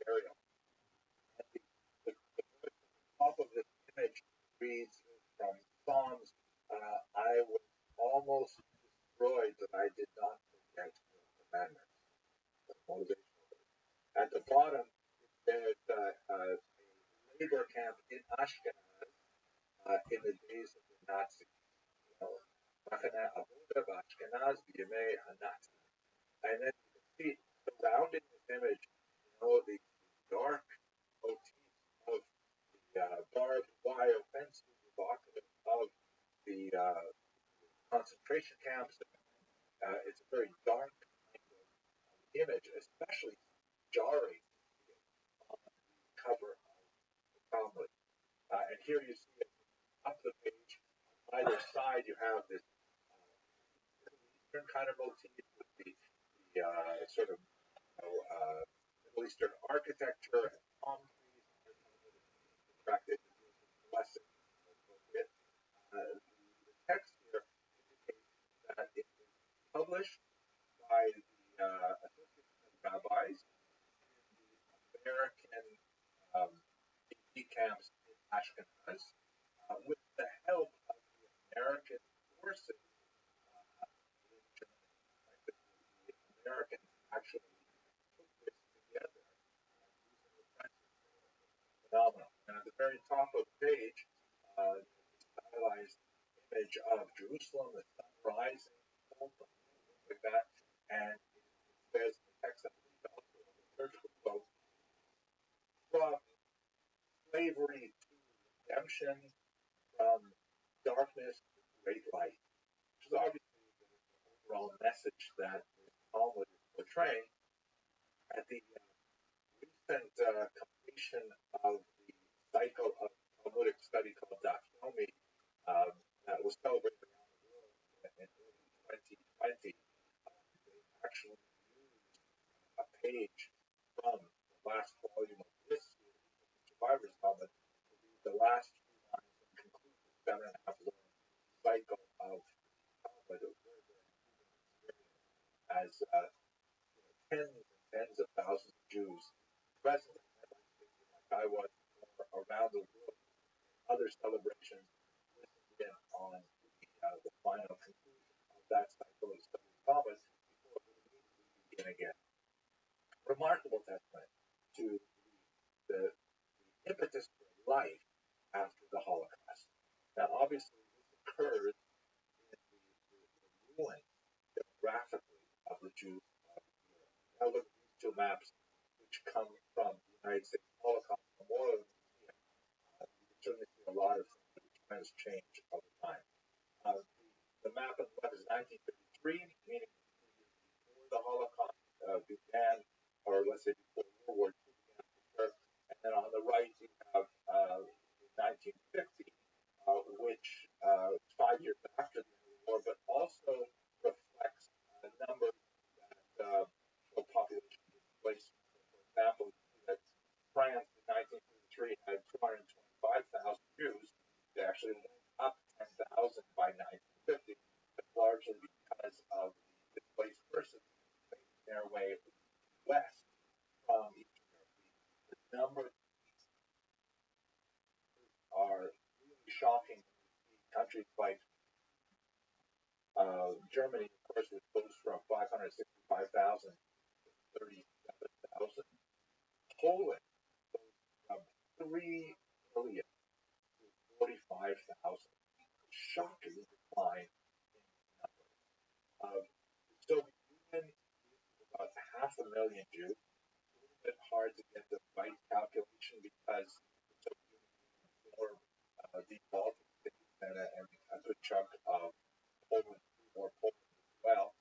burial. And the top of this image reads from Psalms, I was almost destroyed that I did not forget your commandments. The motivational. At the bottom, there's a labor camp in Ashkenaz in the days of the Nazis. You know, Machane Avoda Ashkenaz B'Yemei HaNazi. And then you can see surrounding this image, the dark motifs of the barbed wire fences evocative of the concentration camps. It's a very dark kind of image, especially jarring on the cover of the Talmud. And here you see it up the page. On either side, you have this Middle Eastern kind of motif with the sort of Middle Eastern architecture and palm trees and attracted blessing appropriate. The text here indicates that it was published by the Association of Rabbis in the American camps in Ashkenaz with the help of the American forces in Germany. Right? The Americans actually put this together using the French. Phenomenal. And at the very top of the page, stylized image of Jerusalem, the sun rising, things like that. And it says in the text, I believe also a liturgical quote, from slavery to redemption, from darkness to great light, which is obviously the overall message that the Talmud is portraying. At the recent completion of the cycle of Talmudic study called Daf Yomi, that was celebrated around the world in early 2020, they actually used a page from the last volume of this series, the Survivor's Talmud, to read the last few lines and conclude the 7.5 long cycle of Talmud. It was very, very experience as tens and tens of thousands of Jews present like I was around the world, other celebrations listened in on the final conclusion of that cycle of study of Talmud before it would immediately begin again. Remarkable testament to the impetus for life after the Holocaust. Now, obviously, this occurs in the ruin demographically of the Jews of Europe. Now, look at these two maps, which come from the United States Holocaust Memorial Museum. You can certainly see a lot of trends change over time. The map on the left is 1933, meaning 2 years before the Holocaust began, or let's say before World War II began. And then on the right, you have 1950, which is 5 years after the war, but also reflects a number that show population displacement. For example, you see that France in 1933 had 225,000 Jews. They actually went up 10,000 by 1950, but largely because of the displaced persons making their way west from Eastern Europe. The number are really shocking. Countries like Germany, of course, which goes from 565,000 to 37,000. Poland goes from 3 million to 45,000. Shocking decline in numbers. The Soviet Union is about 500,000 Jews. It's a little bit hard to get the right calculation because the Soviet Union absorbed the Baltic states and a good chunk of Poland, or Poland as well.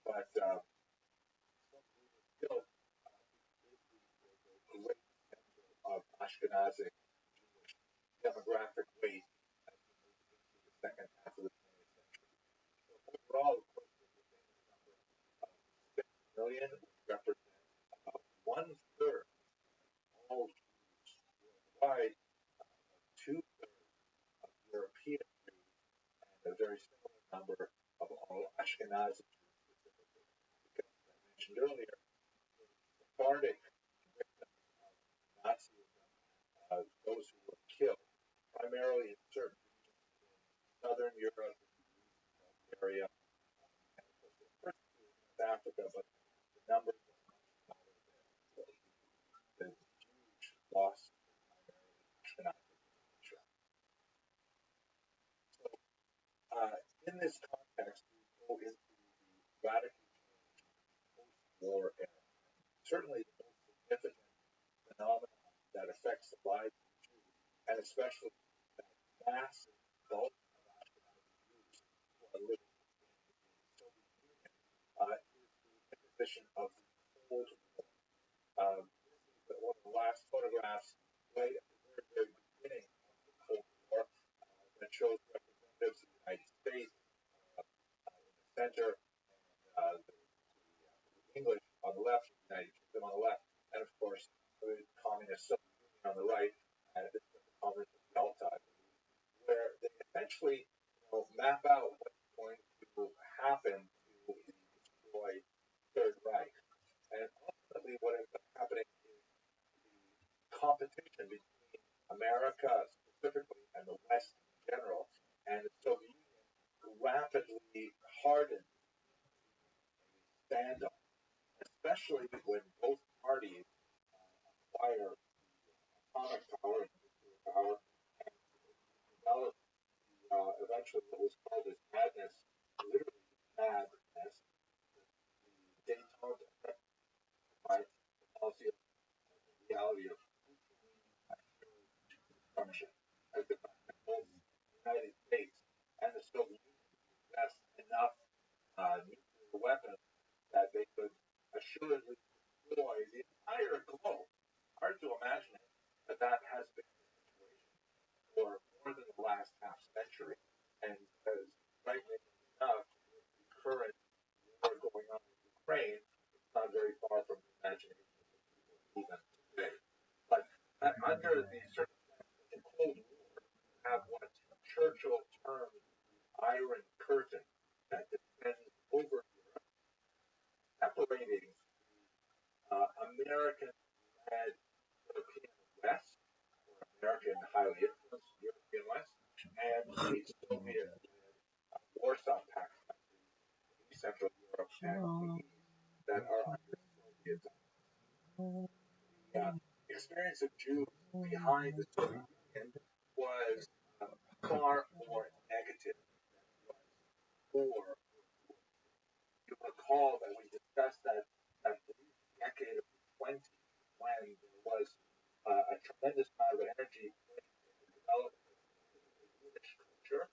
But still, the great potential of Ashkenazic Jewish demographic weight as we move into the second half of the 20th century. So overall, of course, the famous number of 6 million represents about 1/3 of all Jews worldwide, 2/3 of European Jews, and a very similar number of all Ashkenazi Jews specifically. Because, as I mentioned earlier, the Sephardic victims lost primary nationality. So, in this context, we go into the radically changed post-war era. Certainly, the most significant phenomenon that affects the lives of the Jews, and especially that massive bulk of Ashkenazi Jews who are living in the Soviet Union, is the imposition of the Cold War. This is one of the last photographs right at the very, very beginning of the Cold War that shows representatives of the United States in the center and the English on the left, the United Kingdom on the left, and of course the communist Soviet Union on the right, and the communist Delta, I believe, where they essentially map out what's going to happen to the destroyed Third Reich. And ultimately, what ends up happening is the competition between America specifically and the West in general and the Soviet Union rapidly hardened a standoff, especially when both parties acquire atomic power and nuclear power and develop eventually what was called as madness, literally madness, the detente effect by the policy of the reality of destruction, as the fact that both the United States and the Soviet Union possessed enough nuclear weapons that they could assuredly destroy the entire globe. Hard to imagine it, but that has been the situation for more than the last half century. And as rightly enough, with the current war going on in Ukraine, it's not very far from the imagination of people even today. But under the circumstances of the Cold War, you have what Churchill termed the Iron Curtain that descends over Europe, separating the American-led European West, or American highly influenced European West, and the Soviet-led Warsaw Pact countries in Central Europe and the East that are under Soviet dominance. The experience of Jews behind the Soviet Union was far more negative than it was for. You recall that we discussed that brief decade of the 20s when there was a tremendous amount of energy put into the development of the Yiddish culture,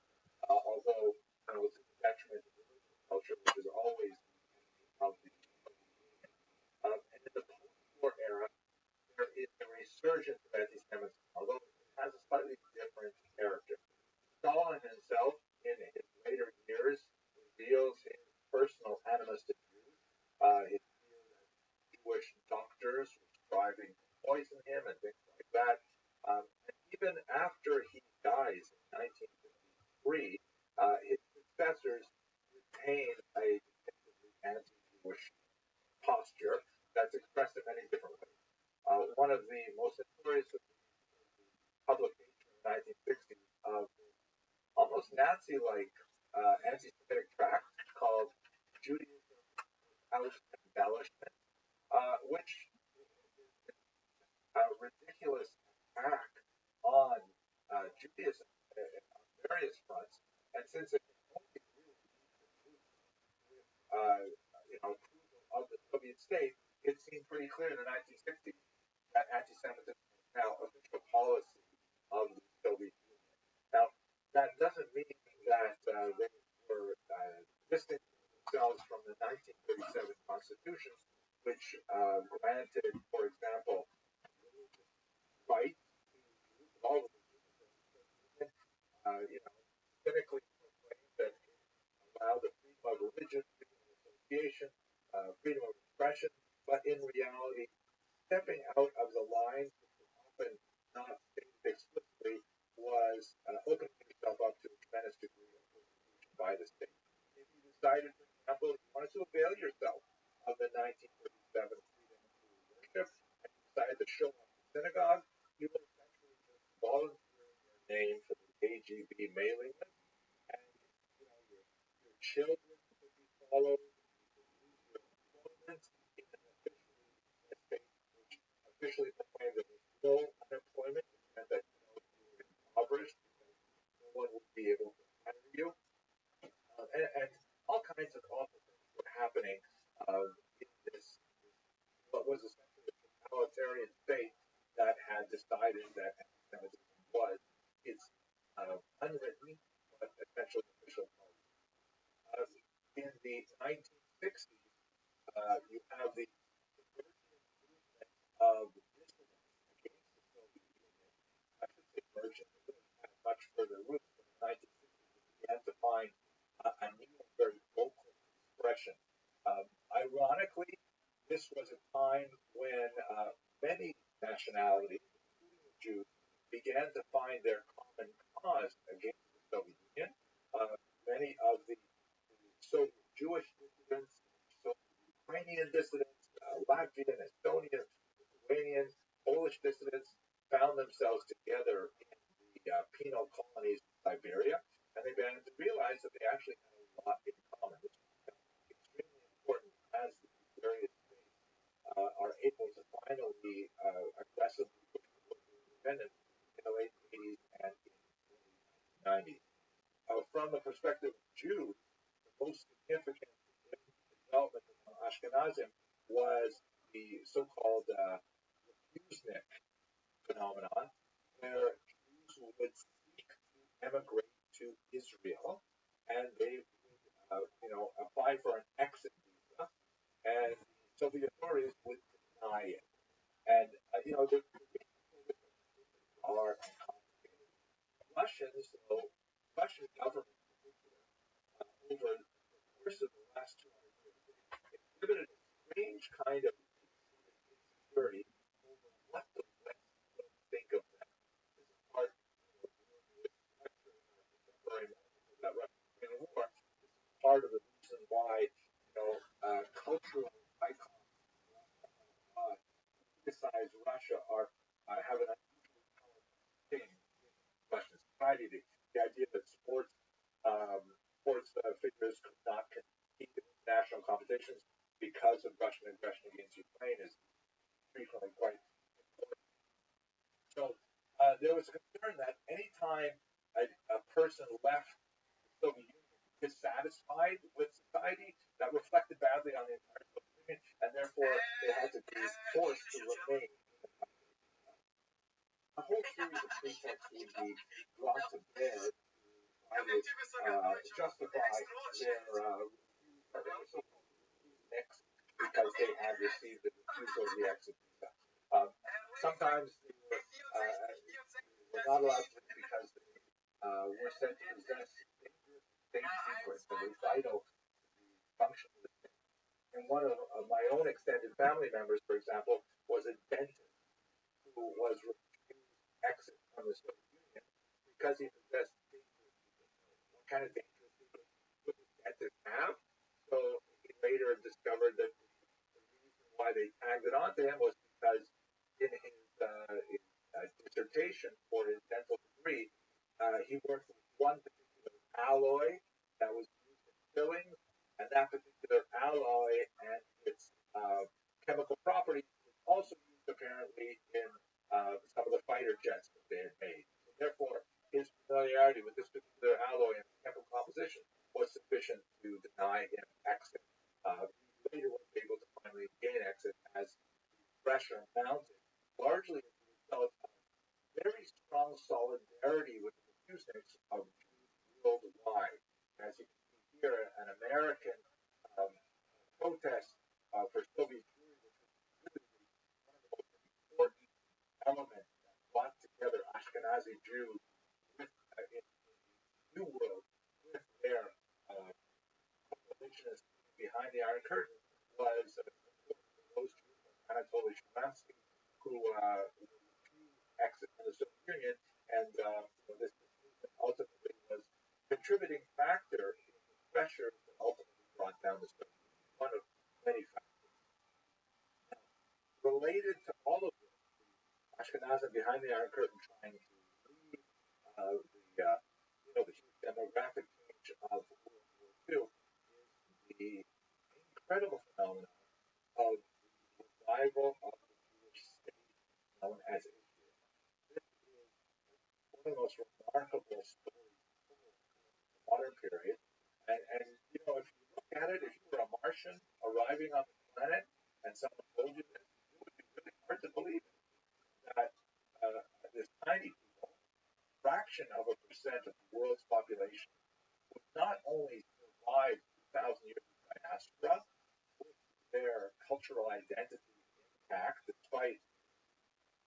although to the detriment of religious culture, which is always the enemy of the Union. And in the post-war era, there is a resurgence of anti-Semitism, although it has a slightly different character. Stalin himself, in his later years, reveals his personal animus to Jews. His fear that Jewish doctors were striving to poison him and things like that. And even after he dies in 1953, his successors retain a distinctively anti-Jewish posture that's expressed in many different ways. One of the most notorious of these is the publication in the 1960s of almost Nazi-like anti-Semitic tract called Judaism Without Embellishment, which is a ridiculous attack on Judaism on various fronts. And since it can only really be produced with approval of the Soviet state, it seemed pretty clear in the 1960s that anti-Semitism was now official policy of the Soviet Union. Now, that doesn't mean that they were distancing themselves from the 1937 Constitution, which granted, for example, religious rights to Jews, all of the Jews in the Soviet Union, cynically proclaimed that it allowed the freedom of religion, freedom of association, freedom of expression, but in reality, stepping out of the lines, which were often not stated explicitly, was opening yourself up to a tremendous degree of persecution by the state. If you decided, for example, you wanted to avail yourself of the 1937 freedom to worship, and you decided to show up to synagogue, you would essentially just volunteer your name for the KGB mailing list, and your children could be followed, you could lose your employment, even officially in a state which officially proclaimed that it low unemployment, and that you were impoverished because no one would be able to hire you, and all kinds of awful things were happening in this what was essentially a totalitarian state that had decided that anti-Semitism was its unwritten but essentially official policy. In the 1960s, you have the emerging movement of dissidents against the Soviet Union. I should say emergent, it really had much further roots, but in the 1960s it began to find a new and very vocal expression. Ironically, this was a time when many nationalities, including the Jews, began to find their common cause against the Soviet Union. Many of the Soviet Jewish dissidents, Soviet Ukrainian dissidents, Latvian, Estonian, Lithuanian, Polish dissidents found themselves together in the penal colonies in Siberia, and they began to realize that they actually had a lot in common. This is extremely important as these various states are able to finally aggressively push towards independence in the late 80s and in the early 90s. From the perspective of Jews, the most significant development among Ashkenazim was the so-called refusnik phenomenon, where Jews would seek to emigrate to Israel, and they would, apply for an exit visa, and the Soviet authorities would deny it. And the are complicated. Russians, though, Russian government in particular, over the course of the last 200 years, exhibited a strange kind of insecurity over what the West would think of them. This is part of the lecture about Russia-Ukrainian war. This is part of the reason why, cultural icons criticize Russia are have an unusually powerful thing in Russian society. The idea that sports figures could not compete in international competitions because of Russian aggression against Ukraine is frequently quite important. So there was a concern that anytime a person left the Soviet Union dissatisfied with society, that reflected badly on the entire Soviet Union, and therefore they had to be forced to remain in the country. A whole series of pretexts would be brought to bear to try to justify their so-called exit because they had received the refusal of the exit visa. Sometimes they were not allowed to because they were said to possess dangerous state secrets that were vital to the function of the state. And one of my own extended family members, for example, was a dentist who was refused exit from the Soviet Union because he possessed dangerous secrets. What kind of dangerous secrets would this dentist have? So he later discovered that the reason why they tagged it onto him was because in his dissertation for his dental degree, he worked with one particular alloy that was used in fillings, and that particular alloy and its chemical properties was also used apparently in some of the fighter jets that they had made. So therefore, his familiarity with this particular alloy and chemical composition was sufficient to deny him exit. He later was able to finally gain exit as pressure mounted, largely as a result of very strong solidarity with the refuseniks of Jews worldwide. As you can see here, an American protest for Soviet Jewry, which was really one of the most important elements that brought together Ashkenazi Jews with, in the New World with their coalitionist behind the Iron Curtain, was those Jews like Anatoly Sharansky, who refused exit from the Soviet Union, and this movement ultimately was a contributing factor in the pressure that ultimately brought down the Soviet Union. One of many factors. Now, related to all of this, the Ashkenazim behind the Iron Curtain trying to lead the huge demographic change of World War II is the incredible phenomenon of the revival of the Jewish state known as Israel. one of the most remarkable stories in the modern period. And you know, if you look at it, if you were a Martian arriving on the planet and someone told you this, it would be really hard to believe that this tiny people, fraction of a percent of the world's population, would not only survive 2,000 years of diaspora with their cultural identity intact despite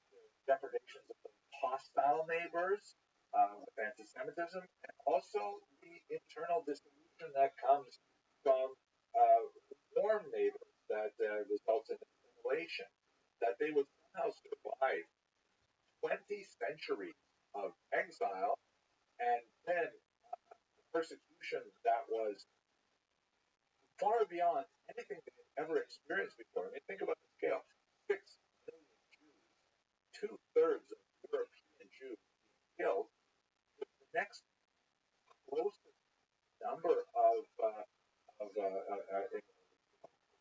the depredations of the hostile neighbors with anti-Semitism, and also the internal dissolution that comes from warm neighbors that results in assimilation, that they would somehow survive 20 centuries of exile and then persecution that was far beyond anything they had ever experienced before. I mean, think about the scale: 6 million Jews, two-thirds of European Jews being killed. The next closest number of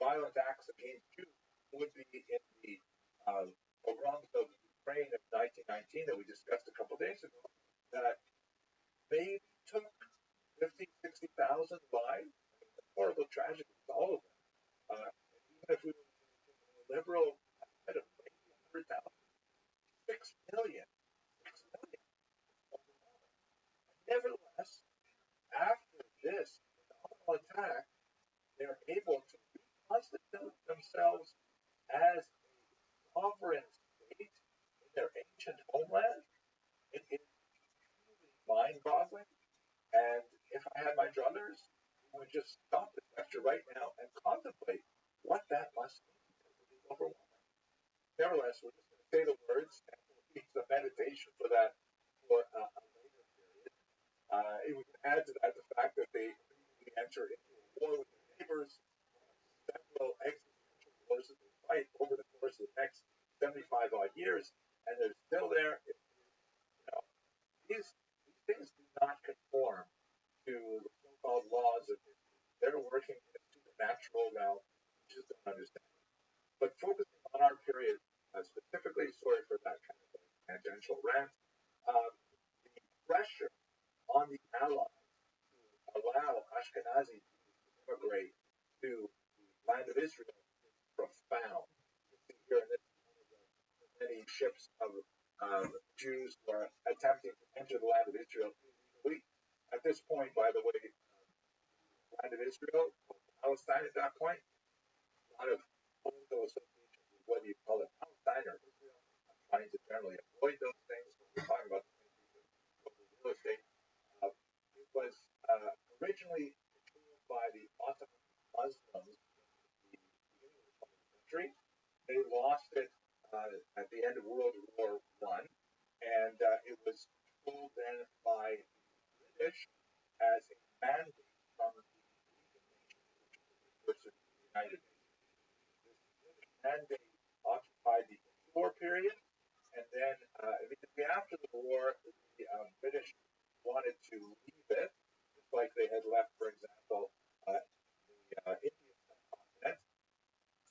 violent acts against Jews would be in the pogroms of Ukraine of 1919 that we discussed a couple of days ago, that maybe took 50, 60,000 lives. I mean, the horrible tragedy of all of them. Even if we were liberal, I don't know, maybe 100,000, 6 million, 6 million. Nevertheless, after this phenomenal attack, they're able to reconstitute themselves as a sovereign state in their ancient homeland. It is truly mind-boggling. And if I had my druthers, I would just stop this lecture right now and contemplate what that must mean, because it is overwhelming. Nevertheless, we're just going to say the words, and we'll leave the meditation for that for a later period. We can add to that the fact that they immediately enter into a war with their neighbors, several existential wars that they fight over the course of the next 75 odd years, and they're still there. You know, these things do not conform to the so-called laws of history. They're working in a supernatural realm, which is don't understand. But focusing on our period specifically, sorry for that kind of tangential rant, the pressure on the Allies to allow Ashkenazi Jews to immigrate to the land of Israel is profound. You see here in this one of the many ships of Jews who are attempting to enter the land of Israel illegally. At this point, by the way, the land of Israel, Palestine at that point, a lot of political associations with whether you call it Palestine or Israel. I'm trying to generally avoid those things when we're talking about the things of real estate. It was originally controlled by the Ottoman Muslims in the beginning of the 20th century. They lost it at the end of World War I, and it was controlled then by the British as a mandate from the League of Nations, which was the precursor to the United Nations. This British mandate occupied the war period, and then immediately after the war, the British wanted to leave it, just like they had left, for example, the Indian subcontinent.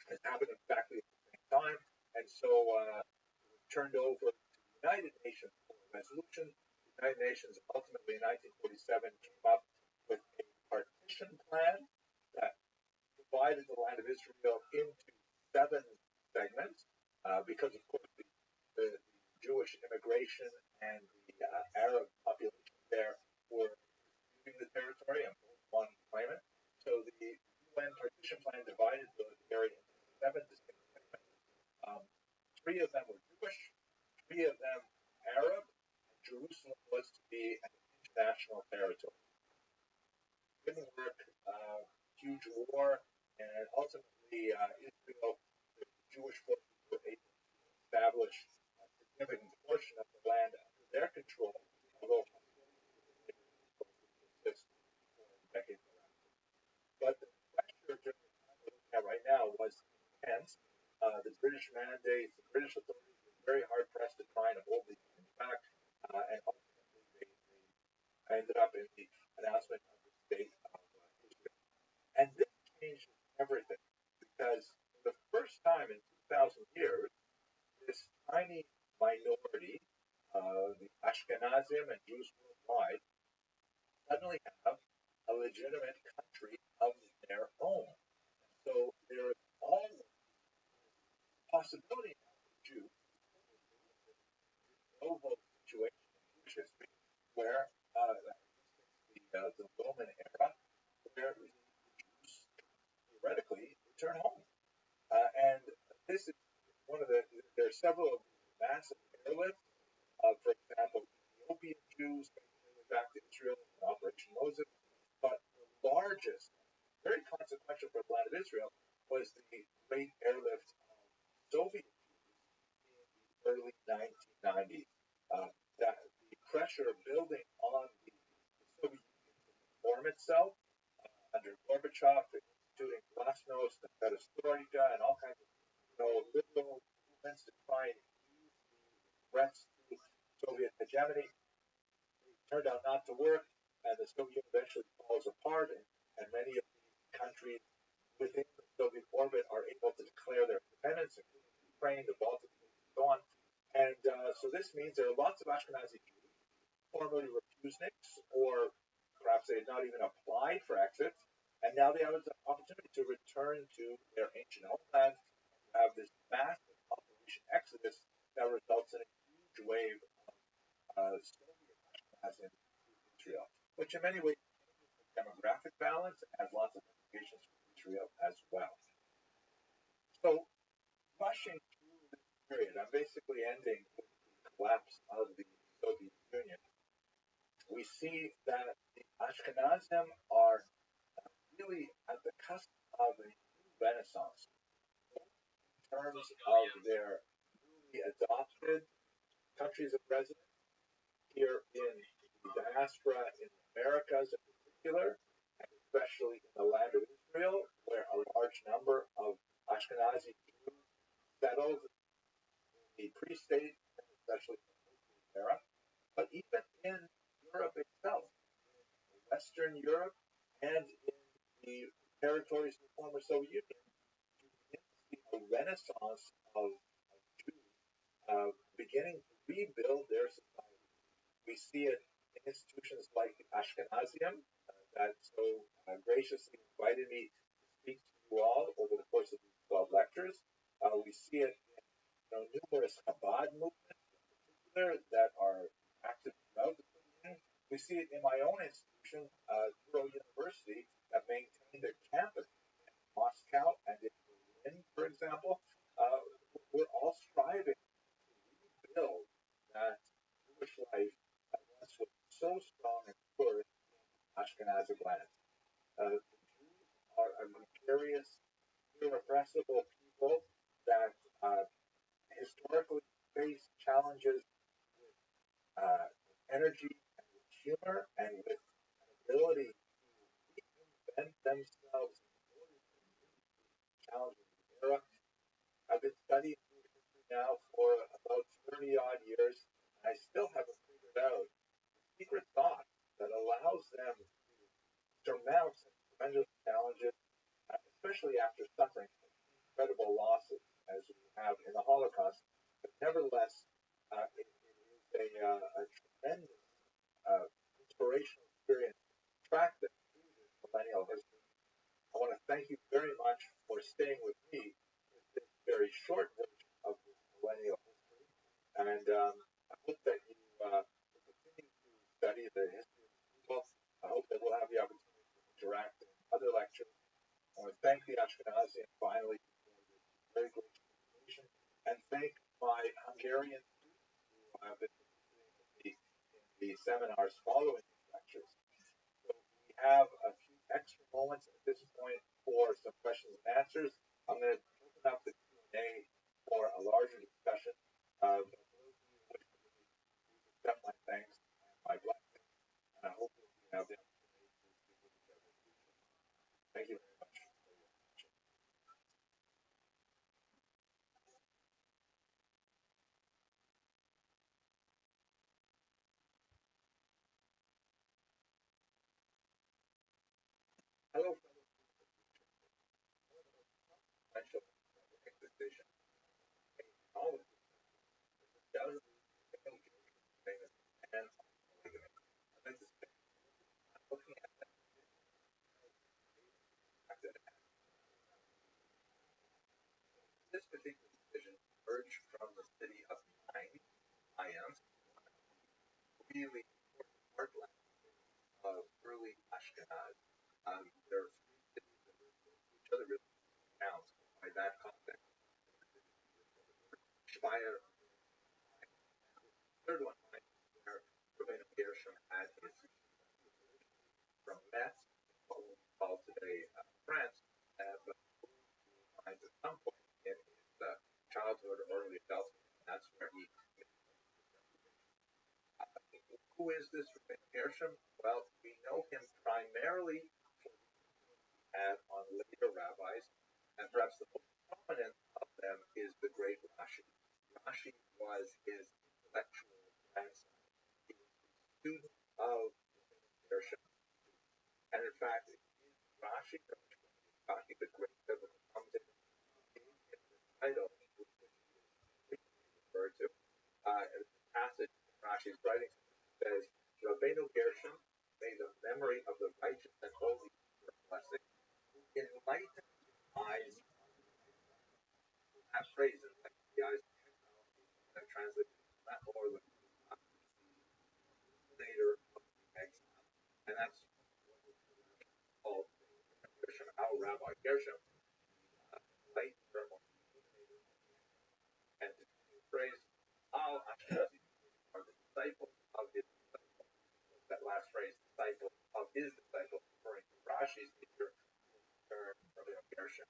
It happened exactly at the same time, and so it was turned over to the United Nations for a resolution. The United Nations ultimately in 1947 came up with a partition plan that divided the land of Israel into 7 segments, because of course the Jewish immigration and the Arab population there were disputing the territory and both wanted to claim it. So the UN partition plan divided the area into 7 distinct segments. 3 of them were Jewish, 3 of them Arab, and Jerusalem was to be an international territory. Didn't work, huge war, and ultimately Israel, the Jewish forces were able to establish a significant portion of the land under their control, although persist for decades thereafter. But the pressure during the time we're looking at right now was intense. The British mandate, the British authorities were very hard pressed to try and hold these things back, and ultimately they ended up in the announcement of the state of Israel. And this changed everything, because for the first time in 2,000 years, this tiny minority the Ashkenazim and Jews worldwide suddenly have a legitimate country of their own. So there is always possibility now for Jews novo situation in Jewish history where the Roman era, where the Jews theoretically return home. And this is one of there are several massive airlifts. For example, Ethiopian Jews coming back to Israel in Operation Moses. But the largest, very consequential for the land of Israel, was the great airlift of Soviet early 1990s. That the pressure building on the Soviet Union to reform itself under Gorbachev, instituting glasnost and perestroika and all kinds of liberal movements to try and ease the threats to Soviet hegemony turned out not to work, and the Soviet Union eventually falls apart, and many of the countries within the Soviet orbit are able to declare their independence, including Ukraine, the Baltic states, and so on. And so this means there are lots of Ashkenazi Jews, formerly refuseniks, or perhaps they had not even applied for exit, and now they have an opportunity to return to their ancient homeland and have this massive population exodus that results in a huge wave of Soviet Ashkenazim to Israel, which in many ways changes the demographic balance and has lots of implications for Israel as well. So, rushing through this period, I'm basically ending with the collapse of the Soviet Union. We see that the Ashkenazim are really at the cusp of a new renaissance in terms of their newly adopted countries of residence here in the diaspora in the Americas in particular, and especially in the land of Israel, where a large number of Ashkenazi Jews settled in the pre-state, especially in the post-state era, but even in Europe itself, in Western Europe, and in the territories of the former Soviet Union, you begin to see a renaissance of Jews beginning to rebuild their society. We see it in institutions like the Ashkenazium that so graciously invited me to speak to you all over the course of these 12 lectures. We see it in numerous Chabad movements in particular that are active throughout the Soviet Union. We see it in my own institution, Euro University, that maintained a campus in Moscow and in Berlin, for example. We're all striving to rebuild that Jewish life that once was so strong and pure in Ashkenazic lands. The Jews are a gregarious, irrepressible people that historically face challenges with energy and with humor and with an ability to reinvent themselves in order to meet the challenges of the era. I've been studying Jewish history now for about 30 odd years, and I still haven't figured out the secret thought that allows them to surmount such tremendous challenges, especially after suffering incredible losses as we have in the Holocaust. But nevertheless, it is a tremendous inspirational experience to track them through this millennial history. I want to thank you very much for staying with me with this very short version of this millennial history. And I hope that you will continue to study the history of the people. I hope that we'll have the opportunity to interact in other lectures. I want to thank the Ashkenazi and finally for this very great invitation, and thank my Hungarian students who have been participating with me in the seminars following these lectures. So we have a few extra moments at this point for some questions and answers. I'm going to open up the Q&A for a larger discussion. But for those of you who wish to please accept my thanks and my blessing, and I hope that we have the opportunity to speak with each other in the future. Thank you very much for your attention. Hello, fellow students of future. One of the most consequential exhibitions in all of this particular decision emerged from the city of Mayans, really important heartland of early Ashkenaz. There are three cities that each other really counts by that context. Shire, third one, where Rabbeinu Gershom had his from Metz, what we call today France, but finds at some point in his childhood or early adulthood, and that's where he. Who is this Rabbeinu Gershom? Well, we know him primarily for on later rabbis, and perhaps the most prominent of them is the great Rashi. Rashi was his intellectual grandson. He was a student of Gershom, and in fact, Rashi, the great biblical commentator, gave him the title which he referred to. The passage in Rashi's writings says, Rabbeinu Gershom, may the memory of the righteous and holy blessing enlighten the eyes. That phrase, enlighten the eyes, translated not more than later of the exile. And that's called Gershom, our Rabbi Gershom, later and the phrase, all Ashkenazi are the disciples of his disciple. That last phrase, disciple of his disciple, referring to Rashi's teacher, term Rabbeinu Gershom.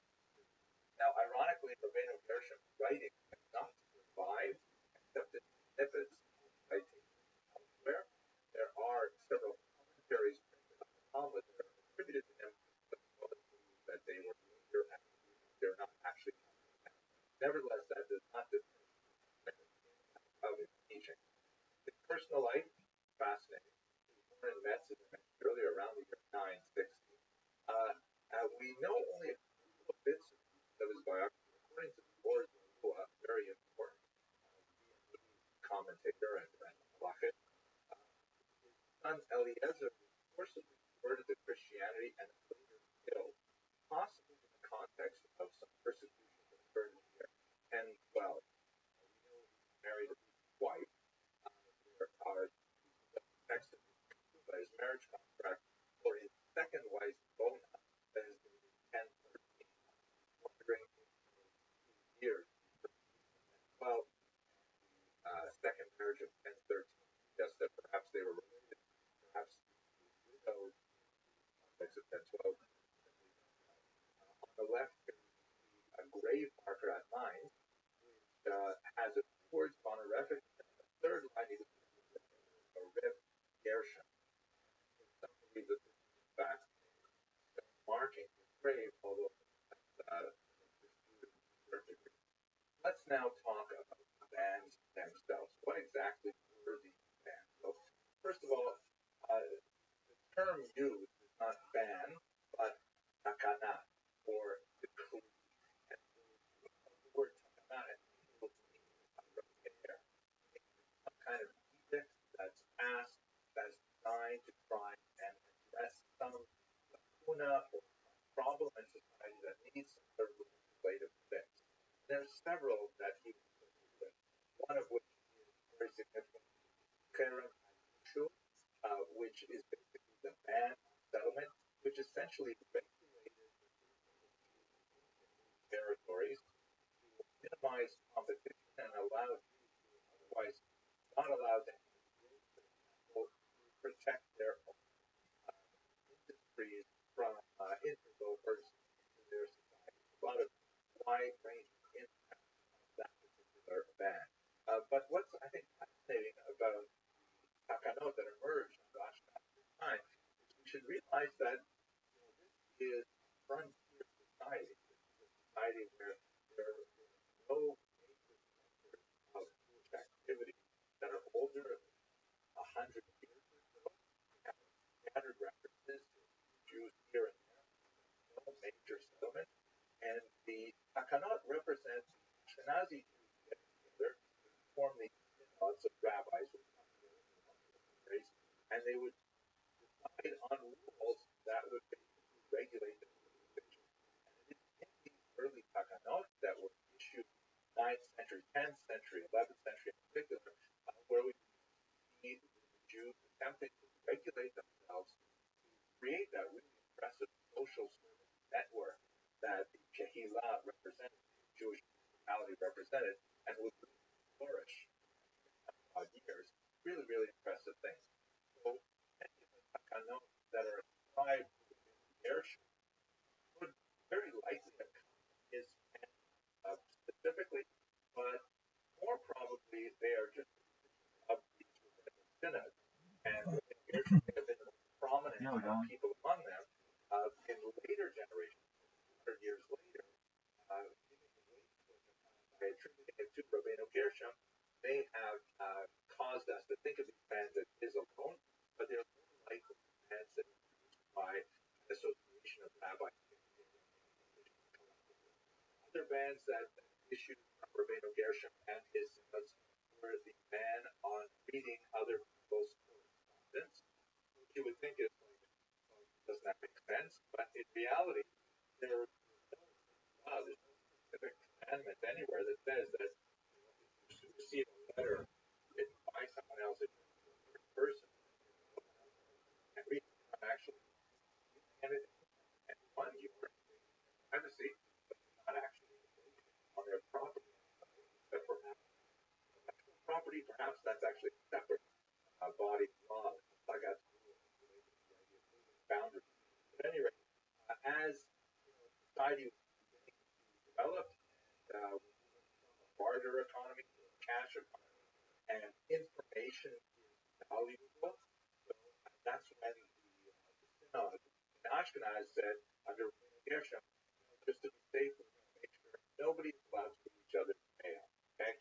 Now, ironically, Rabbeinu Gershom's writing has not survived except in snippets of writing elsewhere. There are several commentaries printed on the Talmud that are attributed to him, but that they were later and they're not actually. Nevertheless, that does not diminish of his teaching. His personal life, fascinating. He was born in Metz, as I mentioned earlier, around the year 960. We know only a couple of bits of his biography, according to the Lord, a very important commentator and halachist. His son Eliezer was forcibly converted to Christianity and later killed, possibly in the context of some persecution that occurred in the year 1012. We know he married a wife. There are texts about his marriage contract for his second wife, Bona, that is dated 1013, wondering years. Well, the second marriage of 1013 suggests that perhaps they were related, perhaps widowed in the context of 1012. On the left, a grave marker at Mainz, which has a words honorific, and the third line is a Reb Gershom. Some believe that this is in fact marking his grave, although let's now talk about the bands themselves. What exactly were these bands? So, first of all, the term used is not ban, but takana, or decree. And the word takana some kind of edict that's passed, that's designed to try and address some lacuna or problem in society that needs some sort of legislative fix. There's several that he was with, one of which is very significant, Kerem which is basically the ban settlement, which essentially regulated territories to minimize competition and allow Jews who are otherwise not allowed to protect their own industries from interlopers into their society. A lot of wide-ranging impact of that particular ban. But what's, I think, fascinating about the takanot that emerged in Ashkenaz's time is we should realize that this is a frontier society. It's a society where there is no major centers of Jewish activity that are older than 100 years or so. We have scattered references to Jews here and there, no major settlement. And the takanot represents Ashkenazi Jews getting together to form these synods of rabbis, and they would decide on rules that would basically regulate the religion. And it is in these early takanot that were issued 9th century, 10th century, 11th century in particular, where we see the Jews attempting to regulate themselves to create that really impressive social service network that the Kehillah represented, the Jewish nationality represented, and would flourish for years. Really, really impressive things. So many of the takanot that are ascribed to Gershom would very likely have come from his pen specifically, but more probably they are just of the synod. And Gershom may have been the most prominent people among them. In later generations, 100 years later, by attributing it to Rabbeinu Gershom, may have caused us to think of these bands as his alone, but they're more likely bands that are produced by an association of rabbis. Other bands that issued from Rabbeinu Gershom and his synods were the ban on reading other people's correspondence, which you would think is doesn't that make sense? But in reality, there's no specific commandment anywhere that says that if you receive a letter written by someone else, it's a third person, and read it, not actually hand it to anyone, you are in privacy, but you're not actually on their property, except for intellectual property. Perhaps that's actually a separate body of law. I got boundaries. But at any rate, as society was beginning to develop, and from a barter economy to a cash economy, and information is valuable, so that's when the synod in Ashkenaz said under Gershom, just to be safe, we're going to make sure nobody is allowed to read each other's mail. Okay,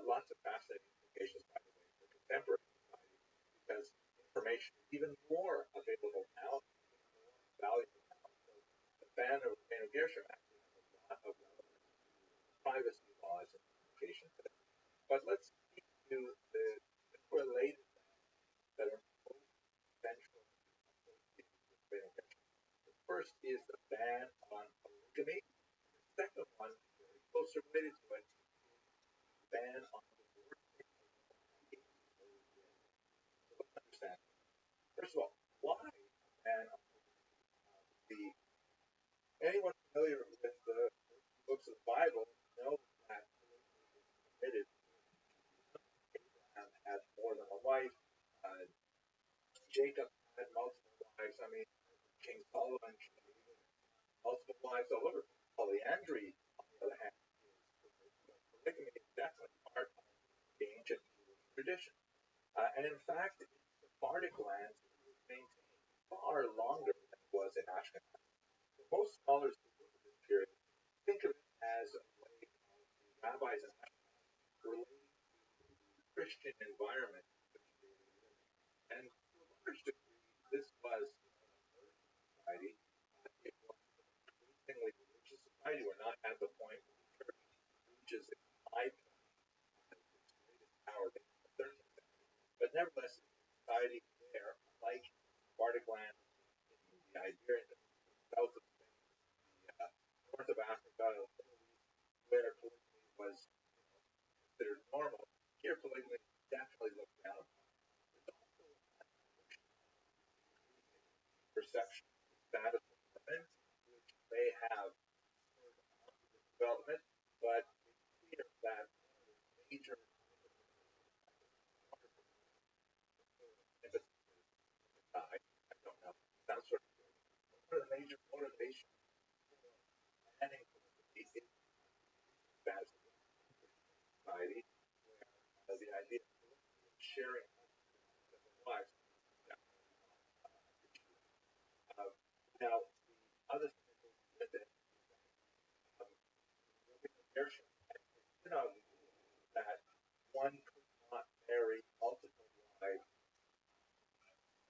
lots of fascinating implications, by the way, for contemporary society, because information is even more available now, even more valuable now. So the ban of Gershom actually has a lot of relevance to privacy laws and implications. But let's speak to the related bans that are most central associated with Gershom. The first is the ban on polygamy. The second one, very close related to it, is the ban on divorcing. So let's understand. First of all, why ban on the anyone familiar with the books of the Bible knows that polygamy was permitted. Abraham had more than a wife. Jacob had multiple wives. I mean, King Solomon had multiple wives all over. Polyandry, on the other hand, polygamy is definitely part of the ancient Jewish tradition. And in fact, in Sephardic lands, it was maintained far longer than it was in Ashkenaz. Most scholars who look at this period think of it as a way of the rabbis in Ashkenaz relating to the Christian environment in which they were living. And to a large degree, this was a society. It was an increasingly religious society. We're not at the point where the church reaches its high point, its greatest power in the 13th century. But nevertheless, society there, like Sephardic land in the Iberian, the south of Spain, the north of Africa, where polygamy was considered normal, here polygamy definitely looked down upon. There's also an increasing perception of the status of women, which may have spurred on to this development, but it's clear that one of the major I don't know, sounds sort of good. One of the major motivations for banning polygamy is status of society, where the idea of sharing several wives is definitely not appreciated. Now, the other thing that goes with it is that Rabbi Gershom had synod that one could not marry multiple wives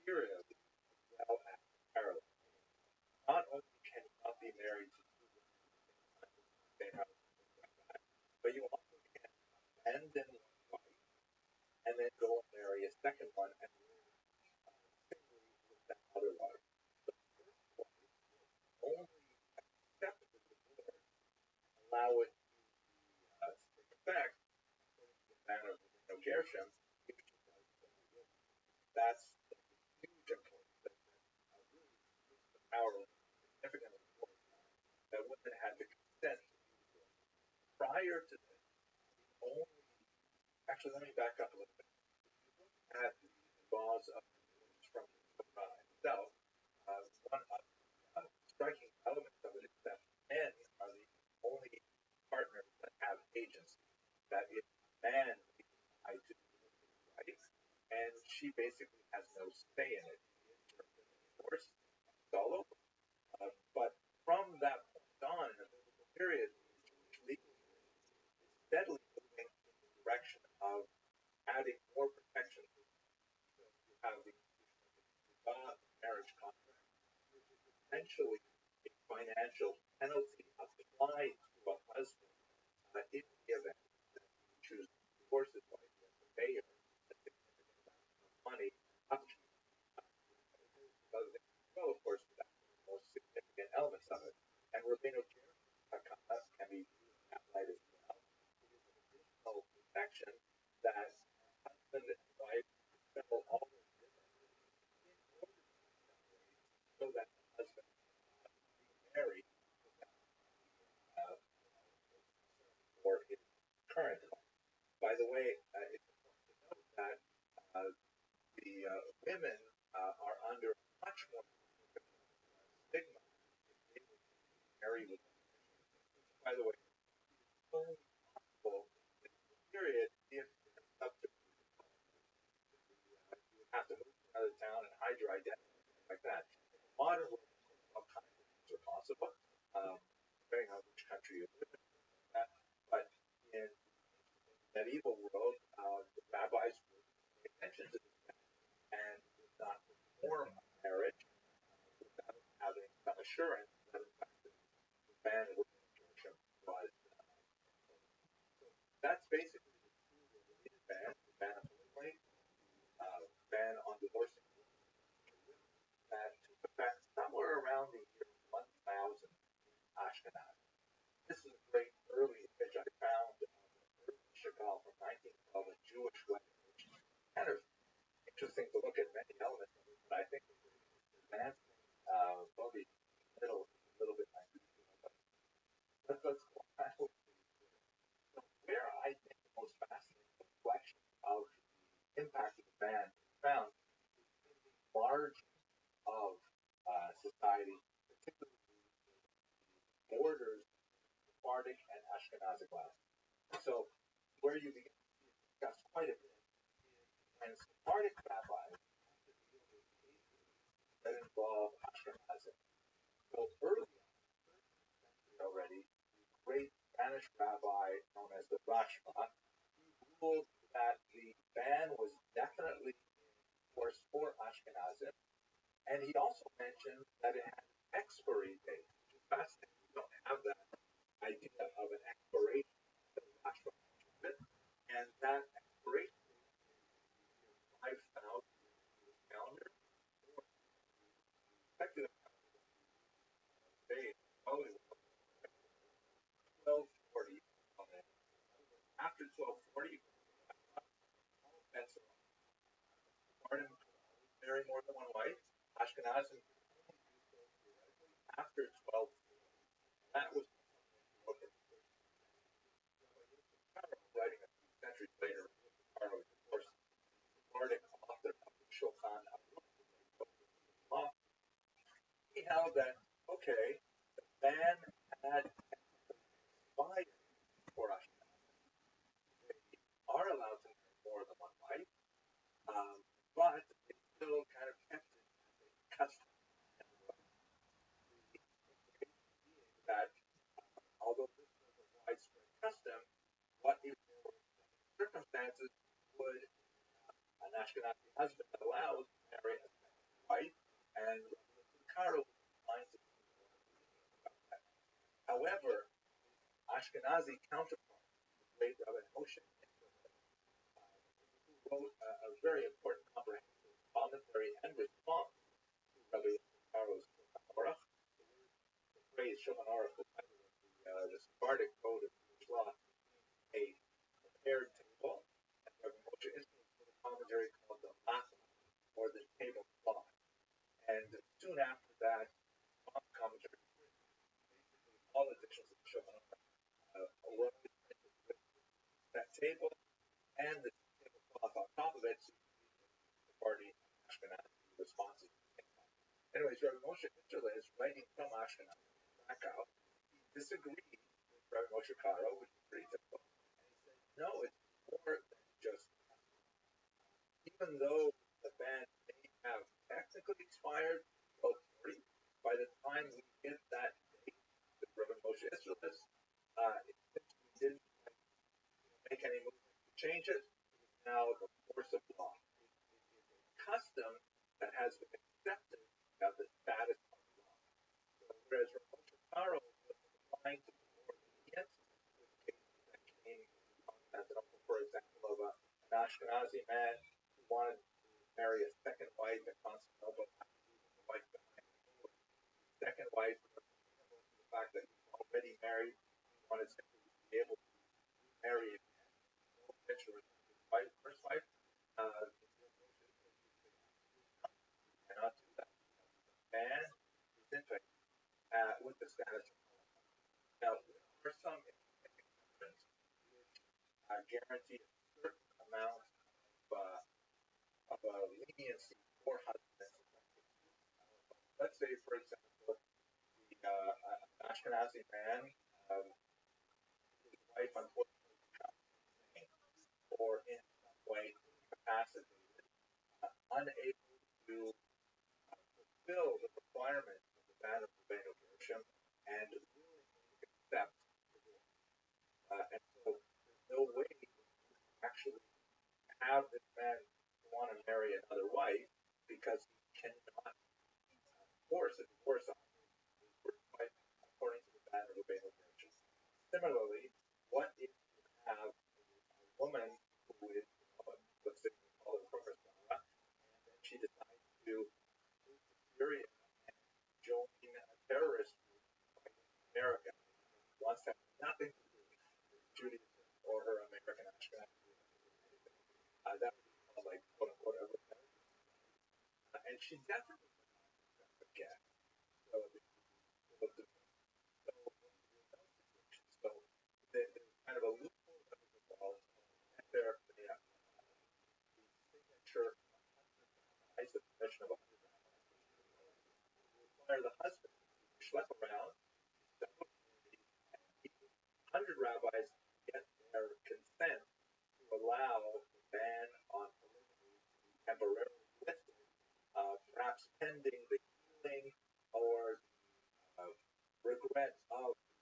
serially as well as parallel. Not only can you not be married to two women at the same house, but you also can't abandon one wife and then go and marry a second one and live singly with that other wife. The first wife will only accept the divorce, allow it to be Gershom, that's the huge importance that really increased the power significantly that women had to consent to be divorced. Prior to this, the only actually let me back up a little bit. At the laws of divorce from the Torah itself, one of the striking elements of it is that men are the only partners that have agency. That if a man decides to divorce his wife, and she basically has no say in it in terms of divorce, it's all over. But from that point on, in the biblical period, the Jewish legal is steadily moving in the direction of adding more protection. So you have the marriage contract, which is essentially a financial penalty applied to a husband in the event that he chooses to divorce his wife. He has to pay her a significant amount of money up to other things as well, of course, but that's one of the most significant elements of it. And Rabbeinu can be used in that light as well. It is an additional protection that husband and wife settle all their differences in order to separate so that the husband cannot remarry without for his current wife. By the way, it's important to note that the women are under much more stigma if they were to marry with which, by the way, is only possible in the period if you're subject to you have to move to another town and hide your identity, things like that. In the modern world, of course, all kinds of things are possible, depending on which country you live in, like that. But in the medieval world, the rabbis would pay attention to this and would not perform a marriage without having some assurance that, in fact, the man with Gershom was. So that's basically the two related bans: the ban on polygamy, ban on divorcing that took effect somewhere around the year 1000 in Ashkenaz. This is a great early image I found of an early Chagall from 1912, a Jewish wedding, which is kind of interesting to look at many elements of it, but I think it's advancing, probably middle is a little bit unusual, but let's go back with so where I think the most fascinating reflection of the impact of the ban is found in the margin of society, particularly the borders of Sephardic and Ashkenazic life. So where you begin to see it discussed quite a bit is when Sephardic rabbis have to deal with cases that involve Ashkenazic. So early on, in the 13th century already, the great Spanish rabbi known as the Rashba, he ruled that the ban was definitely in force for Ashkenazim, and he also mentioned that it had an expiry date, which is fascinating. We don't have that idea of an expiration until Rashba mentioned it, and that expiration date is the year 5000 in the Jewish calendar, or the secular calendar that we use today, probably 1240. After 1240, all bets are off. Sephardim could always marry more than one wife. Ashkenazim could only do so theoretically after 1240. That was something that he wrote in the 13th century. Rabbi Rothschild, writing a few centuries later, Rothschild was, of course, the Sephardic author of the Shulchan Aruch, the great book of Jewish law. He held that, okay, the ban had expired for Ashkenazim. They are allowed to marry more than one wife, but they still kind of kept it as a custom. And the implication being that although this was a widespread custom, what if there were circumstances would an Ashkenazi husband allowed to marry a second wife, and Karo was inclined to be more lenient about that. However, Ashkenazi counterpart, the great Rabbi Moshe, who wrote a very important comprehensive commentary and response to Rabbi Karo's Shulchan Aruch. The phrase Shulchan Aruch, the title of the Sephardic code of Jewish law, means a prepared table. And Rabbi Moshe it seems to be the party Ashkenazi responses. Anyways, Rabbi Moshe Isserles is writing from Ashkenaz, Krakow. He disagreed with Rabbi Moshe Karo, which is pretty typical. And he said, no, it's more than just even though the ban may have technically expired, well, by the time we hit that date with Rabbi Moshe Isserles, since we didn't make any movement to change it, now the force of law. It is a custom that has been accepted of the status of the law. So whereas Ramosha Karo was applying to be more lenient with cases that came in Constantinople, for example, of an Ashkenazi man who wanted to marry a second wife in Constantinople after leaving the wife behind. The second wife, the fact that he was already married, he wanted simply to be able to marry again, no intention with his wife, first wife. Cannot do that. Man is in fact with the status of now, there are some exceptions which guarantee a certain amount of leniency for husbands. Let's say, for example, the Ashkenazi man, his wife unfortunately becomes insane or in some way incapacitated, unable to fulfill the requirements of the ban of Rabbeinu Gershom and willingly accept divorce. And so there's no way to actually have this man want to marry another wife because he cannot force a divorce on his first wife according to the ban of Rabbeinu Gershom. Similarly, what if you have a woman who is, let's say, we call her Kroger Sarah, and then she decides to move to Syria and join a terrorist group fighting America, wants to have nothing to do with Judaism or her American Ashkenazi. That would be called, like, quote unquote, a rebellion. And she definitely forget. So there's kind of a loophole that was involved, and there the signature of 100 rabbis, the permission of 100 rabbis, require the husband to schlep around, set up a community, and meet 100 rabbis get their consent to allow the ban on polygamy to be temporarily lifted, perhaps pending the healing or the regret of the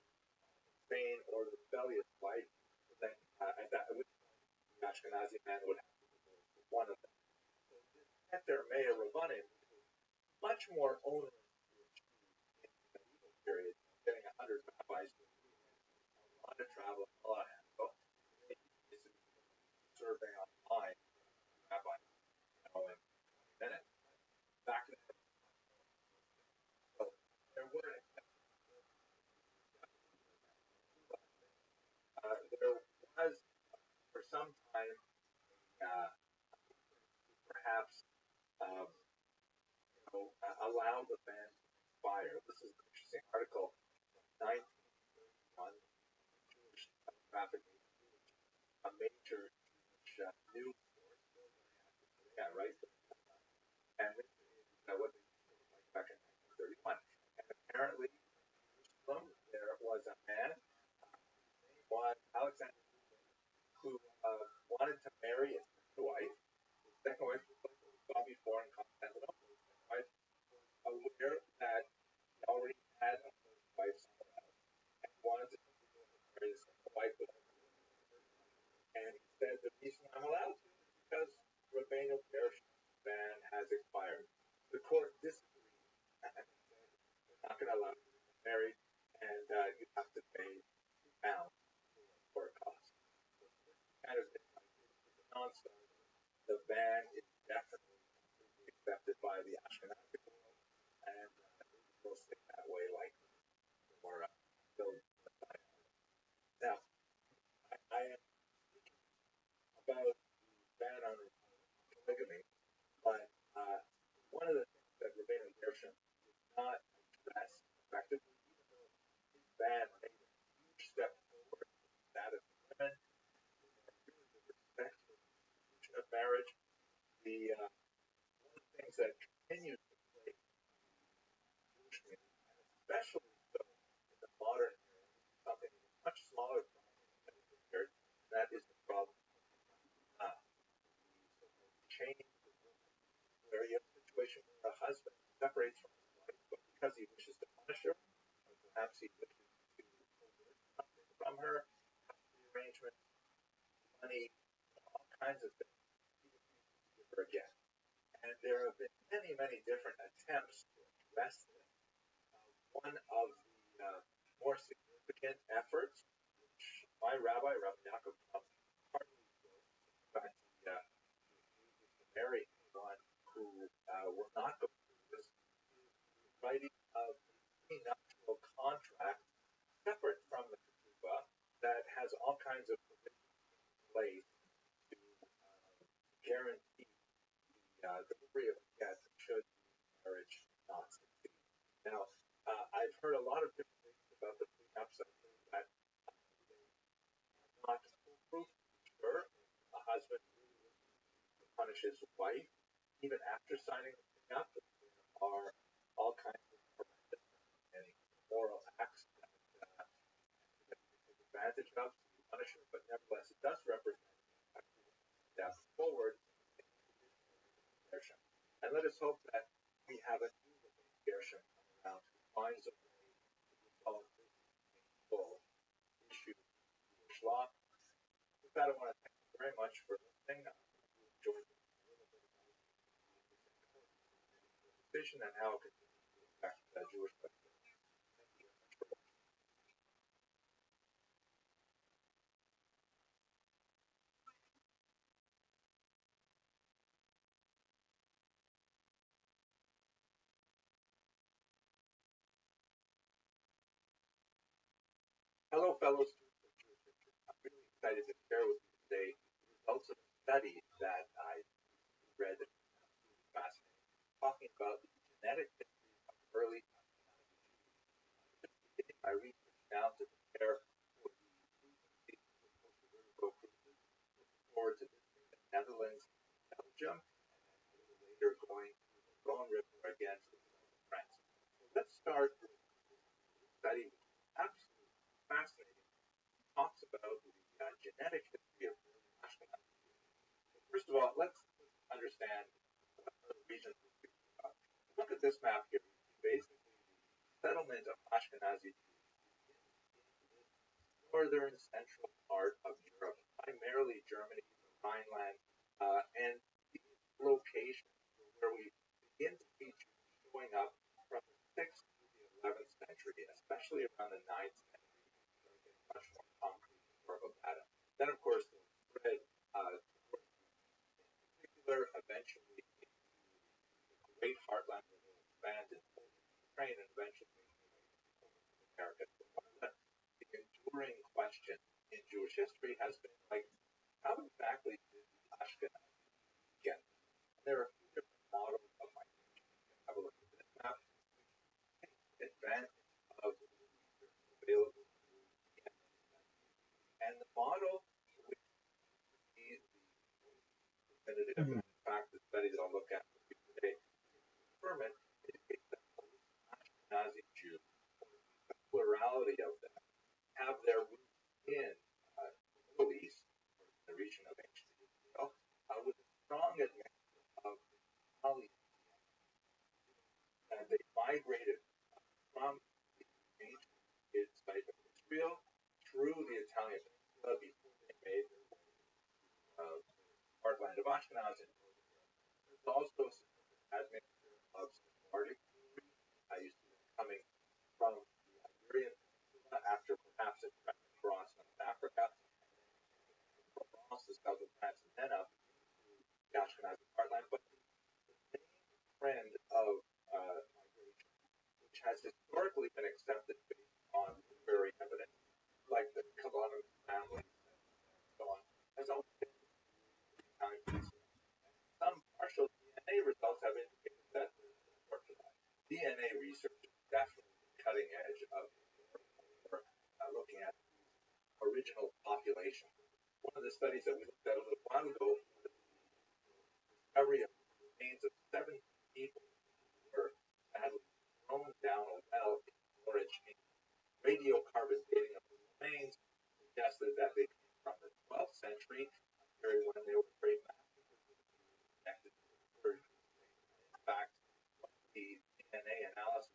insane or the rebellious wife. Then at that which point the Ashkenazi man would have to divorce one of them. So this Heter Meir Rabbanim is much more onerous to achieve in the medieval period. Getting 100 rabbis to agree a lot of travel, a lot of hassle. Basically, survey online, rabbi, in 20 minutes. Back then, so there were exceptions. There was, for some time, perhaps allow the ban to expire. This is an interesting article from 1931, Jewish Traffic, a major Jewish news source, yeah, right? And this is what they like back in 1931. And apparently, in Jerusalem, there was a man, his name was Alexander, who wanted to marry his second wife. His second wife was saw before in Constantinople. His second wife was aware that he already had a first wife somewhere else and wanted to marry his second wife with her. And he said, the reason I'm allowed to is because Rabbeinu Gershom's ban has expired. The court disagreed and said, we're not going to allow you to get married, and you have to pay £2 for a cost. So this kind of thing, it's a non-starter. The ban is definitely completely accepted by the Ashkenazi world, and it will stay that way likely for until the time. Now, I am speaking about the ban on polygamy, but one of the things that Rabbeinu Gershom did not address effectively, even though his ban made a huge step forward in the status of women, really the respect for the institution of marriage, one of the things that continues to plague the Jewish community, and especially so in the modern era, something much smaller problem than it compared, and that is the problem of the so-called chain of woman, where you have a situation where a husband separates from his wife, but because he wishes to punish her, or perhaps he wishes to coerce something from her, custody arrangements, money, all kinds of things, he refuses to give her again. And there have been many, many different attempts to address this. One of the more significant efforts, which my rabbi, Rabbi Yaakov, partly but he refuses to marry anyone who will not go through this, is the writing of a prenuptial contract separate from the ketubah that has all kinds of provisions in place to guarantee the delivery of a get should the marriage not succeed. Now, I've heard a lot of different things about the prenups. I've heard that they are not foolproof. Sure, a husband really wishes to punish his wife, even after signing the prenup, there are all kinds of horrendous and immoral acts that they take advantage of to punish her, but nevertheless, it does represent a step forward in traditional Gershom. And let us hope that we have a new Gershom come around who finds a way to resolve this painful issue of Jewish law. With that, I want to thank you very much for listening. I hope you enjoyed a little bit about the decision and how it continues to affect Jewish legislation. Thank you very much for watching. Hello, fellow students of Jewish history. I'm really excited to share with you today the results of a study that I read that was absolutely fascinating, talking about the genetic history of early Ashkenazi Jews. Just beginning my research now to prepare for the cruising season for post-Vertigo cruises, looking forward to visiting the Netherlands and Belgium, and then a little later going to the Rhone River again to the south of France. So let's start with this study, which is absolutely fascinating. It talks about the genetic history of early Ashkenazi Jews. So first of all, let's understand what are the regions we're speaking about. Look at this map here. You see basically the settlement of Ashkenazi Jews begins in this northern central part of Europe, primarily Germany, the Rhineland, and these locations were where we begin to see Jews showing up from the 6th to the 11th century, especially around the 9th century. So we're getting much more concrete historical data. Then, of course, they spread towards the east in particular, eventually into the great heartland where they'll expand in Poland and Ukraine, and eventually make their way over to the Americas. But one of the enduring questions in Jewish history has been like, how exactly did the Ashkenazi get there? And there are a few different models of migration. You can have a look at this map, which takes advantage of the research available through DNA studies. And the model, which seems to be the most definitive, and in fact, the study that I'll look at with you today seems to confirm it, indicates that most Ashkenazi Jews, or at least a plurality of them, have their roots in the Middle East, or in the region of ancient Israel, with a strong admixture of Italian DNA. And they migrated from the ancient site of Israel through the Italian peninsula before they made their way to the heartland of Ashkenaz in northern Europe. There's also a significant admixture of Sephardic Jewry. You see them coming from the Iberian Peninsula after perhaps a trek across North Africa, and then into Provence, the south of France, and then up into the Ashkenazi heartland. But the main trend of migration, which has historically been accepted based on literary evidence, like the Kabbalic families and so on, has always been the Italian peninsula. And some partial DNA results have indicated that there's support for that. DNA research is definitely the cutting edge of historical looking at these original populations. One of the studies that we looked at a little while ago suggested that they came from the 12th century, a period when they were very connected to the third. In fact, the DNA analysis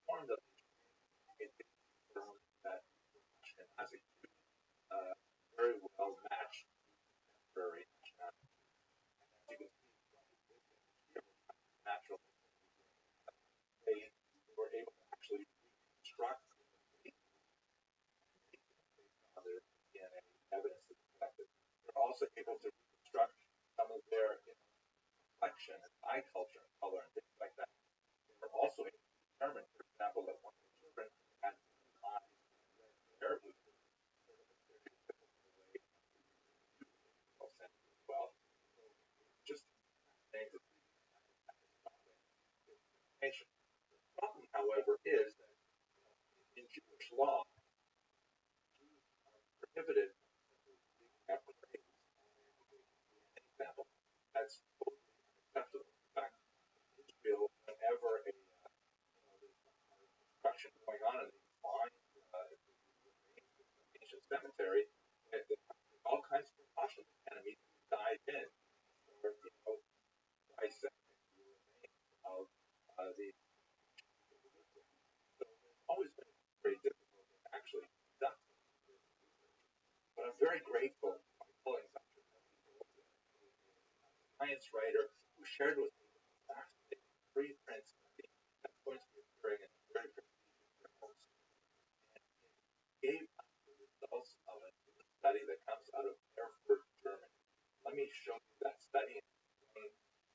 performed of it confirmed that Ashkenazi very well matched contemporary Ashkenazi. As you can see from this image here, natural, they were able to actually reconstruct other DNA evidence that collected. They're also able to reconstruct some of their complexion and eye culture and color and things like that. They're also able to determine, for example, that one of the children had eyes and red hair, which was sort of a stereotypical way to as well. So just things that information. The problem, however, is that in Jewish law, Jews are prohibited from simply digging up graves. An example, that's totally unacceptable. In fact, in Israel, whenever there's construction going on and they find the ancient cemetery, all kinds of precautions can immediately dive in or dissecting the remains of the so it's always been very difficult to actually conduct research. But I'm very grateful to my colleagues, Dr. Science writer, who shared with me the fascinating preprint study that's going to be appearing in a very prestigious journals. And it gave us the results of a new study that comes out of Erfurt, Germany. Let me show you that study and explain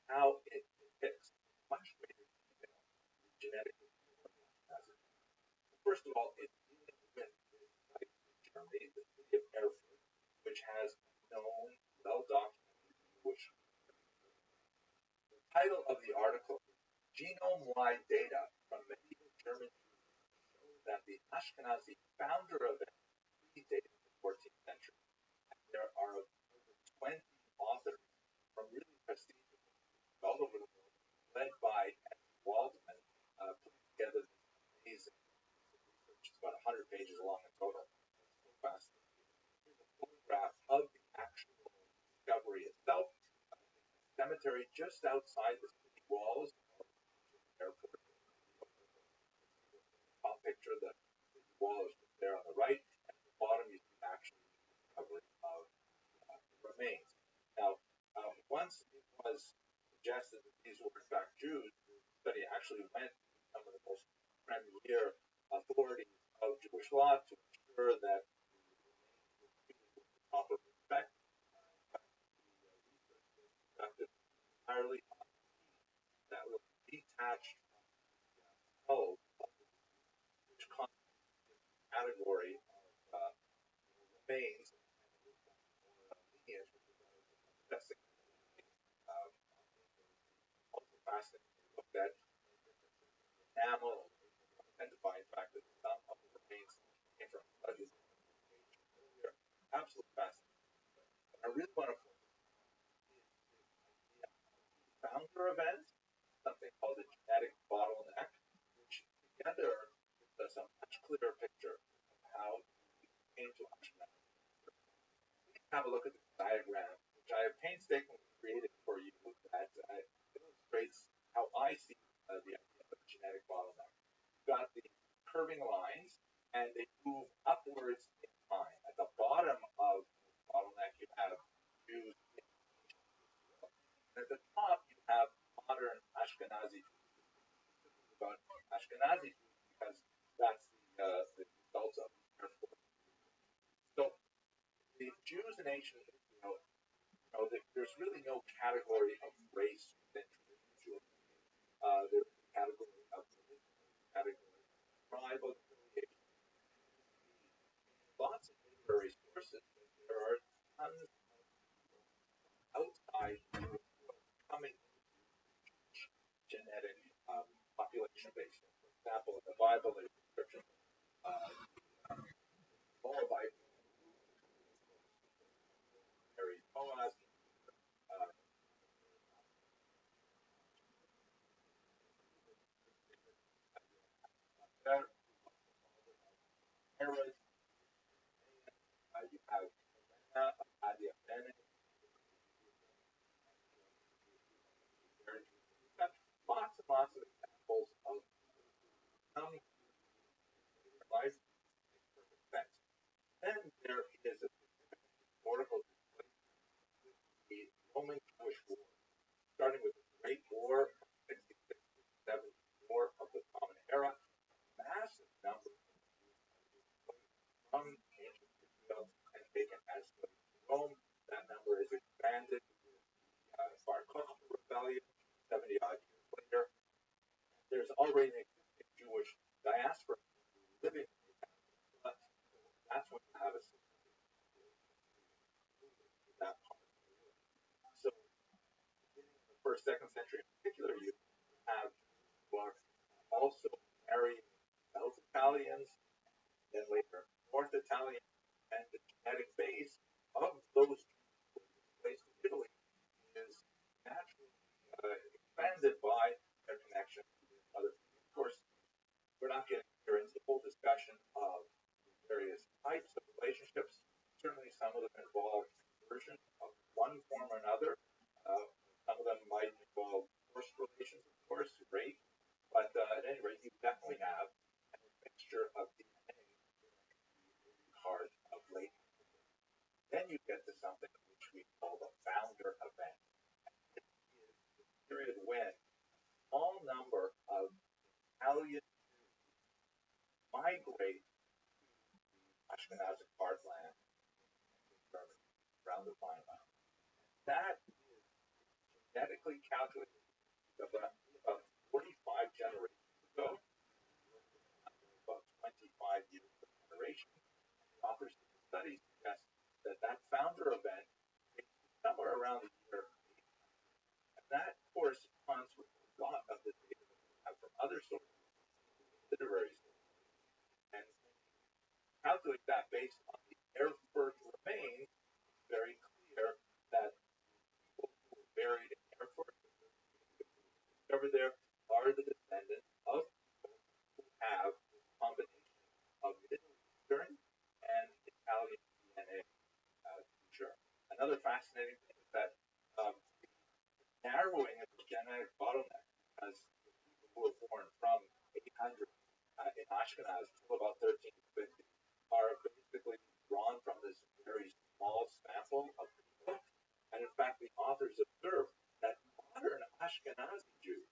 how it depicts much greater detail the genetically hazard. First of all, it's dealing with this site in Germany, the city of Erfurt, which has known, well-documented Jewish. The title of the article is Genome-Wide Data from Medieval German Jews show that the Ashkenazi founder event predated the 14th century. And there are over 20 authors from really prestigious all over the world, led by Waldman, putting together this amazing research. It's about 100 pages long in total. It's so fascinating. Here's a photograph of the actual discovery itself. Cemetery just outside the city walls of the airport. Top picture, the city wall is just there on the right. At the bottom, you see actually the discovery of the remains. Now, once it was suggested that these were in fact Jews, the study actually went to some of the most premier authorities of Jewish law to ensure that the remains were treated with the proper respect. The research was conducted entirely on that was detached from the skull of the disease, which constitutes this category of remains and lineage, which is assessing also fascinating. They looked at differences in the enamel and they were able to identify, in fact, that some of the remains came from studies earlier. Absolutely fascinating. But I really want to focus on is this idea of the founder events, something called the genetic bottleneck, which together gives us a much clearer picture of how we came to Ashkenazi. Please have a look at this diagram, which I have painstakingly created for you, that illustrates how I see the idea of the genetic bottleneck. You've got the curving lines, and they move upwards in time. At the bottom of the bottleneck, you have Jews in ancient Israel. And at the top, you have modern Ashkenazi Jews. This is about Ashkenazi Jews because that's the result of the. So the Jews in ancient Israel, there's really no category of race within traditional Judaism. There's a category of religion, category of tribal affiliation. Lots of literary sources, there are tons of people outside Jewish world coming into Jewish genetic population base. For example, in the Bible, there's a description of Moabite married Boaz. Herod, you rebellion 70 odd years later. There's already an existing Jewish diaspora living in the town. But that's when you have a that part. So in the first, second century in particular, you have who are also marrying South Italians, then later North Italian, and the genetic base of those placed in Italy is naturally expanded by their connection with other people. Of course, we're not getting here into the whole discussion of various types of relationships. Certainly, some of them involve conversion of one form or another. Some of them might involve forced relations, of course, rape. But at any rate, you definitely have a mixture of DNA part of late. Then you get to something which we call the founder event. It is the period when a small number of Italian migrate to Ashkenazic heartland in Germany, around the Rhine. That is genetically calculated about 45 generations ago, about 25 years per generation. The authors of the study suggest that that founder event is somewhere around the year 800. And that corresponds with a lot of the data that we have from other sources, literary sources. And calculate that based on the Erfurt remains, it's very clear that people who were buried in Erfurt, discovered there, are the descendants of people who have a combination of Middle Eastern and Italian DNA. Sure. Another fascinating thing is that the narrowing of the genetic bottleneck, because the people who were born from 800 in Ashkenaz till about 1350 are basically drawn from this very small sample of people. And in fact, the authors observe that modern Ashkenazi Jews,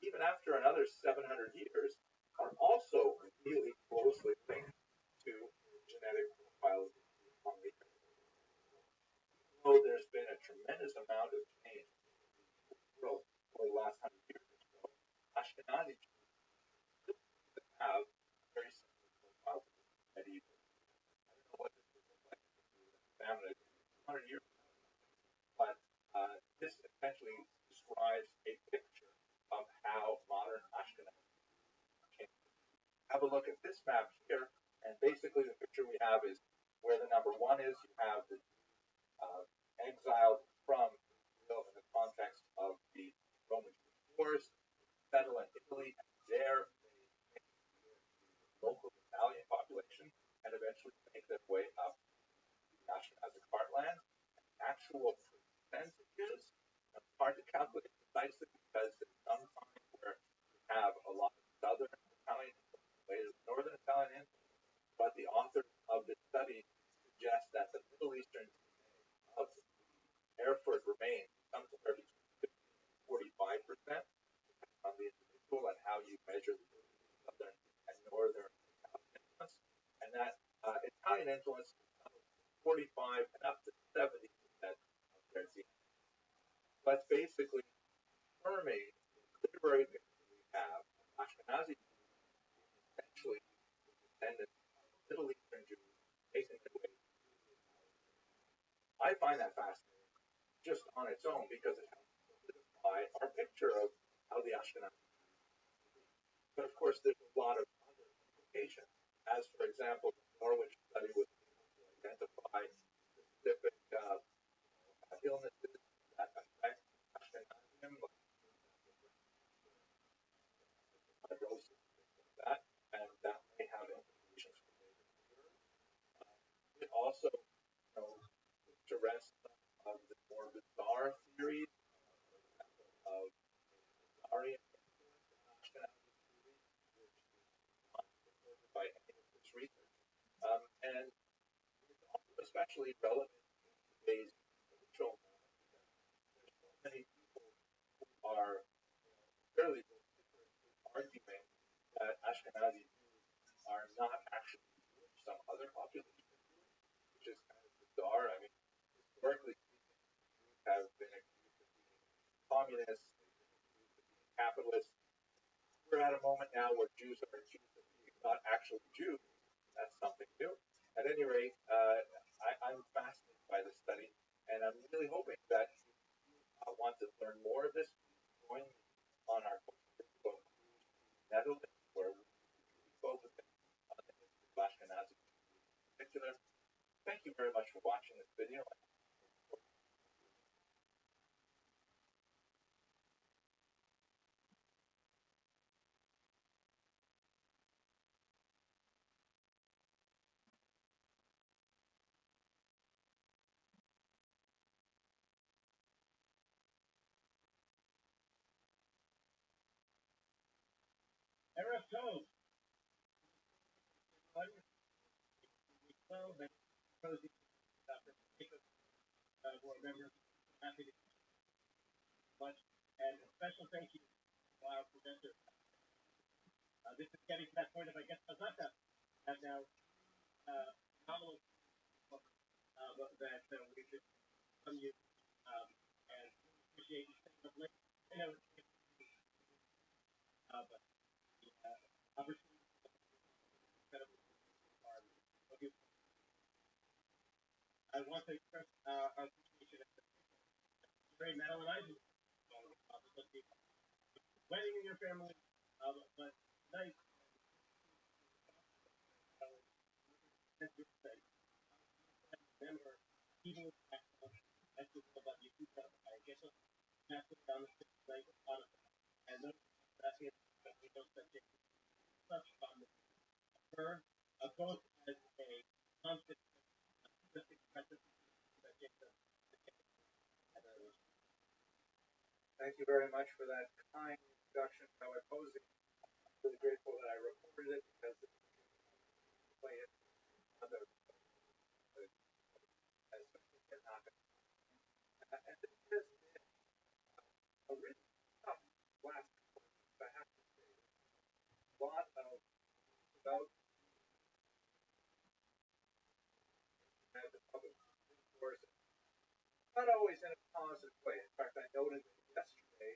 even after another 700 years, are also really closely linked to genetic profiles on the though there's been a tremendous amount of change in the world over the last 100 years or so, Ashkenazi Jews still have very similar profiles to medieval. I don't know what this would look like if you examine it 200 years ago, but this essentially describes a picture of how modern Ashkenazi came. Have a look at this map here, and basically the picture we have is where the number one is. You have the exiled from Israel in the context of the Roman wars, settle in Italy, and there they the local Italian population, and eventually make their way up to the Ashkenazic heartland. Actual percentages, it's hard to calculate precisely because there's some times where you have a lot of southern Italian influence, northern Italian influence, but the authors of this study suggest that the Middle Eastern of Erfurt remains somewhere between 50 and 45% on the individual and how you measure the southern and northern Italian influence. And that Italian influence is 45 and up to 70% of their DNA. But basically confirming the literary picture we have of Ashkenazi Jews, essentially the descendants of Middle Eastern Jews making their way. I find that fascinating just on its own because it helps solidify our picture of how the Ashkenazi Jews. But of course, there's a lot of other implications. As for example, the Norwich study was able to identify specific illnesses that affect Ashkenazim, like fibrosis, things like that, and that may have implications for later years. It also, puts to rest some of the more bizarre theories, for example, of Azarian influence in Ashkenazi theory, which is not supported by any of this research. And it's also especially relevant in today's social moment because there's so many people who are fairly vociferously arguing that Ashkenazi Jews are not actually Jewish, some other population of Jews, which is kind of bizarre. I mean, historically speaking, Jews have been accused of being communists, capitalists. We're at a moment now where Jews are accused of being not actually Jews. That's something new. At any rate, I'm fascinated by this study, and I'm really hoping that you want to learn more of this. Join me on our book, Netherlands, where we focus on the history of Ashkenazi in particular. Thank you very much for watching this video. Erev Tov. Well, then, cozy board members, happy to much, and a special thank you to our presenter. This is getting to that point of, I guess, Azaka, and now novel that we should from you and appreciate you taking up late. But the opportunity I want to express our appreciation of Ray, Madeline, and I do. Wedding in your family, but nice. Remember, even as you know about you, I guess that's what down the like and those that is that we don't touch on her both as a constant Thank you very much for that kind introduction. How opposing. I'm really grateful that I recorded it because it play it other as can happen. And this is a really tough last I have to say. A lot of about the public discourse, not always in a positive way. In fact, I noted that yesterday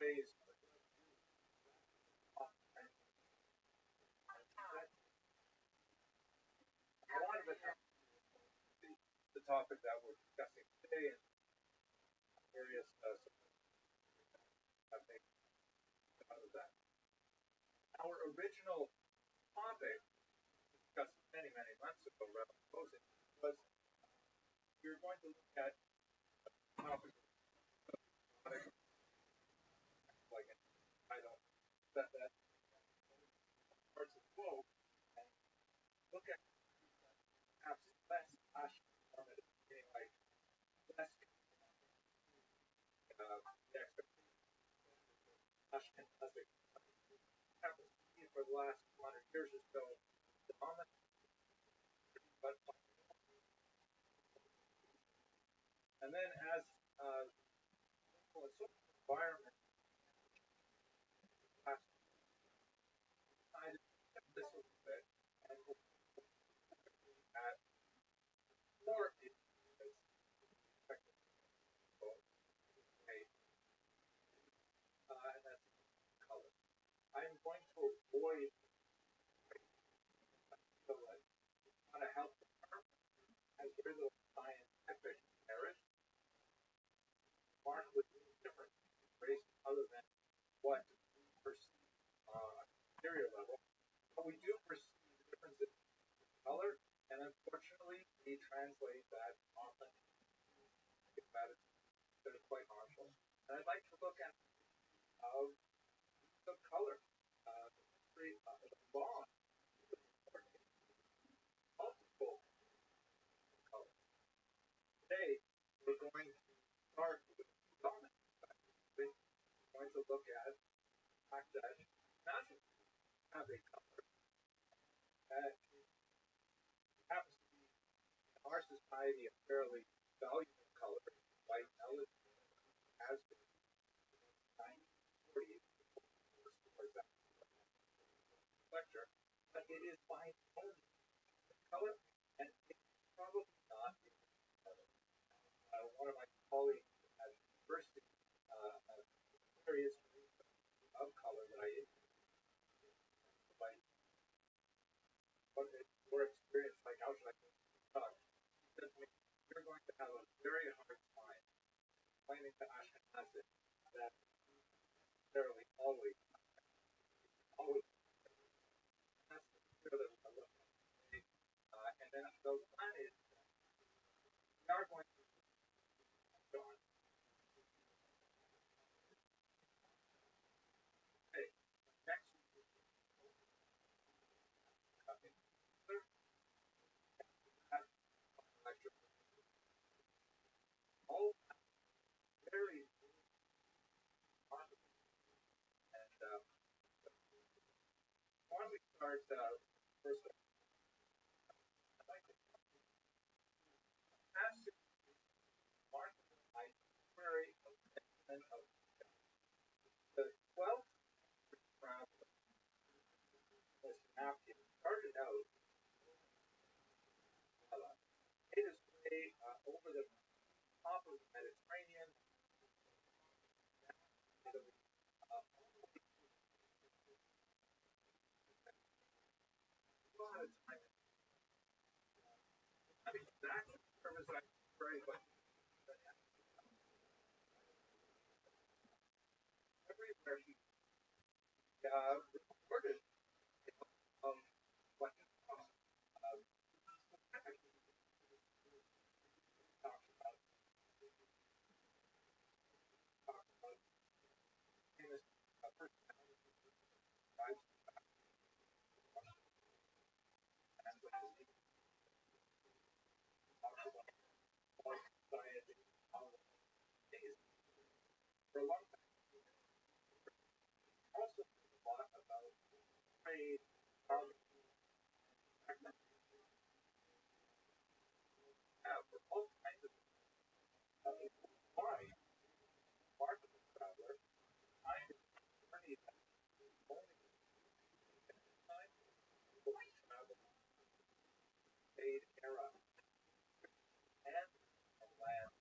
phrase a lot of it has the topic that we're discussing today and various I think out of that. Our original topic discussed many, many months ago, rather closing, was you're going to look at a topic like I don't that parts of the globe and look at perhaps less normative, meaning like less the expectation Ashkenazic happens to be for the last 200 years or so dominant, but and then as well, social environment has decided to shift this a little bit and look at more and that's color. I'm going to avoid want to help the term as very little scientific merit. Mark would be different race other than what we perceive exterior level. But we do perceive differences in color, and unfortunately we translate that often that is quite harmful. And I'd like to look at the color, the history of the law, multiple colors. Today we're going to start with dominant. We're going to look at the fact that national have a color that happens to be in our society a fairly valuable color. White melon has been since 1940s, for example, lecture, but it is by own color, and it's probably not color. One of my colleagues at the university that necessarily always that's clear that I look at. And then the plan is we are going to go on. Okay, next in particular, that lecture, all very positive. And why don't we start first? I'd like to ask you, Mark, itinerary of the 12th travel was napkin started out made his way over the top of the Mediterranean, Italy, a lot of time. I mean, exactly terms I very much everywhere he recorded um, what he saw. Specifically, talks about famous personalities tribes and what his talks about society, how it is for a long time. Also, a lot about trade, how for all kinds of why remarkable traveler, kind of journey that only time before travel made era and a land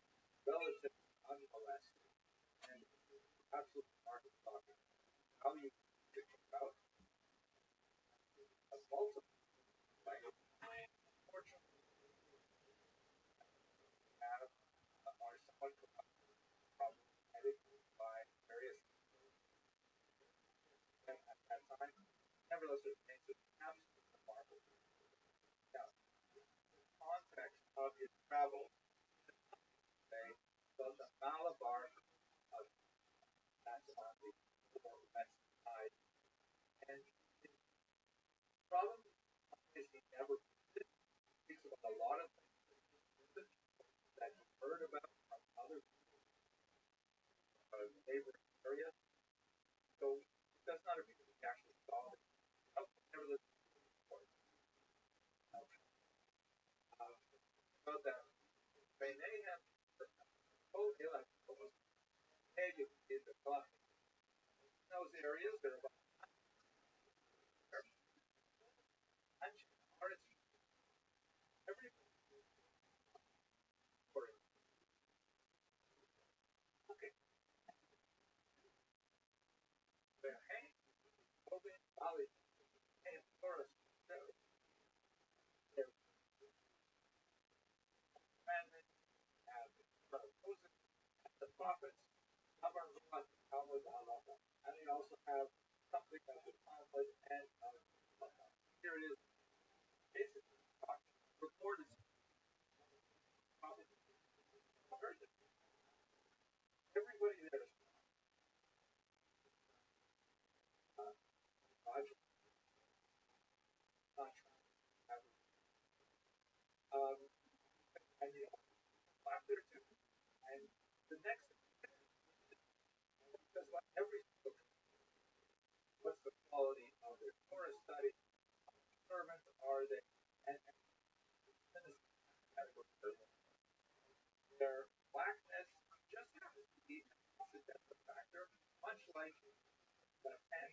relatively unmolested and absolutely market talking. How you think about a multiple language. Unfortunately, have are somewhat problematic by various at that time. Nevertheless, it makes it absolutely remarkable. Now, the context of his travels, say, was the Malabar of that's on the west side, and probably because he never visited, speaks about a lot of things that he heard about from other neighboring areas. So that's not a view he actually saw. Oh, never listened before. About that, they may have oh, they like almost negative in the thought. In those areas, they're about artists, every okay, they're hanging, open, valley, and forest, they're commandments, have Moses, the prophets, Amar God, Allah, and they also have something that would translate and here it is basically recorded probably heard it. Everybody there is God, not trying to and you know, back there too. And the next because like every book, what's the quality of their Torah study? Servants are they? And their blackness just happens to be a accidental factor, much like the pen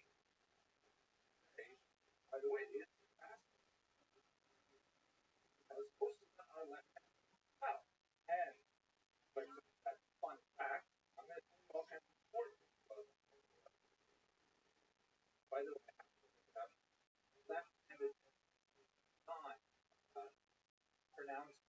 page. By the way, it's fast. As most of them are left out. And but that's a fun fact. I'm going to tell you all kinds of important things. By the way, left-handed not pronounced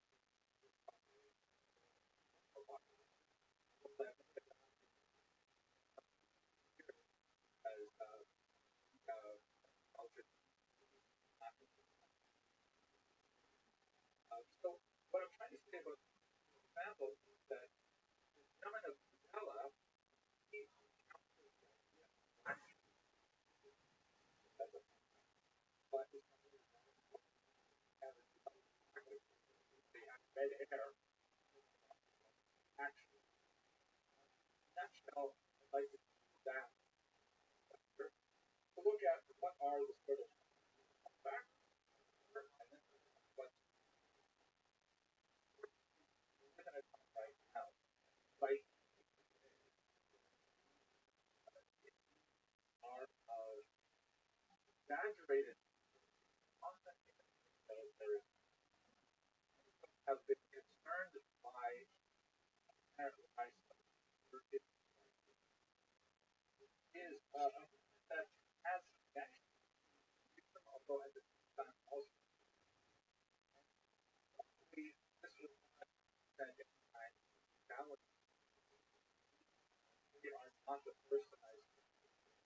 Now, I'd like to do that to look at what are the sort of factors and then what's we're going to talk right now. Like are exaggerated content military have been concerned by apparently by is that has connection, although at the same time also this was not that challenge. We are not the first and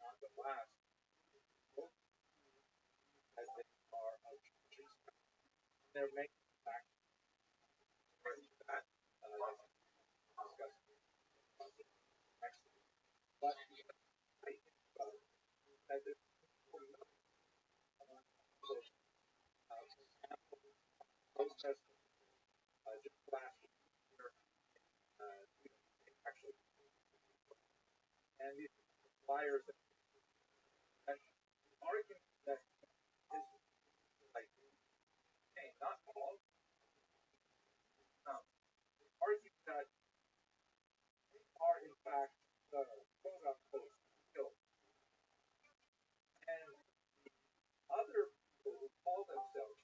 not the last. Both as they are of churches, they're making back to that discussing next. But I think that there's protest just last year, actually, and these flyers that arguing that is like, hey, not all, argue that they are in fact quote unquote killed, and other people who call themselves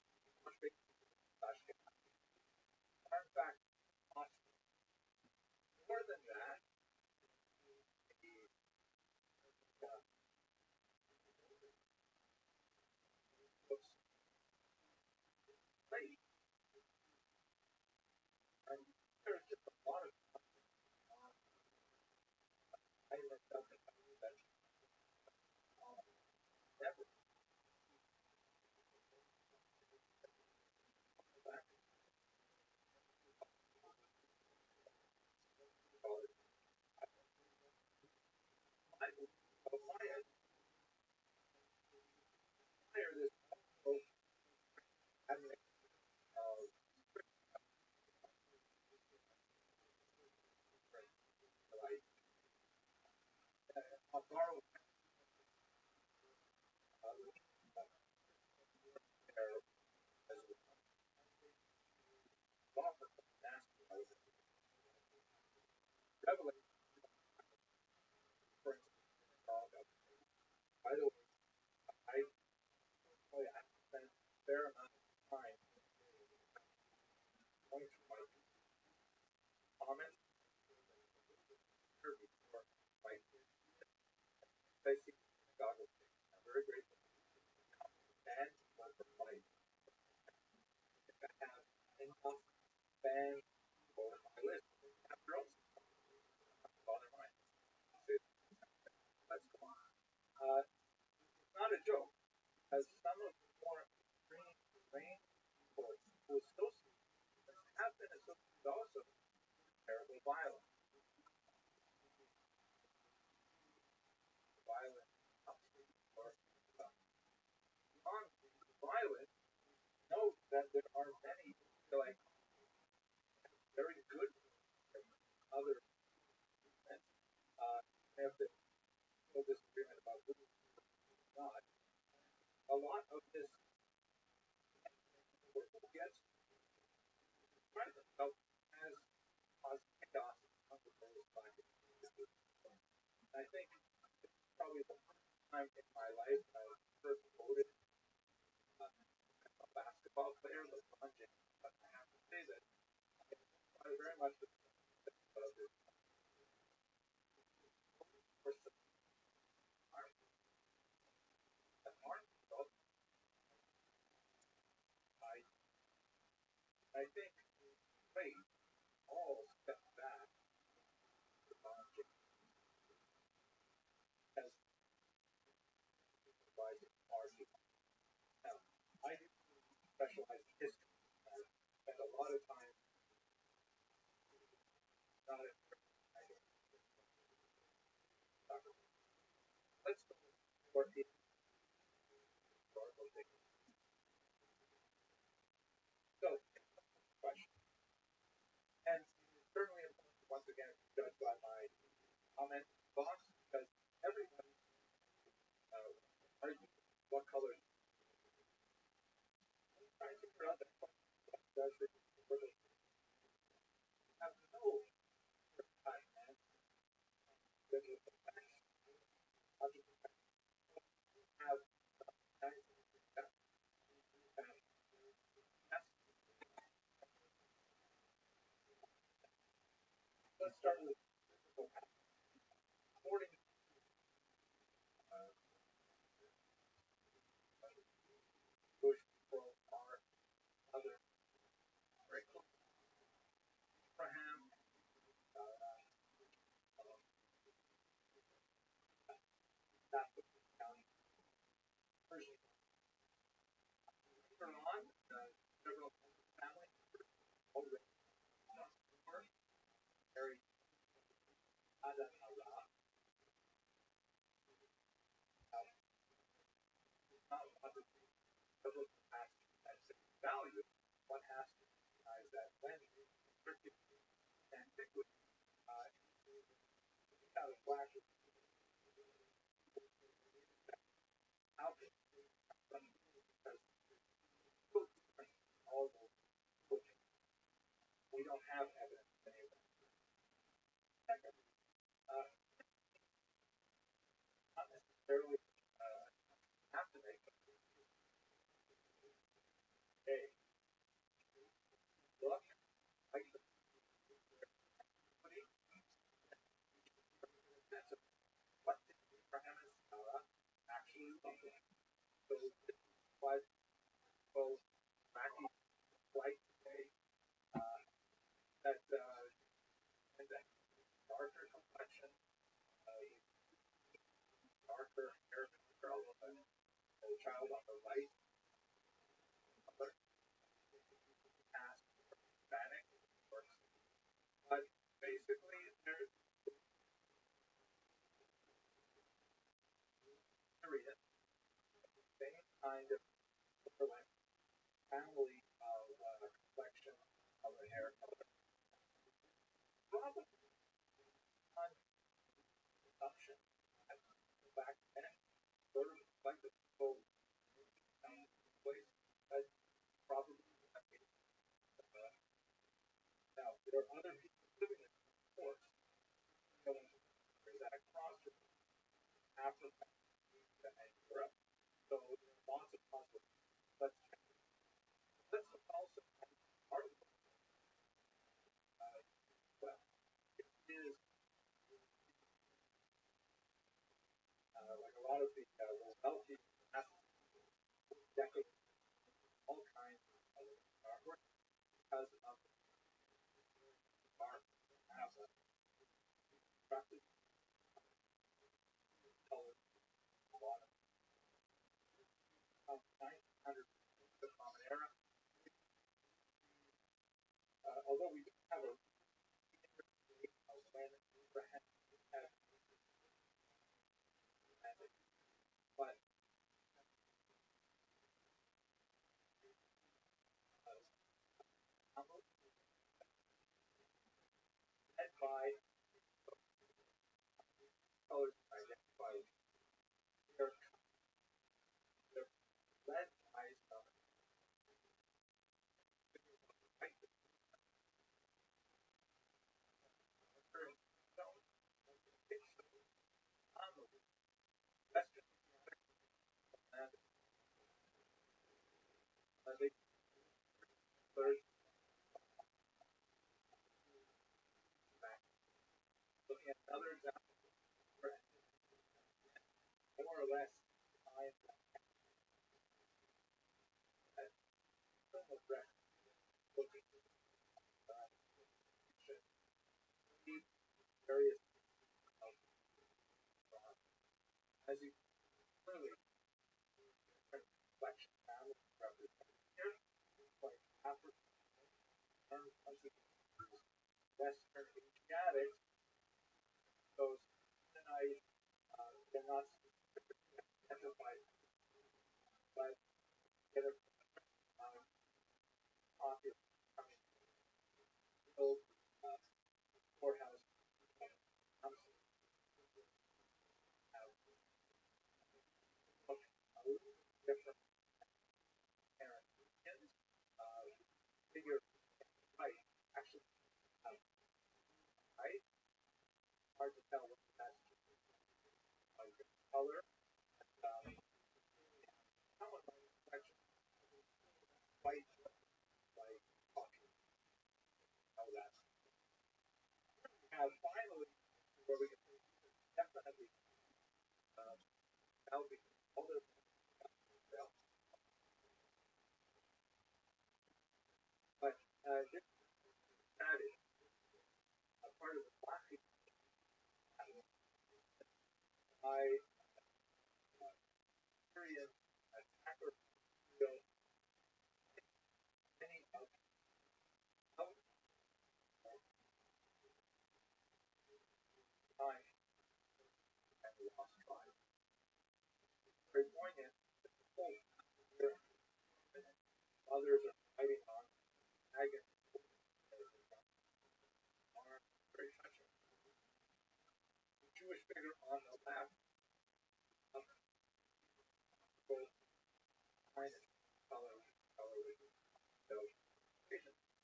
are in fact not more than that. Looks great, and there's just a lot of violent stuff that never fire this admiration like I'll borrow their as a offer national revelation, for instance, by the way, I spent a fair amount of time going through my comments before my basic goggles. I'm very grateful and for my I have enough fans on my list. After all, on their mind. Let's go on. It's not a joke, as some of the more extreme range sports who associate have been associated also terribly violent. Violent or non-violent, note that there are many like very good other events. Have been no disagreement about who not. A lot of this gets right about as caused chaos unproposed by I think probably the first time in my life I first voted a basketball player, LeBron James. But I have to say that I very much the first I I think they all step back LeBron James as supervising party. Now I specialize in history. I spend a lot of time not in let's go for the historical thing. So question. And certainly once again judged by my comment box because everybody argues what color is trying to figure out that does it for the have no time man with the facts have time that that's let's start with according Bush people are other very close Abraham that was county Persian later on several families already not married Adam Allah not other biblical passages that say value one has to recognize that when antiquity out of black out because all those we don't have evidence of any of that. Second, not necessarily have to make a look like the what did Abraham and Sarah actually look like. So what both Mackie like today that and that darker complexion, darker hair girl and the child on the right, other past Hispanic, but basically there's the same kind of like family of complexion of the hair color. Probably on consumption back then, sort of like the people place that probably now there are other people living in the course going there's that cross Africa and Europe. So there's lots of possibilities. Let's also part of well, it is like a lot of the wealthy decades, all kinds of artwork because of art has a constructed color a lot of 900 the common era. Although we have a when Abraham had but led by colors identified they're, they're led by some Western and they third back. Looking at another example more or less time at some of that looking various as you clearly reflection family here like African Western Asiatics those tonight they're not identified but get a popular courthouse color. Someone might actually white like coffee. How that. Have finally where we can definitely now we can all the but this that is a part of the classic. I Syrian attacker feel many of time and lost time. Very poignant. Others are fighting on agony. Very touching. The Jewish figure on the left, both kind of color,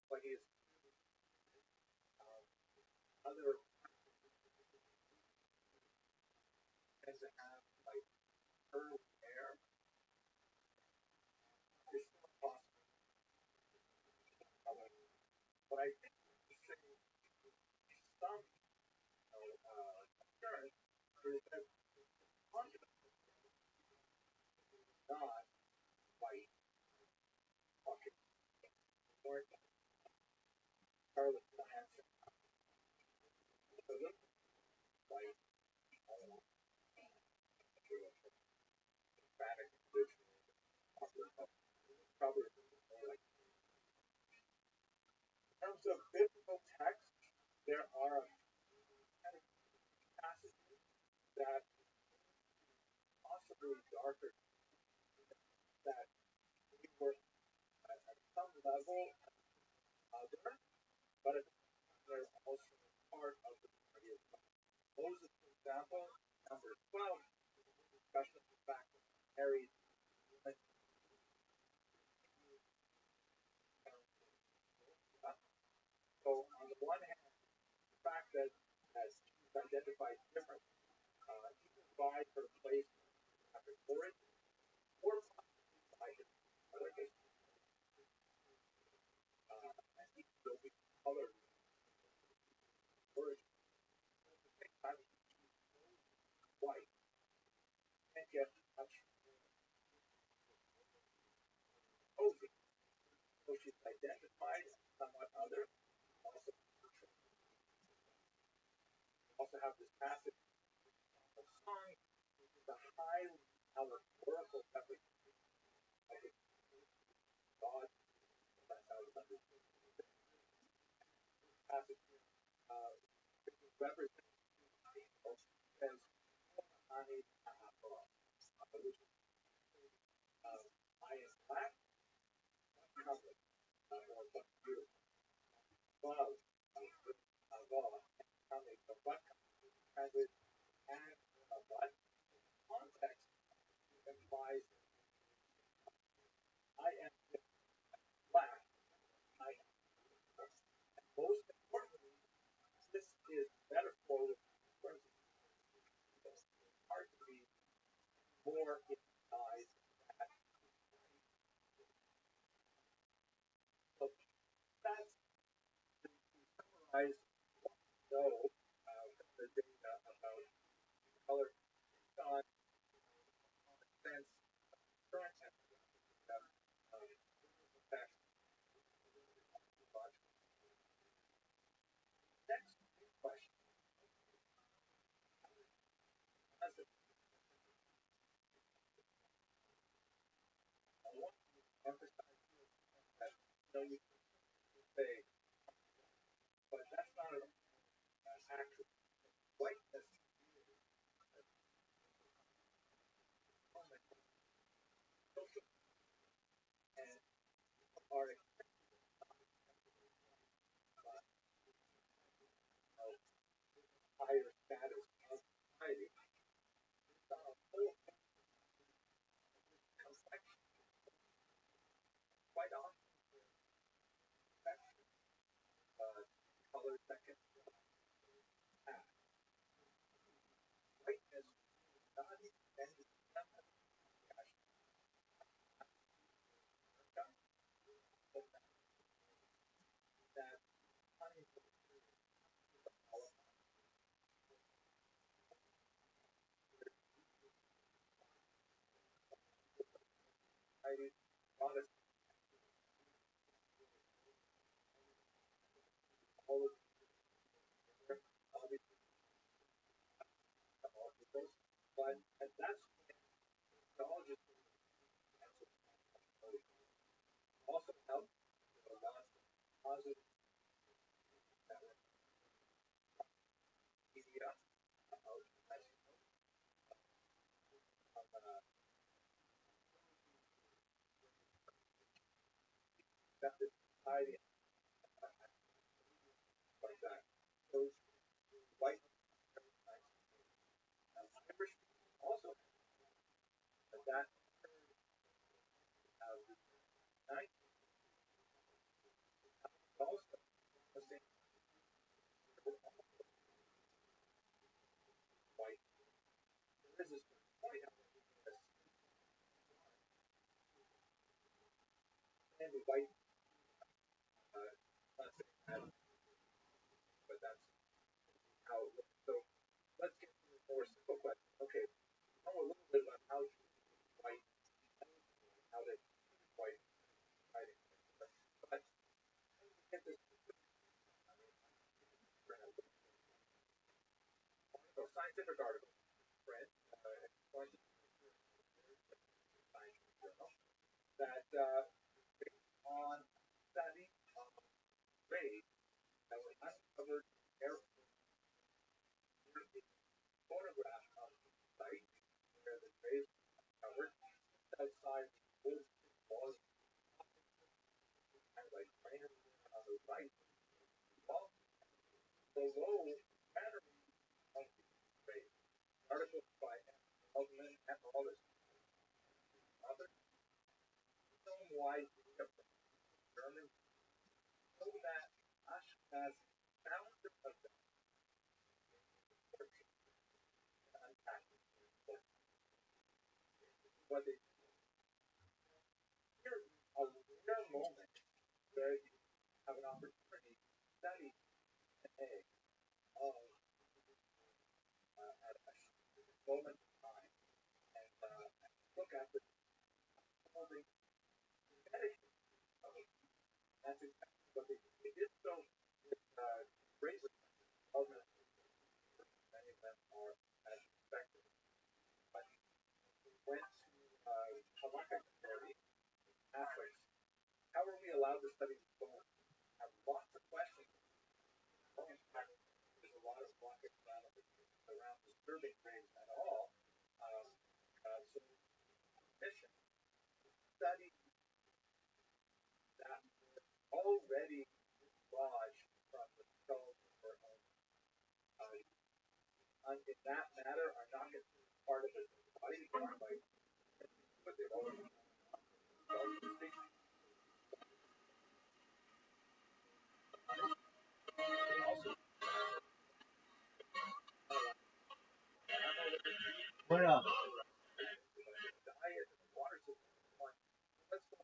but he is other tends to have like curly hair. It's still possible color, but I think some concern is that conscious not white pocket or scarlet handsome. So look white emphatic probably more like in terms of biblical text, there are passages that possibly darker that we were at some level other, but they're also part of the body of God. Moses, for example, number 12, discussion of the fact that Mary so on the one hand, the fact that as she's identified different, either by her place after origin or by his other case, and he will be colored origin. At the same time, white, and yet much cozy. So she's identified as somewhat other. Also have this passage of song, which is a highly allegorical representation of God. That's how it's understood. Passage represents people as honey, which is I am black, covered, or what beautiful. Love, love, coming, the what translated and what context implies I am black, I am and most importantly, this is metaphor with it's hard to be more inside that. So that's to summarize so the data about color on sense current effects. Next question. As a, I want to emphasize that you can say, but that's not an actual whiteness social and are higher status of society. It's a whole complex, quite often. society, Protestant, all of the obviously articles, but and that's when technologists also help lots of positive media out as you know, accepted society like that. Those white Irish also have that night also the same white. There is this point and the white not saying that, but that's how it looks. So let's get to the more simple question. Okay, know a little bit about how white, how they white writing. But get this scientific article, friend, one scientific journal, that based on study of rays that were uncovered airport photograph of the site where the rays were uncovered outside the old walls kind of like trainer on the right, well, below battery of the rays. Articles by Feldman and all this other film-wide data from German show that Ashkenaz founder of the unpacking what they hear a rare moment where you have an opportunity to study an egg of at a moment in time and look at the holding genetic of it. That's exactly what they did. So with great development, many of them are as expected. But we went to Halakha community in Catholics. How are we allowed to study the soul? I have lots of questions. In fact, there's a lot of blockage around disturbing graves at all. So mission study that already lodged from the skull or in that matter are not considered part of the body, like but they've already What up? diet and water system. Let's go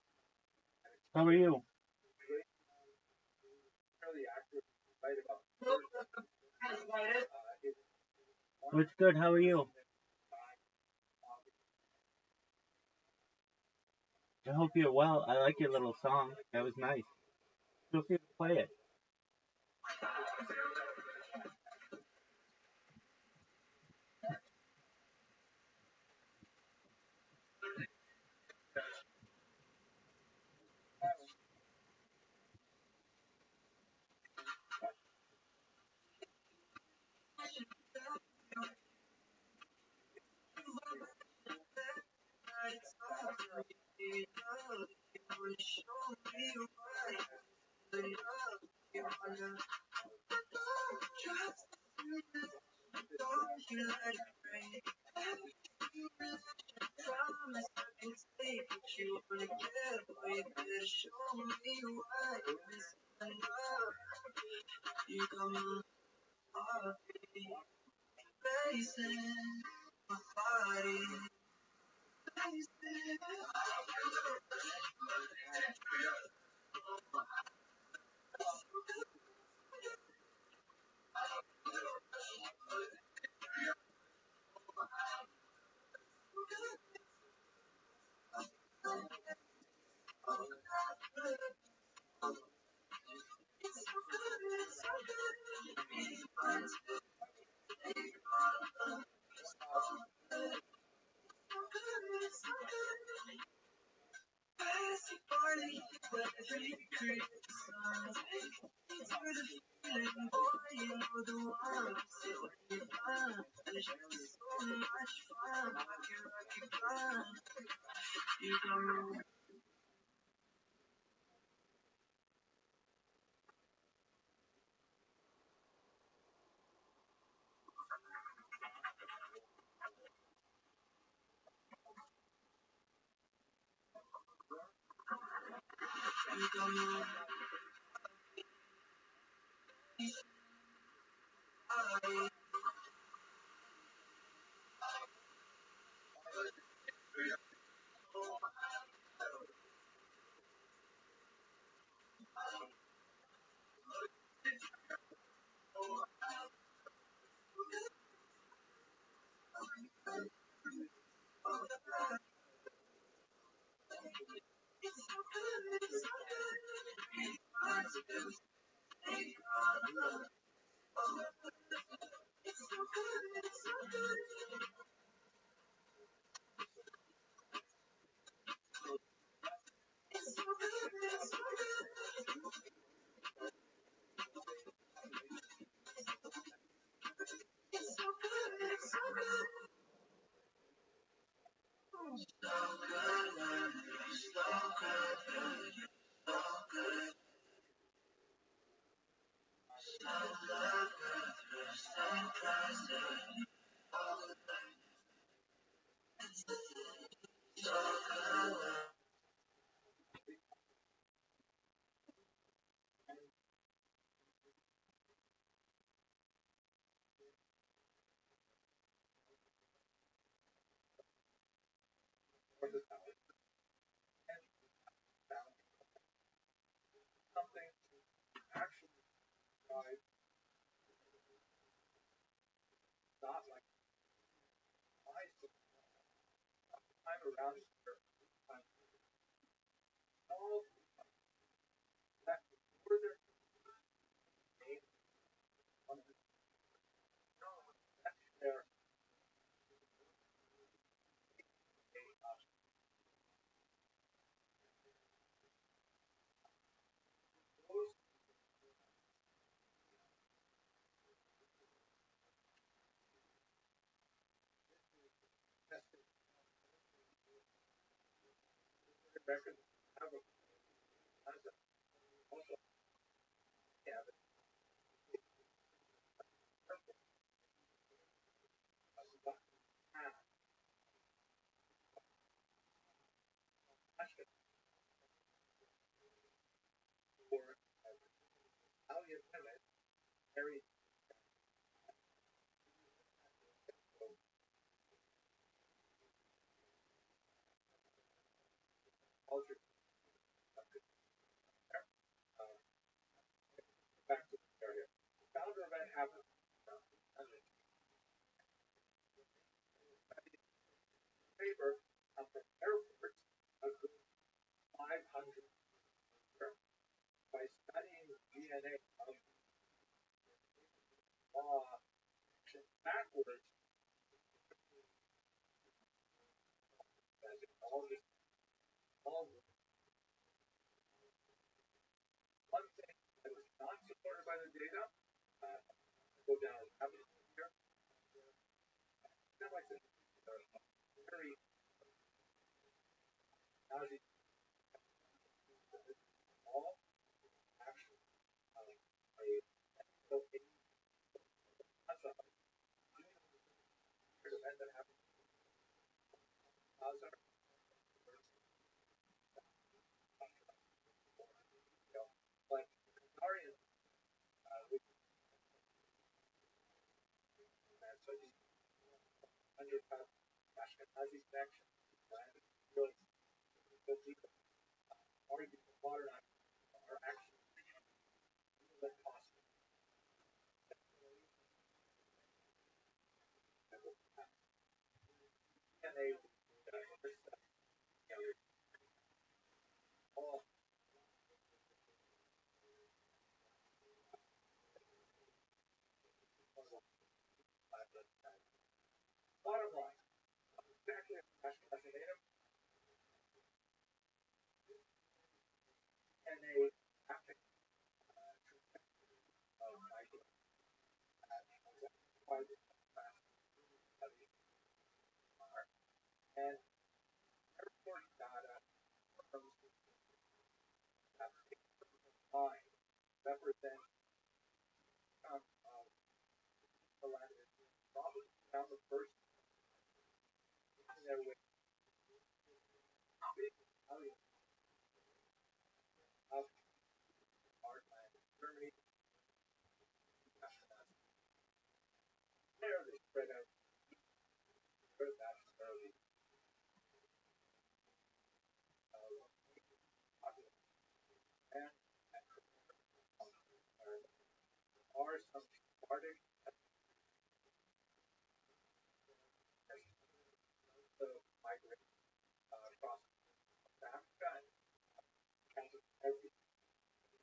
How are you? fairly accurate right about What's good? How are you? I hope you're well. I like your little song. That was nice. Feel free to play it. for the time and found something to actually drive, not like my time around here, time all that further main on the that's where those tested records have a concept also have it about half question for how you limit very culture uh, back to the area. The founder of that happened paper from airports a good 500 by studying the DNA of law backwards as it all one thing that was not supported by the data, go down a rabbit hole here, not like this, very lousy all actually a that's a weird event that happened Gaza, but Arian with that so these undercut Ashkenazi section and really so people argue that modern are actually even possible. And they all bottom line, exactly as Ashkenazi native, And airport data firms that line represent some of the land probably found the first in their way big value of our land in Germany. There they spread out that's fairly popular. And there are some Sephardic also migrate across Africa and every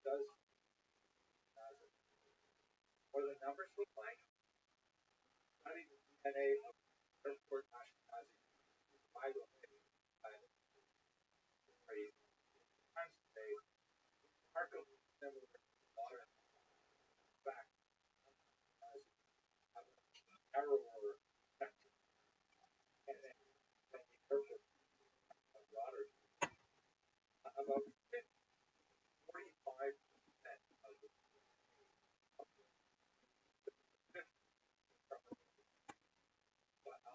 does what the numbers look like. Not even DNA of airport nationality. By the way, times today, remarkably similar to modern fact as narrower sector and then the airport of Rotterdam. About 45% of the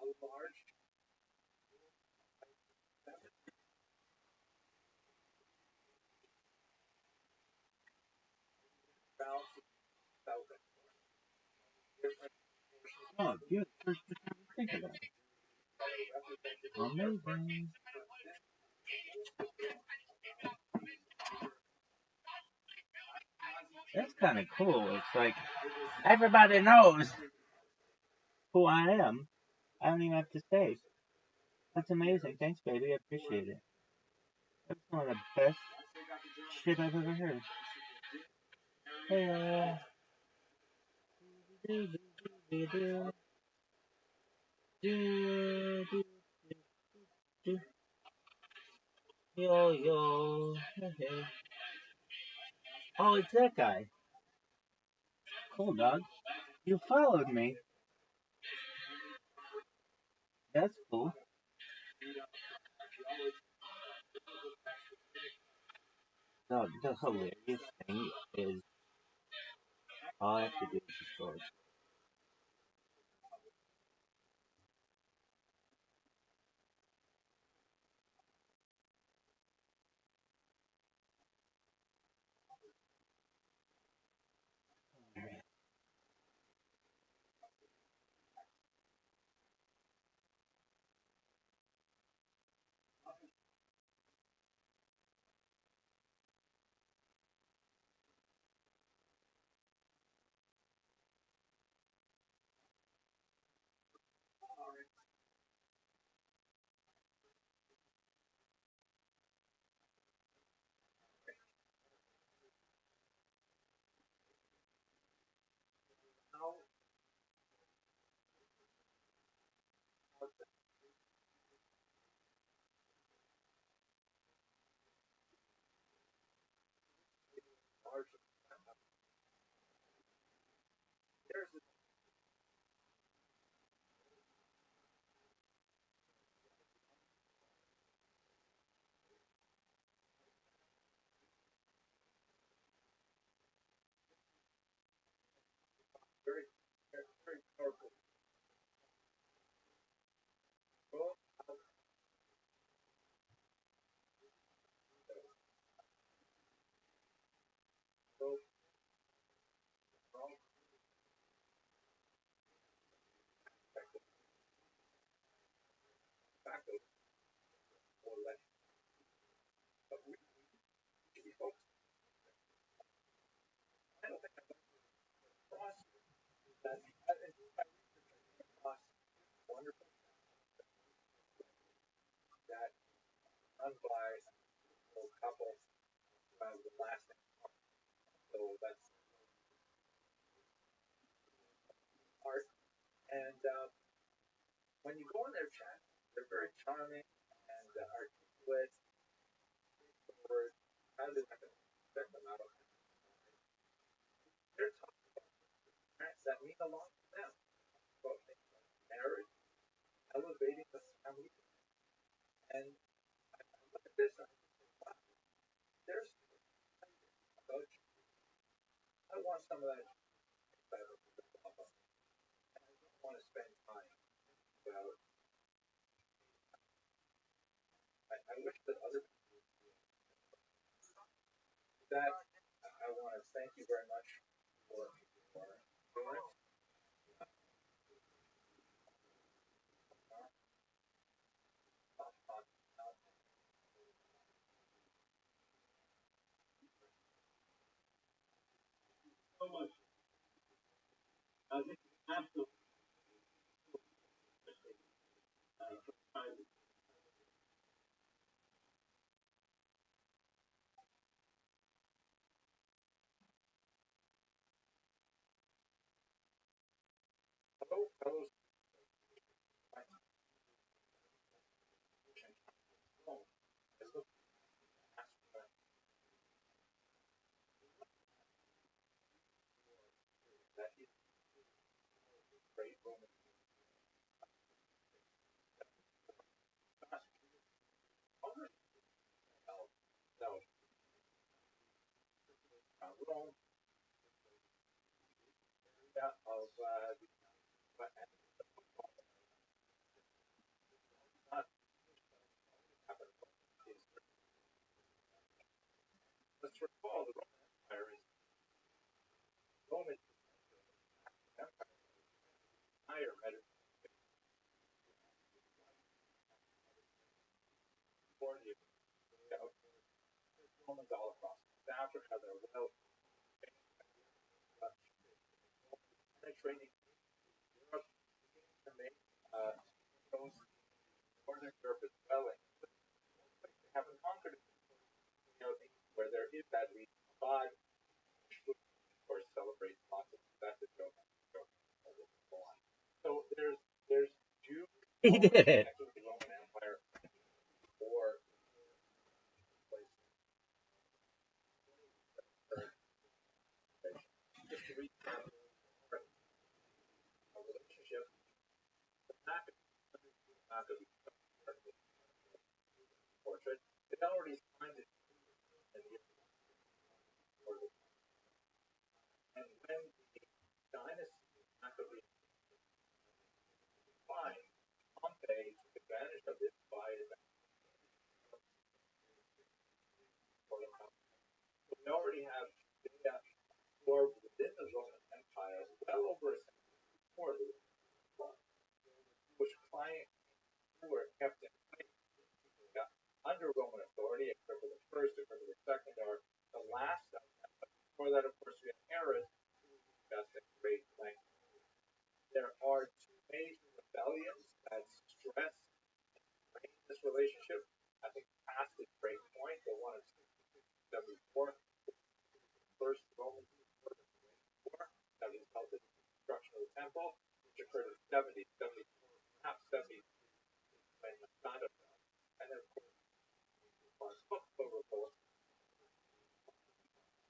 a large balance of thousand different Oh, good. First time to think of that. Amazing. That's kind of cool. It's like everybody knows who I am. I don't even have to say. That's amazing. Thanks, baby. I appreciate it. That's one of the best shit I've ever heard. Hey, yo, yo. Okay. Oh, it's that guy. Cool, dog. You followed me. That's cool. No, the hilarious thing is all I have to do is just go. now large there's a very very powerful go go from back or less. But we folks, I don't think I'm cross that cross wonderful that run by a couple the last so that's art and when you go in their chat they're very charming and articulate words how did I check them out they're talking parents that mean a lot to them about things like marriage elevating the family And I look at this and I think, wow, there's about you. I want some of that better love on me. And I don't want to spend time about I wish that other people that I want to thank you very much for your endurance. So much. This is absolutely for time. Fellows, I look past that is great Roman others no Rome of but not happen is let's recall the Roman Empire is Roman Empire higher Mediterranean Romans all across Africa they're well penetrating Europe and they those northern Europe as well and they haven't conquered it where there is that region but of course celebrates lots of that's a joke. So there's Jews He did it. connected with the Roman Empire or just to recap a relationship the Maccabees portrait it already signed it in the and when the dynasty Maccabees declined Pompey took advantage of this by so we already have Judea or within the Roman Empire well over a century before the which clients who were kept in place under Roman authority, except for the first, except for the second, or the last of them. But before that, of course, we have Herod, who discussed at great length. There are two major rebellions that stress this relationship. I think past this break point, the one of 74, first Roman War that resulted in the destruction of the temple, which occurred in 70, perhaps 70 when the son of and then of course revolt.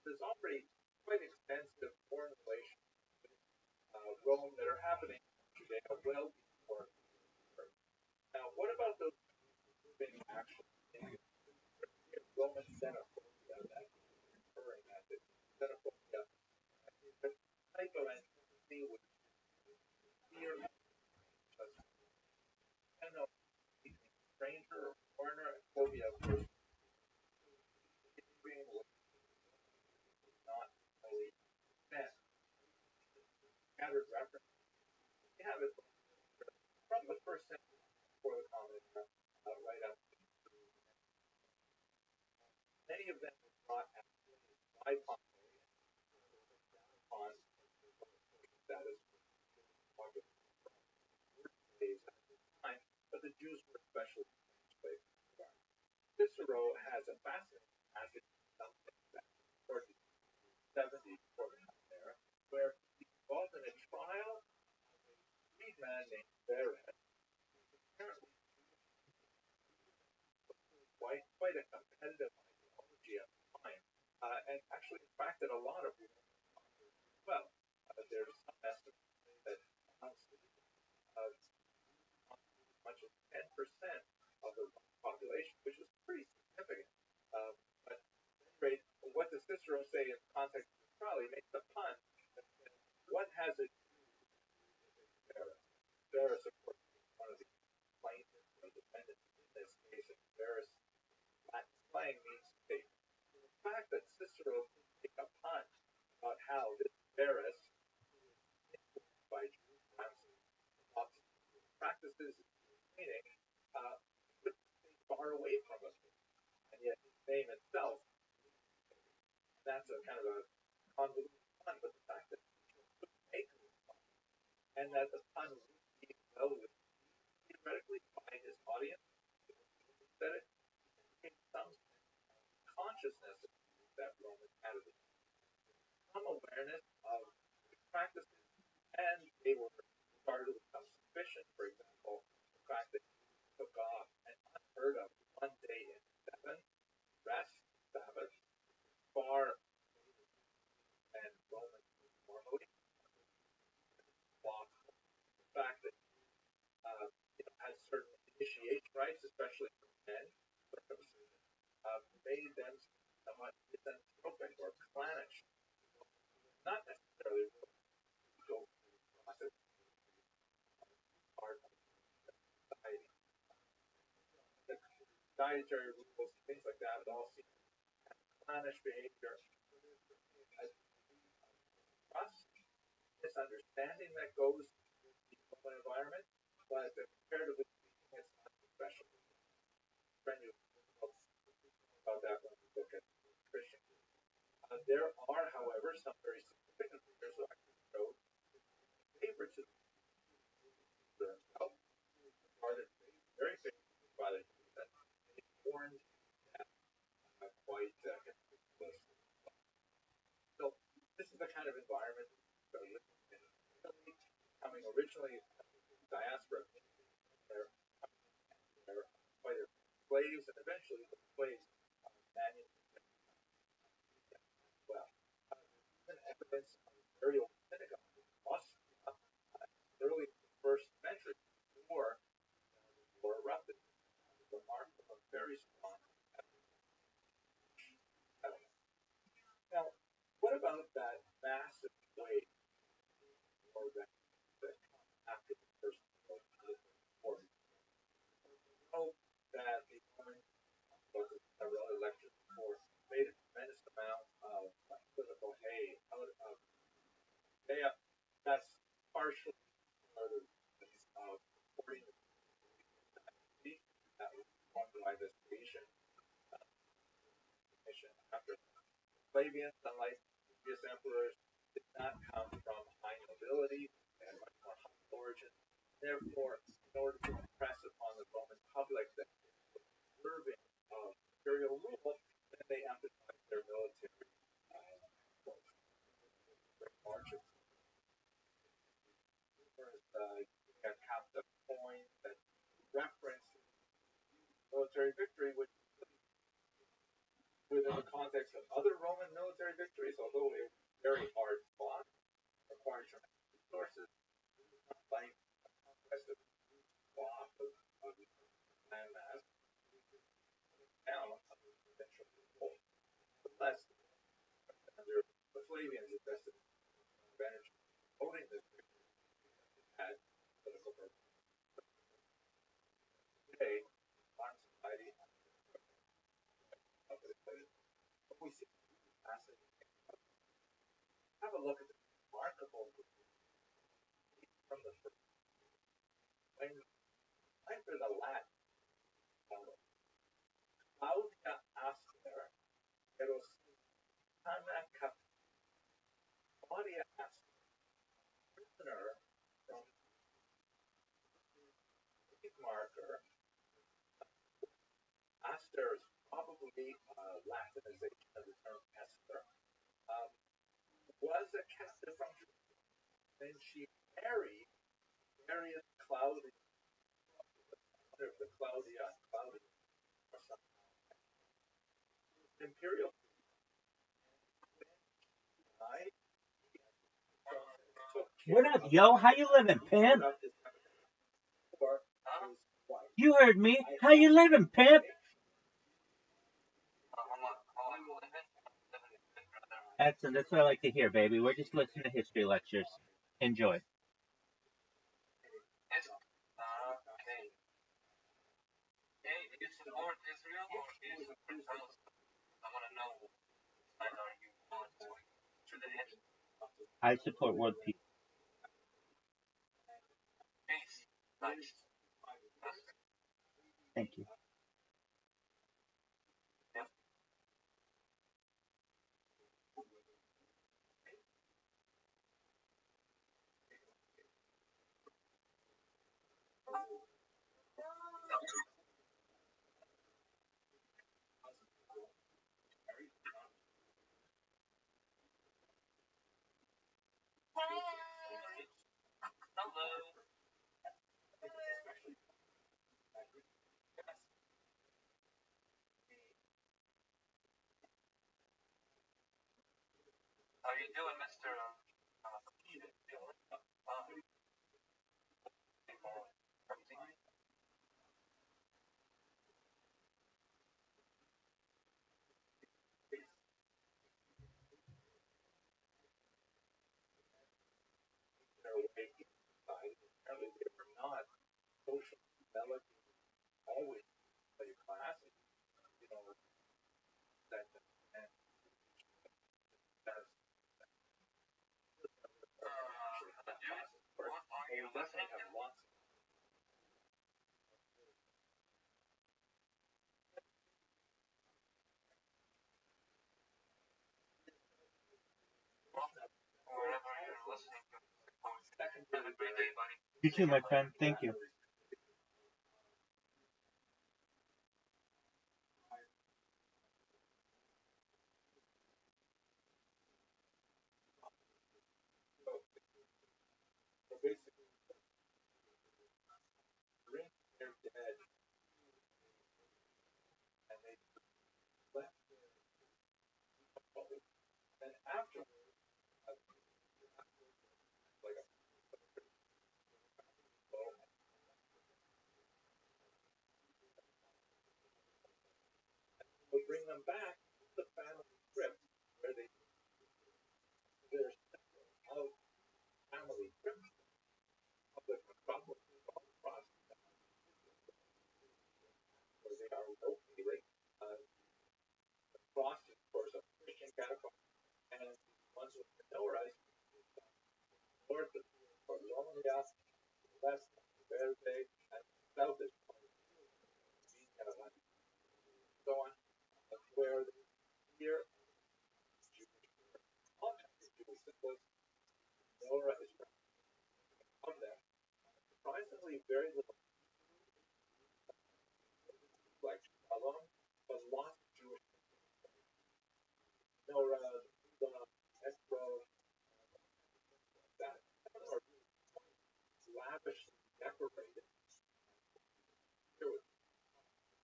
There's already quite extensive foreign relations with Rome that are happening today well before. Now, what about those things actually in Roman xenophobia that occurring at this xenophobia the type of antipathy with fear just stranger or foreigner and phobia of course not only meant scattered reference. We have it from the first century before the common era, right up to many of them were brought out by Pompey on status days at the time, but the Jews were especially enslaved. Cicero has a fascinating passage something that towards the 70s before the common era, where he's involved in a trial freedman named Varus, apparently quite a competitive ideology at the time, and actually in fact that a lot of well, there's some estimates that as much as 10% of the name itself, that's a kind of a convoluted pun, but the fact that he could make this pun, and that the pun would be well with theoretically by his audience, that it became some consciousness that Roman had of it, some awareness of practices, and they were regarded with some suspicion. For example, the fact that he took off an unheard of 1 day in 7 rest Sabbath, far than Romans normally walk. The fact that has certain initiation rites, especially for men, made them somewhat misanthropic or clannish, not necessarily go through the process part of society. The dietary rules, things like that, it all seems clannish behavior, as trust, misunderstanding that goes with the open environment, but comparatively speaking, it's not special. Strenuous about that when we look at Christian. There are, however, some very significant figures who actually showed favoritism themselves, regarded very favorably by the Jews, and they warned that quite conspicuously. So this is the kind of environment that we live in. Coming originally diaspora, they're by their slaves, and eventually the slaves manufactured well. Even evidence of very old synagogue in Austria, early first century before war erupted, remarkable and very strong. Now, what about that massive wave or that after the First World War? Know that the Roman, was several other lectures before, made a tremendous amount of political hay out of Judea. That's partially part of supporting the that was formed by this Asian mission after Flavian, unlike previous emperors, did not come from high nobility and much more humble origin. Therefore, in order to impress upon the Roman public that they were deserving of imperial rule, then they emphasized their military marches. Had capped up coins that reference military victory, which within the context of other Roman military victories, although it was very hard fought, required tremendous resources, like the conquest of swath of landmass, down eventually full. Nonetheless, under the Flavians invested energy voting this victory had political purpose. Today, modern society, what we see fascinating. Have a look at the remarkable from the first. When after the Latin, Claudia Aster, Erosana Cap, Claudia Aster, prisoner from the marker. Aster is probably Latinization of the term Esther. Was a captive from Jerusalem. Then she married various Claudia, the Claudia, or something. Imperial died. What up, yo? How you living, pimp? You heard me. How you living, pimp? Excellent. That's what I like to hear, baby. We're just listening to history lectures. Enjoy. I support world peace. Thank you. their way inside. Apparently, they were not social developing always play classes, you know, that and that's actually have classes. But we definitely have lots of secondary. You too, my friend. Thank you. So, so basically, bring their dead and they left their body. And afterwards, like a bow, will bring them back to the family crypt where they their out family crypt of the probably all across where they are located. Uh, the cross is, of course, a Christian catacomb, and the ones with menorah is north of Colombia, west of Verde, and south is so on, where here all kinds of Jewish symbols, menorah is from them. Surprisingly, very little like Shalom, but lots of Jewish menorah, escrow, that are lavishly decorated. Here with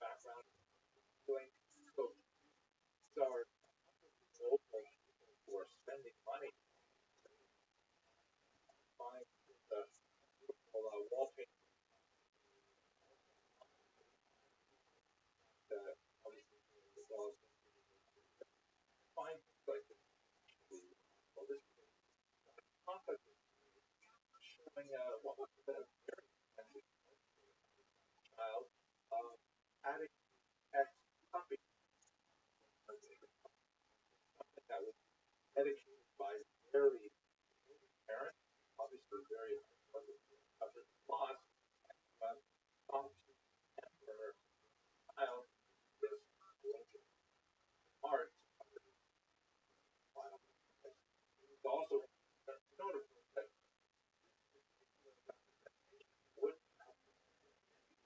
background doing so are local who are spending money buying the beautiful wallpaper, obviously as well as find things like this. Well, this compass showing what was a very expensive child adding text copy, something that was dedicated by very parents, obviously very of the loss, but for child is art. It's also notable that would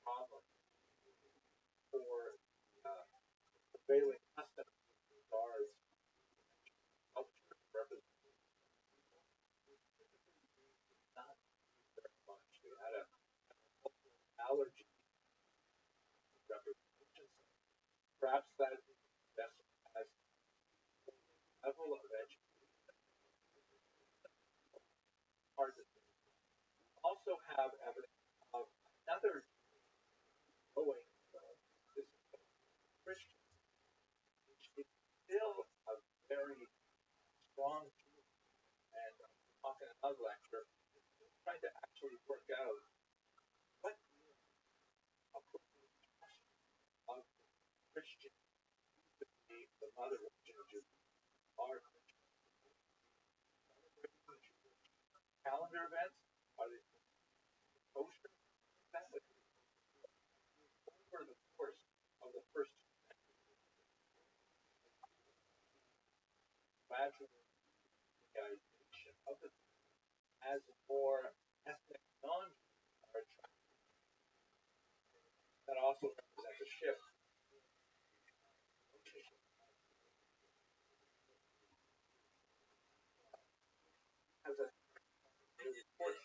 problem for prevailing custom regards culture representation not very much. They had a allergy to representations. Perhaps that best as level of education hard to also have evidence of another growing this Christian, which is still a very strong and talking another lecture, trying to actually work out what of Christian to be the mother of Jews are calendar events, are they kosher? That's like over the course of the first gradual realization of the as more ethnic non-Jews are attracted. That also represents a shift as a really important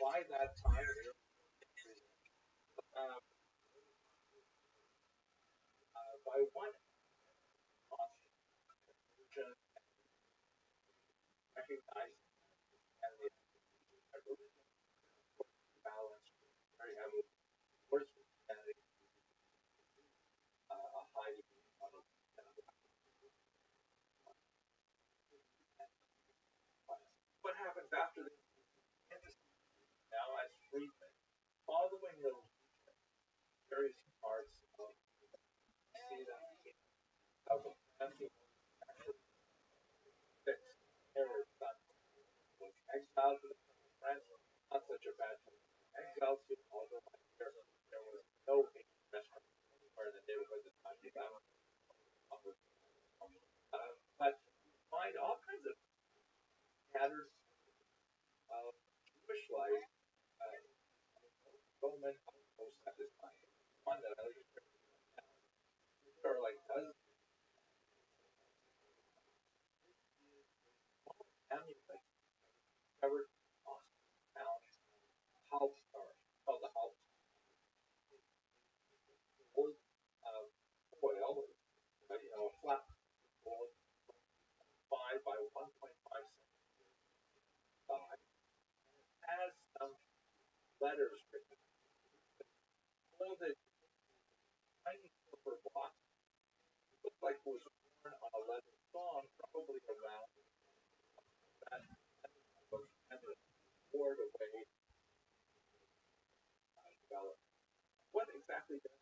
by that time uh, by one balance very heavily towards Christianity, a high degree of what happens after this now as freedmen, following the various parts of see them of the fancy actually fix Herod son was exiled to the France, not such a bad thing. Exiled to although there was no Asian restaurant where the neighborhood that not be that but find all kinds of patterns of Jewish life, Roman outposts at this time. One that I like to there are like dozens of amulets covered awesome towns, house stars, called the house old foil, a flat gold 5 by 1.5 size, has some letters written. All the tiny silver box looked like it was worn on a leather thong, probably around that was poured away developed. What exactly does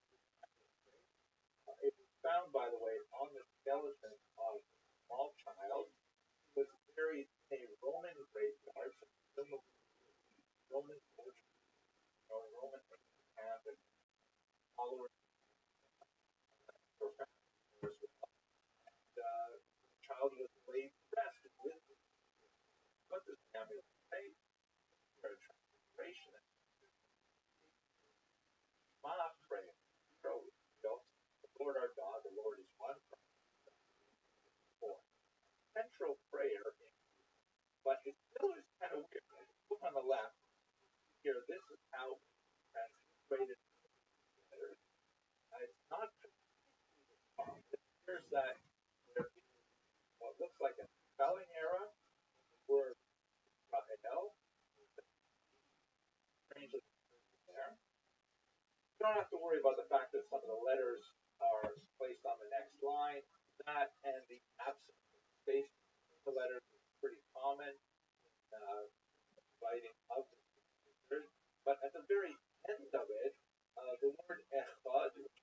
it was found, by the way, on the skeleton of a small child who was buried in a Roman graveyard, so Roman culture, Roman and followers were found as well. The child was laid to rest with what does Samuel say? For a translation, Ma pray, the Lord our God, the Lord is one. Central prayer, but it still is kind of weird. Look on the left here. This is how translated. It's not. Here's that. There is what looks like a spelling error. Word Rahel. Strangely there. You don't have to worry about the fact that some of the letters are placed on the next line. That and the absence of space in the letters is pretty common. Writing of the letters. But at the very end of it, the word echad, which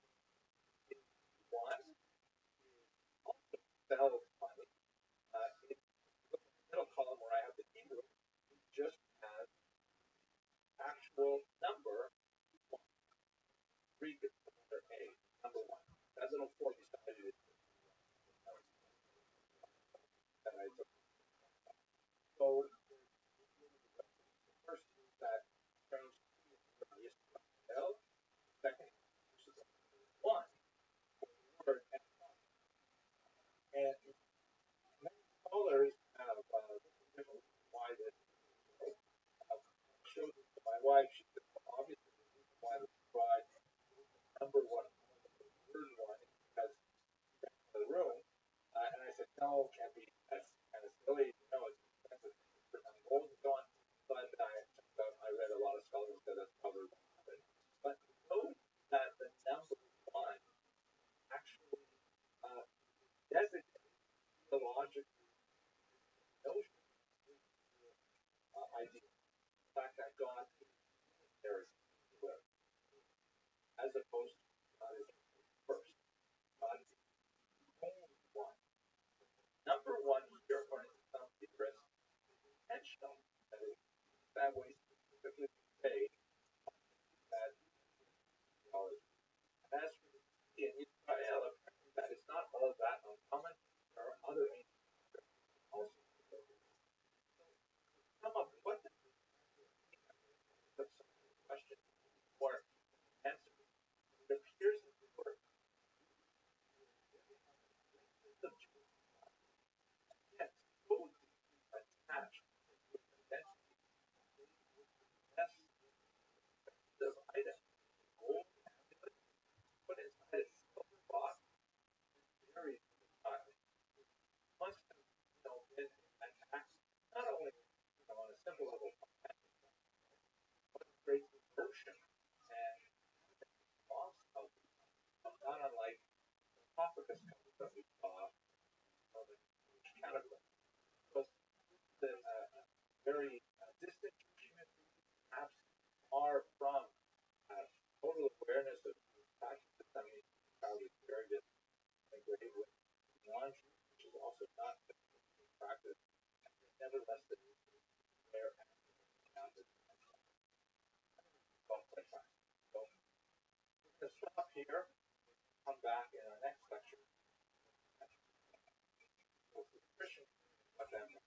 is one, also spelled funny. In the middle column where I have the Hebrew, it just has actual number one. Greek is the letter A, number one. That little four beside it is that I took. So first is that strange L, second one word and many scholars have different why this showed it to my wife. She said, well, obviously, why the bride number one, third one, because the room. And I said, no, can't be. That's kind of silly. No, it's expensive for gold and so on. But I read a lot of scholars that that's probably what happened. But note that the number one actually designates theological notion, idea. The fact that God there is as opposed to God is first. God is only one. Number one here, according to some theorists, is intentional. That is, that way specifically say that theology. And as we see in Israel, apparently that is not all that uncommon. There are other ancient also come up. What does this put some questions or answers? It appears that the word of yes, so attached with identity. Yes, come back in our next lecture. So for Christian, what that means.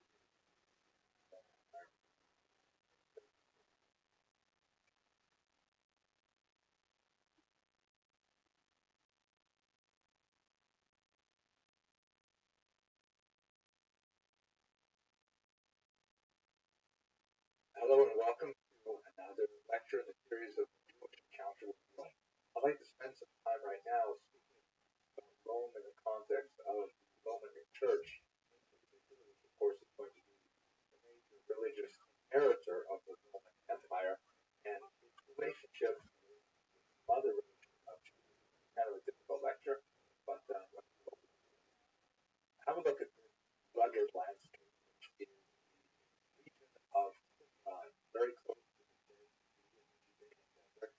Hello and welcome to another lecture in the series of Jewish Encounter with Rome. I'd like to spend some time right now speaking about Rome in the context of the Roman Church, which of course is going to be the major religious inheritor of the Roman Empire, and its relationship with other religions. Kind of a difficult lecture, but have a look at this rugged landscape, which is the region of very close to the Judean desert.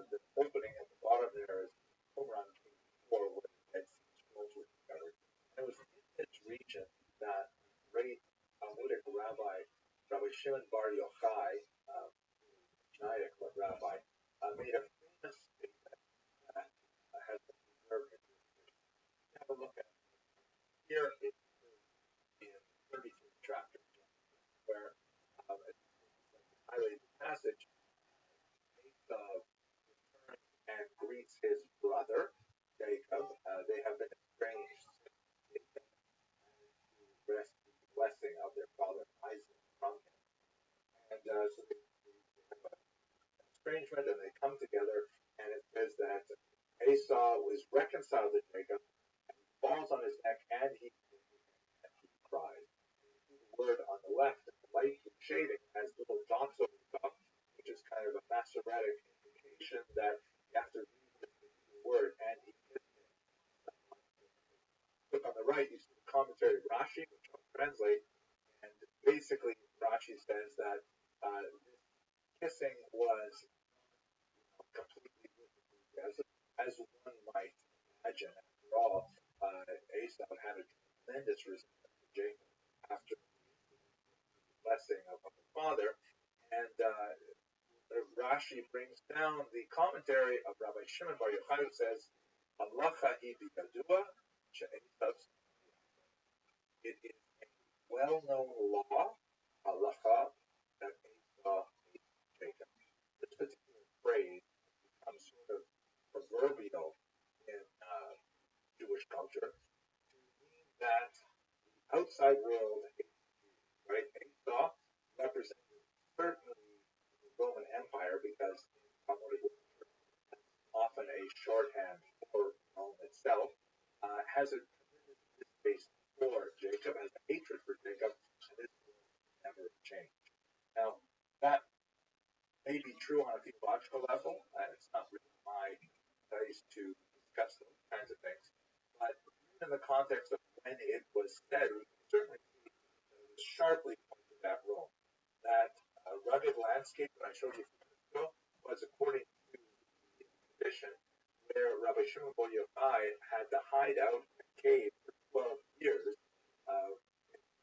The opening at the bottom there is over on page 4 where the Dead Sea Scrolls were discovered. And it was in this region that the great Talmudic Rabbi Shimon Bar Yochai, Mishnaic rabbi, made a famous statement that has been preserved in this. Have a look at it. Here it is in 33 chapters, where highlighted passage, Esau returns and greets his brother Jacob. They have been estranged since Jacob managed to wrest the blessing of their father Isaac from him. And so they have an estrangement and they come together, and it says that Esau was reconciled to Jacob, and he falls on his neck and he cries. The word on the left, the light shading, has little dots over the top, which is kind of a Masoretic indication that you have to read the word and he is. Look on the right, you see the commentary of Rashi, which I'll translate, and basically Rashi says that this kissing was completely as one might imagine. After all, Esau had a tremendous resentment for Jacob after the blessing of the father, and Rashi brings down the commentary of Rabbi Shimon Bar Yochai, who says, "Halacha hi biyadua she'esav." It is a well-known law, halacha, that Esau hates Jacob. This particular phrase becomes sort of proverbial in Jewish culture to mean that the outside world hates Jews, right? Esau represented certainly the Roman Empire because Talmudic literature, often a shorthand for Rome itself, has a tremendous distaste for Jacob, has a hatred for Jacob, and this will never change. Now, that may be true on a theological level, and it's not really my place to discuss those kinds of things, but in the context of when it was said, we can certainly see that it was sharply pointed at Rome. That rugged landscape that I showed you a few minutes ago was according to the tradition where Rabbi Shimon Bar Yochai had to hide out in a cave for 12 years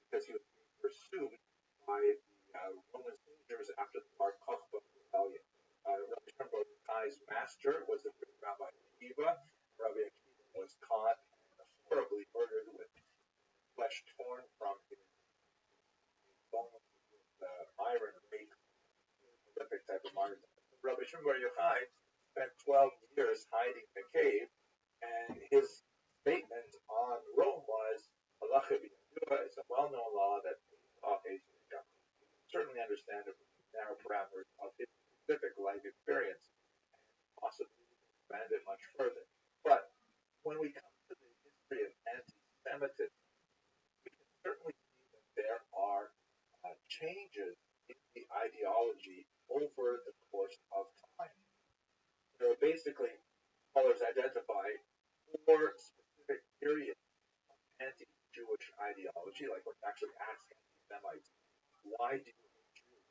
because he was being pursued by the Roman soldiers after the Bar Kokhba rebellion. Rabbi Shimon Bar Yochai's master was the great Rabbi Akiva. Rabbi Akiva was caught and horribly murdered with flesh torn from his bones with iron rake, horrific type of martyrdom. Rabbi Shimon Bar Yochai spent 12 years hiding in a cave, and his statement on Rome was, halacha b'yadua is a well-known law that Esau hates Jacob. You can certainly understand it from the narrow parameters of his specific life experience, and possibly expand it much further. But when we come to the history of anti-Semitism, we can certainly see that there are changes in the ideology over the course of time. There are basically, scholars identify 4 specific periods of anti-Jewish ideology, like let's actually ask anti-Semites, why do you hate Jews?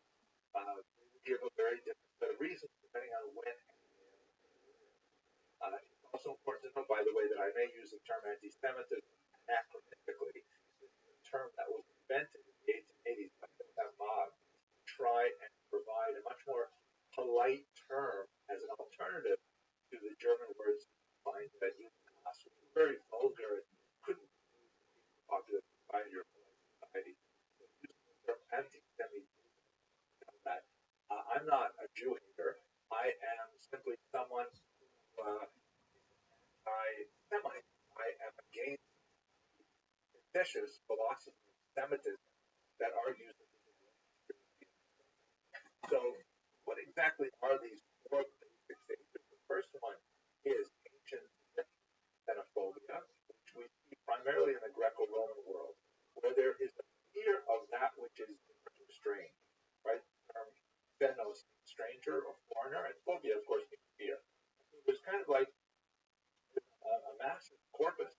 They would give a very different set of reasons depending on when and where. It's also important to note, by the way, that I may use the term anti-Semitism anachronistically. This is a term that was invented in the 1880s by Ahmad to try and provide a much more polite term as an alternative to the German words find that you very vulgar and couldn't be popular society or polite society. So using the term anti-Semitism, that I'm not a Jew hater. I am simply someone who anti-Semite. I am against vicious philosophy of Semitism that argues that this is one conspiracy. So, what exactly are these four basic stages? The first one is ancient xenophobia, which we see primarily in the Greco-Roman world, where there is a fear of that which is different or strange, right? The term xenos, stranger or foreigner, and phobia, of course, means fear. So there's kind of like a massive corpus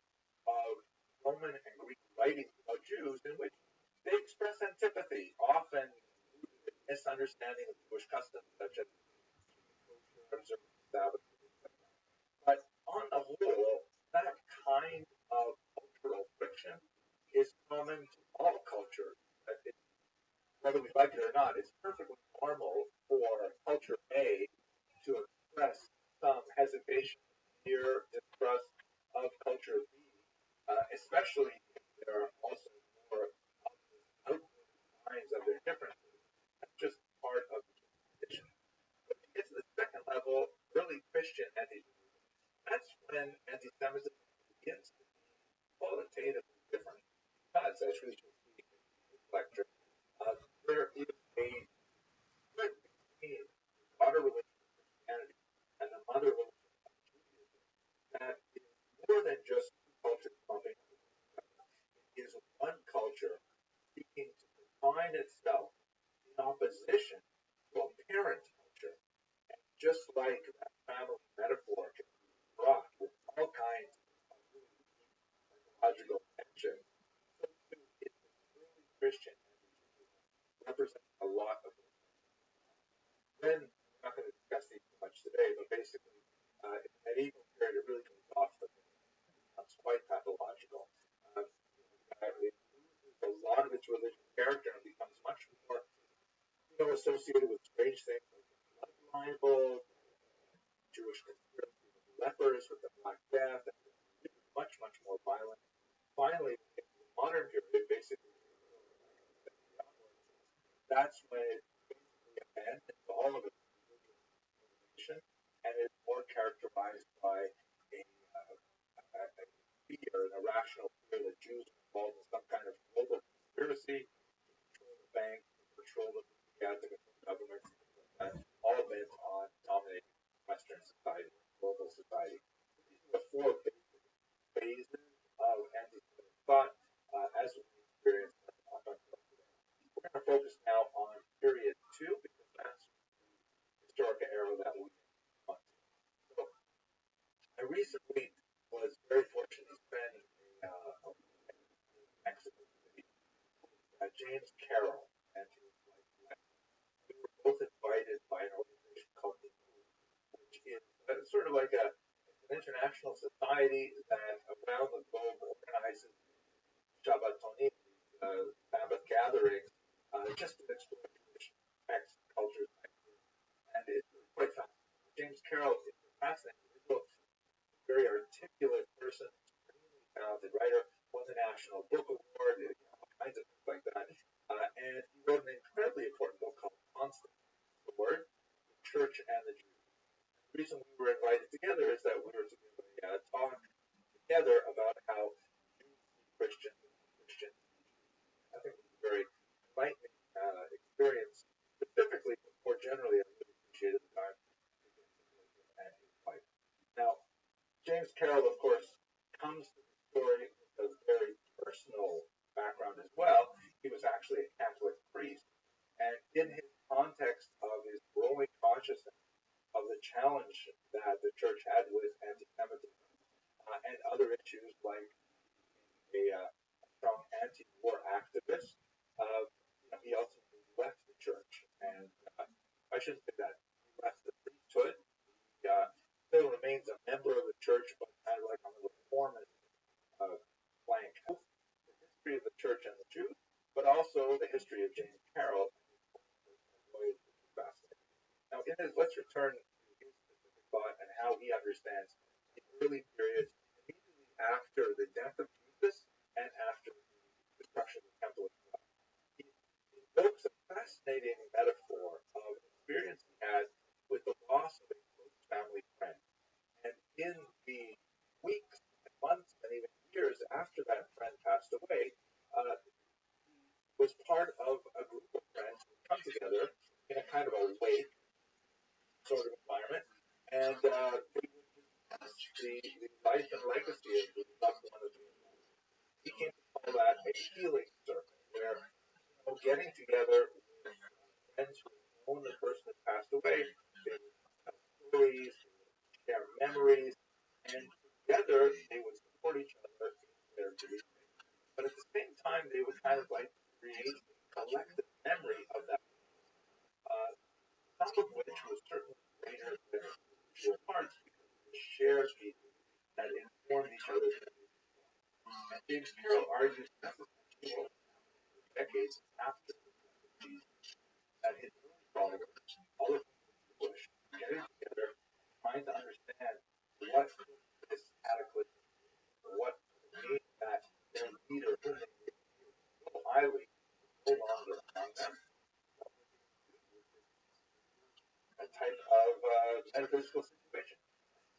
of Roman and Greek writings about Jews in which they express antipathy, often misunderstanding of Jewish customs, such as observing Sabbath. But on the whole, that kind of cultural friction is common to all cultures. Whether we like it or not, it's perfectly normal for culture A to express some hesitation, fear, distrust of culture B, especially if there are also more outward signs of their differences. That's just part of the condition. But to get to the second level, really Christian anti-Semitism, that's when anti-Semitism begins to be qualitatively different. Because, as we shall see in this lecture, there is a split between the daughter religion of Christianity and the mother religion of Judaism that is more than just two cultures bumping into each other. It is one culture seeking to define itself in opposition to a parent culture. And just like that family metaphor can be fraught with all kinds of really deep psychological tension, so too is this early Christian anti-Judaism represents a lot of those. Then we're not going to discuss these too much today, but basically, in the medieval period, it really goes off the rails. It becomes quite pathological. It loses a lot of its religious character and becomes much more, associated with strange things like the blood libel, Jewish conspiracy with the lepers, with the Black Death, and much, much more violent. Finally, in the modern period, basically, that's when it basically abandons all of its religious motivation and is more characterized by a fear, an irrational fear that Jews are involved in some kind of global conspiracy to control the banks, to control the media, to control governments, all bent on dominating Western society, global society. These are the four basic phases of anti-Semitic thought as we experience them up until today. We're going to focus now on period 2 because that's the historical era that we want. So I recently was very fortunate to spend a weekend in Mexico City with James Carroll and his wife Lex. We were both invited by an organization called which is sort of like an international society that around the globe organizes Shabbatonim, Sabbath gatherings, just to explore Jewish texts, cultures, and it's quite fascinating. James Carroll is a fascinating individual, very articulate person, extremely talented writer, won the National Book Award, all kinds of things like that. And he wrote an incredibly important book called Constant, the Word, the Church and the Jews. The reason we were invited together is that we were to give a talk together about how Jews see Christians and Christians see Jews. I think it was a very enlightening experience, specifically, but more generally, I really appreciated the time with him and his wife. Now, James Carroll, of course, comes to the story with a very personal background as well. He was actually a Catholic priest, and in his context of his growing consciousness of the challenge that the church had with anti-Semitism and other issues like a strong anti-war activist, he ultimately left the church. And I shouldn't say that. He left the priesthood. He still remains a member of the church, but kind of like on the reformist flank. The history of the church and the Jews, but also the history of James Carroll. Fascinating. Now, let's return to his specific thought and how he understands the early periods immediately after the death of Jesus and after the destruction of the temple itself. He invokes a fascinating metaphor of an experience he had with the loss of a close family friend. And in the weeks and months and even years after that friend passed away, he was part of a group of friends who come together in a kind of a wake sort of environment, and they would discuss the life and legacy of the loved one of the friend. He came to call that a healing circle, where getting together with friends who had known the person that passed away, they would tell stories, they would share memories, and together they would support each other in their grief. But at the same time, they would kind of like create a collective memory of that, some of which was certainly greater than individual parts because of the shared pieces that informed each other's memories. And James Carroll argues that this is actually what was happening for decades after the death of Jesus, that his early followers, all of whom were Jewish, getting together, trying to understand what this cataclysm, what it means that their leader, whom they revered so highly, is no longer among them. A type of metaphysical situation,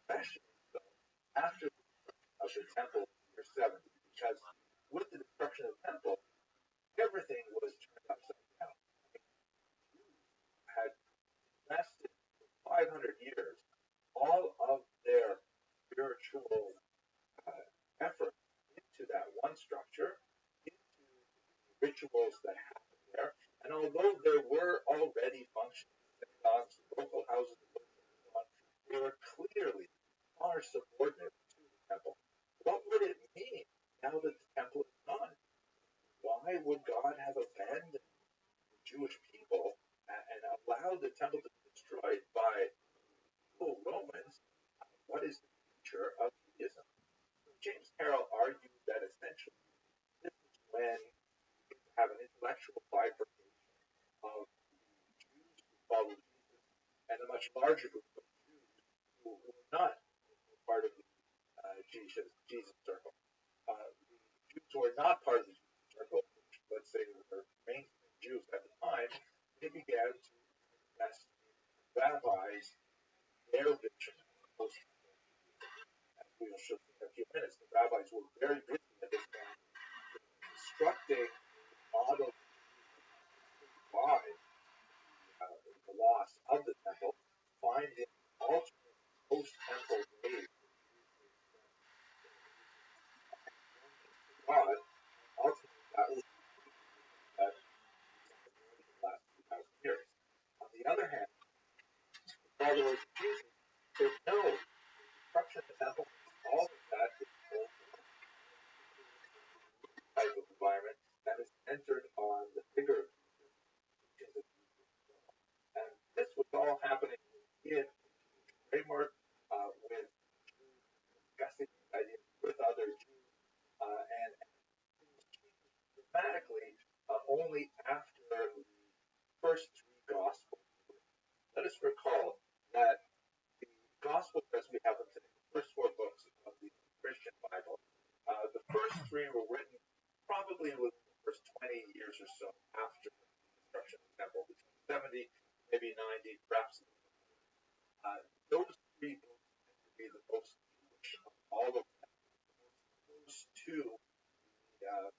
especially so after the destruction of the temple in the year 70, because with the destruction of the temple, everything was turned upside down. Jews had invested for 500 years all of their spiritual effort into that one structure, into the rituals that happened there. And although there were already functioning synagogues, local houses of worship, and so on, they were clearly far subordinate to the temple. What would it mean now that the temple is gone? Why would God have abandoned the Jewish people and allowed the temple to be destroyed by evil Romans? What is the future of Judaism? James Carroll argued that essentially this is when you have an intellectual bifurcation of the Jews who followed Jesus and a much larger group of Jews who were not part of the Jesus circle. The Jews who were not part of the Jesus circle, which let's say were mainstream Jews at the time, they began to invest in rabbis, their vision of post-temple Judaism. As we will show in a few minutes, the rabbis were very busy at this time constructing a model for Judaism to survive the loss of the temple, finding alternate post-temple ways that Jews may express their beliefs and longing for God, and ultimately that was the Judaism that we've been knowing for the last 2,000 years. On the other hand, the followers of Jesus said, no, the destruction of the temple makes all of that irrelevant. This is a new type of environment that is centered on the figure of Jesus, the teachings of Jesus himself. And this was all happening within a Jewish framework, with Jews discussing these ideas with other Jews, and things changed dramatically only after the first three Gospels were written. Let us recall that the Gospels as we have them today, the first four books of the Christian Bible, the first three were written probably within the first 20 years or so after the destruction of the temple, between 70, maybe 90, perhaps even 100. Those three books tend to be the most Jewish of all of them, the most close to the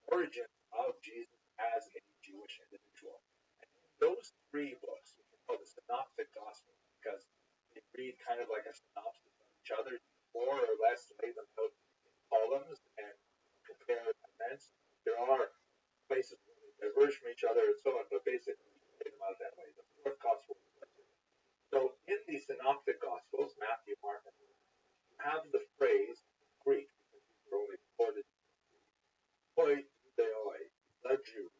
origins of Jesus as a Jewish individual. And in those three books, which are called the Synoptic Gospels, because they read kind of like a synopsis of each other, you more or less lay them out in columns and compare events. There are places where they diverge from each other and so on, but basically you lay them out that way. The fourth gospel is like this. So in the Synoptic Gospels, Matthew, Mark, and Luke, you have the phrase in Greek, because these were only recorded in Greek, hoi judeoi, the Jews,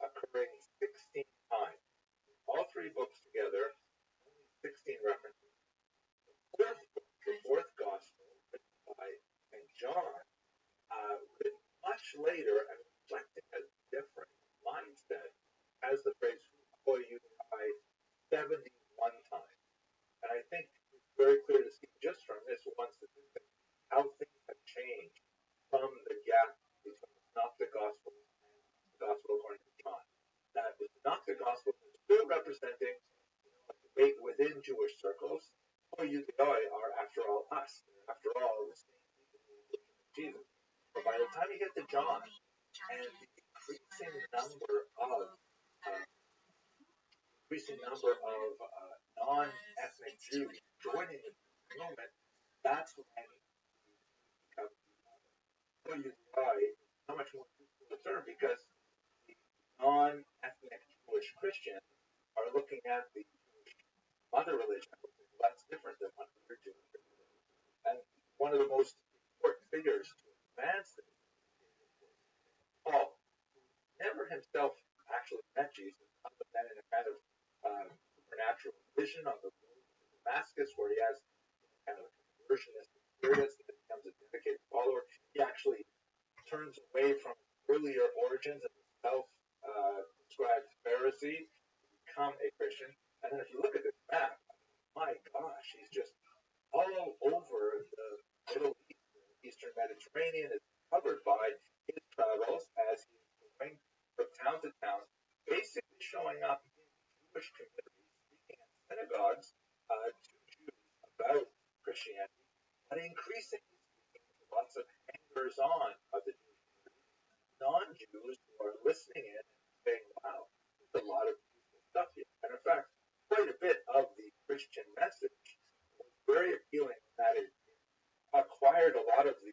occurring 16 times. All three books together, only 16 references. The fourth book, the fourth gospel, written by St. John, written much later and reflecting a different mindset, has the phrase hoi judeoi 71 times. And I think within Jewish circles, Yudhoi are, after all, us. They're, after all, the same people who worship Jesus. But by the time you get to John, and the increasing number of non-ethnic Jews joining the movement, that's when Yudhoi is so much more useful to term, because the non-ethnic Jewish Christians are looking at the Jewish mother religion, which is less different than what we're doing. And one of the most important figures to advance this is Paul, who never himself actually met Jesus, other than in a kind of supernatural vision on the road to Damascus, where he has kind of a conversionist experience that becomes a dedicated follower. He actually turns away from earlier origins as a self-described Pharisee to become a Christian. And then if you look at this map, my gosh, he's just all over the Middle East. The Eastern Mediterranean is covered by his travels as he is going from town to town, basically showing up in Jewish communities, speaking in synagogues to Jews about Christianity, but increasingly speaking to lots of hangers-on of the Jewish community, non-Jews who are listening in and saying, wow, there's a lot of useful stuff here. And in fact, quite a bit of the Christian message was very appealing in that it acquired a lot of the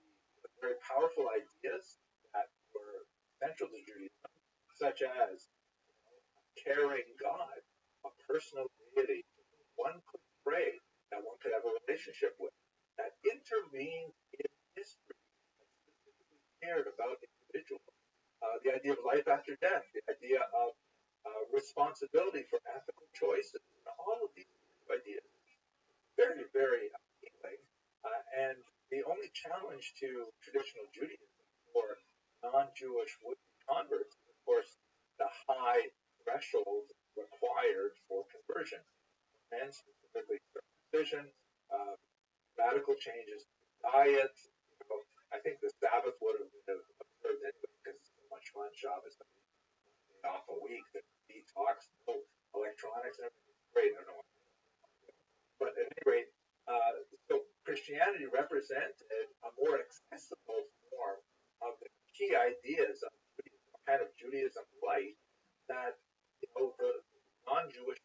very powerful ideas that were central to Judaism, such as a caring God, a personal deity to whom one could pray, that one could have a relationship with, that intervened in history, that specifically cared about individuals. The idea of life after death, the idea of responsibility for ethical choices, and all of these ideas, very, very appealing. And the only challenge to traditional Judaism for non-Jewish would-be converts is, of course, the high threshold required for conversion. And specifically circumcision, radical changes to diet. I think the Sabbath would have been observed anyway because it's so much fun. Shabbos, off a week, the detox, no electronics, and everything's great. I don't know. But at any rate, so Christianity represented a more accessible form of the key ideas of Judaism, a kind of Judaism light that the non-Jewish,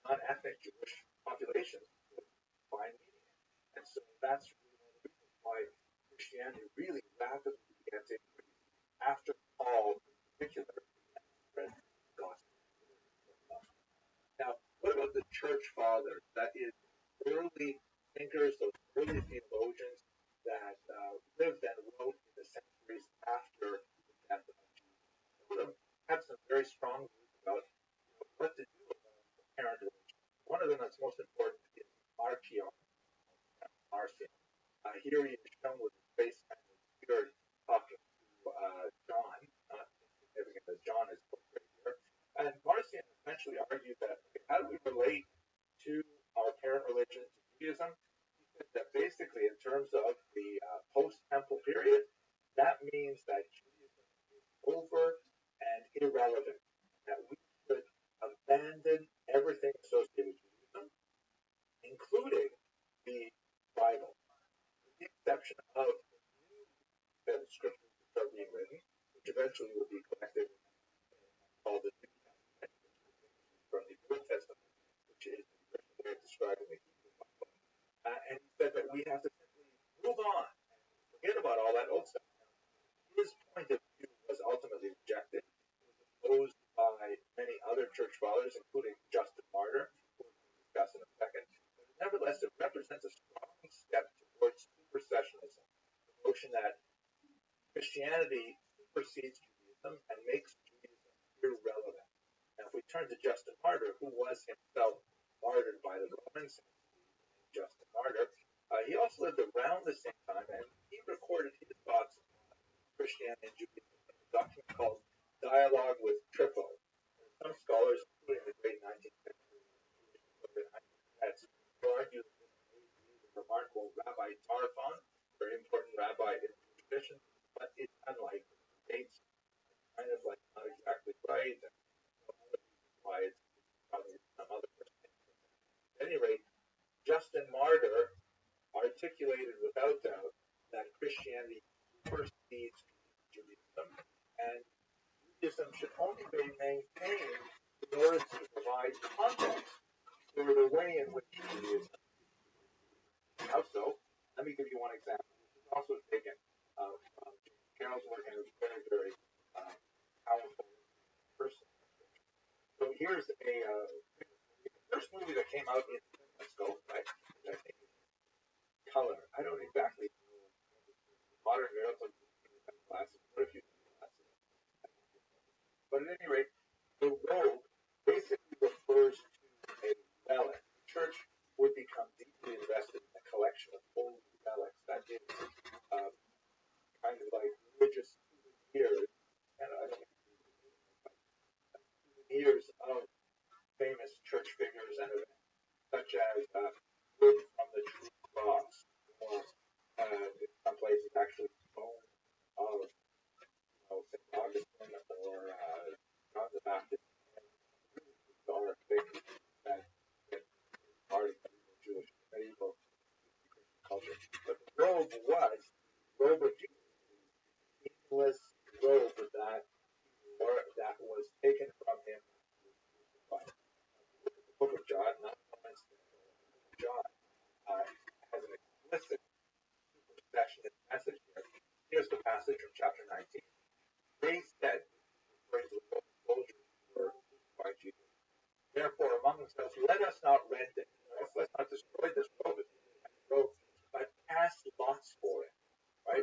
non-ethnic Jewish populations would find meaning in. And so that's really one of the reasons why Christianity really rapidly began to increase after Paul, in particular, began to spread the gospel. Now, what about the church fathers? That is, early thinkers, those early theologians that lived and wrote in the centuries after the death of Jesus. Some of them have some very strong views about what to do about the parent religion. One of them that's most important is Marcion. Here he is shown with his face kind of weird, talking to John, not significant that John is portrayed here. And Marcion essentially argued that, okay, how do we relate to our parent religion, to Judaism? He said that basically, in terms of the post-temple period, that means that Judaism is over and irrelevant, that we should abandon everything associated with Judaism, including the Bible, with the exception of the new set of scriptures that are being written, which eventually will be collected and called the New Testament, from the Old Testament, which is the Christian way of describing the Hebrew Bible. And he said that we have to simply move on and forget about all that old stuff. His point of view was ultimately rejected. It was opposed by many other church fathers, including Justin Martyr, who we're going to discuss in a second. But nevertheless, it represents a strong step towards supersessionism, the notion that Christianity supersedes Judaism and makes Judaism irrelevant. Now, if we turn to Justin Martyr, who was himself martyred by the Romans, Justin Martyr, he also lived around the same time, and he recorded his thoughts on Christianity and Judaism in a document called Dialogue with Trypho. And some scholars, including the great 19th century Jewish historian argue that this may be the remarkable Rabbi Tarfon, very important rabbi in Jewish tradition, but it's unlikely. The dates are kind of like not exactly right, and one of the reasons why it's probably some other person. At any rate, Justin Martyr articulated without doubt that Christianity supersedes Judaism, and Judaism should only be maintained in order to provide context for the way in which Judaism. How so? Let me give you one example. This is also taken from Carol's work and it's very, very powerful person. So here's the first movie that came out in CinemaScope, right? I think it's color. I don't exactly know. Modern girls like glasses. What if you glasses? But at any rate, the robe basically refers to a relic. The church would become deeply invested in a collection of old relics. That is kind of like religious souvenirs, and I don't know, souvenirs of famous church figures and events, such as wood from the true cross, or in some places actually bone of St. Augustine or John the Baptist, and really bizarre things that part of medieval Jewish medieval culture. But the robe was robe of Jesus, seamless robe that that was taken from him by the book of John, not coincidence. The book of John has an explicit supersessionist message here. Here's the passage from chapter 19. They said, referring to the soldiers who were by Jesus, therefore among themselves, let us not rend it. Let's not destroy this robe, but cast lots for it. Right?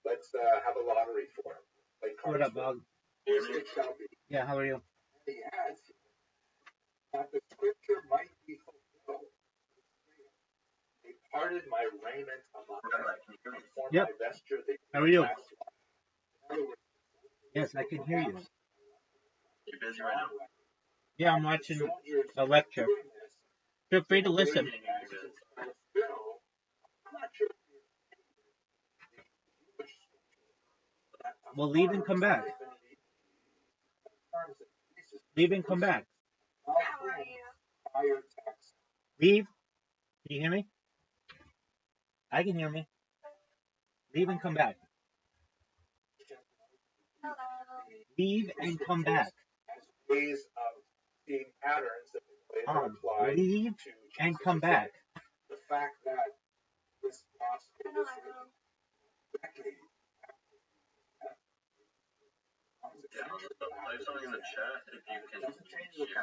Let's have a lottery for it. Like What up, Bob? It shall be. Yeah, how are you? He adds that the scripture might be fulfilled. They parted my raiment among them, and for my vesture they How are you? cast lots. In other words, Yes, I can hear you. you're busy right now. Yeah, I'm watching a lecture. Feel free to listen. Well, leave and come back. Leave and come back. Leave. Can you hear me? I can hear me. Leave and come back. Leave and come back. Ways of seeing patterns that later apply leave to and come back. The fact that this gospel was directly I have something in the chat if you can hear me.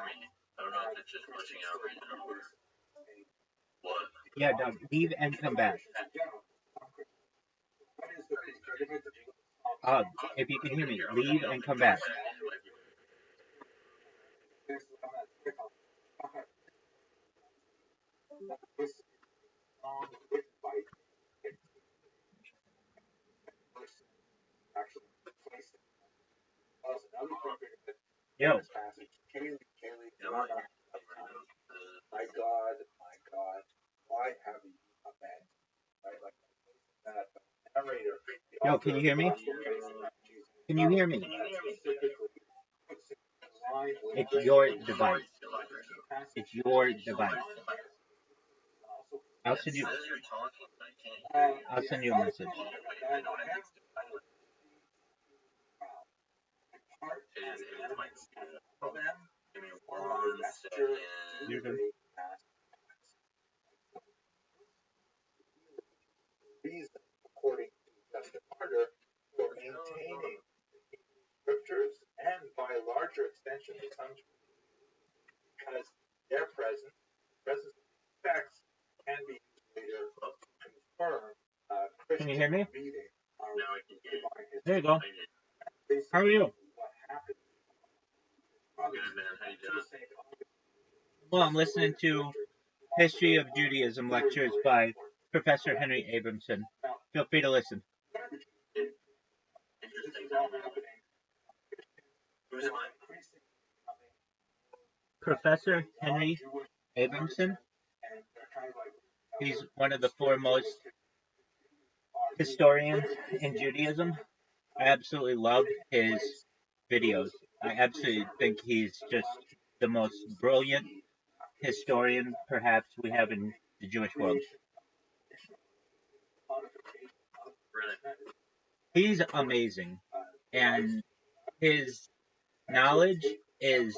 I don't know if it's just glitching out right now or what. Yeah, Doug, leave and come back. If you can hear me, leave and come back. Yo. My God, why have you abandoned? Right, like that narrator. Yo, can you hear me? Can you hear me? It's your device. It's your device. I'll send you a message. You're good. Reason, according to Justin Martyr, for maintaining scriptures and by a larger extension to some because their presence of facts can be used later to confirm Christian Can you hear me? reading. Now I can hear you. There you go. How are you? Good, man. How you doing? Well, I'm listening to History of Judaism lectures by Professor Henry Abramson. Feel free to listen. Interesting. Who's it? Professor Henry Abramson. He's one of the foremost historians in Judaism. I absolutely love his videos. I absolutely think he's just the most brilliant historian perhaps we have in the Jewish world. Really? He's amazing, and his knowledge is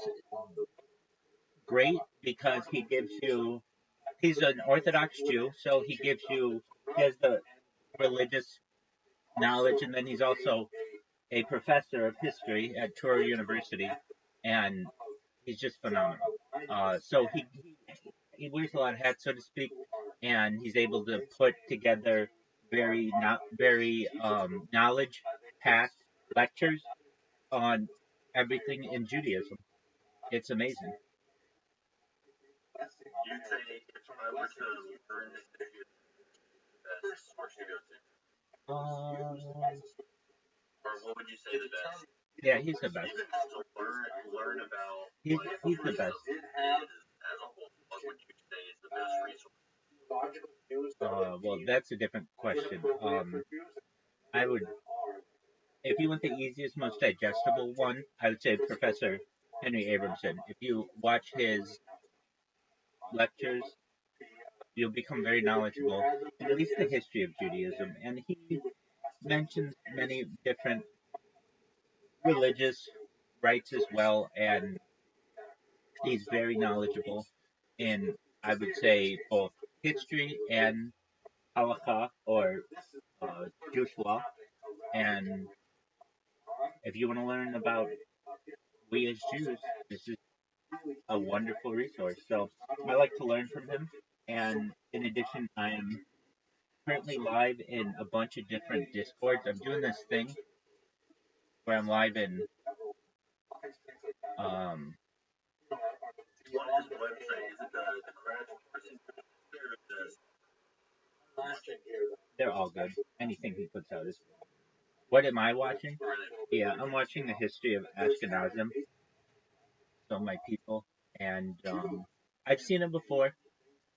great because he gives you. He's an Orthodox Jew, so he has the religious knowledge, and then he's also a professor of history at Touro University, and he's just phenomenal. So he wears a lot of hats, so to speak, and he's able to put together very knowledge packed lectures on everything in Judaism. It's amazing. You'd say if I were to learn this, the best source to go to, or what would you say the best? Yeah, he's the best. Even just to learn about He's the Judaism best. as a whole, what would you say is the best resource? Well, that's a different question. I would, if you want the easiest, most digestible one, I would say Professor Henry Abramson. If you watch his lectures, you'll become very knowledgeable in at least the history of Judaism. And he mentions many different religious rites as well, and he's very knowledgeable in, I would say, both history and halakha, or Jewish law. And if you want to learn about we as Jews, this is a wonderful resource. So I like to learn from him. And in addition, I am currently live in a bunch of different Discords. I'm doing this thing where I'm live in What is his website? Is it the Crash Course or they're all good. Anything he puts out is good. What am I watching? Yeah, I'm watching the history of Ashkenazim. So my people. And I've seen it before,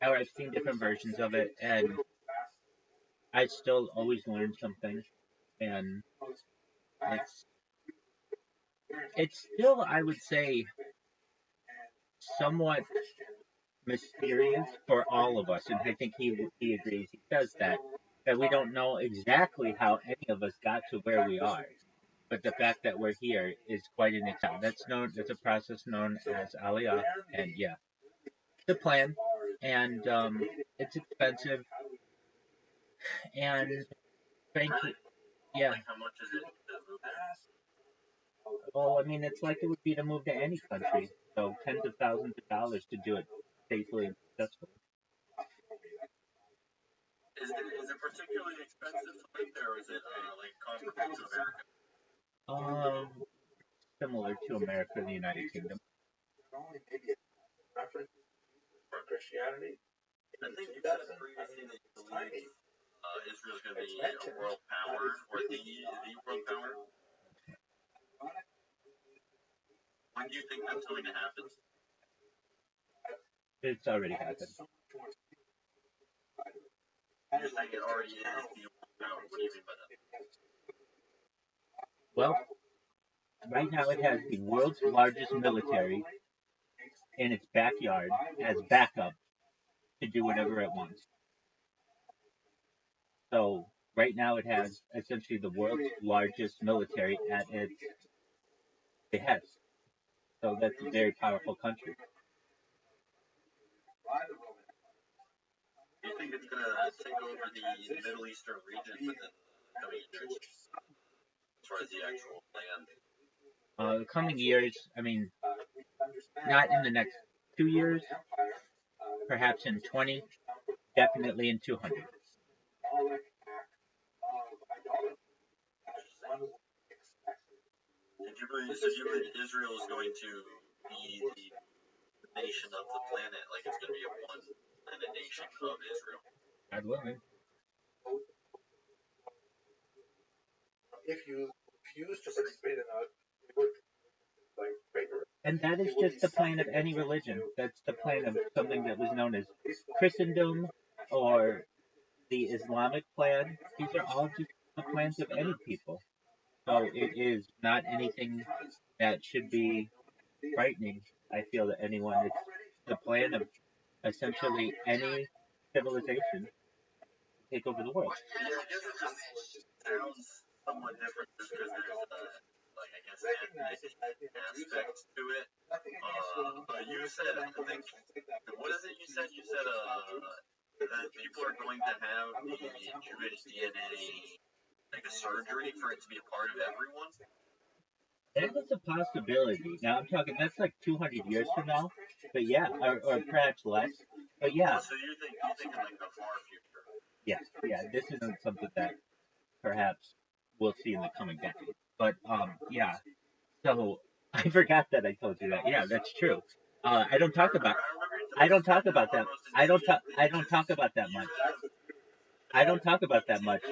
or I've seen different versions of it, and I still always learn something. And it's still, I would say, somewhat mysterious for all of us, and I think he agrees. He says that we don't know exactly how any of us got to where we are, but the fact that we're here is quite an exciting. That's a process known as Aliyah, and yeah, the plan, and it's expensive, and frankly, yeah. Like, how much is it to move there? Well, I mean, it's like it would be to move to any country. So tens of thousands of dollars to do it safely and successfully. Is it particularly expensive to live there, or is it like comparable to America? Similar to America and the United Kingdom. For Christianity, I think you said previously that you believe Israel's going to be a world power, or the world power. When do you think that's going to happen? It's already happened. You're saying it already is the world power. What do you mean by that? Well, right now it has the world's largest military in its backyard as backup to do whatever it wants. So right now it has essentially the world's largest military at its behest. So that's a very powerful country. Do you think it's going to take over the Middle Eastern region within the coming years? As far as the actual land? The coming years, I mean, not in the next 2 years, perhaps in 20, definitely in 200. Did you believe Israel is going to be the nation of the planet? Like it's going to be a nation of Israel? God willing. if you refuse to participate in a like greater. And that is just the plan of any religion. That's the plan of something that was known as Christendom or the Islamic plan. These are all just the plans of any people. So it is not anything that should be frightening. I feel that anyone, the plan of essentially any civilization to take over the world. Yeah, I guess it just sounds somewhat different just because there's like I guess ethnic aspect to it. But you said I think what is it you said? You said that people are going to have the Jewish DNA like a surgery for it to be a part of everyone. That is a possibility. Now I'm talking that's like 200 years from now, but yeah, or perhaps less. But yeah, So you're thinking like the far future. yeah. This isn't something that perhaps we'll see in the coming decade. But yeah. So I forgot that I told you that. Yeah, that's true. I don't talk about. I don't talk about that. I don't talk. I don't talk about that much. I don't talk about that much.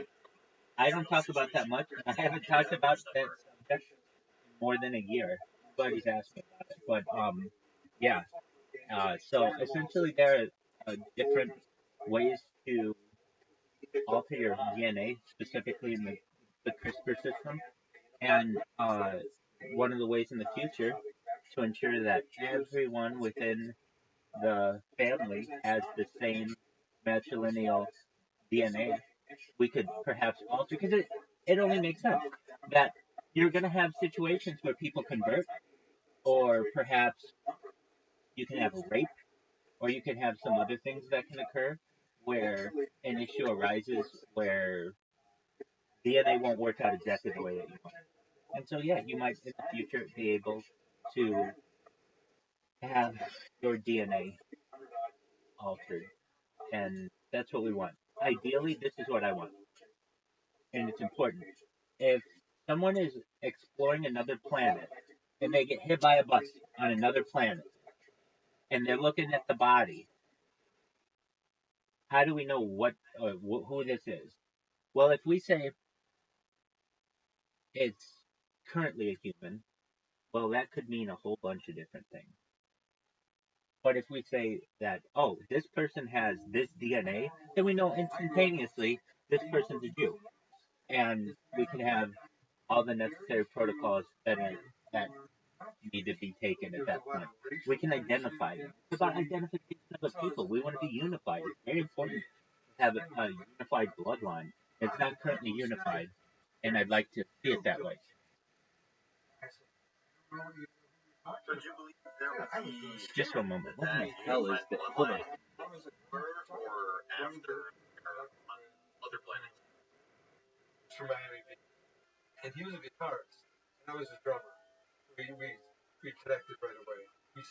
I don't talk about that much. I haven't talked about that subject in more than a year. Nobody's asked me about it, but yeah. So essentially, there are different ways to alter your DNA, specifically in the CRISPR system, and one of the ways in the future to ensure that everyone within the family has the same matrilineal DNA, we could perhaps alter because it only makes sense that you're going to have situations where people convert, or perhaps you can have a rape, or you can have some other things that can occur where an issue arises where DNA won't work out exactly the way that you want. And so, yeah, you might in the future be able to have your DNA altered. And that's what we want. Ideally, this is what I want. And it's important. If someone is exploring another planet and they get hit by a bus on another planet and they're looking at the body, how do we know who this is? Well, if we say it's currently a human, well, that could mean a whole bunch of different things. But if we say that, oh, this person has this DNA, then we know instantaneously this person's a Jew. And we can have all the necessary protocols that need to be taken at that point. We can identify them. It's about identification of the people. We want to be unified. It's very important to have a unified bloodline. It's not currently unified, and I'd like to see it that way. So do you believe there will be Just for a moment. What the hell is this? Hold on. or after on other planets? From Miami Beach. And he was a guitarist, and I was a drummer. We connected right away.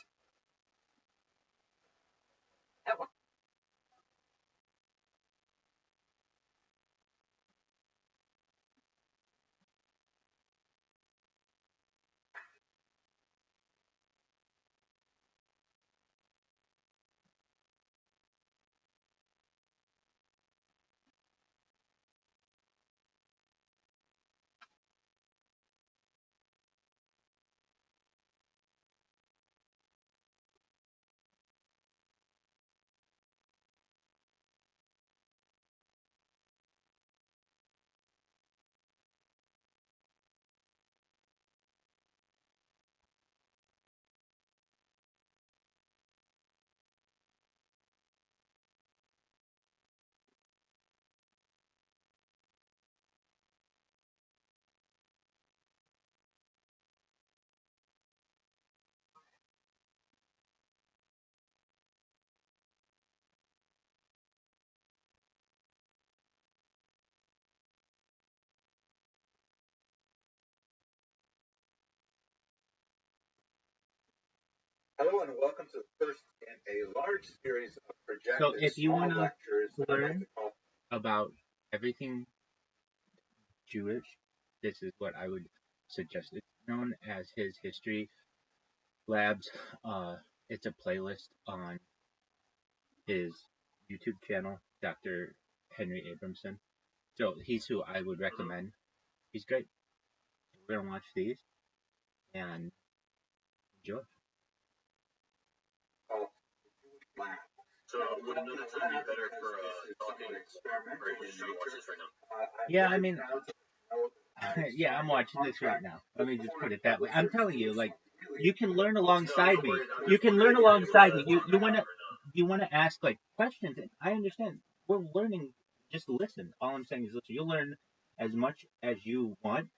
Hello and welcome to the first in a large series of projected So if you want to lectures learn about everything Jewish, this is what I would suggest. It's known as his History Labs. It's a playlist on his YouTube channel, Dr. Henry Abramson. So he's who I would recommend. He's great. We're gonna watch these and enjoy. So would another time be better for talking, or are you just trying to watch this right now? Yeah, I mean, yeah, I'm watching this right now. Let me just put it that way. I'm telling you, like, you can learn alongside me. You can learn alongside me. You wanna ask like questions. And I understand. We're learning. Just listen. All I'm saying is listen. You'll learn as much as you want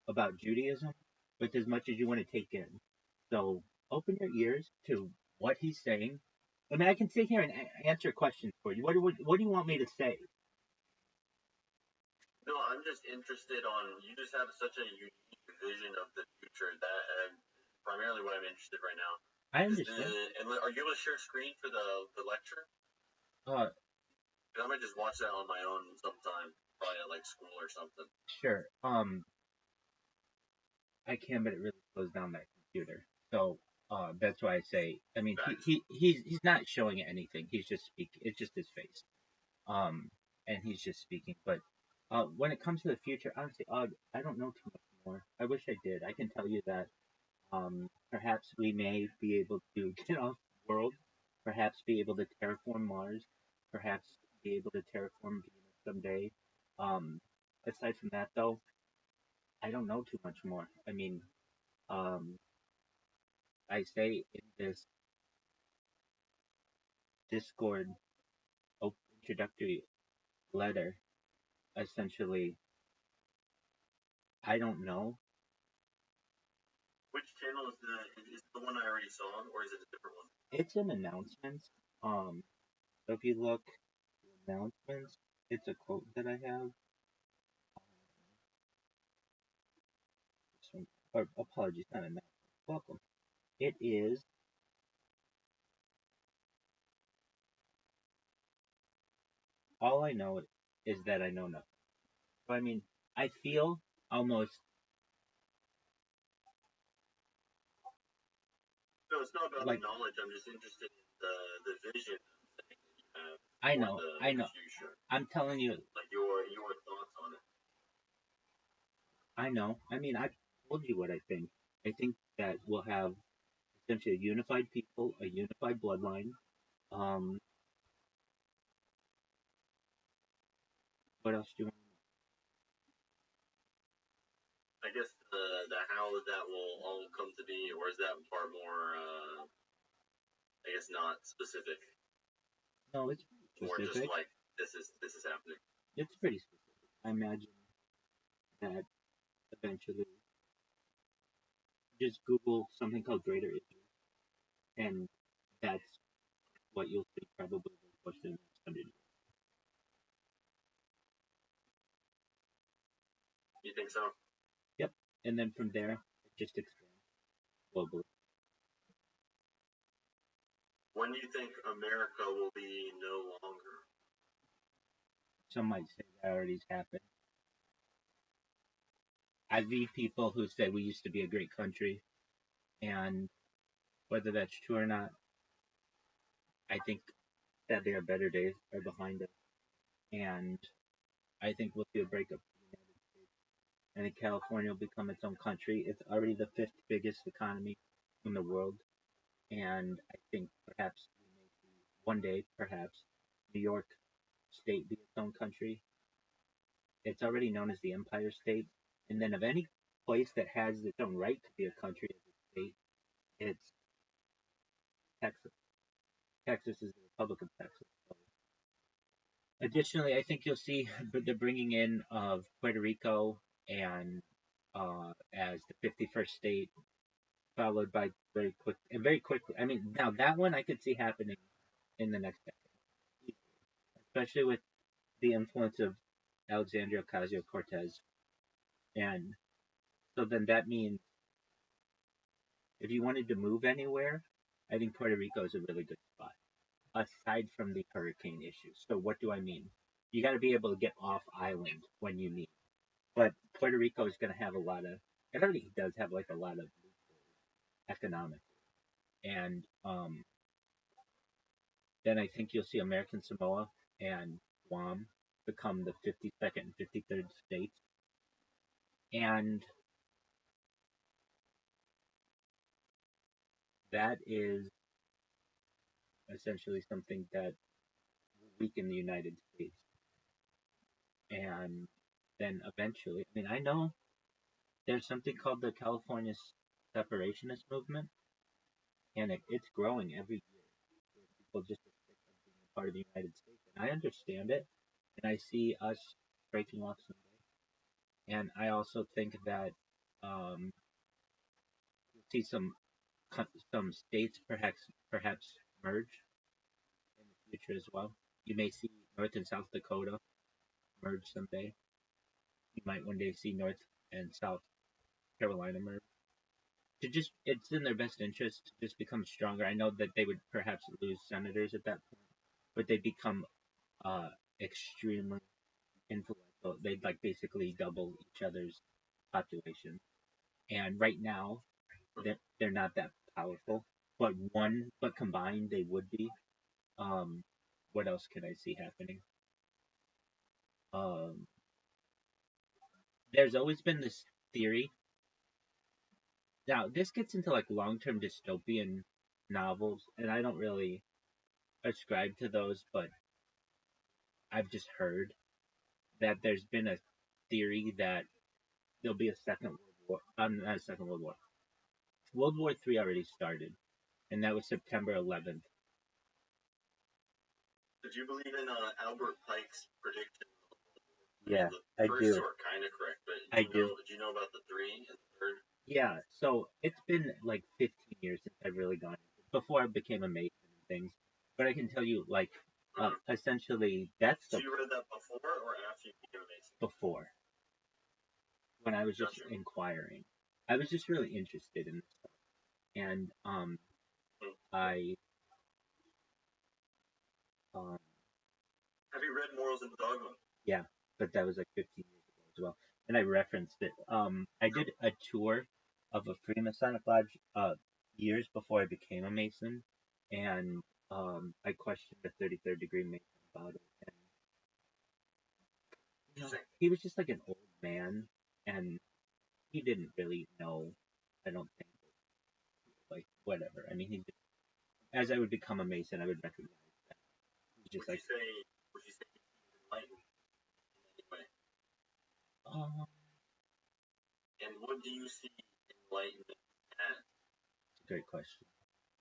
about Judaism, but as much as you want to take in. So open your ears to what he's saying. I mean, I can sit here and answer questions for you. What do you want me to say? No, I'm just interested on. You just have such a unique vision of the future that primarily what I'm interested right now. I understand. And are you able to share screen for the lecture? Uh, I might just watch that on my own sometime, probably at like school or something. sure. I can, but it really slows down that computer. So that's why I say. I mean, he's not showing anything. He's just speaking. It's just his face. And he's just speaking. But when it comes to the future, honestly, I don't know too much more. I wish I did. I can tell you that perhaps we may be able to get off the world, perhaps be able to terraform Mars, perhaps be able to terraform Venus someday. Um, aside from that, though, I don't know too much more. I mean, um, I say in this Discord introductory letter, essentially, I don't know. Which channel is the one I already saw, or is it a different one? It's an announcement. So if you look announcements, it's a quote that I have. Or apologies, not announcement. Welcome. It is all I know is that I know nothing. So I mean, I feel almost. No, it's not about Like, the knowledge. I'm just interested in the vision that you have. I know. Future. I'm telling you. Like your thoughts on it. I know. I mean, I told you what I think. I think that we'll have essentially a unified people, a unified bloodline. Um, what else do you want? I guess the how that will all come to be, or is that part more? I guess not specific. No, it's specific. More just like this is happening. It's pretty specific. I imagine that eventually, just Google something called Greater Israel, and that's what you'll see probably within the next 100 years. You think so? Yep. And then from there, it just expands globally. When do you think America will be no longer? Some might say that already happened. I read people who say we used to be a great country, and whether that's true or not, I think that their better days are behind us, and I think we'll see a breakup in the United States. I think California will become its own country. It's already the fifth biggest economy in the world, and I think perhaps we may see one day, perhaps New York State be its own country. It's already known as the Empire State, and then of any place that has its own right to be a country as a state, it's Texas. Texas is the Republic of Texas. So, additionally, I think you'll see the bringing in of Puerto Rico and as the 51st state, followed by very quickly. I mean, now that one I could see happening in the next decade, especially with the influence of Alexandria Ocasio-Cortez. And so then that means if you wanted to move anywhere, I think Puerto Rico is a really good spot, aside from the hurricane issues. So what do I mean? You got to be able to get off island when you need. But Puerto Rico is going to have a lot of. It already does have like a lot of economic, and then I think you'll see American Samoa and Guam become the 52nd and 53rd states, and that is essentially something that will weaken the United States. And then eventually, I mean, I know there's something called the California separationist movement, and it's growing every year. People just expect of being a part of the United States, and I understand it, and I see us breaking off someday. And I also think that you'll see some states perhaps merge in the future as well. You may see North and South Dakota merge someday. You might one day see North and South Carolina merge. It's in their best interest to just become stronger. I know that they would perhaps lose senators at that point, but they become extremely influential. They'd like basically double each other's population. And right now, they're not that powerful. But combined they would be. Um, what else could I see happening? Um, there's always been this theory. Now this gets into like long-term dystopian novels, and I don't really ascribe to those, but I've just heard that there's been a theory that there'll be a second World War. Not a second World War. World War III already started, and that was September 11th. Did you believe in Albert Pike's prediction? Yeah, The I first do. two are kind of correct, but I do. Do you know about the three and the third? Yeah, so it's been like 15 years since I've really gone before I became a Mason and things. But I can tell you, like, essentially, that's So the you read that before or after you became a Mason? before when I was just Gotcha. inquiring. I was just really interested in this stuff, and I Have you read Morals of Dogma? yeah, but that was like 15 years ago as well, and I referenced it. I did a tour of a Freemasonic lodge years before I became a Mason, and I questioned the 33rd degree Mason about it, and he was just like an old man, and he didn't really know. I don't think, like, whatever. I mean, he just, as I would become a Mason, I would recognize that. He's just would you say he's enlightened in any way? And what do you see enlightenment as? It's a great question.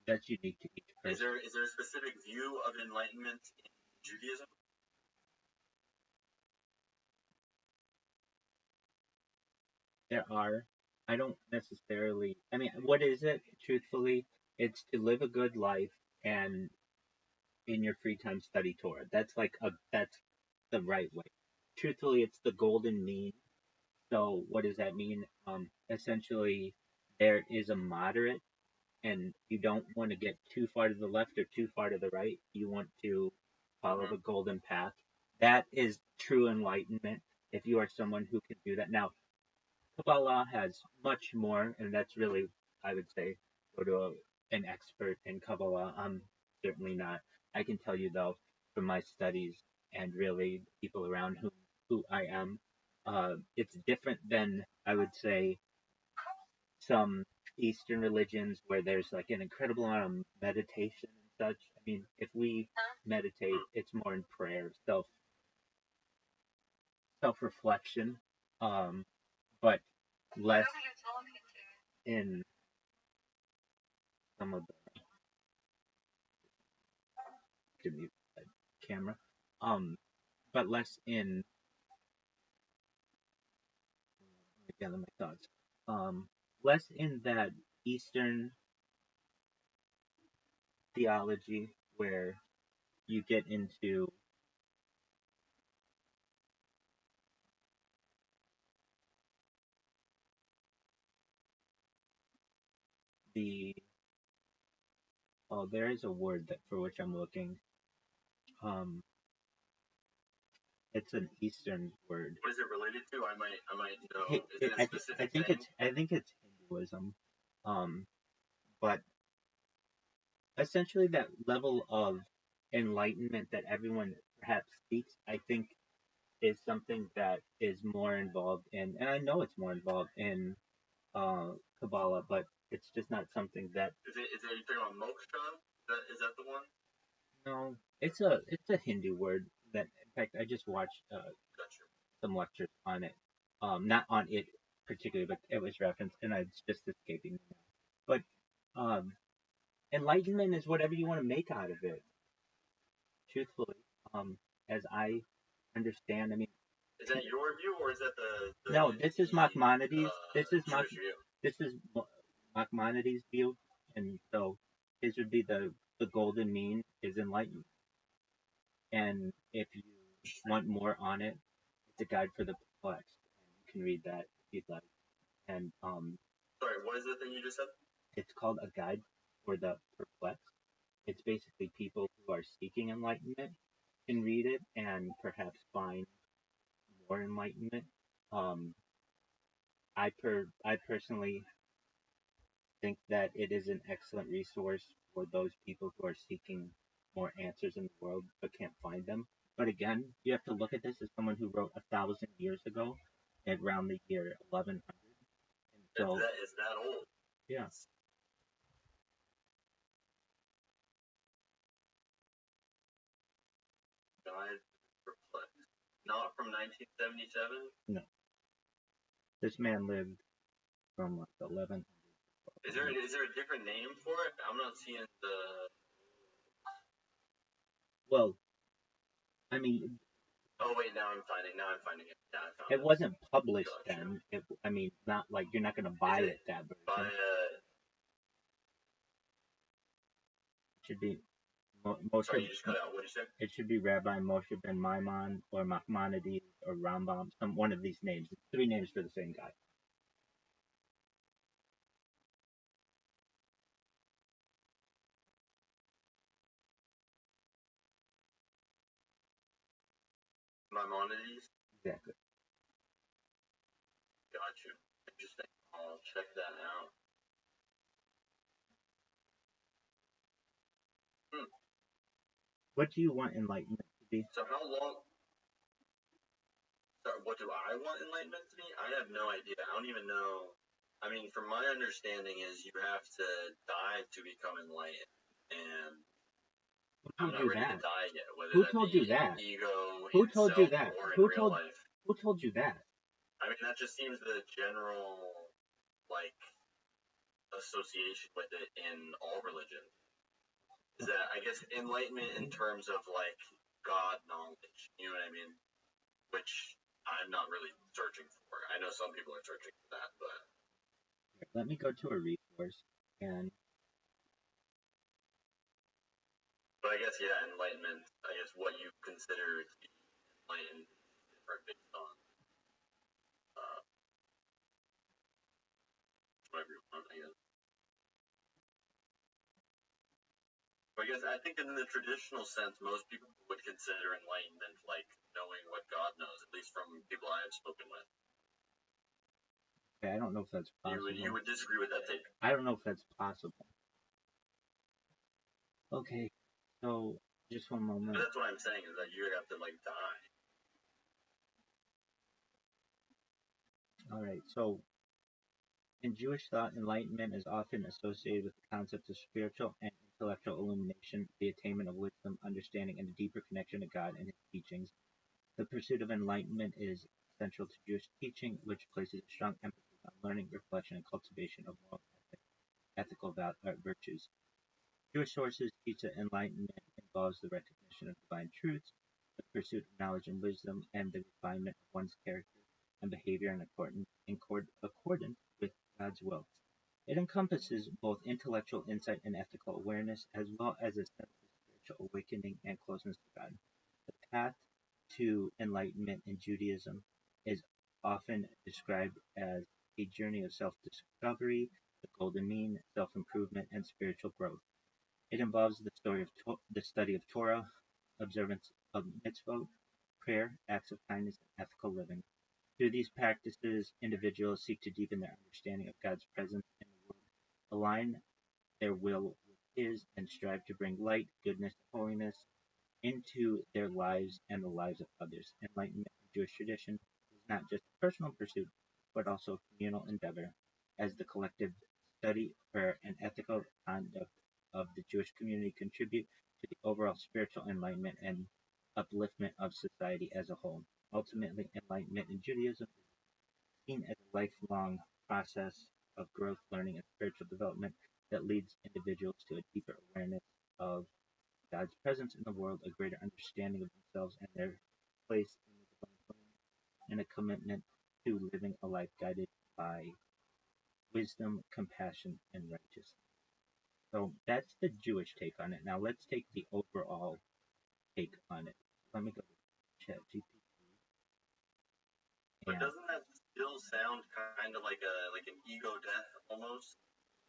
That's unique to each person. Is there a specific view of enlightenment in Judaism? There are. I don't necessarily. I mean, what is it? Truthfully, it's to live a good life and in your free time study Torah. That's the right way. Truthfully, it's the golden mean. So what does that mean? Essentially, there is a moderate, and you don't want to get too far to the left or too far to the right. You want to follow the golden path. That is true enlightenment. If you are someone who can do that. Now, Kabbalah has much more, and that's really, I would say, go to an expert in Kabbalah. I'm certainly not. I can tell you though, from my studies and really people around who I am, it's different than, I would say, some Eastern religions where there's like an incredible amount of meditation and such. I mean, if we meditate, it's more in prayer, self reflection, but less in some of the camera, but less in gather my thoughts, less in that Eastern theology where you get into the there is a word that for which I'm looking. It's an Eastern word. What is it related to? I might know. Is it a specific I think it's Hinduism. But essentially that level of enlightenment that everyone perhaps seeks, I think, is something that is more involved in, and I know it's more involved in Kabbalah, but it's just not something that. Is it you talking about moksha? Is that the one? No, it's a Hindu word that, in fact, I just watched some lectures on it. Not on it particularly, but it was referenced, and it's just escaping me now. Um, enlightenment is whatever you want to make out of it. Truthfully, as I understand, I mean, is that your view or is that the no, this is Maimonides. Jewish view? This is Maimonides' view, and so his would be the golden mean is enlightenment. And if you want more on it, it's a guide for the perplexed. You can read that if you'd like. And Sorry, what is the thing you just said? it's called a guide for the perplexed. It's basically people who are seeking enlightenment can read it and perhaps find more enlightenment. Um, I personally think that it is an excellent resource for those people who are seeking more answers in the world but can't find them. But again, you have to look at this as someone who wrote 1,000 years ago, around the year 1100. And so, It's that old. yeah. Guide perplexed. Not from 1977. No, this man lived from like 1100. Is there a different name for it? I'm not seeing the. Well, I mean, Oh wait, now I'm finding it. Yeah, I found it wasn't published Gotcha. then. I mean, not like you're not going to buy it that version. By It should be Moshe. sorry, you just cut out. What did you say? It should be Rabbi Moshe ben Maimon or Maimonides or Rambam, one of these names. It's 3 names for the same guy. Maimonides. Exactly. Got you. Interesting. I'll check that out. What do you want enlightenment to be? So how long? Sorry, what do I want enlightenment to be? I have no idea. I don't even know. I mean, from my understanding, is you have to die to become enlightened, and I'm not ready to die yet. Who told you that? Ego, Who told you that? Who told you that? I mean, that just seems the general like association with it in all religions. Is that I guess enlightenment in terms of like God knowledge. You know what I mean? Which I'm not really searching for. I know some people are searching for that, but let me go to a resource and. But I guess enlightenment. I guess what you consider to be enlightened are based on everyone. I guess. I guess I think in the traditional sense, most people would consider enlightenment like knowing what God knows. At least from people I have spoken with. Okay, I don't know if that's possible. You would disagree with that take? I don't know if that's possible. Okay, so just one moment. But that's what I'm saying is that you have to like die. All right, so in Jewish thought, enlightenment is often associated with the concept of spiritual and intellectual illumination, the attainment of wisdom, understanding, and a deeper connection to God and His teachings. The pursuit of enlightenment is essential to Jewish teaching, which places a strong emphasis on learning, reflection, and cultivation of moral ethical virtues. Jewish sources teach that enlightenment involves the recognition of divine truths, the pursuit of knowledge and wisdom, and the refinement of one's character and behavior in accordance with God's will. It encompasses both intellectual insight and ethical awareness, as well as a sense of spiritual awakening and closeness to God. The path to enlightenment in Judaism is often described as a journey of self-discovery, the golden mean, self-improvement, and spiritual growth. It involves the study of Torah, observance of mitzvot, prayer, acts of kindness, and ethical living. Through these practices, individuals seek to deepen their understanding of God's presence in the world, align their will with His, and strive to bring light, goodness, and holiness into their lives and the lives of others. Enlightenment in Jewish tradition is not just a personal pursuit, but also a communal endeavor, as the collective study, prayer, and ethical conduct of the Jewish community contribute to the overall spiritual enlightenment and upliftment of society as a whole. Ultimately, enlightenment in Judaism is seen as a lifelong process of growth, learning, and spiritual development that leads individuals to a deeper awareness of God's presence in the world, a greater understanding of themselves and their place in the divine plan, and a commitment to living a life guided by wisdom, compassion, and righteousness. So that's the Jewish take on it. Now let's take the overall take on it. Let me go to ChatGPT. But doesn't that still sound kind of like an ego death almost,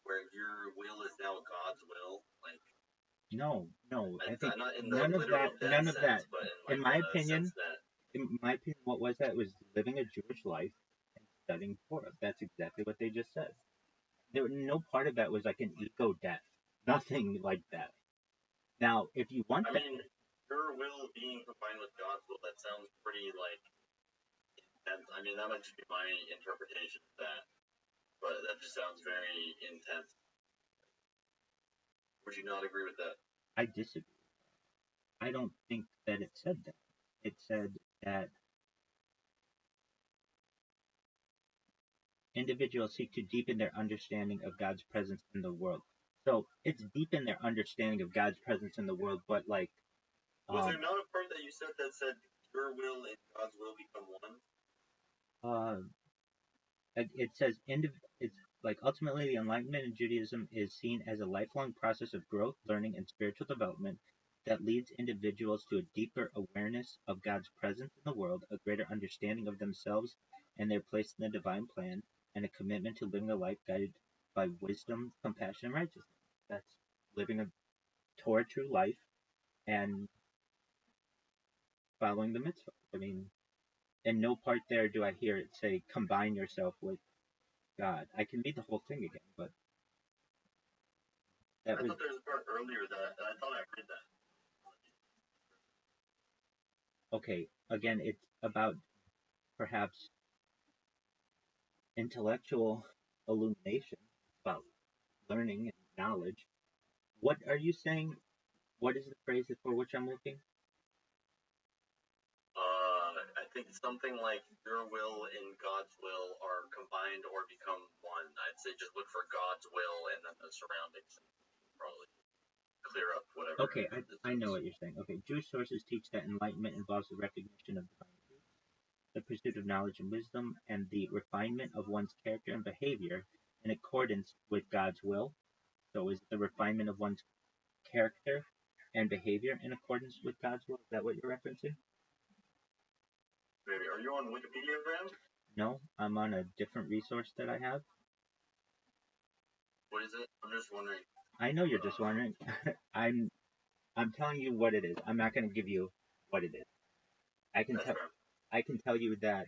where your will is now God's will? Like no, I think not in none the of that. None of sense, that. but In my opinion, sense that what was that? Was living a Jewish life and studying Torah. That's exactly what they just said. There, no part of that was like an ego death. Nothing like that. Now, if you want I mean, your will being combined with God's will, that sounds pretty like intense. I mean, that might just be my interpretation of that, but that just sounds very intense. Would you not agree with that? I disagree. I don't think that it said that. It said that individuals seek to deepen their understanding of God's presence in the world. So it's deepen their understanding of God's presence in the world, but like. Was there not a part that you said that said your will and God's will become one? It says it's like ultimately the Enlightenment in Judaism is seen as a lifelong process of growth, learning, and spiritual development that leads individuals to a deeper awareness of God's presence in the world, a greater understanding of themselves and their place in the divine plan, and a commitment to living a life guided by wisdom, compassion, and righteousness. That's living a Torah true life and following the mitzvah. I mean, in no part there do I hear it say combine yourself with God. I can read the whole thing again, but I thought there was a part earlier that I thought I read that. Okay, again, it's about perhaps intellectual illumination, about learning and knowledge. What are you saying? What is the phrase for which I'm looking? I think something like your will and God's will are combined or become one. I'd say just look for God's will and then the surroundings and probably clear up whatever. Okay, I know what you're saying. Okay, Jewish sources teach that enlightenment involves the recognition of divine truth, the pursuit of knowledge and wisdom, and the refinement of one's character and behavior in accordance with God's will. So is the refinement of one's character and behavior in accordance with God's will? Is that what you're referencing? Maybe. Are you on Wikipedia, Graham? No, I'm on a different resource that I have. What is it? I'm just wondering. I know you're just wondering. I'm telling you what it is. I'm not going to give you what it is. I can tell you that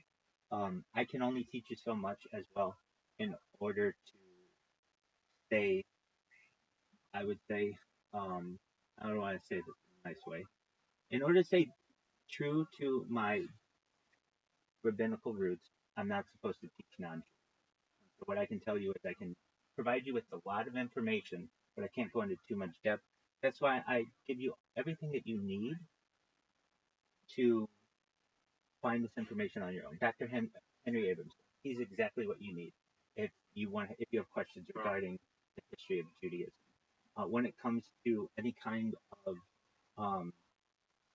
I can only teach you so much as well in order to stay. I would say I don't want to say this in a nice way. In order to stay true to my rabbinical roots, I'm not supposed to teach non-truth. So what I can tell you is I can provide you with a lot of information, but I can't go into too much depth. That's why I give you everything that you need to find this information on your own. Dr. Henry Abrams, he's exactly what you need if you have questions regarding the history of Judaism. When it comes to any kind of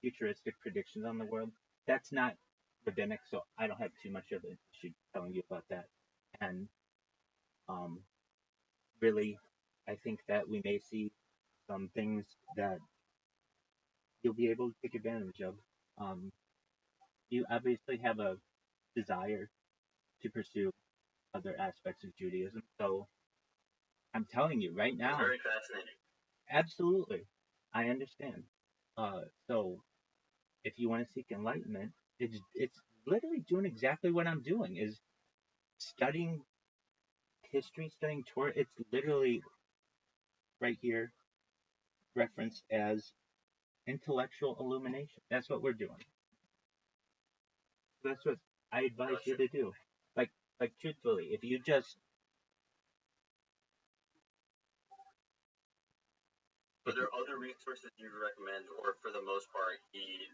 futuristic predictions on the world, that's not rabbinic, so I don't have too much of an issue telling you about that. And really, I think that we may see some things that you'll be able to take advantage of. You obviously have a desire to pursue other aspects of Judaism, so I'm telling you right now. It's very fascinating. Absolutely, I understand. So if you want to seek enlightenment, it's literally doing exactly what I'm doing, is studying history, studying Torah. It's literally right here referenced as intellectual illumination. That's what we're doing. That's what I advise you to do. Like truthfully, if you just. Are there other resources you recommend, or for the most part,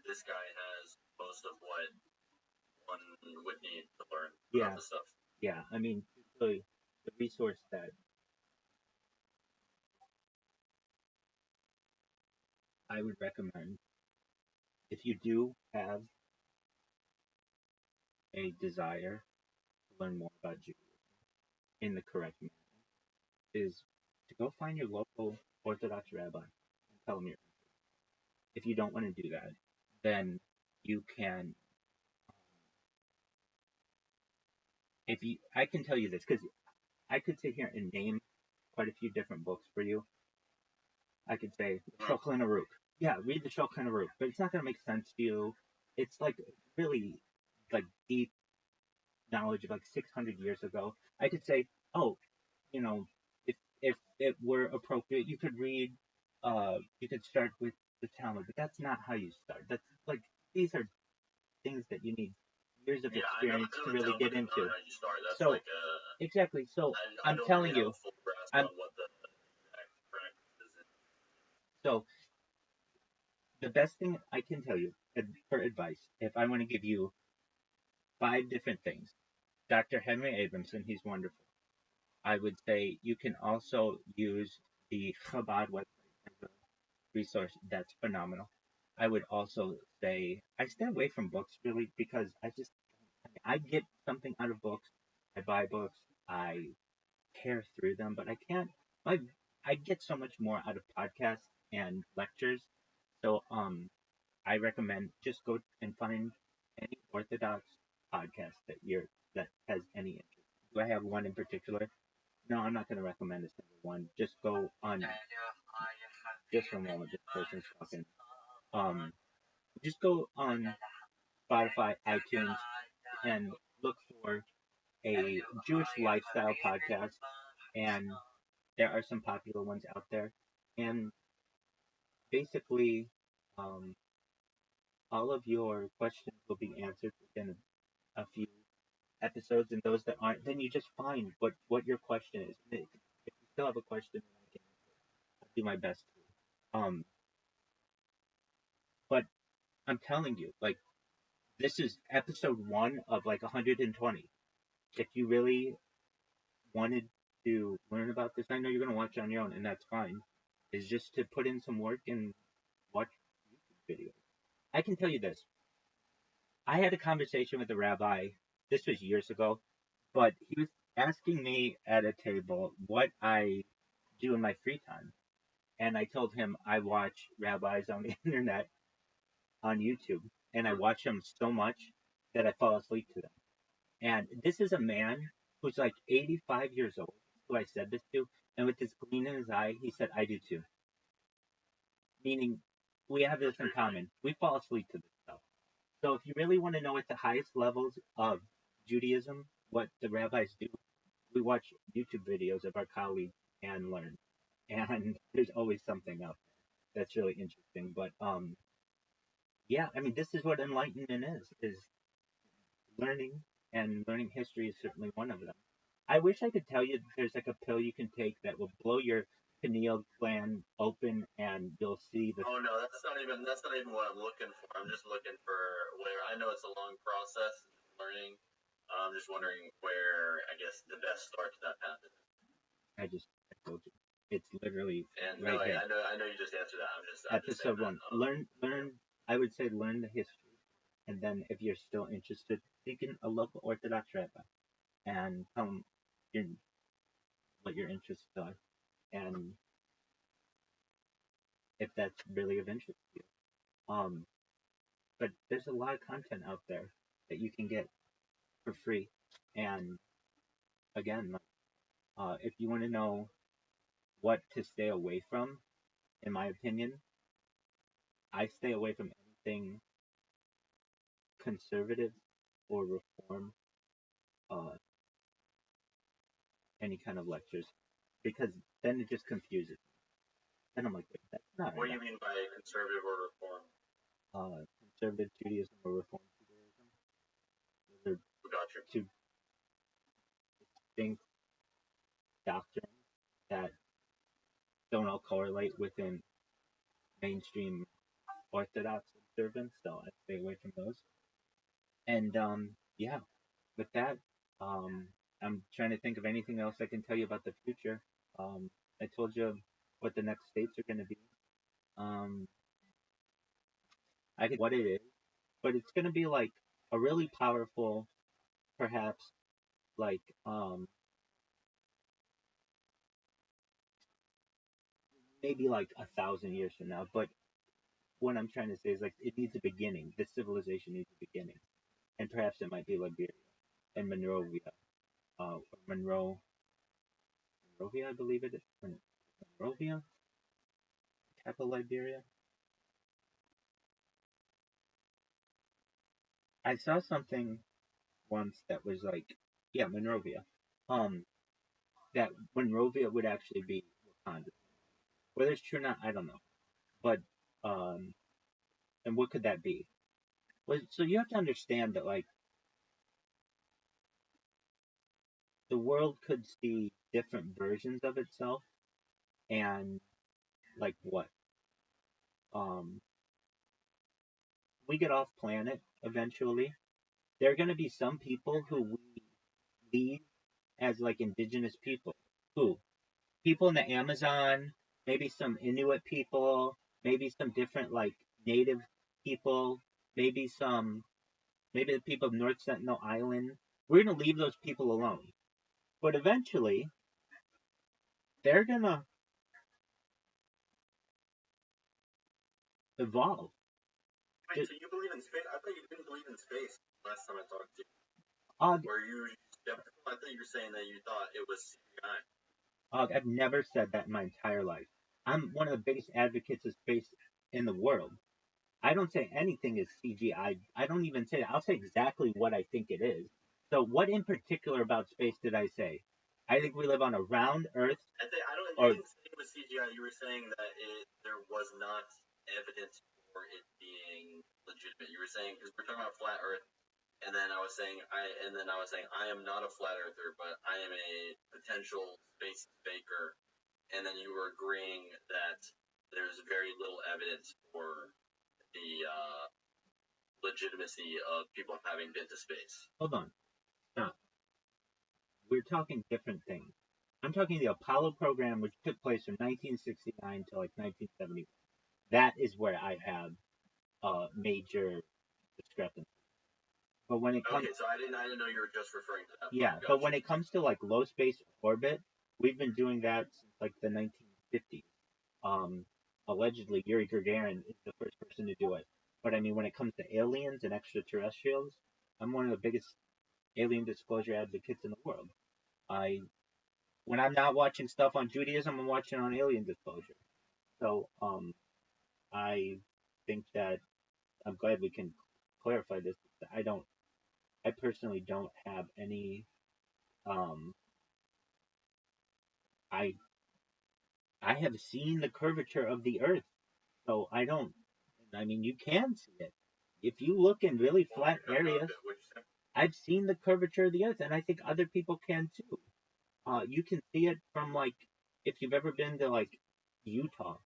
this guy has most of what one would need to learn about the stuff? Yeah, I mean, the resource that I would recommend, if you do have a desire to learn more about Judaism in the correct manner, is to go find your local Orthodox rabbi and tell him you're. If you don't want to do that, then you can. If you, I can tell you this because I could sit here and name quite a few different books for you. I could say Shulchan Aruch. Yeah, read the Shulchan Aruch, but it's not going to make sense to you. It's like really like deep knowledge of like 600 years ago. I could say, oh, you know, if it were appropriate, you could read, you could start with the Talmud, but that's not how you start. That's like these are things that you need years of experience to really get into. So exactly. So I'm telling you, I'm so the best thing I can tell you for advice, if I want to give you 5 different things, Dr. Henry Abramson, he's wonderful. I would say you can also use the Chabad website as a resource. That's phenomenal. I would also say I stay away from books really because I get something out of books. I buy books. I tear through them, but I can't. I I get so much more out of podcasts and lectures. So I recommend just go and find any Orthodox podcast that has any interest. Do I have one in particular? No, I'm not going to recommend a single one. Just go on. Just for a moment, this person's talking. Um, just go on Spotify, iTunes, and look for a Jewish lifestyle podcast. And there are some popular ones out there. And basically, um, all of your questions will be answered within a few episodes. And those that aren't, then you just find what your question is. If you still have a question, I can do my best to. But I'm telling you, like, this is episode 1 of like 120. If you really wanted to learn about this, I know you're going to watch on your own, and that's fine. Is just to put in some work and watch YouTube videos. I can tell you this. I had a conversation with a rabbi. This was years ago, but he was asking me at a table what I do in my free time. And I told him I watch rabbis on the internet on YouTube, and I watch them so much that I fall asleep to them. And this is a man who's like 85 years old, who I said this to, and with this gleam in his eye, he said, I do too. Meaning, we have this in common. We fall asleep to this stuff. So if you really want to know at the highest levels of Judaism, what the rabbis do, we watch YouTube videos of our colleagues and learn. And there's always something up that's really interesting. But yeah, I mean, this is what enlightenment is learning, and learning history is certainly one of them. I wish I could tell you there's like a pill you can take that will blow your pineal gland open and you'll see the. Oh no, that's not even what I'm looking for. I'm just looking for where I know it's a long process learning. I'm just wondering where I guess the best start to that path is. I told you. It's literally and right no, here. I know you just answered that. I'm just Episode 1. Learn. I would say learn the history, and then if you're still interested, seek a local Orthodox rabbi and tell them what your interests are, and if that's really of interest to you. But there's a lot of content out there that you can get for free, and again, if you want to know what to stay away from, in my opinion, I stay away from anything conservative or reform, uh, any kind of lectures, because then it just confuses me. Then I'm like, wait, that's not. What do you mean by conservative or reform? Conservative Judaism or Reform Judaism. Those are two distinct doctrines that don't all correlate within mainstream Orthodox observance, so I stay away from those. And yeah, with that, I'm trying to think of anything else I can tell you about the future. I told you what the next states are going to be. I could what it is, but it's gonna be like a really powerful, perhaps like maybe like 1,000 years from now. But what I'm trying to say is like it needs a beginning. This civilization needs a beginning, and perhaps it might be Liberia and Monrovia, or Monrovia, I believe it is. Monrovia, capital Liberia. I saw something once that was like, yeah, Monrovia. Um, that Monrovia would actually be Wakanda. Whether it's true or not, I don't know. But um, and what could that be? Well, so you have to understand that like the world could see different versions of itself, and like what? Um, we get off planet eventually. There are going to be some people who we lead as like indigenous people. Who? People in the Amazon, maybe some Inuit people, maybe some different like native people, maybe some, maybe the people of North Sentinel Island. We're going to leave those people alone. But eventually, they're going to evolve. Wait, so you believe in space? I thought you didn't believe in space last time I talked to you. Were you skeptical? I thought you were saying that you thought it was CGI. I've never said that in my entire life. I'm one of the biggest advocates of space in the world. I don't say anything is CGI. I don't even say that. I'll say exactly what I think it is. So, what in particular about space did I say? I think we live on a round Earth. You didn't say it was CGI. You were saying that there was not evidence for it being legitimate. You were saying, because we're talking about flat Earth, and then I was saying I am not a flat earther, but I am a potential space faker, and then you were agreeing that there's very little evidence for the legitimacy of people having been to space. Hold on, stop. We're talking different things. I'm talking the Apollo program, which took place from 1969 to like 1971. That is where I have major discrepancy. But when it comes, okay, so I didn't know you were just referring to that. Yeah, but when it comes to like low space orbit, we've been doing that since like the 1950s. Allegedly, Yuri Gagarin is the first person to do it. But I mean, when it comes to aliens and extraterrestrials, I'm one of the biggest alien disclosure advocates in the world. When I'm not watching stuff on Judaism, I'm watching on alien disclosure. So, I think that I'm glad we can clarify this. I personally don't have any, um, I I have seen the curvature of the Earth, so I don't. I mean, you can see it if you look in really flat areas. I've seen the curvature of the Earth, and I think other people can too. You can see it from like if you've ever been to like Utah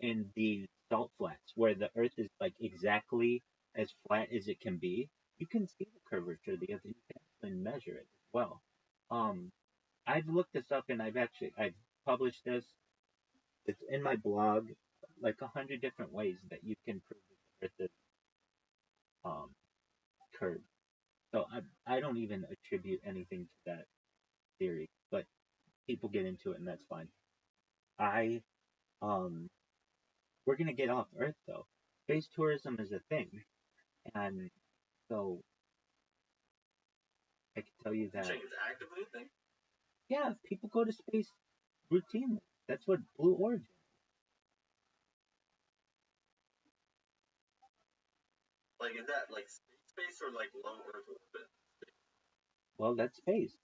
in the salt flats where the Earth is like exactly as flat as it can be. You can see the curvature of the Earth, and you can actually measure it as well. Um, I've looked this up, and I've published this. It's in my blog, like 100 different ways that you can prove that the Earth is um, curved. So I don't even attribute anything to that theory, but people get into it, and that's fine. I um, we're gonna get off Earth though. Space tourism is a thing, and so I can tell you that. You're saying it's actively a thing? Yeah, people go to space routinely. That's what Blue Origin. Like, is that like space or like low Earth orbit? Well, that's space.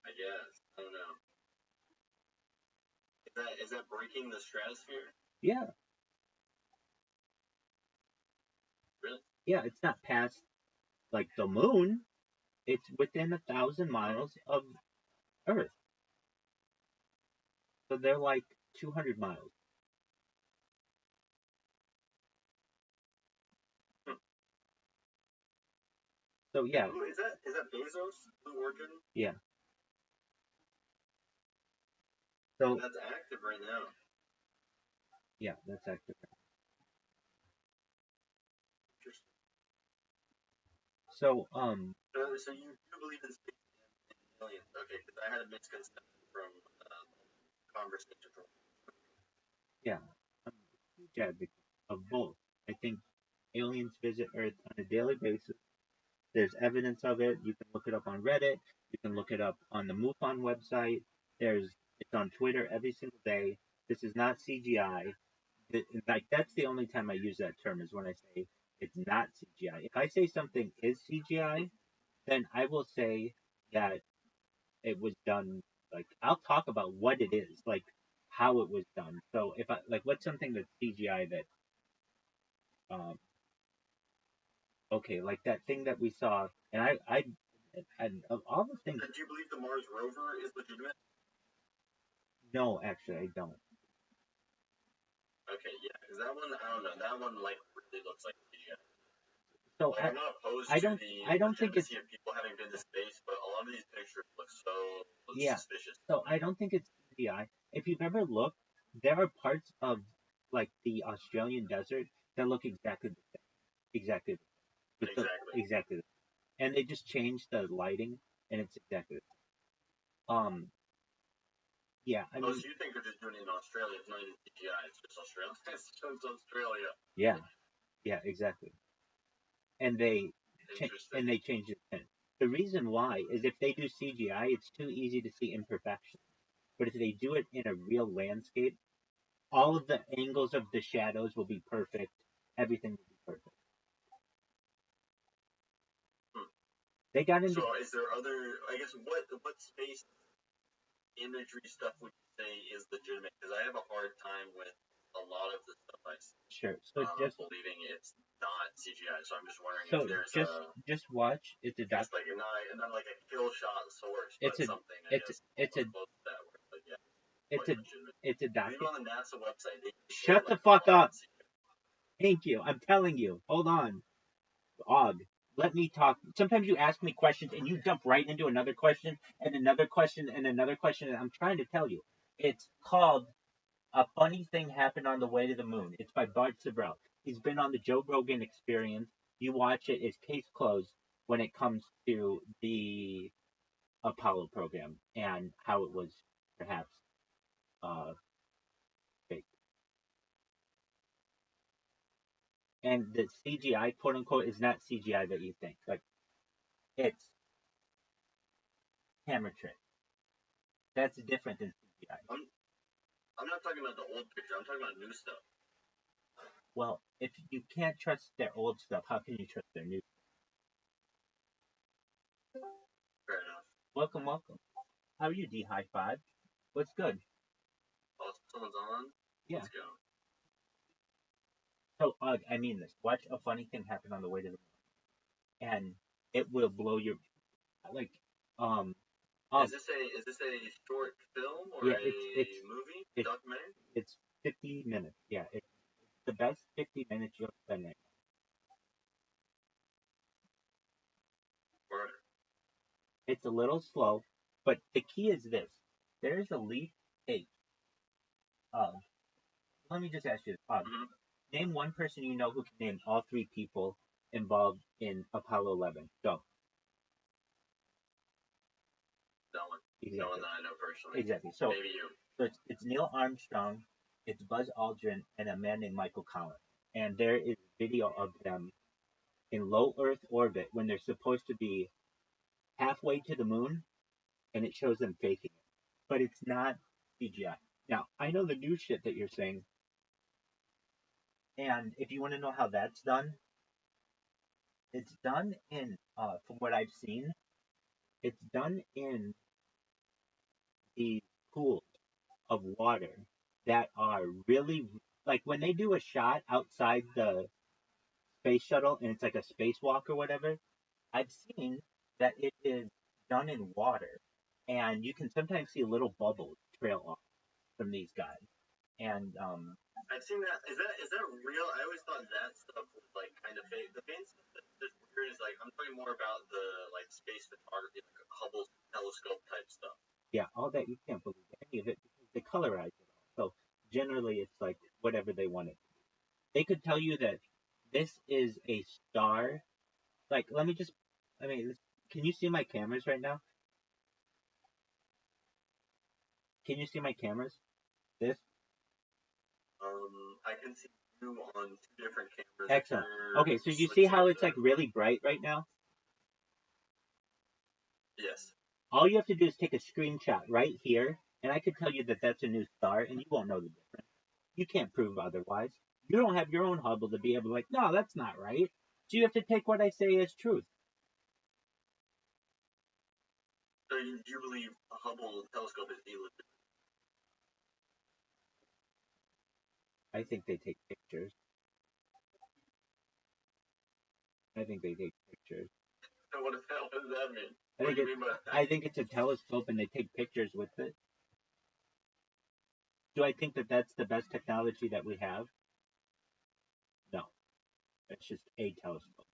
I guess. I don't know. Is that breaking the stratosphere? Yeah. Really? Yeah, it's not past like the moon. It's within 1,000 miles of Earth. So they're like 200 miles. So yeah. Is that Bezos, Blue Origin? Yeah. So that's active right now. Yeah, that's actually right. Interesting. So, So you do believe in space and aliens? Okay, because I had a misconception from conversation from. yeah, I'm a huge advocate of both. I think aliens visit Earth on a daily basis. There's evidence of it. You can look it up on Reddit. You can look it up on the MUFON website. It's on Twitter every single day. This is not CGI. In fact, that's the only time I use that term is when I say it's not CGI. If I say something is CGI, then I will say that it was done. Like I'll talk about what it is, like how it was done. So if I like, what's something that's CGI that, um, okay, like that thing that we saw, and and of all the things, Do you believe the Mars rover is legitimate? no, actually, I don't. Okay, yeah, because that one, I don't know, that one like really looks like CGI. So Like I'm not opposed I to don't, the I don't think it's, legitimacy of people having been to space, but a lot of these pictures look so yeah. suspicious. So I don't think it's CGI. If you've ever looked, there are parts of like the Australian desert that look exactly the same, exactly, Exactly. exactly, and they just changed the lighting, and it's exactly. Yeah, I Oh, mean, so you think they're just doing it in Australia? It's not even CGI. It's just Australia. It's just Australia. yeah, yeah, exactly. And Interesting. they changed it. The reason why is if they do CGI, it's too easy to see imperfections. But if they do it in a real landscape, all of the angles of the shadows will be perfect. Everything will be perfect. Hmm. They got So into is there other? I guess what space imagery stuff would you say is legitimate? Because I have a hard time with a lot of the stuff I see, sure. So believing it's not CGI. So I'm just wondering if so there's just a just watch. It's a I guess doc. like not like a kill shot source, but It's a something I it's guess it's a close to that. Where it's like, yeah, it's quite a legitimate. it's a Because even docu. on the NASA website, they say Shut the like a fuck lot of up. it's CGI. Thank you. I'm telling you. Hold on. Og, let me talk. Sometimes you ask me questions and you jump right into another question and another question and another question. And I'm trying to tell you. It's called A Funny Thing Happened on the Way to the Moon. It's by Bart Sibrel. He's been on the Joe Rogan Experience. You watch it, it's case closed when it comes to the Apollo program and how it was perhaps uh, fake. And the CGI, quote unquote, is not CGI that you think. Like, it's camera trick. That's different than CGI. I'm not talking about the old picture. I'm talking about new stuff. Well, if you can't trust their old stuff, how can you trust their new? Fair enough. Welcome, welcome. How are you, D High Five? What's good? Oh, someone's on. Yeah. Let's go. So, I mean this. Watch A Funny Thing Happen on the Way to the Moon, and it will blow your like. Um, Is this a short film or yeah, a it's movie it's documentary? it's 50 minutes. Yeah, it's the best 50 minutes you'll spend there. Or It's a little slow, but the key is this: there is a leap take of. Let me just ask you, mm-hmm. name one person you know who can name all three people involved in Apollo 11. Go. No one. Exactly. No one that I know personally. Exactly. So maybe you. So it's Neil Armstrong, it's Buzz Aldrin, and a man named Michael Collins. And there is video of them in low Earth orbit when they're supposed to be halfway to the moon, and it shows them faking it. But it's not CGI. Now, I know the new shit that you're saying, and if you want to know how that's done, it's done in, from what I've seen, it's done in the pools of water that are really, like when they do a shot outside the space shuttle and it's like a spacewalk or whatever, I've seen that it is done in water, and you can sometimes see little bubbles trail off from these guys. And I've seen that. Is that real? I always thought that stuff was like kind of fake. The main stuff that's weird is like I'm talking more about the like space photography, like Hubble telescope type stuff. yeah, all that you can't believe any of it because they colorize it all. So generally, it's like whatever they want it. They could tell you that this is a star. Like, can you see my cameras right now? Can you see my cameras? This? I can see you on 2 different cameras. Excellent. Okay, so you see how it's like really bright right now? Yes. All you have to do is take a screenshot right here, and I could tell you that that's a new star, and you won't know the difference. You can't prove otherwise. You don't have your own Hubble to be able to no, that's not right. So you have to take what I say as truth. So you believe a Hubble telescope is illegitimate? I think they take pictures. I think they take pictures. What does that mean? I think it's a telescope and they take pictures with it. Do I think that that's the best technology that we have? No. It's just a telescope.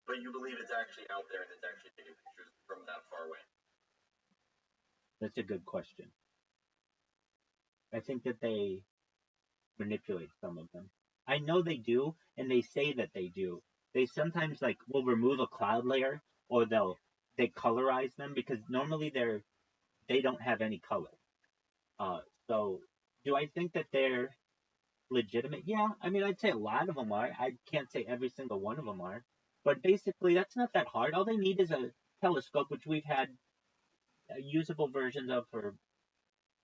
But you believe it's actually out there and it's actually taking pictures from that far away? That's a good question. I think that they manipulate some of them. I know they do, and they say that they do. They sometimes will remove a cloud layer, or they colorize them because normally they don't have any color. So do I think that they're legitimate? Yeah, I mean I'd say a lot of them are. I can't say every single one of them are, but basically that's not that hard. All they need is a telescope, which we've had usable versions of for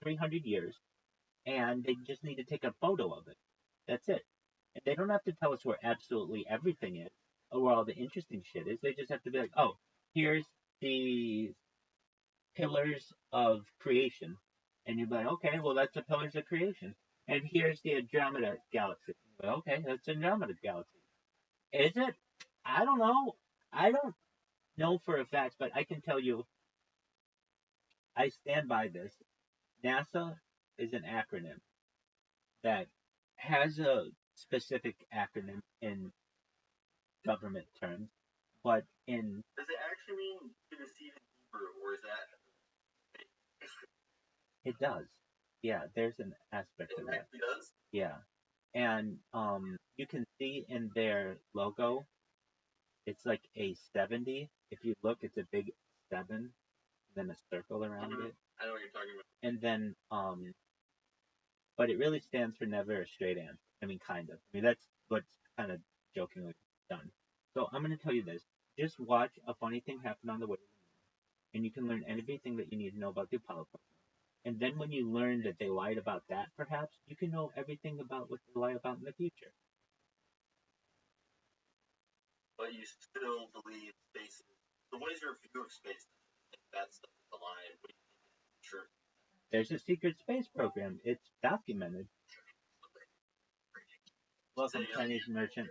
300 years, and they just need to take a photo of it. That's it. And they don't have to tell us where absolutely everything is or where all the interesting shit is. They just have to be like, oh, here's the pillars of creation. And you'd be like, okay, well, that's the pillars of creation. And here's the Andromeda galaxy. Well, okay, that's Andromeda galaxy. Is it? I don't know. I don't know for a fact, but I can tell you, I stand by this. NASA is an acronym that has a specific acronym in government terms, but in does it actually mean to deceive in Hebrew, or is that it does. Yeah, there's an aspect of that. It actually does? Yeah. And you can see in their logo it's like a 70. If you look, it's a big 7, then a circle around it. I know what you're talking about. And then but it really stands for never a straight answer. I mean, kind of. I mean, that's what's kind of jokingly done. So I'm going to tell you this. Just watch a funny thing happen on the way, and you can learn everything that you need to know about the Apollo program. And then when you learn that they lied about that, perhaps, you can know everything about what they lie about in the future. But you still believe space is... So what is your view of space? If that's the line, what do you think is true? There's a secret space program. It's documented. Welcome, Chinese merchant.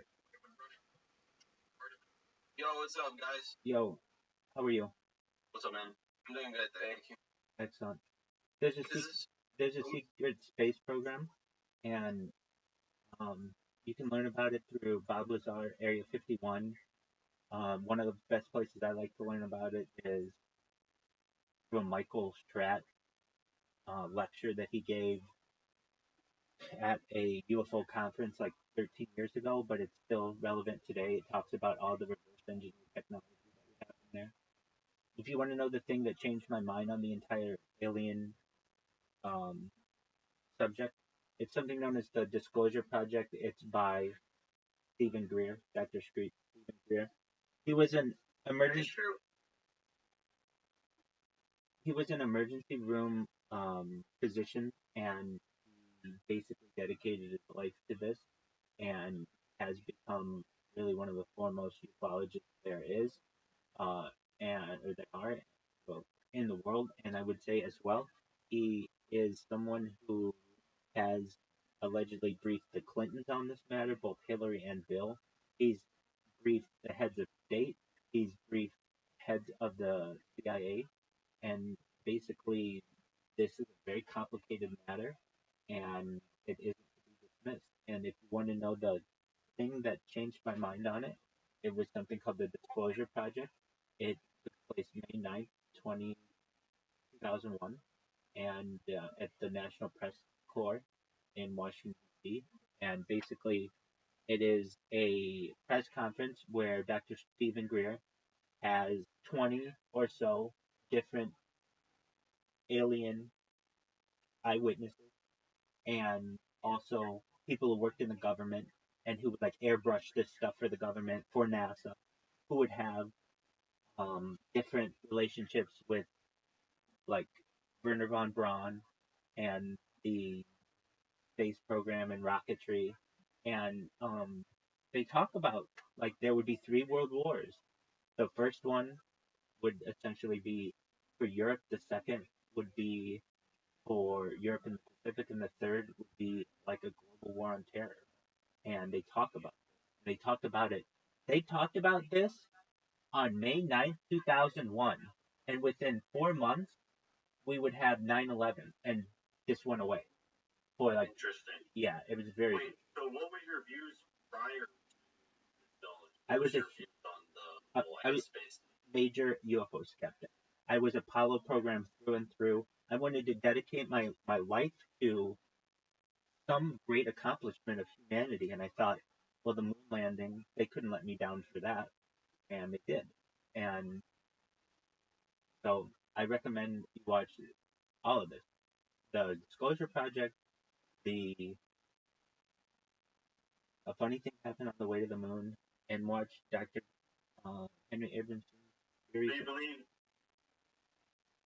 Yo, what's up, guys? Yo, how are you? What's up, man? I'm doing good, thank you. Excellent. There's a secret space program, and you can learn about it through Bob Lazar, Area 51. One of the best places I like to learn about it is through a Michael Stratt lecture that he gave at a UFO conference like 13 years ago, but it's still relevant today. It talks about all the reverse engineering technology that we have in there. If you want to know the thing that changed my mind on the entire alien subject, it's something known as the Disclosure Project. It's by Stephen Greer, Dr. Stephen Greer. He was an emergency room physician, and he basically dedicated his life to this, and has become really one of the foremost ufologists there is, or there are, well, in the world. And I would say as well, he is someone who has allegedly briefed the Clintons on this matter, both Hillary and Bill. He's briefed the heads of state. He's briefed heads of the CIA, and basically, this is a very complicated matter, and it isn't to be dismissed. And if you want to know the thing that changed my mind on it, it was something called the Disclosure Project. It took place May 9th, 2001, and at the National Press Corps in Washington D.C. And basically, it is a press conference where Dr. Stephen Greer has 20 or so different alien eyewitnesses and also people who worked in the government and who would like airbrush this stuff for the government for NASA, who would have different relationships with like Werner von Braun and the space program and rocketry, and they talk about like there would be three world wars. The first one would essentially be for Europe. The second would be for Europe and the Pacific, and the third would be like a global war on terror. And they talk about it. They talked about it. They talked about this on May 9th, 2001, and within 4 months we would have 9/11, and this went away. For like, Interesting. yeah, it was very. Wait, so what were your views prior to this knowledge? I was your views on the whole I was space? Major UFO skeptic. I was Apollo program through and through. I wanted to dedicate my life to some great accomplishment of humanity, and I thought, well, the moon landing, they couldn't let me down for that, and they did. And so I recommend you watch all of this. The Disclosure Project, the A Funny Thing Happened on the Way to the Moon, and watch Dr. Henry Abrams' series. So you believe?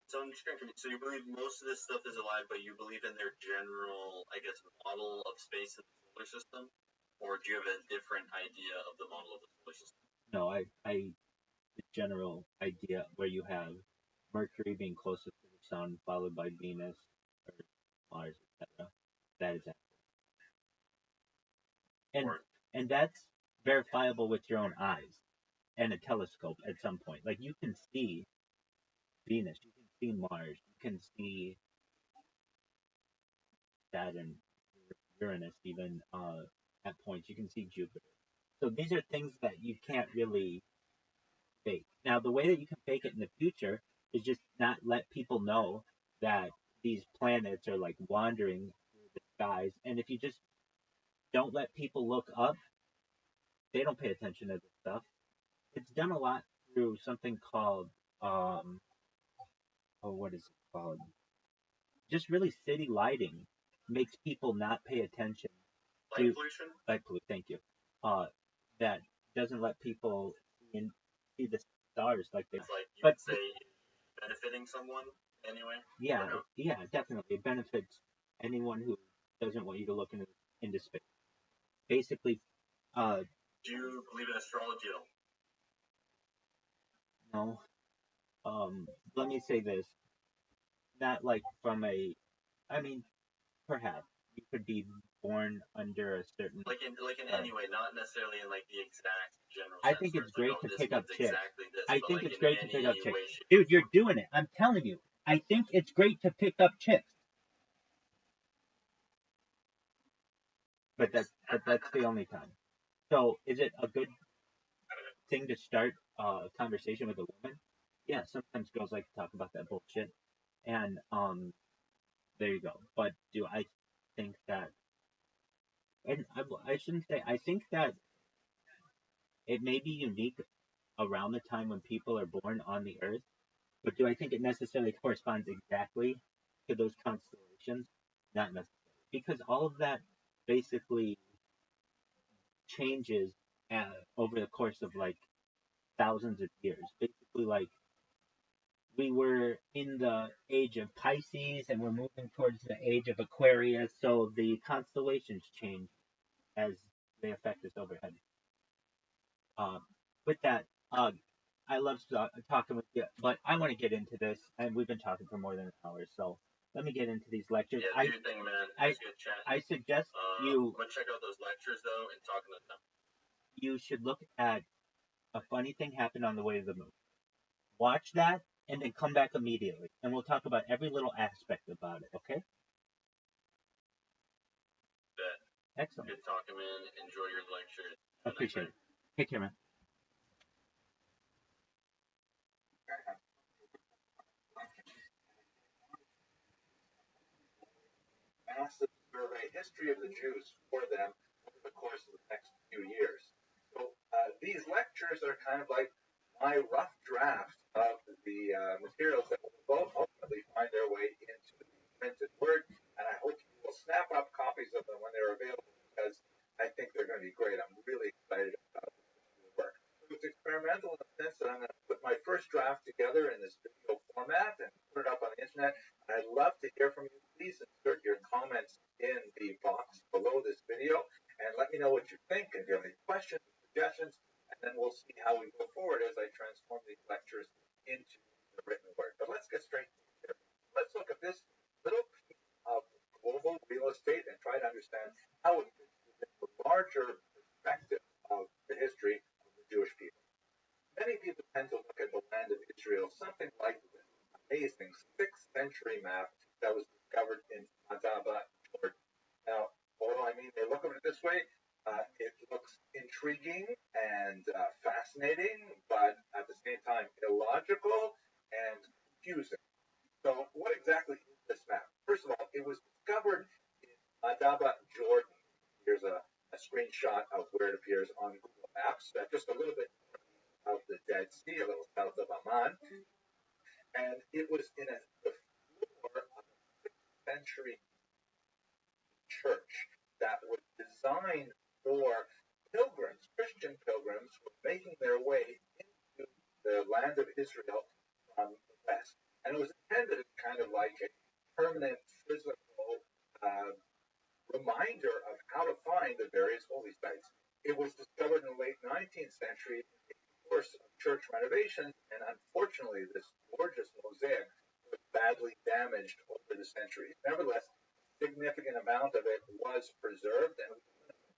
So I'm just confused. So you believe most of this stuff is alive, but you believe in their general, I guess, model of space in the solar system, or do you have a different idea of the model of the solar system? No, the general idea where you have Mercury being closest to the Sun, followed by Venus, Earth, Mars, etc. That is accurate. And that's verifiable with your own eyes and a telescope at some point. Like you can see Venus, you can see Mars, you can see Saturn, Uranus, even at points. You can see Jupiter. So these are things that you can't really fake. Now, the way that you can fake it in the future is just not let people know that these planets are like wandering through the skies. And if you just don't let people look up, they don't pay attention to this stuff. It's done a lot through something called, what is it called? Just really city lighting makes people not pay attention to light pollution. Light pollution, thank you. That doesn't let people see the stars like they. It's like you but would say benefiting someone anyway. Yeah, yeah, definitely. It benefits anyone who doesn't want you to look into space. Basically, do you believe in astrology at all? No. Let me say this. Not like from a, I mean, perhaps you could be born under a certain. Like in any way, not necessarily in like the exact general. I think it's great to pick up chicks. Exactly this, I think like it's great to pick up chicks. Way, Dude, you're doing it. I'm telling you. I think it's great to pick up chicks. But that's the only time. So is it a good thing to start a conversation with a woman? Yeah, sometimes girls like to talk about that bullshit. And there you go. But do I think that, and I shouldn't say, I think that it may be unique around the time when people are born on the earth, but do I think it necessarily corresponds exactly to those constellations? Not necessarily. Because all of that basically changes over the course of like thousands of years. Basically, like we were in the age of Pisces and we're moving towards the age of Aquarius, so the constellations change as they affect us overhead. With that, I love talking with you, but I want to get into this, and we've been talking for more than an hour, so let me get into these lectures. Yeah, do your thing, man. It's good chat. I suggest I'm gonna check out those lectures though and talk to them. You should look at A Funny Thing Happened on the Way to the Moon. Watch that, and then come back immediately, and we'll talk about every little aspect about it, okay? Bet. Excellent. Good talking, man. Enjoy your lecture. Appreciate it. Take care, man. history of the Jews for them over the course of the next few years. So these lectures are kind of like my rough draft of the materials that will ultimately find their way into the printed word, and I hope you will snap up copies of them when they're available, because I think they're going to be great. I'm really excited about the work. So it's experimental in the sense that I'm going to put my first draft together in this video format and put it up on the internet. And I'd love to hear from you. Please insert your comments in the box below this video and let me know what you think, and if you have any questions, suggestions, and then we'll see how we go forward as I transform these lectures into the written word. But let's get straight to it. Let's look at this little piece of global real estate and try to understand how it fits within the larger perspective of the history of the Jewish people. Many people tend to look at the land of Israel something like this amazing 6th century map that was discovered in Madaba, Jordan. Now, what do I mean? They look at it this way. It looks intriguing and fascinating, but at the same time illogical and confusing. So what exactly is this map? First of all, it was discovered in Madaba, Jordan. Here's a screenshot of where it appears on Google Maps, just a little bit of the Dead Sea, a little south of Amman. And it was in the floor of a 6th century church that was designed for pilgrims, Christian pilgrims, who were making their way into the land of Israel from the west. And it was intended as kind of like a permanent physical reminder of how to find the various holy sites. It was discovered in the late 19th century in the course of church renovations, and unfortunately, this gorgeous mosaic was badly damaged over the centuries. Nevertheless, a significant amount of it was preserved, and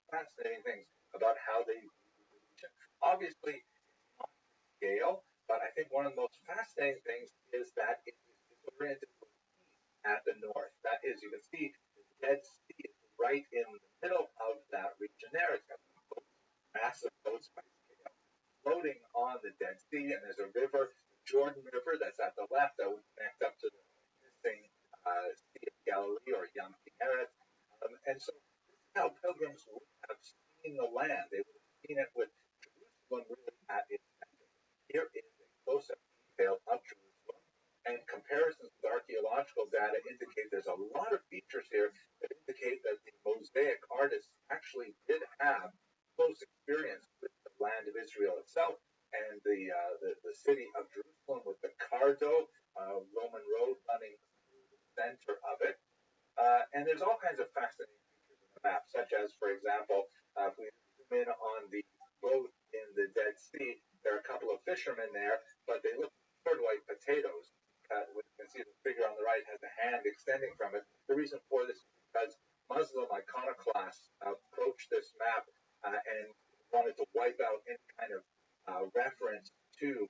fascinating things about how they obviously not scale, but I think one of the most fascinating things is that it is oriented at the north. That is, you can see the Dead Sea is right in the middle of that region there. It's got massive boats by scale floating on the Dead Sea, and there's a river, the Jordan River, that's at the left that would connect up to the missing Sea of Galilee or Yam Kinneret. And so this is how pilgrims would have seen the land. They would have seen it with Jerusalem really at its center. Here is a close-up detail of Jerusalem, and comparisons with archaeological data indicate there's a lot of features here that indicate that the mosaic artists actually did have close experience with the land of Israel itself and the city of Jerusalem with the Cardo, Roman road running through the center of it. And there's all kinds of fascinating features in the map, such as, for example, if we zoom in on the boat in the Dead Sea, there are a couple of fishermen there, but they look sort of like potatoes. You can see the figure on the right has a hand extending from it. The reason for this is because Muslim iconoclasts approached this map and wanted to wipe out any kind of reference to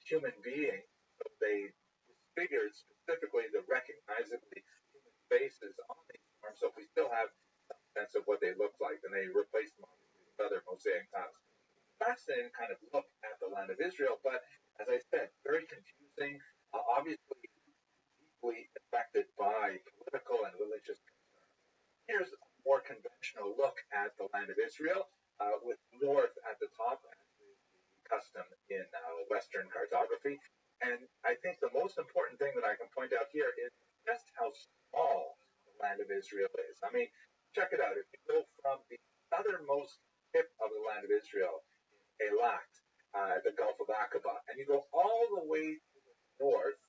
human being. So they disfigured specifically the recognizably human faces on these forms, so we still have some sense of what they look like, and they replaced them with other mosaic tiles. Fascinating kind of look at the land of Israel, but as I said, very confusing, obviously deeply affected by political and religious concerns. Here's a more conventional look at the land of Israel, with north at the top, as is the custom in Western cartography. And I think the most important thing that I can point out here is just how small the land of Israel is. I mean, check it out. If you go from the southernmost tip of the land of Israel, Eilat, the Gulf of Aqaba, and you go all the way to the north,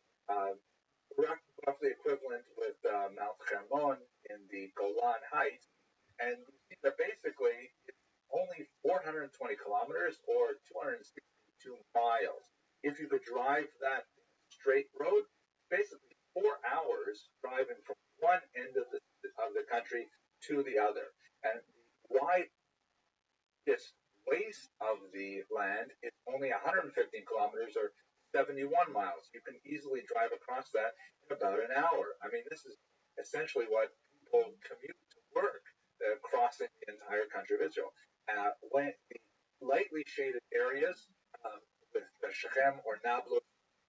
roughly equivalent with Mount Hermon in the Golan Heights, and you see that basically it's only 420 kilometers or 262 miles. If you could drive that straight road, basically 4 hours driving from one end of the country to the other. And the widest waste of the land is only 115 kilometers or 71 miles. You can easily drive across that in about an hour. I mean, this is essentially what people commute to work, crossing the entire country of Israel. When the lightly shaded areas with Shechem or Nablus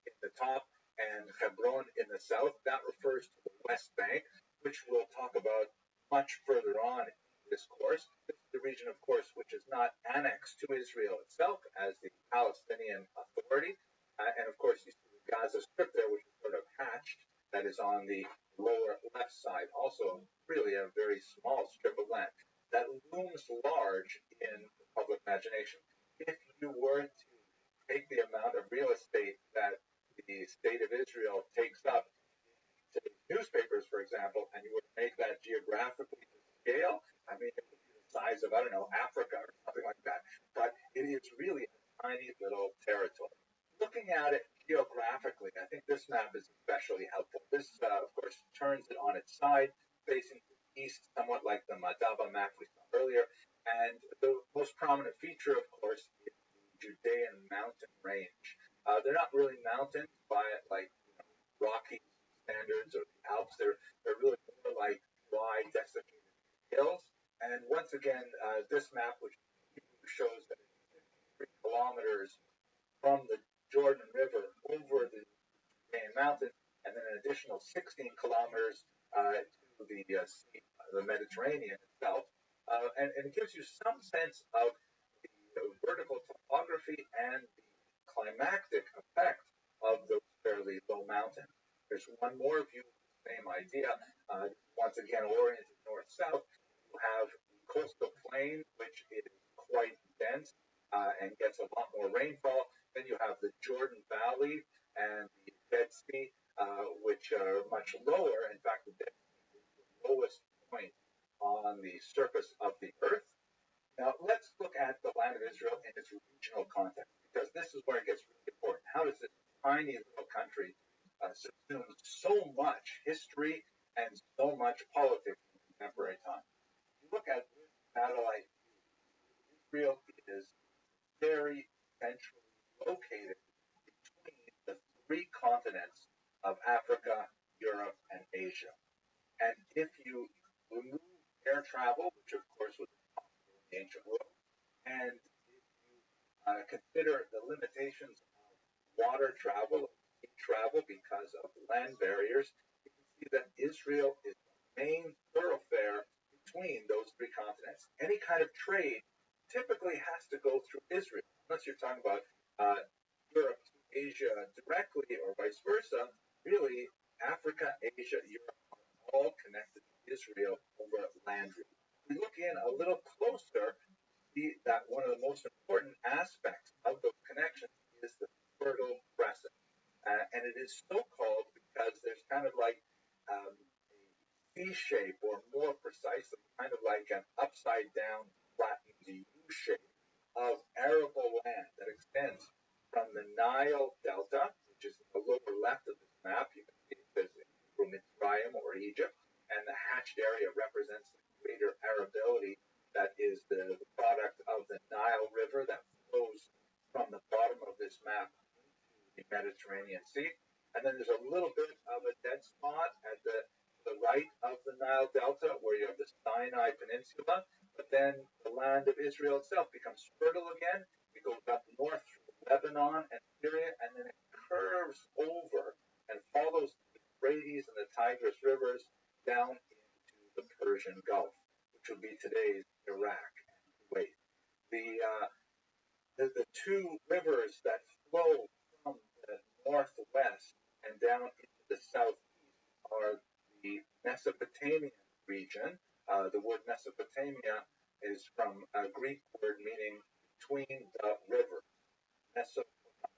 in the top and Hebron in the south, that refers to the West Bank, which we'll talk about much further on in this course. This is the region, of course, which is not annexed to Israel itself as the Palestinian Authority. And of course, you see the Gaza Strip there, which is sort of hatched, that is on the lower left side. Also, really a very small strip of land that looms large in the public imagination. If you were to take the amount of real estate that the state of Israel takes up, today's newspapers, for example, and you would make that geographically to scale, I mean, it would be the size of, I don't know, Africa or something like that. But it is really a tiny little territory. Looking at it geographically, I think this map is especially helpful. This, of course, turns it on its side, facing to the east, somewhat like the Madaba map we saw earlier. And the most prominent feature, of course, is the Judean mountain range. They're not really mountains by like Rocky standards or the Alps. They're really more like dry, desiccated hills. And once again, this map, which shows that it's 3 kilometers from the Jordan River over the Judean mountain, and then an additional 16 kilometers to the Mediterranean itself. And it gives you some sense of the vertical topography and the climactic effect of those fairly low mountains. There's one more view of the same idea. Once again, oriented north-south, you have the coastal plain, which is quite dense and gets a lot more rainfall. Then you have the Jordan Valley and the Dead Sea, which are much lower. In fact, the Dead Sea is the lowest point on the surface of the earth. Now, let's look at the land of Israel in its regional context, because this is where it gets really important. How does this tiny little country subsume so much history and so much politics in contemporary time? If you look at this satellite view, Israel is very centrally located between the 3 continents of Africa, Europe, and Asia. And if you remove air travel, which of course was impossible in the ancient world, and if you consider the limitations of water travel, sea travel because of land barriers, you can see that Israel is the main thoroughfare between those 3 continents. Any kind of trade typically has to go through Israel, unless you're talking about Europe to Asia directly or vice versa. Really, Africa, Asia, Europe are all connected to Israel over land route. We look in a little closer, see that one of the most important aspects of those connections is the Fertile Crescent. And it is so called because there's kind of like a C shape, or more precisely, kind of like an upside down flattened U shape of arable land that extends from the Nile Delta, which is in the lower left of this map. You can see it says Mitzrayim or Egypt, and the hatched area represents the greater arability that is the product of the Nile River that flows from the bottom of this map into the Mediterranean Sea. And then there's a little bit of a dead spot at the right of the Nile Delta where you have the Sinai Peninsula, but then the land of Israel itself becomes fertile again. It goes up north through Lebanon and Syria, and then it curves over and follows the Euphrates and the Tigris rivers down into the Persian Gulf, which would be today's Iraq and Kuwait. The 2 rivers that flow from the northwest and down into the southeast are the Mesopotamian region. The word Mesopotamia is from a Greek word meaning between the rivers, Mesopotamia.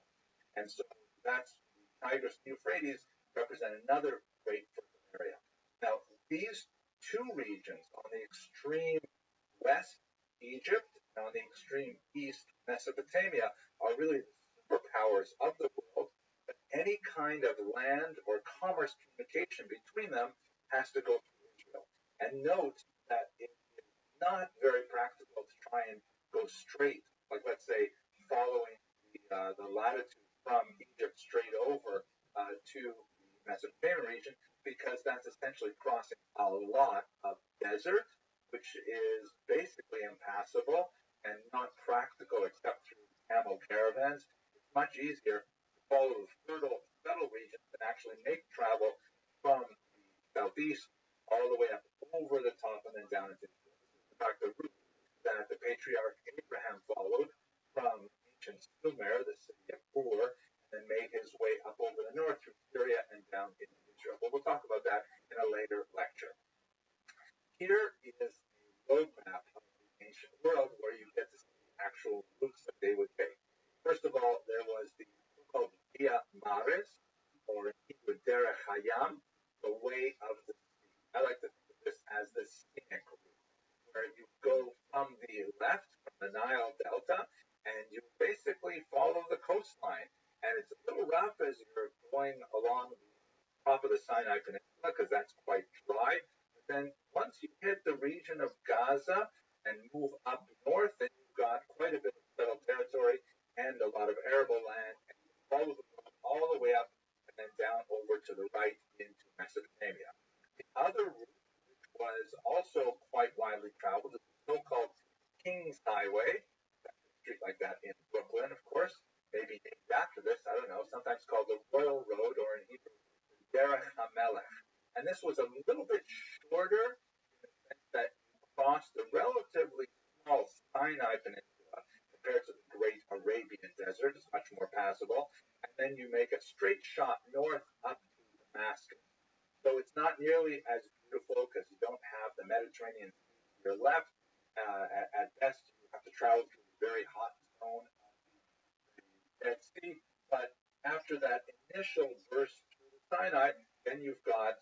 And so that's the Tigris and Euphrates represent another great fertile area. Now, these 2 regions on the extreme west, Egypt, and on the extreme east, Mesopotamia, are really the superpowers of the world. But any kind of land or commerce communication between them has to go through Israel. And note that it is not very practical to try and go straight, like let's say following the latitude from Egypt straight over to the Mesopotamian region, because that's essentially crossing a lot of desert, which is basically impassable and not practical except through camel caravans. It's much easier to follow the fertile regions and actually make travel from the southeast all the way up over the top and then down into Israel. This is, in fact, the route that the patriarch Abraham followed from ancient Sumer, the city of Ur, and made his way up over the north through Syria and down into Israel. But we'll talk about that in a later lecture. Here is a road map of the ancient world where you get to see the actual routes that they would take. First of all, there was the so-called Via Maris, or in Hebrew, Derech Hayam, the way of the sea. I like to think of this as the scenic route, where you go from the left, from the Nile Delta, and you basically follow the coastline. And it's a little rough as you're going along the top of the Sinai Peninsula, because that's quite dry. But then once you hit the region of Gaza and move up north, then you've got quite a bit of settled territory and a lot of arable land, and you follow the road all the way up and then down over to the right into Mesopotamia. The other route, which was also quite widely traveled, is the so-called King's Highway. That's a street like that in Brooklyn, of course, maybe named after this, I don't know, sometimes called the Royal Road, or in Hebrew, Derech HaMelech. And this was a little bit shorter in the sense that you crossed the relatively small Sinai Peninsula compared to the great Arabian Desert. It's much more passable. And then you make a straight shot north up to Damascus. So it's not nearly as beautiful because you don't have the Mediterranean Sea to your left. At best, you have to travel through the very hot zone of the Dead Sea. But after that initial burst through the Sinai, then you've got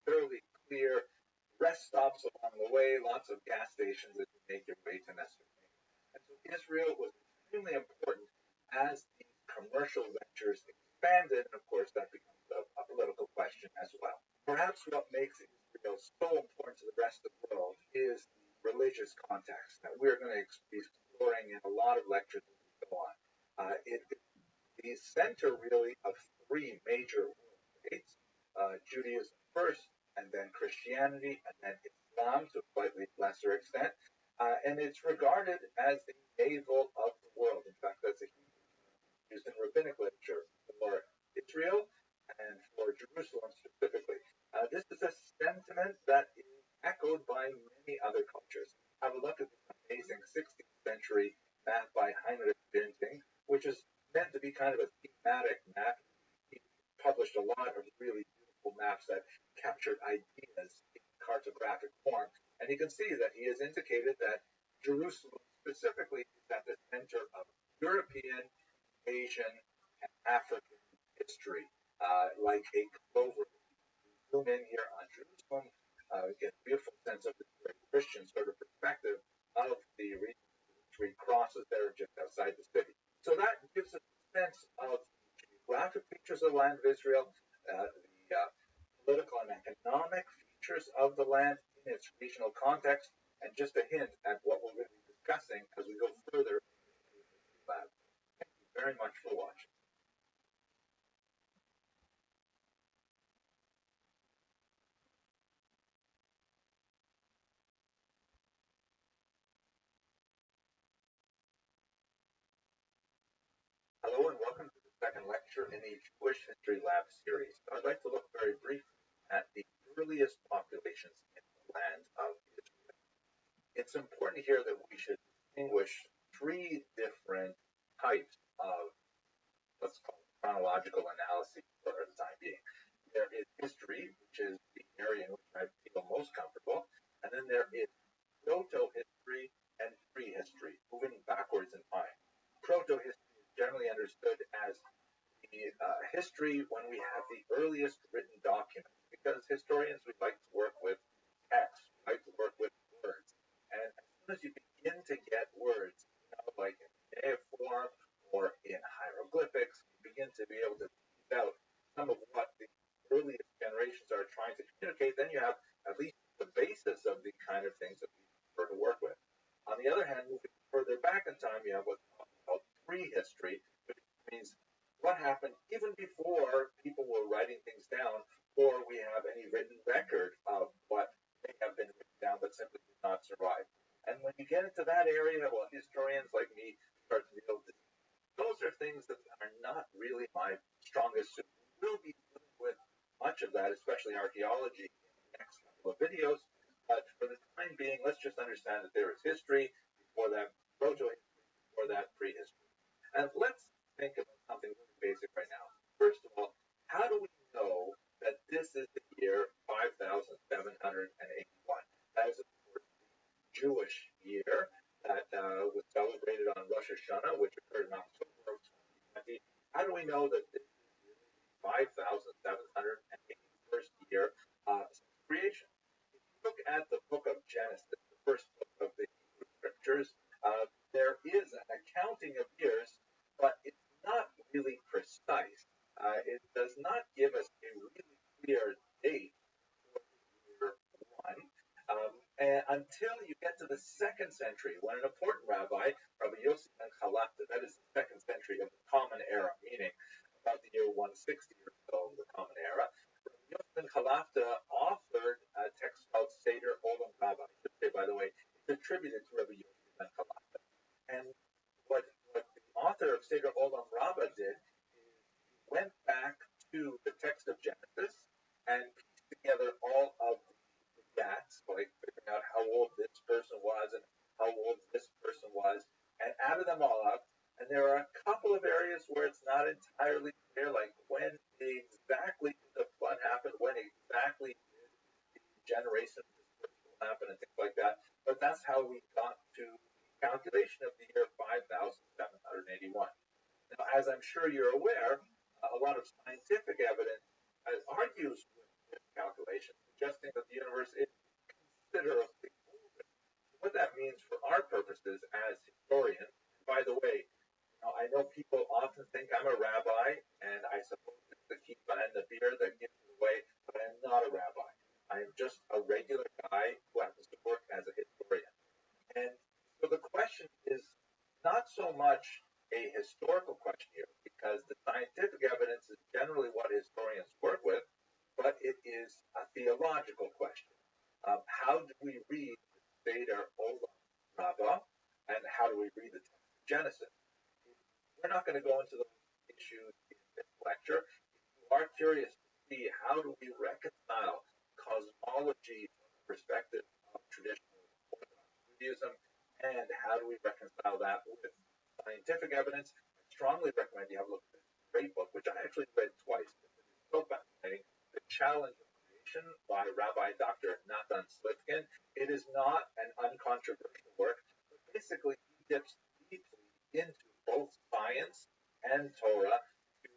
fairly clear rest stops along the way, lots of gas stations as you make your way to Mesopotamia. And so Israel was extremely important as these commercial ventures expanded, and of course that becomes a political question as well. Perhaps what makes Israel so important to the rest of the world is the religious context that we're going to be exploring in a lot of lectures as we go on. It is the center really of three major world faiths, Judaism first, and then Christianity, and then Islam to a slightly lesser extent. And it's regarded as the navel of the world. In fact, that's a Hebrew term used in rabbinic literature for Israel and for Jerusalem specifically. This is a sentiment that is echoed by many other cultures. Have a look at this amazing 16th century map by Heinrich Binting, which is meant to be kind of a thematic map. He published a lot of really beautiful maps that captured ideas in cartographic form. And you can see that he has indicated that Jerusalem specifically is at the center of European, Asian, and African history, like a clover. Zoom in here on Jerusalem, get a beautiful sense of this very Christian sort of perspective of the region which crosses there just outside the city. So that gives us a sense of the geographic features of the land of Israel, the political and economic features of the land in its regional context, and just a hint at what we're going to be discussing as we go further into the history lab. Thank you very much for watching. Hello and welcome to the second lecture in the Jewish History Lab series. I'd like to look very briefly at the earliest populations in the land of Israel. It's important here that we should distinguish three different types of, let's call it, chronological analysis for the time being. There is history, which is the area in which I feel most comfortable, and then there is proto-history and prehistory, moving backwards in time. Proto-history is generally understood as the history when we have the earliest written documents, because historians, we like to work with text, we like to work with words. And as soon as you begin to get words, like in cuneiform or in hieroglyphics, you begin to be able to tease out some of what the earliest generations are trying to communicate, then you have at least the basis of the kind of things that we prefer to work with. On the other hand, moving further back in time, you have what's called prehistory, which means what happened even before people were writing things down, or we have any written record of what may have been written down but simply did not survive. And when you get into that area, well, historians like me start to be able to, those are things that are not really my strongest suit. We'll be dealing with much of that, especially archaeology, in the next couple of videos. But for the time being, let's just understand that there is history before that, proto-history before that, prehistory. And let's think about something really basic right now. First of all, how do we know that this is the year 5781? That is, of course, the Jewish year that was celebrated on Rosh Hashanah, which occurred in October of 2020. How do we know that this is really the 5781st year since creation? If you look at the book of Genesis, the first book of the Hebrew Scriptures, there is an accounting of years, but it's not really precise. It does not give us a really clear date for the year one, and until you get to the second century, when an important rabbi, Rabbi Yossi ben Chalafta, that is the second century of the Common Era, meaning about the year 160 or so of the Common Era, Rabbi Yossi ben Chalafta authored a text called Seder Olam Rabbah. I should say, by the way, it's attributed to Rabbi Yossi ben Chalafta. And what the author of Seder Olam Rabbah did is he went back to the text of Genesis and pieced together all of the stats, like figuring out how old this person was and how old this person was, and added them all up. And there are a couple of areas where it's not entirely clear, like when exactly did the flood happen, when exactly did the generation of this person happen, and things like that. But that's how we got to the calculation of the year 5781. Now, as I'm sure you're aware, a lot of scientific evidence argues with this calculation, suggesting that the universe is considerably older. What that means for our purposes as historians, by the way, I know people often think I'm a rabbi, and I suppose it's the kippah and the beer that gives it away, but I'm not a rabbi. I'm just a regular guy who happens to work as a historian. And so the question is not so much a historical question here, because the scientific evidence is generally what historians work with, but it is a theological question. How do we read the Seder Olam Rabbah, and how do we read the text of Genesis? We're not going to go into those issues in this lecture. If you are curious to see how do we reconcile cosmology from the perspective of traditional Orthodox Judaism, and how do we reconcile that with scientific evidence, I strongly recommend you have a look at this great book, which I actually read twice. It is so fascinating. The Challenge of Creation by Rabbi Dr. Nathan Slifkin. It is not an uncontroversial work, but basically he dips deeply into both science and Torah to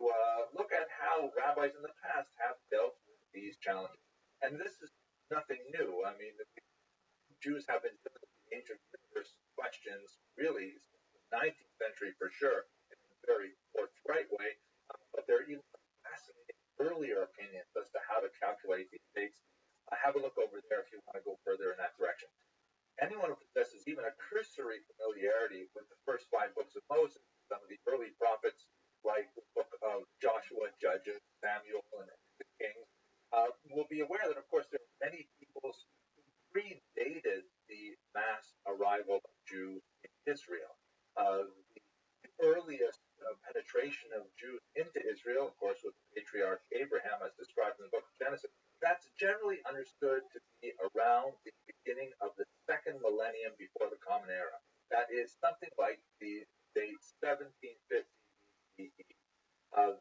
look at how rabbis in the past have dealt with these challenges. And this is nothing new. I mean, the Jews have been dealing with the ancient universe questions really since the 19th century for sure, in a very forthright way, but there are even fascinating earlier opinions as to how to calculate these dates. Have a look over there if you want to go further in that direction. Anyone who possesses even a cursory familiarity with the first 5 books of Moses, some of the early prophets, like the book of Joshua, Judges, Samuel, and the Kings, will be aware that, of course, there are many peoples who predated the mass arrival of Jews in Israel. The earliest penetration of Jews into Israel, of course, was the patriarch Abraham, as described in the book of Genesis. That's generally understood to be around the beginning of the second millennium before the Common Era. That is something like the date 1750 BCE. The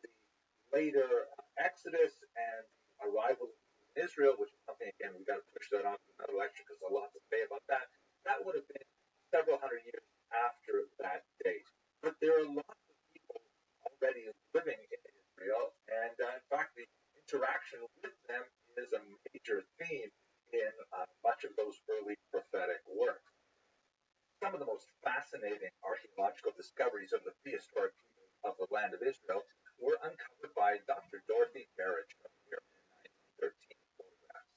later Exodus and arrival in Israel, which is something, again, we've got to push that on to another lecture because there's a lot to say about that. That would have been several hundred years after that date. But there are lots of people already living in Israel, and in fact, the interaction with them is a major theme in much of those early prophetic works. Some of the most fascinating archaeological discoveries of the prehistoric people of the land of Israel were uncovered by Dr. Dorothy Garrett from here in 1913 photographs.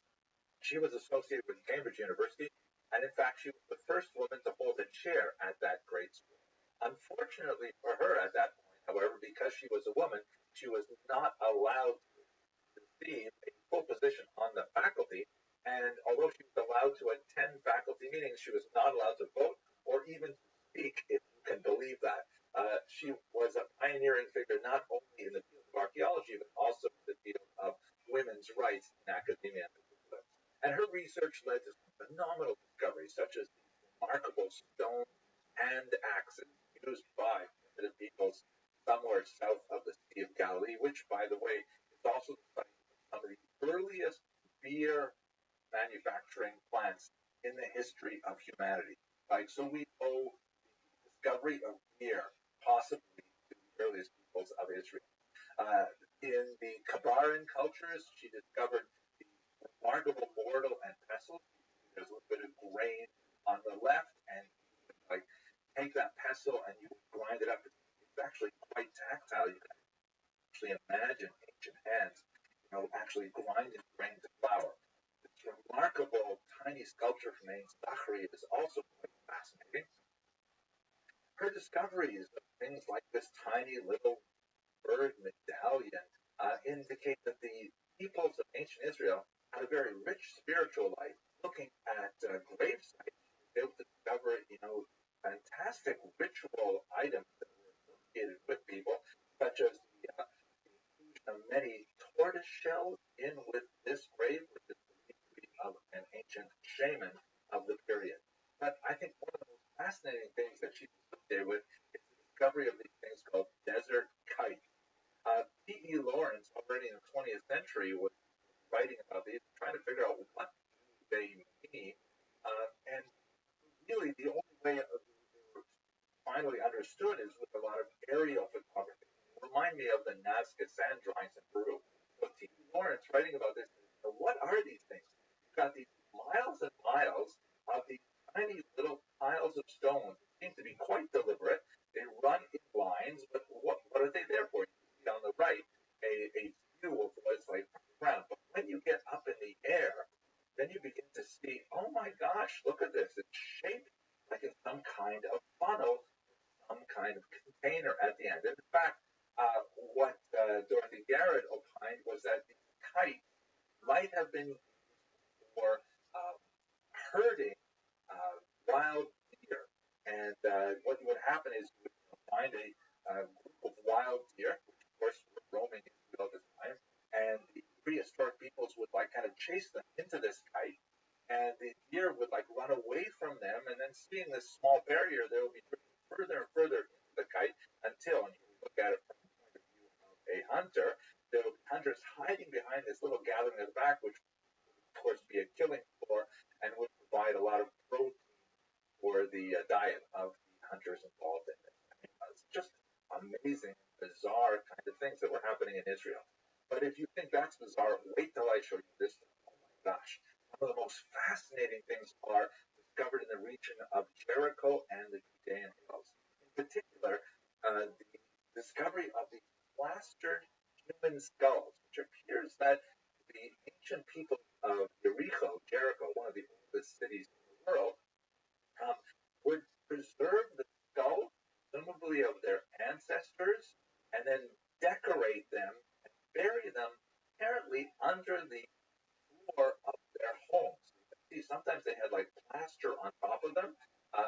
She was associated with Cambridge University, and in fact, she was the first woman to hold a chair at that great school. Unfortunately for her at that point, however, because she was a woman, she was not allowed to receive a full position on the faculty, and although she was allowed to attend faculty meetings, she was not allowed to vote or even speak, if you can believe that. She was a pioneering figure not only in the field of archaeology, but also in the field of women's rights in academia in particular. And her research led to some discoveries such as these remarkable stone hand axes used by primitive peoples somewhere south of the Sea of Galilee, which, by the way, is also the site of some of the earliest beer manufacturing plants in the history of humanity. Like, so we owe the discovery of beer possibly to the earliest peoples of Israel. In the Kabaran cultures, she discovered the remarkable mortar and pestle. There's a little bit of grain on the left, and you would like take that pestle and you would grind it up. It's actually quite tactile. You can actually imagine ancient hands, actually grinding grain to flour. This remarkable tiny sculpture from ancient Zachary is also quite fascinating. Her discoveries of things like this tiny little bird medallion indicate that the peoples of ancient Israel had a very rich spiritual life. Looking at grave sites, they were able to discover, fantastic ritual items that were associated with people, such as the inclusion of many tortoise shells in with this grave, which is believed to be of an ancient shaman of the period. But I think one of the most fascinating things that she's associated with is the discovery of these things called desert kites. P.E. Lawrence, already in the 20th century, was writing about these, trying to figure out what they mean. And really, the only way they were finally understood is with a lot of aerial photography. Remind me of the Nazca sand drawings in Peru. So P.E. Lawrence, writing about this, what are these things? You've got these miles and miles of these tiny little piles of stones. They seem to be quite deliberate. They run in lines, but what are they there for? On the right, a view of what's like from the ground. But when you get up in the air, then you begin to see, oh my gosh, look at this. It's shaped like in some kind of funnel, some kind of container at the end. And in fact, what Dorothy Garrett opined was that the kite might have been used for herding wild deer. And what would happen is you would find a group of wild deer, course, were roaming Israel at this time, and the prehistoric peoples would kind of chase them into this kite, and the deer would run away from them, and then seeing this small barrier, they would be driven further and further into the kite until, and you look at it from the point of view of a hunter, there would be hunters hiding behind this little gathering at the back, which would, of course, be a killing floor and would provide a lot of protein for the diet of the hunters involved in it. It's just amazing, bizarre kind of things that were happening in Israel. But if you think that's bizarre, wait till I show you this. Oh my gosh. One of the most fascinating things are discovered in the region of Jericho and the Judean hills. In particular, the discovery of the plastered human skulls, which appears that the ancient people of Jericho, one of the oldest cities in the world, would preserve the skull presumably of their ancestors, and then decorate them and bury them apparently under the floor of their homes. You can see sometimes they had plaster on top of them,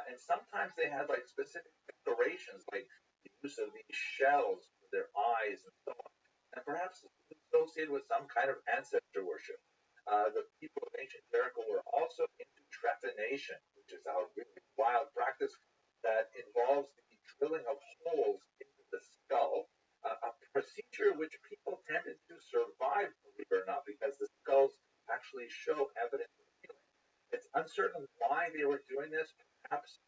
and sometimes they had specific decorations, like the use of these shells for their eyes and so on. And perhaps associated with some kind of ancestor worship. The people of ancient Jericho were also into trephination, which is a really wild practice that involves the drilling of holes into the skull, a procedure which people tended to survive, believe it or not, because the skulls actually show evidence of healing. It's uncertain why they were doing this, perhaps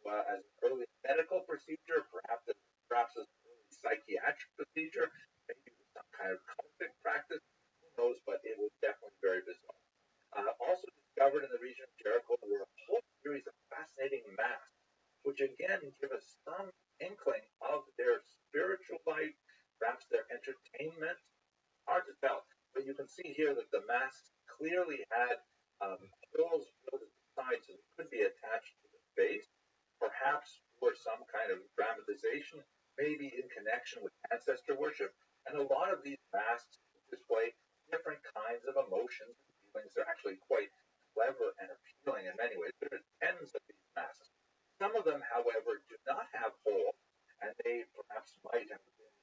as an early medical procedure, perhaps as an early psychiatric procedure, maybe some kind of cultic practice, who knows, but it was definitely very bizarre. Also discovered in the region of Jericho were a whole series of fascinating masks, which again give us some inkling of their spiritual life, perhaps their entertainment. Hard to tell, but you can see here that the masks clearly had holes drilled at the sides, so they could be attached to the face, perhaps for some kind of dramatization, maybe in connection with ancestor worship. And a lot of these masks display different kinds of emotions and feelings. They're actually quite clever and appealing in many ways. There are tens of these masks. Some of them, however, do not have holes, and they perhaps might have been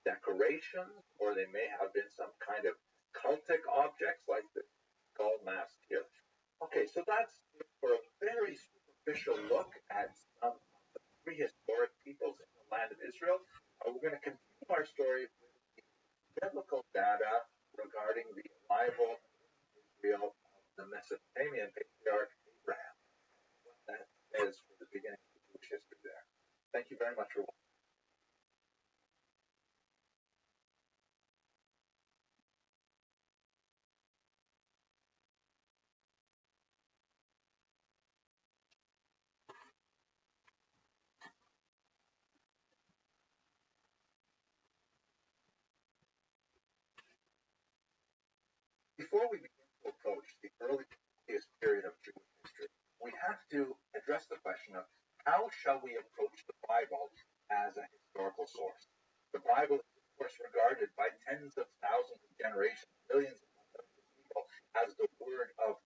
decorations, or they may have been some kind of cultic objects like the skull mask here. Okay, so that's it for Thank you very much for watching. Before we begin to approach the earliest period of Jewish history, we have to address the question of how shall we approach the Bible as a historical source. The Bible is, of course, regarded by tens of thousands of generations, millions of people, as the Word of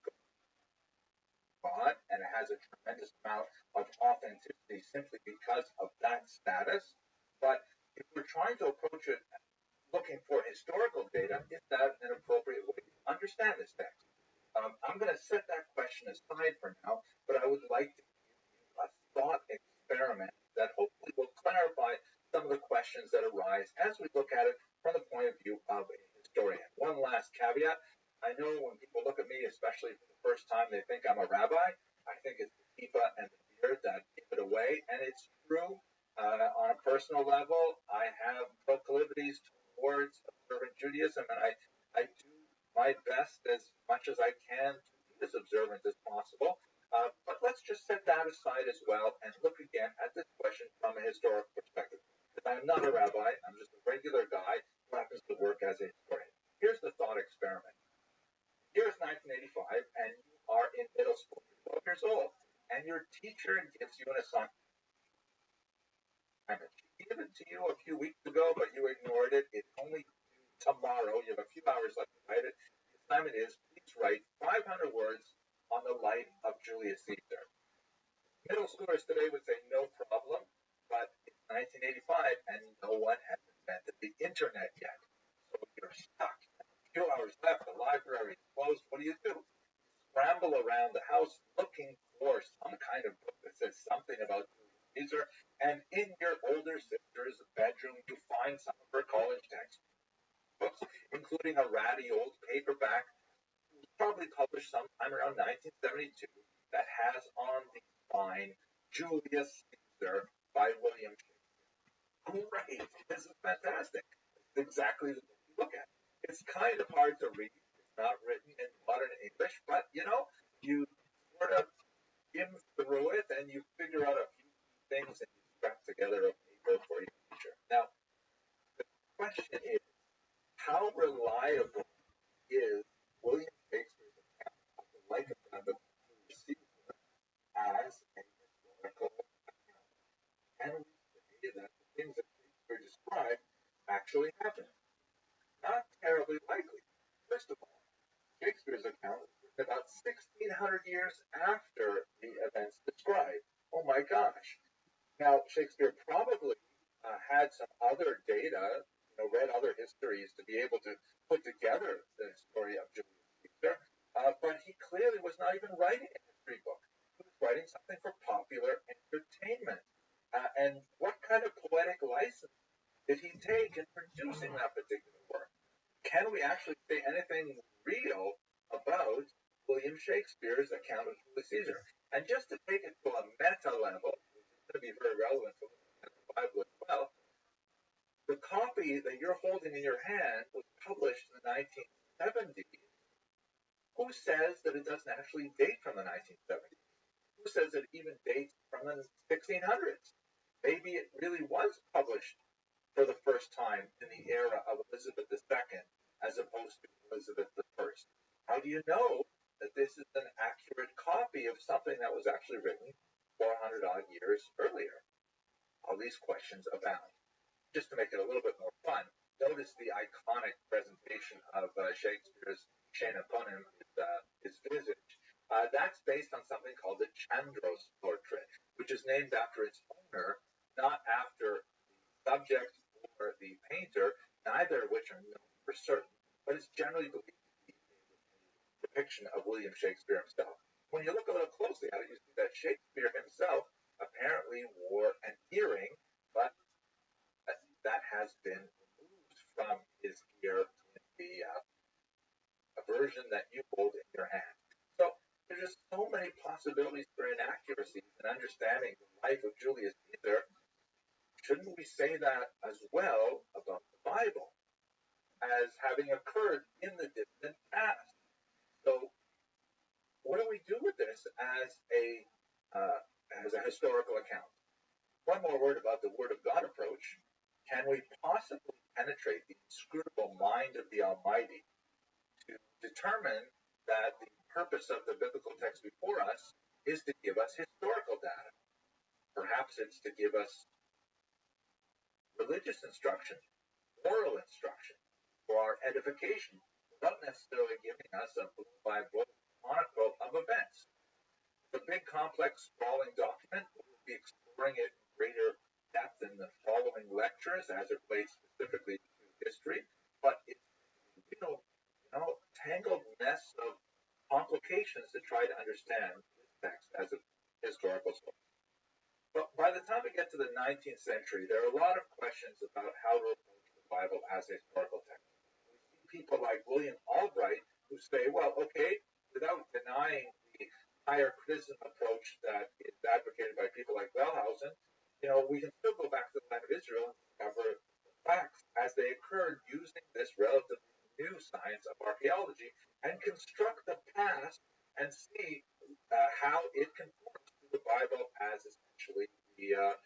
God, and it has a tremendous amount of authenticity simply because of that status. But if we're trying to approach it looking for historical data, is that an appropriate way to understand this text? I'm going to set that question aside for now, but I would like to give you a thought experiment that hopefully will clarify some of the questions that arise as we look at it from the point of view of a historian. One last caveat. I know when people look at me, especially for the first time, they think I'm a rabbi. I think it's the kippah and the beard that give it away, and it's true. On a personal level, I have proclivities towards observant Judaism, and I do my best as much as I can to be as observant as possible. But let's just set that aside as well and look again at this question from a historical perspective. Because I'm not a rabbi, I'm just a regular guy who happens to work as a historian. Here's the thought experiment. Here's 1985, and you are in middle school, you're 12 years old, and your teacher gives you an assignment. She gave it to you a few weeks ago, but you ignored it. It's only tomorrow. You have a few hours left to write it. The assignment is, please write 500 words on the life of Julius Caesar. Middle schoolers today would say no problem, but it's 1985 and no one has invented the internet yet. So you're stuck. A few hours left, the library is closed. What do? Scramble around the house looking for some kind of book that says something about Julius Caesar, and in your older sister's bedroom you find some of her college textbooks, including a ratty old paperback, probably published sometime around 1972, that has on the spine Julius Caesar by William Shakespeare. Great! This is fantastic. It's exactly the book you look at. It's kind of hard to read. It's not written in modern English, but you sort of skim through it and you figure out a few things and you scrap together a paper for your teacher. Now, the question is, how reliable is William Shakespeare's account of the life and death of Julius Caesar as a historical account? Can we say that the things that Shakespeare described actually happened? Not terribly likely. First of all, Shakespeare's account was written about 1,600 years after the events described. Oh my gosh. Now, Shakespeare probably had some other data, read other histories to be able to put together the story of Julius Caesar, but he clearly was not even writing a history book. He was writing something for popular entertainment. And what kind of poetic license did he take in producing that particular work? Can we actually say anything real about William Shakespeare's account of Julius Caesar? And just to take it to a meta level, which is going to be very relevant to the Bible as well, the copy that you're holding in your hand was published in the 1970s. Who says that it doesn't actually date from the 1970s? Who says it even dates from the 1600s? Maybe it really was published for the first time in the era of Elizabeth II as opposed to Elizabeth I. How do you know that this is an accurate copy of something that was actually written 400 odd years earlier? All these questions abound. Just to make it a little bit more fun, notice the iconic presentation of Shakespeare's Shane upon him, his visage. That's based on something called the Chandros portrait, which is named after its owner, not after the subject or the painter, neither of which are known for certain, but it's generally believed to be a depiction of William Shakespeare himself. When you look a little closely at it, you see that Shakespeare himself apparently wore an earring, but that has been removed from his ear in the version that you hold in your hand. So there's just so many possibilities for inaccuracies in understanding the life of Julius Caesar. shouldn't we say that as well about the Bible as having occurred in the distant past? So, what do we do with this uh, as a historical account? One more word about the Word of God approach. Can we possibly penetrate the inscrutable mind of the Almighty to determine that the purpose of the biblical text before us is to give us historical data? Perhaps it's to give us religious instruction, moral instruction, for our edification, without necessarily giving us a book-by-book chronicle of events. The big, complex, sprawling document, we'll be exploring it in greater depth in the following lectures as it relates specifically to history, but it's tangled mess of complications to try to understand this text as a historical source. But by the time we get to the 19th century, there are a lot of questions about how to approach the Bible as a historical text. We see people like William Albright who say, well, okay, without denying the higher criticism approach that is advocated by people like Wellhausen, we can still go back to the land of Israel and discover the facts as they occurred using this relatively new science of archaeology and construct the past and see how it conforms to the Bible as essentially the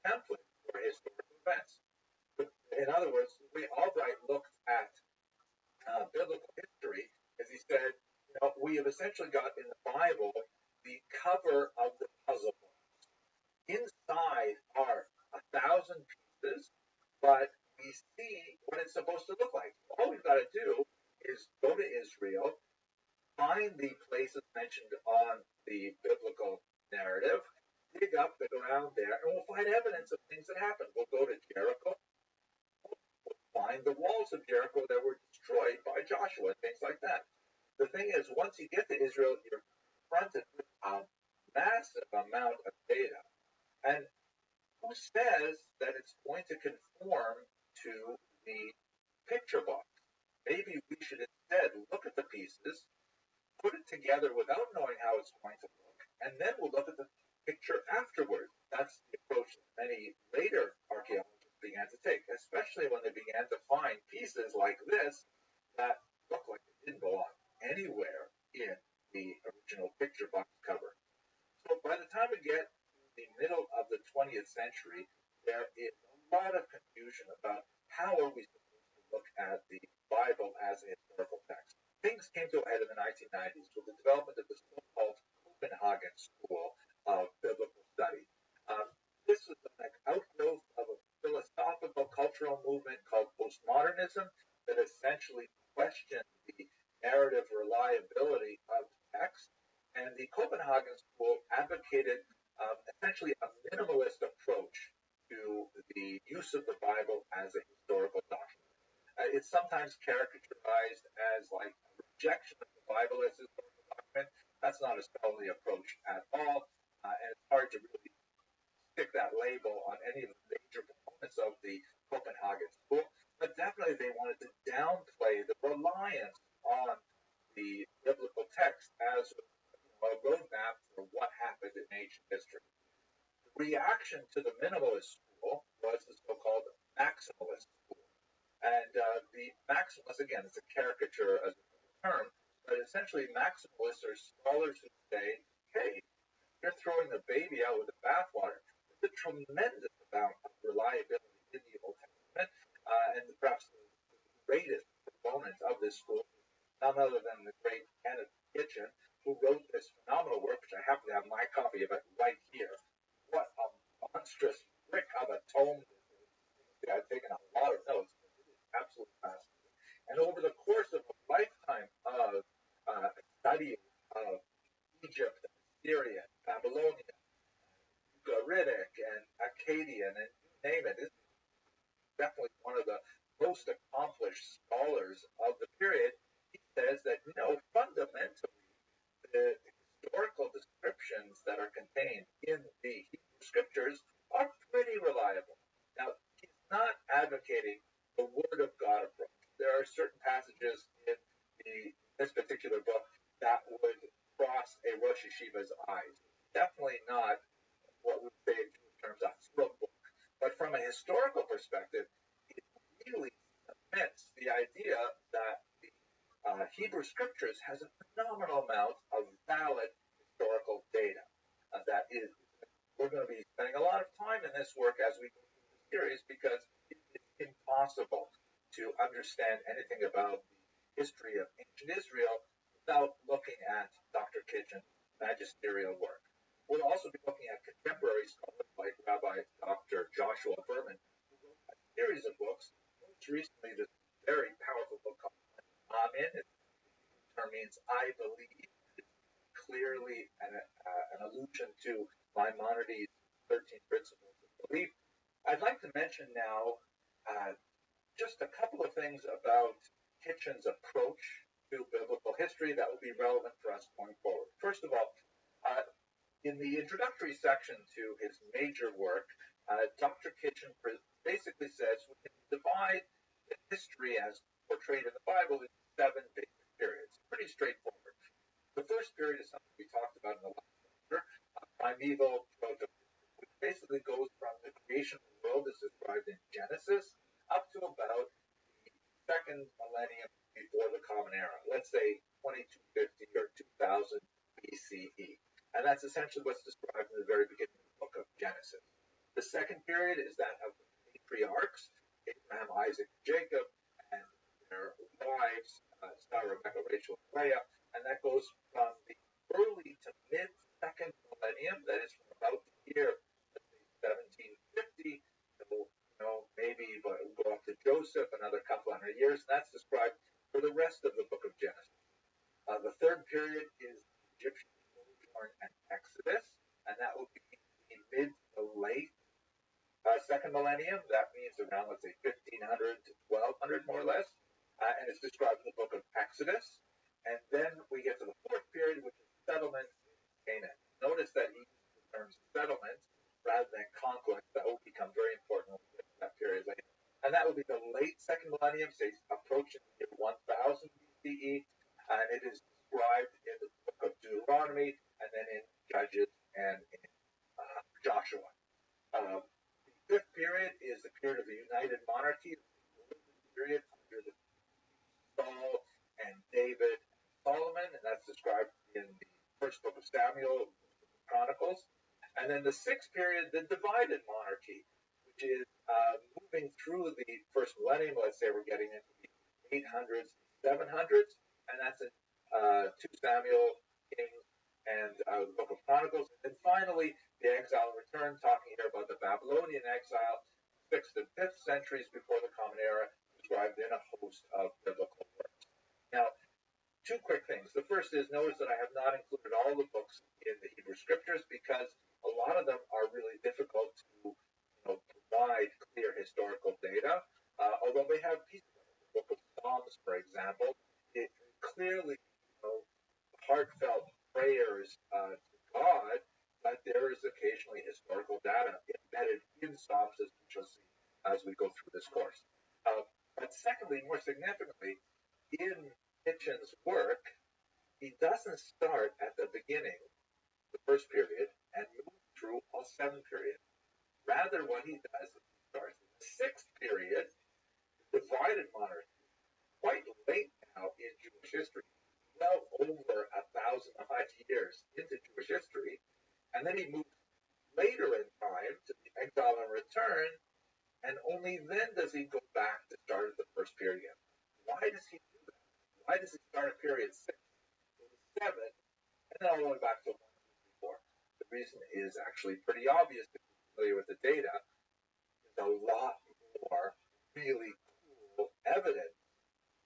template for historical events. In other words, the way Albright looked at biblical history is he said, we have essentially got in the Bible the cover of the puzzle box. Inside are 1,000 pieces, but we see what it's supposed to look like. All we've got to do is go to Israel, find the places mentioned on the biblical narrative, dig up the ground there, and we'll find evidence of things that happened. We'll go to Jericho, we'll find the walls of Jericho that were destroyed by Joshua, and things like that. The thing is, once you get to Israel, you're confronted with a massive amount of data. And who says that it's going to conform to the picture box? Maybe we should instead look at the pieces, put it together without knowing how it's going to look, and then we'll look at the picture afterwards. That's the approach that many later archaeologists began to take, especially when they began to find pieces like this that look like they didn't belong anywhere in the original picture box cover. So by the time we get the middle of the 20th century, there is a lot of confusion about how are we supposed to look at the Bible as a historical text. Things came to a head in the 1990s with the development of the so-called Copenhagen School of Biblical Study. This was an outgrowth of a philosophical cultural movement called postmodernism that essentially questioned the narrative reliability of text. And the Copenhagen School advocated essentially a minimalist approach to the use of the Bible as a historical document. It's sometimes caricaturized as like a rejection of the Bible as a historical document. That's not a scholarly approach at all, and it's hard to really stick that label on any of the major components of the Copenhagen School. But definitely they wanted to downplay the reliance on the biblical text as a roadmap for what happened in ancient history. The reaction to the minimalist school was the so-called maximalist school. And the maximalists, again, it's a caricature as a term, but essentially maximalists are scholars who say, hey, you're throwing the baby out with the bathwater. There's a tremendous amount of reliability in the Old Testament, and perhaps the greatest proponent of this school is none other than the great Kenneth Kitchen, who wrote this phenomenal work, which I happen to have my copy of it right here. What a monstrous brick of a tome this is. I've taken a lot of notes. It is absolutely fascinating. And over the course of a lifetime of study of Egypt, and Syria, Babylonia, Ugaritic, and Akkadian, and you name it, is definitely one of the most accomplished scholars of the period. He says that, fundamentally, the historical descriptions that are contained in the Hebrew scriptures are pretty reliable. Now, he's not advocating the Word of God approach. There are certain passages in this particular book that would cross a Rosh Yeshiva's eyes. Definitely not what we say in terms of throat book. But from a historical perspective, it really cements the idea that the Hebrew Scriptures has a phenomenal amount of valid historical data. That is, we're going to be spending a lot of time in this work as we go through the series because it's impossible to understand anything about the history of ancient Israel without looking at Dr. Kitchen's magisterial work. We'll also be looking at contemporary scholars like Rabbi Dr. Joshua Berman, who wrote a series of books. Most recently, this very powerful book called Amen. It means I believe. It's clearly an allusion to Maimonides' 13 Principles of Belief. I'd like to mention now just a couple of things about Kitchen's approach to biblical history that will be relevant for us going forward. First of all, in the introductory section to his major work, Dr. Kitchen basically says we can divide the history as portrayed in the Bible into 7 basic periods. Pretty straightforward. The first period is something we talked about in the last chapter, primeval proto-history, which basically goes from the creation of the world as described in Genesis up to about the second millennium before the Common Era, let's say 2250 or 2000 BCE. And that's essentially what's described in the very beginning of the book of Genesis. The second period is that of the patriarchs, Abraham, Isaac, Jacob, and their wives, Sarah, Rebecca, Rachel, and Leah, and that goes from the early to mid-second millennium, that is from about the year, let's say, 1750, maybe but we'll go up to Joseph, another couple hundred years, and that's described for the rest of the book of Genesis. The third period is Egyptian sojourn and Exodus, and that will be the mid to late second millennium. That means around, let's say, 1500 to 1200, more or less, and it's described in the book of Exodus. And then we get to the fourth period, which is settlement in Canaan. Notice that he uses the term settlement rather than conquest. That will become very important when we get to that period later. And that will be the late second millennium, say approaching the year 1000 BCE, and it is described in the book of Deuteronomy, and then in Judges and in Joshua. The fifth period is the period of the United Monarchy, the period under the Saul and David and Solomon, and that's described in the first book of Samuel, Chronicles. And then the sixth period, the divided monarchy, which is moving through the first millennium. Let's say we're getting into the 800s, 700s, and that's in 2 Samuel, Kings, and the book of Chronicles. And then finally, the exile and return, talking here about the Babylonian exile, 6th and 5th centuries before the Common Era, described in a host of biblical works. Now, 2 quick things. The first is, notice that I have not included all the books in the Hebrew Scriptures because a lot of them are really difficult to provide clear historical data, although they have pieces of it. The book of Psalms, for example, it clearly, heartfelt prayers to God, but there is occasionally historical data embedded in Psalms, as we shall see as we go through this course. But secondly, more significantly, in Kitchen's work, he doesn't start at the beginning, the first period, and move through all 7 periods. Rather, what he does is he starts in the 6th period, divided monarchy, quite late now in Jewish history, well over 1,000 odd years into Jewish history, and then he moves later in time to the exile and return, and only then does he go back to start at the first period. Why does he do that? Why does he start at period 6, 7, and then all the way back to 1, 2, 3, 4? The reason is actually pretty obvious if you're familiar with the data. There's a lot more really cool evidence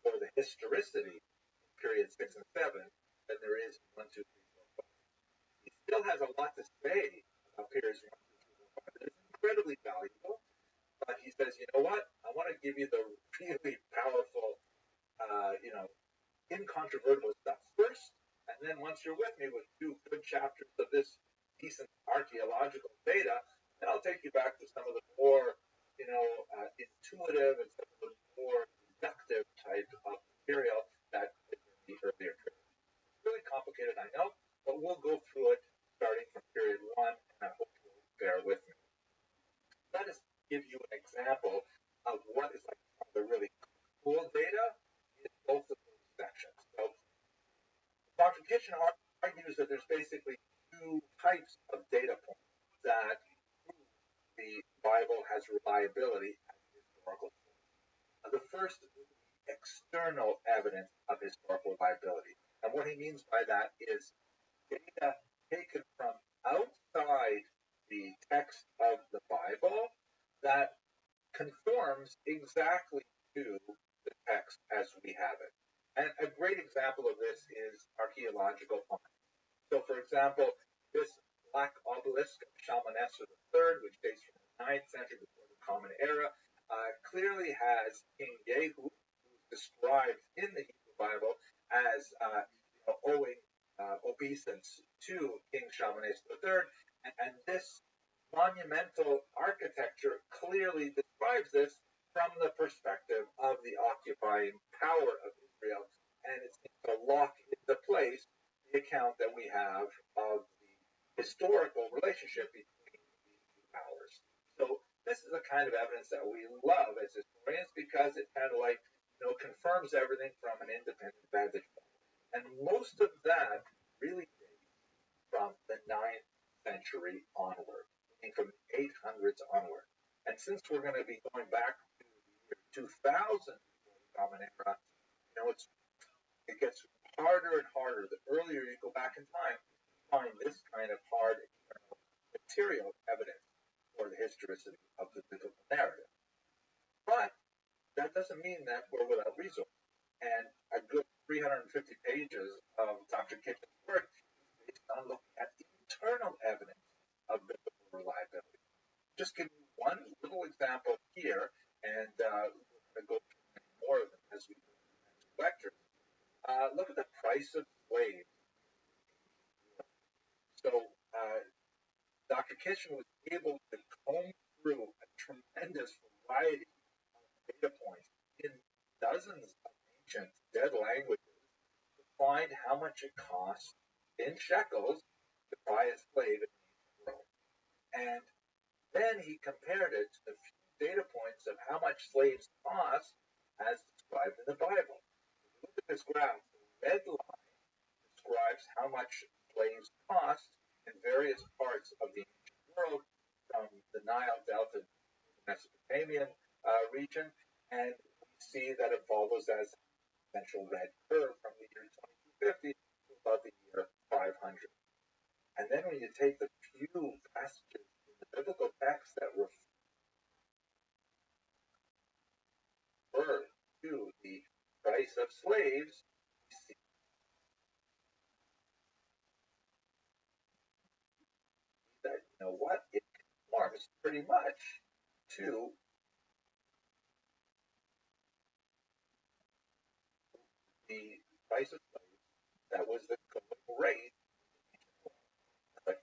for the historicity of period 6 and 7 than there is 1, 2, 3, 4, 5. He still has a lot to say about periods 1, 2, 3, 4, 5. It's incredibly valuable, but he says, you know what? I want to give you the really powerful, incontrovertible stuff first, and then once you're with me with 2 good chapters of this decent archaeological data, then I'll take you back to some of the more, intuitive and some of the more deductive type of material that is in the earlier period. It's really complicated, I know, but we'll go through it starting from period 1, and I hope you'll bear with me. Let us give you an example of what is like the really cool data is both of those sections. So Dr. Kitchen argues that there's basically two types of data points that prove the Bible has reliability as a historical source. The first is external evidence of historical reliability. And what he means by that is data taken from outside the text of the Bible that conforms exactly to the text as we have it. And a great example of this is archaeological finds. So, for example, this black obelisk of Shalmaneser III, which dates from the 9th century before the Common Era, clearly has King Yehu, who's described in the Hebrew Bible as owing obeisance to King Shalmaneser III, and this monumental architecture clearly describes this from the perspective of the occupying power of Israel, and it seems to lock into place the account that we have of the historical relationship between these two powers. So this is the kind of evidence that we love as historians because it kind of like confirms everything from an independent vantage point. And most of that really dates from the 9th century onward, meaning from the 800s onward. And since we're going to be going back to the year 2000 before the Common Era, it gets harder and harder. The earlier you go back in time, you find this kind of hard external material evidence for the historicity of the biblical narrative. But that doesn't mean that we're without resources. And a good 350 pages of Dr. Kitchen's work is based on looking at the internal evidence of biblical reliability. Just give you one little example here, and we're going to go through many more of them as we go through the next lecture. Look at the price of slaves. So Dr. Kitchen was able to comb through a tremendous variety of data points in dozens of ancient dead languages to find how much it costs in shekels to buy a slave in the ancient world. And then he compared it to the few data points of how much slaves cost as described in the Bible. If you look at this graph, the red line describes how much slaves cost in various parts of the ancient world, from the Nile Delta to the Mesopotamian region, and we see that it follows as a potential red curve from the year 2250 to about the year 500. And then when you take the few passages in the biblical text that refer to the price of slaves, you see that, it conforms pretty much to the price of slaves that was the going rate. But,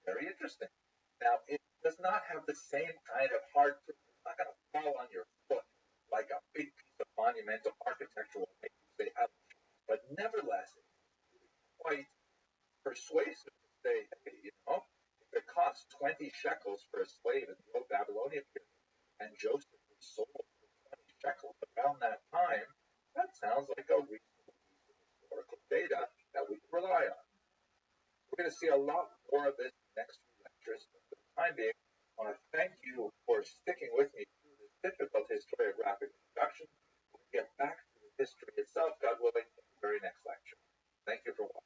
very interesting. Now, it does not have the same kind of hard proof. It's not going to fall on your foot like a big piece of monumental architecture will make you say, ouch. But nevertheless, it's quite persuasive to say, hey, if it costs 20 shekels for a slave in the old Babylonian period, and Joseph was sold for 20 shekels around that time, that sounds like a reasonable piece of historical data that we can rely on. We're going to see a lot more of this next few lectures, but for the time being, I want to thank you for sticking with me through this difficult historiographic introduction. We'll get back to the history itself, God willing, in the very next lecture. Thank you for watching.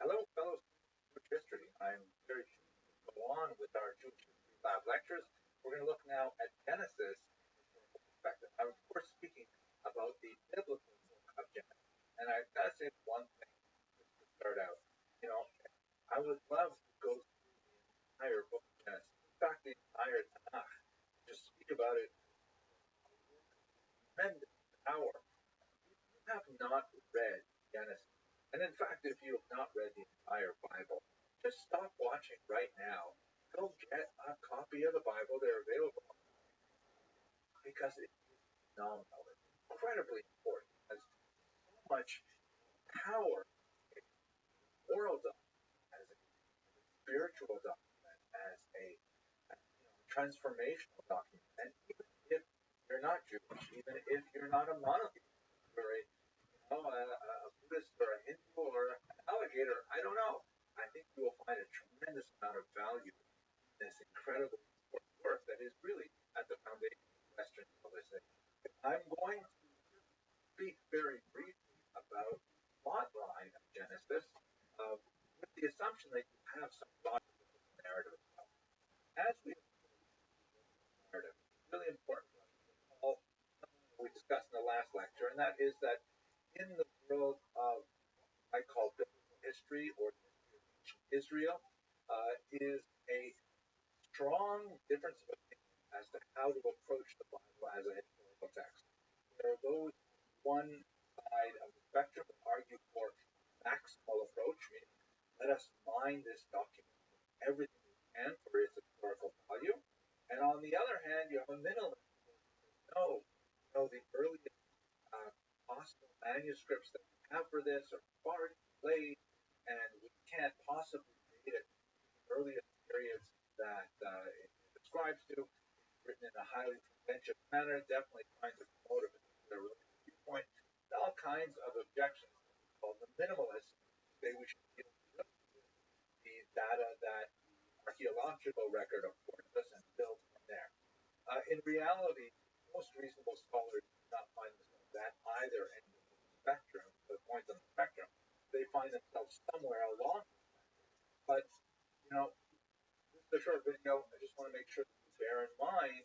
Hello, fellow students of Jewish history. I'm very pleased to go on with our Jewish History Lab lectures. We're going to look now at Genesis from a historical perspective. I'm, of course, speaking about the biblical book of Genesis. And I've got to say one thing just to start out. I would love to go through the entire book of Genesis. In fact, the entire Tanakh. Just speak about it. Tremendous power. If you have not read Genesis, and in fact, if you have not read the entire Bible, just stop watching right now. Go get a copy of the Bible. They're available. I because it is phenomenal. It's incredibly important. It has so much power, a moral document, as a spiritual document, as a transformational document. And even if you're not Jewish, even if you're not a monotheist, you're a Buddhist or a Hindu or an alligator, I don't know. I think you will find a tremendous amount of value in this incredibly important work that is really at the foundation of Western civilization. I'm going to speak very briefly about the plot line of Genesis, with the assumption that you have some logical narrative itself. As we narrative, it's really important for us to recall something we discussed in the last lecture, and that is that in the world of what I call biblical history or the history of ancient Israel, is a strong difference of opinion as to how to approach the Bible as a historical text. There are those on one side of the spectrum that argue for maximal approach, meaning let us mine this document with everything we can for its historical value. And on the other hand, you have a minimalist who says, no, the earliest possible manuscripts that we have for this are far too late, and we can't possibly date it to the earliest periods that it describes to. It's written in a highly pretentious manner, definitely trying to promote a particular religious viewpoint, and all kinds of objections that we call the minimalists say we should deal just with the data that the archaeological record affords us and build from there. In reality, most reasonable scholars do not find themselves at either end of the spectrum, the points on the spectrum. They find themselves somewhere along the spectrum. But, this is a short video. I just want to make sure that you bear in mind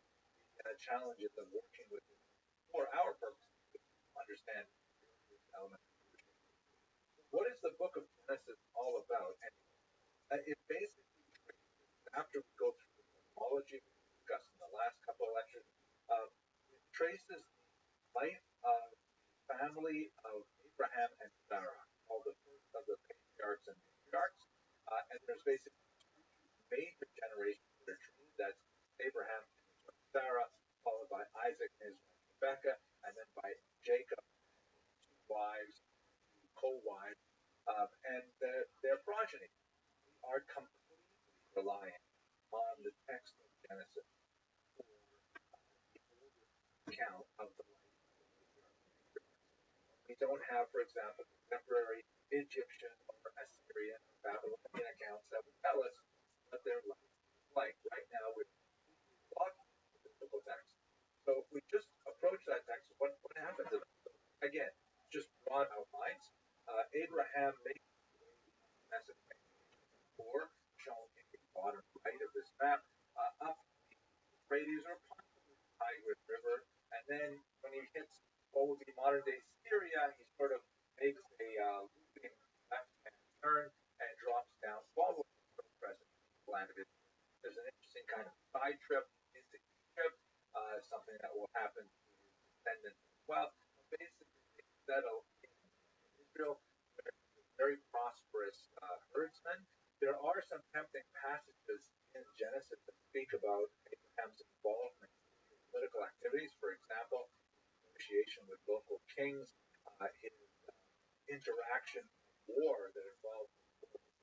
the challenges of working with it for our purposes to understand this element. What is the book of Genesis all about? And it basically traces, after we go through the chronology we discussed in the last couple of lectures, it traces the life of the family of Abraham and Sarah, called the first of the patriarchs and matriarchs. And there's basically two major generations that are treated. That's Abraham and his wife Sarah, followed by Isaac and his wife Rebecca, and then by Jacob and his two wives, two co-wives, and their progeny. We are completely reliant on the text of Genesis for the oldest account of the life of the patriarchs and matriarchs. We don't have, for example, contemporary Egyptian or Assyrian or Babylonian accounts that would tell us what their life was like. Right now, we're completely locked into the biblical text. So if we just approach that text, what happens to them? So again, just broad outlines. Abraham makes his way from Mesopotamia, shown in the bottom right of this map, up the Euphrates or possibly the Tigris River, and then when he hits what would be modern day Syria, he sort of makes a looping left-hand turn and drops down what would be present land of Israel. There's an interesting kind of side trip into Egypt, something that will happen to his descendants as well. But basically, they settle in Israel, where he's a very prosperous herdsman. There are some tempting passages in Genesis that speak about Abraham's involvement in political activities. For example, negotiation with local kings, his interaction in war that involved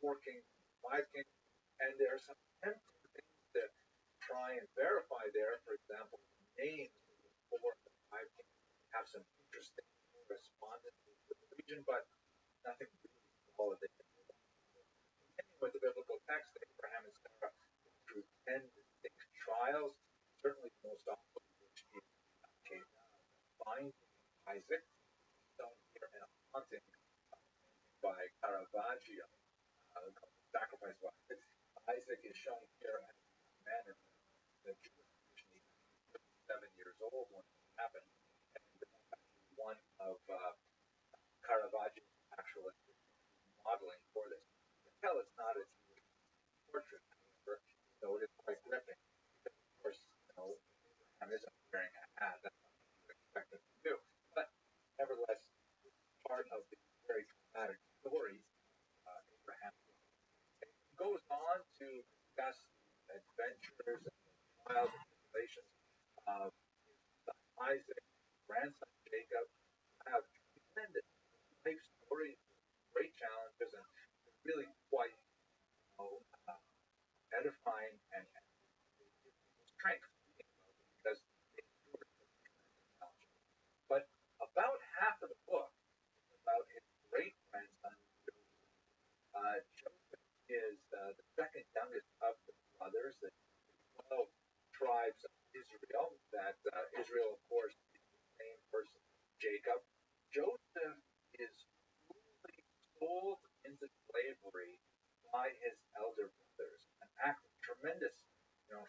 4 kings, 5 kings, and there are some tempting things to try and verify there. For example, the names of the 4 and 5 kings have some interesting correspondences with the region, but nothing really solid they can move on. Continuing with the biblical text, Abraham and Sarah go through 10 distinct trials, certainly the most awful of which is the binding Isaac, shown here in a haunting painting by Caravaggio, called The Sacrifice of Isaac. Isaac is shown here as a young man in the Jewish tradition. He's 37 years old when this happened, and that's actually one of Caravaggio's actual modeling for this. You can tell it's not a Jewish portrait, however, though it is quite gripping, because of course, Abraham isn't wearing a hat. That's not what you expect him to do. But nevertheless, this is part of the very dramatic story of Abraham's life. And he goes on to discuss the adventures and the trials and tribulations of his son Isaac, grandson Jacob, have tremendous life stories, great challenges, and really quite edifying and strength because they endured challenges. But about half of the book is about his great grandson Joseph is the second youngest of the brothers, the 12 tribes of Israel. That Israel, of course, is the same person, Jacob. Joseph is brutally sold into slavery by his elder brothers, an act of tremendous,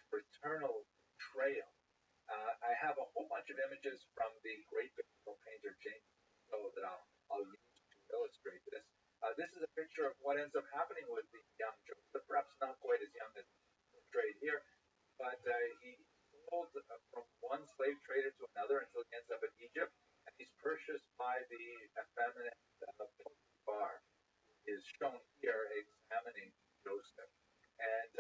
fraternal betrayal. I have a whole bunch of images from the great biblical painter James that I'll use to illustrate this. This is a picture of what ends up happening with the young Joseph, perhaps not quite as young as portrayed here, but he sold from one slave trader to another until he ends up in Egypt, and he's purchased by the effeminate Potiphar, is shown here examining Joseph. And,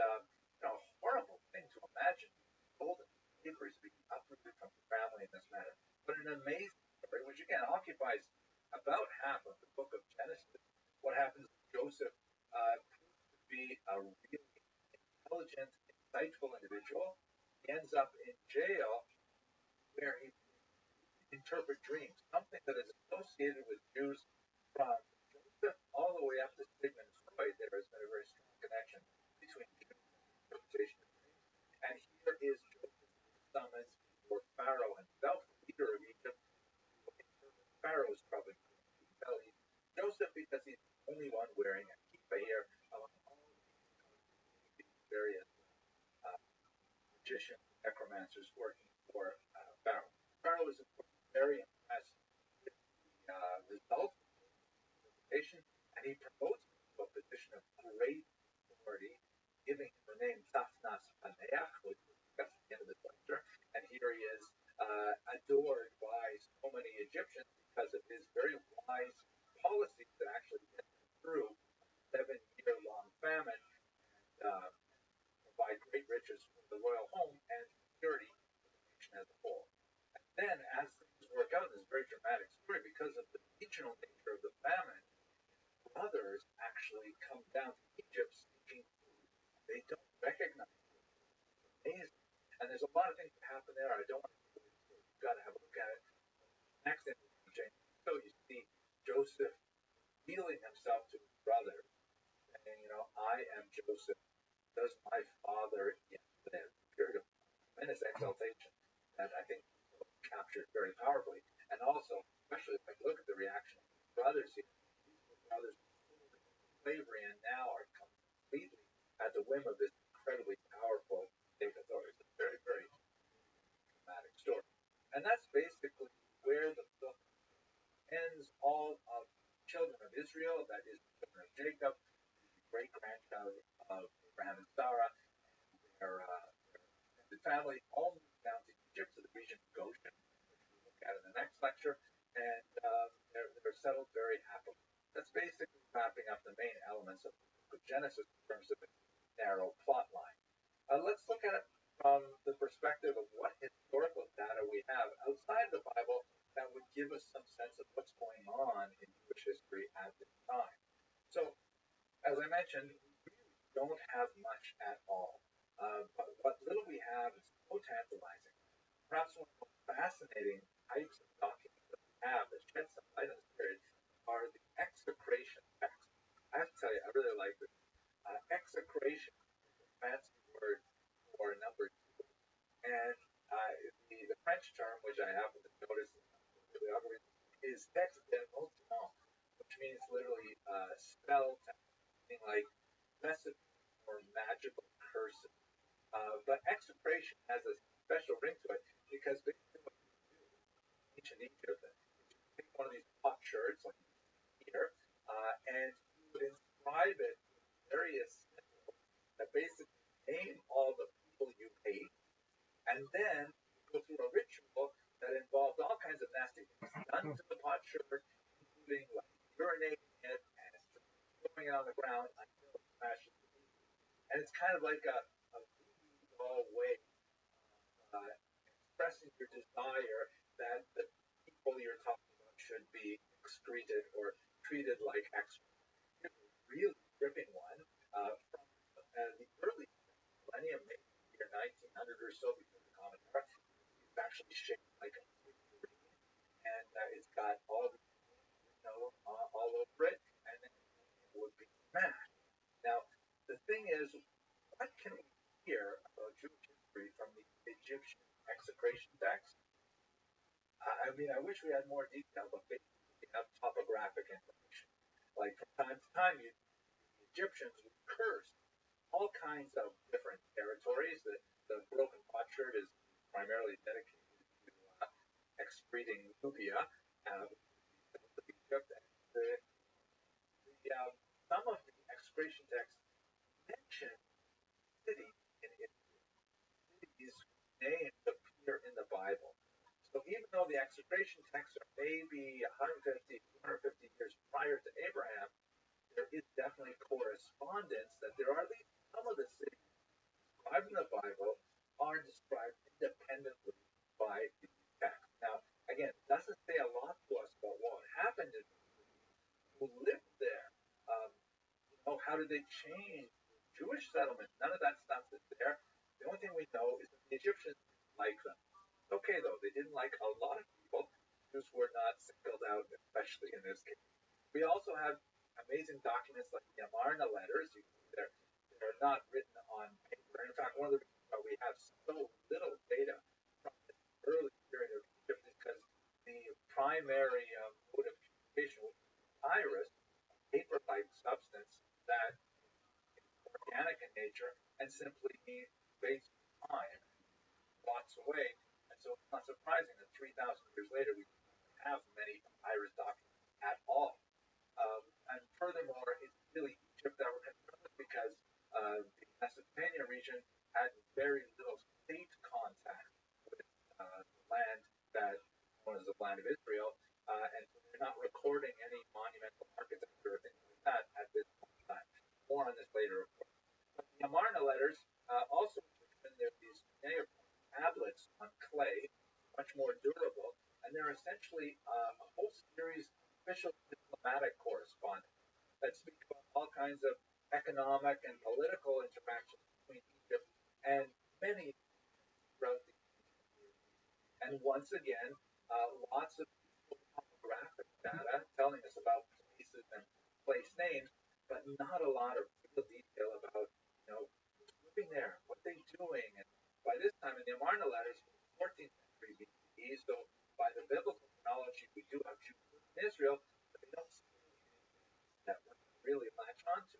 horrible thing to imagine, sold in slavery, being uprooted from the family in this manner. But an amazing story, which again occupies about half of the book of Genesis. What happens to Joseph proves to be a really intelligent, insightful individual. He ends up in jail where he interprets dreams, something that is associated with Jews from Joseph all the way up to Sigmund Freud. There has been a very strong connection between Jews and interpretation of dreams. And here is Joseph summoned before Pharaoh himself, the leader of Egypt. Pharaoh is probably tell he's Joseph because he's the only one wearing a kippah here among all these various magicians, necromancers working for Pharaoh. Pharaoh is, of course, very impressed with the results of his interpretation, and he promotes him to a position of great authority, giving him the name Tafnas Paneach, which we'll discuss at the end of this lecture. And here he is adored by so many Egyptians because of his very wise policies that actually get them through a 7-year-long famine and provide great riches for the royal home and security for the nation as a whole. And then, as things work out in this very dramatic story, because of the regional nature of the famine, brothers actually come down to Egypt seeking food. They don't recognize it. It's amazing. And there's a lot of things that happen there. I don't want to go into it. You've got to have a look at it. Next image from James. So you see Joseph revealing himself to his brothers, saying, I am Joseph. Does my father yet live? A period of tremendous exaltation that I think captured very powerfully. And also, especially if I look at the reaction of his brothers here, these were brothers in slavery and now are completely at the whim of this incredibly powerful state authority. It's a very, very dramatic story. And that's basically where the book ends. All of the children of Israel, that is the children of Jacob, the great grandchild of Abraham and Sarah, and their family all moved down to Egypt, to the region of Goshen, which we'll look at in the next lecture, and they're settled very happily. That's basically wrapping up the main elements of the book of Genesis in terms of its narrow plot line. Let's look at it from the perspective of what historical data we have outside the Bible that would give us some sense of what's going on in Jewish history at this time. So, as I mentioned, we really don't have much at all. But what little we have is so tantalizing. Perhaps one of the most fascinating types of documents that we have that shed some light on this period are the execration texts. I have to tell you, I really like this. Execration is a fancy word for number 2. And the French term, which I happen to notice in the algorithm, is texte d'émotion, which means literally spell text, meaning like recipe or magical curses. But execration has a special ring to it because basically what you do in ancient Egypt is you take one of these potsherds, like here, and you would inscribe it with various symbols that basically name all the people you hate, and then you go through a ritual that involved all kinds of nasty things done to the potsherd, including like urinating it and throwing it on the ground until it smashes to pieces. And it's kind of like a way of expressing expressing your desire that the people you're talking about should be excreted or treated like excrement. Here's a really gripping one from the early millennium, maybe year 1900 or so before the Common Era. It's actually shaped like a figurine, and it's got all the all over it, and then it would be smashed. Now, the thing is, what can we hear about Jewish history from the Egyptian execration text? I mean, I wish we had more detail, but basically we have topographic information. Like from time to time, the Egyptians would curse all kinds of different territories. The broken potsherd is primarily dedicated to excreting Nubia, Egypt. And some of the excretion texts mention cities in Israel, cities whose names appear in the Bible. So even though the execration texts are maybe 150, 250 years prior to Abraham, there is definitely correspondence that there are at least some of the cities described in the Bible are described independently by the text. Now, again, it doesn't say a lot to us about what happened in the cities, who lived there. Um, how did they change the Jewish settlement? None of that stuff is there. The only thing we know is that the Egyptians didn't like them. Okay, though, they didn't like a lot of people. Jews were not singled out, especially in this case. We also have amazing documents like the Amarna letters. They're not written on paper. In fact, one of the reasons why we have so little data from this early period of Egypt is because the primary mode of communication was papyrus, a paper-like substance that is organic in nature and simply fades through time, rots away. And so it's not surprising that 3,000 years later we don't have many papyrus documents at all. And furthermore, it's really Egypt that we're concerned with because the Mesopotamia region had very little state contact with the land that known as the land of Israel, and so they're not recording any monumental architecture or things like that at this point in time. More on this later, of course. But the Amarna letters also mention there are these tablets on clay, much more durable, and they're essentially a whole series of official diplomatic correspondence that speak about all kinds of economic and political interactions between Egypt and many throughout the and once again, lots of topographic data telling us about places and place names, but not a lot of real detail about, who's living there, what they're doing. And by this time, in the Amarna letters, 14th century BCE, so by the biblical chronology, we do have Jews in Israel, but they don't say anything that we can really latch onto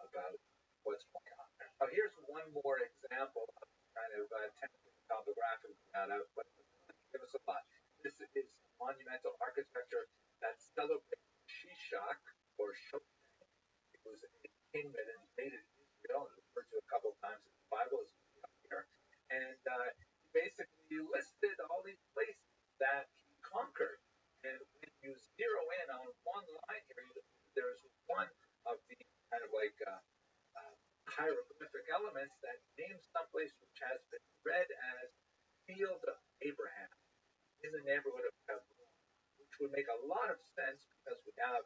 about what's going on there. Now, here's one more example of kind of tentative topographic data, but it doesn't give us a lot. This is monumental architecture that celebrates Shishak or Shoshan. It was a king that invaded Israel and referred to a couple of times in the Bible as up here. And he basically listed all these places that he conquered. And when you zero in on one line here, there's one of the kind of like hieroglyphic elements that names someplace which has been read as Field of Abraham in the neighborhood of Hebron, which would make a lot of sense because we have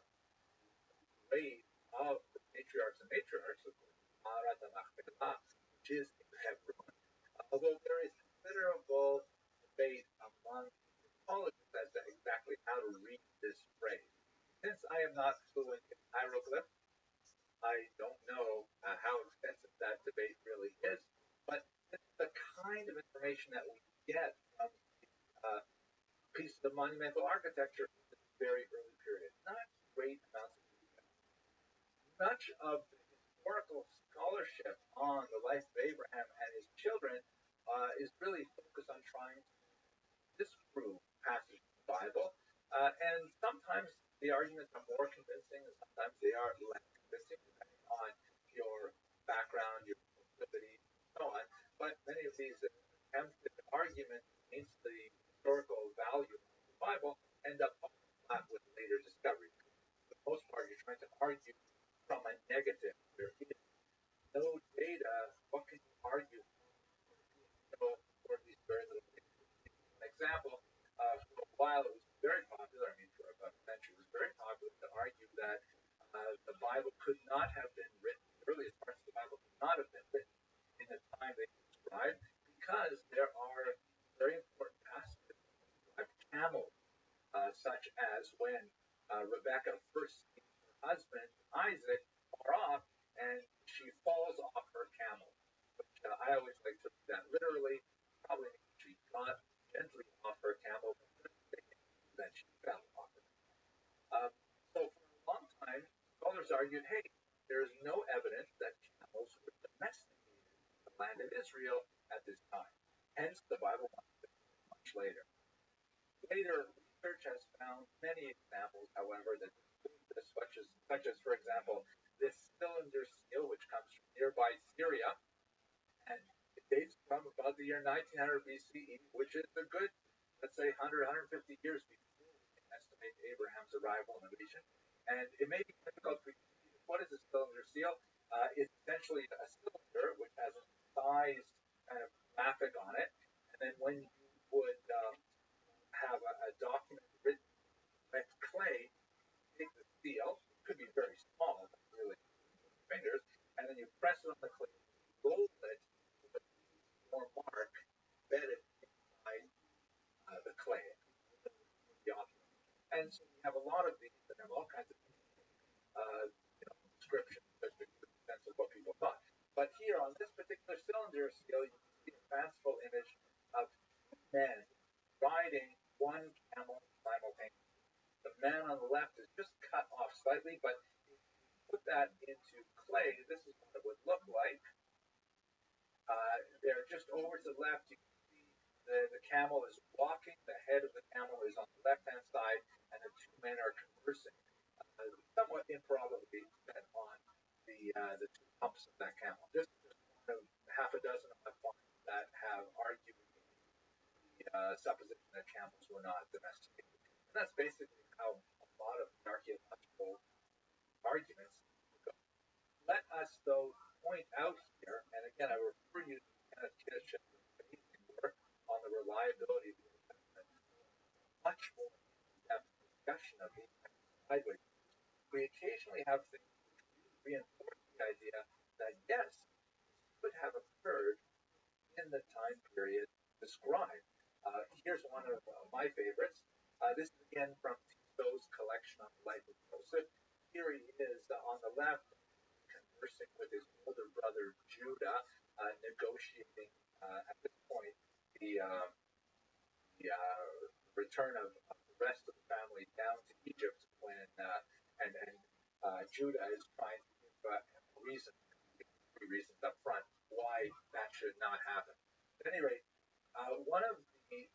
the grave of the patriarchs and matriarchs of Marat and Machpelah, which is in Hebron. Although there is considerable debate among anthropologists as to exactly how to read this phrase. Since I am not fluent in hieroglyphs, I don't know how extensive that debate really is, but it's the kind of information that we get from pieces of monumental architecture in this very early period. Not great amounts of detail. Much of the historical scholarship on the life of Abraham and his children is really focused on trying to disprove passages of the Bible, and sometimes the arguments are more convincing, and sometimes they are less convincing, depending on your background, your proclivity, and so on. But many of these attempted arguments against the historical value of the Bible end up falling flat with later discoveries. For the most part, you're trying to argue from a negative. There is no data. What can you argue for these time they describe, because there are very important passages that describe camels, such as when Rebecca first sees her husband Isaac far off, and she falls off her camel. Which I always like to read that literally. Probably means she got gently off her camel, but then she fell off her. So for a long time, scholars argued, hey, there is no evidence that camels were domesticated in the land of Israel at this time. Hence, the Bible much later. Later research has found many examples, however, that prove this, such as, for example, this cylinder seal, which comes from nearby Syria, and it dates from about the year 1900 BCE, which is a good, let's say, 100, 150 years before we can estimate Abraham's arrival in the region. And it may be difficult to explain what is a cylinder seal. It's essentially a cylinder which has a sized kind of graphic on it, and then when you would have a document written with clay, take the seal, it could be very small, but really fingers, and then you press it on the clay, roll it with more mark embedded inside the clay. And so we have a lot of these that have all kinds of descriptions that give a sense of what people thought. But here on this particular cylinder seal, you can see a fanciful image of men riding one camel simultaneously. The man on the left is just cut off slightly, but if you put that into clay, this is what it would look like. There, just over to the left, you can see the camel is walking. The head of the camel is on the left-hand side, and the two men are conversing, somewhat improbably set on the two humps of that camel. Just one of half a dozen of my clients that have argued the supposition that camels were not domesticated. And that's basically how a lot of the archaeological arguments go. Let us, though, point out here, and again, I refer you to Kenneth Kitch's amazing work on the reliability of the Old Testament, much more in-depth discussion of these sideways. We occasionally have things which reinforce the idea that yes, this could have occurred in the time period described. Here's one of my favorites. This is again from Tissot's collection on the life of Joseph. Here he is on the left, conversing with his older brother Judah, negotiating at this point the return of the rest of the family down to Egypt when and Judah is trying to give three reasons up front why that should not happen. At any rate, one of the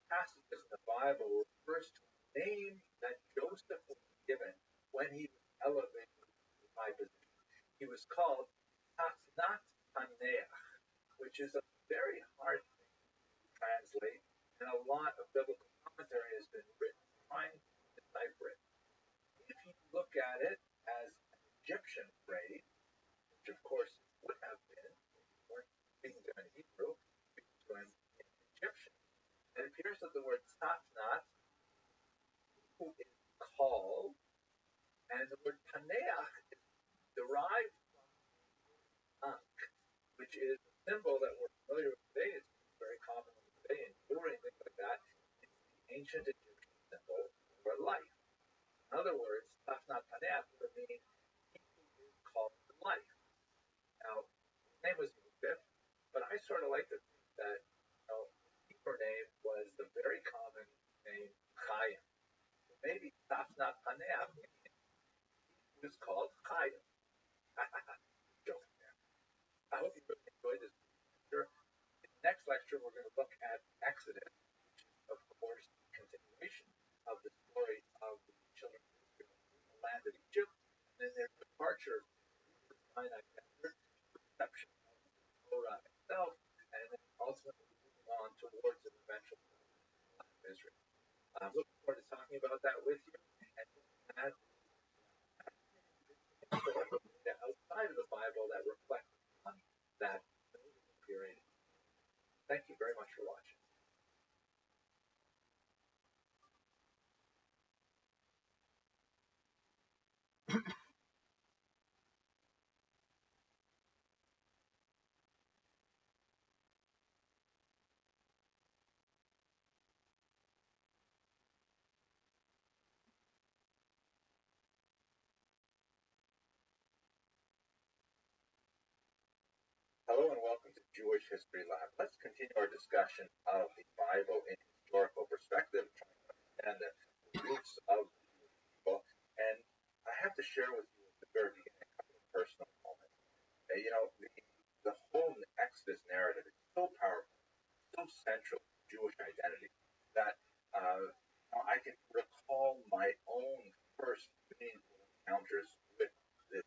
passages in the Bible refers to a name that Joseph was given when he was elevated to high position. He was called Tatnat Paneach, which is a very hard thing to translate, and a lot of biblical commentary has been written trying to decipher it. If you look at it as an Egyptian phrase, which of course would have been, if you weren't speaking to him in Hebrew, speaking to him in Egyptian, it appears that the word Tatnat, who is called, and the word Paneach is derived from Ankh, which is a symbol that we're familiar with today. It's very common today in jewelry and things like that. It's the ancient Egyptian symbol for life. In other words, Tatnat Paneach would mean he who is called to life. Now, his name was Yosef, but I sort of like to think that his Hebrew name was the very common name Chaim. So maybe Tatnat Paneach means he was called Chaim. Joke there. I hope you really enjoyed this lecture. In the next lecture, we're going to look at Exodus, which is, of course, the continuation of the story of the children of Israel in the land of Egypt, and then their departure from the Sinai Desert, the reception of the Torah itself, and then ultimately moving on towards an eventual land of Israel. I'm looking forward to talking about that with you, and that outside of the Bible that reflects on that period. Thank you very much for watching. Hello and welcome to Jewish History Lab. Let's continue our discussion of the Bible in historical perspective, trying to understand the roots of the Jewish people. And I have to share with you at the very beginning a couple of personal moments. The whole Exodus narrative is so powerful, so central to Jewish identity that I can recall my own first meaningful encounters with this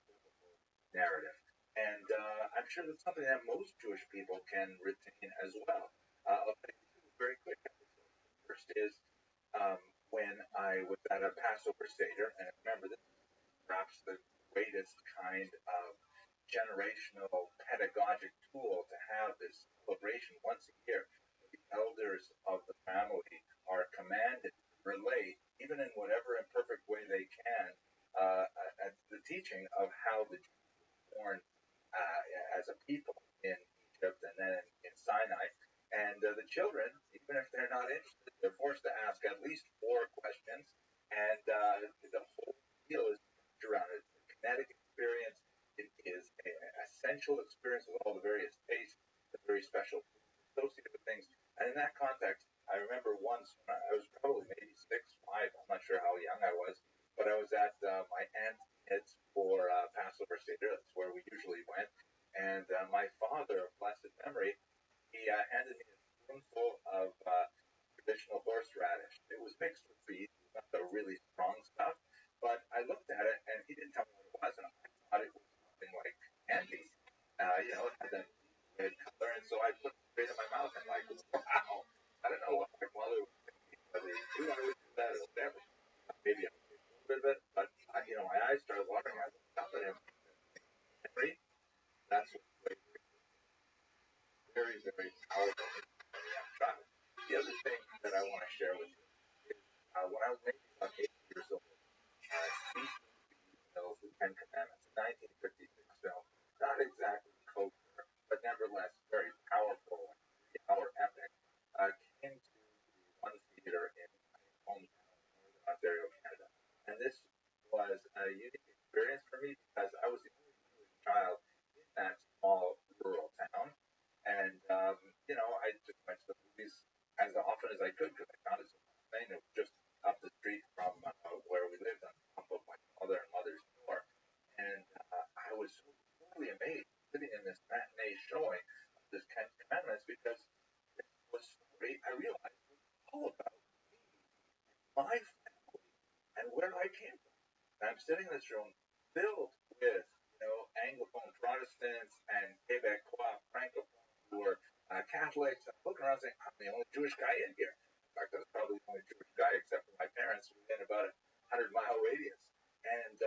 biblical narrative. And I'm sure that's something that most Jewish people can retain as well. I'll take you through a very quick episode. First is when I was at a Passover Seder, and I remember this is perhaps the greatest kind of generational pedagogic tool to have this celebration once a year. The elders of the family are commanded to relate, even in whatever imperfect way they can, the teaching of how the Jews were born as a people in Egypt and then in Sinai. And the children, even if they're not interested, they're forced to ask at least 4 questions. And the whole deal is around it. It's a kinetic experience. It is an essential experience with all the various tastes, the very special associated with things. And in that context, I remember once when I was probably maybe 6, 5, I'm not sure how young I was, but I was at my aunt's kids for Passover Seder. That's where we usually went. And my father, of blessed memory, he handed me a spoonful of traditional horseradish. It was mixed with beets, not the really strong stuff, but I looked at it and he didn't tell me what it was, and I thought it was something like candy. It had that red color, and so I put it straight in my mouth and like, wow. I don't know what my mother was thinking, whether I would do that or whatever. Maybe I would do a little bit of it, but my eyes started watering. I looked up at him. Henry, that's what very, very powerful young child. The other thing that I want to share with you is when I was maybe about 8 years old, the Ten Commandments, 1956 film, not exactly kosher, but nevertheless very powerful, 3-hour epic, came to the one theater in my hometown, Northern Ontario, Canada. And this was a unique experience for me because I was the only Jewish child in that small rural town. And, I just went to the movies as often as I could because I found it so fascinating. It was just up the street from where we lived on top of my father and mother's door. And I was so totally amazed sitting in this matinee showing of this Ten Commandments because it was so great. I realized it was all about me, my family, and where I came from. And I'm sitting in this room filled with, Anglophone Protestants and Quebecois Francophones who were Catholics. I'm looking around saying, I'm the only Jewish guy in here. In fact, I was probably the only Jewish guy except for my parents within about a 100-mile radius. And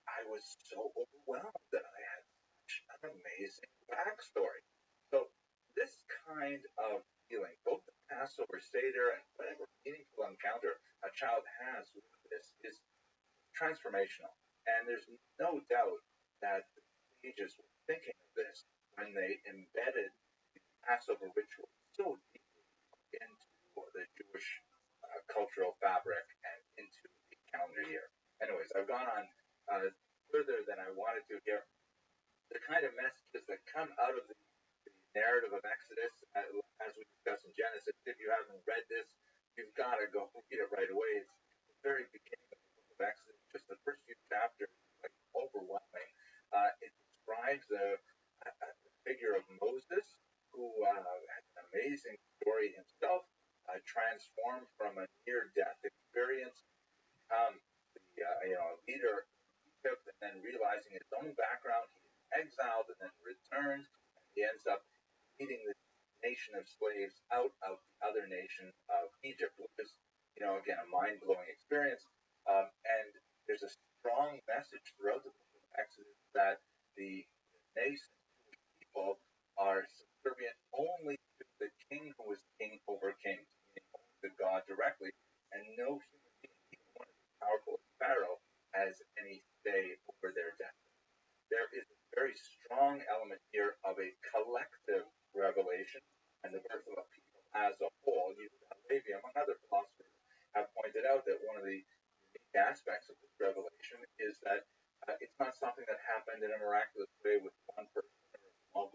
I was so overwhelmed that I had such an amazing backstory. So this kind of feeling, both the Passover Seder and whatever meaningful encounter a child has with this, is transformational. And there's no doubt that the sages were thinking of this when they embedded the Passover ritual so deeply into the Jewish cultural fabric and into the calendar year. Anyways, I've gone on further than I wanted to here. The kind of messages that come out of the narrative of Exodus, as we discussed in Genesis, if you haven't read this, you've got to go read it right away. It's the very beginning of the book of Exodus, just the first few chapters, like overwhelming. It describes the figure of Moses, who has an amazing story himself, transformed from a near-death experience to become the leader in Egypt, and then realizing his own background, he is exiled and then returns, and he ends up leading this nation of slaves out of the other nation of Egypt, which is, again, a mind-blowing experience. And there's a strong message throughout the book of Exodus that the nascent Jewish people are subservient only to the king who is king over kings, meaning only to God directly, and no human being, even one as powerful as Pharaoh, has any say over their destiny. There is a very strong element here of a collective revelation and the birth of a people as a whole. Levi, among other philosophers, have pointed out that one of the unique aspects of this revelation is that it's not something that happened in a miraculous way with one person or a small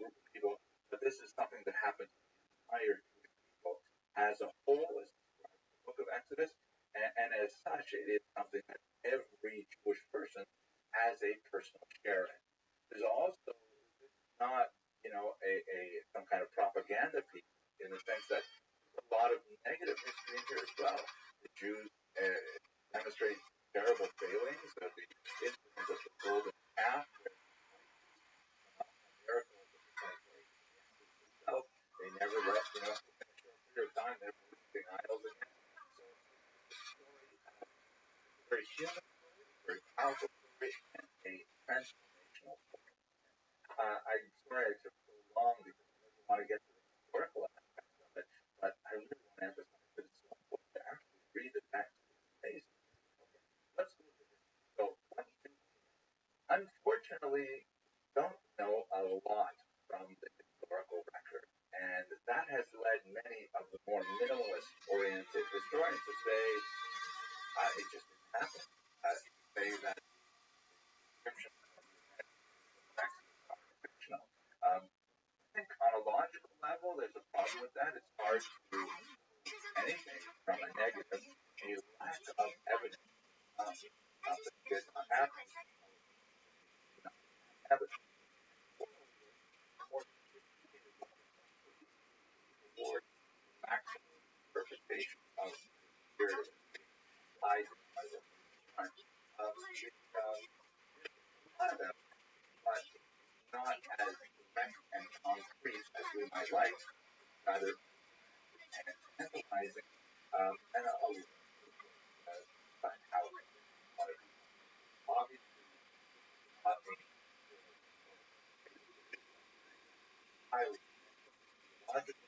happened to the entire Jewish people as a whole, as described in the book of Exodus, and as such, it is something that every Jewish person has a personal share in. There's also not, some kind of propaganda piece in the sense that there's a lot of negative history in here as well. The Jews demonstrate terrible failings of the incident of the golden calf, where miracles of the 23rd themselves. They never let, in a short period of time, they're worshiping idols again. So it's a story, a very human story, a very powerful story, and a transformational story. I'm sorry I took so long because I really want to get to the historical aspects of it, but I really want to emphasize that it's so important to actually read the text. It's amazing. Okay, let's look at this. So, unfortunately, don't know a lot from the historical record, and that has led many of the more minimalist-oriented historians to say it just didn't happen. To say that the description of the event was actually fictional. I think on a logical level, there's a problem with that. It's hard to do anything from a negative, a lack of evidence. Something did not happen. Evidence. Towards maximum interpretation of the spirit of lies in the Bible. A lot of them, but not as direct and concrete as we might like, rather and tantalizing, and I'll leave it but how obviously not highly logical.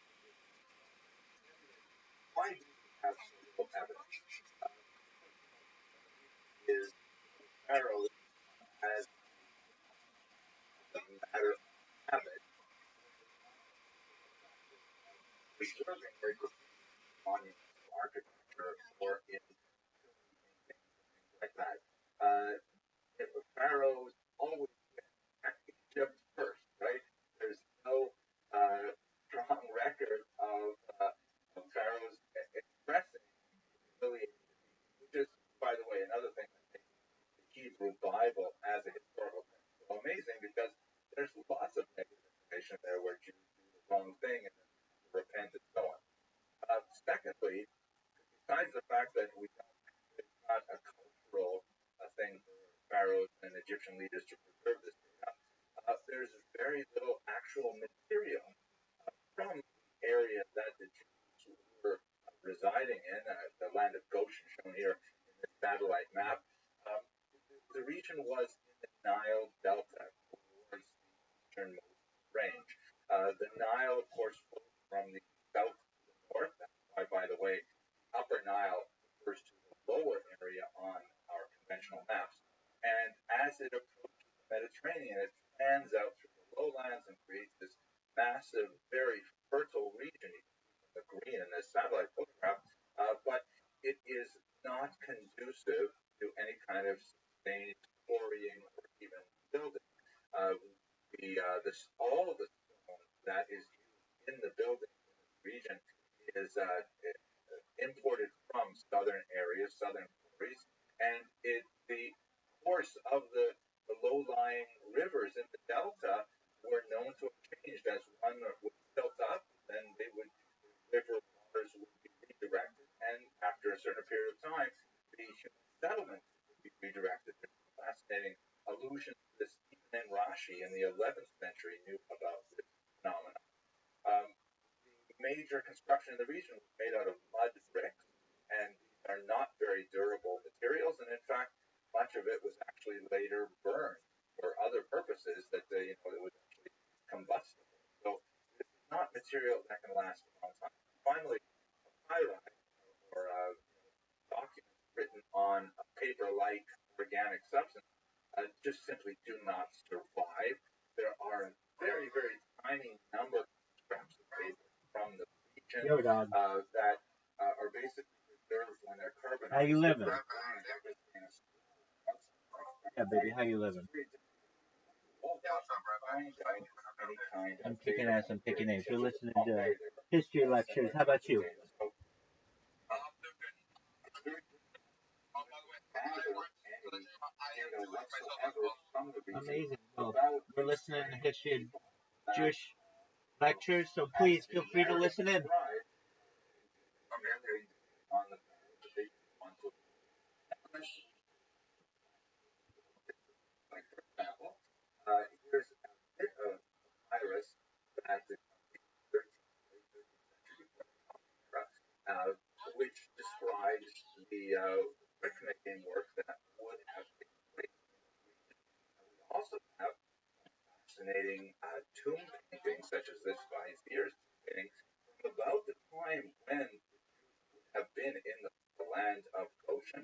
Why do we have so little evidence? Is Pharaoh as a matter of habit preserving very good monuments of architecture or in things like that. Pharaoh's always been Egypt first, right? There's no strong record of Pharaoh's expressing humiliation, which is, by the way, another thing that makes the Hebrew Bible as a historical text so amazing, because there's lots of negative information there where Jews do the wrong thing and then repent and so on. Secondly, besides the fact that it's not a cultural thing for pharaohs and Egyptian leaders to preserve this data, there's very little actual material from the area that the Jews were residing in, the land of Goshen shown here in this satellite map. The region was in the Nile Delta towards the easternmost range. The Nile, of course, flows from the south to the north. That's why, by the way, Upper Nile refers to the lower area on our conventional maps. And as it approaches the Mediterranean, it fans out through the lowlands and creates this massive, very fertile region. You can see from the green in this satellite photograph, but it is not conducive to any kind of sustained quarrying or even building. All of the stone that is used in the building in this region is imported from southern areas, southern quarries, and the course of the low-lying rivers in the delta were known to have changed. As one would tilt up, then the river waters would be redirected, and after a certain period of time, the human settlements would be redirected. There's a fascinating allusion to this. Even Rashi in the 11th century knew about this phenomenon. The major construction in the region was made out of mud bricks, and these are not very durable materials, and in fact, much of it was actually later burned for other purposes that it was actually combustible. So this is not material that can last a long time. Finally, papyri, or documents written on a paper-like organic substance, just simply do not survive. There are a very, very tiny number of scraps of paper from the region that are basically preserved when they're carbonized. How you living? Yeah, baby, how you living? Yeah, what's up, Rabbi? I'm kicking ass, I'm kicking names. We're listening to history lectures. How about you? Amazing. Well, we're listening to history and Jewish lectures, so please feel free to listen in. Like, for example, here's a bit of virus that the 13th century which describes the brickmaking work that would have taken place. We also have fascinating tomb paintings, such as this Vizier's painting, from about the time when have been in the land of Goshen.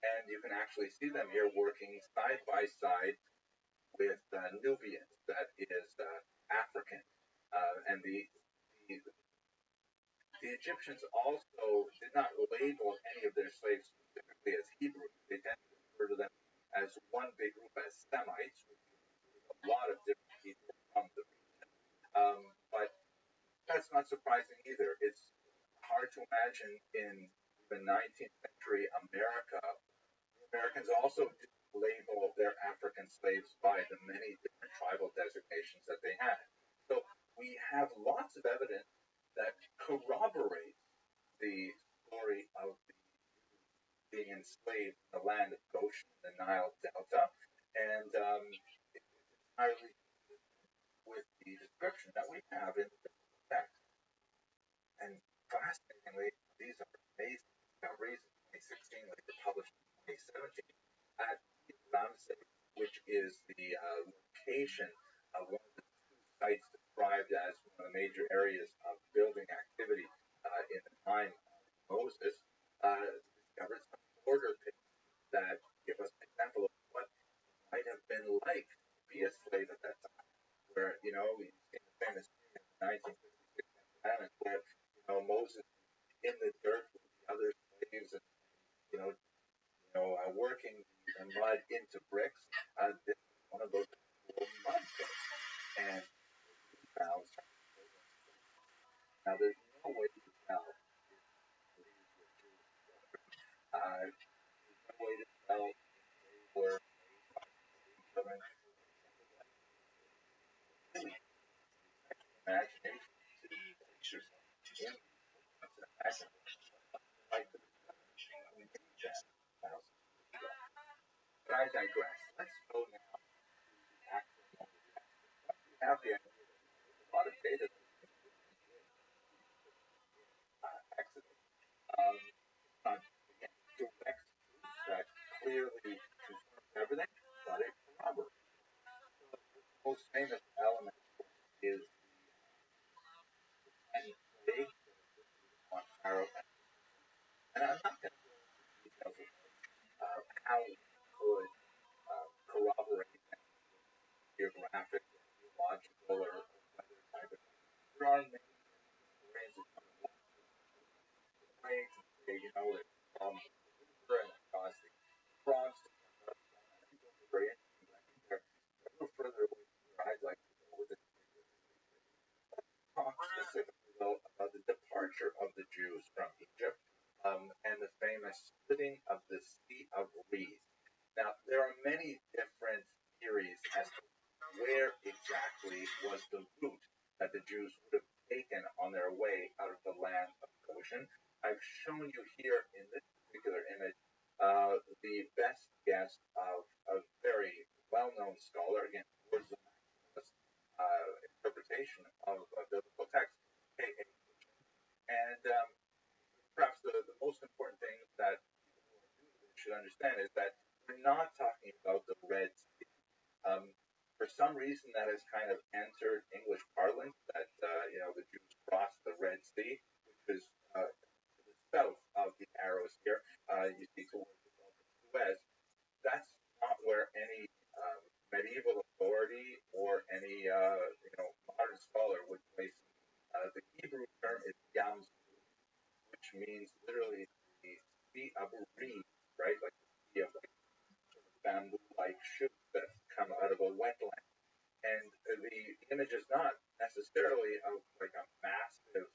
And you can actually see them here working side by side with Nubians, that is African. And the Egyptians also did not label any of their slaves specifically as Hebrews. They tended to refer to them as one big group as Semites, which includes a lot of different people from the region. But that's not surprising either. It's hard to imagine in the 19th century America, Americans also didn't label their African slaves by the many different tribal designations that they had. So we have lots of evidence that corroborates the story of being enslaved in the land of Goshen, the Nile Delta, and it's entirely with the description that we have in the text. And fascinatingly, these are amazing discoveries. In 2016, later published in 2017, at Ramsey, which is the location of one of the two sites described as one of the major areas of building activity in the time of Moses, discovered some border pits that give us an example of what might have been like to be a slave at that time. Where, we see the famous thing in the 1956 Commandments where, Moses in the dirt with the other slaves and, working the mud into bricks. This is one of those mud pits. And we found some. Now, there's no way to tell if these were Jewish children. There's no way to tell if they were made by children. Imagination to place yourself in imagine like the we did that thousands of years ago. But I digress. Let's go now to the actual moment. We have the idea that there's a lot of data that has been put in Exodus. Not again direct proof that clearly confirms everything, but it corroborates. So the most famous element is the 10 plagues that are visited upon Pharaoh. And I'm not going to go into details of how we could corroborate that with geographic or geological or weather type of thing. There are many historians who come and look at the plagues and say, there's problems with the river and it caused the frogs to come out. I think those are very interesting, but I think they're a little further away from where I'd like to go with this particular history. Let's talk specifically, though, about the departure of the Jews from Egypt and the famous splitting of the Sea of Reeds. Now, there are many different theories as to where exactly was the route that the Jews would have taken on their way out of the land of Goshen. I've shown you here in this particular image the best guess of a very well-known scholar, again, towards the maximalist interpretation of biblical text, K.A. And perhaps the most important thing that people who are new to this should understand is that we're not talking about the Red Sea. For some reason, that has kind of entered English parlance that the Jews crossed the Red Sea, which is to the south of the arrows here. You see towards the Gulf of Suez. That's not where any medieval authority or any modern scholar would place it. The Hebrew term is Yam, which means literally the sea of reeds, right? Like the sea of like sort of bamboo-like shoots that come out of a wetland. And the image is not necessarily of like a massive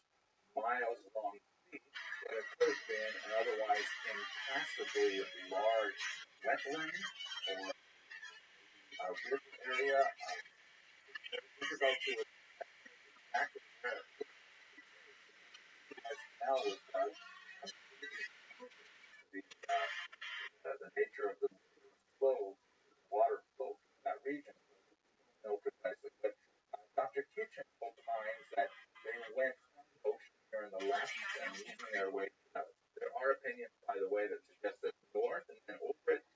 miles long sea, but it could have been an otherwise impassably large wetland or a river area. It's difficult to exactly where it was. As now was dug, the nature of the flow, water flow through that region. Know precisely, but Dr. Kitchen opines that they went from the ocean here in the left and using their way south. There are opinions, by the way, that suggest that north and then over it.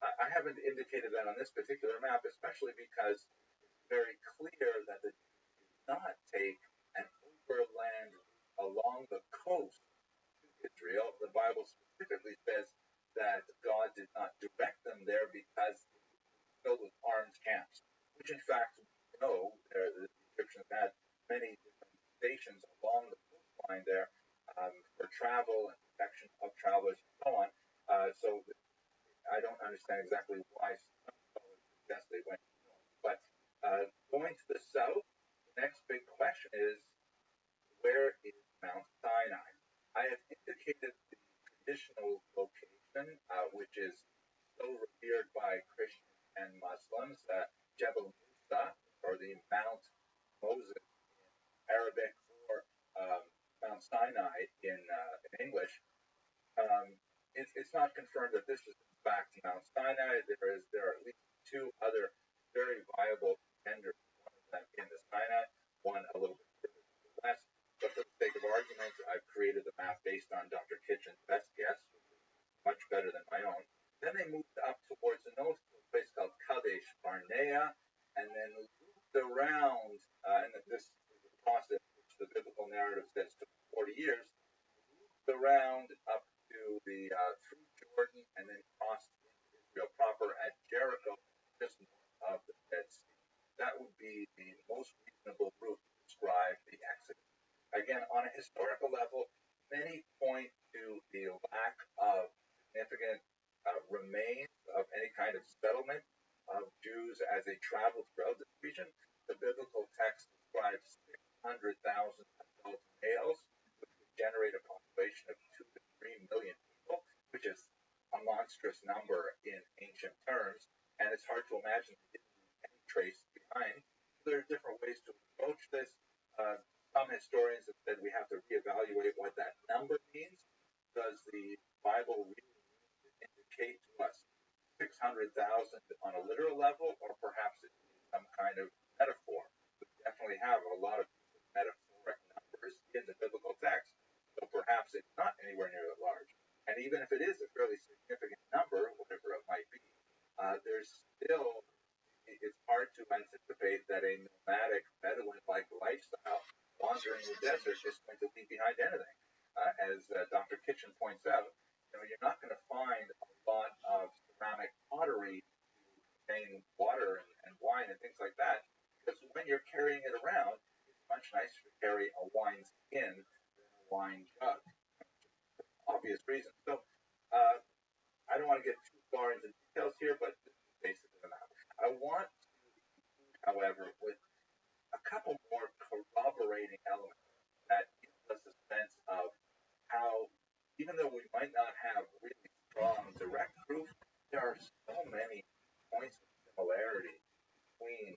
I haven't indicated that on this particular map, especially because it's very clear that they did not take an overland along the coast to Israel. The Bible specifically says that God did not direct them there because filled with armed camps, which in fact we know the Egyptians had many different stations along the coastline there for travel and protection of travelers and so on. So I don't understand exactly why some scholars suggest they went north. But going to the south, the next big question is, where is Mount Sinai? I have indicated the traditional location, which is so revered by Christians and Muslims, Jebel Musa, or the Mount Moses in Arabic, or Mount Sinai in English. It's not confirmed that this is in fact Mount Sinai. There are at least two other very viable contenders, one of them in the Sinai, one a little bit further to the west. But for the sake of argument, I've created the map based on Dr. Kitchen's best guess, which is much better than my own. Then they moved up towards the north to a place called Kadesh Barnea, and then looped around, and this is a process which the biblical narrative says took 40 years, looped around up to the through Jordan, and then crossed into Israel proper at Jericho, just north of the Dead Sea. That would be the most reasonable route to describe the Exodus. Again, on a historical level, many point to the lack of significant remains of any kind of settlement of Jews as they traveled throughout this region. The biblical text describes 600,000 adult males, which would generate a population of 2 to 3 million people, which is a monstrous number in ancient terms, and it's hard to imagine they didn't leave any trace behind. There are different ways to approach this. Some historians have said we have to reevaluate what that number means. Does the Bible really indicate to us 600,000 on a literal level, or perhaps it's some kind of metaphor? We definitely have a lot of metaphoric numbers in the biblical text, so perhaps it's not anywhere near that large. And even if it is a fairly significant number, whatever it might be, there's still, it's hard to anticipate that a nomadic Bedouin-like lifestyle wandering the desert is going to leave behind anything. As Dr. Kitchen points out, you're not going to find a lot of ceramic pottery to contain water and wine and things like that, because when you're carrying it around, it's much nicer to carry a wine skin than a wine jug, for obvious reasons. So I don't want to get too far into details here, but this is basically the map. I want to conclude, however, with a couple more corroborating elements that give us a sense of how, even though we might not have really strong direct proof, there are so many points of similarity between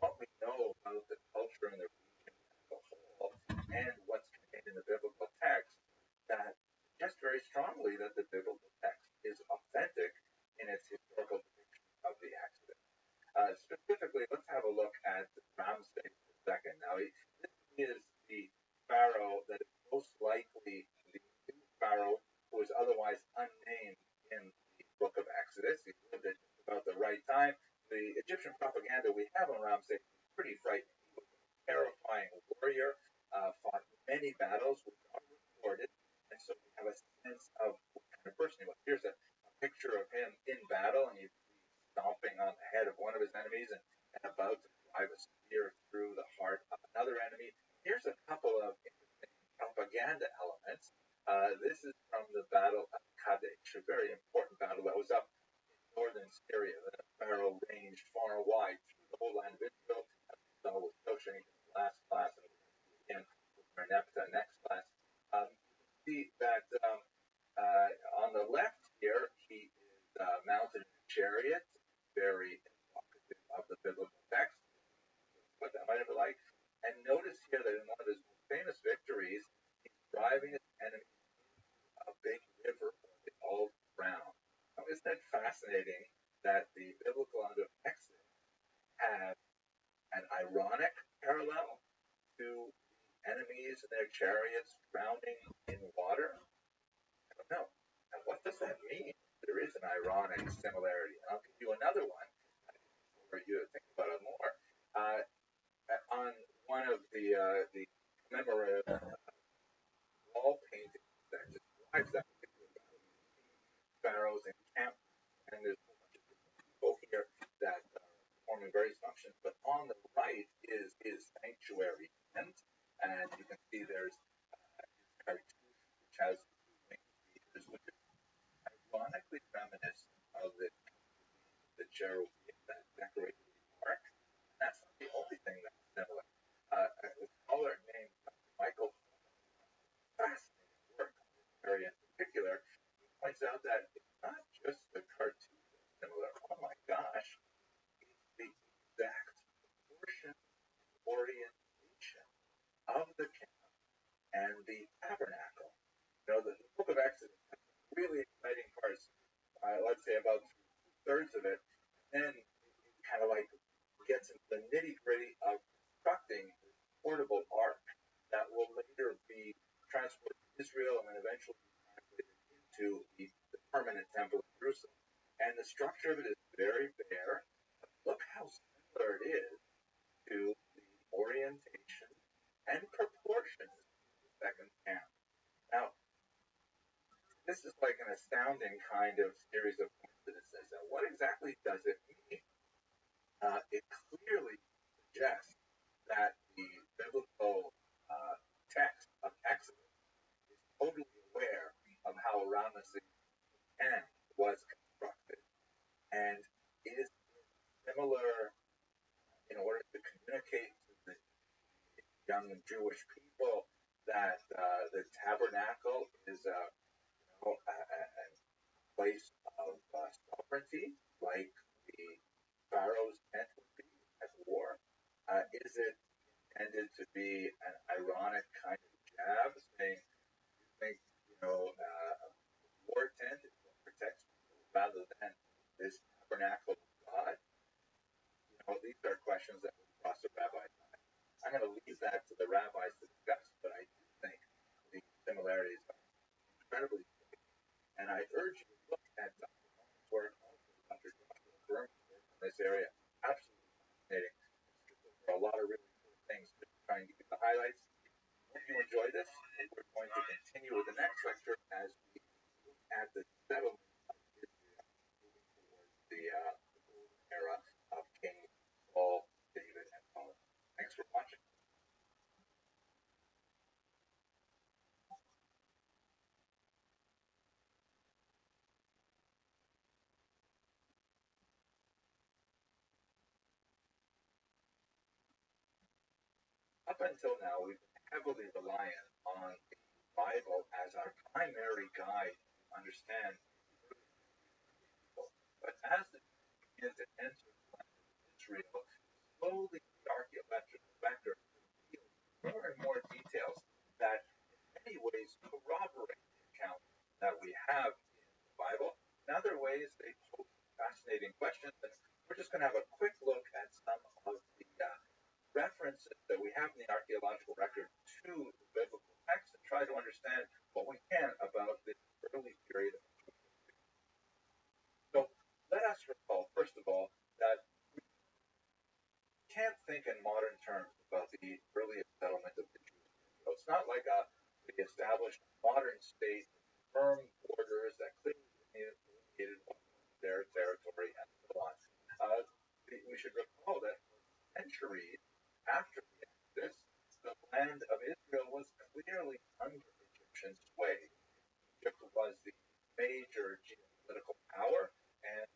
what we know about the culture and the region as a whole and what's contained in the biblical text that suggest very strongly that the biblical text is authentic in its historical depiction of the Exodus. Specifically, let's have a look at Ramses II. Now, this is the pharaoh that is most likely the new pharaoh who is otherwise unnamed in the book of Exodus. He lived at about the right time. The Egyptian propaganda we have on Ramses is pretty frightening. He was a terrifying warrior, fought many battles, which are recorded, and so we have a sense of what kind of person he was. Here's a picture of him in battle, and you see stomping on the head of one of his enemies and about to drive a spear through the heart of another enemy. Here's a couple of interesting propaganda elements. This is from the Battle of Kadesh, a very important battle that was up in northern Syria. The pharaoh ranged far and wide through the whole land of Israel, clear that in one of his most famous victories, he's driving his enemy a big river where they all drown. Now, isn't it fascinating that the biblical end of Exodus has an ironic parallel to the enemies and their chariots drowning in water? I don't know. Now, what does that mean? There is an ironic similarity. And I'll give you another one for you to think about it more. On one of the commemorative wall paintings that describes that particular battle, you see pharaohs encamped, and there's a bunch of different people here that are performing various functions. But on the right is his sanctuary tent, and you can see there's his cartouche, which has winged features, which is ironically reminiscent of the cherubim that decorated the ark. And that's not the only thing that's similar. A scholar named Michael, fascinating work on this area in particular, he points out that it's not just the cartoon that's similar. Oh my gosh, it's the exact proportion and orientation of the camp and the tabernacle. You know, the book of Exodus has some really exciting parts, let's say about 2/3 of it, and then it kind of like gets into the nitty gritty of constructing this portable ark that will later be transported to Israel and then eventually be translated into the permanent temple of Jerusalem. And the structure of it is very bare. But look how similar it is to the orientation and proportions of the second camp. Now, this is like an astounding kind of series of coincidences. And what exactly does it mean? It clearly suggests that the biblical text of Exodus is totally aware of how Ramesses N was constructed and is similar in order to communicate to the young Jewish people that the tabernacle is a place of sovereignty, like the Pharaoh's tent would be at war. Is it intended to be an ironic kind of jab, saying you think a war tent is what protects people rather than this tabernacle of God? These are questions that would cross the rabbi's mind. I'm going to leave that to the rabbis to discuss, but I do think the similarities are incredibly big. And I urge you to look at Dr. Cohen's work, also Dr. Joshua Berman's work in this area. Absolutely fascinating. There are a lot of really cool things to try and give you the highlights. If you enjoy this, we're going to continue with the next lecture as we look at the settlement of Israel moving towards the golden era of King Saul, David, and Solomon. Thanks for watching. Up until now, we've been heavily reliant on the Bible as our primary guide to understand people. But as the Jews begin to enter the land of Israel, slowly the archaeological record reveals more and more details that in many ways corroborate the account that we have in the Bible. In other ways, they pose fascinating questions, and we're just going to have a quick look at some of the references that we have in the archaeological record to the biblical text and try to understand what we can about this early period of Jewish history. So let us recall, first of all, that we can't think in modern terms about the earliest settlement of the Jews. So it's not like we established a modern state with firm borders that clearly delineated their territory and so on. We should recall that for centuries after the Exodus, the land of Israel was clearly under Egyptian sway. Egypt was the major geopolitical power, and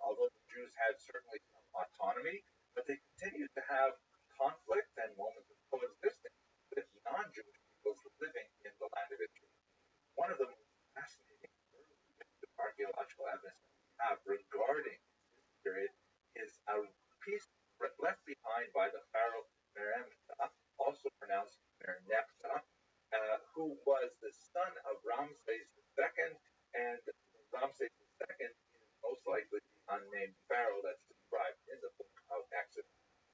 although the Jews had certainly some autonomy, but they continued to have conflict and moments of coexistence with non-Jewish peoples living in the land of Israel. One of the most fascinating early bits of archaeological evidence that we have regarding this period is a piece left behind by the pharaoh Merem, also Merneptah, who was the son of Ramses II, and Ramses II is most likely the unnamed pharaoh that's described in the book of Exodus.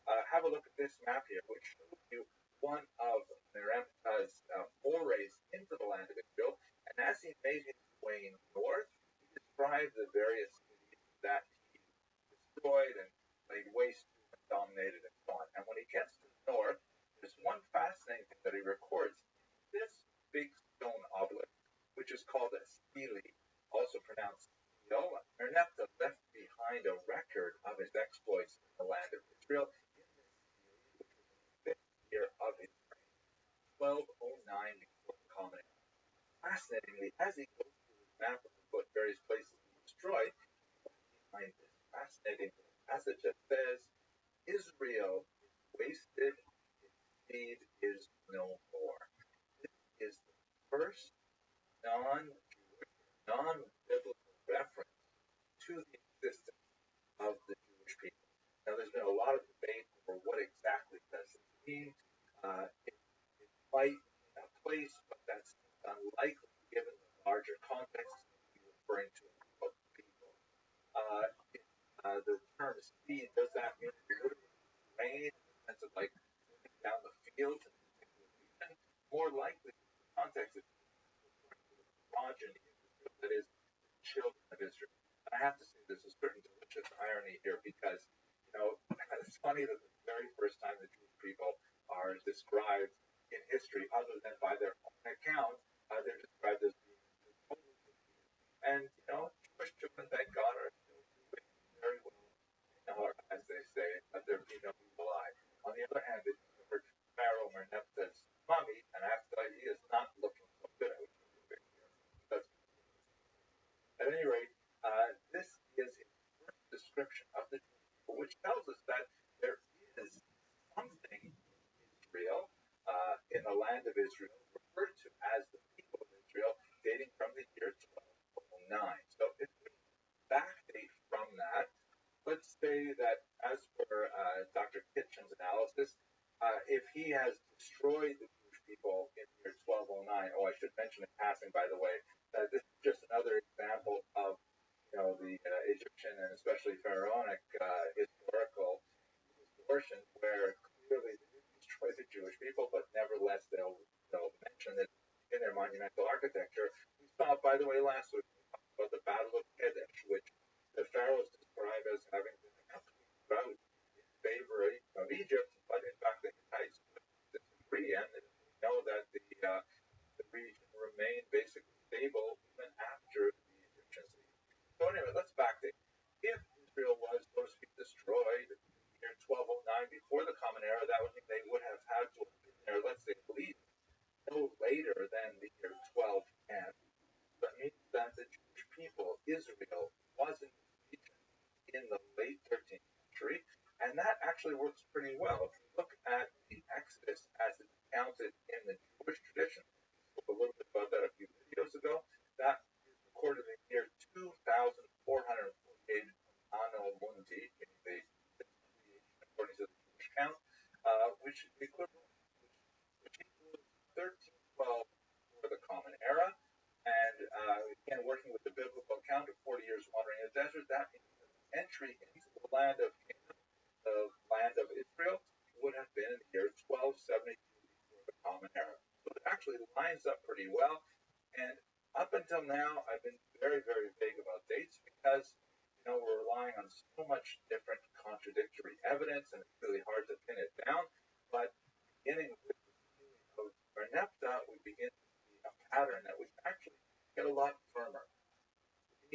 Have a look at this map here, which shows you one of Merneptah's forays into the land of Israel, and as he made his way north, he described the various cities that he destroyed and laid waste to and dominated and so on. And when he gets to the north, there's one fascinating thing that he records. This big stone obelisk, which is called a stele, also pronounced stele, Merneptah left behind a record of his exploits in the land of Israel in this stele, which was in the 5th year of his reign, 1209 before the Common Era. Fascinatingly, as he goes through his map of various places he destroyed, behind this fascinating passage that says, Israel is wasted, its seed is no more. This is the first non-Jewish, non-biblical reference to the existence of the Jewish people. Now, there's been a lot of debate over what exactly does this mean. It might mean a place, but that's unlikely given the larger context to be referring to a group of people. The term seed, does that mean literally rain in the sense of like moving down the field in a particular region? More likely, the context is referring to the progeny of Israel, that is, the children of Israel. And I have to say there's a certain delicious irony here because, it's funny that the very first time the Jewish people are described in history, other than by their own account, they're described as being totally defeated. And, Jewish children, thank God, are still doing very well, or as they say, let there be no evil eye. On the other hand, they discovered Pharaoh Merneptah's mummy, and I have to tell you, he is not looking so good. I wish I could have here. That's at any rate, this is his first description of the Jewish people, which tells us that there is something in Israel, in the land of Israel, referred to as the people of Israel, dating from the year 1209. So if we backdate from that, let's say that as per Dr. Kitchen's analysis, if he has destroyed the Jewish people in the year 1209, I should mention in passing, by the way, this is just another example of the Egyptian and especially pharaonic historical distortion, where clearly they didn't destroy the Jewish people, but nevertheless they'll mention it in their monumental architecture. We saw, by the way, last week about the Battle of Kadesh, which the pharaohs describe as having been a complete rout in favor of Egypt, but in fact the Hittites disagree, and we know that the region remained basically stable even after the Egyptians. So anyway, let's backdate. If Israel was, so to speak, destroyed in the year 1209 before the Common Era, that would mean they would have had to have been there, let's say, at least no later than the year 1210. That means that the Jewish people, Israel, was in this region in the late 13th century, and that actually works pretty well. If you look at the Exodus as it's counted in the Jewish tradition, we spoke a little bit about that a few videos ago, that is recorded in the year 2448 Anno Mundi, meaning the creation according to the Jewish count, which is the equivalent, which equals 1312 for the Common Era. And again, working with the biblical account of 40 years wandering in the desert, that means that the entry into the land of Canaan, the land of Israel, would have been in the year 1272 before the Common Era. So it actually lines up pretty well. And up until now, I've been very, very vague about dates because, we're relying on so much different contradictory evidence, and it's really hard to pin it down. But beginning with the stealing of Merneptah, we begin to see a pattern that we actually get a lot firmer.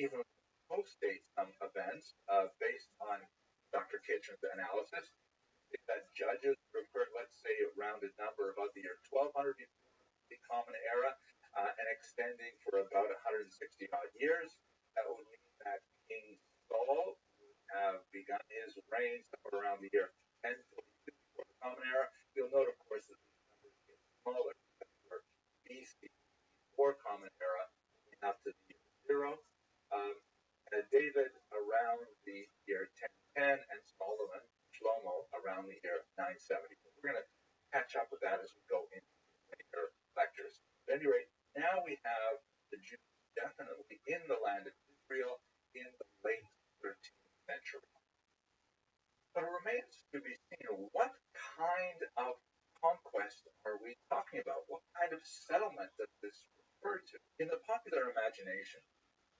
Even post-date some events based on Dr. Kitchen's analysis, that judges referred, let's say, a rounded number about the year 1200 before the Common Era, and extending for about 160 odd years. That would mean that King Saul would have begun his reign somewhere around the year 1042 before the Common Era. You'll note, of course, that these numbers get smaller because we're BC before Common Era, up to the year 0. David around the year 1010, and Shlomo around the year 970. We're going to catch up with that as we go into At any rate, now we have the Jews definitely in the land of Israel in the late 13th century. But it remains to be seen what kind of conquest are we talking about? What kind of settlement does this refer to? In the popular imagination,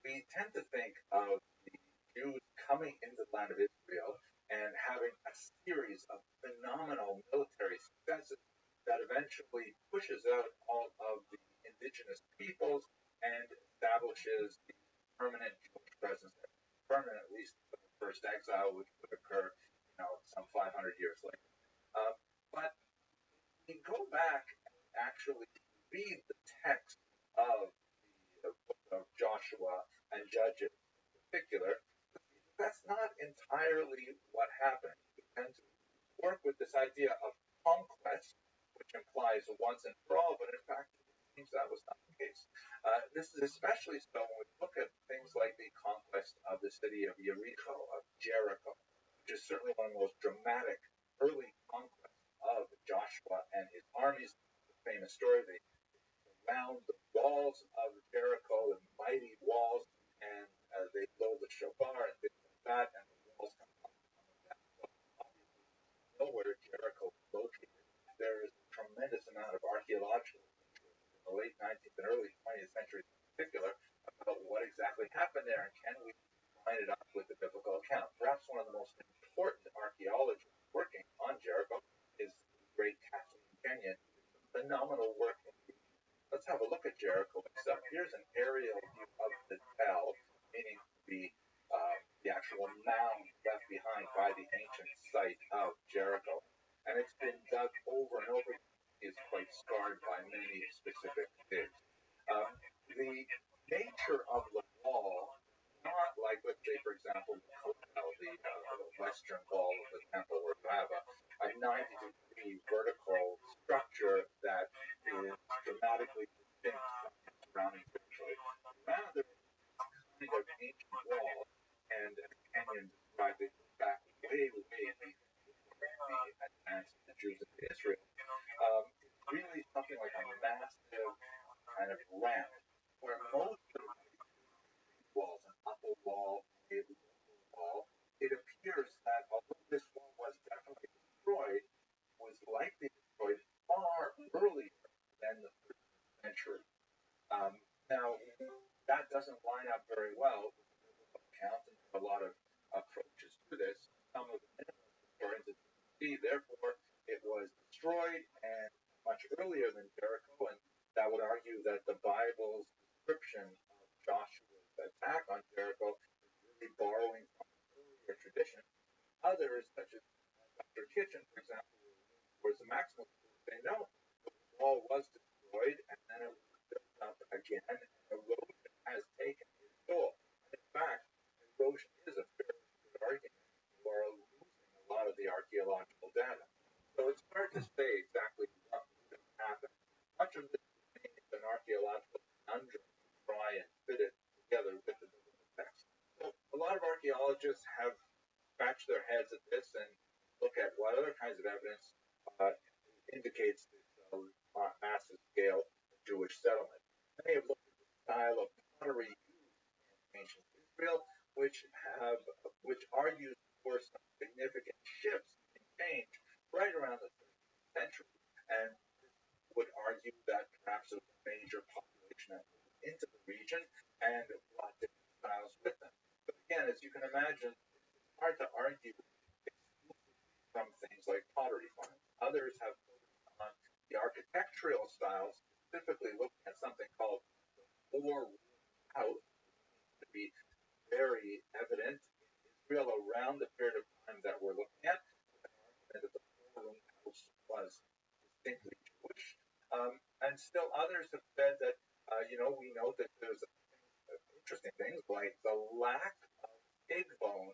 we tend to think of the Jews coming into the land of Israel and having a series of phenomenal military successes that eventually pushes out all of the indigenous peoples and establishes the permanent Jewish presence, permanent at least for the first exile, which would occur, some 500 years later. But we go back and actually read the text of the book of Joshua and Judges in particular. That's not entirely what happened. We tend to work with this idea of conquest, which implies once and for all, but in fact, it seems that was not the case. This is especially so when we look at things like the conquest of the city of Jericho, which is certainly one of the most dramatic early conquests of Joshua and his armies. The famous story, they surround the walls of Jericho, the mighty walls, and they blow the shofar and things like that, and the walls come down. So obviously, you know where Jericho is located. There is a tremendous amount of archaeological interest in the late 19th and early 20th centuries in particular about what exactly happened there, and can we line it up with the biblical account. Perhaps one of the most important archaeologists working on Jericho is the great Kathleen Kenyon, who did some phenomenal work. Let's have a look at Jericho itself. Here's an aerial view of the tell, meaning the actual mound left behind by the ancient site of Jericho. And it's been dug over and over. It's quite scarred by many specific digs. The nature of the wall, not like, let's say, for example, the western wall of the temple, where you have a 90-degree vertical structure that is dramatically distinct from the surrounding territory. Rather, it's kind of ancient wall, and Kenyon described it back way before the advance of the Jews into Israel. It's really something like a massive kind of ramp, where most of the walls, an upper wall, a lower wall, it appears that although this wall was definitely destroyed, it was likely destroyed far earlier than the 13th century. Now, that doesn't line up very well with the biblical account, and there are a lot of approaches to this. Some of the minimalist historians see, therefore, it was destroyed and much earlier than Jericho, and that would argue that the Bible's description of Joshua's attack on Jericho is really borrowing from an earlier tradition. Others, such as Dr. Kitchen, for example, towards the maximal, say no, the wall was destroyed and then it was built up again, and erosion has taken its toll. In fact, erosion is a fairly good argument for losing a lot of the archaeological data. So it's hard to say exactly what would have happened. Much of this remains an archaeological conundrum to try and fit it together with the biblical text. So a lot of archaeologists have scratched their heads at this and look at what other kinds of evidence indicates this massive scale Jewish settlement. They have looked at the style of pottery used in ancient Israel, which argues for some significant shifts and change right around the 13th century, and would argue that perhaps it was a major population that moved into the region and brought different styles with them. But again, as you can imagine, it's hard to argue exclusively from things like pottery finds. Others have focused on the architectural styles, specifically looking at something called the four-room house, to be very evident in Israel around the period of time that we're looking at, and that the four-room house was distinctly Jewish. And still others have said that, we know that there's interesting things like the lack of pig bone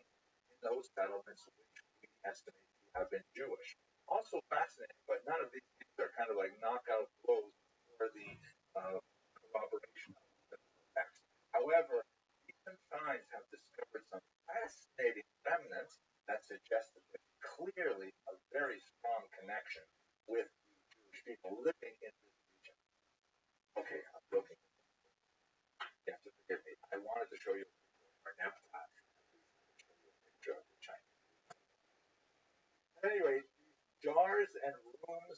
in those settlements, which we estimate to have been Jewish. Also fascinating, but none of these things are kind of like knockout blows for the corroboration of the text. However, recent science have discovered some fascinating remnants that suggest that there's clearly a very strong connection with the Jewish people living in this region. Okay,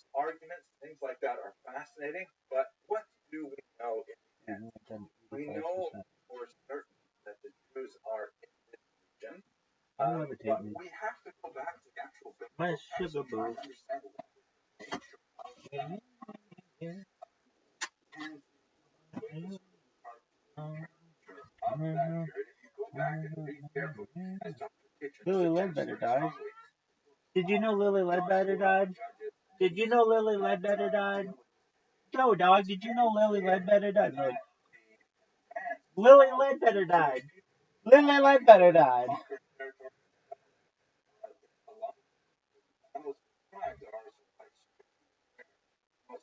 those arguments, things like that, are fascinating. But what do we know in the end? We know for certain that the Jews are in this region. But we have to go back to the actual biblical text to try and understand what the nature of the and Lily Ledbetter died. Did you know Lily Ledbetter died? Did you know Lily Ledbetter died? Joe, dog, did you know Lily Ledbetter died? Like, Lily Ledbetter died. Lily Ledbetter died.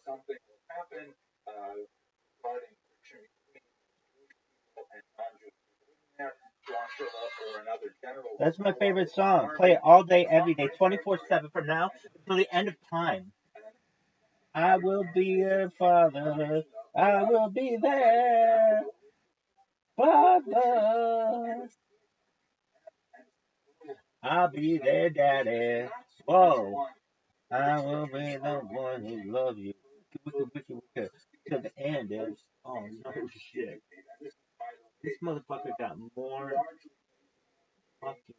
Something will happen regarding friction between Jewish people and non-Jewish people living there. Joshua or another general. That's my favorite song. Play it all day, every day, 24/7 from now until the end of time. I will be your father. I will be there. Father. I'll be their daddy. Whoa. I will be the one who loves you. Wicca. To the end is. Oh no shit. This motherfucker got more fucking.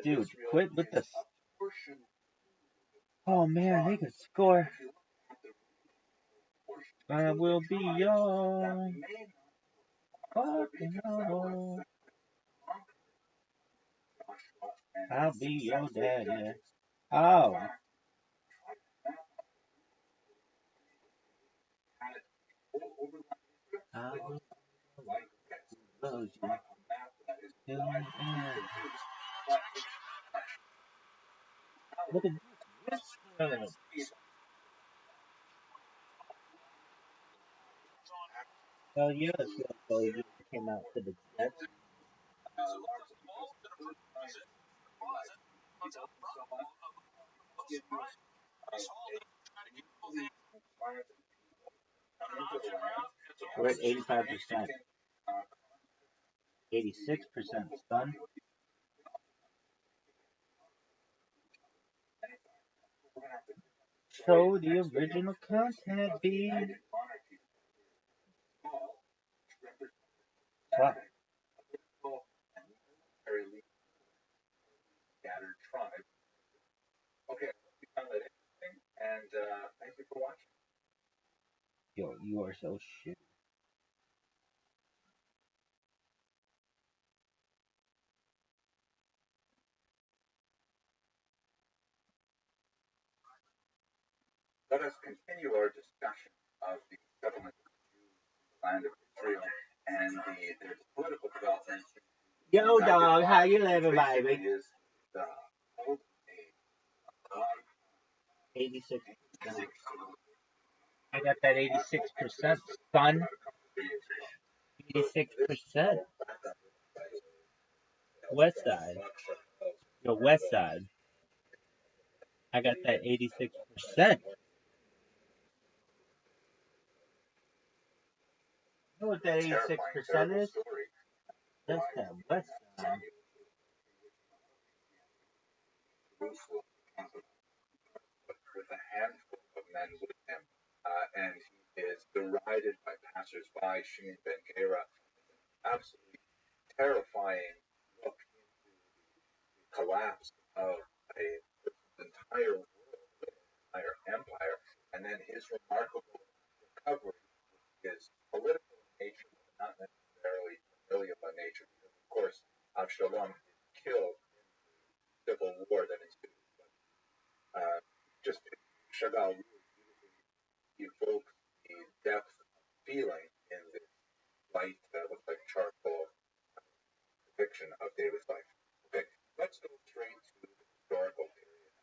Dude, quit with the. Oh man, they could score. I will be your fucking lover. I'll be your daddy. Oh. I will love you. Look at this. Oh yeah, so just came out to the Jets. We're at 85%. 86%, son. Show the original content, B. What? Scattered tribe. Okay, we found that interesting, and thank you for watching. Yo, you are so shit. Let us continue our discussion of the settlement of the Jews in the land of Israel and their political developments. Yo, dog, how you living, baby? Is the old 86%. I got that 86%, son. 86%. West side. Yo, west side. I got that 86%. You know what that 86% is? That's that west side. With a handful of men with him, and he is derided by passers-by. Shimon ben Gera, absolutely terrifying look into the collapse of a entire world, an entire empire, and then his remarkable recovery, his political nature, but not necessarily familial by nature, because of course Absalom is killed in the civil war that ensued. Just Chagall really beautifully evokes the depth of feeling in this light that looks like charcoal depiction of David's life. Okay, let's go straight to the historical period.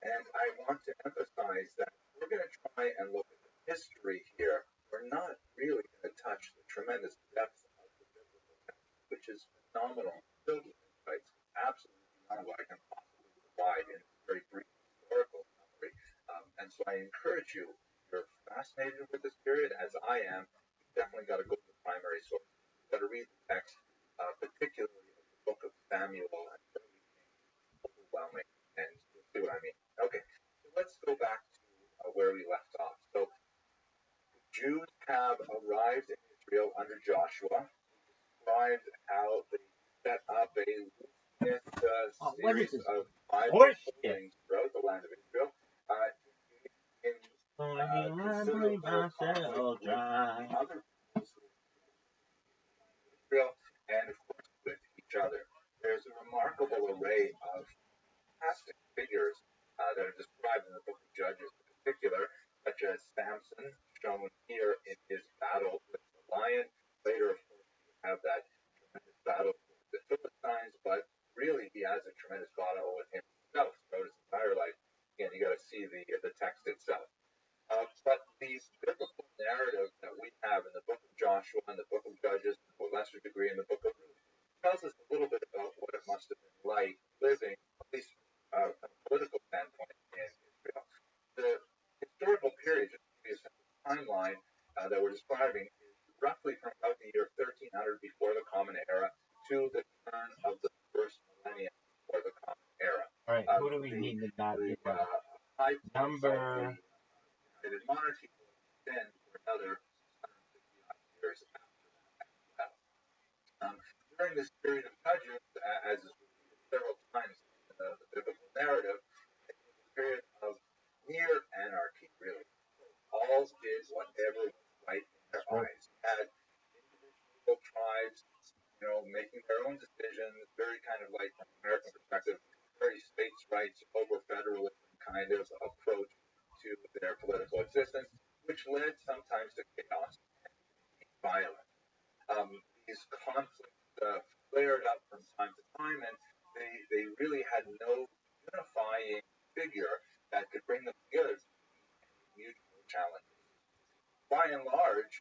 And I want to emphasize that we're going to try and look at the history here. We're not really going to touch the tremendous depth of the biblical text, which is phenomenal, filled with insights, absolutely beyond what I can possibly provide in a very brief historical summary. And so I encourage you, if you're fascinated with this period, as I am, you've definitely got to go to the primary sources. You've got to read the text, particularly of the book of Samuel and early Kings. have arrived in Israel under Joshua, described how they set up a series of Bible holdings throughout the land of Israel. In considerable conflict with other peoples Israel and, of course, with each other. There's a remarkable array of fantastic figures that are described in the book of Judges in particular, such as Samson, shown here in his battle with the lion. Later, of course, we have that tremendous battle with the Philistines, but really he has a tremendous battle with himself throughout his entire life. Again, you got to see the text itself. But the biblical narrative that we have in the book of Joshua and the book of Judges, to a lesser degree in the book of Ruth, tells us a little bit about what it must have been like living, at least from a political standpoint, in Israel. The historical period, just to give you a simple timeline that we're describing, is roughly from about the year 1300 before the Common Era to the turn of the first millennium before the Common Era. All right, who do we need to not high number? The monarchy will extend for another 150 years after that. During this period of Judges, as is repeated several times in the biblical narrative, it was a period of near anarchy, really. All did whatever was right in their eyes. You had individual tribes, making their own decisions, very kind of like, from an American perspective, very states' rights over federalism kind of approach to their political existence, which led sometimes to chaos and violence. These conflicts flared up from time to time, and they really had no unifying figure that could bring them together to meet mutual challenges. By and large,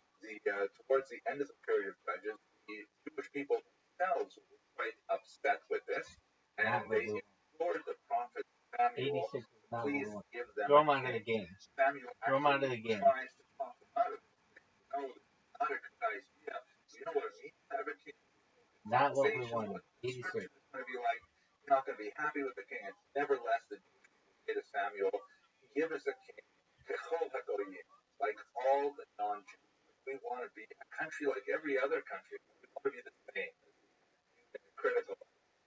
towards the end of the period of Judges, the Jewish people themselves were quite upset with this, and they implored the prophet Samuel to please give them Throw him out of the game. Samuel actually tries to talk them out of it. No, it's not a good idea. You know what it means to have a king? Not what we wanted. The scripture is going to be like, you're not going to be happy with the king. And nevertheless, the Jewish people say to Samuel, give us a king, like all the non-Jews. We want to be a country like every other country. We want to be the same. Critical.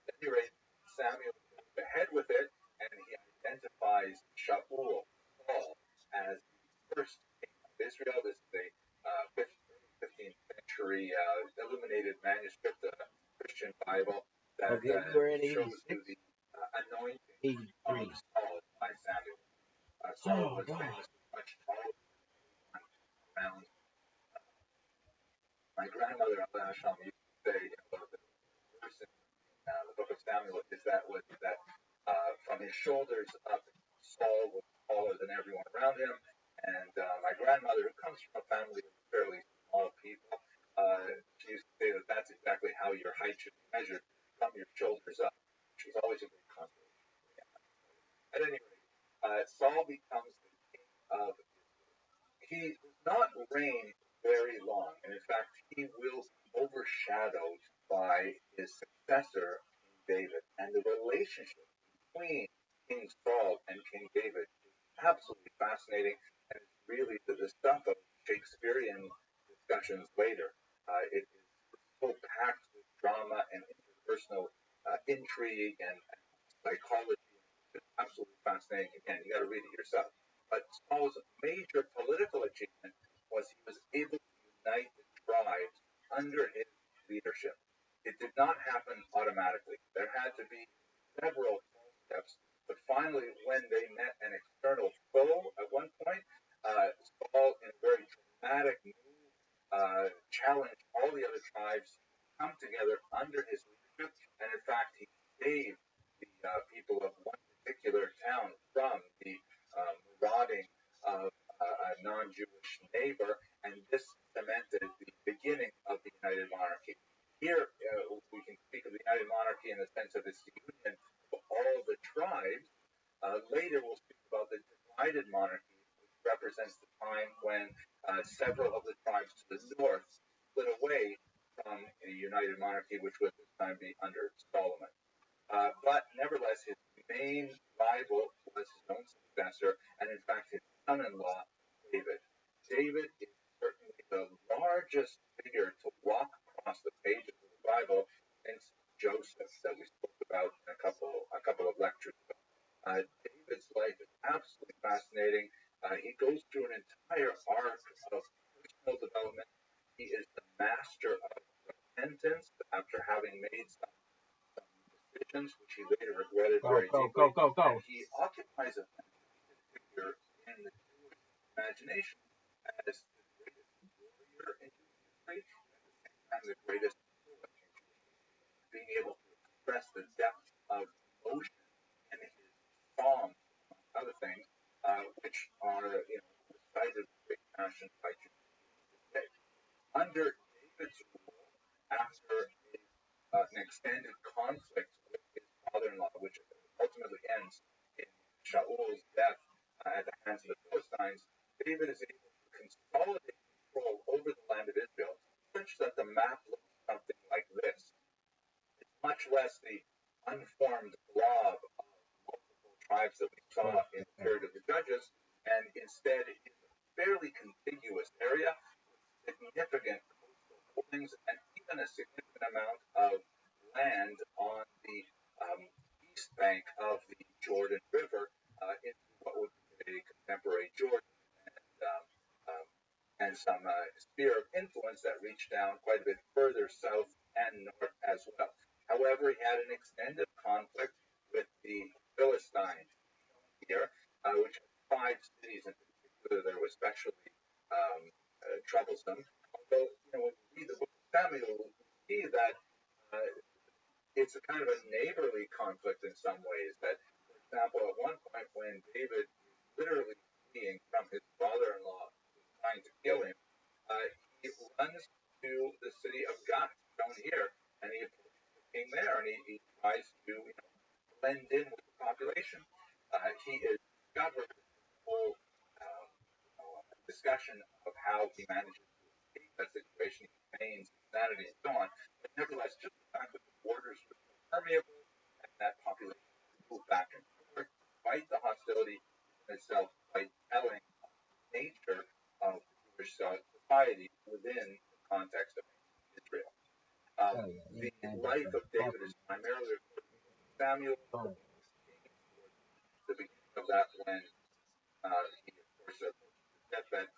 At any rate, Samuel goes ahead with it, and he identifies Shaul, Saul, as the first king of Israel. This is a 15th century illuminated manuscript of the Christian Bible that shows you the anointing of Saul by Samuel. Saul was famously much taller around. My grandmother, Hashem, used to say, the verse in the book of Samuel is that from his shoulders up, Saul was taller than everyone around him. And my grandmother, who comes from a family of fairly small people, she used to say that that's exactly how your height should be measured, from your shoulders up, which was always a great compliment. At any rate, Saul becomes the king of Israel. He does not reign very long, and in fact, he will be overshadowed by his successor, King David. And the relationship between King Saul and King David is absolutely fascinating, and it's really the stuff of Shakespearean discussions later. It is so packed with drama and interpersonal intrigue and psychology. It's absolutely fascinating. Again, you got to read it yourself. But Saul's major political achievement was he was able to unite the tribes under his leadership. It did not happen automatically. There had to be several steps, but finally, when they met an external foe at one point, Saul, in a very dramatic move, challenged all the other tribes to come together under his leadership, and in fact, he saved the people of one particular town from the marauding of a non-Jewish neighbor, and this cemented the beginning of the United Monarchy. Here, we can speak of the United Monarchy in the sense of this union of all the tribes. Later, we'll speak about the Divided Monarchy, which represents the time when several of the tribes to the north split away from a United Monarchy, which would this time be under Solomon. But nevertheless, his main rival was his own successor, and in fact, his son-in-law, David. David is certainly the David's life is absolutely fascinating. He goes through an entire arc of personal development. He is the master of repentance after having made some decisions which he later regretted very deeply. And he occupies a fantastic figure in the Jewish imagination as the greatest warrior in Jewish history, and at the same time the greatest poet in Jewish history, being able to express the depth of emotion in his psalms, among other things, which are recited with great passion by Jews to this day. Under David's rule, after an extended conflict with his father-in-law, which ultimately ends in Shaul's death at the hands of the Philistines, David is able to consolidate control over the land of Israel such that the map looks something like this. It's much less the unformed blob of multiple tribes that we saw in the period of the Judges, and instead it is a fairly contiguous area with significant coastal holdings and even a significant amount of land on the east bank of the Jordan River into what would be today contemporary Jordan, and some sphere of influence that reached down quite a bit further south and north as well. However, he had an extended conflict with the Philistines here, which had 5 cities in particular that were especially troublesome. Although, when we read the book of Samuel, we see that it's a kind of a neighborly conflict in some ways. That, for example, at one point when David is literally fleeing from his father-in-law who's trying to kill him, he runs to the city of Gath, down here, and he approaches the king there, and he tries to blend in with the population. He is discovered in the whole discussion of how he manages to escape that situation. He feigns insanity and so on. But nevertheless, just the fact that the borders were so permeable and that population could move back and forth despite the hostility in itself quite telling of the nature of Jewish society within the context of Israel. The life of David is primarily recorded in Samuel, the beginning of that when he, of course, approaches his deathbed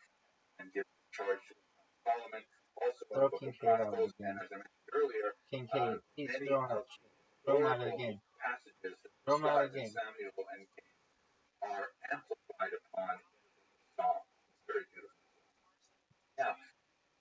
and gives charge to Solomon. Also in the book of Chronicles, and as I mentioned earlier, many of the oracle passages that describe Samuel and King are amplified upon in the book of Psalms. It's very beautiful. Now,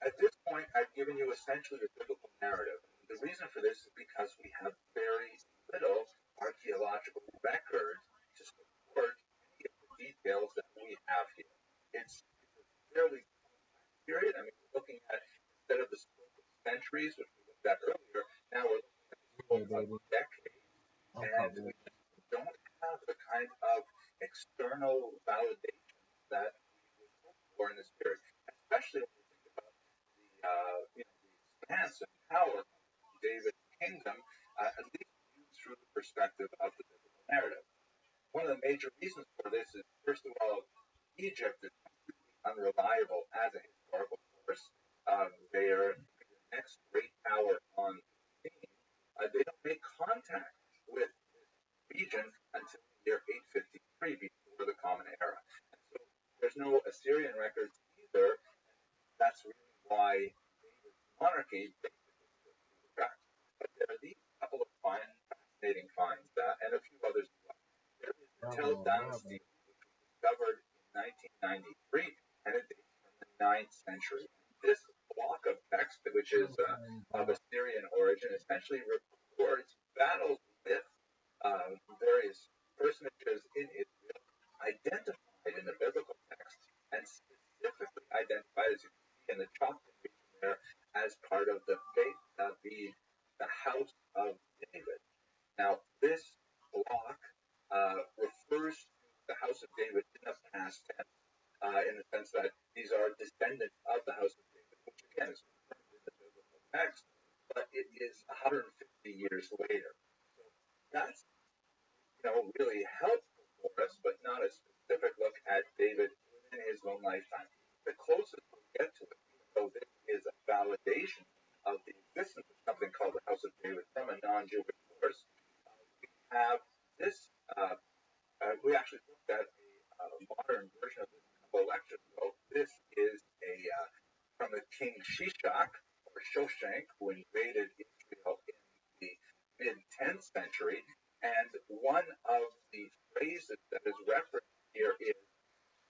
at this point, I've given you essentially the biblical narrative. The reason for this is because we have very little archaeological record to support any of the details that we have here. It's a fairly compact period. I mean, we're looking at, instead of the scope of centuries, which we looked at earlier, now we're looking at the scope of decades. And we don't have the kind of external validation that we would hope for in this period, especially when we think about the expanse and power of David's kingdom, at least viewed through the perspective of the biblical narrative. One of the major reasons for this is, first of all, Egypt is completely unreliable as a historical source. They are the next great power on the scene. They don't make contact with this region until the year 853 before the Common Era. And so there's no Assyrian records either. That's really why David's monarchy basically slipped through the cracks. But there are these couple of fascinating finds, and a few others as well. There is the Tell dynasty, which was discovered in 1993, and it dates from the 9th century. This block of text, which is of Assyrian origin, essentially records battles with various personages in Israel identified in the biblical text, and specifically identified, as you can see in the chocolate region there, as part of the faith of the house of David. Now, this block refers to the house of David in the past tense, in the sense that these are descendants of the house of David, which again is confirmed in the biblical text, but it is 150 years later. So that's really helpful for us, but not a specific look at David within his own lifetime. The closest we get to it, even though this is a validation of the existence of something called the House of David from a non-Jewish source, we have this we actually looked at a modern version of this a couple of lectures ago. This is from the king Shishak or Shoshank, who invaded Israel in the mid 10th century. And one of the phrases that is referenced here is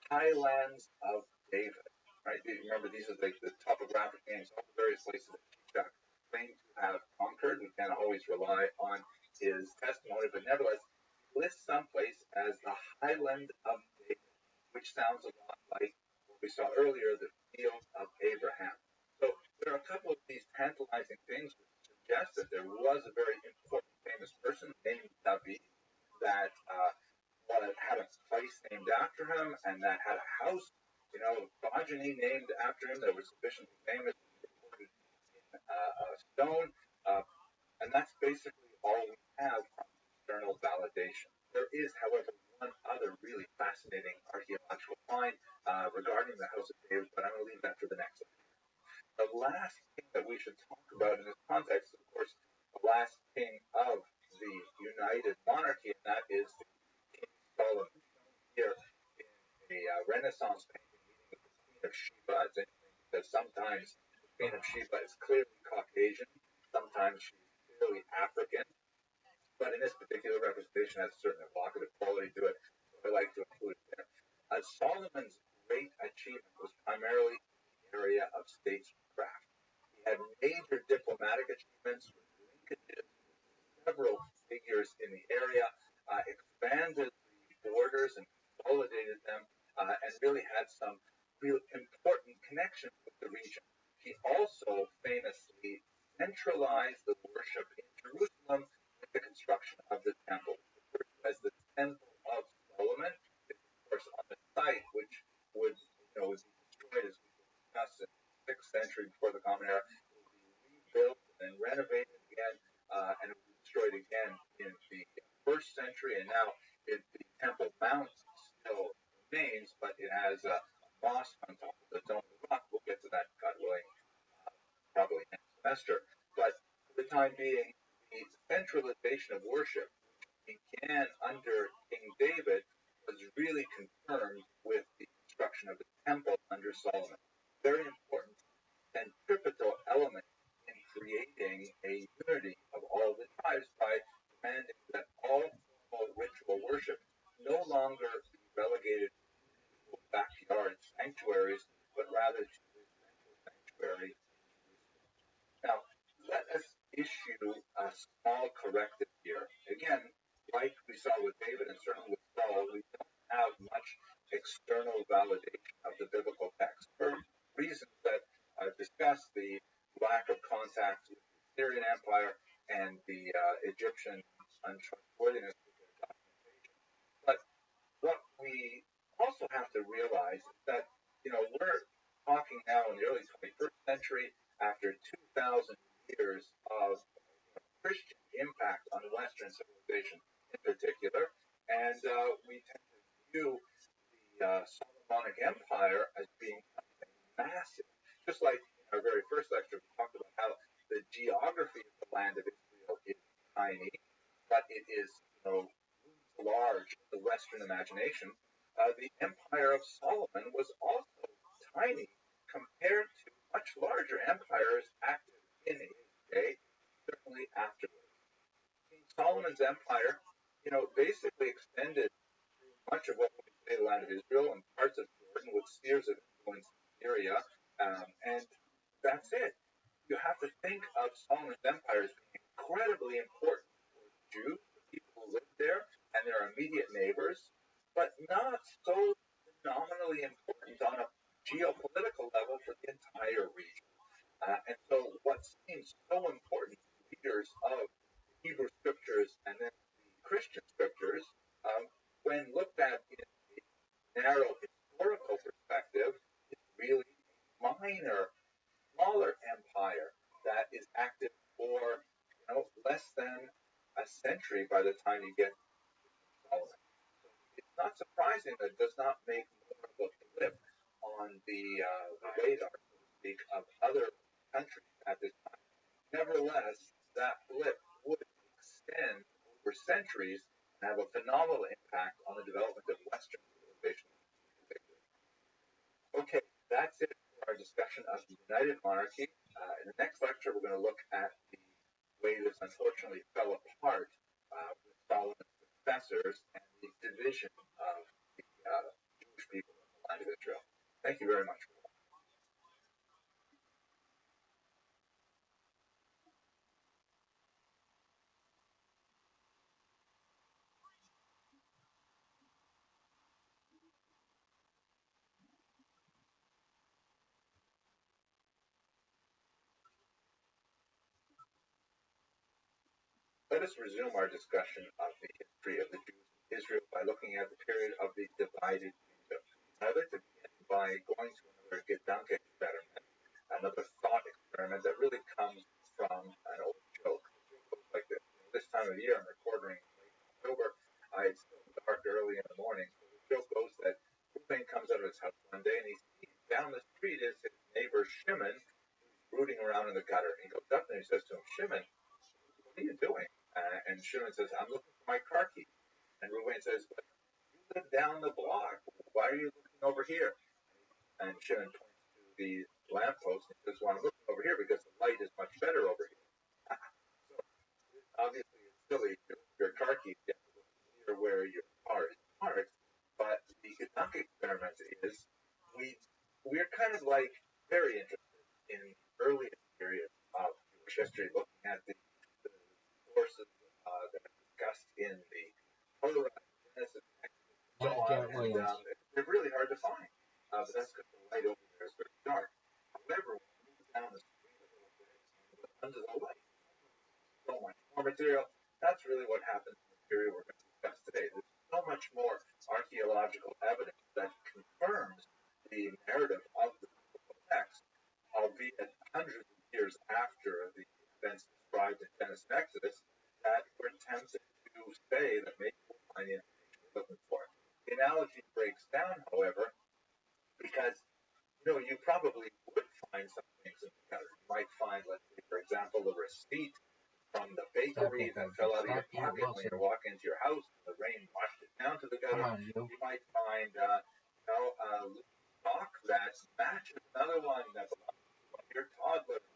highlands of David. Right? You remember, these are the topographic names of the various places that Shishak claimed to have conquered. We can't always rely on his testimony, but nevertheless, he lists someplace as the highland of David, which sounds a lot like what we saw earlier, the field of Abraham. So there are a couple of these tantalizing things which suggest that there was a very important, famous person named David that had a place named after him and that had a house, progeny named after him that was sufficiently famous to be recorded in stone. Uh, and that's basically all we have from external validation. There is, however, one other really fascinating archaeological find regarding the House of David, but I'm going to leave that for the next one. The last king that we should talk about in this context, of course, the last king of the United Monarchy, and that is King Solomon, here in a Renaissance painting meeting with the Queen of Sheba. It's interesting because sometimes the Queen of Sheba is clearly Caucasian, sometimes she's clearly African, but in this particular representation has a certain evocative quality to it, so I like to include it there. Solomon's great achievement was primarily in the area of statecraft. He had major diplomatic achievements with linkages with several figures in the area, expanded the borders and consolidated them, and really had some real important connections with the region. He also famously centralized the worship in Jerusalem with the construction of the temple, referred to as the Temple of Solomon. It's, of course, on the site which would, was destroyed, as we will discuss, in the 6th century before the Common Era. It would be rebuilt and renovated again, and it would be destroyed again in the 1st century. And now the Temple Mount still remains, but it has a mosque on top of the Dome of the Rock. We'll get to that, God willing, probably next semester. But for the time being, the centralization of worship, which began under King David, was really confirmed with the construction of the temple under Solomon. Very important centripetal element in creating a unity of all the tribes by demanding that all formal ritual worship no longer be relegated to individual backyard sanctuaries, but rather to the central sanctuary in Jerusalem. Now, let us issue a small corrective here. Again, like we saw with David and certainly with Saul, we don't have much external validation of the biblical text for reasons that I've discussed: the lack of contact with the Assyrian Empire and the Egyptian untrustworthiness of their documentation. But what we also have to realize is that, we're talking now in the early 21st century, after 2,000 years of Christian impact on Western civilization in particular, and we tend to view the Solomonic Empire as being something massive. Just like in our very first lecture, we talked about how the geography of the land of Israel is tiny, but it is, large in the Western imagination. The Empire of Solomon was also tiny compared to much larger empires active in his day, certainly afterwards. King Solomon's empire, basically extended through much of what we say the land of Israel and parts of Jordan, with spheres of influence in Syria, and that's it. You have to think of Solomon's empire as being incredibly important for the Jews, the people who lived there, and their immediate neighbors, but not so phenomenally important on a geopolitical level for the entire region. And so what seems so important to readers of the Hebrew scriptures and then the Christian scriptures, when looked at in a narrow historical perspective, is really a minor, smaller empire that is active for, less than a century by the time you get to Solomon. So it's not surprising that it does not make more of a blip on the radar, so to speak, of other countries at this time. Nevertheless, that blip would extend over centuries and have a phenomenal impact on the development of Western civilization. Okay, that's it for our discussion of the United Monarchy. In the next lecture, we're going to look at the way this unfortunately fell apart with Solomon's successors and the division of the Jewish people in the land of Israel. Thank you very much. Let us resume our discussion of the history of the Jews in Israel by looking at the period of the divided kingdom. I'd like to begin by going to another Gedanke experiment, another thought experiment that really comes from an old joke. The joke goes like this. This time of year, I'm recording late October. It's still dark early in the morning. So the joke goes that Ruben comes out of his house one day and he sees down the street is his neighbor Shimon, who's rooting around in the gutter. He goes up and he says to him, Shimon, what are you doing? And Shimon says, I'm looking for my car key. And Ruben says, but you live down the block. Why are you looking over here? And Shimon points to the lamppost and says, well, I'm looking over here because the light is much better over here. So obviously it's silly. Your car key, you have to look clear where your car is parked. But the Gedanke experiment is we're kind of like very interested in the earliest period of Jewish history, looking at the sources that are discussed in the Torah, Genesis, Exodus, and so on. And they're really hard to find. But that's because the light over there is very dark. However, when you move down the street a little bit under the light, so much more material. That's really what happens in the period we're going to discuss today. There's so much more archaeological evidence that confirms the narrative of the biblical text, albeit hundreds of years after the events described in Genesis and Exodus, that we're tempted to say that maybe we'll find the information we're looking for. The analogy breaks down, however, because you probably would find some things in the gutter. You might find, let's say, for example, a receipt from the bakery that fell out of your pocket when you're walking into your house and the rain washed it down to the gutter. You might find, a sock that matches another one that belongs to one of your toddlers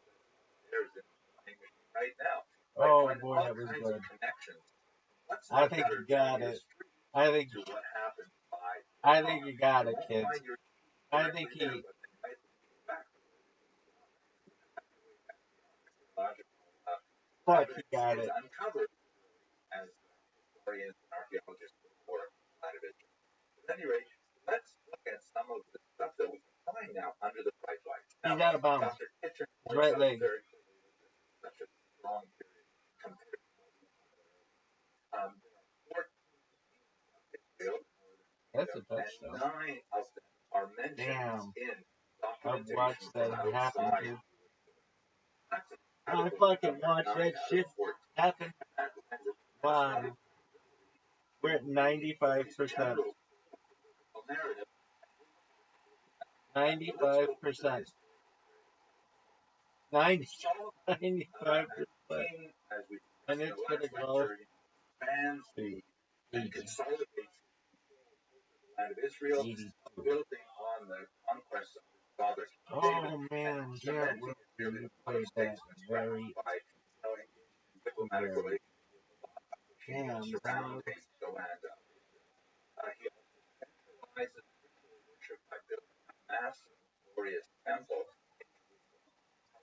there's in the playing machine right now. Oh boy, all that was kinds good. of connections. What's I think you got it. I think to what happened by I think you got it, kids. I think he. But he got it. Uncovered as historians and archaeologists before out of it. At any rate, let's look at some of the stuff that we can find now under the bright lights. He's out of bounds. Right leg. Such a strong period compared to there are 14 That's a touchdown. and 9 of them are mentioned in I've documentation watched that from happen, outside. dude. I fucking watched that shit happen. Wow. We're at 95%. 95%. 95%. And it's gonna go and consolidates the land of Israel, building on the conquest of his father. Oh man, yeah, you played that very diplomatic relations damn, surrounding the land of Israel. He also centralizes ritual worship by building a massive, glorious temple in Jerusalem.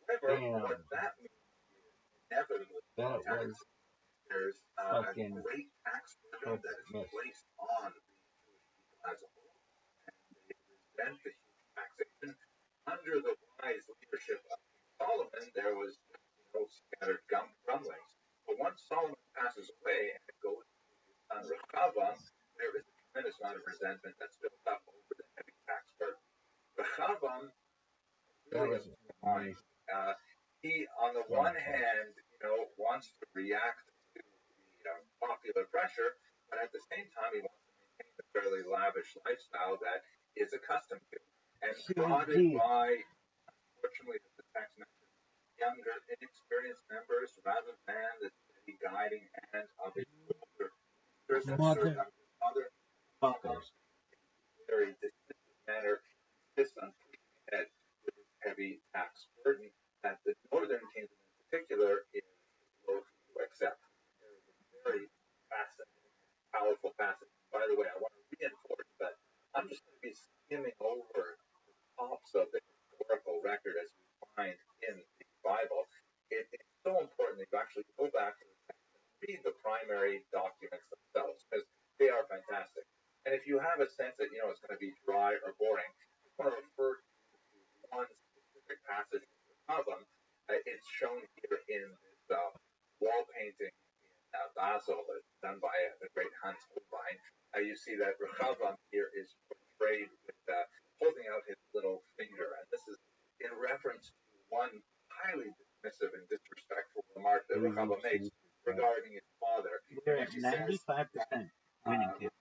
However, what that means is inevitably there's a great tax burden that is placed on the Jewish people as a whole, and they resent the huge taxation. Under the wise leadership of King Solomon, there was scattered grumblings. But once Solomon passes away and it goes to his son Rehoboam, there is a tremendous amount of resentment that's built up over the heavy tax burden. Rehoboam really is fine. He, on the one hand, wants to react to the popular pressure, but at the same time, he wants to maintain a fairly lavish lifestyle that he is accustomed to. And prodded by, unfortunately, as the text mentions, younger, inexperienced members rather than the steady guiding hand of his older Mother fuckers. Very dismissive manner insists on pushing ahead with its heavy tax burden that the northern kingdom in particular is loath to accept. There is a very fascinating, powerful passage. By the way, I want to reinforce that I'm just going to be skimming over the tops of the historical record as we find in the Bible. It's so important that you actually go back to the text and read the primary documents themselves because they are fantastic. And if you have a sense that it's going to be dry or boring, I just want to refer to one specific passage of them. It's shown here in this wall painting in Basel that's done by the great Hans Holbein. You see that Rechavam here is portrayed with holding out his little finger, and this is in reference to one highly dismissive and disrespectful remark that Rechavam makes regarding his father. We're at 95% winning here.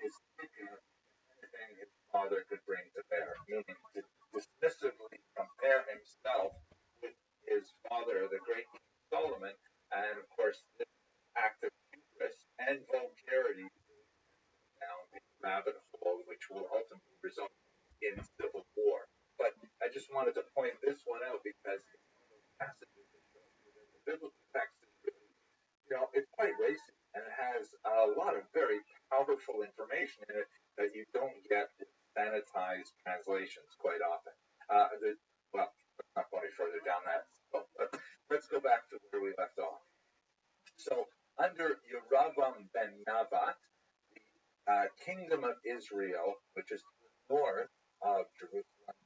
Is thicker than anything his father could bring to bear, meaning to dismissively compare himself with his father, the great King Solomon, and of course, this act of hubris and vulgarity down the rabbit hole, which will ultimately result in civil war. But I just wanted to point this one out because it's one of those passages that shows you that the biblical text is really, it's quite racy and it has a lot of very powerful information in it that you don't get with sanitized translations quite often. Well, let's not go any further down that. But let's go back to where we left off. So, under Yeravam ben Navat, the kingdom of Israel, which is to the north of Jerusalem,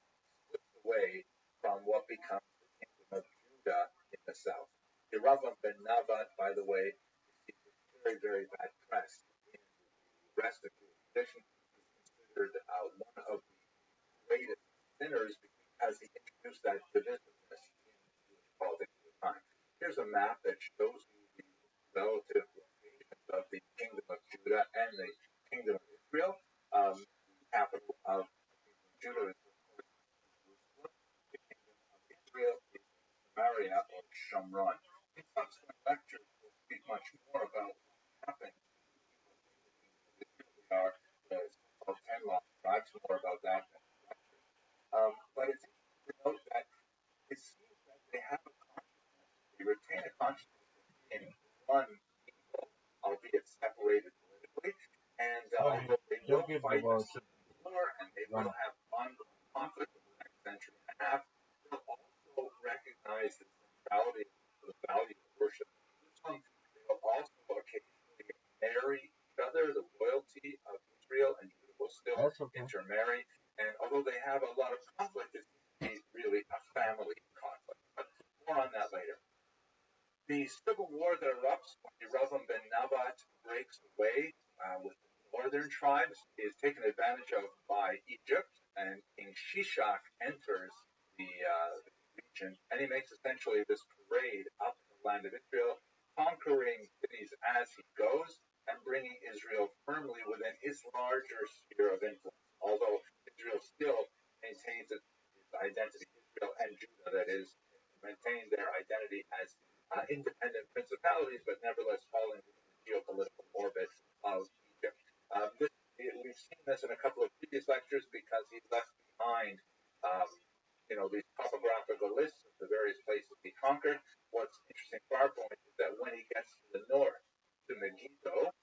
slips away from what becomes the kingdom of Judah in the south. Yeravam ben Navat, by the way, received very, very bad press in the rest of Jewish tradition. He's considered one of the greatest sinners because he introduced that divisiveness in Jewish politics at the time. Here's a map that shows you the relative locations of the kingdom of Judah and the kingdom of Israel. The capital of the kingdom of Judah is Jerusalem. The kingdom of Israel is Samaria or Shomron. In subsequent lectures, we'll speak much more about what happened to the people in the kingdom of Israel. They are the so-called 10 lost tribes. More about that next lecture. But it's interesting to note that it seems that they have a consciousness. They retain a consciousness of being one people, albeit separated politically. And although they will fight a civil war and they will have ongoing conflict over the next century and a half, they'll also recognize the centrality of the value of worship in Jerusalem. They'll also occasionally marry each other. The royalty of Israel and Judah will still intermarry. And although they have a lot of conflict, it seems to be really a family conflict. But more on that later. The civil war that erupts when Yeravam ben Nabat breaks away with the northern tribes is taken advantage of by Egypt, and King Shishak enters the region, and he makes essentially this parade up the land of Israel, conquering cities as he goes, and bringing Israel firmly within his larger sphere of influence, although Israel still maintains its identity, Israel and Judah, that is, maintain their identity as independent principalities, but nevertheless falling within the geopolitical orbit of Egypt. We've seen this in a couple of previous lectures because he left behind, these topographical lists of the various places he conquered. What's interesting for our point is that when he gets to the north, to Megiddo,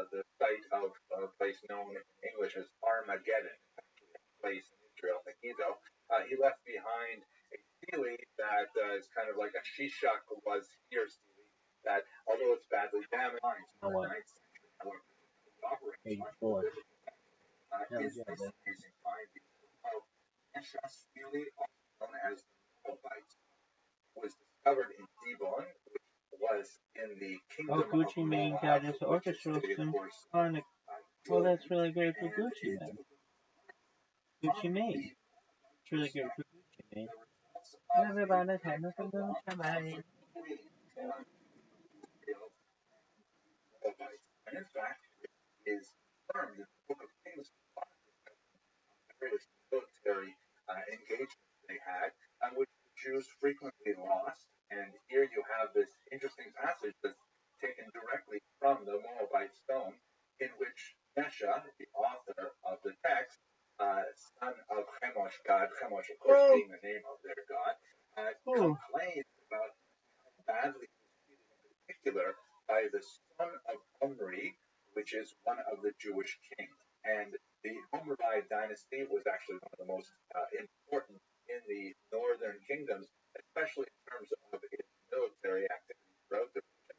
the site of a place known in English as Armageddon, actually a place in Israel, Megiddo, he left behind a stele that is kind of like a Shishak was here stele, that although it's badly damaged in the 9th century, however, it operates much more is this amazing finding. So-called Esha stele, also known as the Moabite, was discovered in Dibon, which was in the kingdom of Gucci Mane got his orchestra symphonic. Well, that's really great for Gucci Mane. Gucci Mane. It's really good for Gucci Mane. Everybody's having some Gucci Mane. And in fact, it is confirmed in the Book of Kings various military engagements they had, which the Jews frequently lost. And here you have this interesting passage that stone, in which Mesha, the author of the text, son of Chemosh God, Chemosh of course being the name of their god, complains about how badly he was treated in particular by the son of Omri, which is one of the Jewish kings. And the Omride dynasty was actually one of the most important in the northern kingdoms, especially in terms of its military activity throughout the region.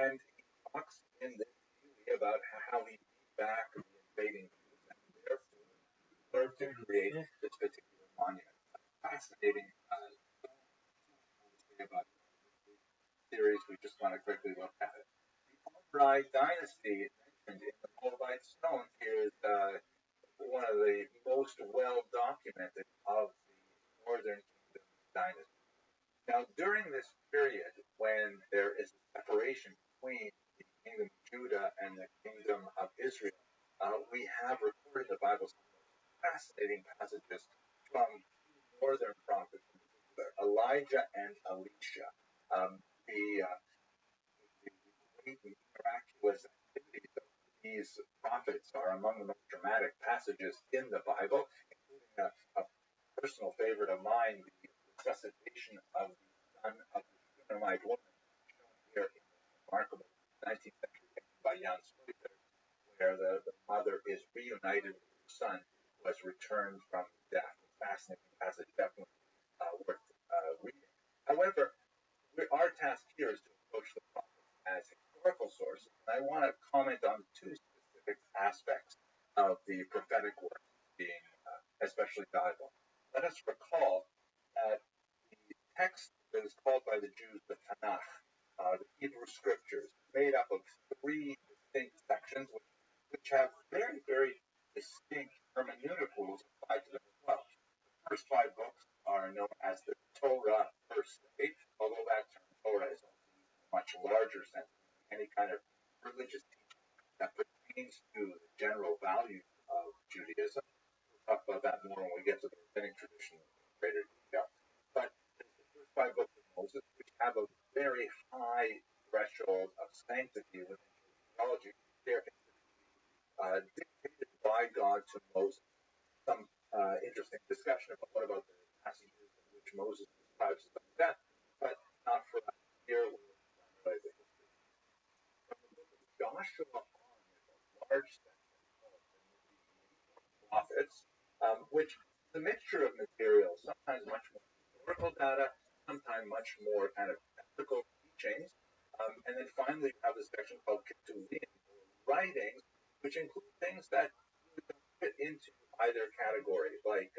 And he talks in this beauty about how he beat back the invading Jews and therefore learned to create this particular monument. Fascinating about this series. We just want to quickly look at it. The Omride dynasty mentioned in the Moabite stone is one of the most well documented of the northern kingdom dynasty. Now, during this period, when there is a separation between the kingdom of Judah and the kingdom of Israel, we have recorded the Bible some fascinating passages from northern prophets, in particular, Elijah and Elisha. The great miraculous activities of these prophets are among the most dramatic passages in the Bible, including a personal favorite of mine, the resuscitation of the son of the Shunammite woman, shown here in this remarkable 19th century painting by Jan Schuiter, where the mother is reunited with her son who has returned from death. A fascinating passage, definitely worth reading. However, our task here is to approach the prophets as historical sources, and I want to comment on two specific aspects of the prophetic work being especially valuable. Let us recall that the text that is called by the Jews the Tanakh, the Hebrew Scriptures, made up of three distinct sections which have very, very distinct hermeneutic rules applied to them as well. The first five books are known as the Torah per se, although that term Torah is also used in a much larger sense, any kind of religious teaching that pertains to the general values of Judaism. We'll talk about that more when we get to the rabbinic tradition in greater detail. But there's the first five books of Moses, which have a very high threshold of sanctity within Jewish theology. They're dictated by God to Moses. Some interesting discussion about what about the passages in which Moses describes his own death, but not for us here. We'll primarily the history. From the book of Joshua on, there's a large section of the prophets, which is a mixture of material, sometimes much more historical data, sometimes much more kind of ethical teachings, and then finally we have a section called Ketuvim, or writings, which include things that don't fit into either category, like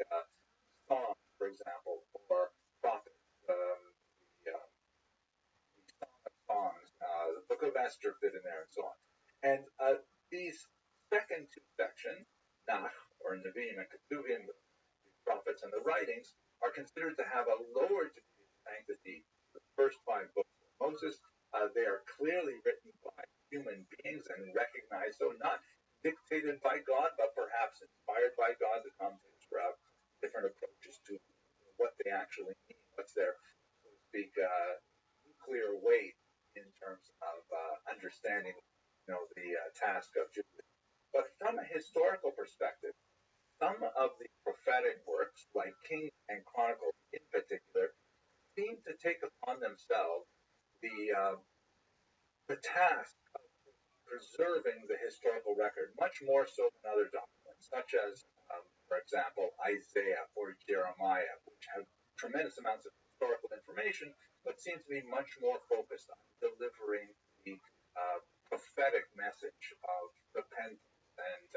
Psalms, for example, or prophets, the Song of Songs, the Book of Esther fit in there, and so on. And these second two sections, Nach, or Nevi'im and Ketuvim, the prophets and the writings, are considered to have a lower degree of sanctity than the first five books of Moses. They are clearly written by human beings and recognized, so not dictated by God, but perhaps inspired by God. The commentators have different approaches to what they actually mean, what's their, so to speak, nuclear weight in terms of understanding, the task of Judaism. But from a historical perspective, some of the prophetic works, like Kings and Chronicles in particular, seem to take upon themselves the task of preserving the historical record, much more so than other documents, such as, for example, Isaiah or Jeremiah, which have tremendous amounts of historical information, but seem to be much more focused on delivering the prophetic message of repentance and,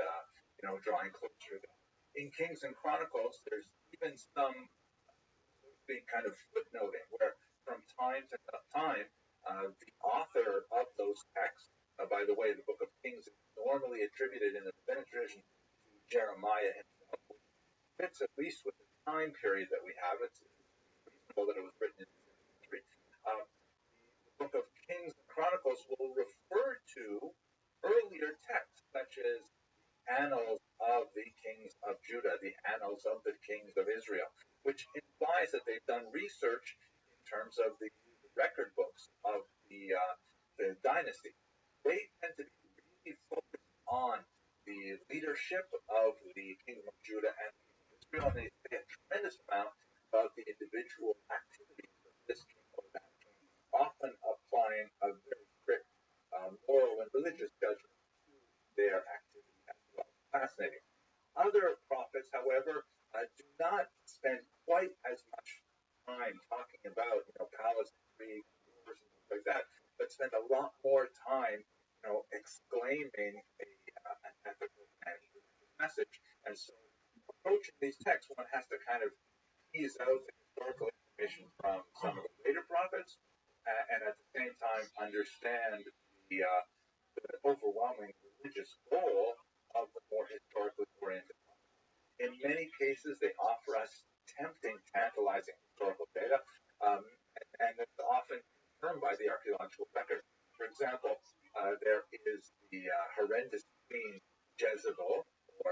drawing closer to God. In Kings and Chronicles, there's even some, so to speak, kind of footnoting, where from time to time, the author of those texts, by the way, the book of Kings is normally attributed in the rabbinic tradition to Jeremiah himself, which fits at least with the time period that we have. It's reasonable that it was written in the 5th century. The book of Kings and Chronicles will refer to earlier texts, such as the annals of the kings of Judah, the annals of the kings of Israel, which implies that they've done research in terms of the record books of the dynasty. They tend to be really really focused on the leadership of the kingdom of Judah and Israel, and they say a tremendous amount about the individual activities of this king or that king, often applying a very strict moral and religious judgment to their activity as well. Fascinating. Other prophets, however, do not spend quite as much time talking about, palace intrigue, wars, and things like that, but spend a lot more time, exclaiming an ethical and religious message. And so, approaching these texts, one has to kind of tease out the historical information from some of the later prophets, and at the same time understand the overwhelming religious goal of the more historically oriented. In many cases, they offer us tempting, tantalizing historical data, and it's often confirmed by the archaeological record. For example, there is the horrendous queen Jezebel, or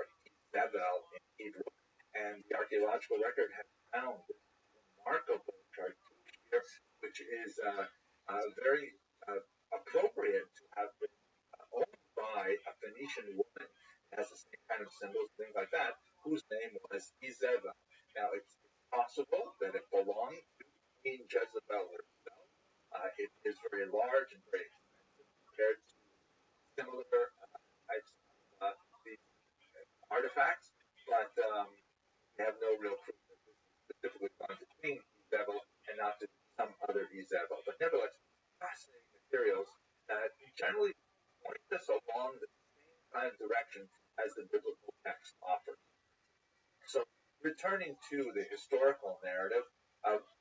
Jezebel in Hebrew, and the archaeological record has found this remarkable cartouche here, which is very appropriate to have been owned by a Phoenician woman. It has the same kind of symbols, things like that, whose name was Izeva. Now, it's possible that it belonged to Queen Jezebel herself. It is very large and very expensive compared to similar types of these artifacts, but we have no real proof that this is specifically belonged to Queen Izebel and not to some other Izebel. But nevertheless, fascinating materials that generally point us along the same kind of direction as the biblical text offers. So, returning to the historical narrative,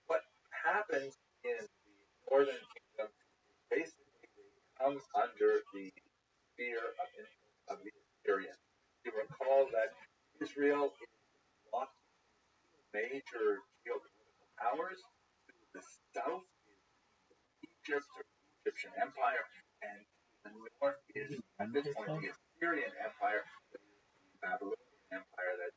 what happens in the northern kingdom basically comes under the sphere of the Assyrians. You recall that Israel is blocked into major geopolitical powers. To the south is Egypt, or the Egyptian Empire, and to the north is, at this point, the Assyrian Empire, the Babylonian Empire that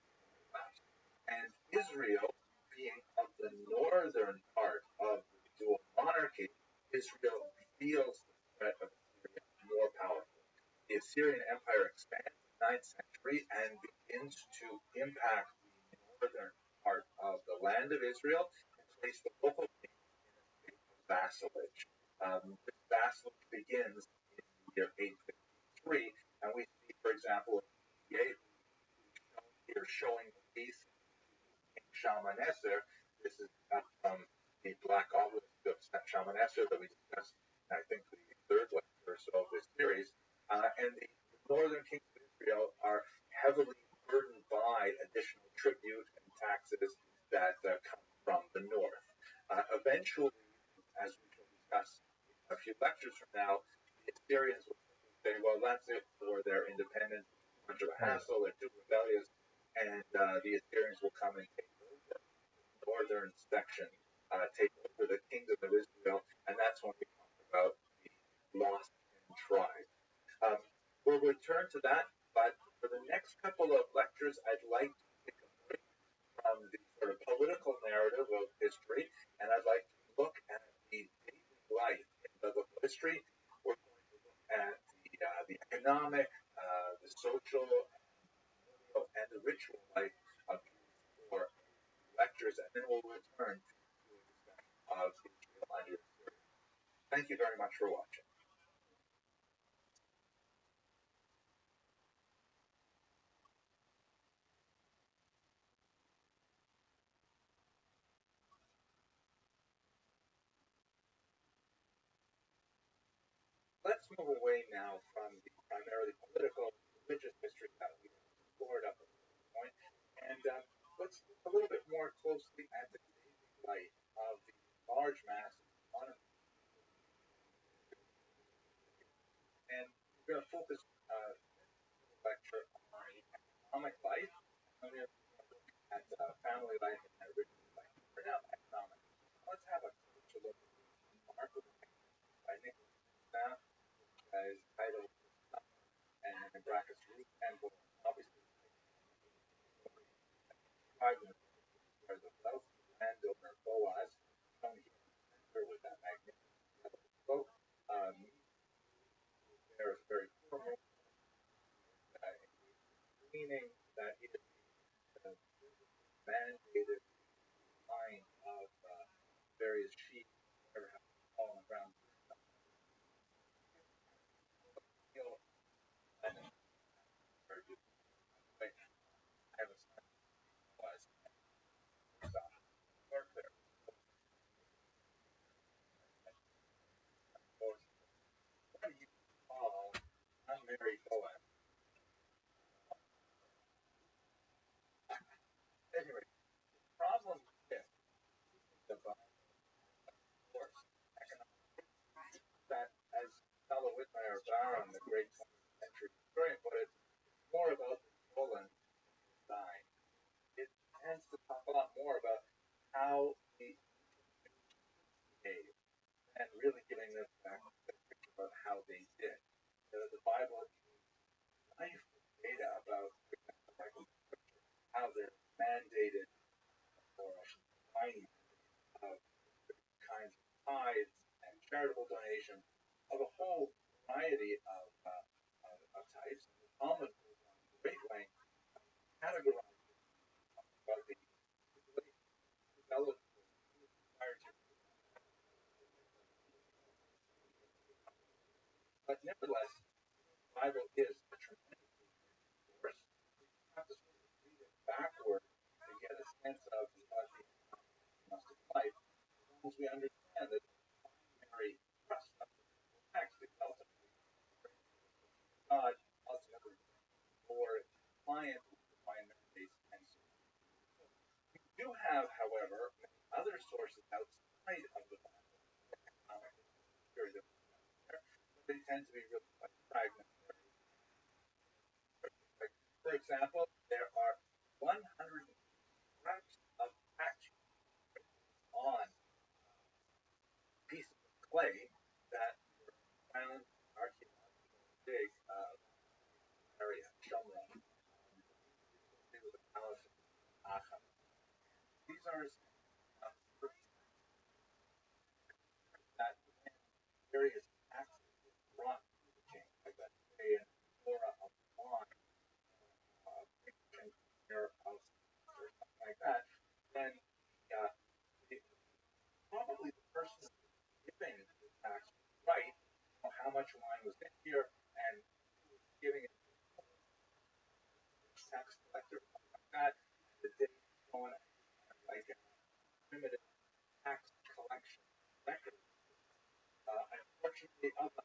collapsed. And Israel, being of the northern part of the dual monarchy, Israel feels the threat of Assyria more powerful. The Assyrian Empire expands in the 9th century and begins to impact the northern part of the land of Israel and place the local kings in a state of vassalage. This vassalage begins in the year 853, and we see, for example, in 88, who's shown here showing the piece King Shalmaneser. This is from the Black Obelisk of Shalmaneser that we discussed in, I think, the third lecture or so of this series. And the northern kings of Israel are heavily burdened by additional tribute and taxes that come from the north. Eventually, as we shall discuss in a few lectures from now, the Assyrians will say, well, that's it for their independence. It's too much of a hassle. They're too rebellious. And the Assyrians will come and take over the northern section, take over the kingdom of Israel, and that's when we talk about the lost tribes. We'll return to that, but for the next couple of lectures, I'd like to take a break from the sort of political narrative of history, and I'd like to look at the daily life in biblical history. We're going to look at the economic, the social, and the ritual life of Jews for lectures, and then we'll return to a discussion of Israel under Assyria. Thank you very much for watching. Let's move away now from the primarily political, religious history that we have explored up to this point, and let's look a little bit more closely at the daily life of the large mass of and we're going to focus the lecture on economic life, and we're going to look at family life and religious life. For now, economic. Let's have a closer look at this remarkable by Nicholas Staff, as titled and in brackets root and book. Obviously, described in the book the wealthy landowner Boaz, shown here in the center with that magnificent yellow coat. There is very poor, meaning that it is a mandated line of various sheep that have fallen around. I have a son who was work there. What do you call unmarried Boaz? Anyway, the problem with the divorce that, as fellow Whitmire Barron, the great 20th century historian, put it, more about the stolen design. It tends to talk a lot more about how the behave and really giving them back the picture about how they did. The Bible is nice data about how they're mandated or defining of kinds of tithes and charitable donations of a whole variety of types. Almond goes on great length categorizing about the developed but nevertheless, the Bible is a tremendous source. You have to sort of read it backward to get a sense of what the must have life. As we understand that the primary thrust of the text is ultimately God, ultimately for client divine mandates and so on. We do have, however, many other sources outside of the Bible, economic theory that but they tend to be really quite fragmentary. For example, there are 100 scraps of tax on pieces of clay that were found in archaeological dig area, Shomron. It was a palace of Achab. These are that various taxes were brought to the king, like that say in Flora of wine, of or something like that, then uh, the, probably the person giving the tax was right, how much wine was in here, and giving it tax collector, something like that, the day going like a primitive tax collection record. Unfortunately, of the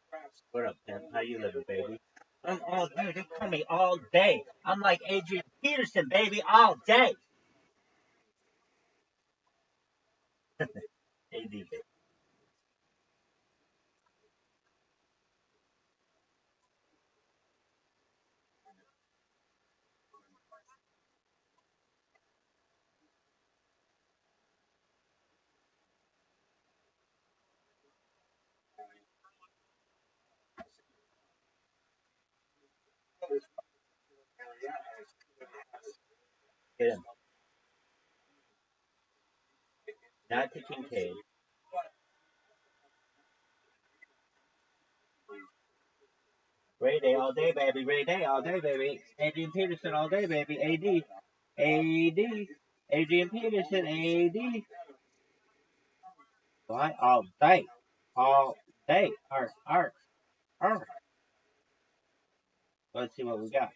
scraps. What up, Tim? How you living, baby? I'm all day. They call me all day. I'm like Adrian Peterson, baby, all day. AD, baby. Get him. Not to Kincaid. Ray Day all day, baby. Ray Day all day, baby. Adrian Peterson all day, baby. AD. AD. Adrian Peterson, AD. Why? All day. All day. Art. Let's see what we got.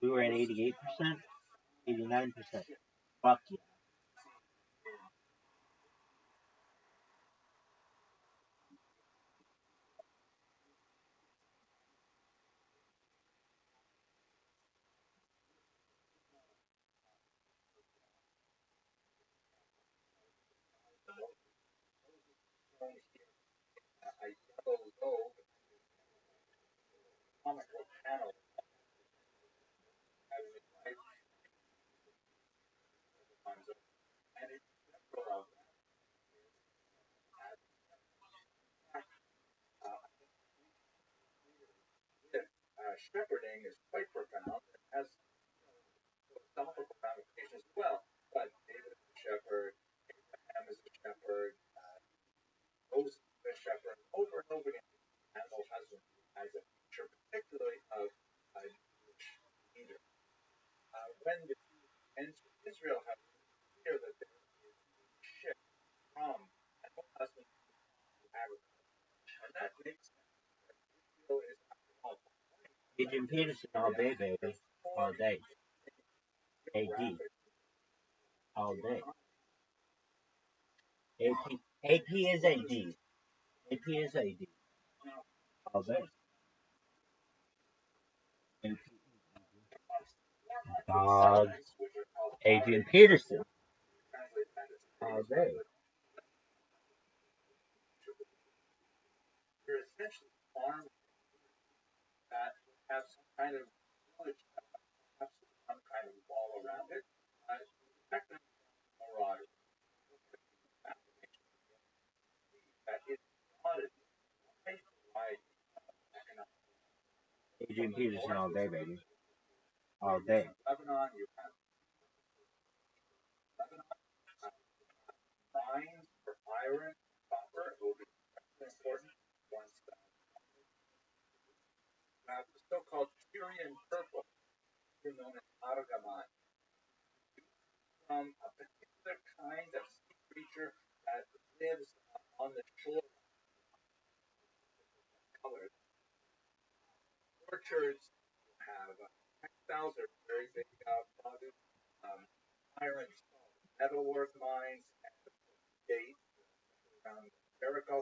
We were at 88%, 89%. Fuck yeah. A yellow lobe comical panel having its life and its symbol of shepherding is quite profound. It has philosophical ramifications as well. But David is a shepherd, Abraham is a shepherd, Moses is a shepherd, over and over again. Animal husbandry as a picture, particularly of Jewish when the Jews enter Israel, have clear that there is a shift from animal husbandry to agriculture, and that makes sense. Israel is after all. Adrian Peterson all day, baby, all day. AD all day. AP is AD. AP is AD all day. Dog. Adrian Peterson all day. You're essentially farming that have some kind of village, perhaps some kind of wall around it, to protect them from marauders. That is not a wide economic. Adrian Peterson all day, baby. All day. Lebanon, you have mines for iron, copper. It will be important once the so-called Syrian purple, known as argaman, from a particular kind of sea creature that lives on the shore. Colored orchards have textiles are very big product, iron, metalwork mines, and dates around Jericho,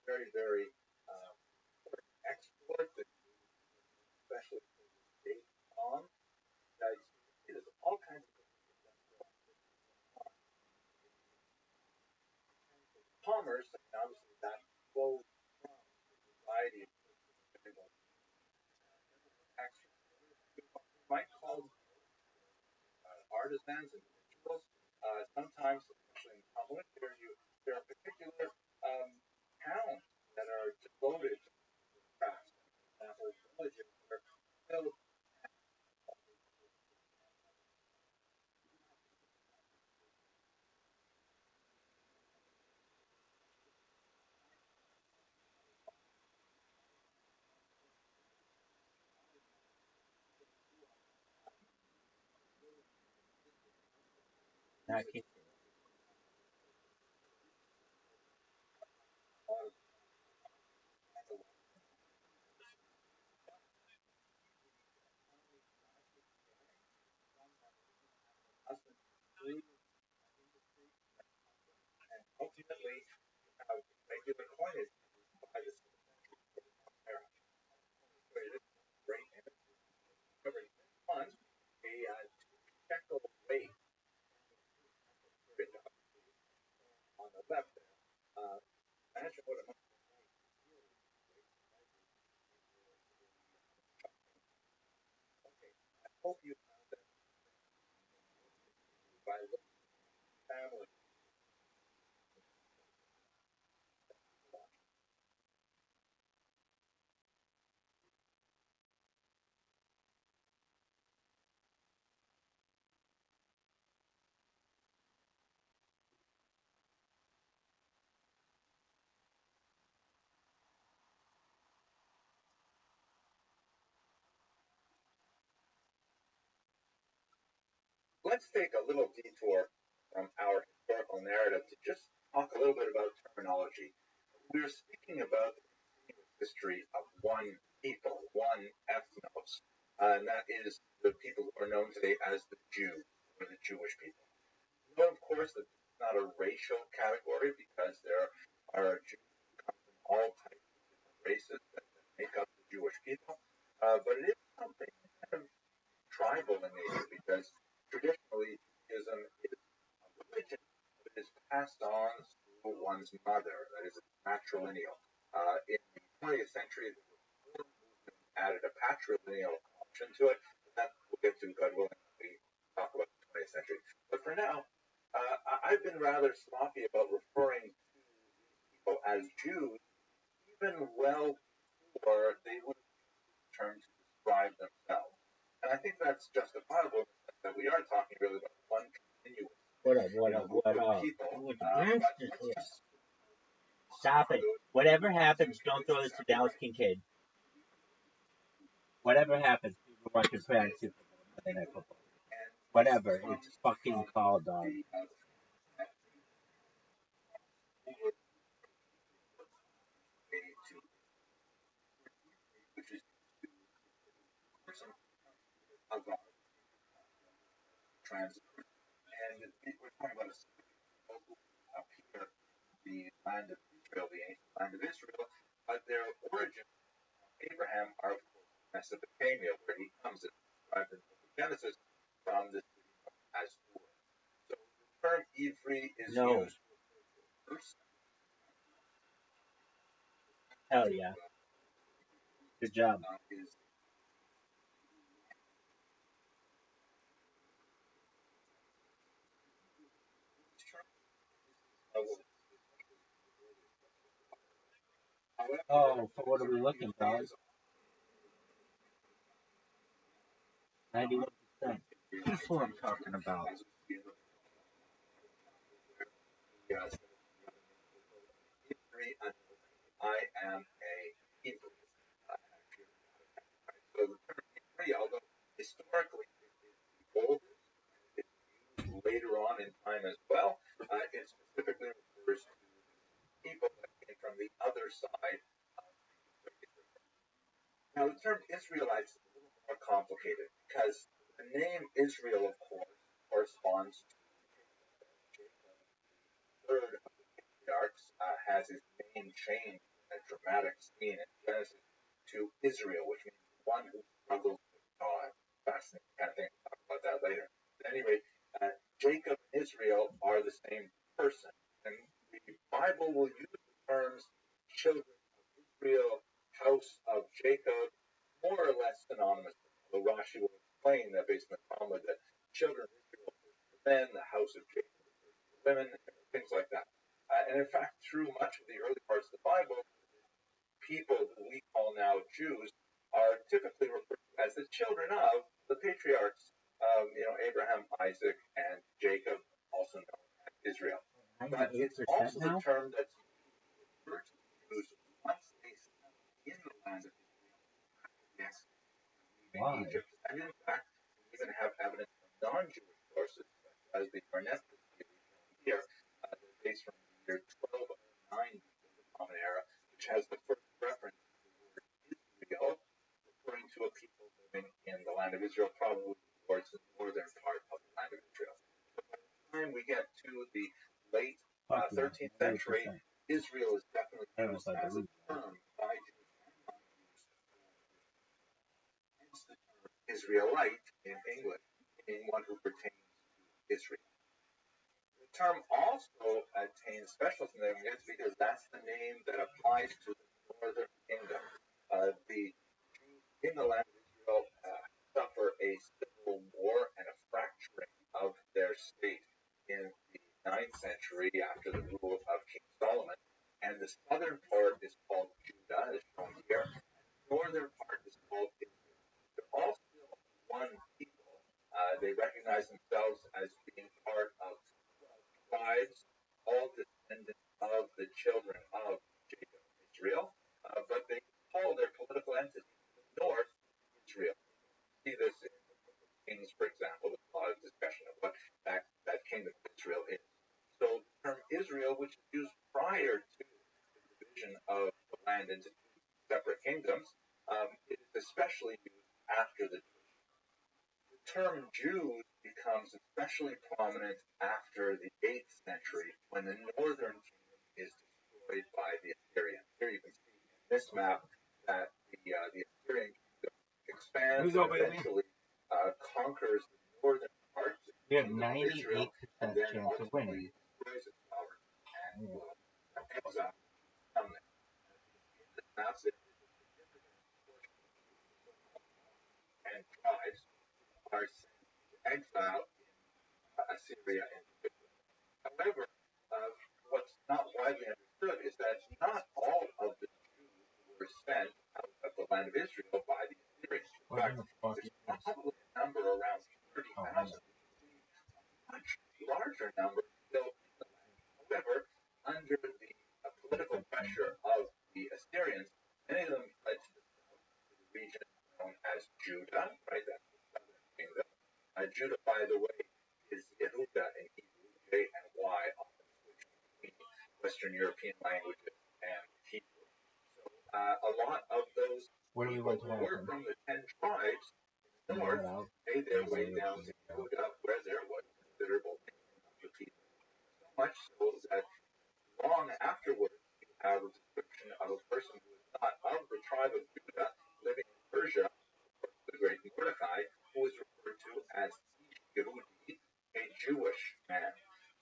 very, very export, especially date palm. There's all kinds of commerce, and obviously that flows from a variety of might call artisans and individuals. Sometimes, especially in public, there are particular towns that are devoted to crafts. For example, villages that are filled. Not kidding. And ultimately, regular coinage by the era. Great every month, a shekel weight on the left there. Imagine what it must be. Okay, I hope you found that by looking at family. Let's take a little detour from our historical narrative to just talk a little bit about terminology. We're speaking about the history of one people, one ethnos, and that is the people who are known today as the Jews or the Jewish people. You know, of course, that it's not a racial category because there are Jews who come from all types of different races that make up the Jewish people, but it is something kind of tribal in nature because traditionally Judaism is a religion that is passed on through one's mother, that is matrilineal. In the 20th century, the Reform movement added a patrilineal option to it, but that we'll get to, God willing, when we talk about the 20th century. But for now, I've been rather sloppy about referring to people as Jews, even well before they would have used the term to describe themselves. And I think that's justifiable that we are talking really about one continuous people. Stop it. Whatever happens, don't throw this to Dallas Kincaid. Whatever happens, people watch your friends. whatever it's fucking called. Which is of our transit. And we're talking about a people who appear the land of Israel, the ancient land of Israel, but their origin, Abraham, are of course Mesopotamia, where he comes and described in Genesis from the city of Astur. So the term Ivri is used to refer to a person. Hell yeah. Good job. Oh, for what are we looking for? 91%. That's what I'm talking about. I am a Hebrew. So the term Ivri, although historically it is the oldest, it's used later on in time as well. It specifically refers to people that came from the other side of the River. Now, the term Israelites is a little more complicated because the name Israel, of course, corresponds to Jacob, the third of the patriarchs, has his name changed in a dramatic scene in Genesis to Israel, which means one who struggles with God. Fascinating kind of thing. We'll talk about that later. At any rate, Jacob and Israel are the same person. And the Bible will use the terms children of Israel, house of Jacob, more or less synonymously. Although Rashi will explain that based on the Talmud that children of Israel refers to men, the house of Jacob refers to women, things like that. And in fact, through much of the early parts of the Bible, people who we call now Jews are typically referred to as the children of the patriarchs, Abraham, Isaac, and Jacob, also known as Israel. But it's also the term that's referred to Jews once they settle in the land of Israel after the exodus from Egypt. And in fact, we even have evidence from non-Jewish sources, such as the Barnett theory here, they're based from the year 1209 before the Common Era, which has the first reference to the word Israel, referring to a people living in the land of Israel, probably towards the northern part of the land of Israel. So by the time we get to the late 13th century, Israel is definitely used as a term by Jews and non-Jews. Hence the term Israelite in English, meaning one who pertains to Israel. The term also attains special significance because that's the name that applies to the northern kingdom. The Jews in the land of Israel suffer a civil war and a fracturing of their state in the 9th century after the rule of King Solomon. And the southern part is called Judah, as shown here, and the northern part is called Israel. They're all still one people. They recognize themselves as being part of 12 tribes, all descendants of the children of Jacob and Israel, but they call their political entity the North Israel. See this in the book of Kings, for example. There's a lot of discussion of what that kingdom of Israel is. So the term Israel, which is used prior to the division of the land into two separate kingdoms, it is especially used after the division. The term Jews becomes especially prominent after the 8th century when the northern kingdom is destroyed by the Assyrians. Here you can see in this map that the Assyrian kingdom expands and eventually conquers the northern parts We have of 98% Israel and then chance of winning. destroys its power and will exile from there. In this map, there is a significant portion of the so-called and tribes are sent into exile in Assyria in particular. However, what's not widely understood is that not all of the Jews were sent out of the land of Israel by the Assyrians. In fact, there's probably a number around 30,000. A much larger number still in the land. However, under the political pressure of the Assyrians, many of them fled to the south, to the region known as Judah, right? That's the southern kingdom. Judah, by the way, is Yehuda in Hebrew, J and Y, often switched between Western European languages and Hebrew. So a lot of those people who were from the 10 tribes in the north made their way down to Yehuda, where there was considerable mixing of the people. So much so that long afterwards, you have a description of a person who is not of the tribe of Judah living in Persia, the great Mordecai, who is referred to as Yehudi, a Jewish man.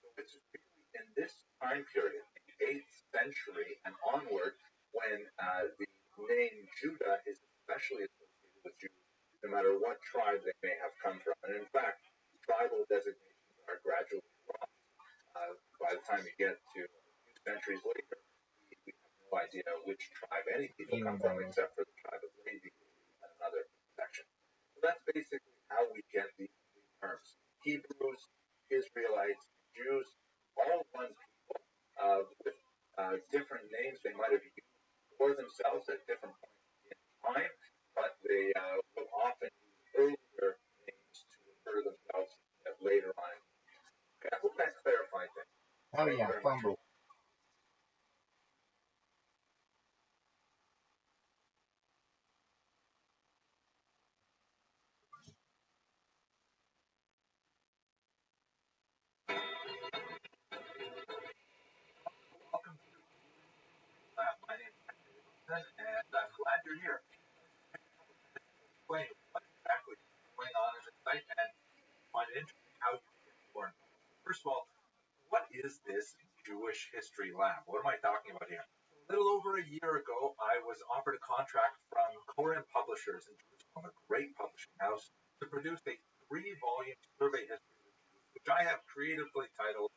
So it's really in this time period, the 8th century and onward, when the name Judah is especially associated with Jews, no matter what tribe they may have come from. And in fact, tribal designations are gradually dropped. By the time you get to a few centuries later, we have no idea which tribe any people come from, except for the tribe of Levi and another section. So that's basically how we get these three terms. Hebrews, Israelites, Jews, all one people with different names they might have used for themselves at different points in time, but they will often use earlier names to refer to themselves later on. Okay, I hope that clarified things. Oh yeah, fumble. Welcome to my name is Rabbi Rothschild, and I'm glad you're here. Explain what exactly is going on in the site and find it interesting how you can get more involved. First of all, what is this Jewish History Lab? What am I talking about here? A little over a year ago, I was offered a contract from Koren Publishers in Jerusalem, a great publishing house, to produce a 3-volume survey history of Jews, which I have creatively titled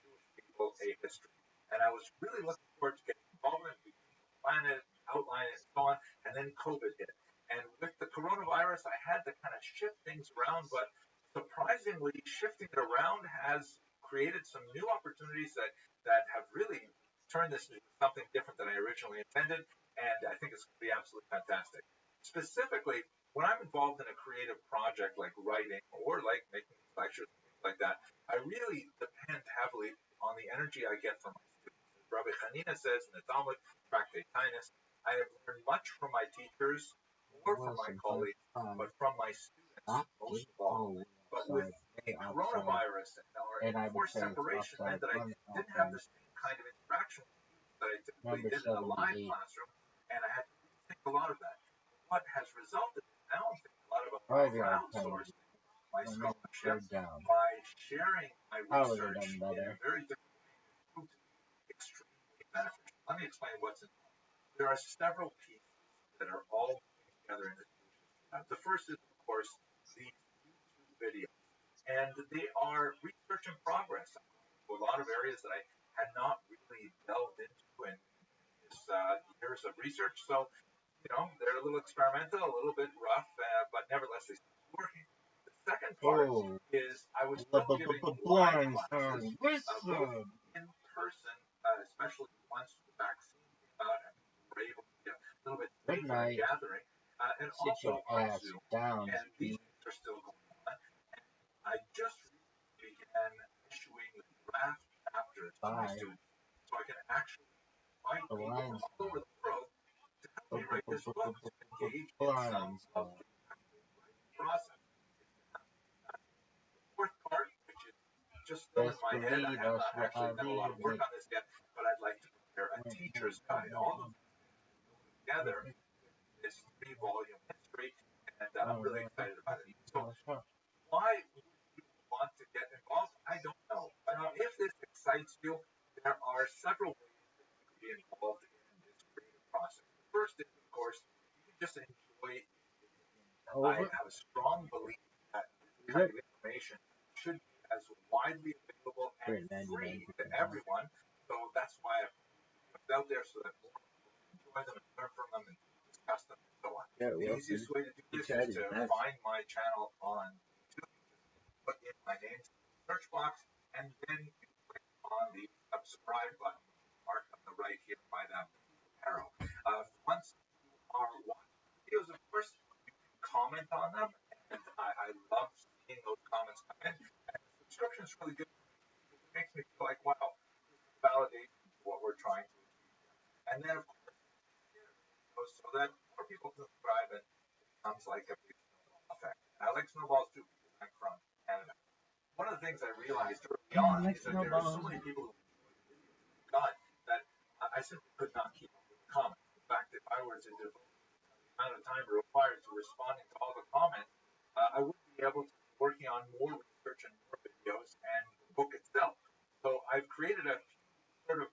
Jewish People, a History. And I was really looking forward to getting involved in it, plan it, outline it, and so on, and then COVID hit. And with the coronavirus, I had to kind of shift things around, but surprisingly, shifting it around has created some new opportunities that have really turned this into something different than I originally intended, and I think it's going to be absolutely fantastic. Specifically, when I'm involved in a creative project like writing or like making lectures and things like that, I really depend heavily on the energy I get from my students. As Rabbi Hanina says in the Talmud, Tractate Tainus, I have learned much from my teachers or from my colleagues, but from my students most of all. But with the coronavirus and forced separation meant that I didn't have the same kind of interaction with students that I typically did in a live classroom, and I had to rethink a lot of that. What has resulted in now I'm thinking a lot about crowdsourcing my scholarship by sharing my research in a very different way has proved to be extremely beneficial. Let me explain what's involved. There are several pieces that are all moving together in this solution. The first is, of course, these YouTube videos. And they are research in progress. I'm going into a lot of areas that I had not really delved into in this years of research. So, they're a little experimental, a little bit rough, but nevertheless, they seem to be working. The second part is I was still giving live classes, both in person, especially once the vaccine came out and we were able to get a little bit safer gathering, and also on Zoom. And these things are still going on. I just recently began issuing the draft chapters to my students so I can actually invite people from all over the world to help me write this book, to engage in some of the actual writing process. The fourth part, which is just still in my head, I have not actually done a lot of work on this yet, but I'd like to prepare a teacher's guide. All of these things go together with this 3-volume history, and I'm really excited about it. So why would you want to get involved? I don't know. If this excites you, there are several ways that you can be involved in this creative process. The first is, of course, you can just enjoy it. I have a strong belief that this kind of information should be as widely available and free to everyone. So that's why I've put it out there so that more people can enjoy them and learn from them and discuss them and so on. The easiest way to do this is to find my channel on YouTube. Just put in my name in the search box, and then you click on the subscribe button, which is marked on the right here by that arrow. Once you are watching videos, of course, you can comment on them, and I love seeing seeing those comments come in. And the subscription is really good for me because it makes me feel like, wow, this is validation to what we're trying to achieve here. And then, of course, so that more people subscribe and it becomes like a big snowball effect. And I like snowballs too because I'm from Canada. One of the things I realized early on is that there are so many people who enjoy the videos that we've done that I simply could not keep up with the comments. In fact, if I were to devote the amount of time required to responding to all the comments, I wouldn't be able to be working on more research and more videos and the book itself. So I've created a few sort of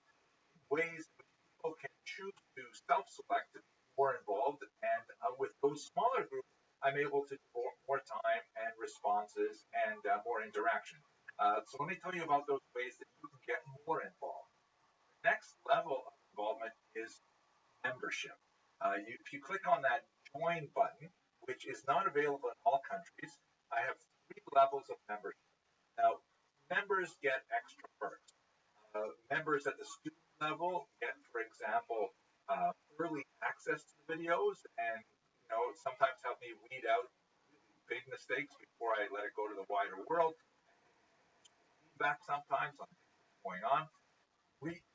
ways in which people can choose to self-select to be more involved. And with those smaller groups, I'm able to devote more time and responses and more interaction. So let me tell you about those ways that you can get more involved. The next level of involvement is membership. If you click on that join button, which is not available in all countries, I have 3 levels of membership. Now, members get extra perks. Members at the student level get, for example, early access to the videos and sometimes help me weed out really big mistakes before I let it go to the wider world. Feedback sometimes on things that are going on.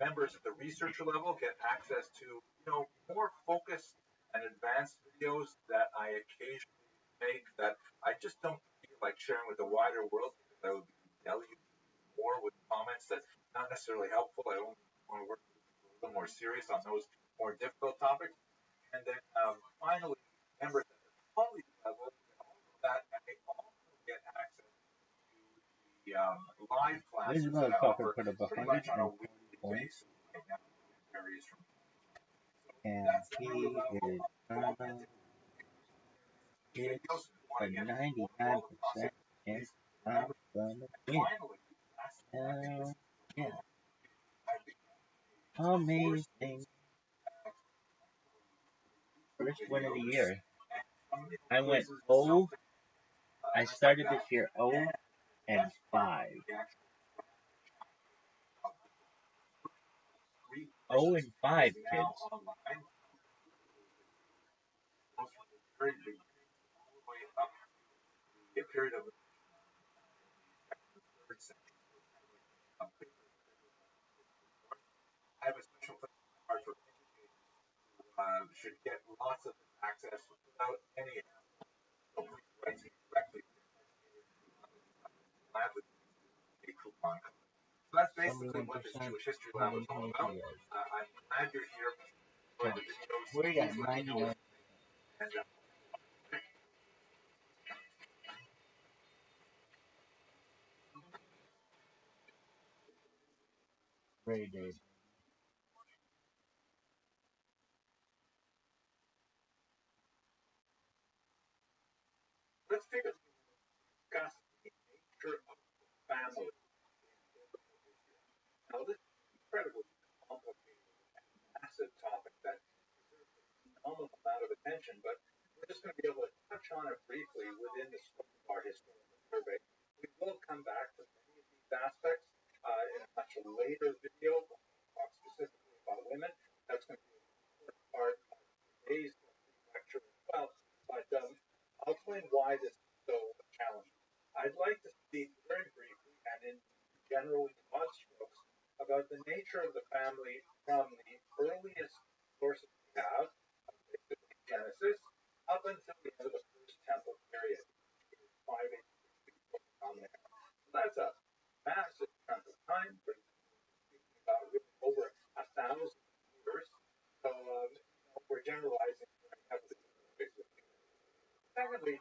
Members at the researcher level get access to more focused and advanced videos that I occasionally make that I just don't feel like sharing with the wider world because I would be deluged more with comments that not necessarily helpful. I only want to work with people a little more serious on those more difficult topics. And then finally, members at the college level get all of that, and they also get access to the live classes that I offer pretty much on a weekly basis right now. It varies from so that's another level of involvement. It's a 99% chance I'm gonna win. Yeah. Amazing. First win of the year. I went 0. I started this year 0-5. 0-5, kids. Very big all the way up the period of the third century. So kind of like I have a special place in my heart for educators who should get lots of access without any hassle. So please write to me directly if you're an educator who gladly a coupon code. So that's basically what this Jewish History Lab is all about. I'm glad you're here. Enjoy the videos. We got 99. And Great day. let's take a discuss the nature of the family. Now, this is an incredibly complicated and massive topic that deserves an enormous amount of attention, but we're just going to be able to touch on it briefly within the scope of our historical survey. We will come back to many of these aspects in a much later video. We'll talk specifically about women. That's going to be an important part of today's lecture as well. But I'll explain why this is so challenging. I'd like to speak very briefly and in general broad strokes about the nature of the family from the earliest sources we have, basically Genesis, up until the end of the First Temple period, 586 on there. So that's a massive chunk of time. We're speaking about really over 1,000 years. So we're generalizing very heavily. Secondly,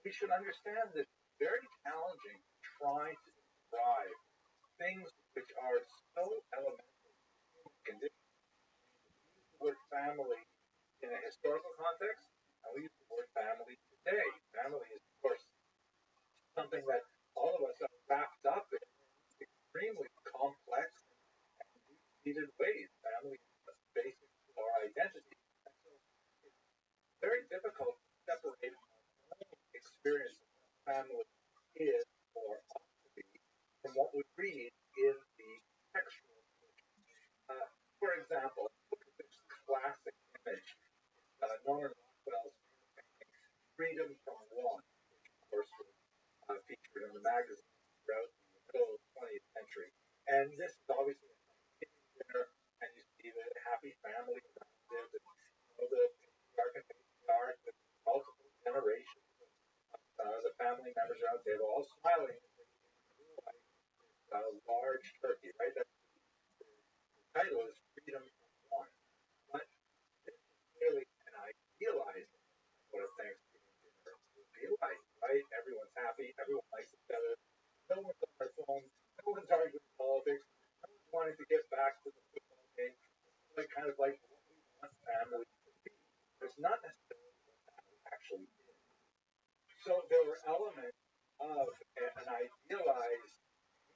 we should understand that it's very challenging to try to describe things which are so elemental to human condition. We use the word family in a historical context, and we use the word family today. Family is, of course, something that all of us are wrapped up in extremely complex and deep-seated ways. Family is basic to our identity. And so it's very difficult to separate our own experience of what family is or ought to be from what we read in the textual tradition. For example, look at this classic image, Norman Rockwell's painting, Freedom from Want, which of course was And this is obviously a Thanksgiving dinner, and you see the happy family around it, and the patriarch and matriarch, with multiple generations of the family members around the table, all smiling as they grill like a large turkey, right? That's the title is Freedom from Want. But this is really an idealized what a Thanksgiving dinner would be like, right? Everyone's happy, everyone likes each other, no one's on their phones, no one's arguing politics, no one's wanting to get back to the football game. It's like kind of like what we want family to be. But it's not necessarily what family actually is. So there were elements of an idealized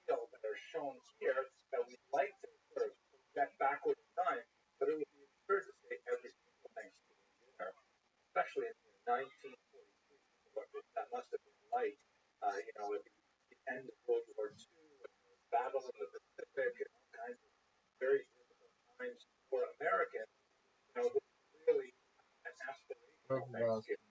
meal that are shown here that we'd like to sort of project backward in time, but it would be absurd to say every single Thanksgiving dinner, especially in 1943, what that must have been like, at the end of World War II, and the Battle of the Pacific, and all kinds of very difficult times for Americans. This is really an aspirational Thanksgiving.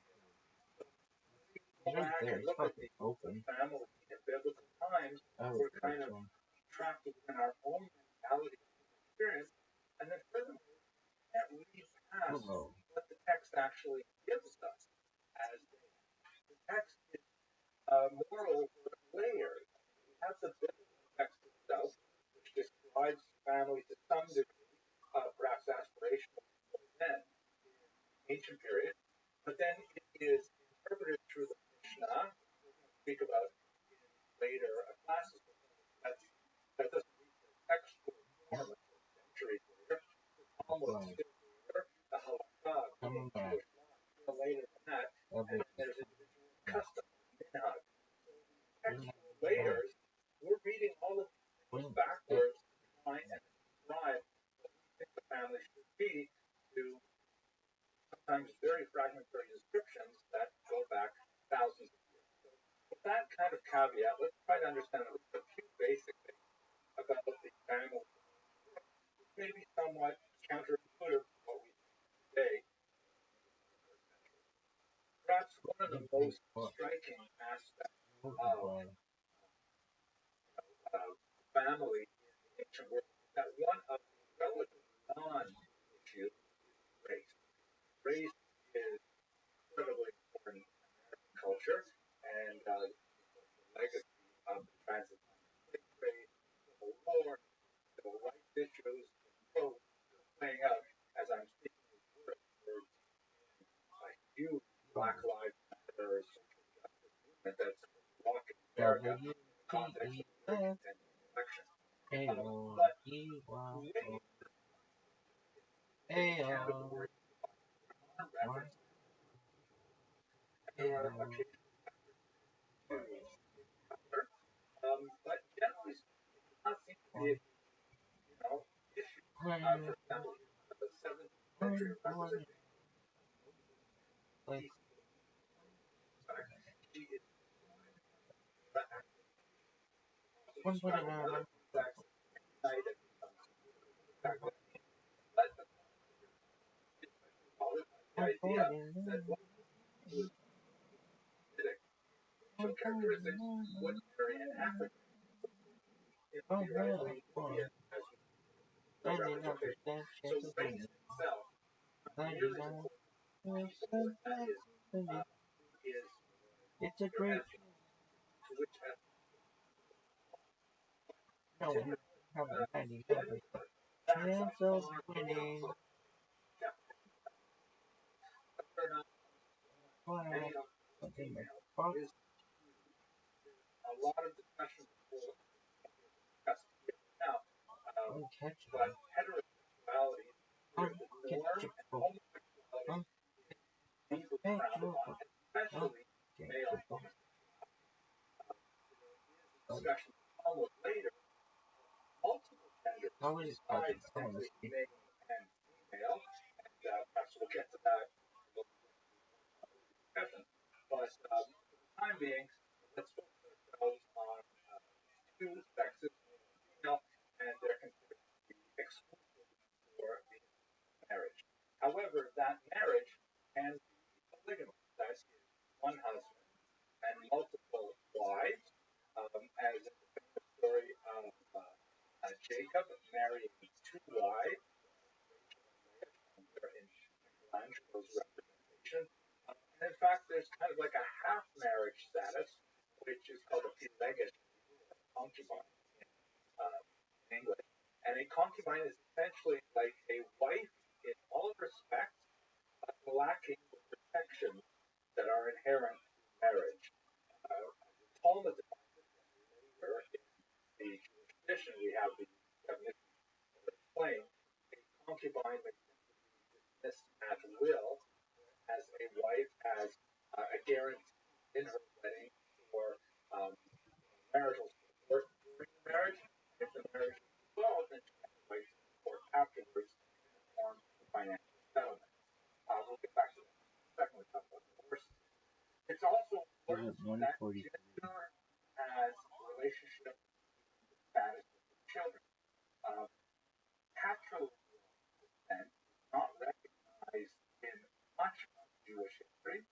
Go Right back there. and It's look at fucking the open. family in biblical times, I we're would kind of trapped within our own mentality and experience. And then furthermore, we can't read past what the text actually gives us as data. The text is moreover layered. We have the biblical text itself, which describes family to some degree, perhaps aspirational for men in ancient periods, but then it is interpreted through the Mishnah, which we're going to speak about in later classes. That doesn't reach their textual form until centuries later. The Talmud still later, the Halakha, the Jewish law still later than that, and then there's individual custom, minhag. So these textual layers, we're reading all of these things backwards to try and describe what we think the family should be to sometimes very fragmentary descriptions that go back thousands of years. So with that kind of caveat, let's try to understand at least a few basic things about the family, which may be somewhat counterintuitive to what we think today in the 21st century. Perhaps one of the most striking aspects of family in the ancient world is that one of the relative non-issues is race. Race is incredibly important in American culture, and the legacy of the transatlantic slave trade, Civil War, civil rights issues, still playing out as I'm speaking these words. We're in a huge Black Lives Matter social justice movement that's rocking America in the context of a very contentious election. But race is a category of reference, and there are occasional references to color. But generally speaking, it does not seem to be a issue for families of the 17th century representation of notable women. In fact, she is described as the activation. Also described in other contexts, united back then. But the commentators are especially bothered by the idea that one of the Semitic racial characteristics would marry an African. Theoretically, Indian as the representation. So race itself merely supports people, that is, who is It's a your great ethnic, to which ethnic no, we typically have a 99% that's a chance of far winning. definition. Whether or not Wow. male or Something like female fuck. is a lot of discussion before discussed here now. But heterosexuality is the norm, and homosexuality is deeply frowned upon, especially male homosexuality. There is a discussion almost later multiple genders besides simply male and female, and perhaps we'll get to that in a little bit discussion. But for the time being, let's focus ourselves on two sexes, male and female, and they're considered to be exclusive for the marriage. However, that marriage can be polygamous. That is, one husband and multiple wives, as in the famous story of importance that 143. gender has relationship status with children. Patrilineal descent is not recognized in much of Jewish history.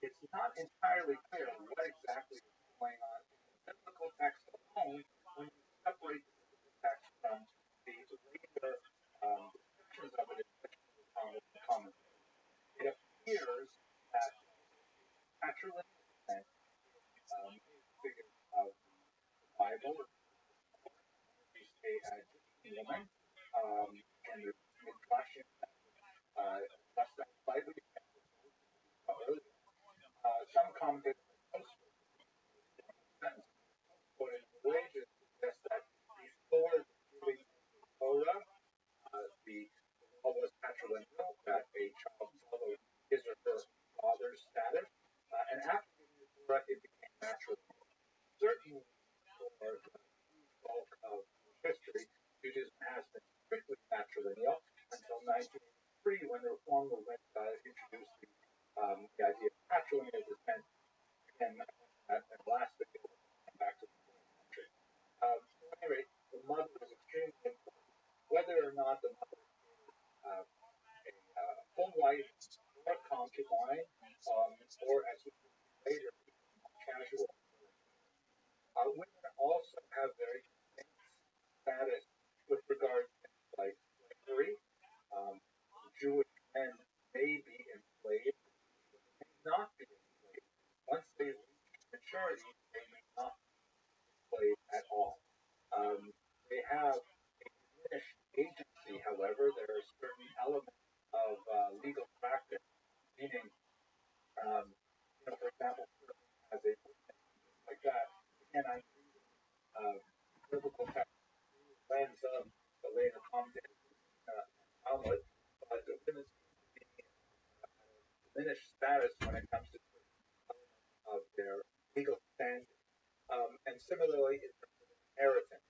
It's not entirely clear what exactly is going on in the biblical text alone when you separate the biblical text from the later descriptions of it, especially the Talmud and commentary. It appears that patrilineal descent is a main figure of the Bible. We say a Egyptian woman, and the Midrashim discuss that slightly earlier. Some commentators like Tosfos but in a way to suggest that before the giving of the Torah, the law was patrilineal, that a child followed his or her father's status, and after giving the Torah, it became matrilineal. Certainly, for the bulk of history, Judaism has been strictly matrilineal until 1983, when the Reform movement introduced the idea of patrilineal descent. Again, I mentioned that in the last video, come back to the country. So at any rate, the mother is extremely important. Whether or not the mother is a full wife or a concubine, or as we will see later, casual. Women also have very distinct status with regard to things like slavery. Jewish men may be enslaved, may not be enslaved. Once they reach maturity, they may not be enslaved at all. They have a diminished agency, however. There are certain elements of legal practice, meaning, for example, as a witness, like that. Again, I'm reading biblical text lens of the later commentators Talmud, but the women seem to be diminished status when it comes to elements of their legal standing. And similarly, in terms of inheritance,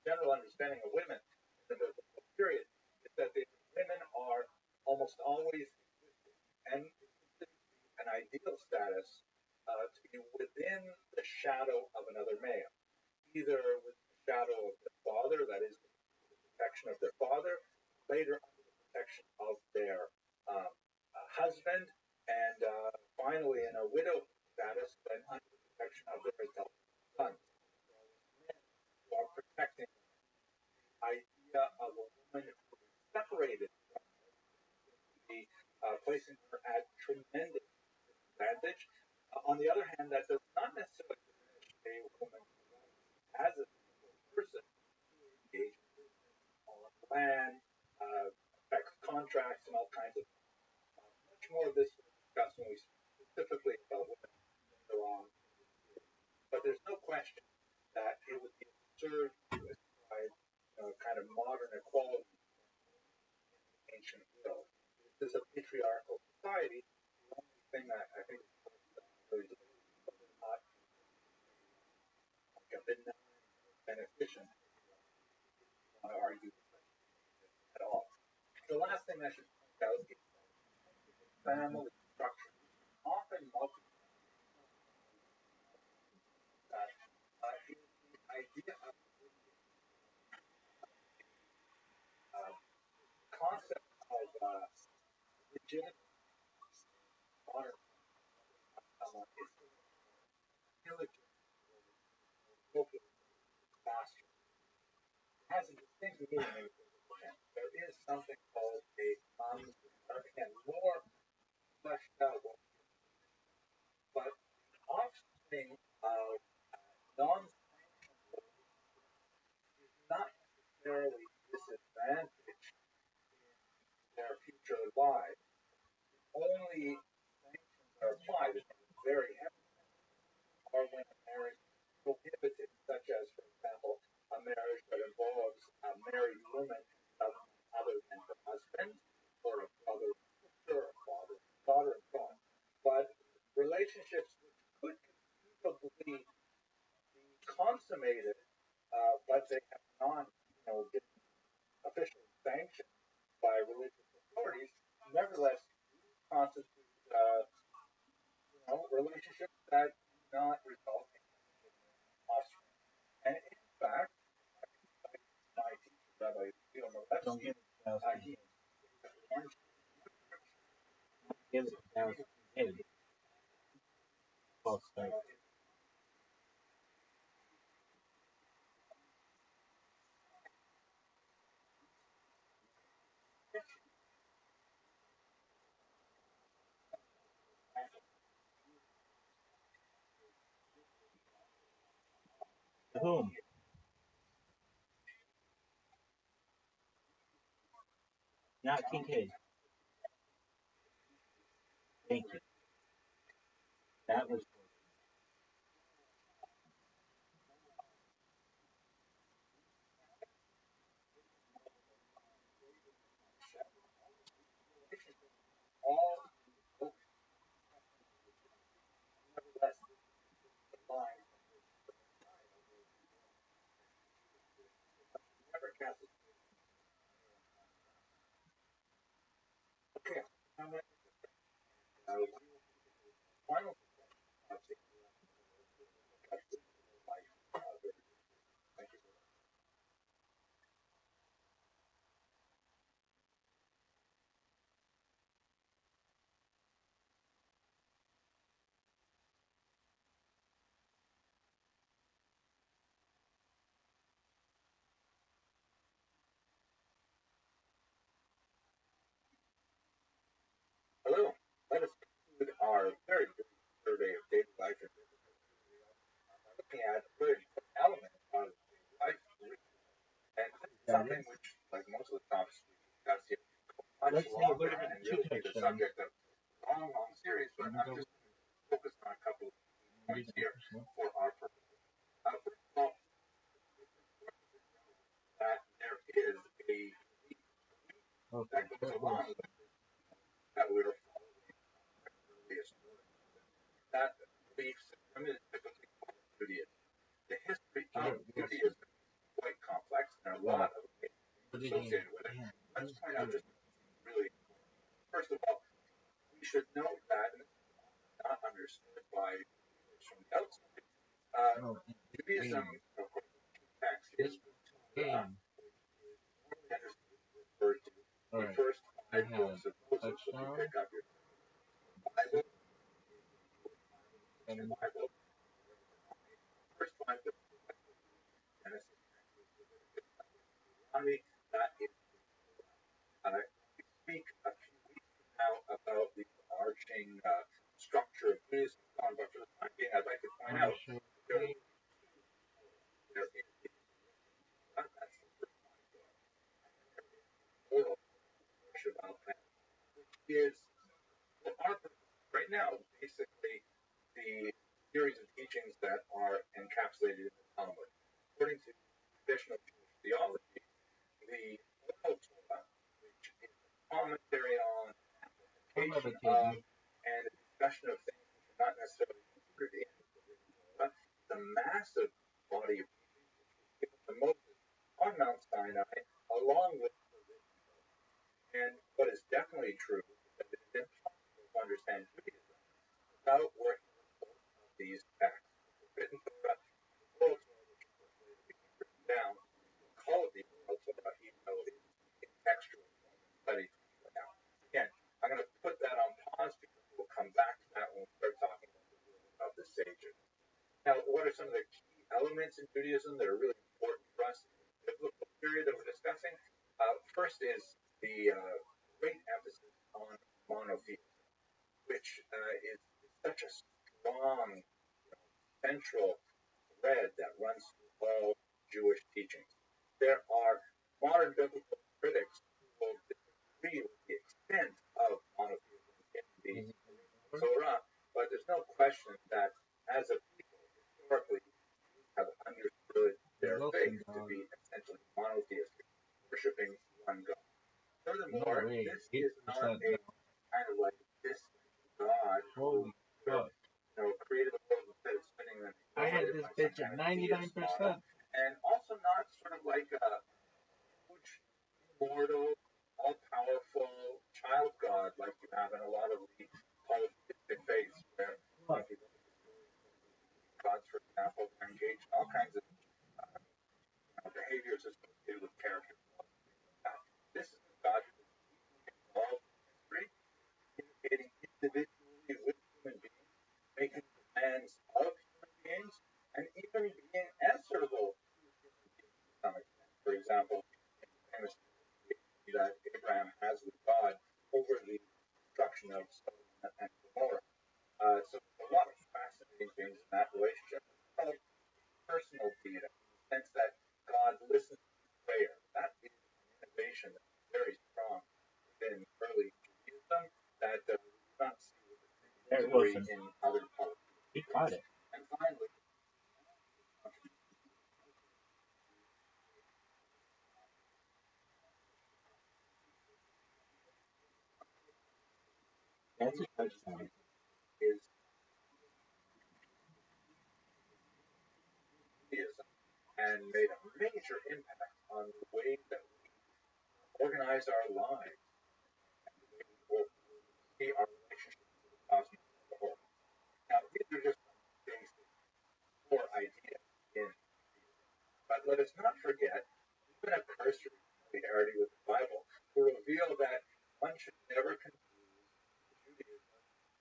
general understanding of women in the biblical period is that the women are almost always and an ideal status to be within the shadow of another male, either with the shadow of their father, that is, the protection of their father, later under the protection of their husband, and finally in a widow status, then under the protection of their adult sons. Men who are protecting the idea of a woman who is separated from the placing her at tremendous disadvantage. On the other hand, that does not necessarily diminish a woman's rights as a person to engage in business on land, affects contracts, and all kinds of things. Much more of this was discussed when we speak specifically about women later on. But there's no question that it would be absurd to ascribe kind of modern equality in the ancient world. This is a patriarchal society. The only thing that I think is really debated is whether or not like a benign beneficent, if you want to argue at all. The last thing I should point out is family structure, often multi-family. The idea of concept of legitimate modern someone is illegitimate, appropriate, faster. It has a distinct meaning. There is something called a again, more fleshed out, but offspring of non-sanctioned is not necessarily disadvantaged in their future lives. Only sanctions are applied, and very heavy are when a marriage is prohibited, such as, for example, a marriage that involves a married woman and someone other than her husband, or a brother and sister, or a father and daughter, and so on. But relationships which could conceivably be consummated, but they have not, been officially sanctioned by religious authorities, nevertheless constitute, relationships that do not result in offspring. And in fact, my teacher, Rabbi Rothschild, Don't give it to he warned give it to kids. False start. To whom? Not Kincaid. Thank you. That was all nevertheless the line never cast it. Okay, now my final life. Thank you. Hello. Let us conclude our very brief survey of daily life and looking at a very important element of daily life. And this is something which, like most of the topics we discuss here, much Let's say longer we're and really be the subject of a long, long series, but I'm just focused on a couple of points here for our purpose. First of all, that there is a that goes along with that we're following earliest that belief system is typically called Judaism. The history of Judaism is quite complex and a lot of things associated with it. Let's point out just really first of all, we should note that and it's not understood by viewers from the outside. Judaism, of course, text is referred to the first 5 books of Moses. So you pick up your Bible, Bible, first 5 books, Genesis, Deuteronomy, that is. We speak a few weeks from now about the overarching structure of Judaism, but for the time being, I'd like to point out there is that's the first oral about that, which is for our purpose right now, basically the series of teachings that are encapsulated in the Talmud. According to traditional Jewish theology, the oral Torah, which is a commentary on application of and a discussion of things which are not necessarily included in the massive body of teachings which was given to Moses on Mount Sinai, along with the written Torah. And what is definitely true is that it is impossible to understand Judaism without working with both of these texts, the written Torah and the oral Torah, which of course later became written down. We'll call it the oral Torah, even though it is in textual form and studied now. Again, I'm going to put that on pause because we'll come back to that when we start talking about the sages. Now, what are some of the key elements in Judaism that are really important for us in the biblical period that we're discussing? First is the great emphasis on monotheism, which is such a strong central thread that runs through all Jewish teachings. There are modern biblical critics who will disagree with the extent of monotheism in the Torah, but there's no question that as a people, historically, have understood their faith to be essentially monotheistic, worshiping one God. Furthermore, this is not a kind of like this God who created the world instead of spinning them. I had this bitch at 99%. And also not sort of like a huge, immortal, all-powerful child God like you have in a lot of the polytheistic faiths where for example, are engaged in all kinds of behaviors associated with character development, things like that. This is a God who is deeply involved in history, communicating individually with human beings, making demands of human beings, and even being answerable to human beings to some extent. For example, in the famous that Abraham has with God over the destruction of Sodom and Gomorrah. So there's a lot of fascinating things in that relationship. It's personal data in the sense that God listens to prayer. That is an innovation that's very strong within early Judaism that we do not see with the same degree in other polytheists. He caught it. And finally, That's a touchdown. is Judaism and made a major impact on the way that we organize our lives and the way we see our relationship to the cosmos as a whole. Now, these are just some basic core ideas in Judaism. But let us not forget even a cursory familiarity with the Bible will reveal that one should never confuse Judaism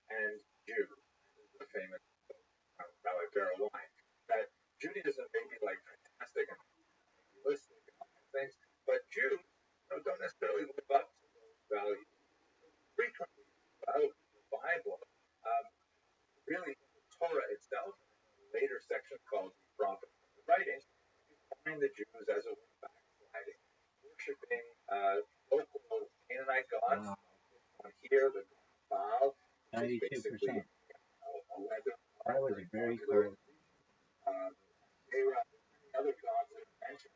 and Jew. This is a famous Rabbi Rothschild, that Judaism may be like fantastic and idealistic and all kinds of things, but Jews don't necessarily live up to those values. Frequently throughout the Bible, um, really in the Torah itself, and in a later section called the Prophets and the Writings, you find the Jews as a way backsliding, worshipping local Canaanite gods. On here, the god Baal, which is 92%. basically a weather god. That was a very cool. Asherah, many other gods that are mentioned.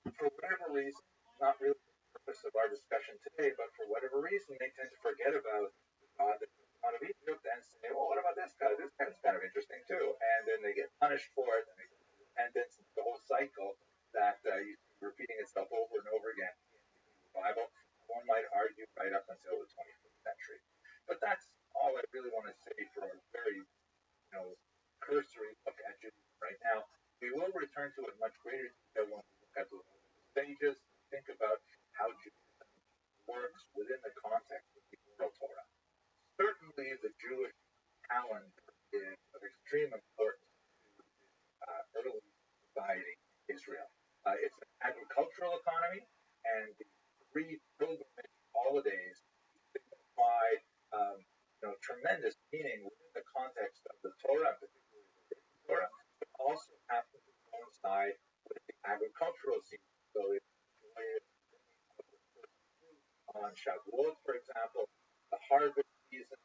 And for whatever reason, not really the purpose of our discussion today, but for whatever reason, they tend to forget about the God that comes out of Egypt and say, well, what about this guy? This guy's kind of interesting too. And then they get punished for it, and they go to repentance, and the whole cycle that you see repeating itself over and over again in the Bible. One might argue right up until the 21st century. But that's all I really want to say for a very cursory look at Judaism right now. We will return to it in much greater detail when we look at the stages and think about how Judaism works within the context of the oral Torah. Certainly, the Jewish calendar is of extreme importance to early society in Israel. It's an agricultural economy, and the three pilgrimage holidays signify tremendous meaning within the context of the Torah, particularly the written Torah, but also happen to coincide with the agricultural season. So it's joyous on Shavuot, for example, the harvest season,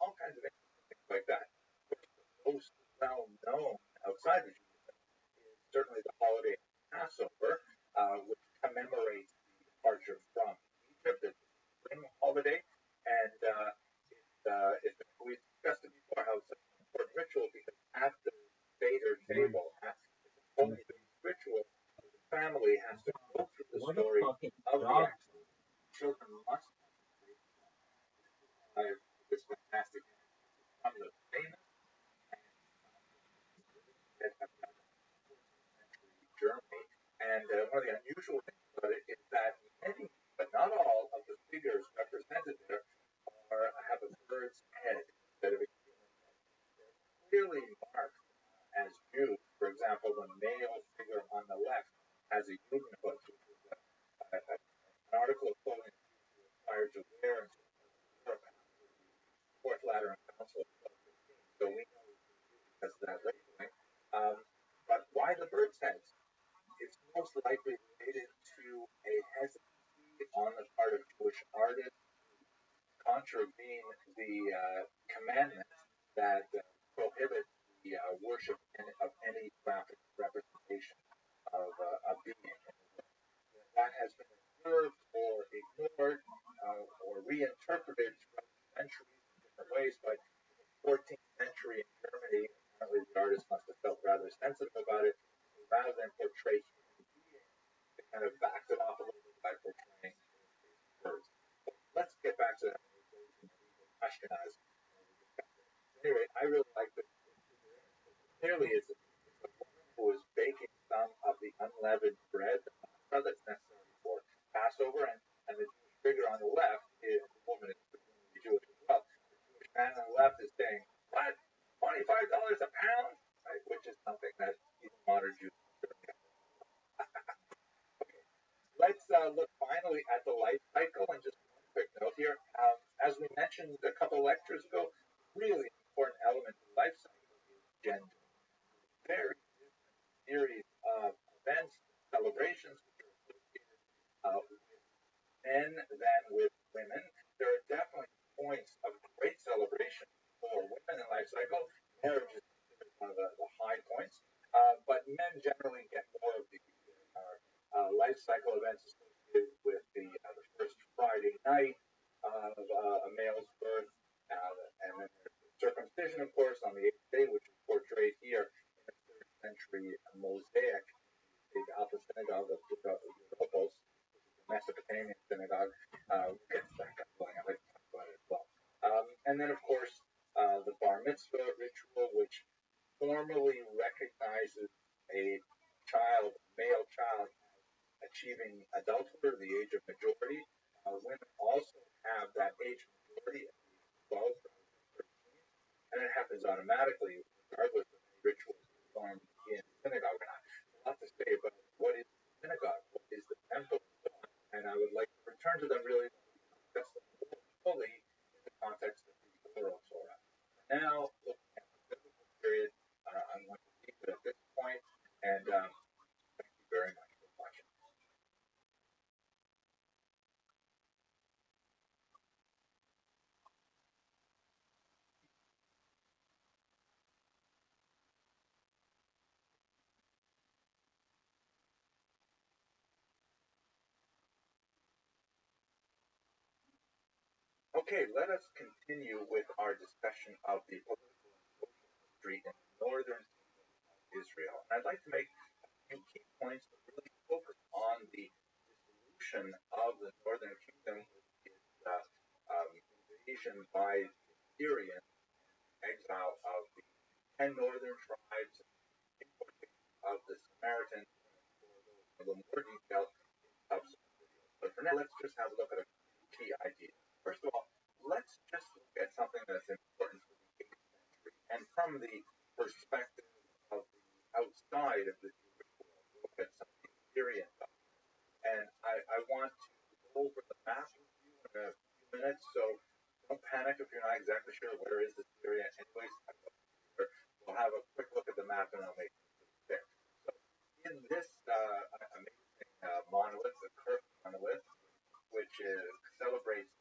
all kinds of interesting things like that. Of course, the most well known outside of Judaism is certainly the holiday Passover, which commemorates the departure from Egypt. It's a spring holiday, and we discussed it before how it's such an important ritual because at the Seder table, it's a holy ritual. The family has to go through the story of the Exodus. Children must this fantastic become the famous and have done it in 14th century Germany. And one of the unusual things about it is that many, but not all, of the figures represented there have a bird's head instead of a human head. They're clearly marked as Jews. For example, the male figure on the left has a Judenhut, which is an article of clothing Jews were required to wear until Europe after the Fourth Lateran Council of 1215. So we know it's because of that labeling. But why the bird's heads? It's most likely related to a hesitancy on the part of Jewish artists to contravene the commandments that prohibit the worship of any graphic representation of a being. That has been observed or ignored or reinterpreted throughout the centuries in different ways, but in the 14th century in Germany, apparently the artist must have felt rather sensitive about it. Rather than portray human beings, they kind of backed it off a little bit by portraying birds. But let's get back to that when we go to medieval Ashkenaz. anyway, I really like the clearly it's a woman who is baking some of the unleavened bread, the matzah that's necessary for Passover, and the Jewish figure on the left is the woman is presumably Jewish as well. The Jewish man on the left is saying, "What? $25 a pound?" Right? Which is something that even modern Jews certainly have. Okay, let's look finally at the life cycle and just one quick note here. As we mentioned a couple lectures ago, really important element of the life cycle is gender. Very series of events, celebrations, which are associated with men than with women. There are definitely points of great celebration for women in life cycle. Marriage is considered one of the high points, but men generally get more of the life cycle events associated with the first Friday night of a male's birth, and then there's the circumcision, of course, on the eighth day, which is portrayed here in a third century mosaic, the Alpha Synagogue of Europos, the Mesopotamian synagogue. We'll get to that going. I'd like to talk about it as well. And then, of course, the bar mitzvah ritual, which formally recognizes a child, male child, achieving adulthood, the age of majority. Women also have that age of majority at age 12 rather than 13, and it happens automatically, regardless of any rituals performed in synagogue or not. A lot to say about what is the synagogue, what is the temple, and so on. And I would like to return to them really when we discuss them more fully in the context of the oral Torah. Now, looking at the biblical period, I'm going to leave it at this point, and thank you very much for watching. Okay, let us continue with our discussion of the political and social history in the northern kingdom of Israel. And I'd like to make a few key points that really focus on the dissolution of the northern kingdom with its invasion by the Assyrians, exile of the 10 northern tribes, importation of the Samaritans, and explore those in a little more detail in subsequent videos. But for now, let's just have a look at a few key ideas. First of all, let's just look at something that's important for the 8th century. And from the perspective of the outside of the Jewish world, we'll look at some of the Assyrian documents. And I want to go over the map with you in a few minutes, so don't panic if you're not exactly sure where is Assyria. Anyways, we'll have a quick look at the map and I'll make it clear. So in this amazing monolith, the Kirk monolith, which celebrates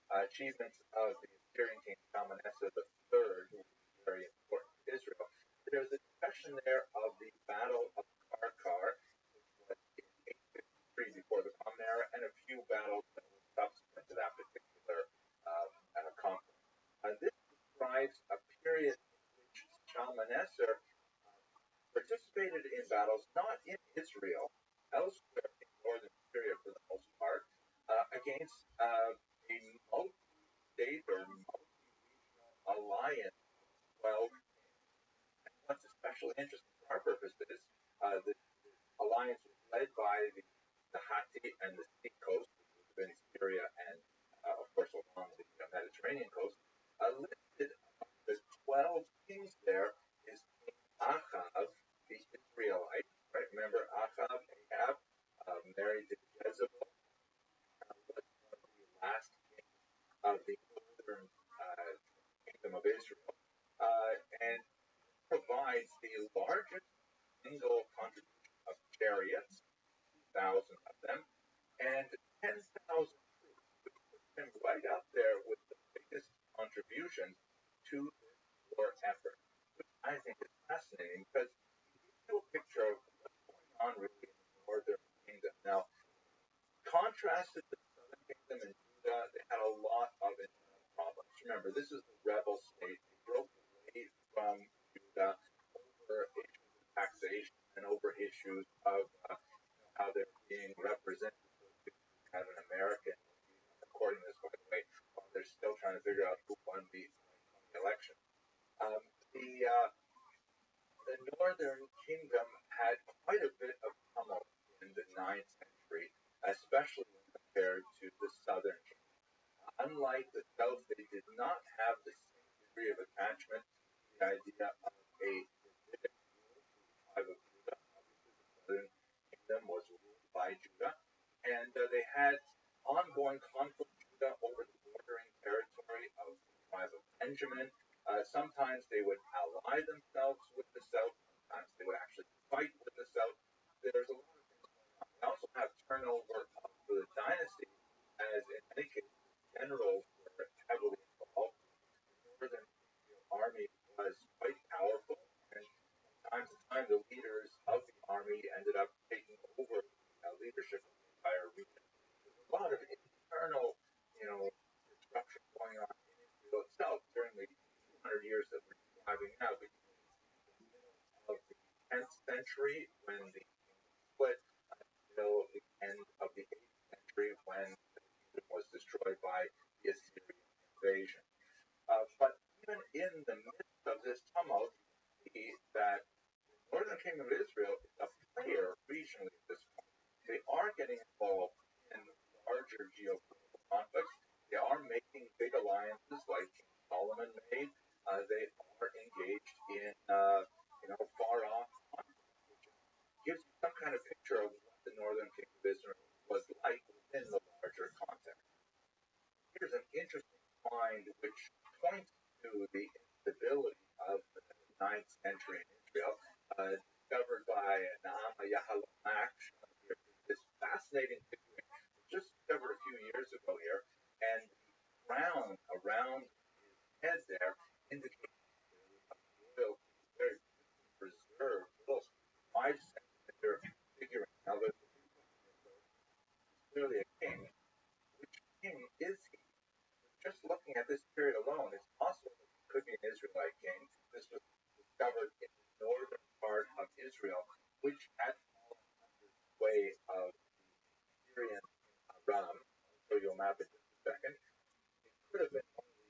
the achievements of the Assyrian king Shalmaneser III, who was very important to Israel. There's a discussion there of the Battle of Karkar, which was in 853 before the Common Era, and a few battles that were subsequent to that particular conflict. This describes a period in which Shalmaneser participated in battles not in Israel, elsewhere in northern Syria for the most part, against a multi-state or multi-regional alliance of 12 kings. And what's especially interesting for our purposes, this alliance was led by the Hatti and the Sea coast, which would have been Syria and, of course, along the Mediterranean coast. Listed among the 12 kings there is King Achav, the Israelite. Right? Remember Achav, Ahab, married to Jezebel, was one of the last kings of the northern kingdom of Israel, and provides the largest single contribution of chariots, 2,000 of them, and 10,000 troops, which puts him right up there with the biggest contributions to this war effort, which I think is fascinating because it gives you a picture of what's going on really in the northern kingdom. Now, contrasted to the southern kingdom and Judah, they had a lot of internal problems. Remember, this is the rebel state. They broke away from Judah over issues of taxation and over issues of how they're being represented, so to speak, kind of an American. According to this, by the way, while they're still trying to figure out who won the 2020 election. the northern kingdom had quite a bit of tumult in the ninth century, especially when compared to the southern kingdom. Unlike the south, they did not have the same degree of attachment to the idea of a Davidic rule through the tribe of Judah. Obviously, the southern kingdom was ruled by Judah, and they had ongoing conflict with Judah over the bordering territory of the tribe of Benjamin. Sometimes they would ally themselves with the south. Sometimes they would actually fight with the south. There's a lot of things going on. We also have turnover of the dynasty, as in many cases, generals were heavily involved. The northern army was quite powerful, and from time to time, the leaders of the army ended up taking over the leadership of the entire region. There's a lot of internal, disruption going on in Israel itself during the 200 years that we're describing now, between the middle of the 10th century when the kingdom split until the end of the 8th century when the kingdom was destroyed by the Assyrian invasion. But even in the midst of this tumult, you see that the northern kingdom of Israel is a player regionally at this point. They are getting involved in larger geopolitical conflicts. They are making big alliances like King Solomon made. They are engaged in, far off conflicts, which gives you some kind of picture of what the northern kingdom of Israel was like within the larger context. Here's an interesting find which points to the instability of the ninth century in Israel, discovered by Naama Yahalamak. This fascinating figurine was just discovered a few years ago here, and the crown around his head there indicates a royalty, very preserved, little 5 centimeter figurine. Now, the big question is, though, he's clearly a king. Which king is he? Just looking at this period alone, it's possible that he could be an Israelite king. This was discovered in the northern part of Israel, which had fallen under the sway of the Syrians in Aram. I'll show you a map in just a second. It could have been one of the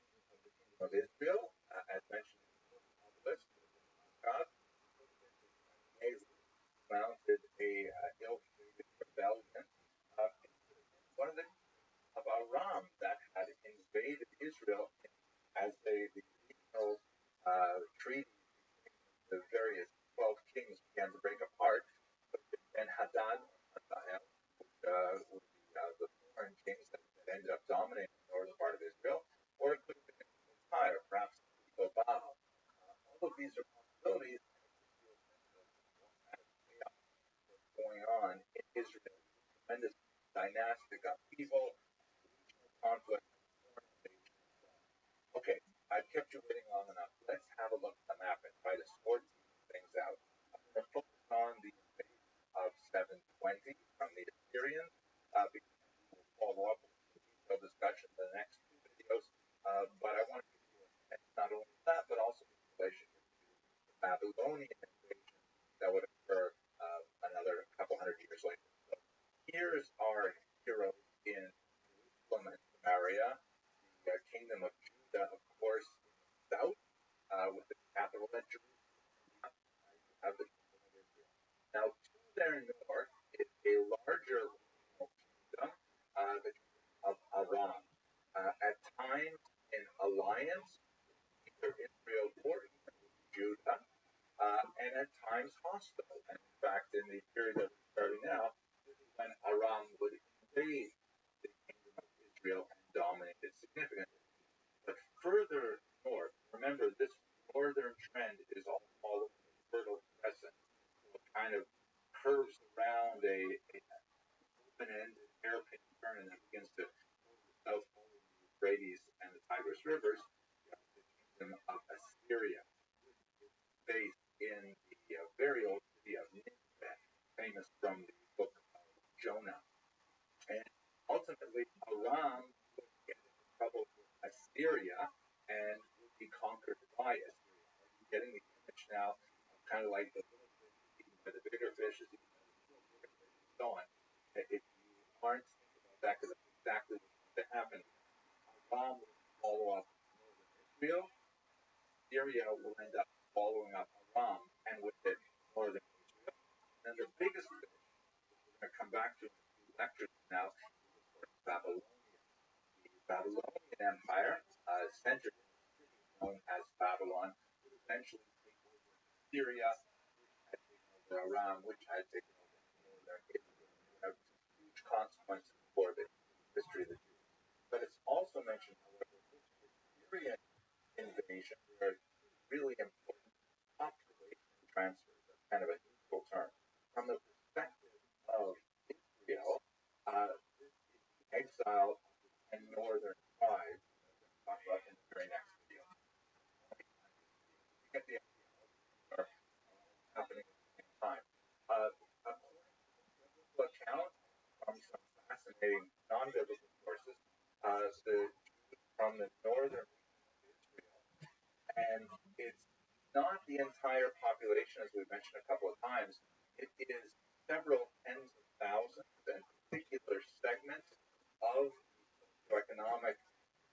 kings of the kingdom of Israel, as mentioned in the list. It could have been Akkad. It could have been Nebuchadnezzar, who mounted a ill-fated rebellion. It could have been one of the of Aram that had invaded Israel as the regional treaties between the various 12 kings began to break apart. But Ben Hadad, which were the foreign kings that ended up dominating the northern part of Israel, or it could have been Tyre, perhaps Baal. All of these are possibilities, and it gives you a sense of what kind of chaos was going on in Israel. Tremendous dynastic upheaval, conflict, foreign invasion, and so on. Okay, I've kept you waiting long enough. Let's have a look at the map and try to sort these things out. I'm going to focus on the invasion of 720 from the Assyrians, because we will follow up with a detailed discussion in the next two videos. But I want to give you a sense not only of that, but also the relationship to the Babylonian invasion that would occur another couple hundred years later. So here's our hero in Jerusalem and Samaria, the kingdom of Judah, of course, in the south, with the capital at Jerusalem. You have the kingdom of Israel. Now, to their north is a larger regional kingdom, the kingdom of Aram. At times in alliance with either Israel or even with Judah, and at times hostile. And in fact, in the period that we're starting now, this is when Aram would invade the kingdom of Israel and dominate it significantly. But further north, remember this northern trend is all following the Fertile Crescent. So it kind of curves around a open-ended hairpin turn and then begins to go to the south following the Euphrates and the Tigris rivers. You have the kingdom of Assyria, based in the very old city of Nineveh, famous from the book of Jonah. And ultimately, Aram would get into trouble with Assyria and would be conquered by Assyria. Are you getting the image now? Kind of like the little fish is eaten by the bigger fish, is eaten by the bigger fish, and so on. If you aren't thinking about that, because that's exactly what's going to happen, Aram will follow up northern Israel, Syria will end up following up Aram, and with it, northern Israel. And their biggest fish, which we're going to come back to in a few lectures now, is of course Babylonia. The Babylonian Empire, centered in a city known as Babylon, would eventually take over Syria, which had taken over Aram, which had taken over northern Israel. And it would have huge consequences for the history of the Jews. But it's also mentioned, however, this Syrian invasion, where really important population transfers, that's kind of a neutral term. From the perspective of Israel, this is the exile of the 10 northern tribes that we're going to talk about in the very next video. You get the idea, all these things are happening at the same time. According to the biblical account, from some fascinating non-biblical sources, the Jews from the northern region of Israel, and it's not the entire population, as we've mentioned a couple of times. It is several tens of thousands and particular segments of the socioeconomic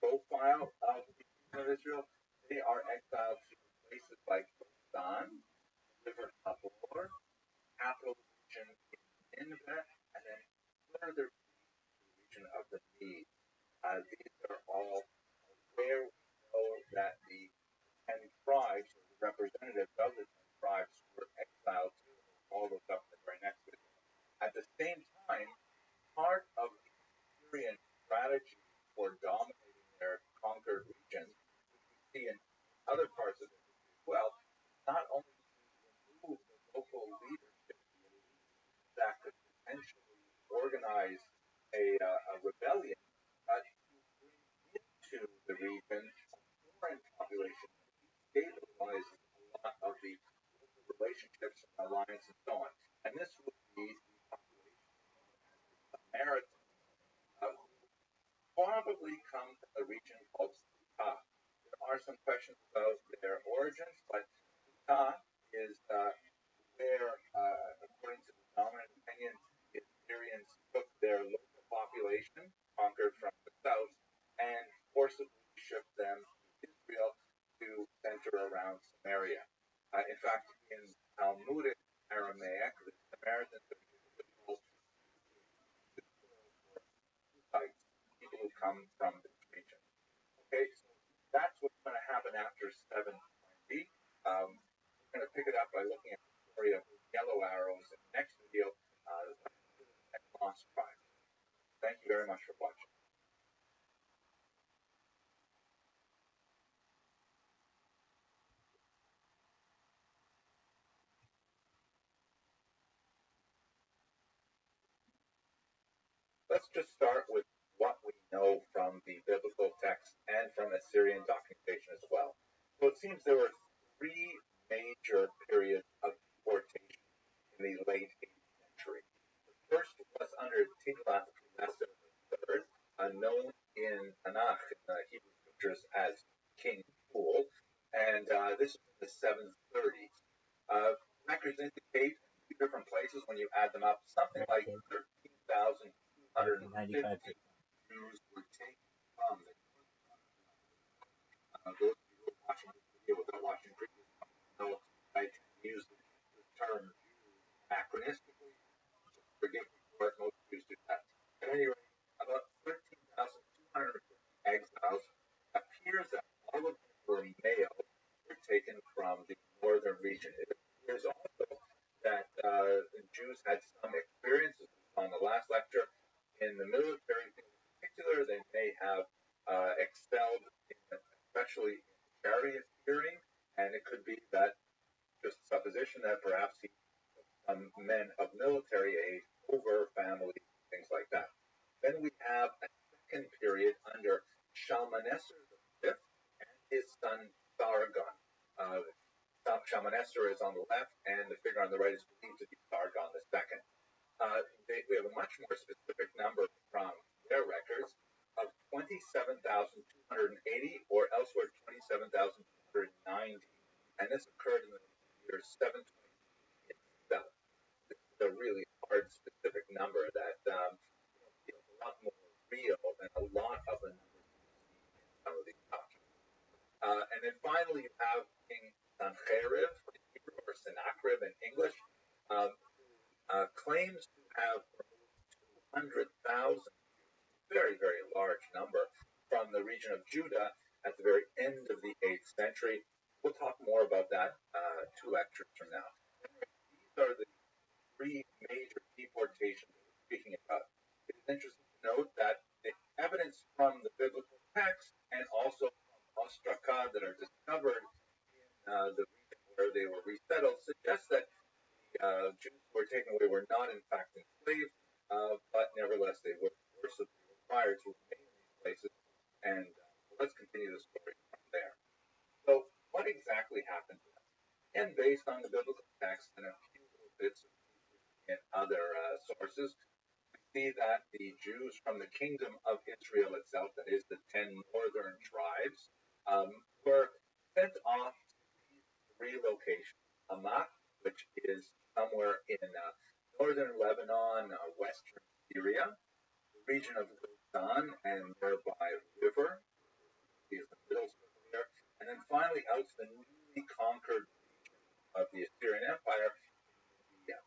profile of the region of Israel. They are exiled to places like Dodan, the river Tabor, capital region in Nineveh, and then further east to the region of the Medes. These are all where we know that the 10 tribes, or the representatives of the 10 tribes, were exiled to. We'll follow those up in the very next video. At the same time, part of the Syrian strategy for dominating their conquered regions, which we see in other parts of the history as well, is not only to remove the local leadership, the elite that could potentially organize a rebellion, but to bring into the region a foreign population that destabilizes a lot of the local relationships and alliance and so on. And this would be the population known as the Samaritans, who probably come from the region called Sukkah. There are some questions about their origins, but Sukkah is where, according to the dominant opinion, the Assyrians took their local population, conquered from the south, and forcibly shipped them to Israel to center around Samaria. In fact, in Talmudic Aramaic, the Samaritans are usually called the plural for Sukkites, people who come from this region. Okay, so that's what's going to happen after 720. We're going to pick it up by looking at the story of the yellow arrows in the next video, and lost tribes. Thank you very much for watching. Let's just start with what we know from the biblical text and from Assyrian documentation as well. So it seems there were three major periods of deportation in the late 8th century. The first was under Tiglath-Pileser III, known in Tanakh, in the Hebrew scriptures, as King Fool, and this was in the 730s. Records indicate in two different places, when you add them up, something like 13,250 Jews were taken from the those of you who are watching this video without watching previous ones know I use the term Jews anachronistically. Just forgive me for it, most Jews do that. At any rate, about 13,250 exiles. Appears that all of them were male, were taken from the northern region. It appears also that the Jews had some experience, as we saw in the last lecture, in the military field in particular. They may have excelled, especially in charioteering, and it could be that, just supposition, that perhaps he took some men of military age over families, things like that. Then we have a second period under Shalmaneser V and his son Sargon. Shalmaneser is on the left, and the figure on the right is believed to be Sargon II. We have a much more specific number from their records of 27,280, or elsewhere 27,290, and this occurred in the year 720 itself. This is a really hard specific number that feels a lot more real than a lot of the numbers we see in some of these documents. And then finally, you have King Sancherib in Hebrew, or Sennacherib in English, claims to have removed 200,000, very, very large number, from the region of Judah at the very end of the 8th century. We'll talk more about that 2 lectures from now. These are the 3 major deportations we're speaking about. It is interesting to note that the evidence from the biblical text and also from ostraca that are discovered in the region where they were resettled suggests that the Jews who were taken away were not in fact enslaved, but nevertheless they were forcibly required to remain in these places. And let's continue the story from there. So what exactly happened to them? And based on the biblical text and a few little bits and pieces in other sources, we see that the Jews from the kingdom of Israel itself, that is the 10 northern tribes, were sent off to these 3 locations. Hamath, which is somewhere in northern Lebanon, western Syria, the region of Golan and nearby river, is the middle circle here, and then finally out to the newly conquered region of the Assyrian Empire in India.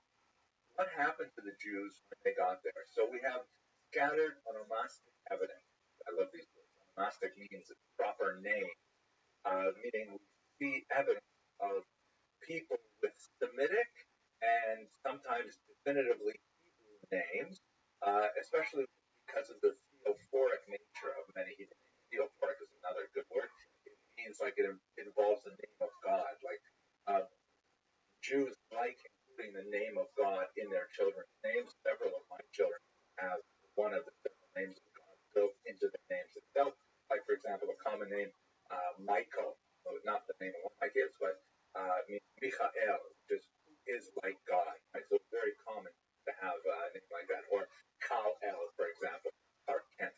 What happened to the Jews when they got there? So we have scattered onomastic evidence. I love these words. Onomastic means its proper name, meaning we see evidence of people with Semitic and sometimes definitively Hebrew names, especially because of the theophoric nature of many Hebrew names. Theophoric is another good word. It means like it involves the name of God. Like Jews like including the name of God in their children's names. Several of my children have one of the several names of God built into the names itself. Like, for example, a common name, Michael. So not the name of one of my kids, but means Michael, which is like God. Right? So it's very common to have a name like that. Or Kal-El, for example, or Kent.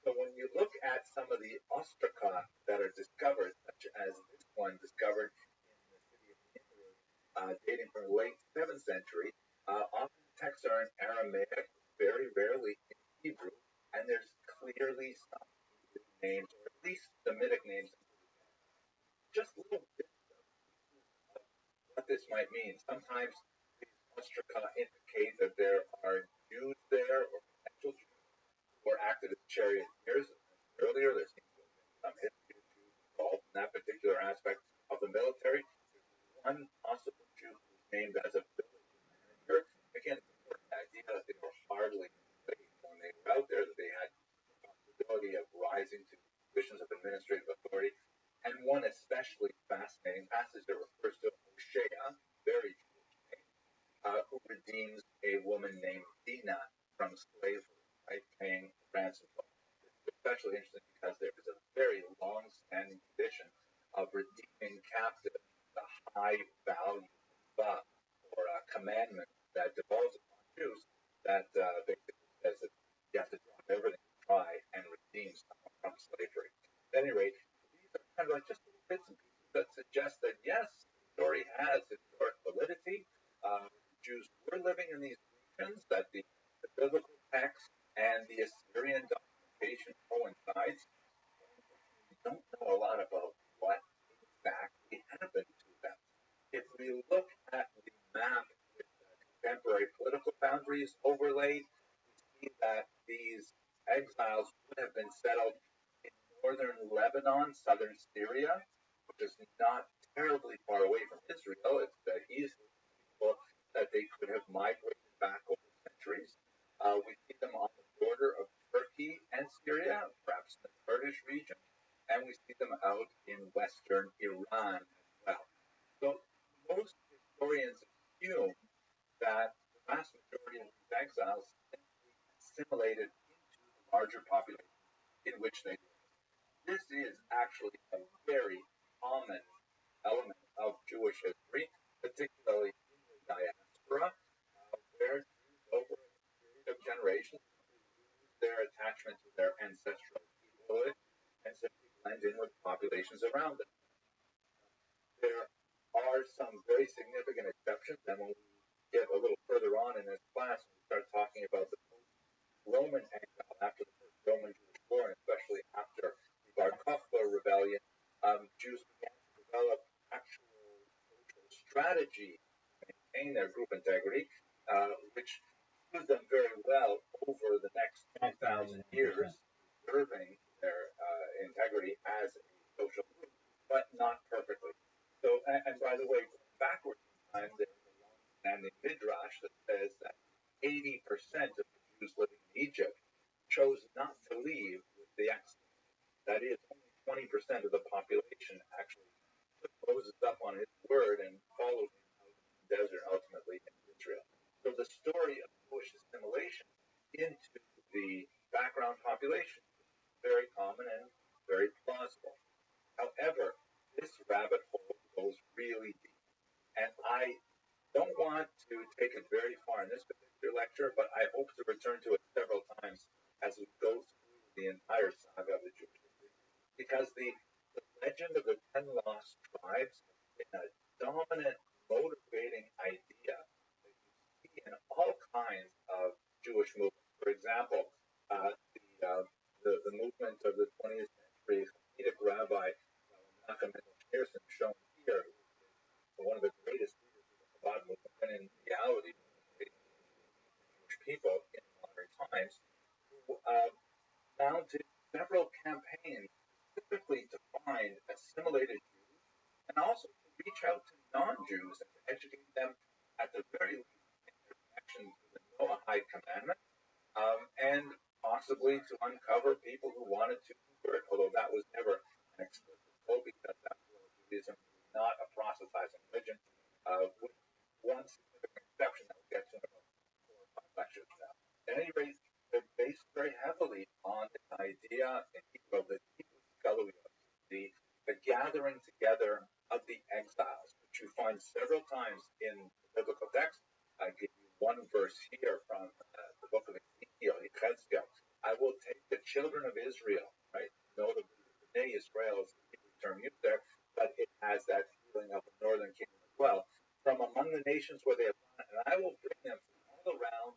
So when you look at some of the ostraca that are discovered, such as this one discovered in the city of Nimrud, dating from the late 7th century, often texts are in Aramaic, very rarely in Hebrew, and there's clearly some Hebrew names, or at least Semitic names. Just little bits of what this might mean. Sometimes these ostraca indicate that there are Jews there, or potential Jews, who are acted as charioteers. Earlier, there seems to have been some history of Jews involved in that particular aspect of the military. There's one possible Jew who was named as a village manager. Again, the idea that they were hardly enslaved when they were out there, that they had the possibility of rising to positions of administrative authority. And one especially fascinating passage that refers to Hosea, very Jewish name, who redeems a woman named Dinah from slavery, right, paying ransom. It's especially interesting because there is a very long-standing tradition of redeeming captives, the high value or commandment that devolves upon Jews that basically says that you have to drop everything to try and redeem someone from slavery. At any rate, these are kind of like just little bits and pieces that suggest that yes, the story has historic validity. Jews were living in these regions, that the biblical text and the Assyrian documentation coincides. We don't know a lot about what exactly happened to them. If we look at the map with contemporary political boundaries overlaid, we see that these exiles would have been settled in northern Lebanon, southern Syria, which is not terribly far away from Israel. It's easily feasible that they could have migrated back over centuries. We see them on the border of Turkey and Syria, perhaps in the Kurdish region, and we see them out in western Iran as well. So most historians assume that the vast majority of these exiles simply assimilated into the larger population in which they live. This is actually a very common element of Jewish history, particularly in the diaspora, where Jews over a period of generations lose their attachment to their ancestral peoplehood and simply blend in with populations around them. There are some very significant exceptions, and when we get a little further on in this class, we start talking about the post-Roman exile after the first Roman Jewish war, and especially after the Bar Kokhba rebellion, Jews began to develop actual social strategy to maintain their group integrity, which served them very well over the next 2,000 years, preserving their integrity as a social group, but not perfectly. So, and by the way, going backwards in time, there's a long-standing midrash that says that 80% of the Jews living in Egypt chose not to leave with the Exodus. That is, only 20% of the population actually took Moses up on his word and followed him out in the desert, ultimately in Israel. So the story of Jewish assimilation into the background population is very common and very plausible. However, this rabbit hole goes really deep. And I don't want to take it very far in this particular lecture, but I hope to return to it several times as we go through the entire saga of the Jewish history. Because the legend of the 10 lost tribes has been a dominant, motivating idea that you see in all kinds of Jewish movements. For example, the movement of the 20th century, Hasidic rabbi Menachem Mendelssohn, shown here, one of the greatest leaders of the Chabad movement, and in reality, one of the greatest Jewish people in modern times, who mounted several campaigns specifically to find assimilated Jews and also to reach out to non-Jews and to educate them at the very least in their connection to the Noahide commandment, and possibly to uncover people who wanted to convert, although that was never an explicit goal because after all, Judaism is not a proselytizing religion, with one significant exception that we'll get to in about 4 or 5 lectures now. At any rate, they're based very heavily on the idea in Hebrew of the the gathering together of the exiles, which you find several times in the biblical text. I give you one verse here from the book of Ezekiel. I will take the children of Israel, right? Notably, Bnei Israel is the Hebrew term used there, but it has that feeling of the northern kingdom as well, from among the nations where they have gone, and I will bring them from all around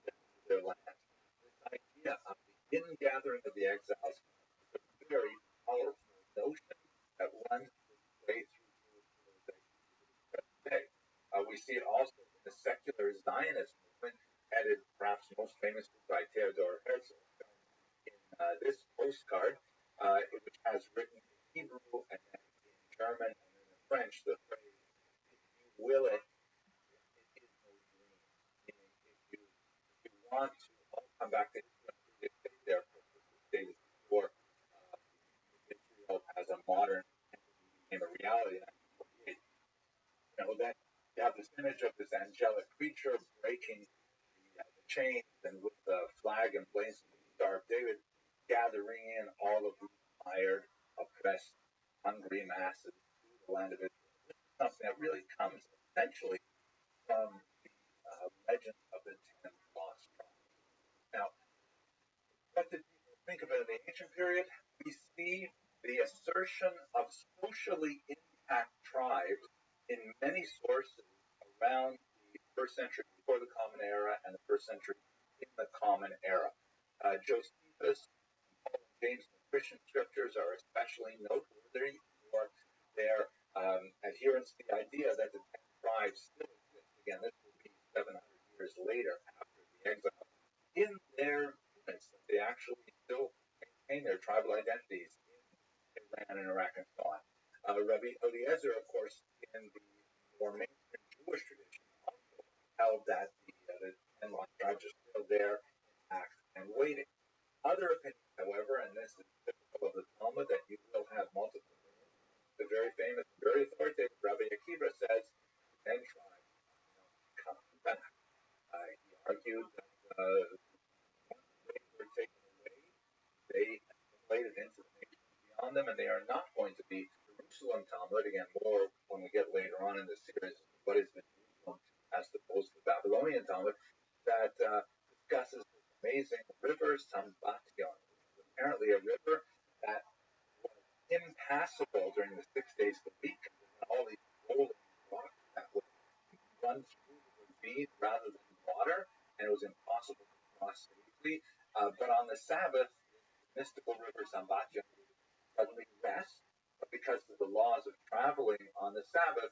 to their land. This idea of the ingathering of the exiles is a very powerful notion that runs its way through Jewish civilization to the present day. We see it also in the secular Zionist movement, headed perhaps most famously by Theodor Herzl, in this postcard, which has written in Hebrew and then in German and then in French the phrase, if you will it, it is no dream. Meaning, if you want to all come back to Israel, they stay there for 50 days before Israel as a modern entity became a reality in 1948. Then you have this image of this angelic creature breaking the chains and with the flag and blazing the Star of David, gathering in all of these tired, oppressed, hungry masses to the land of Israel. This is something that really comes essentially from the legend of the 10 lost tribes. Now, what did people think of it in the ancient period? We see the assertion of socially intact tribes in many sources around the first century before the Common Era and the first century in the Common Era. Josephus, Paul, and James in the Christian scriptures are especially noteworthy for their adherence to the idea that the 10 tribes still exist. Again, this will be 700 years later after the exile. In their units, they actually still maintain their tribal identities in Iran and Iraq and so on. Rabbi Eliezer, of course, in the more mainstream Jewish tradition, also held that the 10 lost tribes are still there, intact, and waiting. Other opinions, however, and this is typical of the Talmud, that you will have multiple opinions. The very famous, very authoritative Rabbi Akiva says 10 tribes come back. He argued that once they were taken away, they assimilated into the nations beyond them, and they are not going to be Jerusalem Talmud, again, more when we get later on in the series, what is the Jerusalem as opposed to the Babylonian Talmud, that discusses this amazing river, Sambatyon, which is apparently a river that was impassable during the 6 days of the week, and all these rolling rocks that would run through the ravine rather than water, and it was impossible to cross safely. But on the Sabbath, the mystical river Sambatyon would suddenly rest, but because of the laws of traveling on the Sabbath,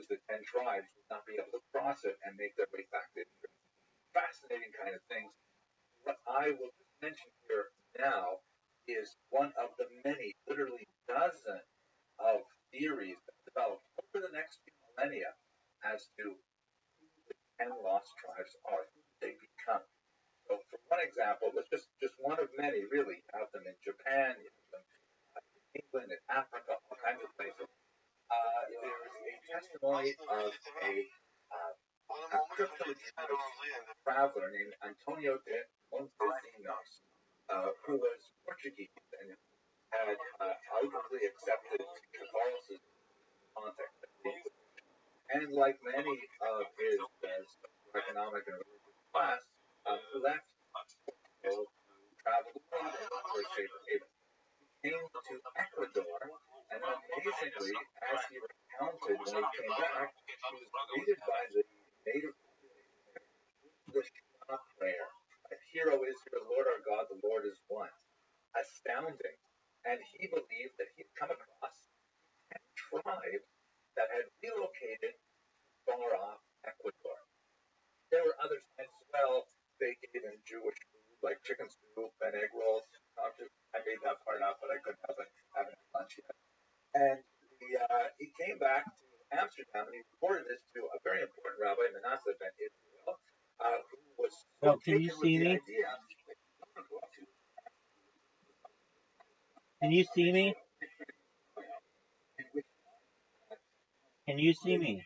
the 10 tribes would not be able to cross it and make their way back to Israel. Fascinating kind of things. What I will just mention here now is one of the many, literally dozens of theories that developed over the next few millennia as to who the 10 lost tribes are, who they become. So, for one example, let's just one of many, really. You have them in Japan, you have them in England, in Africa, all kinds of places. There's a testimony of a crypto-Jewish traveler named Antonio de Montesinos, who was Portuguese and had outwardly accepted Catholicism context. And like many of his socioeconomic and religious class, who left Portugal to travel the world for a safer haven. He came to Ecuador, and amazingly, as he recounted when he came back, he was greeted by the native population there with the Shema prayer. Hear, O Israel, Lord our God, the Lord is one. Astounding. And he believed that he'd come across 10 tribes that had relocated far off Ecuador. There were others as well. They gave him Jewish food like chicken soup and egg rolls. I made that part up, but I couldn't help it. I haven't had lunch yet. And he came back to Amsterdam and he reported this to a very important rabbi, Manasseh ben Israel, who was so can you taken with see the me? idea. Can you see me? Can you see me?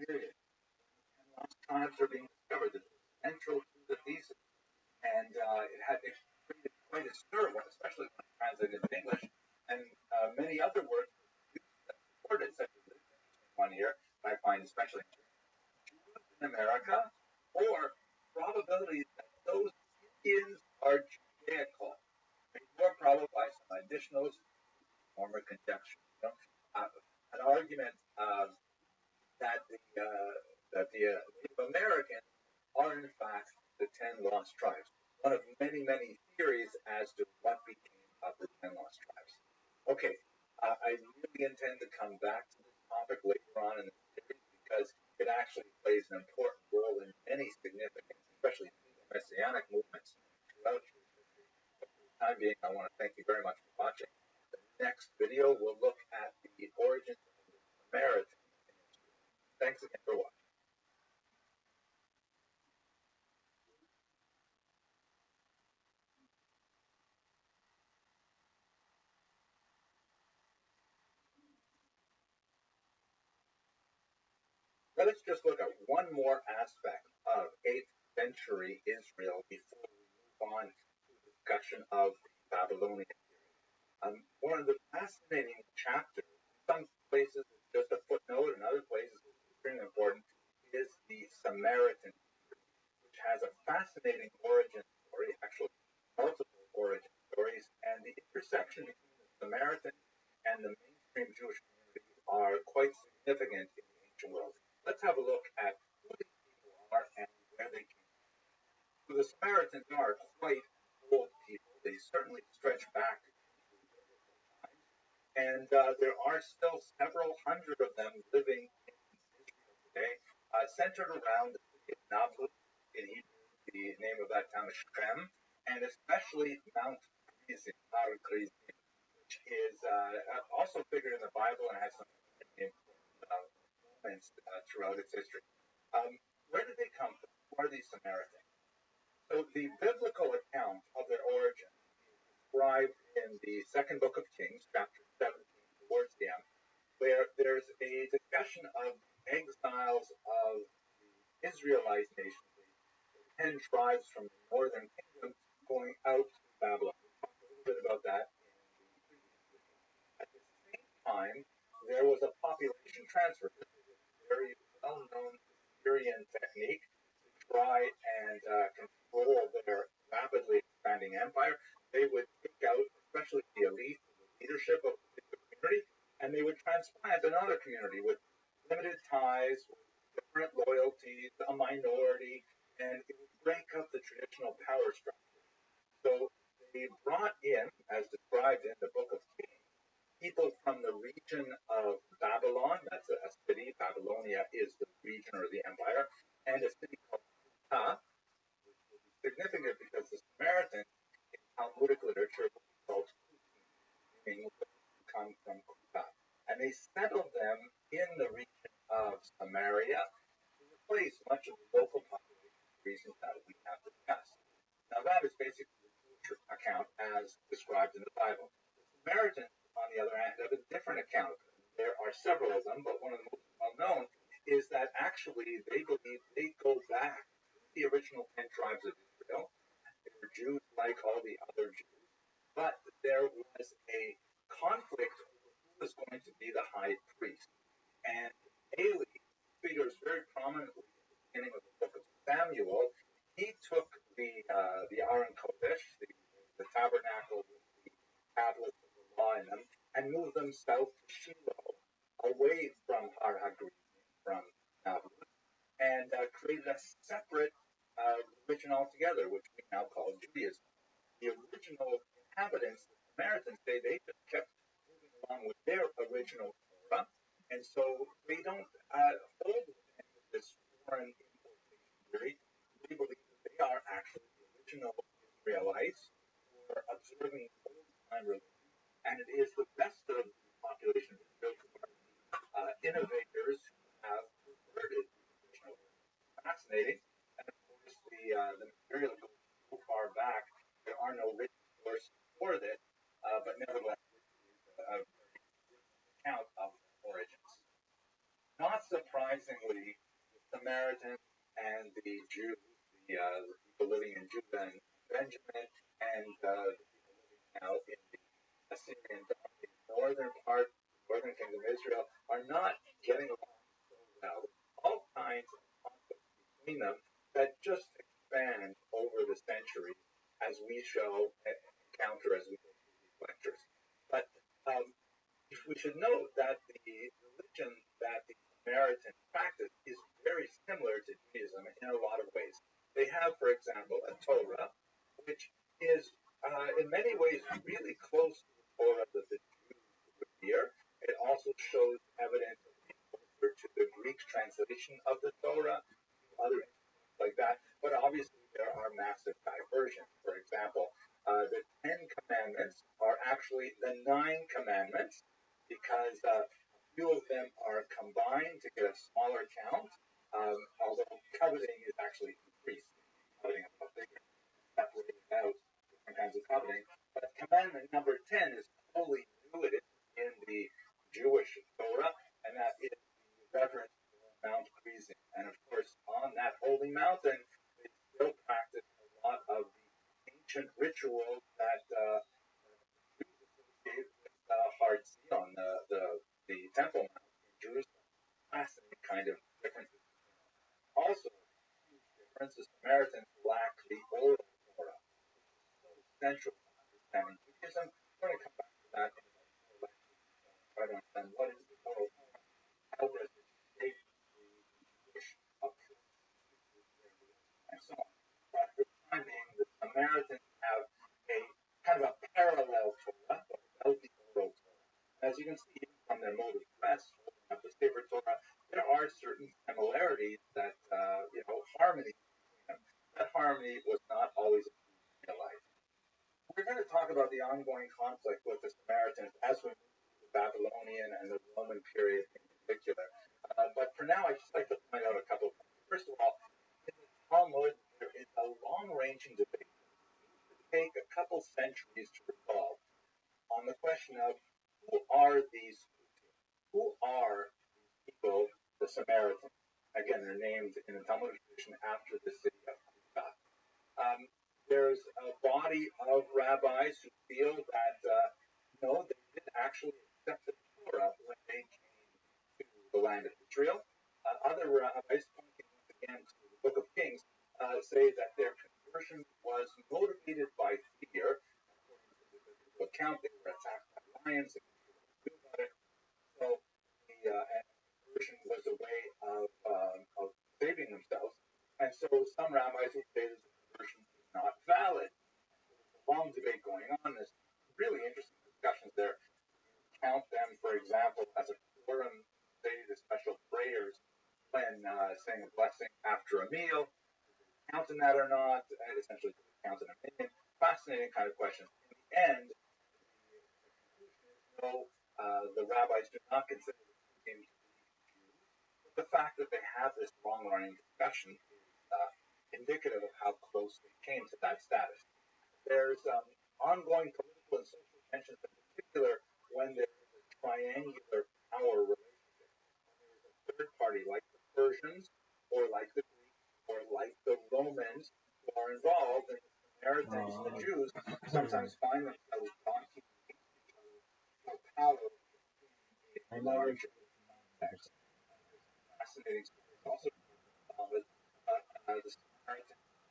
Period. Lost tribes are being discovered. This is central to the thesis. And it had created quite a stir, especially when translated into English. And many other words that supported, such as this one here, I find especially Jews in America, or probabilities that those Indians are Judaical, made more probable by some additional former conjecture. An argument that the Native Americans are in fact the 10 lost tribes. One of many, many theories as to what became of the 10 lost tribes. Okay, I really intend to come back to this topic later on in the series because it actually plays an important role in many significant, especially messianic movements throughout Jewish history. But for the time being, I want to thank you very much for watching. The next video will look at the origins of the Samaritans in Israel. Thanks again for watching. Let us just look at one more aspect of 8th century Israel before we move on to the discussion of the Babylonian period. One of the fascinating chapters, in some places it's just a footnote, in other places it's extremely important, is the Samaritan period, which has a fascinating origin story, actually multiple origin stories, and the intersection between the Samaritan and the mainstream Jewish community are quite significant in the ancient world. Let's have a look at who these people are and where they came from. So the Samaritans are quite old people. They certainly stretch back into biblical times, and there are still several hundred of them living in Israel today, centered around the city of Nablus. In Hebrew, the name of that town is Shechem, and especially Mount Gerizim, which is also figured in the Bible and has some important moments throughout its history. Where did they come from? Who are these Samaritans? So the biblical account of their origin is described in the second book of Kings, chapter 17, towards the end, where there's a discussion of exiles of the Israelite nation, the 10 tribes from the northern kingdom going out to Babylon. We talked a little bit about that in the previous video. At the same time, there was a population transfer. This was a very well-known Syrian technique to try and control their rapidly expanding empire. They would pick out, especially the elite, the leadership of the community, and they would transplant another community with limited ties, with different loyalties, a minority, and it would break up the traditional power structure. So they brought in, as described in the Book of Kings, people from the region of Babylon. That's a city. Babylonia is the region or the empire, and a city called Kuta, which will be significant because the Samaritans in Talmudic literature will be called Kutim, meaning who come from Kuta. And they settled them in the region of Samaria to replace much of the local population for reasons that we have discussed. Now, that is basically the Jewish account as described in the Bible. The Samaritans, on the other hand, have a different account. There are several of them, but one of the most well known is that actually they believe they go back to the original 10 tribes of Israel. They were Jews like all the other Jews, but there was a conflict over who was going to be the high priest. And Eli figures very prominently at the beginning of the book of Samuel. He took the Aron Kodesh, the tabernacle with the tablets of the law in them, and moved them south to Shiloh, away from Har Hagrizim, from Nablus, and created a separate religion altogether, which we now call Judaism. The original inhabitants, the Samaritans, they just kept moving along with their original Torah, and so they don't hold with any of this foreign importation theory. They believe that they are actually the original Israelites who are observing old time religion, and it is the rest of the population of Israel who are the innovators who have perverted the traditional religion. Fascinating, and of course the material goes so far back. There are no written sources for this, but nevertheless, this is a very good account of origins. Not surprisingly, the Samaritans and the Jews, the people living in Judah and Benjamin, and the people living now in the Assyrian dominated northern part, northern kingdom of Israel, are not getting along so well. There's all kinds of conflicts between them that just expand over the centuries as we shall encounter as we go through these lectures. But we should note that the religion that the Samaritans practice is very similar to Judaism in a lot of ways. They have, for example, a Torah, which is in many ways really close to the Torah that the Jews revere. It also shows evidence of being closer to the Greek translation of the Torah, other instances like that. But obviously, there are massive diversions. For example, the 10 Commandments are actually the 9 Commandments because a few of them are combined to get a smaller count, although coveting is actually increased. Coveting is bigger, separated out different kinds of coveting. But commandment number 10 is wholly new. It is in the Jewish Torah, and that is the reverence for Mount Gerizim. And of course, on that holy mountain, they still practice a lot of the ancient rituals that Jews associate with Har Zion, the Temple Mount in Jerusalem. Fascinating kind of differences. Also, huge difference, the Samaritans lack the oral Torah, which is so essential to understanding Judaism. We're going to come back to that in about 4 lectures. Try to understand what is the oral Torah, how does it shape the Jewish approach to their religion, and so on. But for the time being, the Samaritans have a kind of a parallel Torah, but without the oral Torah. As you can see from their mode of dress, holding up the Sefer Torah, there are certain similarities that, harmony between them. That harmony was not always achieved in real life. We're going to talk about the ongoing conflict with the Samaritans as we move through the Babylonian and the Roman period in particular. But for now, I'd just like to point out a couple of things. First of all, in the Talmud, there is a long-ranging debate that seems to take a couple centuries to resolve on the question of who are these Kutim? Who are these people, the Samaritans? Again, they're named in the Talmudic tradition after the city of Kuta. There's a body of rabbis who feel that no, they did actually accept the Torah when they came to the land of Israel. Other rabbis, pointing once again to the Book of Kings, say that their conversion was motivated by fear. According to the biblical account, they were attacked by lions and knew about it. So the conversion was a way of saving themselves. And so some rabbis would say that the conversion is not valid. There's a long debate going on. There's really interesting discussions there. Count them, for example, as a quorum, say the special prayers when saying a blessing after a meal. Counting that or not, essentially counting a million. Fascinating kind of question. In the end, no, the rabbis do not consider the Jews to be Jews. But the fact that they have this long-running discussion is indicative of how close they came to that status. There's ongoing political and social tensions, in particular when there is a triangular power relationship. When there's a third party like the Persians or like the Greeks or like the Romans who are involved, and the Samaritans and the Jews sometimes find themselves talking against each other for power in large context. Fascinating stories also with the Samaritans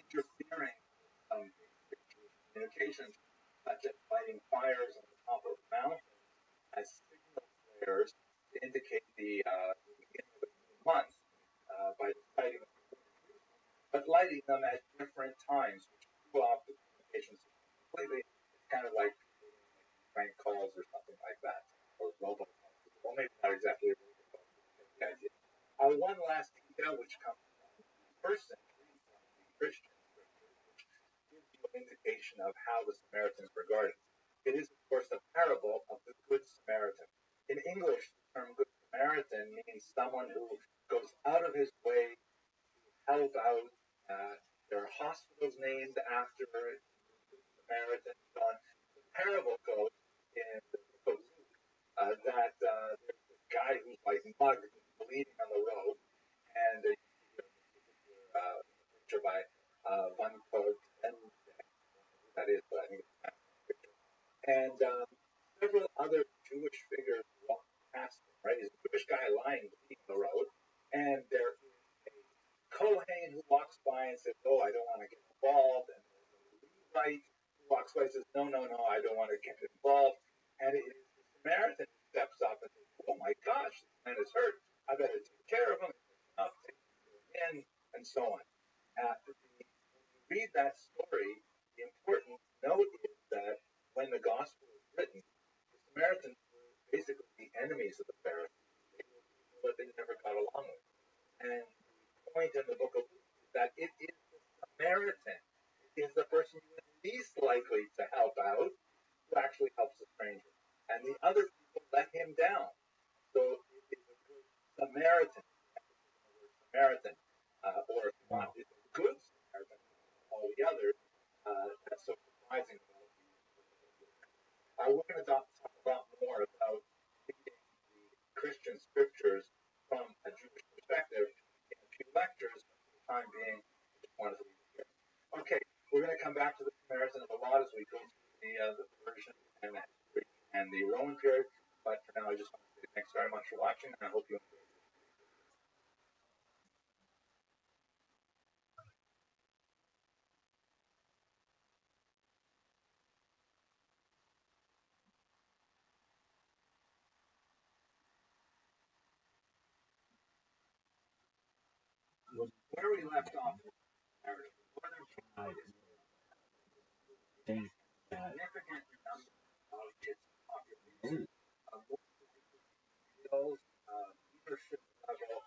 interfering in some basic Jewish communications, such as lighting fires on the top of mountains as signal flares to indicate the beginning of a new month by lighting them before Jerusalem, but lighting them at different times, which threw off the communication system completely. It's kind of like prank calls or something like that, or robocalls. Well, maybe not exactly a robocall, but you get the idea. One last detail, which comes from the first century, from the Christian scriptures, which gives you an indication of how the Samaritans were regarded. It is, of course, the parable of the Good Samaritan. In English, the term Good Samaritan means someone who goes out of his way to help out. There are hospitals named after the Good Samaritan and so on. The parable goes in the book of Luke that there's this guy who's like mugged and bleeding on the road, and you see a particular picture by one called that is, but I think it's a picture. And several other Jewish figures walk past him, right? He's a Jewish guy lying bleeding on the road, and there is a Kohen who walks by and says, "Oh, I don't want to get involved," and there's a Levite who walks by and says, "No, no, no, I don't want to get involved," and it is the Samaritan who steps up and says, "Oh my gosh, this man is hurt. I better take care of him, take him in," and so on. When you read that story, the important note is that when the gospel was written, the Samaritans were basically the enemies of the Pharisees. They were people that they never got along with. And the point in the book of Luke is that it is the Samaritan, it is the person who is least likely to help out, who actually helps a stranger. And the other people let him down. So it is a good Samaritan, emphasis on the word Samaritan, or if you want, it's a good Samaritan, all the others. That's so surprising about the we're going to talk a lot more about reading the Christian scriptures from a Jewish perspective in a few lectures, but for the time being, I just wanted to leave it here. Okay, we're going to come back to the Samaritan a lot as we go through the Persian and the Greek and the Roman period, but for now I just want to say thanks very much for watching, and I hope you enjoyed it. Where we left off with the narrative, northern significant number of its population, leadership level,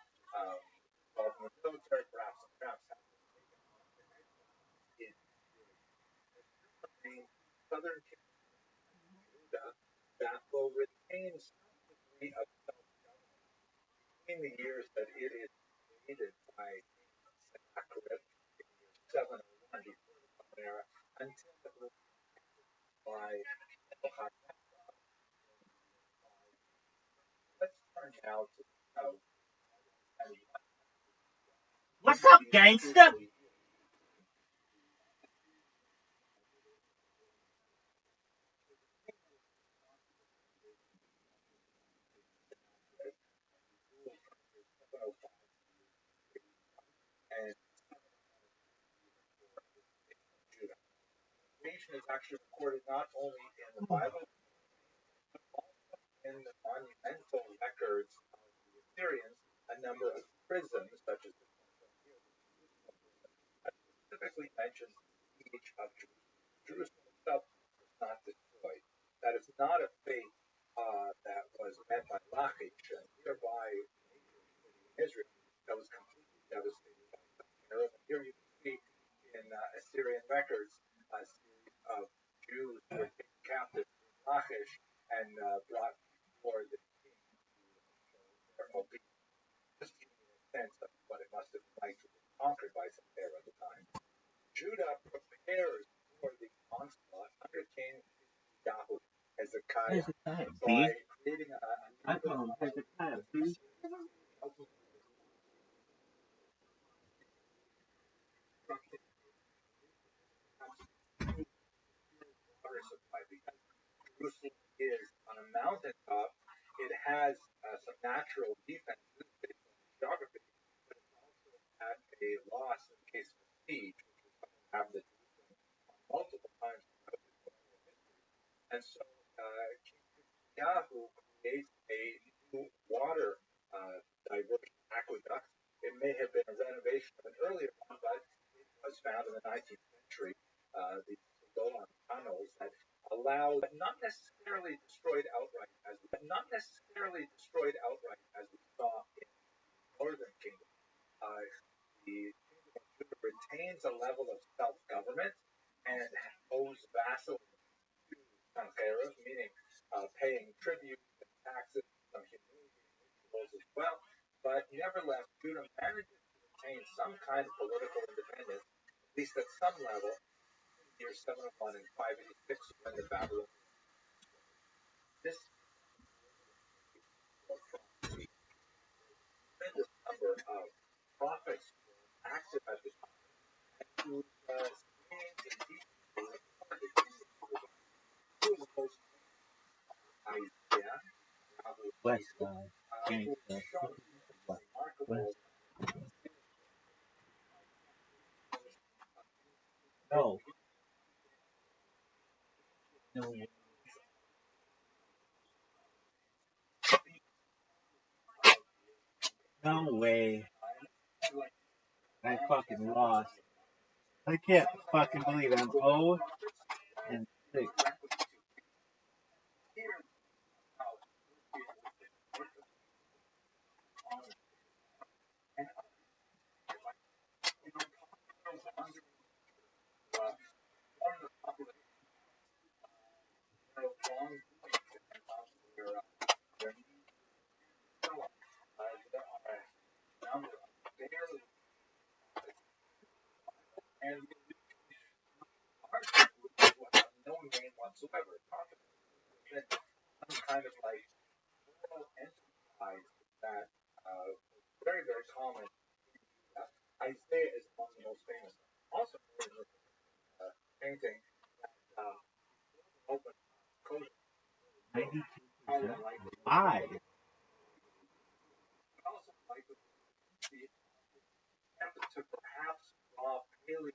well, from the military, perhaps have been taken off the head in southern Judah that will retain some degree of self-government between the years that it is invaded by Sennacherib in the year 701 before the Common Era until it was by Let's turn now to the south. What's up, gangster? And Judah. Invasion is actually recorded not only in the Bible, but also in the monumental records of the Assyrians, a number of prisons, such as this one shown here, specifically mentions the siege of Jerusalem. Jerusalem itself was not destroyed. That is not a fate that was met by Lachish, a nearby neighboring city in Israel that was completely devastated by Sennacherib. And here you can see in Assyrian records a series of Jews who were taken captive in Lachish and brought before the king to show their obedience. Just to give you a sense of what it must have been like to be conquered by Sennacherib at the time. Judah prepares for the onslaught under King Yahoo Hezekiah by creating a I call him Hezekiah, B. water supply because Jerusalem is on a mountaintop. It has some natural defenses based on its geography, but it's also at a loss in case of a siege, which was something that happened to Jerusalem multiple times throughout its colonial history. And so King Yahoo creates a new water diversion aqueduct. It may have been a renovation of an earlier one, but it was found in the 19th century. The Golan tunnels that allowed, but not necessarily destroyed outright, as we saw in the northern kingdom. The kingdom of Judah retains a level of self-government and owes vassal to Sancherib, meaning paying tribute and taxes, some humiliating rituals as well. But nevertheless, Judah manages to retain some kind of political independence, at least at some level, in years 701 and 586 when the Babylonians destroyed. This prophecy, tremendous number of prophets were active at the time, and whose sayings and teachings were recorded in the book of two of the most Isaiah, West side. who shown remarkable No. No. No way. I fucking lost. I can't fucking believe it. I'm 0 and 6. and no name whatsoever. Some kind of like moral enterprise that was very, very common. Isaiah is among the most famous. Also, painting that open code. 92%. Why? Also, like the attempt to perhaps draw paleo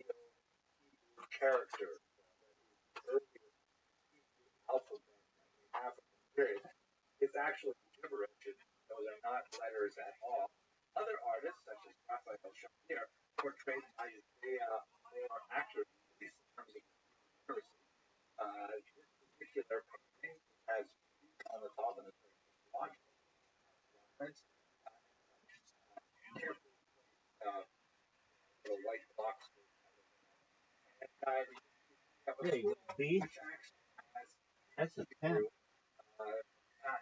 character, earlier alphabet in the African period. It's actually gibberish. Those are not letters at all. Other artists, such as Raphael Shakir, portrayed Isaiah more accurately, at least in terms of accuracy. This particular painting has on the top and it's very logical reference. Carefully the white box. There you go, B. That's a pimp.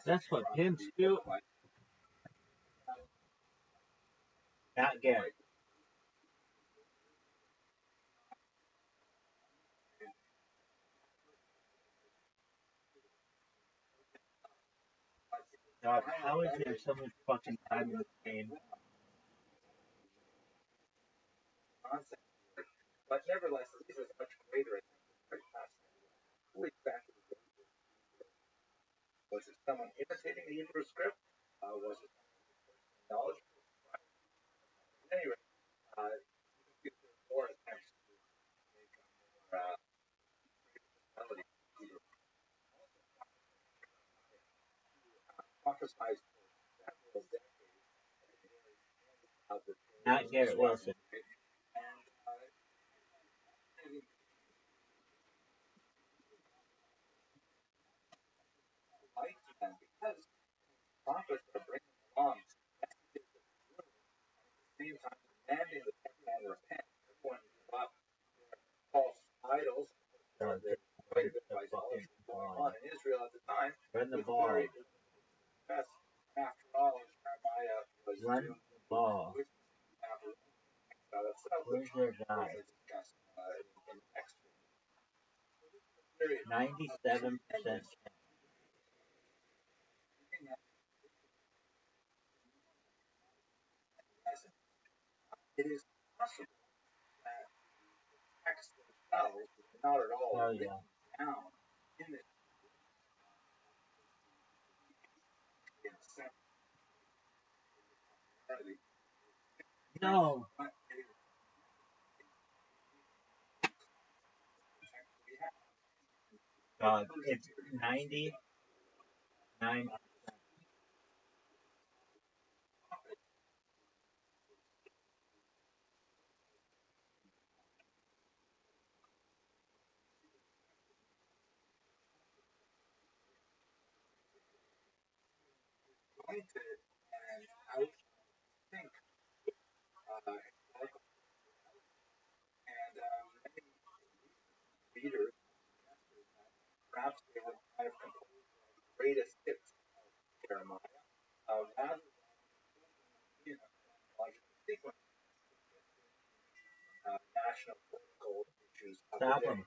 That's what pimps do. Not Gary. God, how is there so much fucking time in this game? But nevertheless, this is much greater. Very fascinating. Who exactly was it? Someone imitating the Hebrew script? Was it knowledge? Anyway, more attempts to make a more melody. Prophesized several decades Not Garrett Wilson. idols. There's quite a bit of idolatry going on in Israel at the time. Run the ball. After all, Jeremiah was Run the ball. Where's their guy? 97%. It is possible that texts themselves are not at all Oh, yeah. down in this in a sense. No. It's 99. Pointed and out think and many readers perhaps they would have composed the greatest hits of Jeremiah rather than chronological sequence national political issues of Stop the day. him.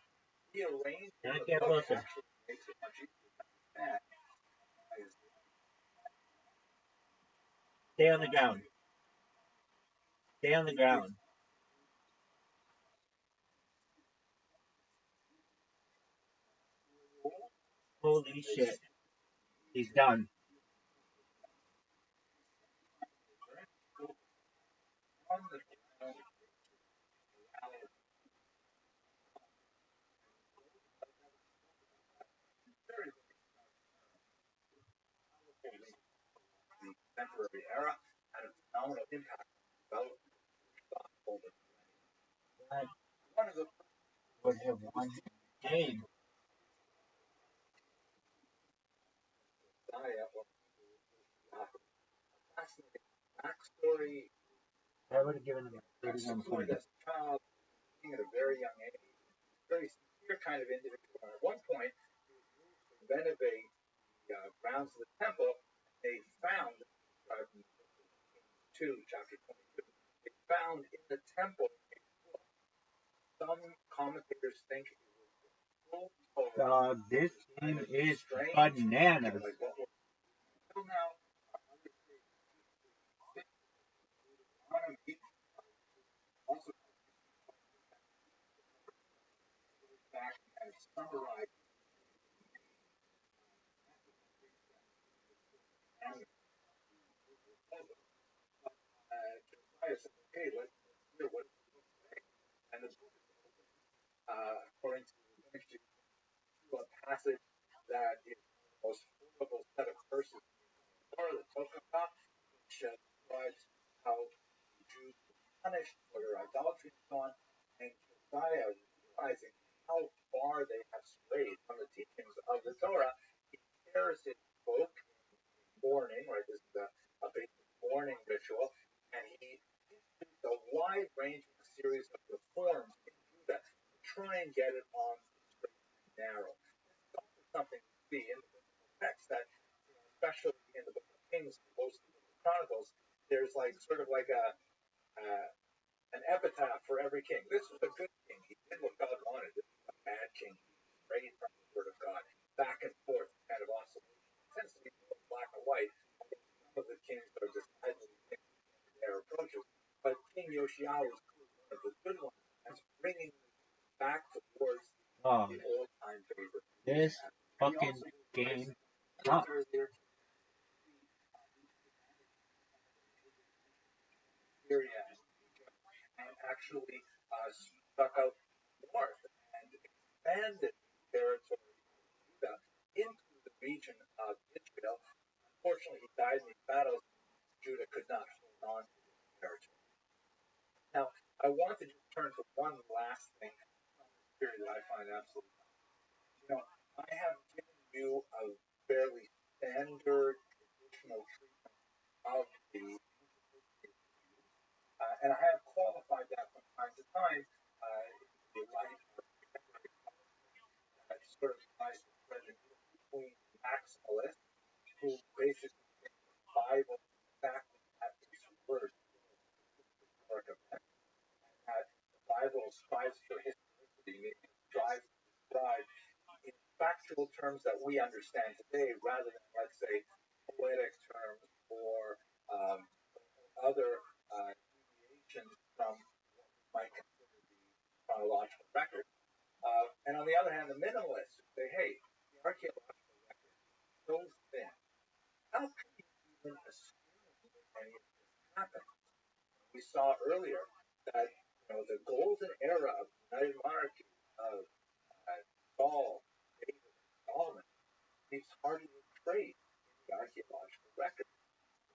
Rearranging Not the get book closer. actually makes it much easier to understand. Stay on the ground. Stay on the ground. Holy shit. He's done. The contemporary era had a phenomenal impact on the development of older. God One of the would have won the game. fascinating backstory. I would have given him 31 points. As a child, being at a very young age, very sincere kind of individual. And at one point, he was moved to renovate the grounds of the temple. They found, described in 2, chapter 22, they found in the temple a book. Some commentators think it was the full Torah. This game is bananas. Like what we're until now, also back and summarize Josiah said, okay, let's hear what the book say. And the book is open, according to a passage that is the most horrible set of verses in the Torah, which describes how the Jews were punished for their idolatry and so on. And Josiah, realizing how far they have strayed from the teachings of the Torah, he tears his book in mourning, right? This is a basic mourning ritual, and he institutes a wide-ranging series of reforms in Judah to try and get it on the straight and narrow. It's also something we see in the biblical text that, especially in the Book of Kings, most of the Book of Chronicles, there's like sort of like an epitaph for every king. This was a good king. He did what God wanted. This was a bad king. He strayed from the word of God, back and forth, kind of oscillation. It tends to be more black and white. Some of the kings are decidedly mixed in their approaches. But King Yoshiao was one of the good ones, and bringing back towards the old-time favorite. This fucking game sucks. Syria and actually struck out north and expanded the territory of Judah into the region of Israel. Unfortunately, he died in these battles. Judah could not hold on to this territory. Now, I want to just turn to one last thing from this period that I find absolutely I have given you a fairly standard traditional treatment of the and I have qualified that from time to time in the light of historicity tries to describe in factual terms that we understand today, rather than, let's say, poetic terms or other deviations from what we might consider the chronological record. And on the other hand, the minimalists say, hey, the archaeological record is so thin. How can you even assume that any of this happened? We saw earlier that the golden era of the United Monarchy of Saul, David, and Solomon leaves hardly a trace in the archaeological record.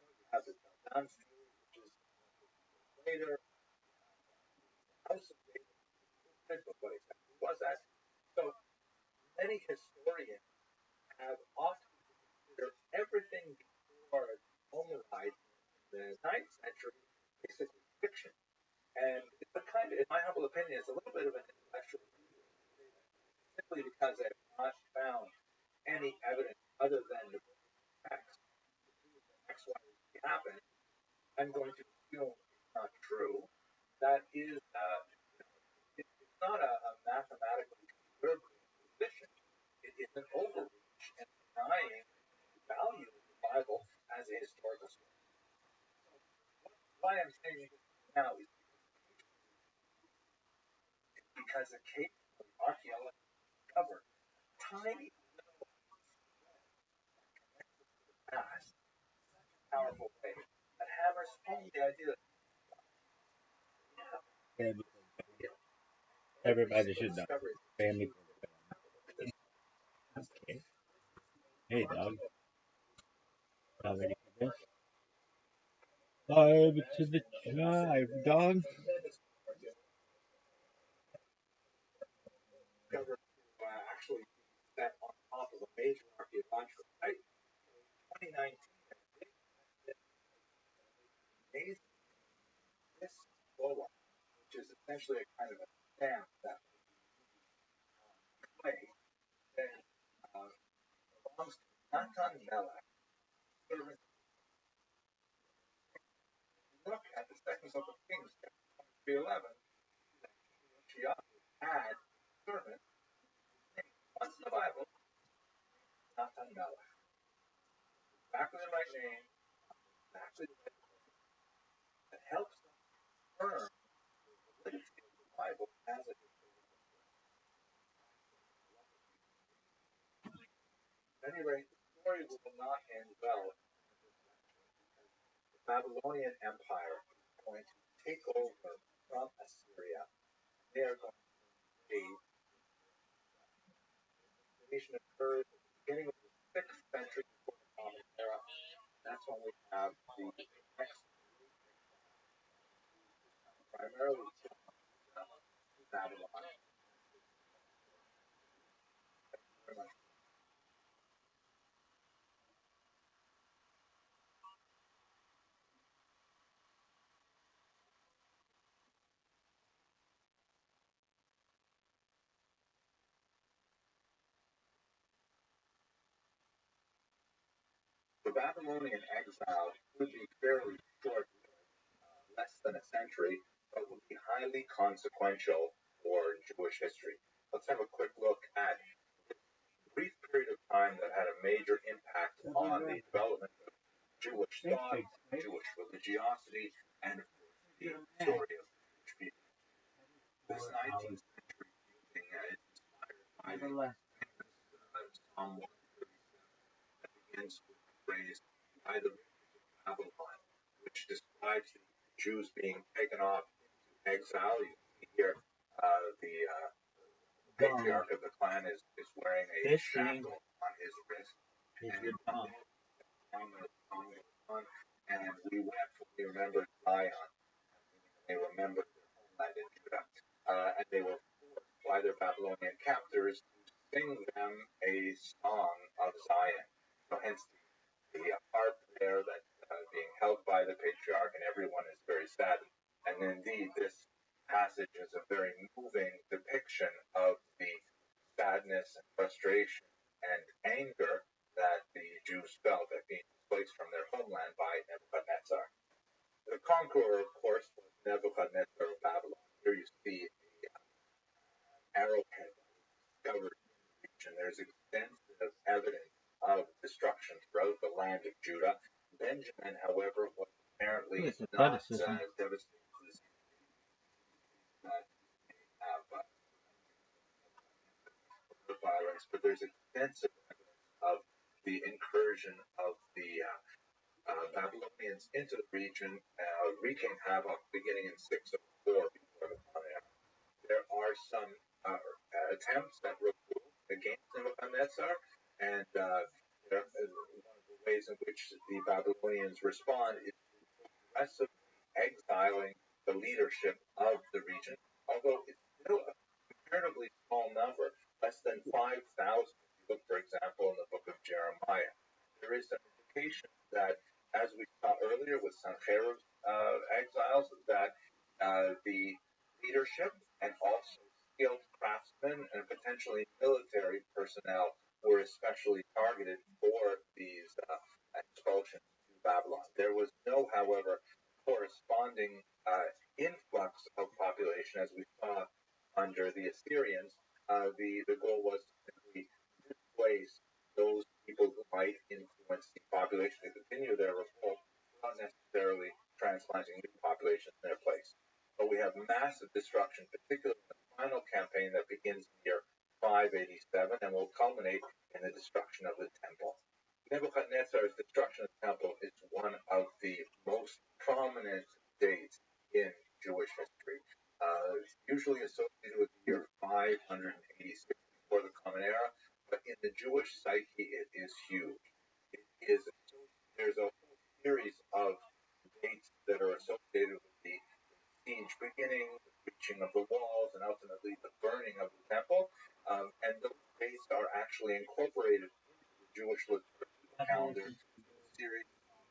You have the Dynasty, which is later, the House of David, but what exactly was that? So many historians have often considered everything before Roman rise in the 9th century basically fiction. And it's a kind of, in my humble opinion, it's a little bit of an intellectual simply because I have not found any evidence other than the text to prove that X, Y, or Z happened. I'm going to assume it's not true. That is, it's not a mathematically conservative position. It is an overreach and denying the value of the Bible as a historical story. So why I'm saying this now is because occasionally archaeologists discover tiny little past, powerful way that hammers home the idea that Everybody should know. Family. Okay. Hey, dog. Not ready for this? Vibe to the drive, dog. discovered actually set on top of a major archaeological site. In 2019, amazing this blow-up, which is essentially a kind of a stamp that clay that belongs to Natan Melech, servant. Look at the second book of Kings, chapter 23:11. She had servant. Once in the Bible, Natan Melech. Exactly the right name, exactly the right name. That helps us confirm the validity of the Bible as a historical story. At any rate, the story will not end well because the Babylonian Empire is going to take over from Assyria. They are going to invade. The invasion occurs at the beginning of the 6th century before the Common Era. That's when we have the next primarily Babylon. The Babylonian exile would be fairly short, less than a century, but would be highly consequential for Jewish history. Let's have a quick look at a brief period of time that had a major impact on the development of Jewish thought, Jewish religiosity, and the story of Jewish people. This 19th century painting is inspired by the Psalm 137 that begins with the phrase, by the rivers of Babylon, which describes the Jews being taken off into exile. You see here the patriarch of the clan is wearing a shackle on his wrist. And we wept when we remembered Zion. They remembered their homeland in Judah. And they were forced by their Babylonian captors to sing them a song of Zion. So hence the harp there that's being held by the patriarch, and everyone is very sad. And indeed, this passage is a very moving depiction of the sadness and frustration and anger that the Jews felt at being displaced from their homeland by Nebuchadnezzar. The conqueror, of course, was Nebuchadnezzar of Babylon. Here you see arrowhead discovered in the region. There's extensive evidence of destruction throughout the land of Judah. Benjamin, however, was apparently not devastated to the same degree that may have violence, but there's extensive evidence of the incursion of the Babylonians into the region, wreaking havoc beginning in 604 before the common era. There are some attempts at revolt against Nebuchadnezzar, and one of the ways in which the Babylonians respond is aggressively exiling the leadership of the region, although it's still a comparatively small number, less than 5,000 if you look, for example, in the book of Jeremiah. There is some indication that, as we saw earlier with Sancherib's exiles, that the leadership and also skilled craftsmen and potentially military personnel were especially targeted for these expulsions to Babylon. There was no, however, corresponding influx of population as we saw under the Assyrians. The goal was to simply displace those people who might influence the population to continue their revolt, not necessarily transplanting new populations in their place. But we have massive destruction, particularly in the final campaign that begins in the year 587 and will culminate in the destruction of the temple. Nebuchadnezzar's destruction of the temple is one of the most prominent dates in Jewish history. It's usually associated with the year 586 before the Common Era, but in the Jewish psyche, it is huge. There's a whole series of dates that are associated with the siege beginning, the breaching of the walls, and ultimately the burning of the temple. And those dates are actually incorporated into the Jewish liturgical calendar in a series of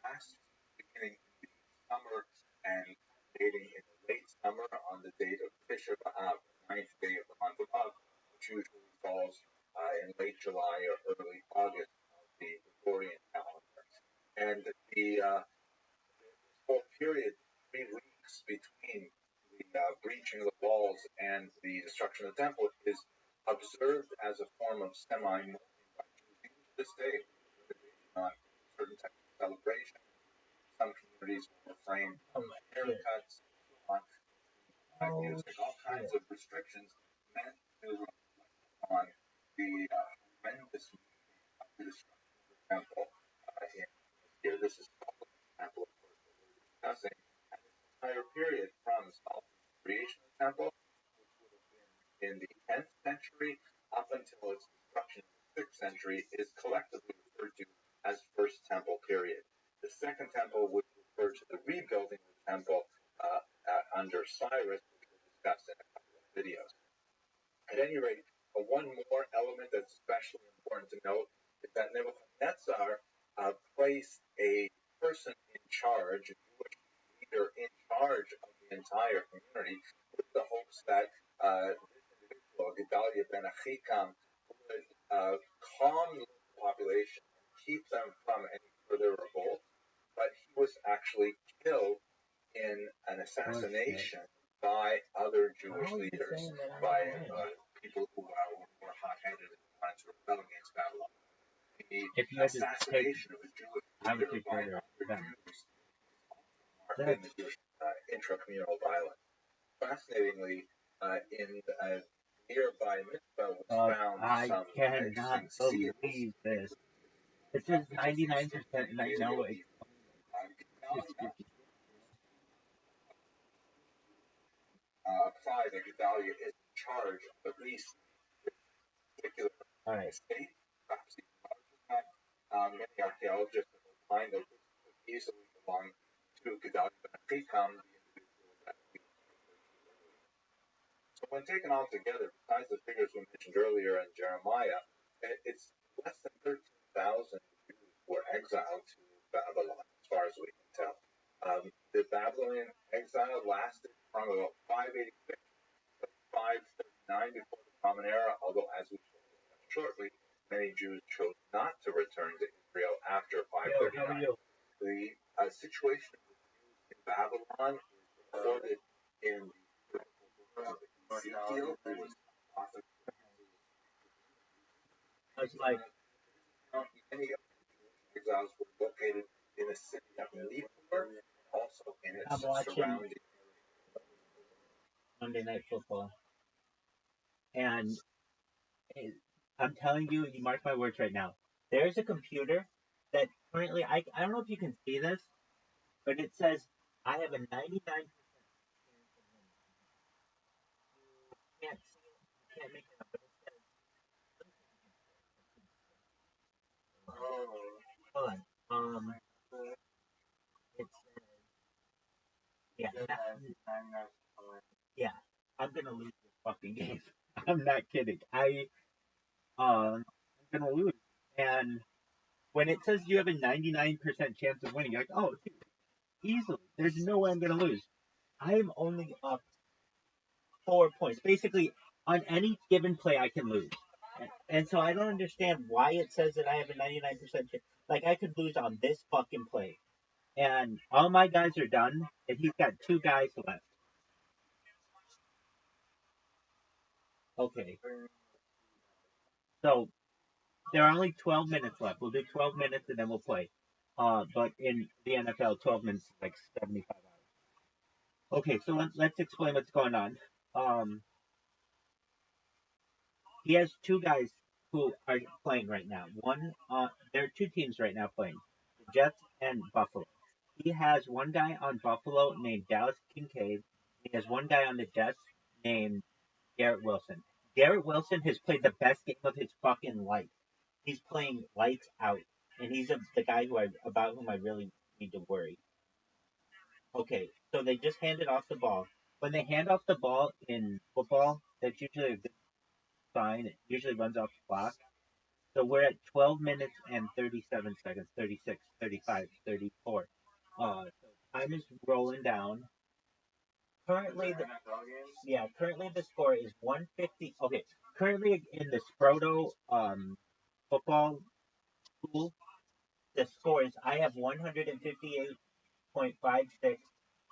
fasts beginning in the summer and dating in the late summer on the date of Tisha B'Av, the 9th day of the month of Av, which usually falls in late July or early August of the Gregorian calendar. And this whole period, 3 weeks between the breaching of the walls and the destruction of the temple, is observed as a form of semi-mourning by Jews even to this day, on certain types of celebration. Some communities will refrain from haircuts, so on, music, all kinds of restrictions meant to reflect on the horrendous of the destruction of the temple here. This is also an example, of course, that we're discussing. And this entire period from Solomon's creation of the temple, which would have been in the 10th century, up until its destruction in the 6th century, is collectively referred to as First Temple period. The Second Temple would refer to the rebuilding of the temple under Cyrus, which we'll discuss in a couple of videos. At any rate, one more element that's especially important to note is that Nebuchadnezzar placed a person in charge, a Jewish leader in charge of the entire community, with the hopes that this individual, Gedalia ben Achikam, would calm the population and keep them from any further revolt. But he was actually killed in an assassination by other Jewish leaders, by people who were more hot-headed and wanted to rebel against Babylon. The assassination of a Jewish leader by other Jews is also marked in the Jewish intracommunal violence. Fascinatingly, in a nearby mitzvah was found some cannot believe this. It says 99%, and I know it. Apply that Gedalia is in charge of at least this particular state, perhaps even larger than that. Many archaeologists have opined that this could easily belong to Gedalia ben Achikam, the individual that we referred to earlier. So when taken all together, besides the figures we mentioned earlier in Jeremiah, it's less than 13,000 Jews were exiled to Babylon, as far as we can tell. The Babylonian exile lasted from about 586 to 539 before the Common Era, although, as we will discuss shortly, many Jews chose not to return to Israel after 539. The situation of the Jews in Babylon is recorded in the It's like exiles were located in a city that believed also in its I'm watching surrounding. Monday Night Football, and I'm telling you, you mark my words right now. There's a computer that currently I don't know if you can see this, but it says I have a 99% chance of winning. You can't see it, you can't make it up, but it says. Hold on. It says yeah, yeah. I'm gonna lose this fucking game. I'm not kidding. I'm gonna lose. And when it says you have a 99% chance of winning, you're like, oh, dude, easily. There's no way I'm gonna lose. I am only up 4 points. Basically, on any given play, I can lose. And so I don't understand why it says that I have a 99% chance. Like, I could lose on this fucking play. And all my guys are done, and he's got 2 guys left. Okay. So, there are only 12 minutes left. We'll do 12 minutes and then we'll play. But in the NFL, 12 minutes is like 75 hours. Okay, so let's explain what's going on. He has 2 guys who are playing right now. There are 2 teams right now playing, the Jets and Buffalo. He has 1 guy on Buffalo named Dallas Kincaid. He has 1 guy on the Jets named Garrett Wilson. Garrett Wilson has played the best game of his fucking life. He's playing lights out, and he's the guy about whom I really need to worry. Okay, so they just handed off the ball. When they hand off the ball in football, that's usually a good sign. It usually runs off the clock. So we're at 12 minutes and 37 seconds, 36, 35, 34. So time is rolling down. Currently, currently the score is 150. Okay, currently in the Sproto football school, the score is I have 158.56,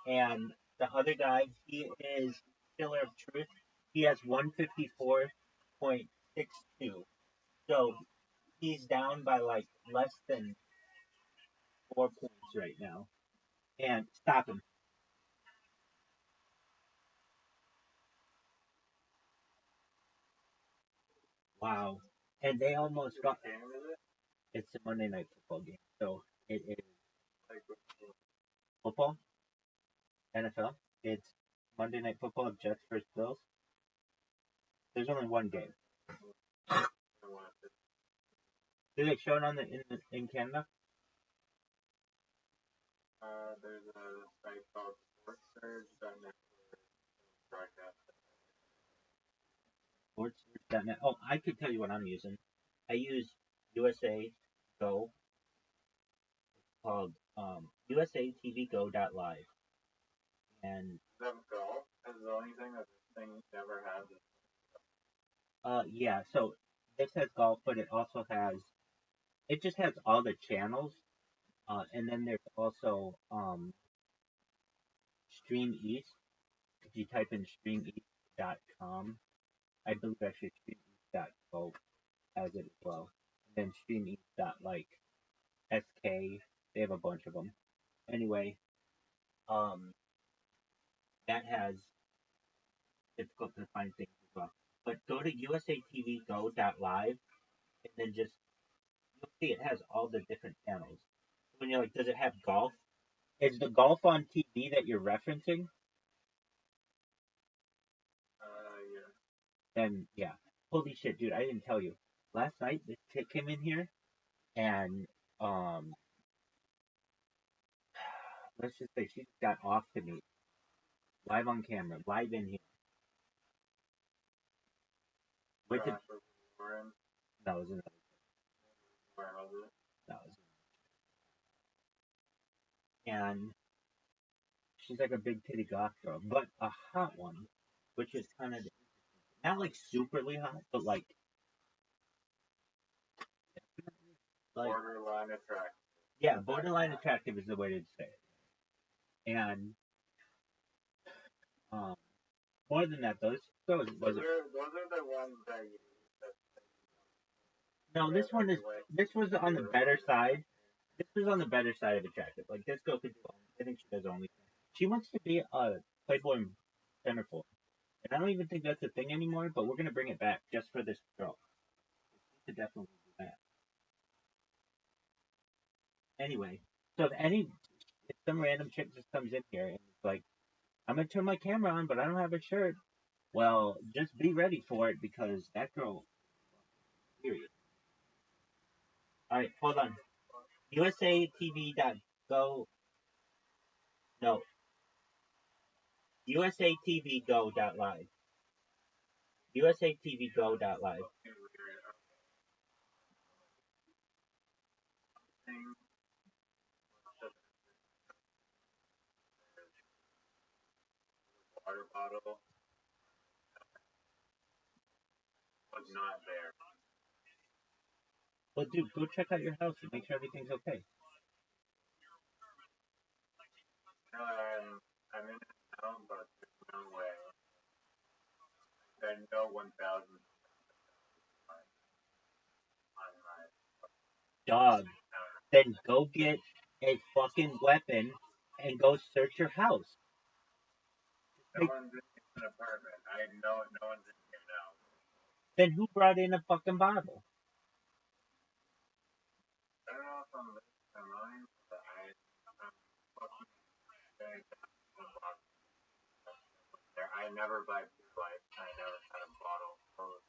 and the other guy, he is Pillar of Truth. He has 154.62. So he's down by like less than 4 points right now. And stop him. Wow. And they almost got. It's a Monday Night Football game. So it is football, NFL. It's Monday Night Football, Jets versus Bills. There's only one game. Do they show it on in Canada? There's a site called SportsSurge.net broadcast. Sportssurge.net. Oh, I could tell you what I'm using. I use USA Go, called USATVGo.live. And golf is the only thing that this thing never has. yeah, so this has golf, but it just has all the channels. And then there's also Stream East. If you type in streameast.com, I believe actually streameast.go has it as well. And then streameast.sk, they have a bunch of them. Anyway, that has difficult to find things as well. But go to usatvgo.live and then you'll see it has all the different channels. When you're like, does it have golf? Is the golf on TV that you're referencing? Yeah. Then yeah. Holy shit, dude! I didn't tell you. Last night this chick came in here, and let's just say she got off to me, live on camera, live in here. With the, that was another. That was. And she's like a big titty goth girl, but a hot one, which is kind of not like superly hot, but like borderline attractive. Yeah, borderline attractive is the way to say it. And more than that, though, So was it? Those are the ones that you. No, this was on the better side. This was on the better side of attractive. Like this girl could do. I think she does only. She wants to be a Playboy centerfold, and I don't even think that's a thing anymore. But we're gonna bring it back just for this girl. She could definitely do that. Anyway, so if some random chick just comes in here and it's like, I'm gonna turn my camera on, but I don't have a shirt. Well, just be ready for it because that girl. Period. All right, hold on. USATV.go. No, USATVGo.live. USATVGo.live. Water bottle was not there. Well, dude, go check out your house and make sure everything's okay. No, I'm in it now, but there's no way. There's no 1,000 on my Dog, then go get a fucking weapon and go search your house. No one's in an apartment. I know no one's in here now. Then who brought in a fucking bottle? I don't know if I'm listening to mine, but I'm fucking very down in the box. I never buy Blue Light. I never had a bottle full of.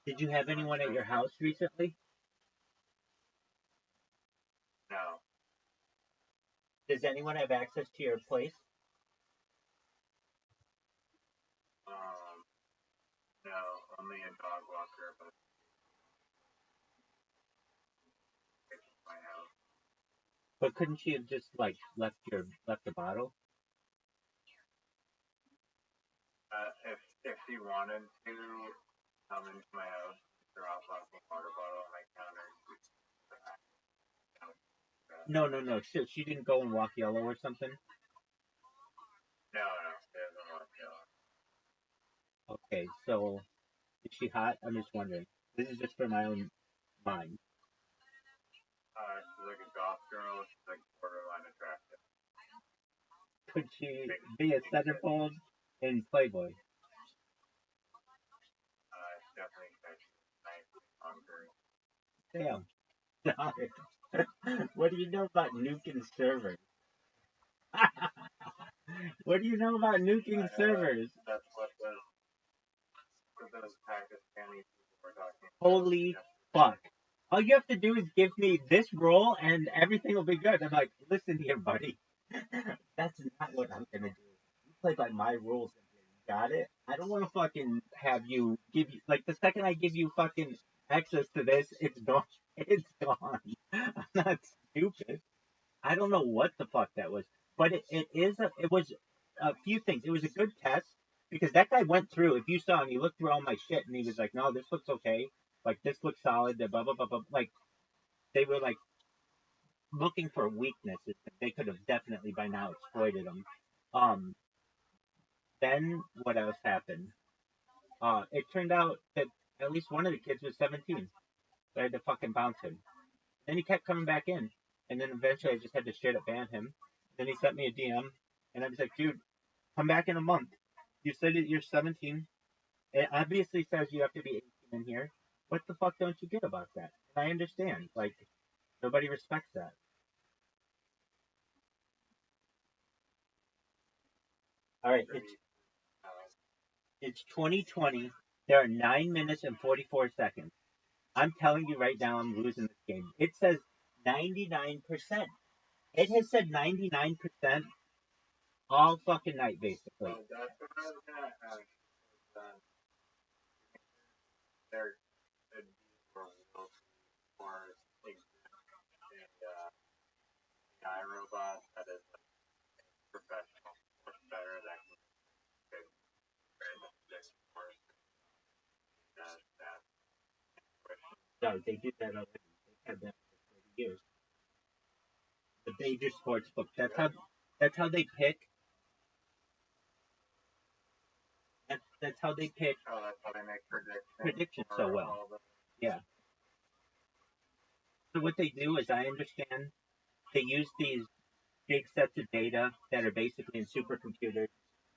Did you have anyone at your house recently? No. Does anyone have access to your place? No, only a dog walker, but it's my house. But couldn't she have just like left the bottle? If she wanted to come into my house, drop off a water bottle on my counter. No. She didn't go and walk yellow or something? No, she doesn't walk yellow. Okay, so is she hot? I'm just wondering. This is just for my own mind. She's like a goth girl. She's like borderline attractive. Could she be a centerfold in Playboy? Definitely nicely hungry. Damn. What do you know about nuking servers? What do you know about nuking servers? That's what those Pakistani people were talking about. Holy fuck. All you have to do is give me this role and everything will be good. I'm like, listen here, buddy. That's not what I'm gonna do. You play by my rules. Got it? I don't want to fucking have you give you like the second I give you fucking access to this, it's gone. It's gone. I'm not stupid. I don't know what the fuck that was, but it was a few things. It was a good test because that guy went through. If you saw him, he looked through all my shit and he was like, "No, this looks okay. Like this looks solid." Blah blah blah blah. Like they were like looking for weaknesses. They could have definitely by now exploited them. Um. Then what else happened? It turned out that at least one of the kids was 17. So I had to fucking bounce him. Then he kept coming back in. And then eventually I just had to straight up ban him. Then he sent me a DM. And I was like, dude, come back in a month. You said that you're 17. It obviously says you have to be 18 in here. What the fuck don't you get about that? And I understand. Like, nobody respects that. Alright, it's 2020. There are 9 minutes and 44 seconds. I'm telling you right now, I'm losing this game. It says 99%. It has said 99% all fucking night, basically. That's what I was gonna ask. They're for AI robot that is professional, much better than good No, they did that already. They had that for 30 years. The Major Sports Book. That's how they pick. That's how they pick Oh, that's how they make predictions so well. Yeah. So what they do is, I understand, they use these big sets of data that are basically in supercomputers,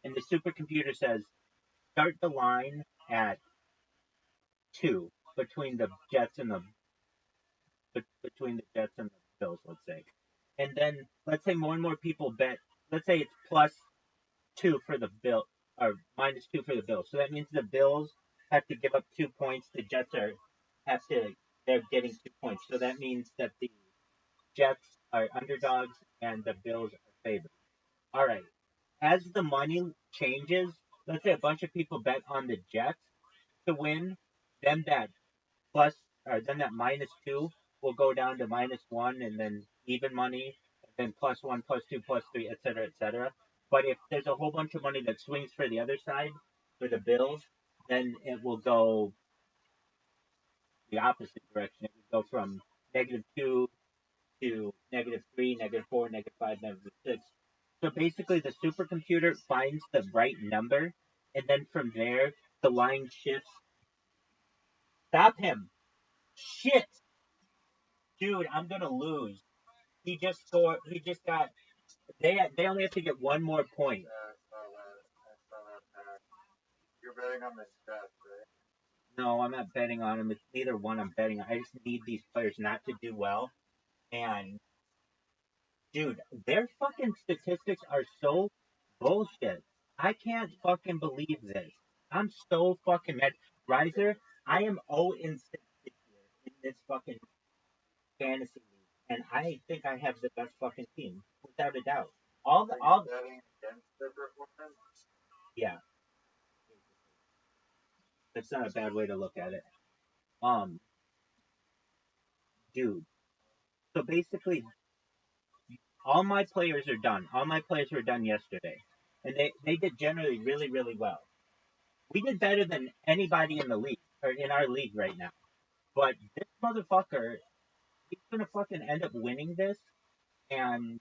and the supercomputer says start the line at 2 between the Jets and the between the Jets and the Bills, let's say. And then let's say more and more people bet. Let's say it's +2 for the Bill, or -2 for the Bills. So that means the Bills have to give up 2 points. The Jets they're getting 2 points. So that means that the Jets are underdogs and the Bills are favored. All right. As the money changes, let's say a bunch of people bet on the Jets to win, then that plus or then that -2 will go down to -1, and then even money, and then +1, +2, +3, etc., etc. But if there's a whole bunch of money that swings for the other side, for the Bills, then it will go the opposite direction. It would go from -2 to -3, -4, -5, -6. So basically, the supercomputer finds the right number, and then from there, the line shifts. Stop him! Shit! Dude, I'm gonna lose. He just scored. He just got. They only have to get one more point. Yeah, I saw that. I saw that. You're betting on the Jets, right? No, I'm not betting on him. It's neither one I'm betting on. I just need these players not to do well. And dude, their fucking statistics are so bullshit. I can't fucking believe this. I'm so fucking mad. Riser, I am 0-6 this year in this fucking fantasy league, and I think I have the best fucking team, without a doubt. Are you betting against their performance? Yeah, that's not a bad way to look at it. Dude. So basically, all my players are done. All my players were done yesterday, and they did generally really really well. We did better than anybody in the league, or in our league right now. But this motherfucker, he's gonna fucking end up winning this, and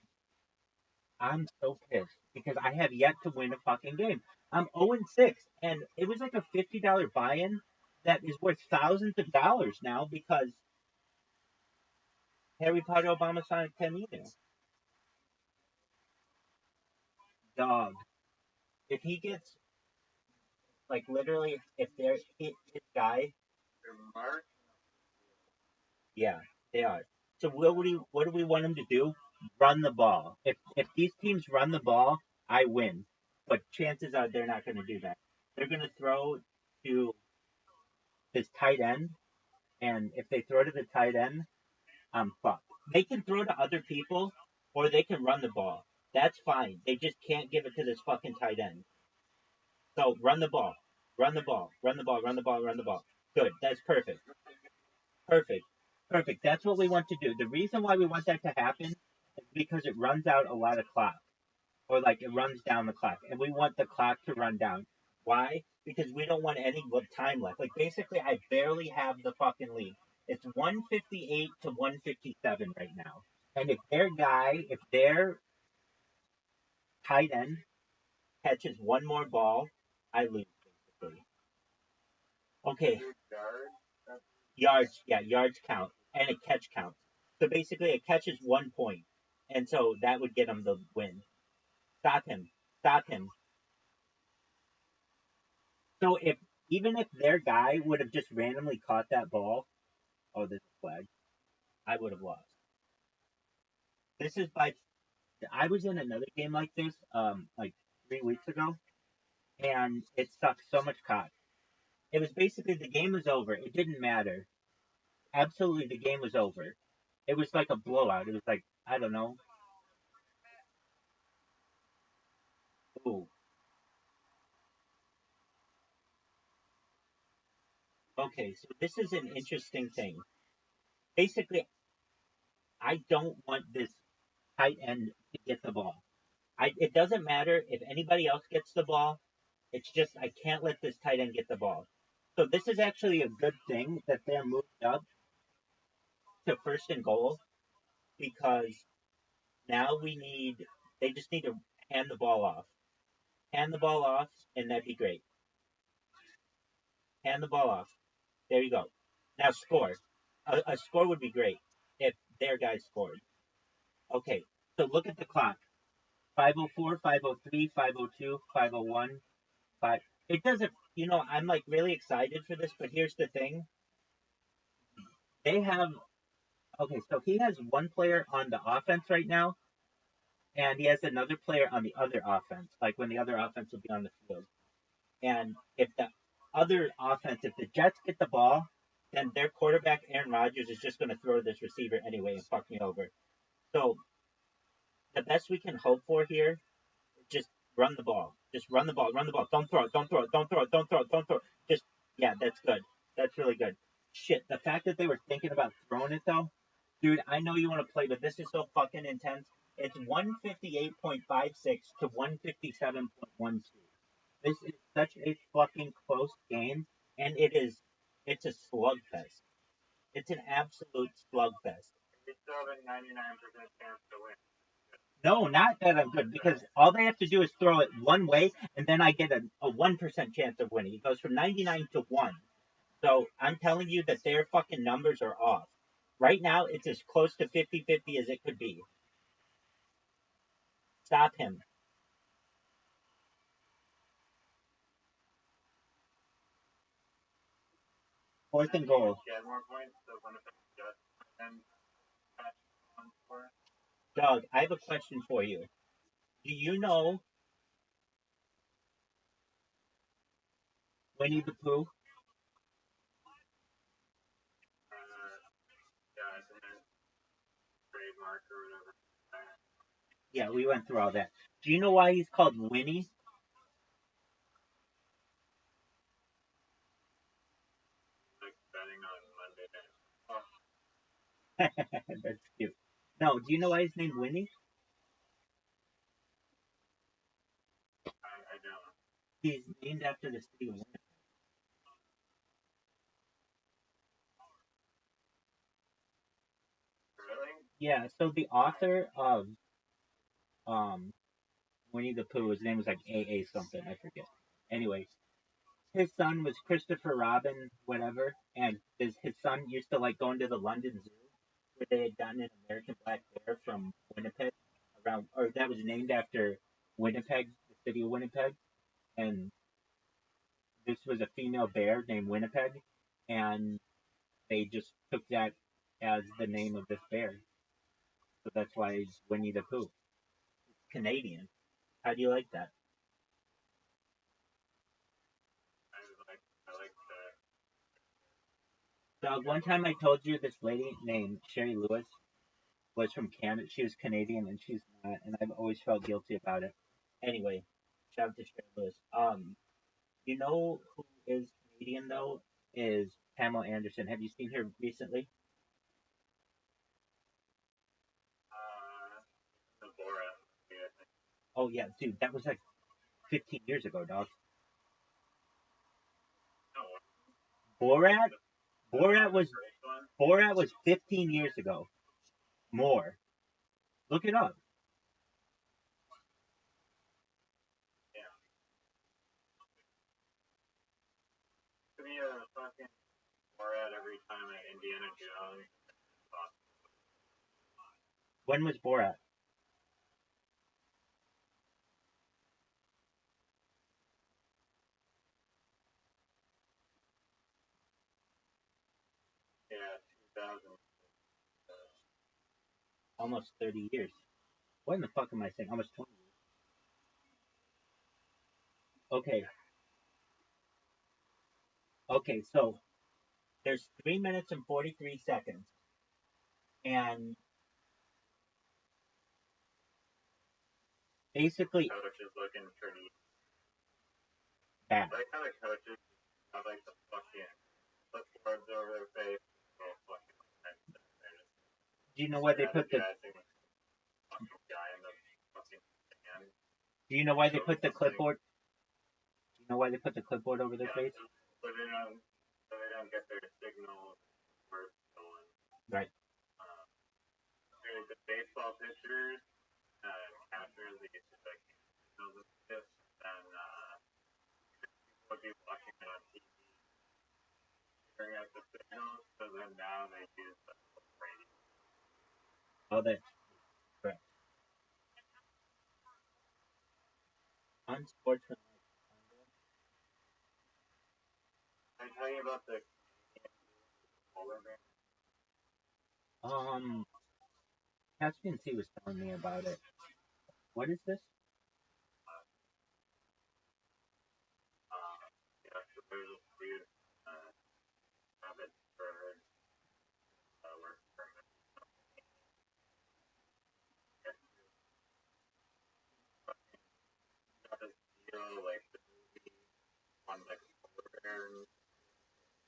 I'm so pissed because I have yet to win a fucking game. I'm 0-6, and it was like a $50 buy-in that is worth thousands of dollars now because Harry Potter Obama Sonic 10 email. Dog. If he gets, like, literally, if they're his guy, They're marking. yeah, they are. So what do we want him to do? Run the ball. If these teams run the ball, I win. But chances are they're not going to do that. They're going to throw to his tight end, and if they throw to the tight end, I'm fucked. They can throw to other people, or they can run the ball. That's fine. They just can't give it to this fucking tight end. So run the ball, run the ball, run the ball, run the ball, run the ball. Good. That's perfect. Perfect. Perfect. That's what we want to do. The reason why we want that to happen is because it runs out a lot of clock, or like it runs down the clock, and we want the clock to run down. Why? Because we don't want any time left. Like basically, I barely have the fucking lead. It's 158 to 157 right now. And if their tight end catches one more ball, I lose basically. Okay, yards, yeah, yards count, and a catch counts. So basically, a catch is 1 point, and so that would get him the win. Stop him! Stop him! So even if their guy would have just randomly caught that ball, oh, there's a flag, I would have lost. This is by I was in another game like this, like 3 weeks ago, and it sucked so much cock. It was basically the game was over. It didn't matter. Absolutely, the game was over. It was like a blowout. It was like, I don't know. Ooh. Okay, so this is an interesting thing. Basically, I don't want this tight end to get the ball. It doesn't matter if anybody else gets the ball. It's just I can't let this tight end get the ball. So this is actually a good thing that they're moved up to first and goal, because now they just need to hand the ball off. Hand the ball off, and that'd be great. Hand the ball off. There you go. Now score. A score would be great if their guy scored. Okay, so look at the clock. 5:04, 5:03, 5:02, 5:01, 5. It doesn't, I'm like really excited for this, but here's the thing. They have, okay, so he has one player on the offense right now, and he has another player on the other offense, like when the other offense will be on the field. And if the other offense, if the Jets get the ball, then their quarterback, Aaron Rodgers, is just going to throw this receiver anyway and fuck me over. So the best we can hope for here is just run the ball. Just run the ball. Run the ball. Don't throw it. Don't throw it. Don't throw it. Don't throw it. Don't throw it. Just, yeah, that's good. That's really good. Shit, the fact that they were thinking about throwing it, though, dude, I know you want to play, but this is so fucking intense. It's 158.56 to 157.12. This is such a fucking close game, and it's a slugfest. It's an absolute slugfest. You still have a 99% chance to win. No, not that I'm good, because all they have to do is throw it one way, and then I get a 1% chance of winning. It goes from 99 to 1. So I'm telling you that their fucking numbers are off. Right now, it's as close to 50-50 as it could be. Stop him. Fourth and goal. Get more points, so Winnipeg Jets and on score. Doug, I have a question for you. Do you know Winnie the Pooh? Yeah, it's a trademark or whatever. Yeah, we went through all that. Do you know why he's called Winnie? Like betting on Monday night. That's cute. No, do you know why he's named Winnie? I don't. He's named after the city of Winnipeg. Really? Yeah, so the author of Winnie the Pooh, his name was like A.A. something, I forget. Anyway, his son was Christopher Robin, whatever, and his son used to like going to the London Zoo where they had gotten an American black bear from Winnipeg around, or that was named after Winnipeg, the city of Winnipeg, and this was a female bear named Winnipeg, and they just took that as the name of this bear. So that's why it's Winnie the Pooh. It's Canadian. How do you like that? I like Dog, one time I told you this lady named Sherry Lewis was from Canada. She was Canadian and she's not, and I've always felt guilty about it. Anyway, shout out to Sherry Lewis. You know who is Canadian though? Is Pamela Anderson. Have you seen her recently? the Borat movie, I think. Oh yeah, dude, that was like 15 years ago, dog. No, Borat, Borat was first one. Borat was 15 years ago. More. Look it up. Yeah. To me, a fucking Borat every time at Indiana Jones. When was Borat? Yeah, 2000. Almost 30 years. What in the fuck am I saying? Almost 20 years. Okay. Okay, so there's 3 minutes and 43 seconds. And basically Coach is looking pretty. bad. I like how the coaches have like the fucking clipboards over their face. Do you know why they put the guy in the fucking stand. Do you know why they put the clipboard? Do you know why they put the clipboard over their face? So they don't get their signal where it's going. Right. The baseball pitchers, catchers, they get to like signals and stuff, and people would be watching it on TV. bring out the signals, so then now they use the radio. Oh, that's correct. Unsportsmanlike I tell you about the polar bear. conduct. Caspian Sea was telling me about it. What is this? Yeah, so there's a dude, rabbit bird, work permit. Got this deal, like the movie on like a polar bear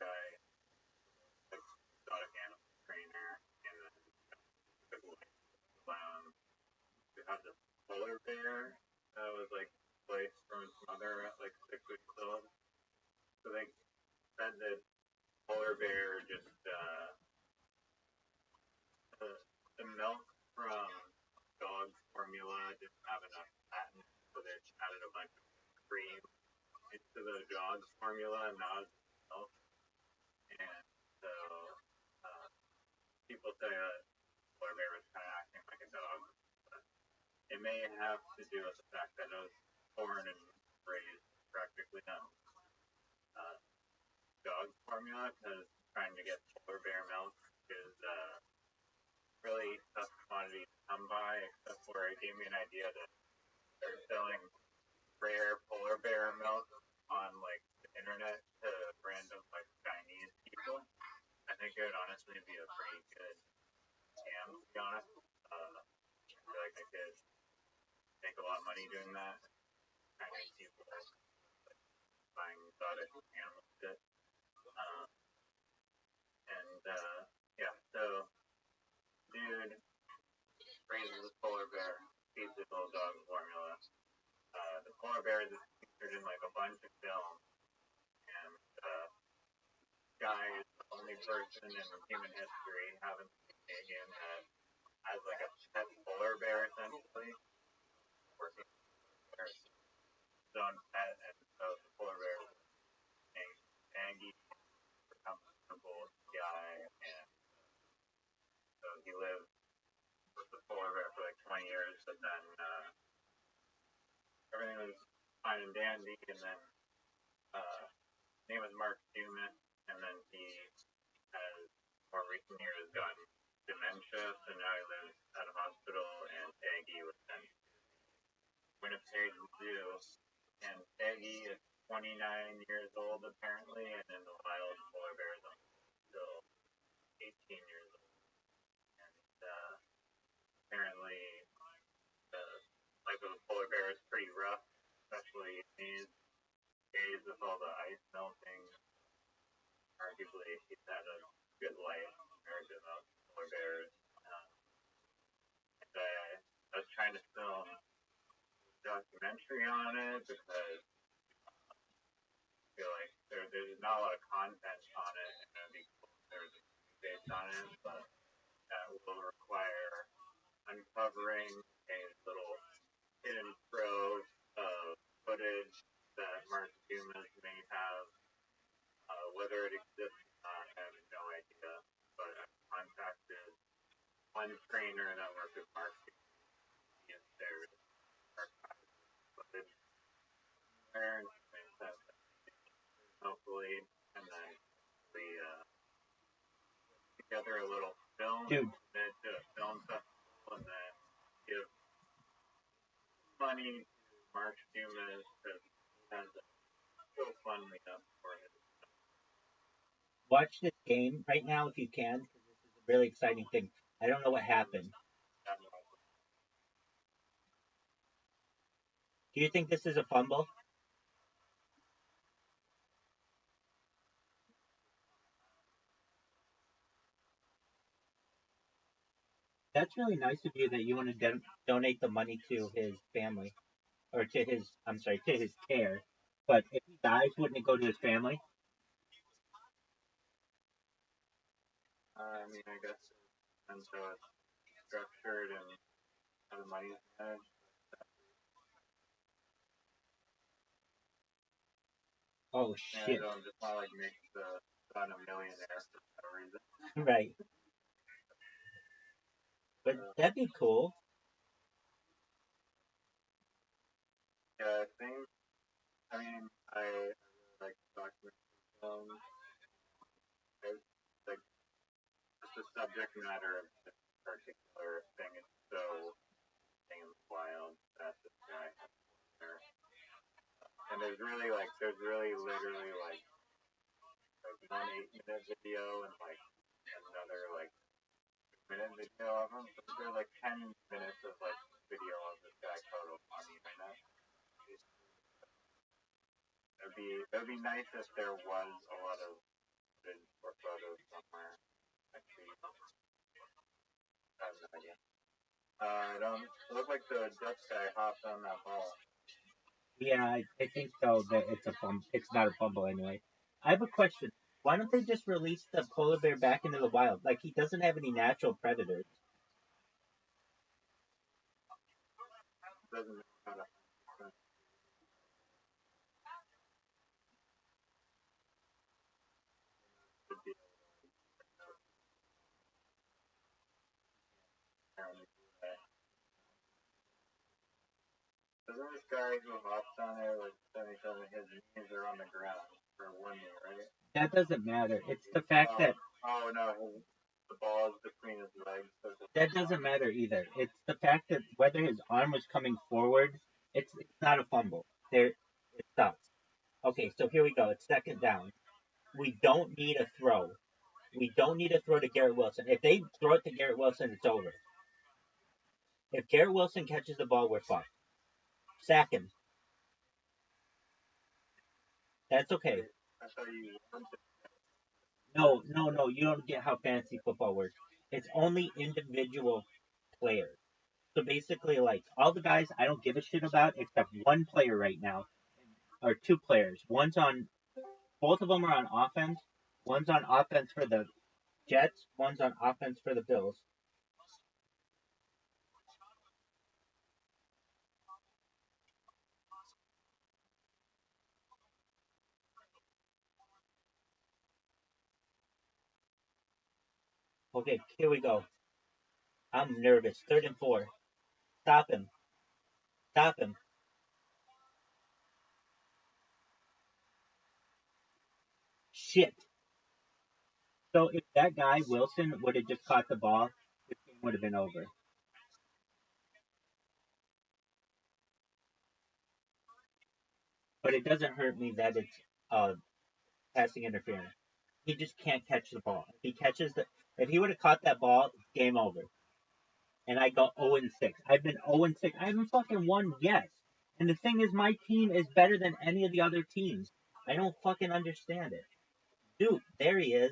guy, like exotic animal trainer, and then took like clown to have this polar bear that was like placed from its mother at like 6 weeks old. So they said that polar bear just the milk from dog formula didn't have enough fat in it, so they added a bunch of cream into the dog's formula, not as milk. And so uh, people say that polar bear was kind of acting like a dog. But it may have to do with the fact that it was born and raised practically on dog formula, because trying to get polar bear milk is really tough commodity to come by, except for it gave me an idea that they're selling rare polar bear milk on like the internet to random like Chinese people. I think it would honestly be a pretty good scam, to be honest. I feel like they could make a lot of money doing that. Chinese people buying exotic animal shit. And yeah, so dude raises a polar bear, feeds his little dog formula. The polar bear is featured in like a bunch of films, and guy is the only person in human history, having Canadian, that has like a pet polar bear essentially, working for his own pet, and so the polar bear is named Aggie, comfortable with the guy, and so he lived with the polar bear for like 20 years, but then everything was fine and dandy, and then his name was Mark Dumas, and then he has more recent years gotten dementia, so now he lives at a hospital, and Aggie was sent to Winnipeg Zoo, and Aggie is 29 years old apparently, and in the wild, polar bear is still 18 years old, and apparently the life of a polar bear is pretty rough, especially in these days with all the ice melting. Arguably, he's had a good life compared to most polar bears. And I was trying to film a documentary on it because I feel like there's not a lot of content on it, and it'd be cool if there was a movie based on it, but that will require uncovering a little hidden trove of footage that Mark Dumas may have. Whether it exists or not, I have no idea. But I contacted one trainer that worked with Mark Dumas, and there's archived footage there, and hopefully, and then we together a little film, Dude. to a film festival, and then give money to Mark Dumas because he has a GoFundMe up for it. Watch this game right now if you can, because this is a really exciting thing. I don't know what happened. Do you think this is a fumble? That's really nice of you that you want to donate the money to his family, or to his, I'm sorry, to his care. But if he dies, wouldn't it go to his family? I mean, I guess it depends how it's structured and how the money's managed. Oh And I shit! don't just want to like make the on a millionaire for no reason. Right. But that'd be cool. Yeah, I really like documentary films. Like, just the subject matter of this particular thing is so wild that this guy has there. And there's really literally like one 8-minute video and like another like 2-minute video of him. So there's like 10 minutes of like video of this guy total on the internet. It'd be nice if there was a lot of vids or photos somewhere. Actually, I have no idea. It don't look like the Dutch guy hopped on that ball. Yeah, I think so. That it's not a fumble anyway. I have a question. Why don't they just release the polar bear back into the wild? Like, he doesn't have any natural predators. Doesn't know how to. Doesn't this guy who hops on there like 77, his knees are on the ground for one knee, right? That doesn't matter. It's the fact that Oh no, the ball is between his legs. So that doesn't matter either. It's the fact that whether his arm was coming forward, it's not a fumble. There, it stops. Okay, so here we go. It's second down. We don't need a throw. We don't need a throw to Garrett Wilson. If they throw it to Garrett Wilson, it's over. If Garrett Wilson catches the ball, we're fucked. Sack him. That's okay. I thought you wanted. No. You don't get how fantasy football works. It's only individual players. So basically, like, all the guys I don't give a shit about except one player right now, or two players. Both of them are on offense. One's on offense for the Jets. One's on offense for the Bills. Okay, here we go. I'm nervous. 3rd and 4. Stop him. Stop him. Shit. So if that guy, Wilson, would have just caught the ball, the game would have been over. But it doesn't hurt me that it's passing interference. He just can't catch the ball. If he would have caught that ball, game over. And I go 0-6. I've been 0-6. I haven't fucking won yet. And the thing is, my team is better than any of the other teams. I don't fucking understand it. Dude, there he is.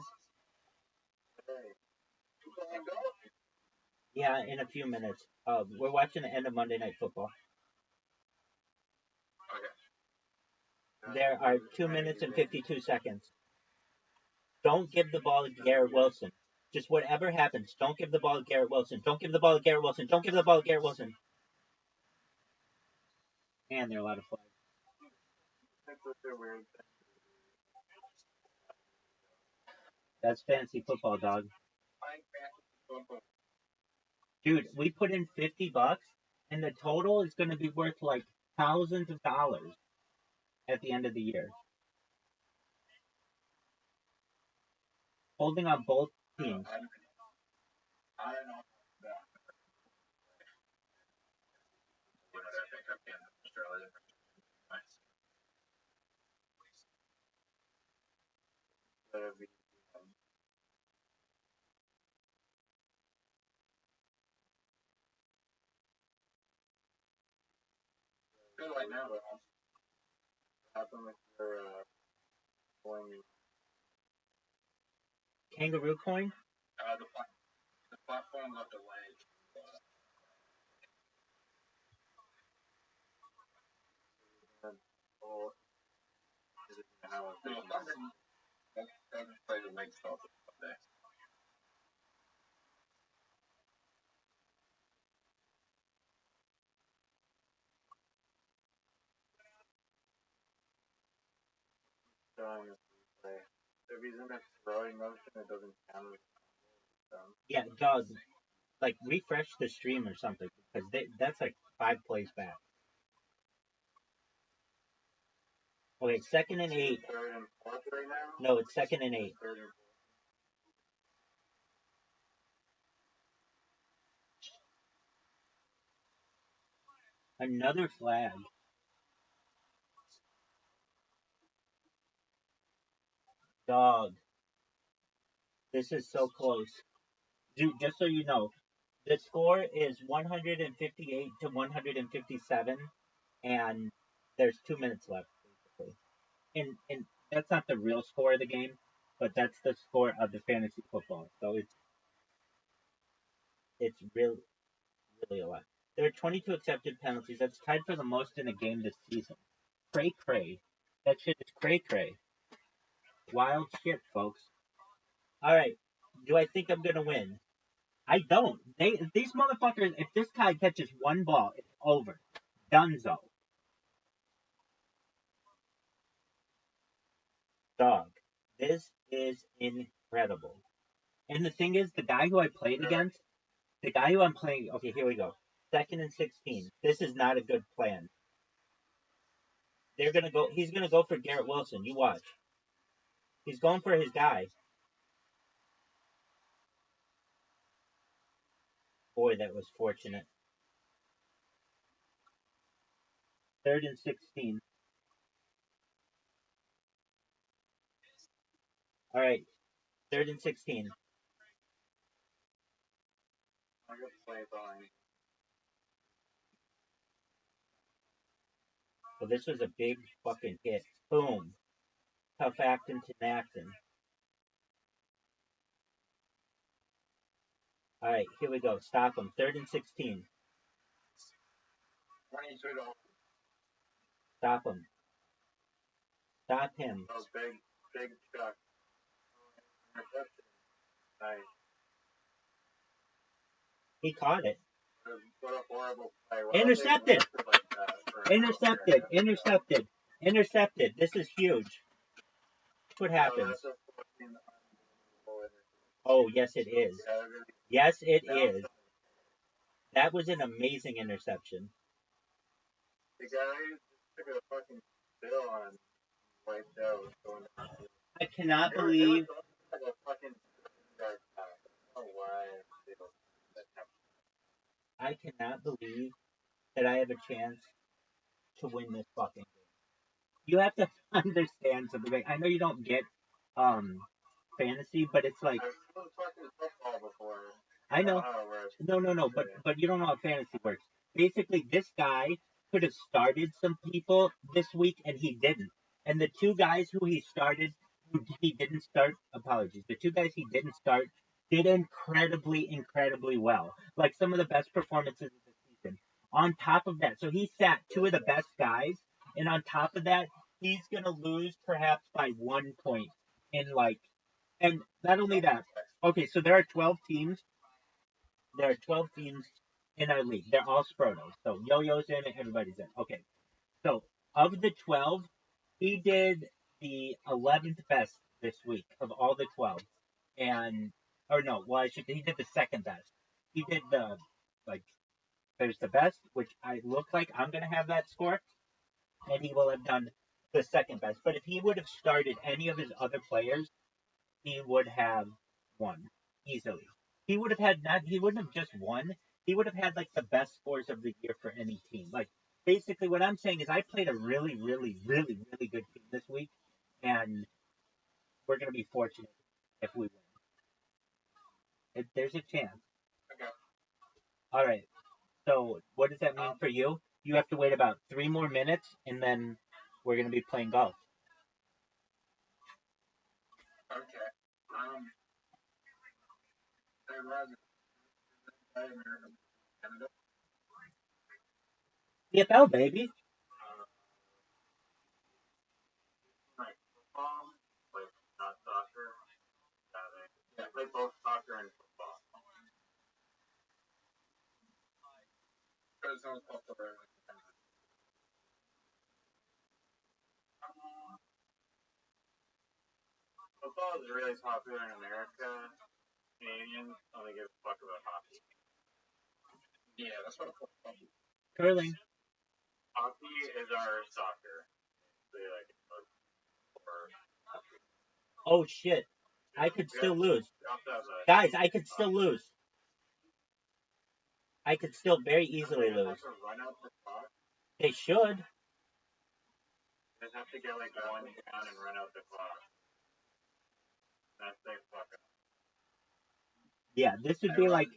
Yeah, in a few minutes. We're watching the end of Monday Night Football. Okay. There are 2 minutes and 52 seconds. Don't give the ball to Garrett Wilson. Just whatever happens, don't give the ball to Garrett Wilson. Don't give the ball to Garrett Wilson. Don't give the ball to Garrett Wilson. And there are a lot of flags. That's fantasy football, dog. Dude, we put in $50, and the total is going to be worth like thousands of dollars at the end of the year. Holding on both teams. Good right now, but what happened with your coin? Kangaroo coin? The platform left a ledge. That's play the leg stuff someday. if he's in a throwing motion, it doesn't count as Yeah, dog. Like refresh the stream or something because that's like 5 plays back. Okay, 2nd and 8. third and fourth right now. No, it's 2nd and 8. Third and Another flag. Dog. This is so close. Dude, just so you know, the score is 158 to 157, and there's 2 minutes left, basically. And that's not the real score of the game, but that's the score of the fantasy football. So it's really a lot. There are 22 accepted penalties. That's tied for the most in a game this season. Cray cray. That shit is cray cray. Wild shit, folks. All right. Do I think I'm gonna win? I don't. These motherfuckers. If this guy catches one ball, it's over. Dunzo. Dog. This is incredible. And the thing is, the guy who I played against, the guy who I'm playing. Okay, here we go. 2nd and 16. This is not a good plan. They're gonna go. He's gonna go for Garrett Wilson. You watch. He's going for his guy. Boy, that was fortunate. 3rd and 16. All right. 3rd and 16. I'm gonna play behind. Well, this was a big fucking hit. Boom. Tough acting to Acton. All right, here we go. Stop him. 3rd and 16. 22 to Stop him. Stop him. oh, big chuck. Interception. Nice. He caught it. What a horrible play. Why Intercepted. don't they work like that for a Intercepted. player? Intercepted. Intercepted. This is huge. What Oh, happens? that's a fucking unbelievable interception. Oh, yes, it is. Yeah, that really- Yes, it that was is. That was an amazing interception. the guy just took a fucking spill on wiped out. Going I cannot They were believe. going like a fucking yard pass. I don't know why they don't do that type of- I cannot believe that I have a chance to win this fucking game. You have to understand something. I know you don't get fantasy, but it's like I've been fucking football before. I know. How it works. No, but you don't know how fantasy works. Basically, this guy could have started some people this week, and he didn't. And the 2 guys who he started, who he didn't start, apologies. The 2 guys he didn't start did incredibly well. Like some of the best performances of the season. On top of that, so he sat 2 of the best guys, and on top of that, he's gonna lose perhaps by 1 point in like, and not only that. Okay, so there are 12 teams. There are 12 teams in our league. They're all Sprotos. So Yo-Yo's in it, everybody's in. Okay. So of the 12, he did the 11th best this week of all the 12. And, or no, well, he did the 2nd best. He did the, like, there's the best, which I look like I'm going to have that score. And he will have done the 2nd best. But if he would have started any of his other players, he would have won easily. He would have had he wouldn't have just won. He would have had like the best scores of the year for any team. Like basically what I'm saying is I played a really good team this week and we're gonna be fortunate if we win. If there's a chance. Okay. Alright. So what does that mean for you? You have to wait about 3 more minutes and then we're gonna be playing golf. Okay. Hey, Roger. Canada. CFL baby. Like football, like not soccer. Yeah, play both soccer and football. Because someone's popped up right Football is really popular in America. Canadians only give a fuck about hockey. Yeah, that's what football is. Curling. Hockey is our soccer. They like Oh shit. I could still lose. Guys, I could still lose. I could still very easily lose. Run out the clock. They should. They have to get like one down and run out the clock. That's their fuck up. Yeah, this would be like.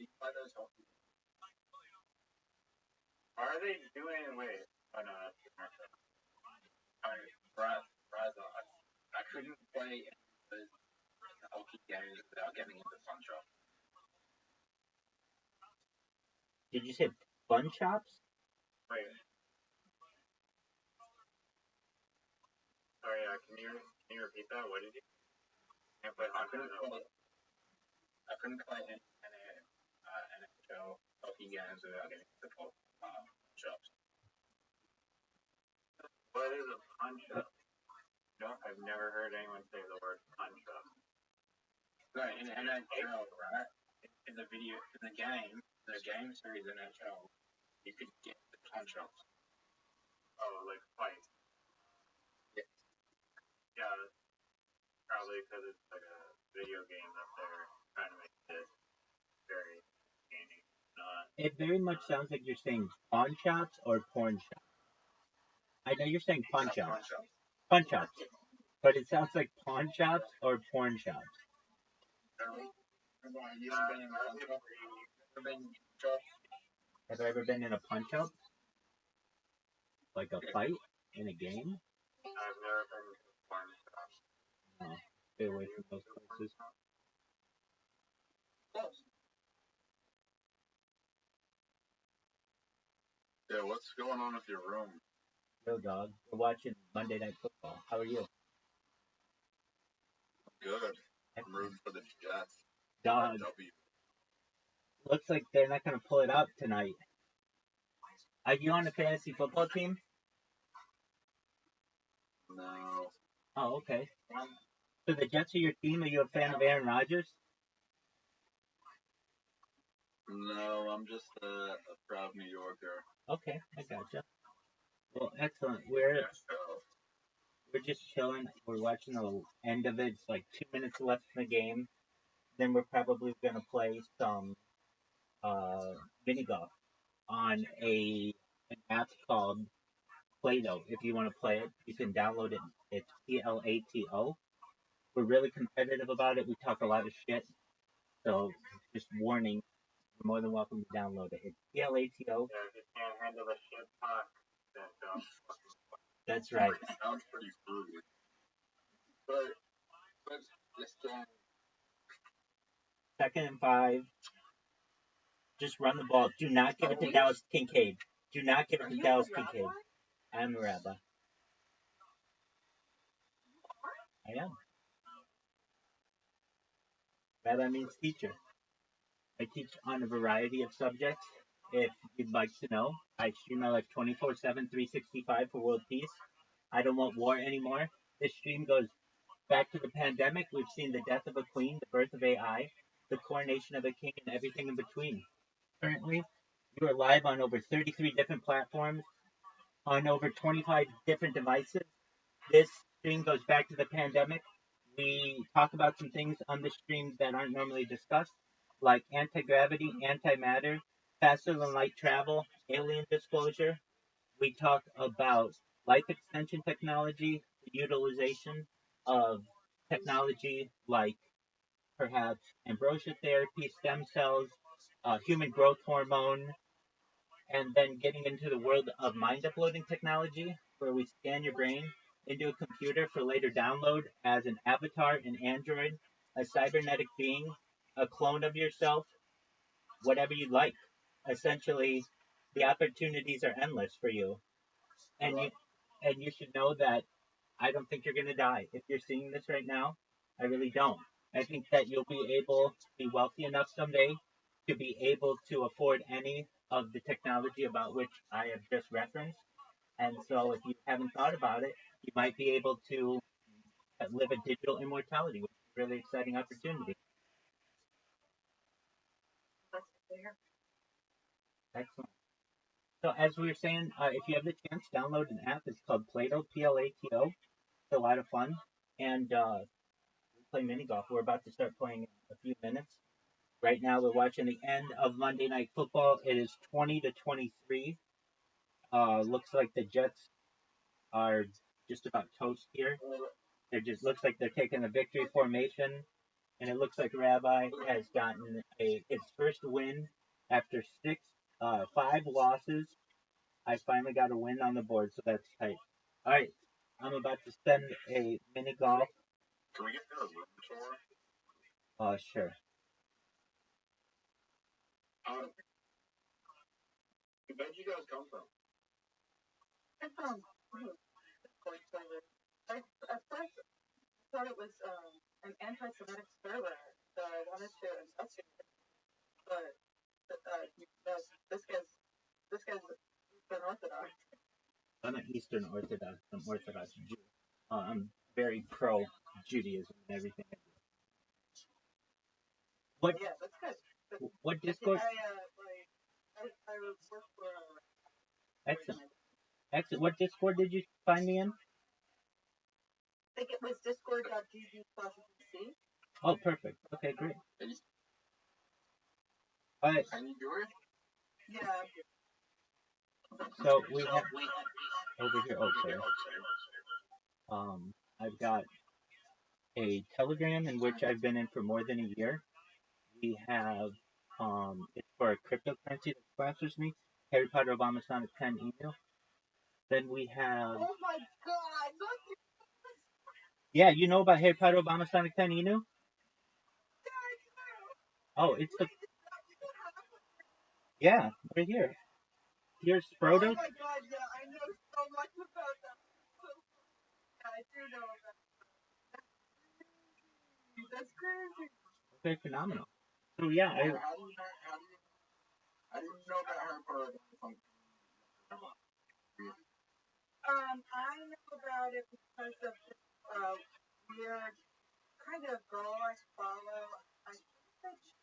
Why are they doing? Wait. Oh no, that's the commercial. I couldn't play the hockey games without getting into fun shop. Did you say fun shops? Wait. Sorry, can you repeat that? What did you? Can't play hockey. I couldn't play any NHL hockey games without getting into shops. What is a fun shop? No, I've never heard anyone say the word fun shop. Right, in NHL, right? In the game series NHL, you could get the fun shops. Oh, like fights. Yeah, probably because it's like a video game that they're trying to make it very entertaining. It very much sounds like you're saying pawn shops or porn shops. I know you're saying pawn shops. Pawn shops. But it sounds like pawn shops or porn shops. Have I ever been in a pawn shop? Like a fight in a game? I've never been to a pawn shop. No, stay away from those places. Yeah, what's going on with your room? Yo, dog. We're watching Monday Night Football. How are you? Good. I'm rooting for the Jets. Dog. Looks like they're not going to pull it out tonight. Are you on a fantasy football team? No. Oh, okay. So the Jets are your team? Are you a fan of Aaron Rodgers? No, I'm just a proud New Yorker. Okay, I gotcha. Well, excellent. We're just chilling. We're watching the end of it. It's like 2 minutes left in the game. Then we're probably gonna play some mini golf on an app called Plato. If you want to play it, you can download it. It's Plato. We're really competitive about it. We talk a lot of shit. So just warning, you're more than welcome to download it. It's Plato. Yeah, if you can't handle the shit talk, then don't. That's right. It sounds pretty rude. But this game. 2nd and 5. Just run the ball. Do not give it to Dallas Kincaid. Do not give it to Dallas Kincaid. I'm a rabbi. I am. Rabbi means teacher. I teach on a variety of subjects. If you'd like to know, I stream my life 24/7, 365 for world peace. I don't want war anymore. This stream goes back to the pandemic. We've seen the death of a queen, the birth of AI, the coronation of a king, and everything in between. Currently, you are live on over 33 different platforms, on over 25 different devices. This stream goes back to the pandemic. We talk about some things on the stream that aren't normally discussed, like anti-gravity, antimatter, faster than light travel, alien disclosure. We talk about life extension technology, the utilization of technology like perhaps ambrosia therapy, stem cells, human growth hormone, and then getting into the world of mind uploading technology, where we scan your brain into a computer for later download as an avatar, an android, a cybernetic being, a clone of yourself, whatever you'd like. Essentially, the opportunities are endless for you, and you should know that I don't think you're gonna die. If you're seeing this right now, I really don't. I think that you'll be able to be wealthy enough someday to be able to afford any of the technology about which I have just referenced. And so if you haven't thought about it, you might be able to live a digital immortality, which is a really exciting opportunity. Excellent. So as we were saying, if you have the chance, download an app. It's called Plato, Plato. It's a lot of fun, and we play mini golf. We're about to start playing in a few minutes. Right now, we're watching the end of Monday Night Football. It is 20-23. Looks like the Jets are just about toast here. It just looks like they're taking a victory formation, and it looks like Rabbi has gotten his first win after 5 losses. I finally got a win on the board, so that's tight. All right, I'm about to send a mini golf. Can we get there a room tour? Sure. Where'd you guys come from? I'm from Point Silver. At first, I thought it was an anti-Semitic slur, so I wanted to investigate it. But this guy's been Orthodox. I'm an Eastern Orthodox. I'm Orthodox Jew. I'm very pro Judaism and everything. Yeah, that's good. What Discord? I work for. Excellent. Excellent. What Discord did you find me in? I think it was discord.gg/DC. Oh, perfect. Okay, great. All right. Can you do it? Yeah. So we have over here. Okay. I've got a Telegram in which I've been in for more than a year. We have it's for a cryptocurrency that sponsors me. Harry Potter Obama Sonic 10 email. Then we have. Oh my God! Yeah, you know about Harry Potter Obama Sonic 10 email? Oh, it's the. Yeah, right here. Here's Frodo. Oh my God! Yeah, I know so much about that. I do know about that. That's crazy. Okay, phenomenal. So yeah, How do you know about Harry Potter? I know about it because of this weird kind of girl I follow. I think that she's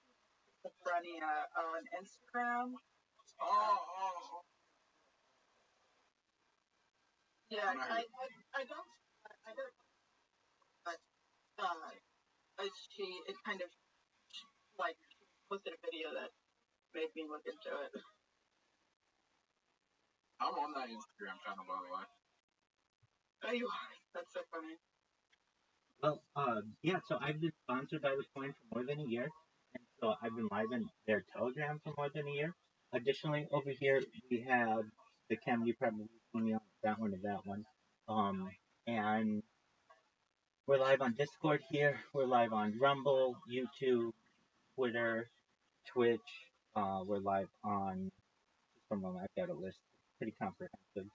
schizophrenia on Instagram. Oh. Yeah, I don't, but it kind of like posted a video that made me look into it. I'm on that Instagram channel, by the way. Oh, you are? That's so funny. Well, yeah, so I've been sponsored by the coin for more than a year, and so I've been live in their Telegram for more than a year. Additionally, over here we have the cam you probably seen me on that one or that one. And we're live on Discord here. We're live on Rumble, YouTube, Twitter, Twitch. We're live on. Just for a moment, I've got a list. It's pretty comprehensive.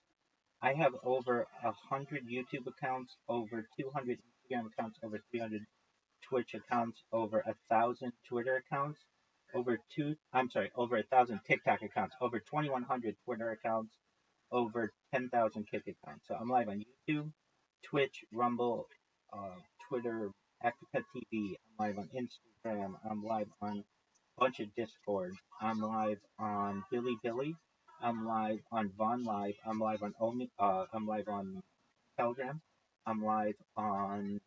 I have over 100 YouTube accounts, over 200 Instagram accounts, over 300 Twitch accounts, over 1,000 Twitter accounts, over 1,000 TikTok accounts, over 2,100 Twitter accounts, over 10,000 Kick accounts. So I'm live on YouTube, Twitch, Rumble, Twitter, Africa TV. I'm live on Instagram. I'm live on a bunch of Discord. I'm live on Billy. I'm live on Vaughn Live. I'm live on I'm live on Telegram. I'm live on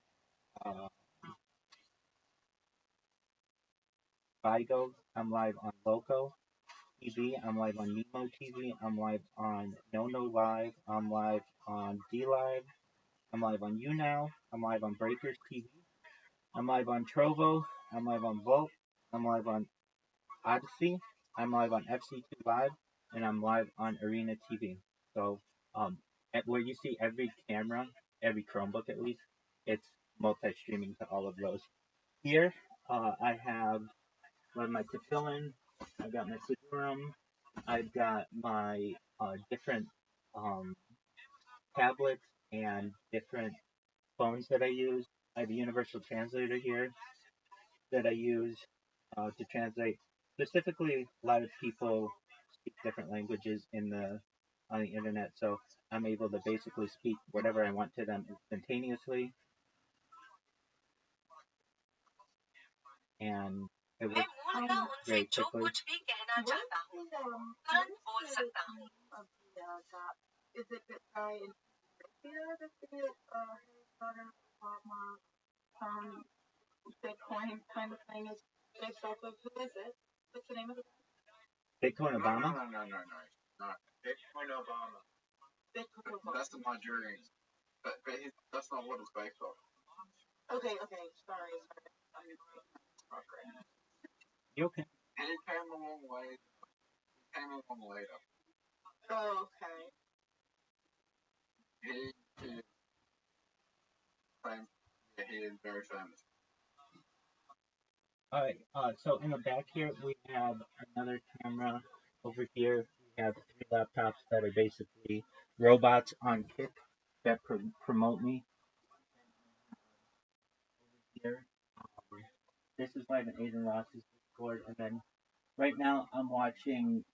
Vigo. I'm live on Loco TV. I'm live on Nemo TV. I'm live on No Live. I'm live on D Live. I'm live on YouNow. I'm live on Breakers TV. I'm live on Trovo. I'm live on Volt. I'm live on Odyssey. I'm live on FC2 Live, and I'm live on Arena TV. So, where you see every camera, every Chromebook at least, it's multi-streaming to all of those. Here, I have my tefillin. I've got my Sidurim. I've got my different tablets and different phones that I use. I have a universal translator here that I use to translate. Specifically, a lot of people speak different languages on the internet, so I'm able to basically speak whatever I want to them instantaneously. and it works very quickly. Is it the guy in Ethiopia that did Harry Potter, Bitcoin kind of thing is based off of? Who is it? What's the name of it? Bitcoin Obama? No. Not Bitcoin Obama. Bitcoin Obama. That's the Nigerian. But that's not what it's based off. Okay. Sorry. You okay? He came along later. Oh, okay. He is very famous. Alright, so in the back here, we have another camera. Over here, we have 3 laptops that are basically robots on kick that promote me. Over here, this is by the Aidan Ross's Discord, and then right now I'm watching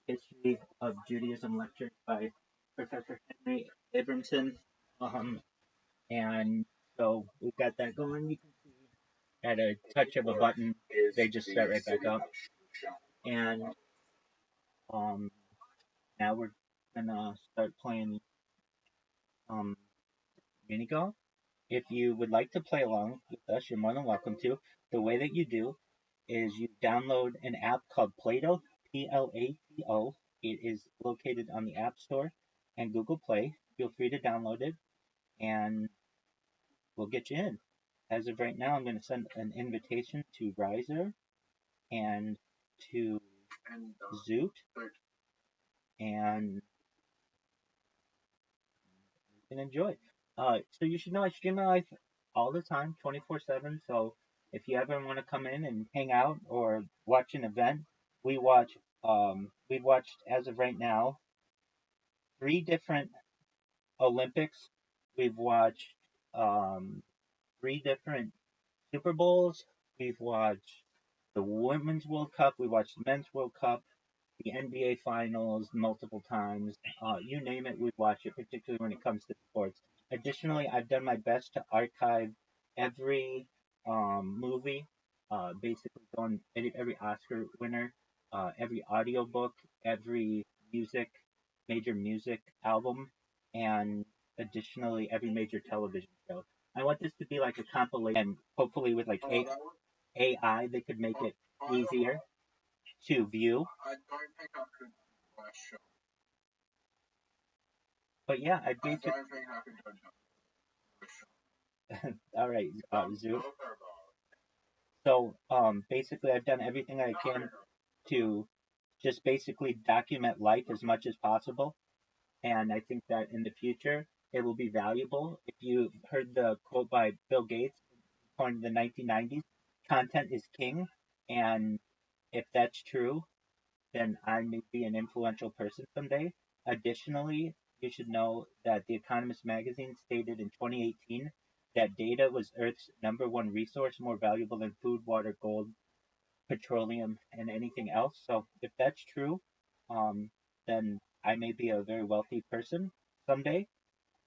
History of Judaism lecture by Professor Henry Abramson. And so we've got that going. You can see at a touch of a button, they just start right back up. And now we're gonna start playing mini golf. If you would like to play along with us, you're more than welcome to. The way that you do is you download an app called Plato, Plato. It is located on the App Store and Google Play. Feel free to download it, and we'll get you in. As of right now, I'm going to send an invitation to Riser and to Zoot, and you can enjoy. So you should know I stream my life all the time, 24/7. So if you ever want to come in and hang out or watch an event, we've watched as of right now 3 different Olympics. We've watched 3 different Super Bowls. We've watched the Women's World Cup. We watched the Men's World Cup, the NBA Finals multiple times. You name it, we've watched it, particularly when it comes to sports. Additionally, I've done my best to archive every movie, basically going every Oscar winner, every audiobook, every major music album, and additionally every major television show. I want this to be like a compilation, and hopefully with like AI, they could make it easier to view. I don't think I could do a show. But yeah, I don't think I could do a show. All right, Zoo. So basically, I've done everything I can to just basically document life as much as possible, and I think that in the future it will be valuable. If you heard the quote by Bill Gates, according to the 1990s, content is king, and if that's true, then I may be an influential person someday. Additionally, you should know that The Economist magazine stated in 2018 that data was Earth's #1 resource, more valuable than food, water, gold, petroleum, and anything else. So if that's true, then I may be a very wealthy person someday.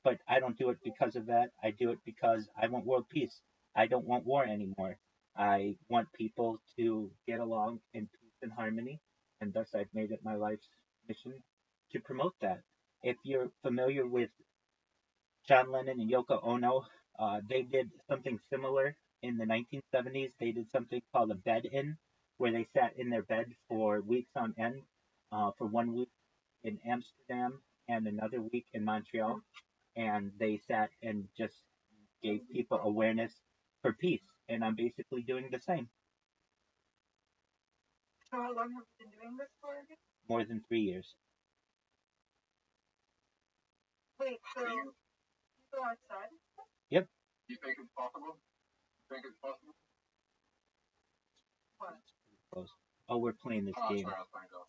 But I don't do it because of that. I do it because I want world peace. I don't want war anymore. I want people to get along in peace and harmony, and thus I've made it my life's mission to promote that. If you're familiar with John Lennon and Yoko Ono, they did something similar in the 1970s. They did something called a bed-in, where they sat in their bed for weeks on end, for 1 week in Amsterdam and another week in Montreal, and they sat and just gave people awareness for peace. And I'm basically doing the same. So how long have you been doing this for? More than 3 years. Wait, so you go outside? Yep. You think it's possible? What? Close. Oh, we're playing this game. Sorry, I was playing golf.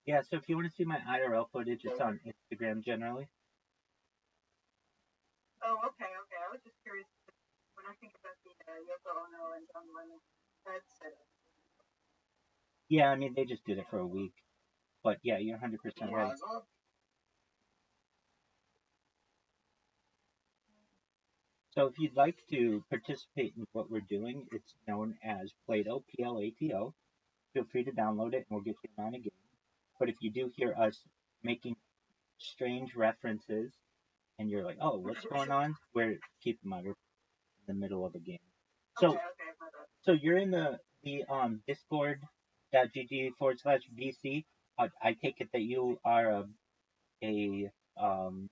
Yeah, so if you want to see my IRL footage, it's on Instagram generally. Oh, okay. I was just curious. When I think about the Yoko Ono and John Lennon, that's it. Yeah, I mean, they just did it for a week. But yeah, you're 100% right. So if you'd like to participate in what we're doing, it's known as Plato, Plato. Feel free to download it and we'll get you on a game. But if you do hear us making strange references and you're like, oh, what's going on? We're keep in mind we're in the middle of a game. So Okay. so you're in the discord.gg/VC. I take it that you are a um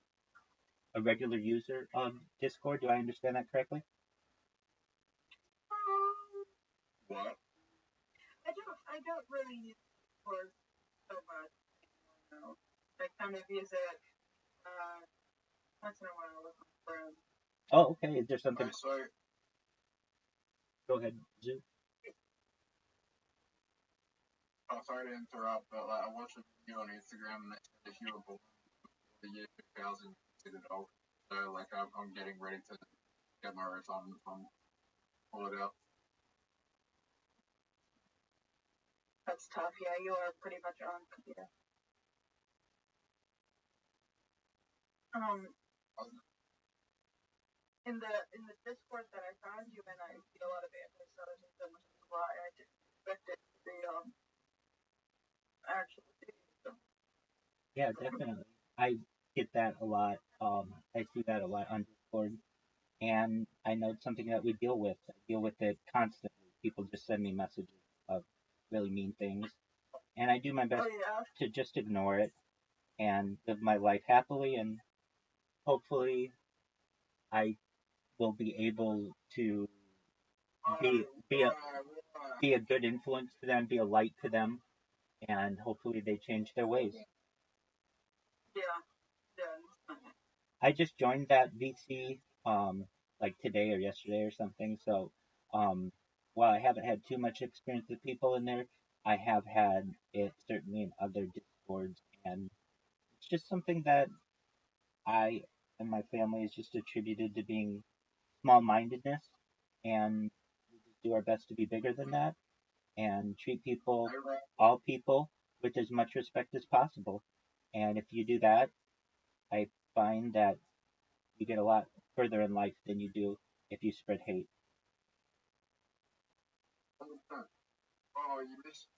a regular user of Discord. Do I understand that correctly? What? I don't really use Discord so much. No. I kind of use it once in a while with my friends. Oh, okay. Is there something? So Go ahead, Zoo. I'm sorry to interrupt, but like, I watched a video on Instagram and they said if you were born the year 2000, you considered old. So like I'm getting ready to get my retirement fund pull it out. That's tough. Yeah, you are pretty much on. Yeah. In the Discord that I found you in, I see a lot of anti-Semitism, which is why I didn't expect it to be actually. Yeah, definitely. I get that a lot. I see that a lot on Discord, and I know it's something that we deal with. I deal with it constantly. People just send me messages of really mean things, and I do my best to just ignore it and live my life happily, and hopefully I will be able to be a good influence to them, be a light to them, and hopefully they change their ways. Yeah. I just joined that VC like today or yesterday or something. So while I haven't had too much experience with people in there, I have had it certainly in other discords, and it's just something that I and my family is just attributed to being small-mindedness, and we just do our best to be bigger than that and treat people, all people, with as much respect as possible. And if you do that, I find that you get a lot further in life than you do if you spread hate. Oh, you missed.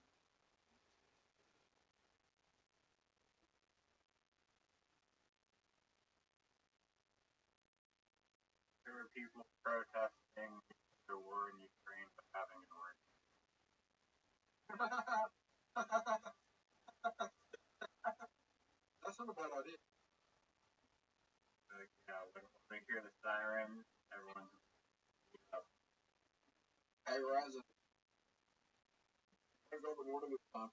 There were people protesting the war in Ukraine but having an orgy. That's not a bad idea. Like, when we hear the siren, everyone's up. Hey, Raza, I'm gonna go to water this time.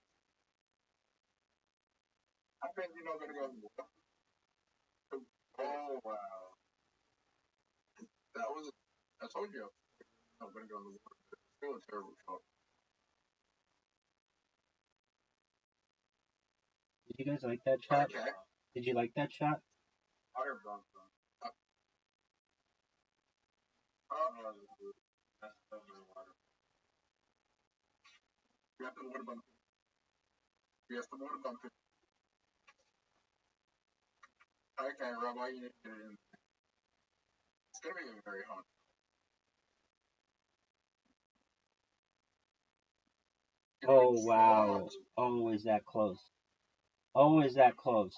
I think you're not gonna go to water. Oh, wow. That was, I told you, I'm gonna go in the water. It's still a terrible shot. Did you guys like that shot? Okay. Did you like that shot? Water bump. Yes, the water bump. Yes, the water bump. Okay, Rabbi, you need to get it in. It's gonna be very hot. Oh, wow. Oh, is that close? Oh, is that close?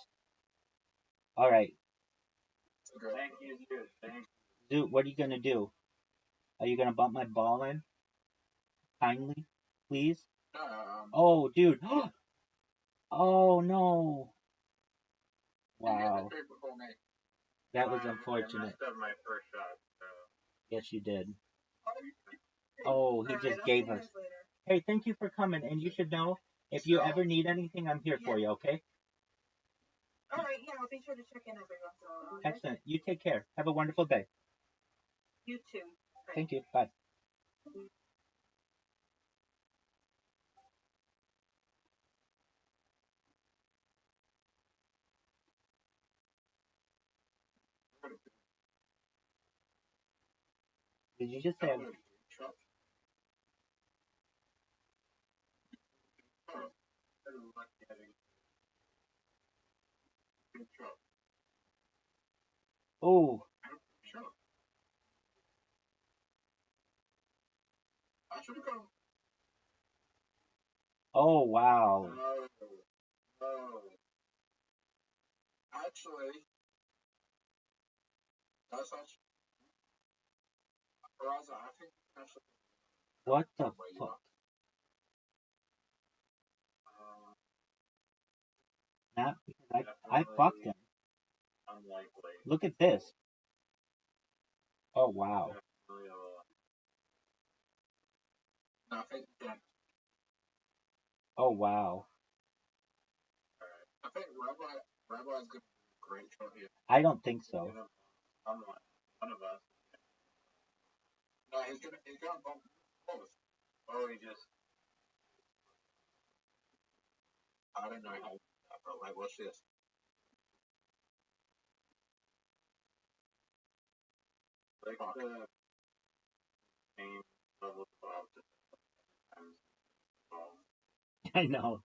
All right. Thank you, dude. Thank you. Dude, what are you going to do? Are you going to bump my ball in? Kindly? Please? Oh, dude. Oh, no. Wow. That was unfortunate. I messed up my first shot. So. Yes, you did. Oh, he just gave us. Hey, thank you for coming. And you should know, if you ever need anything, I'm here for you, okay? All right, yeah, I'll be sure to check in every once in a while. Excellent. You take care. Have a wonderful day. You too. Thank you. Bye. Did you just say? Oh. should have gone. Oh, wow. No. Actually, that's actually. Raza, I think actually. What the fuck? Not because I fucked him. Unlikely. Look at this. Oh, wow. No, I think yeah. Oh, wow. I think Rabbi's gonna do a great shot here. I don't think so. Unlike one of us. No, he's gonna bump both. Oh, he just. I don't know how, but like, watch this. Like the same level of times. I know.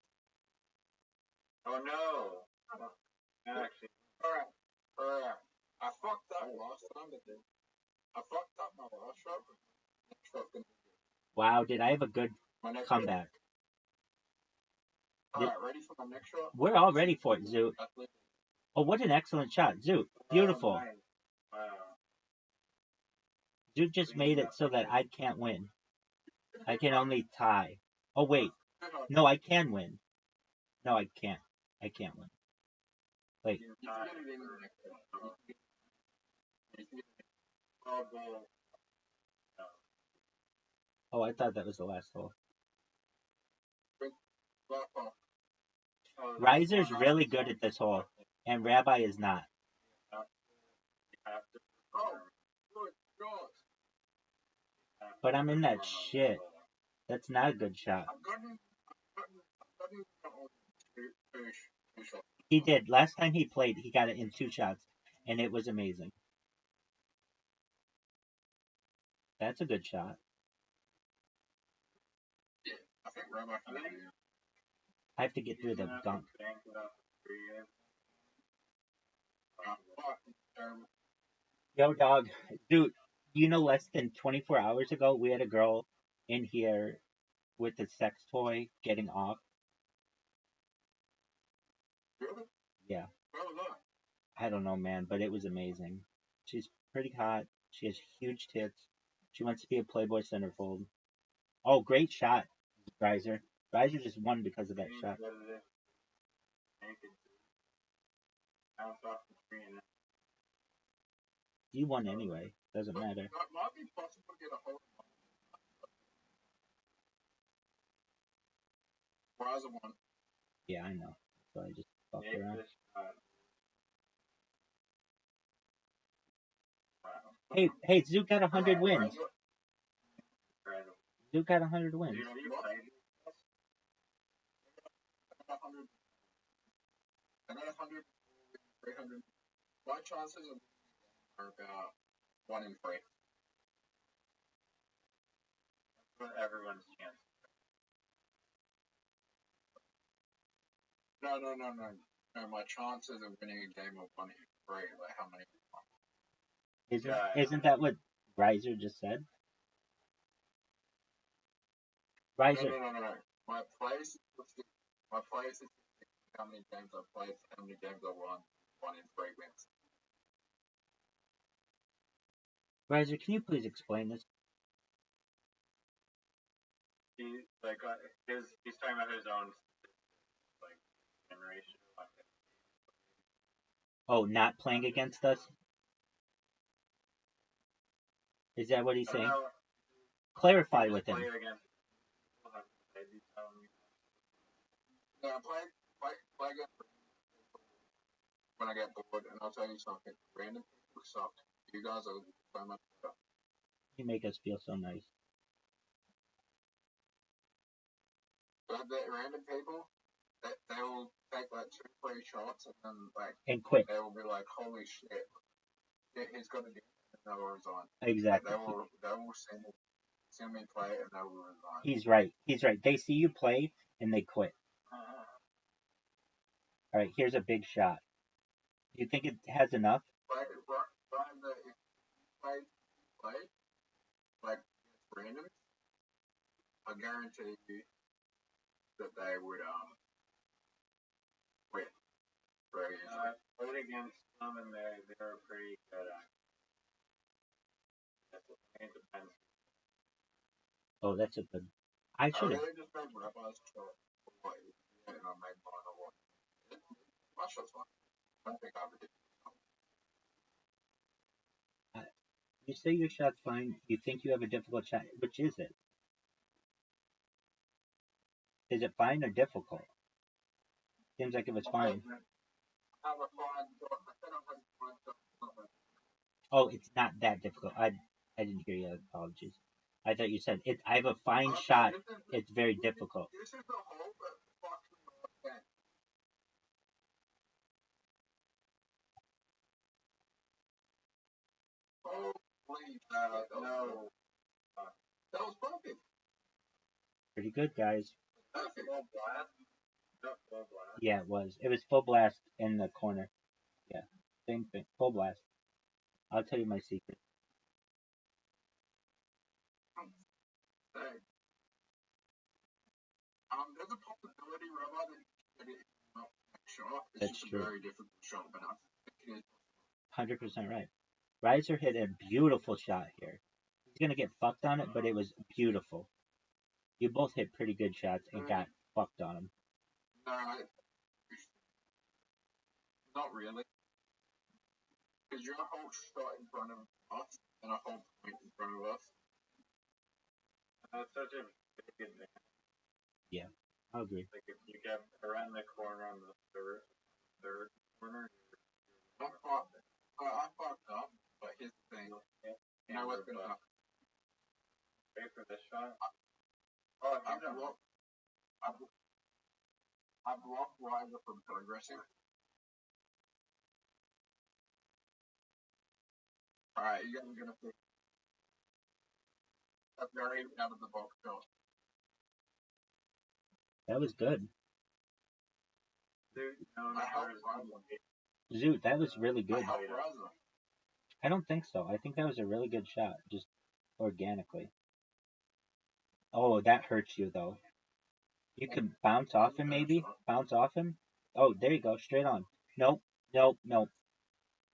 Oh no! Actually, Alright. I fucked up last time, but then I fucked up my last shot. But next shot gonna be Wow, did I have a good my next comeback? Alright, ready for my next shot? We're all ready for it, Zoot. Oh, what an excellent shot, Zoot. Beautiful. nice. Wow. Zoot just made it so that I can't win. I can only tie. Oh, wait. No, I can win. No, I can't. I can't win. Wait. Oh, I thought that was the last hole. Riser's really good at this hole, and Rabbi is not. But I'm in that shit. That's not a good shot. He did. Last time he played, he got it in 2 shots, and it was amazing. That's a good shot. I think Rabbi can do it. I have to get through the gunk. Yo, dog. Dude, you know, less than 24 hours ago, we had a girl in here with a sex toy getting off. Really? Yeah. Well done. I don't know, man, but it was amazing. She's pretty hot. She has huge tits. She wants to be a Playboy centerfold. Oh, great shot, Riser. Riser just won because of that shot. You won anyway. Doesn't matter. It might be possible to get a hold of Raza won. Yeah, I know. So I just fucked around. Hey, Zoot got 100 wins. Zoot got 100 wins. I got 100, 300. My chances are about 1 in 3. That's everyone's chance. No. My chances of winning a game of 1 in 3. Like how many? Isn't that what Riser just said? Riser. No. My place is how many games I've played, how many games I've won. 1 in 3 wins. Riser, can you please explain this? He's talking about his own like generation. Oh, not playing against us? Is that what he's saying? Clarify with him. Yeah, I play against when I get bored, and I'll tell you something. Random people suck. You guys are so much better. You make us feel so nice. But that random people, they will take like 2, 3 shots and then and quit. They will be like, "Holy shit, he's got to do it," and they will resign. Exactly. They will see me play and they will resign. He's right. They see you play and they quit. All right, here's a big shot. Do you think it has enough? Play like random. I guarantee you that they would win very easily. I played against them and they were pretty good at it. It depends. Oh, that's a good. I should have. really just made Rabbi's shot for what he was doing, and I made mine or what. My shot's fine. I don't think I ever did. You say your shot's fine. You think you have a difficult shot. Which is it? Is it fine or difficult? Seems like it was fine. I have a fine shot. I said I had a fine shot. Oh, it's not that difficult. I didn't hear you. Apologies. I thought you said it. I have a fine shot. It's very difficult. This is the hole that fucking okay. Holy no. That was perfect. Pretty good, guys. Perfect. Full blast? No, full blast. Yeah, it was. It was full blast in the corner. Yeah, same thing. Full blast. I'll tell you my secret. Hey. There's a possibility, Rabbi, that you get it shot. It's That's just true. a very difficult shot, but I think it is. 100% right. Riser hit a beautiful shot here. He's gonna get fucked on it, but it was beautiful. You both hit pretty good shots and got fucked on them. No, not really. Because you're a whole shot in front of us and a whole point in front of us. That's such a big advantage. Yeah, I agree. Like if you get around the corner on the third corner, I fucked up, but here's the thing. You know what's gonna happen? wait for this shot. I blocked Riser from progressing. Alright, you guys are gonna pick a very out of the box shot. That was good. Dude, no, I helped Riser. Zoot, that was really I good. helped Riser. I don't think so. I think that was a really good shot, just organically. Oh, that hurts you though. You can bounce off him, maybe? Bounce off him? Oh, there you go, straight on. Nope, nope, nope.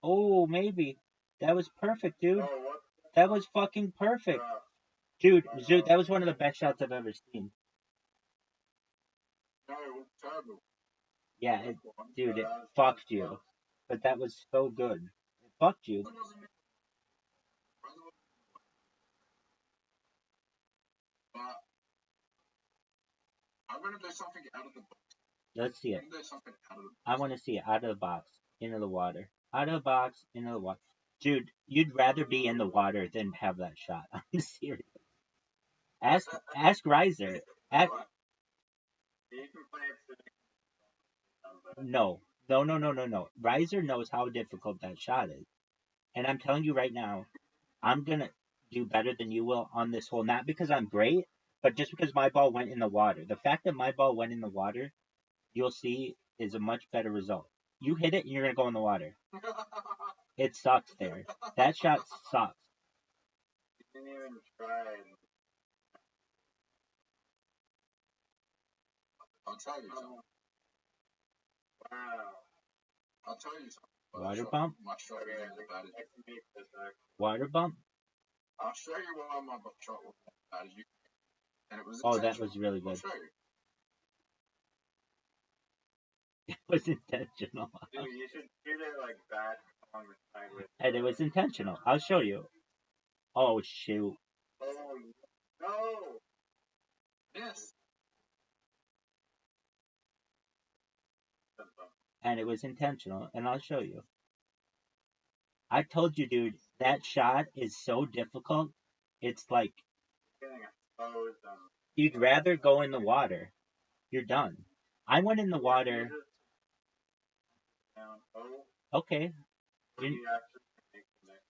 Oh, maybe. That was perfect, dude. Oh, what? That was fucking perfect. Dude, Zoot, that was one of the best shots I've ever seen. No, it was terrible. Yeah, dude, it fucked you. But that was so good. It fucked you. But I'm gonna do something out of the box. Let's see it. I'm gonna do something out of the box. I want to see it out of the box, into the water. Out of the box, into the water. Dude, you'd rather be in the water than have that shot. I'm serious. Ask Riser. You can play it sitting. No. Riser knows how difficult that shot is. And I'm telling you right now, I'm going to do better than you will on this hole. Not because I'm great, but just because my ball went in the water. The fact that my ball went in the water, you'll see, is a much better result. You hit it and you're going to go in the water. It sucks there. That shot sucks. You didn't even try. I'll tell you something. Wow. I'll tell you something. Water bump? My shot was as bad as I can make this actually. Water bump? I'll show you why my shot was as bad as you can. And it was Oh, that was really I'll good. show you. It was intentional. Dude, you should shoot it like that on the side with. And it was intentional. I'll show you. Oh, shoot. Oh, no! Yes. And it was intentional. And I'll show you. I told you, dude, that shot is so difficult. It's like, Getting exposed. you'd rather go in the water. You're done. I went in the water. Down. Oh, Okay. he actually make the next.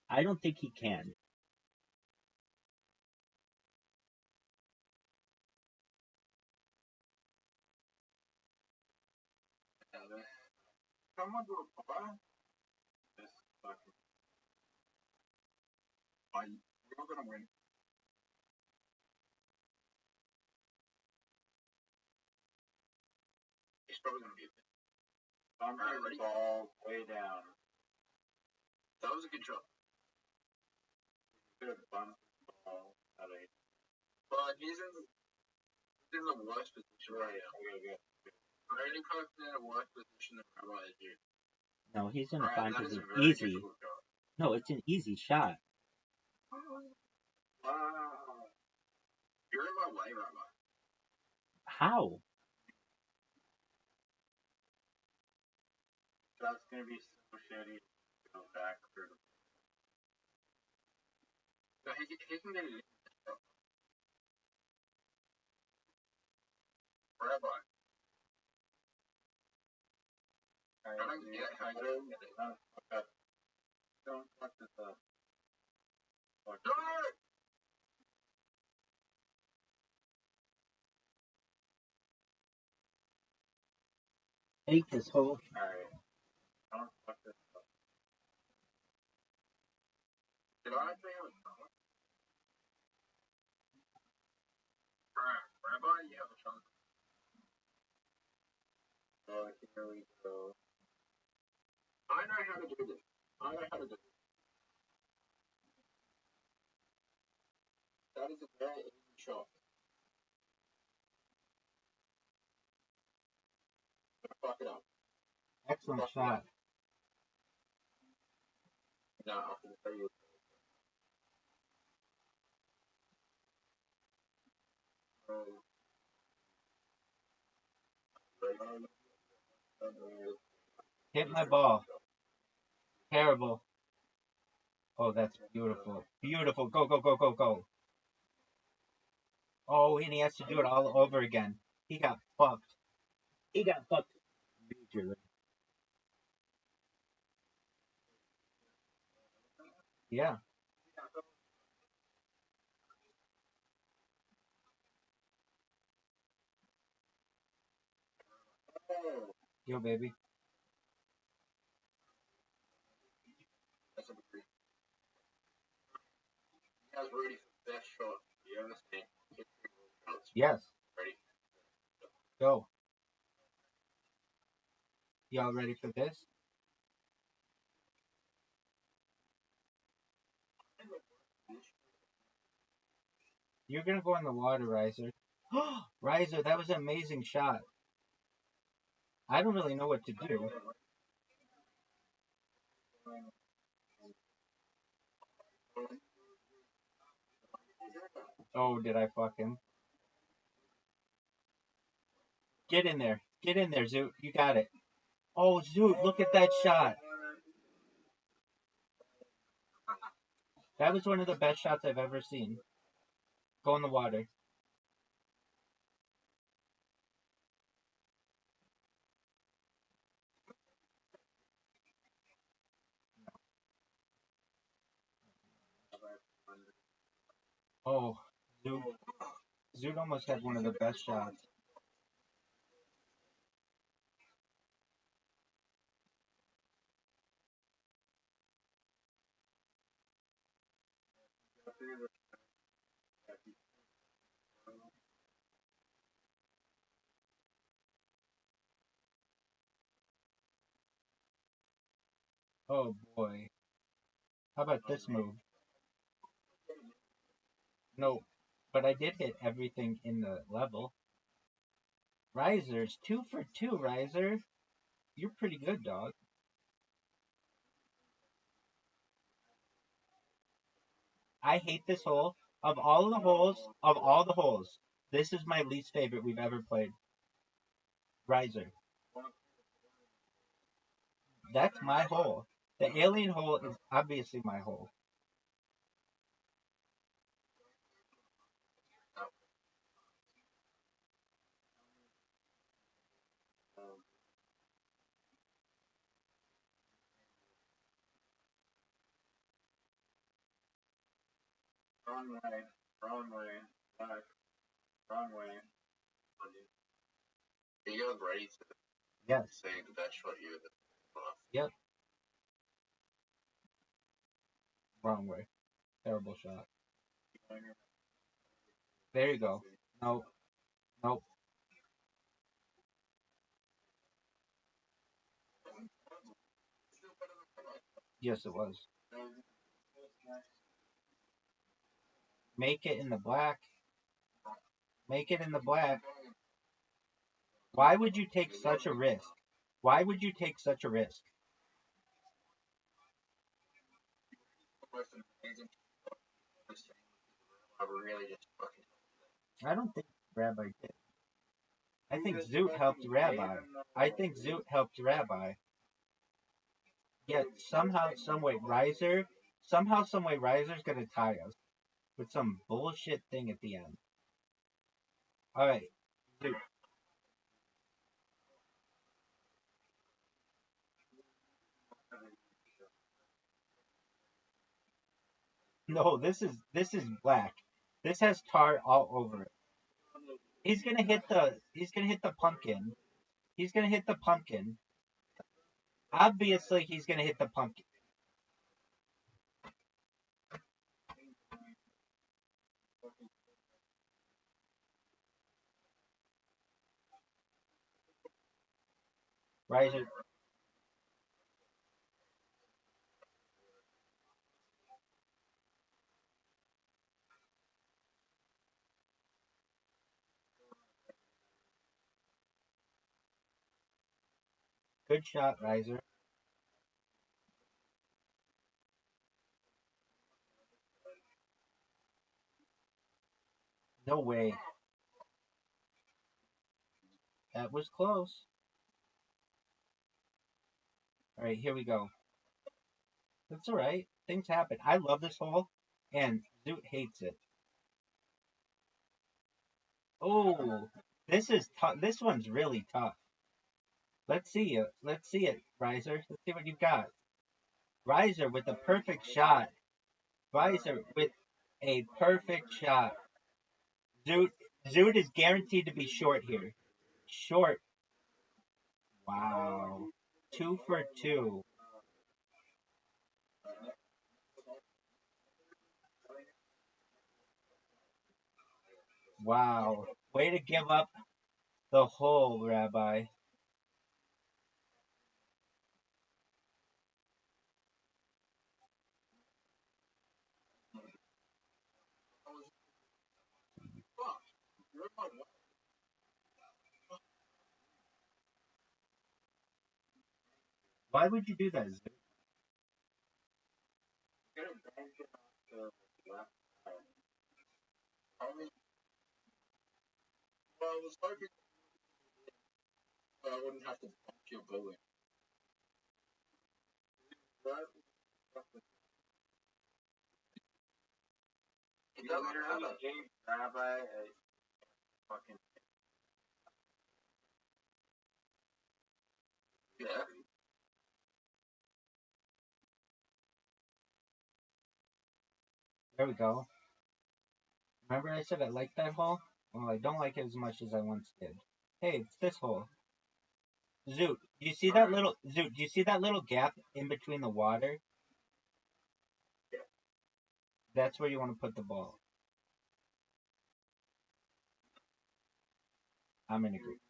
I don't think he can. Someone do a fire. This fucking. We're not gonna win. probably gonna be a bit. I'm Alright, ready? ball way down. That was a good shot. Good bump ball. But he's in the worst position right now. Okay. Brandon Cook's in a worse position than Rabbi is here. No, he's in a Alright, fine that is a position. very Easy. difficult shot. No, it's an easy shot. Wow. You're in my way, Rabbi. How? That's gonna be so shitty to go back through the. No, he can get it in. Rabbi. I don't get how you don't get it. Okay. Don't fuck this up. No! Take this hole. Alright. Don't fuck this up. Did I say I was wrong? Rabbi, you have a chance. Oh, here we go. I know how to do this. That is a very easy shot. Fuck it up. Excellent shot. No, I can tell you. Hit my ball. Terrible. Oh, that's beautiful. Beautiful. Go, go, go, go, go. Oh, and he has to do it all over again. He got fucked. He got fucked majorly. Yeah. Yo, baby. That's a agree. You guys ready for the best shot? You understand? Yes. Ready? Go. Y'all ready for this? You're gonna go in the water, Riser. Riser, that was an amazing shot. I don't really know what to do. Oh, did I fuck him? Get in there. Get in there, Zoot. You got it. Oh, Zoot, look at that shot. That was one of the best shots I've ever seen. Go in the water. Oh, Zoot almost had one of the best shots. Oh boy. How about this move? No, but I did hit everything in the level. Riser's 2 for 2, Riser. You're pretty good, dog. I hate this hole. Of all the holes, this is my least favorite we've ever played. Riser. That's my hole. The alien hole is obviously my hole. Wrong way, back, wrong way. Are you guys ready to Yes. say the best shot you ever? Yep. Wrong way. Terrible shot. There you go. Nope. Nope. Yes, it was. Make it in the black. Make it in the black. Why would you take such a risk? Why would you take such a risk? I don't think Rabbi did. I think Zoot helped Rabbi. I think Zoot helped Rabbi. Yet somehow, some way, Riser's gonna tie us with some bullshit thing at the end. All right, Zoot. No, this is black. This has tar all over it. He's gonna hit the pumpkin. He's gonna hit the pumpkin. Obviously, he's gonna hit the pumpkin. Riser, good shot, Riser. No way. That was close. All right, here we go. That's all right. Things happen. I love this hole, and Zoot hates it. Oh, this is tough. This one's really tough. Let's see it. Let's see it, Riser. Let's see what you've got. Riser with a perfect shot. Riser with a perfect shot. Zoot, Zoot is guaranteed to be short here. Short. Wow. 2 for 2. Wow. Way to give up the hole, Rabbi. Why would you do that, Zoot? There we go. Remember I said I like that hole? Well, I don't like it as much as I once did. Hey, it's this hole. Zoot, do you see that little Zoot? Do you see that little gap in between the water? That's where you want to put the ball. I'm in agreement.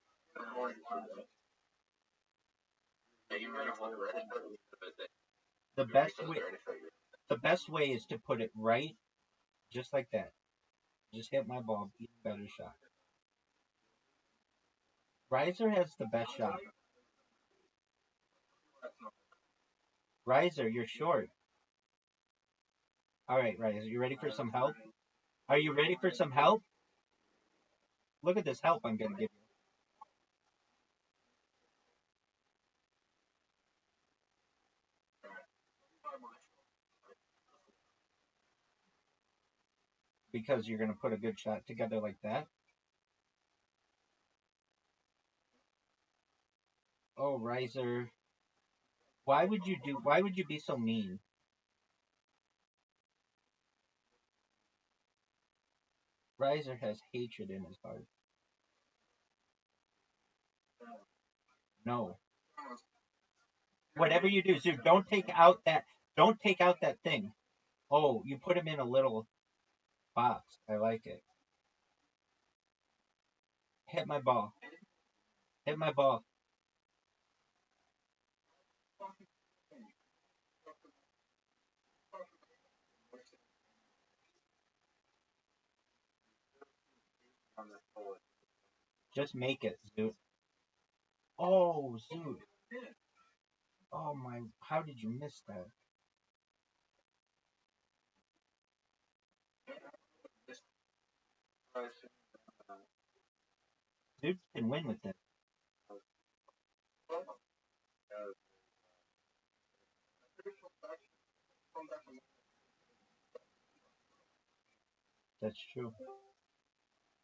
The best way, the best way is to put it right, just like that. Just hit my ball, even better shot. Riser has the best shot. Riser, you're short. All right, Riser, you ready for some help? Are you ready for some help? Look at this help I'm gonna give you. Because you're gonna put a good shot together like that. Oh, Riser, why would you be so mean? Riser has hatred in his heart. No. Whatever you do, Zoo, don't take out that thing. Oh, you put him in a little box. I like it. Hit my ball. Hit my ball. Just make it, Zoot. Oh, Zoot. Oh my, how did you miss that? Zoot can win with this. That's true.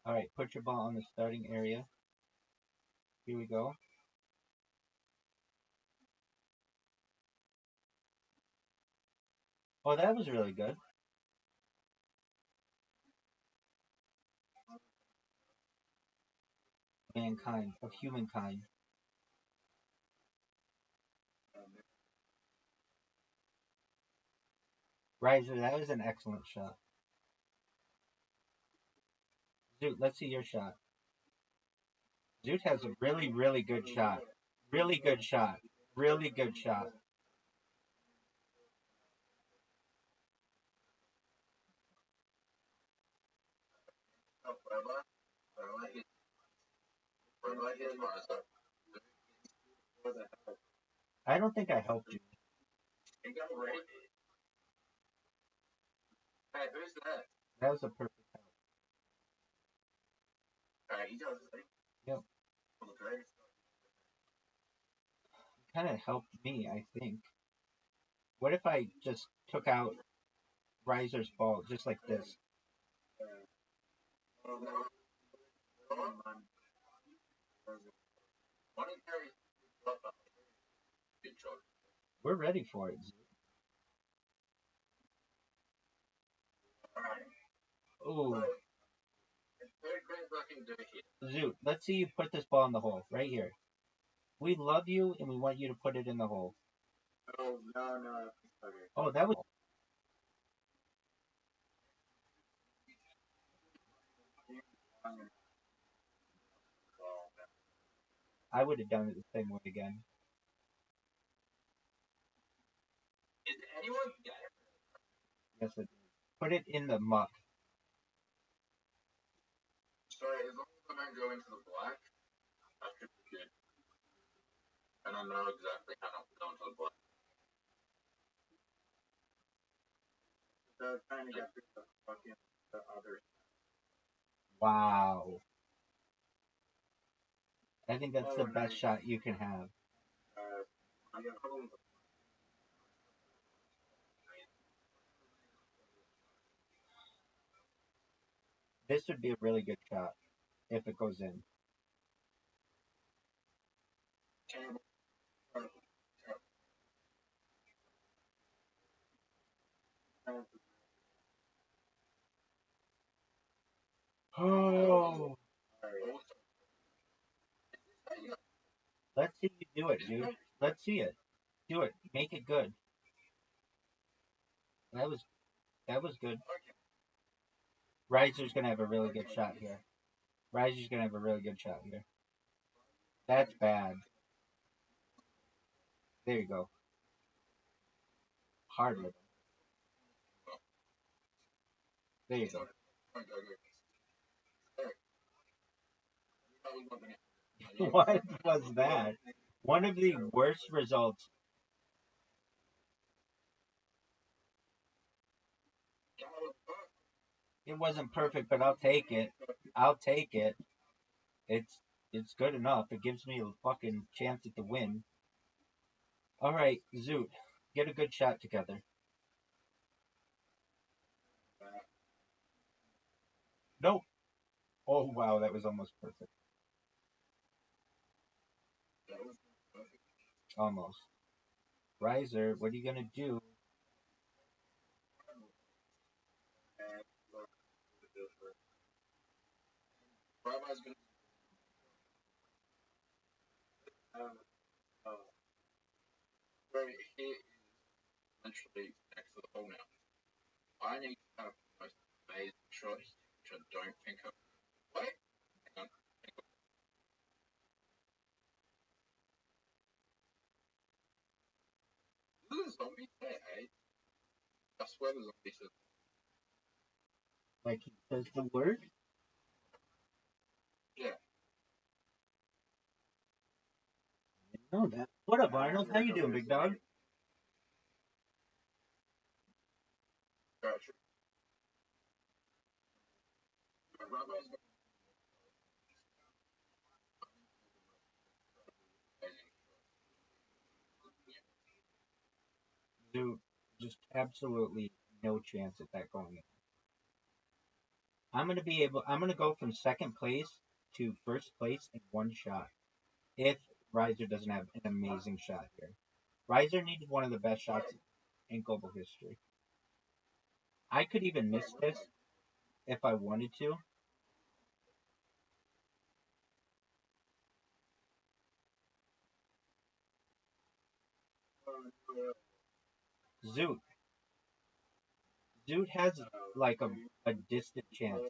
Alright, put your ball on the starting area. Here we go. Oh, that was really good. Mankind, of humankind. Riser, that was an excellent shot. Zoot, let's see your shot. Zoot has a really, really good shot. Really good shot. Really good shot. I don't think I helped you. Hey, who's that? That was a perfect help. He does. Yep. Kind of helped me, I think. What if I just took out Riser's ball just like this? We're ready for it. Ooh. Zoot, let's see you put this ball in the hole, right here. We love you and we want you to put it in the hole. Oh, no. Oh, that was... I would have done it the same way again. Is anyone? Yes, I did. Put it in the muck. Sorry, as long as I don't go into the black, I should be good. I don't know exactly how to go into the black. Trying to get through the fucking the other. Wow. I think that's the best shot you can have. This would be a really good shot if it goes in. Oh. Let's see you do it, dude. Let's see it. Do it. Make it good. That was good. Riser's gonna have a really good shot here. Riser's gonna have a really good shot here. That's bad. There you go. Hard with him. There you go. What was that? One of the worst results. It wasn't perfect, but I'll take it. I'll take it. It's good enough. It gives me a fucking chance at the win. All right, Zoot, get a good shot together. Nope. Oh wow, that was almost perfect. Almost. Riser, what are you gonna do? Where he is literally next to the hole now. I need to have the most amazing shot here, which I don't think of. Wait, hang on. This is a zombie there, eh? I swear the zombie says. Like he says the word? No, that. What up, Arnold? How you doing, big dog? Gotcha. Dude, just absolutely no chance at that going in. I'm gonna go from second place to first place in one shot. If Riser doesn't have an amazing shot here. Riser needed one of the best shots in global history. I could even miss this if I wanted to. Zoot. Zoot has like a distant chance.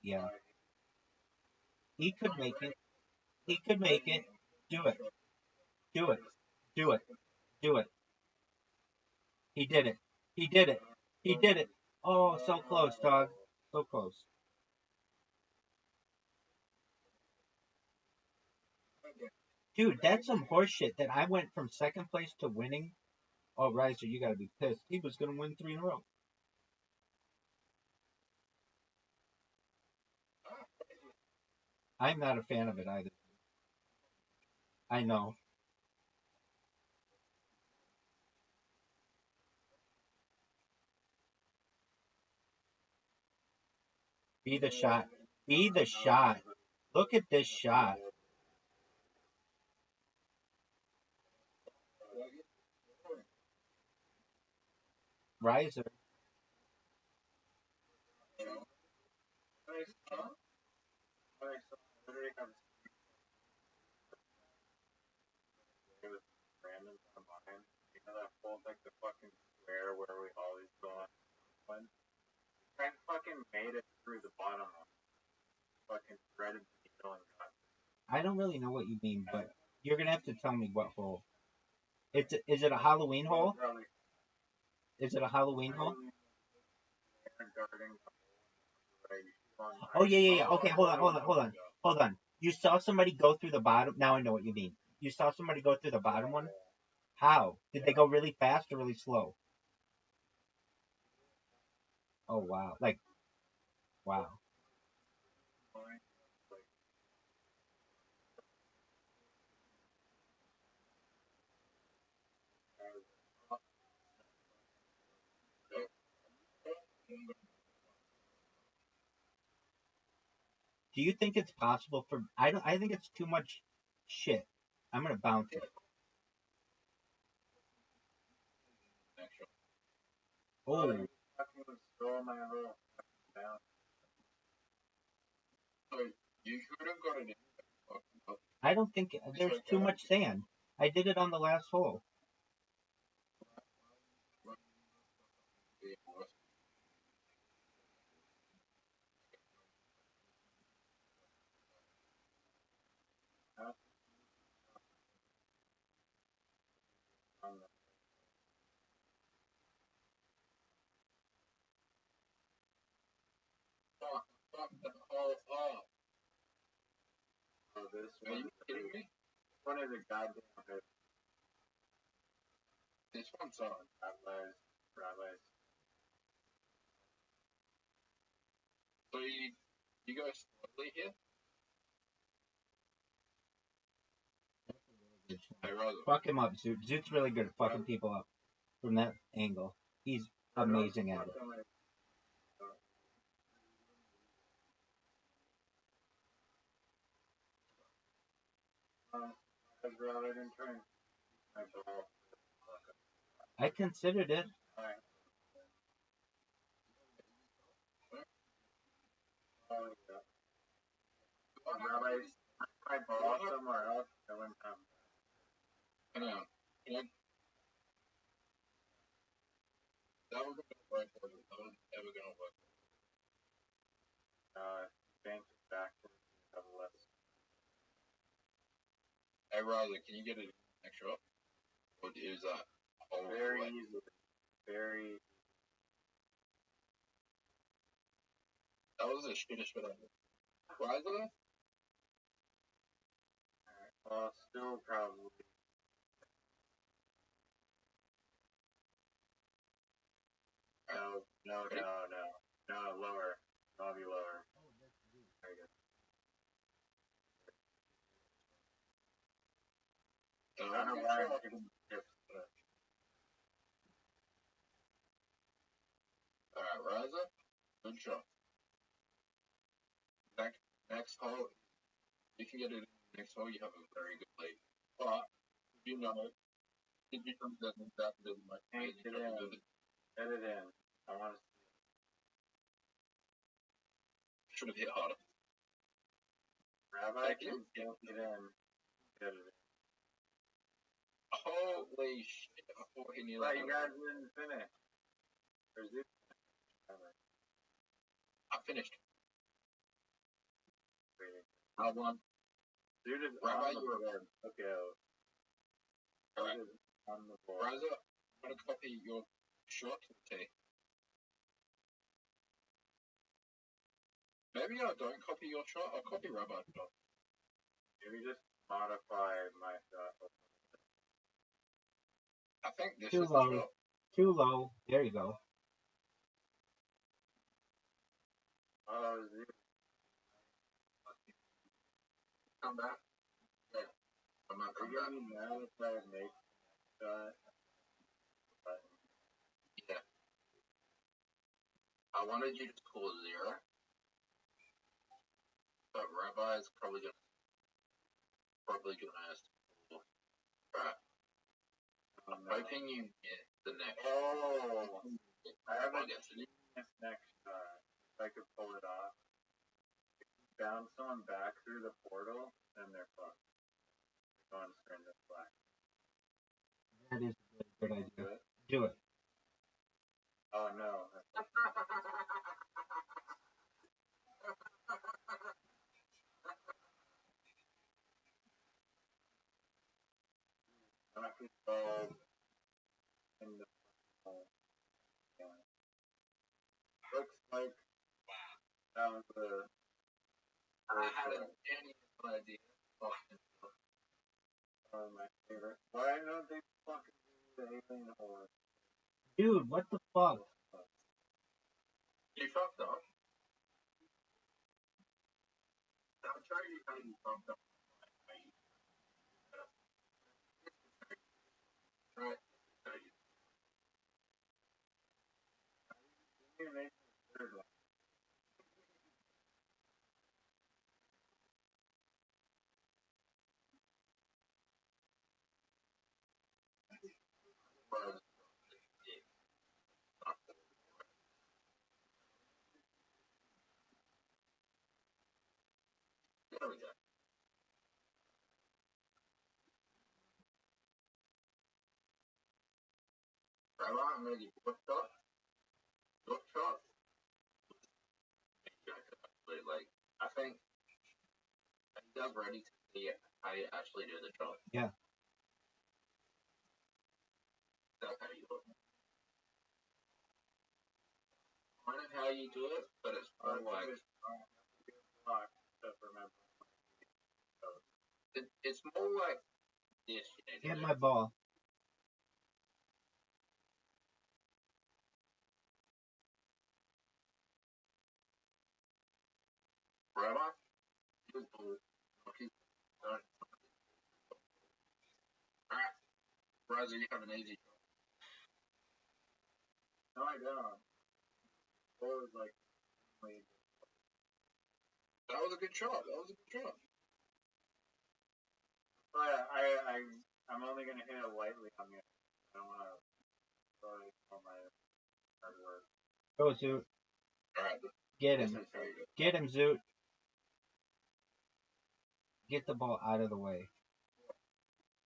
Yeah. He could make it. He could make it. Do it. Do it. Do it. Do it. He did it. He did it. He did it. Oh, so close, dog. So close. Dude, that's some horseshit that I went from second place to winning. Oh, Riser, you gotta be pissed. He was gonna win 3 in a row. I'm not a fan of it either. I know. Be the shot. Be the shot. Look at this shot. Riser. Random online. You know that whole like the fucking square where we always go on. I fucking made it through the bottom one. Fucking threaded the needle and got. I don't really know what you mean, but you're gonna have to tell me what hole. Is it a Halloween hole? Is it a Halloween hole? Oh yeah. Okay, hold on. You saw somebody go through the bottom. Now I know what you mean. You saw somebody go through the bottom one. How? Did they go really fast or really slow? Oh wow! Like wow. Do you think it's possible for? I don't. I think it's too much shit. I'm gonna bounce it. Oh, You should have got it. I don't think there's too much sand. I did it on the last hole. This one. Are you kidding me? One of the goddamn. This one's on. Rabbis. So you go slowly here? Fuck him up, Zoot. Zoot's really good at fucking people up from that angle. He's amazing at it. I considered it. I bought somewhere else. I went I know. That was gonna work. That was never gonna work. Bank back to less. Hey, Roger, can you get an extra up? Or is that very easily? Very. That was a shittest shit ever. Riser? Well, still probably. No, lower. I'll be lower. There you go. I don't know why I'm giving tips, but. Alright, riser. Good shot. Next hole, if you get it in the next hole, you have a very good lead. But, you know, it becomes that much. Paint it in. Get it in. I want to see. Should have hit harder. Rabbi can paint it in. Get it in. Holy shit, I thought he knew But that. you guys didn't finish. There's this. I finished. I won. Dude is Rabbi, on the board. Okay. Alright. Dude is on the board. Riser, I'm going to copy your shot to the T. Maybe I don't copy your shot, I'll copy Rabbi's shot. Maybe just modify my shot. I think this Too is the low. shot. Too low. There you go. Oh, dude. Come back. Yeah. I'm not Are coming you back. gonna be mad if I make a shot? Yeah. I wanted you to score 0. But Rabbi is probably gonna score. Right. I'm hoping you get the next. Oh, I haven't guess it. this next shot. If I could pull it off. If you bounce someone back through the portal, then they're fucked. They're going straight into black. That is a good idea. Do it? Do it. Oh no. Knock it all in the hole. Yeah. Looks like that was the I had a genius idea. my favorite. Why don't they fucking do the alien horror? Dude, what the fuck? You fucked up. I'll show you how you fucked up. Right. You make the third one. There we go. Rabbi, I'm going to give you a shot. Your shot. Like, I think I'm ready to see how you actually do the shot. Yeah. That's how you look. I don't know how you do it, but it's more like it's more like this. You know, Get my ball. Rabbi. Alright, Rosa, you have an easy. No, I don't. Or was like, That was a good shot. but I'm only gonna hit it lightly on you. I don't wanna really all my hard work. Go, Zoot. Alright, Get this him. is very good. Get him, Zoot. Get the ball out of the way.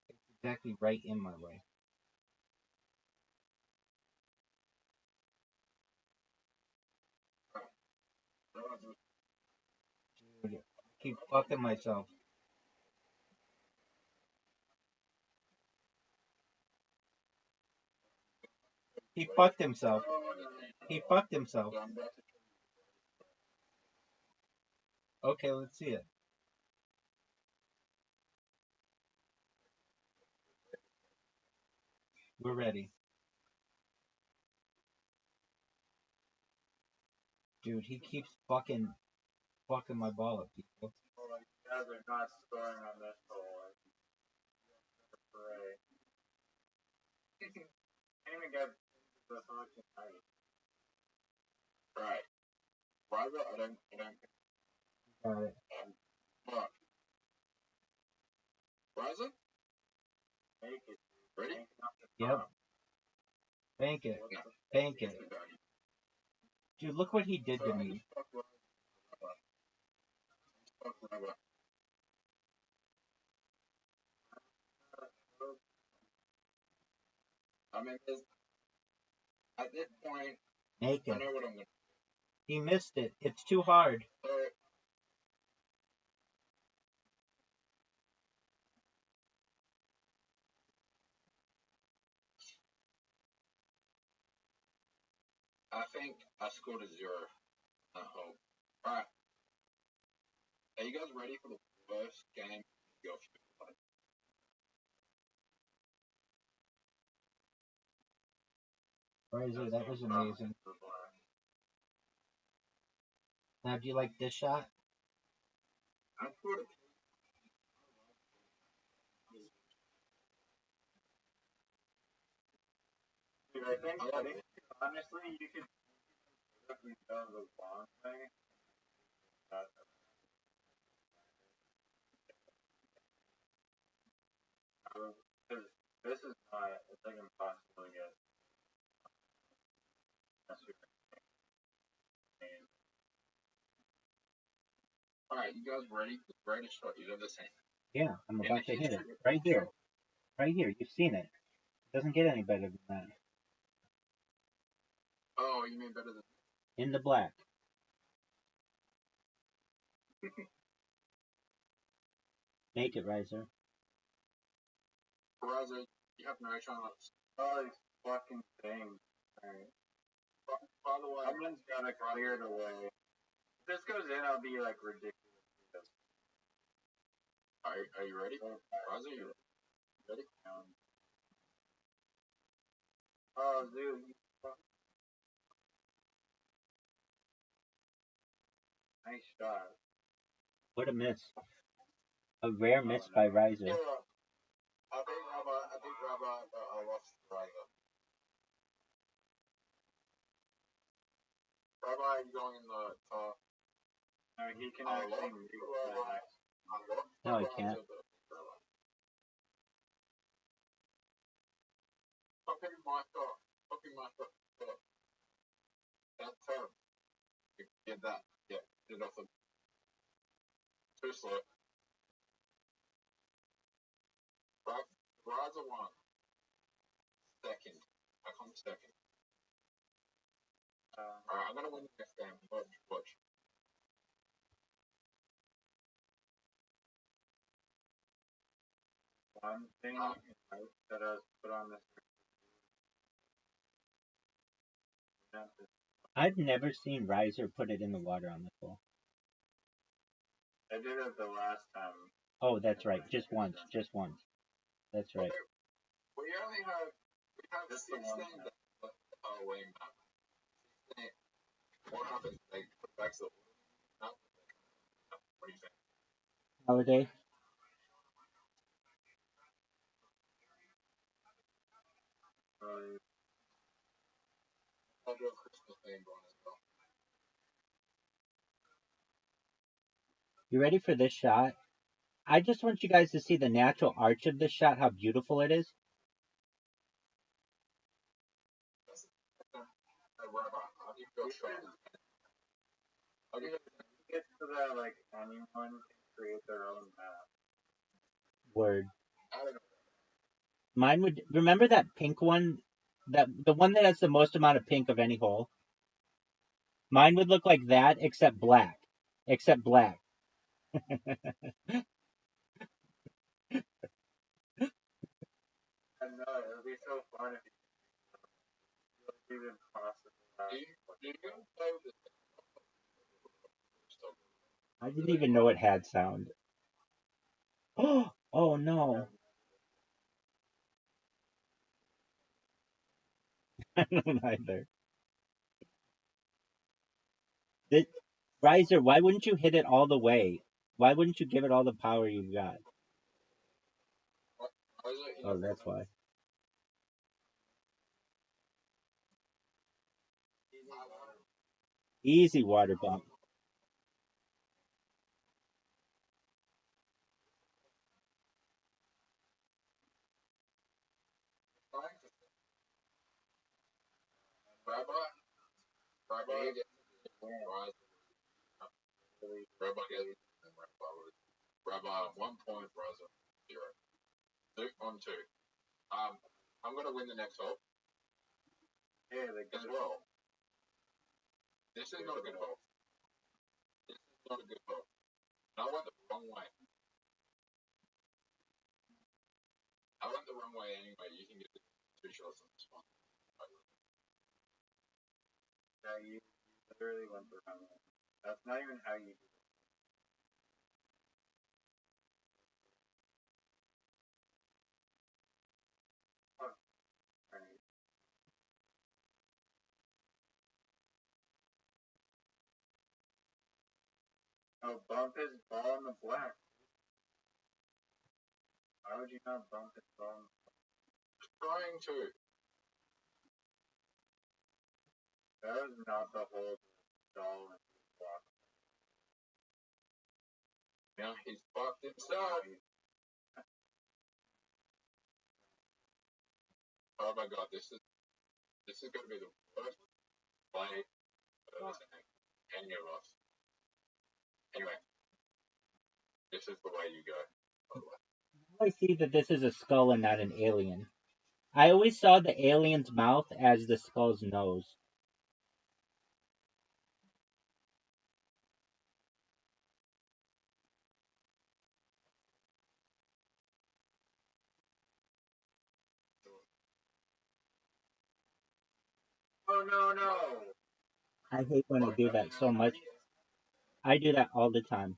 It's exactly right in my way. Dude, I keep fucking myself. He fucked himself. He fucked himself. So I'm about to Okay, let's see it. We're ready. Dude, he keeps fucking my ball up, people. Well, you guys are not scoring on this hole. Hooray. Can't even get the fucking night. Right. Raza, I don't Got it. fuck. Raza? Make it. Ready? Yep. Bank it. Bank it. Dude, look what he did to me. Fuck Raza. I mean, at this point, Make I it. know what I'm gonna do. He missed it. It's too hard. So, I think I scored a 0 at home. Alright. Are you guys ready for the worst game of your life? Razor, that was amazing. Now, do you like this shot? I scored a Dude, I think honestly you could definitely tell the long thing. Because this is not, it's like impossible to get. Alright, you guys ready? Ready to start. You know the same. Yeah, I'm about to hit it. Right here. Right here. You've seen it. It doesn't get any better than that. Oh, you mean better than In the black. Make it, Riser. Raza, you have no chance. Oh, these fucking things. Alright. By the way, someone's gotta clear the way. If this goes in, I'll be like ridiculous. Are you ready? Raza, you ready? Oh, dude. Nice shot. What a miss. A rare miss by Riser. Yeah. I think Rabbi lost Raza. Rabbi, you going in the top? No, he can actually mute the next. No, I can't. Fucking my shot. Fucking my shot. That's her. Get that. Yeah, get it off the. Too slow. Raza won. Second. I come second. Alright, I'm gonna win the next game. Watch. One thing that I put on this. I've never seen Riser put it in the water on the hole. I did it the last time. Oh, that's right. Just once. Just once. That's right. We only have 16 that are weighing back. What happens? They put back the. What do you think? Holiday? I'll do a Christmas thing going as well. You ready for this shot? I just want you guys to see the natural arch of this shot, how beautiful it is. I'll give you a shot. I'll give it to that, like, anyone can create their own map. Word. I don't know. Mine would, remember that pink one? The one that has the most amount of pink of any hole? Mine would look like that, except black. Except black. I know, it would be so fun if you even possible. Do you go play with this? I didn't even know it had sound. Oh no. I don't either. This, Riser, why wouldn't you hit it all the way? Why wouldn't you give it all the power you got? Oh, that's why. Easy water bump. Rabbi, Rabbi gets Rise Rabbi gets and Rabbi 1 point, Rise 0. 2 on 2. I'm gonna win the next hole. Yeah, as well. This is not a good hole. This is not a good hole. I went the wrong way. I went the wrong way anyway. You can get 2 shots on this one. Yeah, you literally went the wrong way. That's not even how you do it. Oh, right. Oh, bump his ball in the black. Why would you not bump his ball? Trying to. That was not the whole stall and block. Now he's fucked himself. Oh my god, this is gonna be the worst play of any of us. Anyway, this is the way you go. By the way. I see that this is a skull and not an alien. I always saw the alien's mouth as the skull's nose. Oh no. I hate when I do that so much. I do that all the time.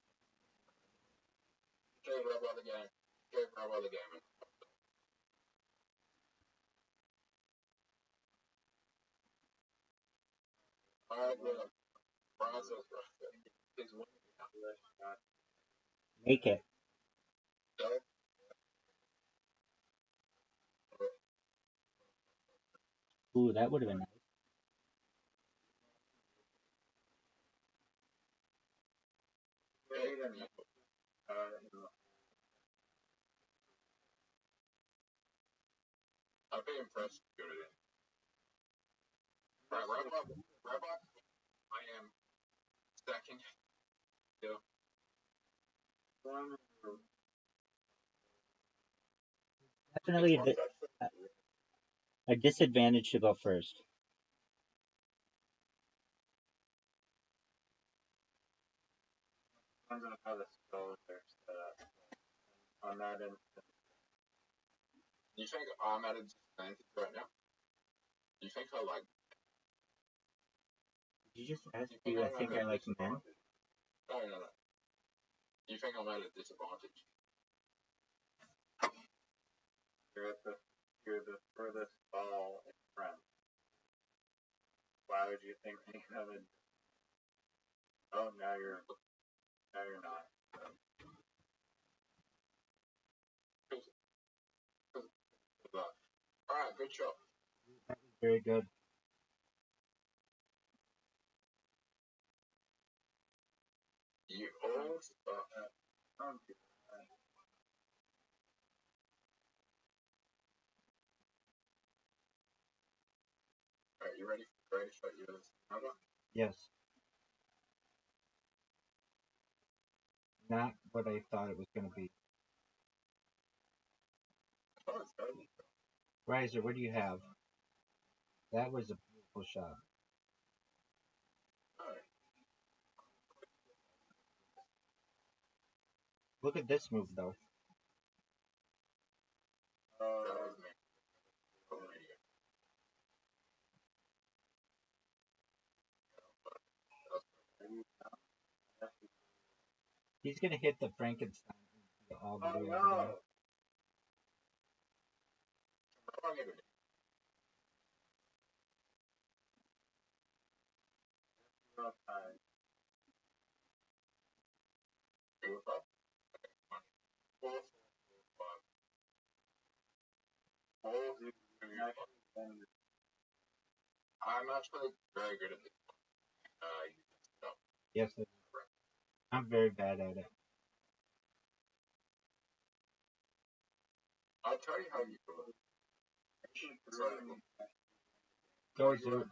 Okay, grab other game. Okay, grab other game. Alright, look. Process. He's winning. Make it. Ooh, that would have been nice. I'd be impressed if you did it. Right, Rabbi, I am second. Yeah. Definitely a disadvantage to go first. Depends on how the skull are set up. On that instance. You think I'm at a disadvantage right now? You think I like? Did you just ask do I think I like men? No. You think I'm at a disadvantage? You're the furthest ball in front. Why would you think of it? Oh, now you're not. All right, good shot. Very good. You all Alright, you ready for the greatest shot you've ever seen? Yes. Not what I thought it was going to be. Oh, it's good. Riser, what do you have? That was a beautiful shot. Alright. Look at this move, though. That was me. He's gonna hit the Frankenstein all the way over there. no. I'm actually very good at this. Yes, I'm very bad at it. I'll tell you how you do it. Go, Zoo.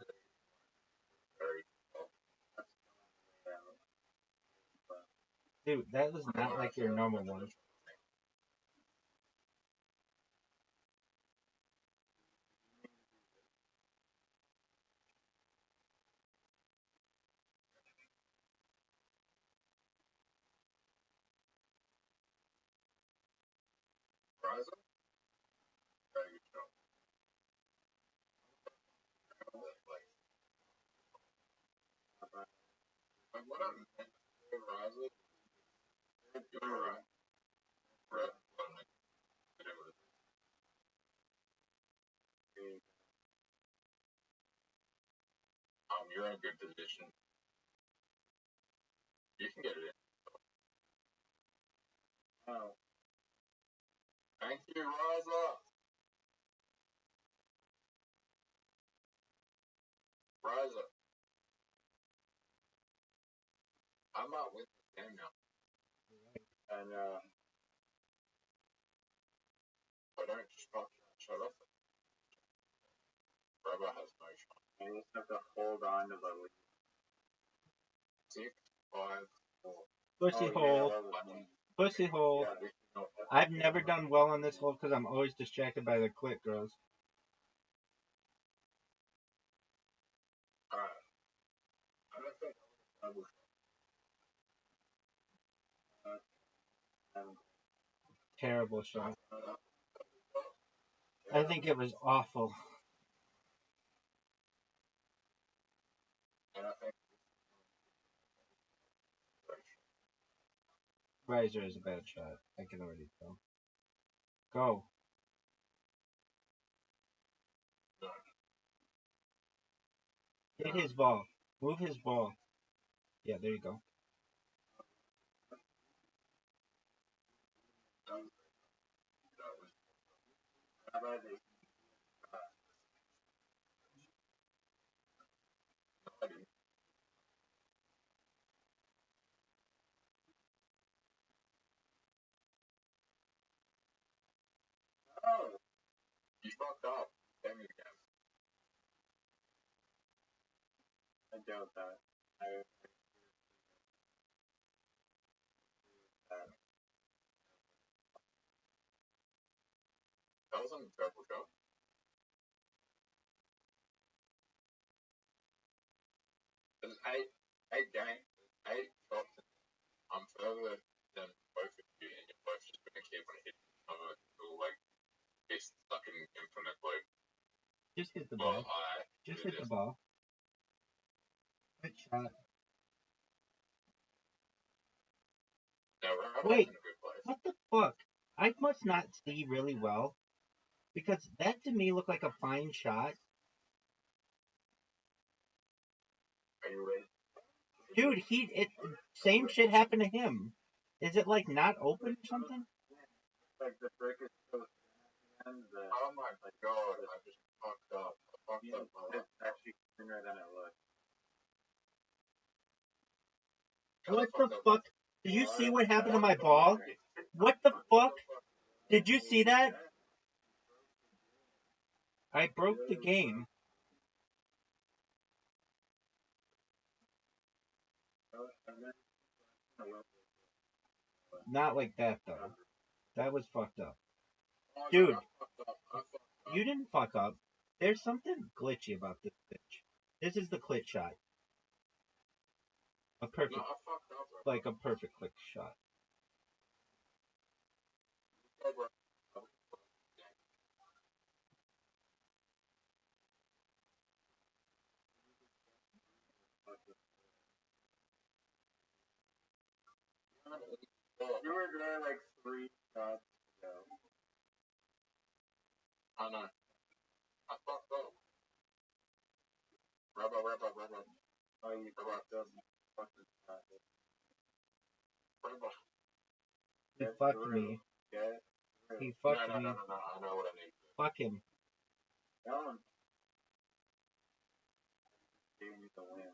Dude, that was not like your normal one. Riza? Very good job. Like what I'm meant to do, Riza, you're right. Right. You're in a good position. You can get it in. Oh. Thank you, Riza. Riza. I'm not with the game now. And I don't just fucking shut up. Rabbi has no shot. you just have to hold on to the lead. 6, 5, 4. Pussy hole. Pussy hole. I've never done well on this hole because I'm always distracted by the click, girls. Alright. I don't think double Terrible shot. I think it was awful. and I think Riser is a bad shot. I can already tell. Go. Hit his ball. Move his ball. Yeah, there you go. Oh, you fucked up. Damn you again. I doubt that. That was a terrible shot. There's 8 games, 8 shots. I'm further than both of you, and you're both just gonna keep on hitting each other until like this fucking infinite loop. Just hit the Well, ball. Just hit the ball. Good shot. Now, Wait. in a good place. What the fuck? I must not see really well. Because that to me looked like a fine shot. Are you ready? Dude, same shit happened to him. Is it like not open or something? Like the brick is so thin that Oh my god, I just fucked up. it's actually thinner than it looks. What the fuck? Did you see what happened to my ball? What the fuck? Did you see that? I broke the game. Not like that though. That was fucked up. Dude, you didn't fuck up. There's something glitchy about this pitch. This is the clit shot. A perfect, like a perfect click shot. You were there like 3 shots ago. I know. I fucked up. Rubber. Oh, you fucked up. Fucking shot. Rubber. He fucked me. Yeah. He fucked me. No. I know what I need. Fuck him. Tell him. Gave me the win.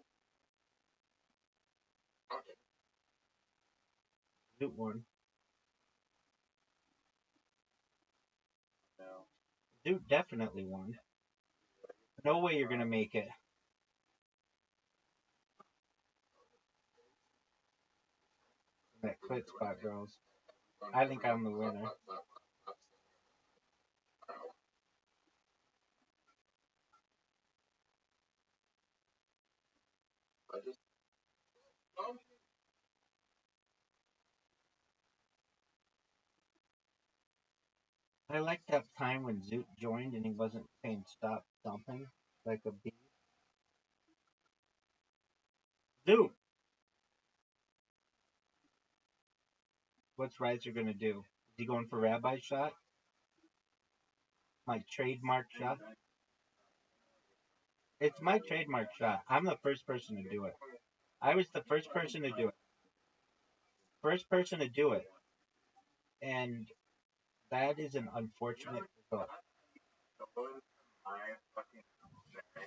Okay. Zoot won. No. Zoot definitely won. No way you're gonna make it. That quit spot, girls. I think I'm the winner. I just. I like that time when Zoot joined and he wasn't saying stop dumping like a bee. Zoot! What's Riser gonna do? Is he going for Rabbi shot? My trademark shot? It's my trademark shot. I'm the first person to do it. I was the first person to do it. First person to do it. And that is an unfortunate result.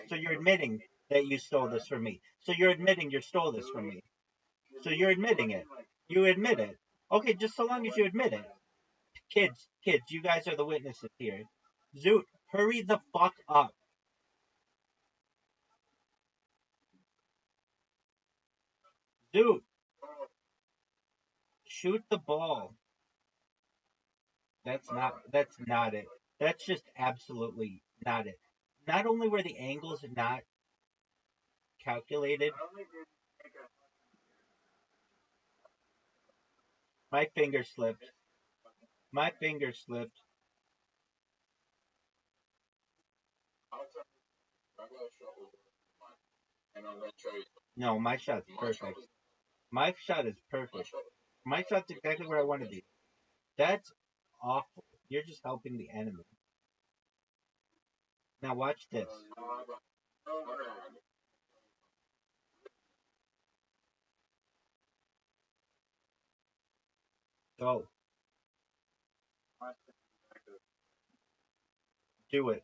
So you're admitting that you stole this from me. So you're admitting you stole this from me. So you're admitting it. You admit it. Okay, just so long as you admit it. Kids, you guys are the witnesses here. Zoot, hurry the fuck up. Zoot, shoot the ball. That's not it. That's just absolutely not it. Not only were the angles not calculated, my finger slipped. My finger slipped. No, my shot's perfect. My shot is perfect. My shot's exactly where I want to be. That's awful. You're just helping the enemy. Now watch this. Go. Do it.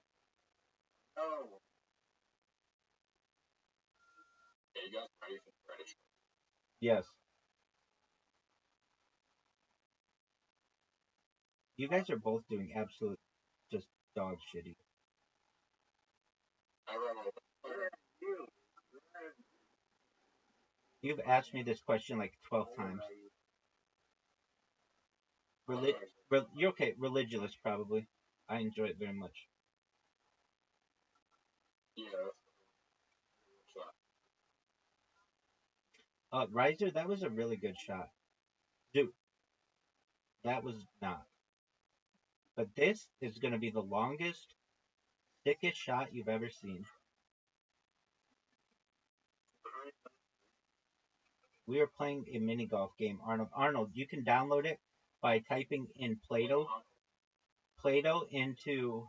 Yes. You guys are both doing absolute just dog shitty. You've asked me this question like 12 times. You're okay. Religious, probably. I enjoy it very much. Riser, that was a really good shot. Dude, that was not. But this is going to be the longest, thickest shot you've ever seen. We are playing a mini golf game, Arnold. Arnold, you can download it by typing in Play-Doh into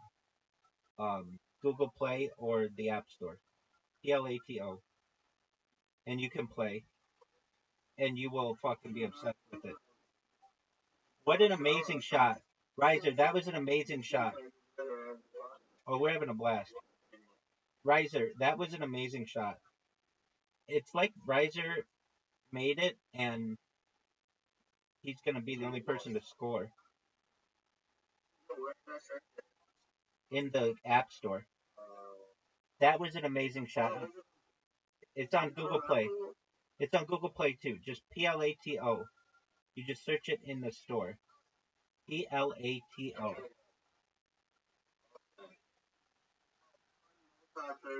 Google Play or the App Store. Plato. And you can play. And you will fucking be obsessed with it. What an amazing shot. Riser, that was an amazing shot. Oh, we're having a blast. Riser, that was an amazing shot. It's like Riser made it, and he's going to be the only person to score. In the App Store. That was an amazing shot. It's on Google Play. It's on Google Play too. Just Plato. You just search it in the store. Plato.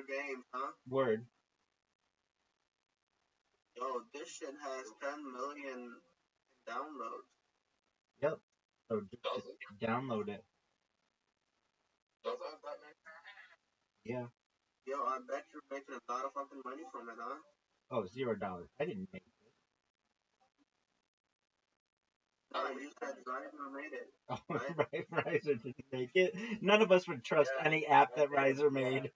Game, huh? Word. Yo, this shit has 10 million downloads. Yep. So just download it. Does it have that many? Yeah. Yo, I bet you're making a lot of fucking money from it, huh? Oh, $0. I didn't make it. Riser made it. Oh, right, Riser didn't make it. None of us would trust any app that Riser made.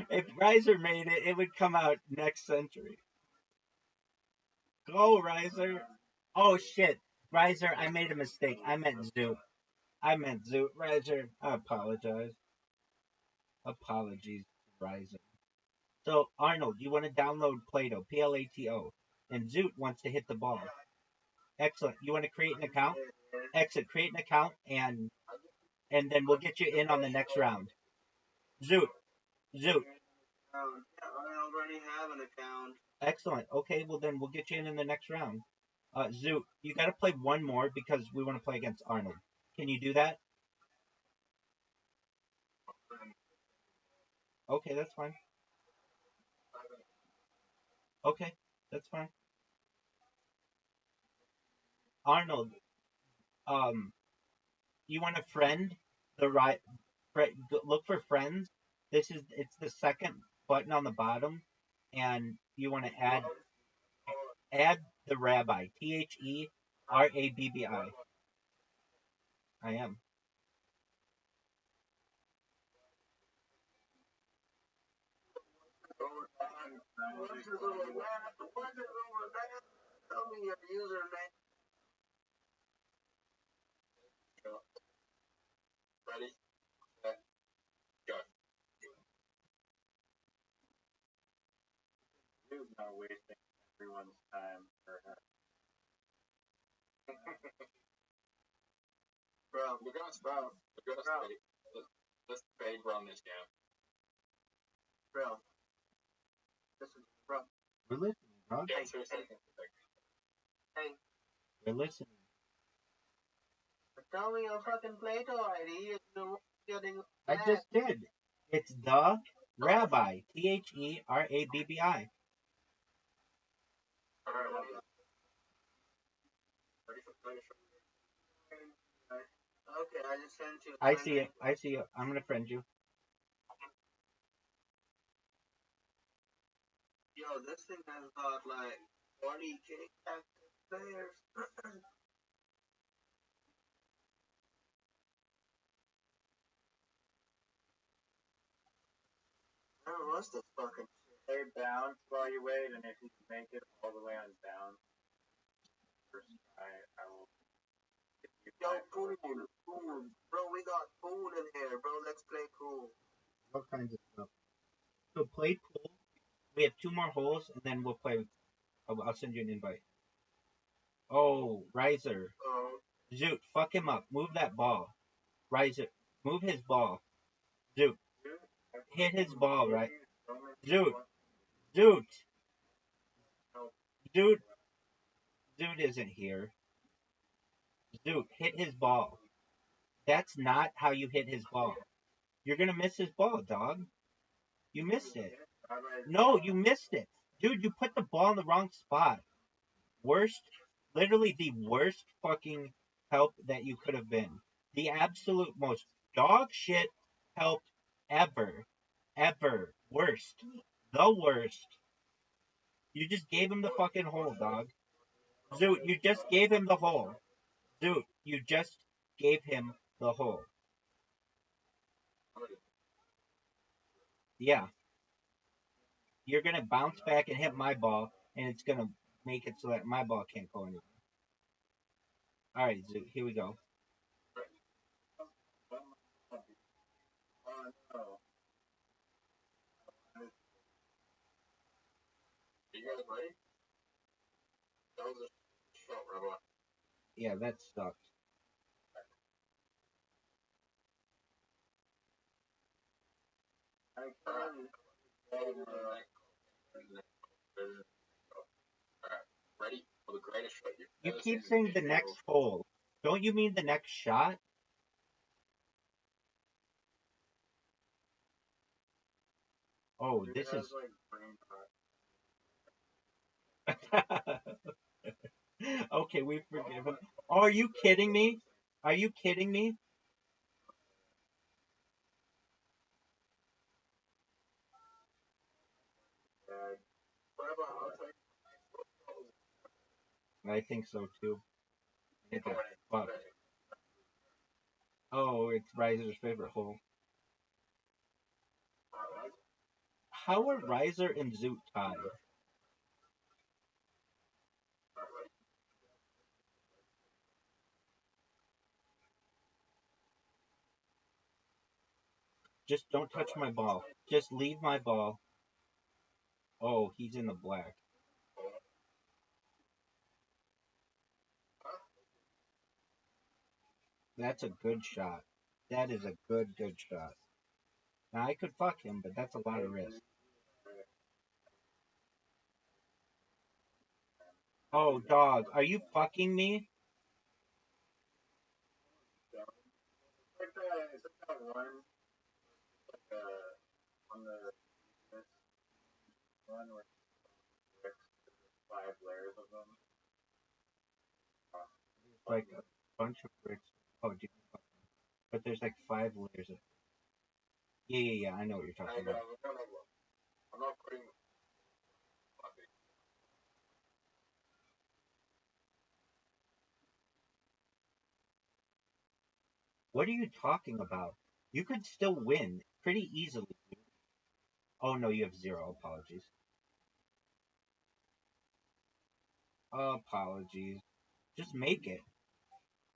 If Riser made it, it would come out next century. Go, Riser. Oh, shit. Riser, I made a mistake. I meant Zoot. Riser, I apologize. Apologies, Riser. So, Arnold, you want to download Plato, Plato, and Zoot wants to hit the ball. Excellent. You want to create an account? Excellent. Create an account, and then we'll get you in on the next round. Zoot. I already have an account. Excellent. Okay, well then we'll get you in the next round. Zoot, you got to play one more because we want to play against Arnold. Can you do that? Okay, that's fine. Okay, that's fine. Arnold, um, you want to friend the right? Look for friends. It's the second button on the bottom, and you want to add the rabbi. TheRabbi. I am. Tell me your username. Ready, set, go. You're not wasting everyone's time for her. Bro, we're gonna stop. Let's fade run this game. Bro. Listen, bro. We're listening, bro. Yeah, seriously. Hey. We're listening. Tell me your fucking Plato ID. Getting I just did. It's the Rabbi. TheRabbi. Alright, ready for finish? Okay, I just sent you. I see it. I see it. I'm gonna friend you. Yo, this thing has got like 40K active players. What's the fucking Play bounce while you wait, and if you can make it all the way on down, first I will give you Yo, my cool. Bro, we got pool in here, bro. Let's play pool. All kinds of stuff. So play pool. We have 2 more holes, and then we'll play. I'll send you an invite. Oh, Riser. Zoot, fuck him up. Move that ball. Riser, move his ball. Zoot, hit his ball, right? Zoot. Zoot isn't here. Zoot, hit his ball. That's not how you hit his ball. You're gonna miss his ball, dog. You missed it. No, you missed it. Dude, you put the ball in the wrong spot. Literally the worst fucking help that you could have been. The absolute most dog shit help ever. Ever. Worst. The worst. You just gave him the fucking hole, dog. Zoot, you just gave him the hole. Zoot, you just gave him the hole. Yeah. You're gonna bounce back and hit my ball, and it's gonna make it so that my ball can't go anywhere. Alright, Zoot, here we go. You guys ready? That was a shot, Rabbi. Yeah, that sucked. Ready for the greatest shot You keep saying the next hole. Don't you mean the next shot? Oh, this is. Okay, we forgive him. Oh, are you kidding me? Are you kidding me? I think so too. It got fucked. Oh, it's Riser's favorite hole. How are Riser and Zoot tied? Just don't touch my ball. Just leave my ball. Oh, he's in the black. That's a good shot. That is a good shot. Now, I could fuck him, but that's a lot of risk. Oh, dog, are you fucking me? On the one where there's 5 layers of them. Like a bunch of bricks. Oh, dude, but there's like 5 layers of. Yeah. I know what you're talking about. I'm not putting. What are you talking about? You could still win pretty easily. Oh no, you have 0. Apologies. Apologies. Just make it.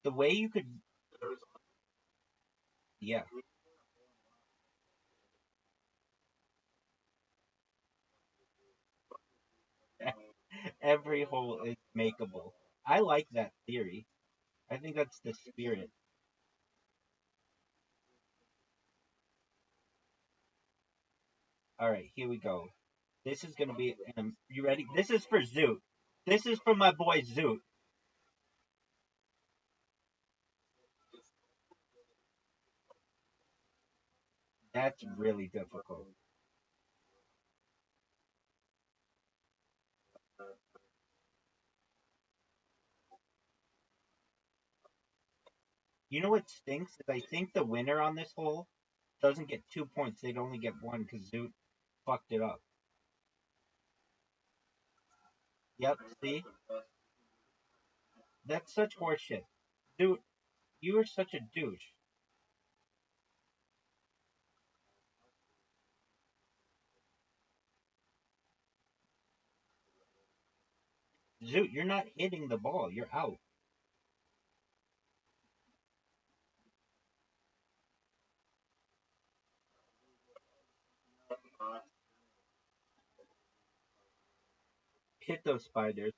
The way you could. Yeah. Every hole is makeable. I like that theory. I think that's the spirit. All right, here we go. This is gonna be. You ready? This is for Zoot. This is for my boy Zoot. That's really difficult. You know what stinks is I think the winner on this hole doesn't get 2 points. They'd only get one because Zoot fucked it up. Yep. See, that's such horseshit. Zoot, you are such a douche. Zoot, you're not hitting the ball. You're out. Hit those spiders.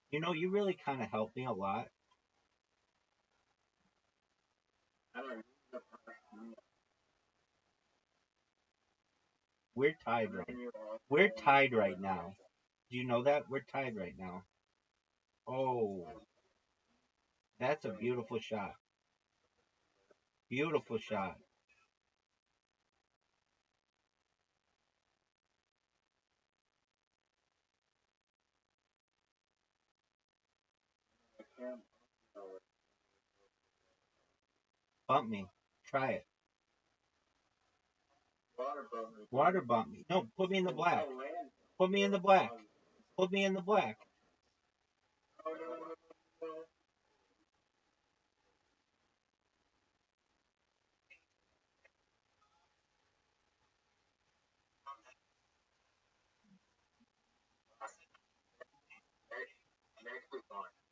You know, you really kind of helped me a lot. We're tied right. We're tied right now. Do you know that? We're tied right now. Oh, that's a beautiful shot. Beautiful shot. Bump me. Try it. Water bump me. No, put me in the black. Put me in the black. Put me in the black.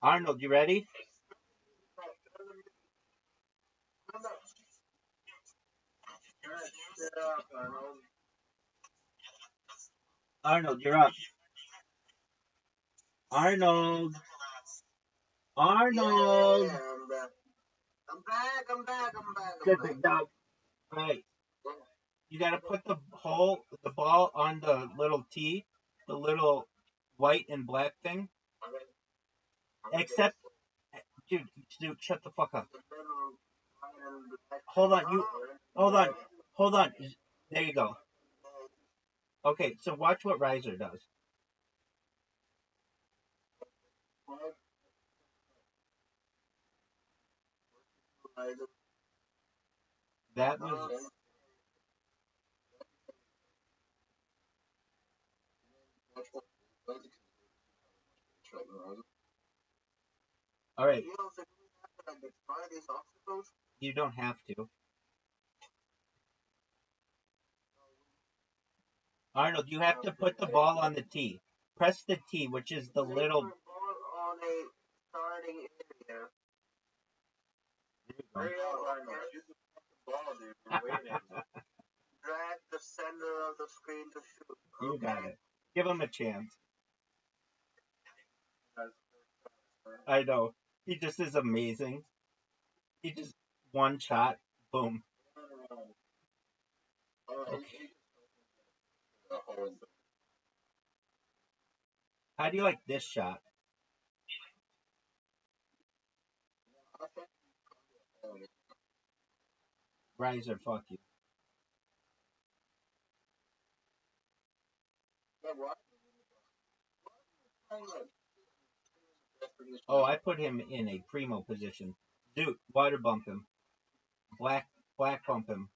Arnold, you ready? Arnold, you're up. Arnold. Arnold. Good big dog. All right. You gotta put the ball on the little tee, the little white and black thing. Except, dude, shut the fuck up. Hold on, hold on. There you go. Okay, so watch what Riser does. That was All right. You don't have to. Arnold, you have to put the ball on the tee. Press the tee, which is the little. On a starting area. There you go. Ball, dude. We're waiting. Drag the center of the screen to shoot. You got it. Give him a chance. I know. He just is amazing. He just one shot, boom. Okay. How do you like this shot? Riser, fuck you. Oh, I put him in a primo position. Dude, water bump him. Black bump him.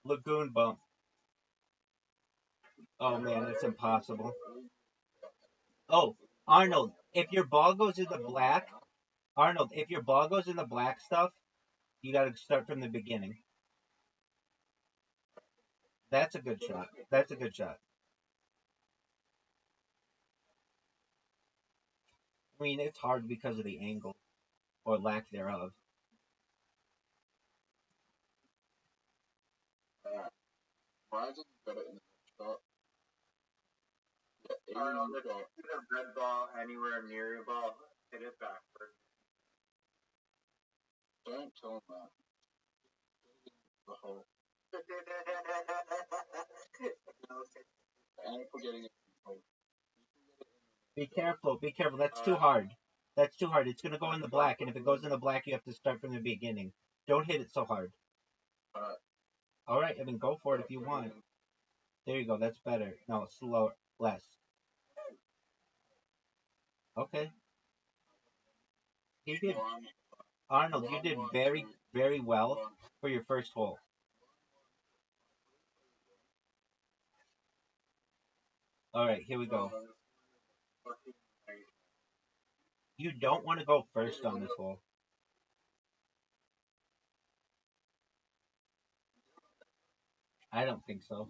Lagoon bump. Oh man, that's impossible. Oh, Arnold, if your ball goes in the black, Arnold, if your ball goes in the black stuff, you gotta start from the beginning. That's a good shot. That's a good shot. I mean, it's hard because of the angle, or lack thereof. Arnold, if you shoot a red ball anywhere near your ball, hit it backward. Don't tell him that. The whole. And forgetting it. Be careful, be careful. That's too hard. That's too hard. It's gonna go in the black, and if it goes in the black, you have to start from the beginning. Don't hit it so hard. All right, I mean, go for it if you want. There you go. That's better. No, slower, less. Okay. He did. Arnold, you did very, very well for your first hole. All right, here we go. You don't want to go first on this hole. I don't think so.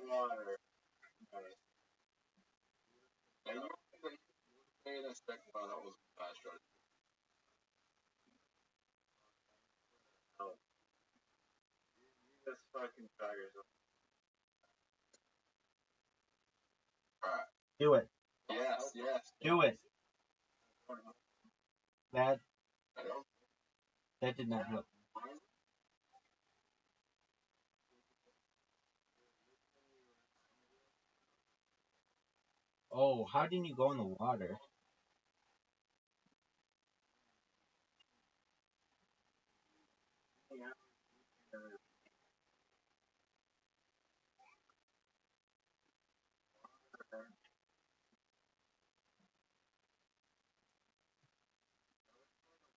Water. Just fucking try yourself. Do it. Yes, yes. Do it. That did not help. Oh, how didn't you go in the water?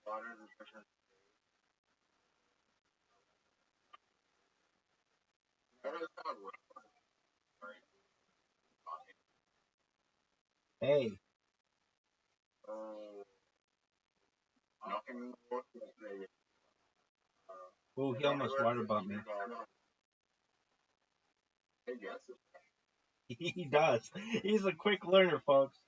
Water is efficient. Hey, ooh, he almost water bumped me. He does. He's a quick learner, folks.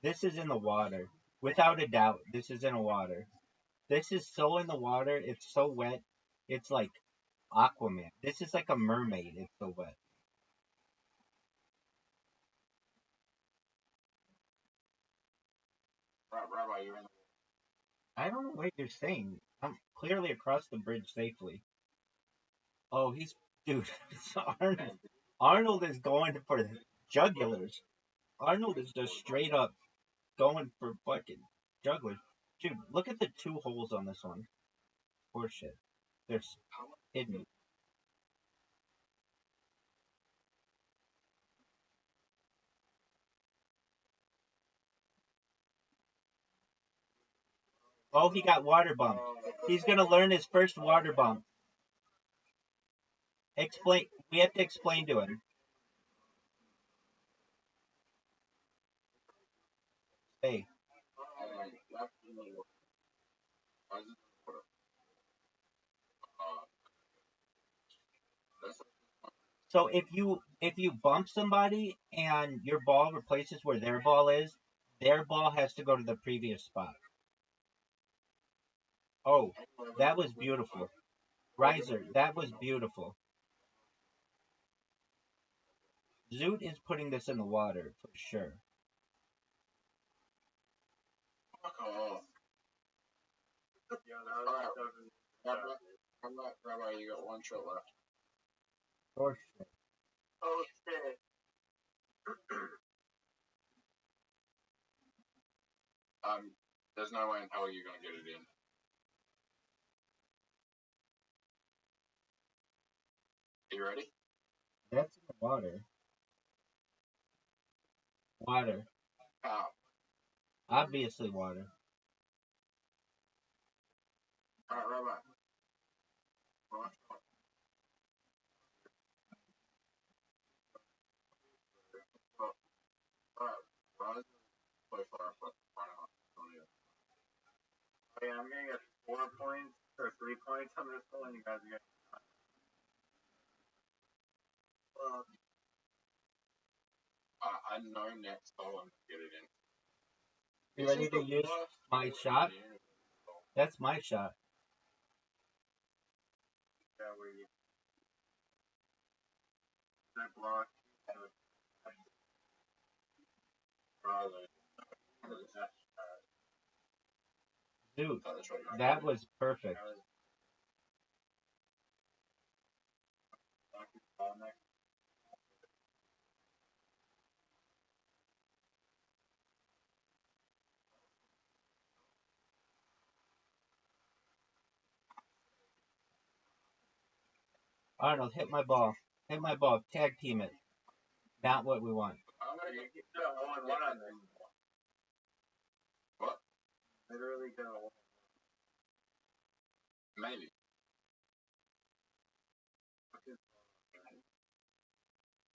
This is in the water. Without a doubt, this is in the water. This is so in the water. It's so wet. It's like Aquaman. This is like a mermaid. It's so wet. Rabbi, you're in the. I don't know what you're saying. I'm clearly across the bridge safely. Oh, he's dude. Arnold. Arnold is going for jugulars. Arnold is just straight up going for fucking jugglers. Dude, look at the two holes on this one. Horseshit. They're hidden. Oh, he got water bumped. He's gonna learn his first water bump. Explain. We have to explain to him. Hey. So if you bump somebody and your ball replaces where their ball is, their ball has to go to the previous spot. Oh, that was beautiful. Riser, that was beautiful. Zoot is putting this in the water for sure. Rabbi, you got one shot left. For sure. Oh shit. There's no way in hell you're gonna get it in. Are you ready? That's in the water. Water. Oh. Obviously water. Alright, Rabbi. Okay, I'm gonna get 4 points or 3 points on this one. You guys are getting. I know next hole I'm gonna get it in. You ready to use my shot? That's my shot. Yeah, where you that block. Dude, that was perfect. Arnold, hit my ball. Hit my ball. Tag team it. Not what we want. I'm gonna get a 1-1 on this. What? Literally go. Maybe.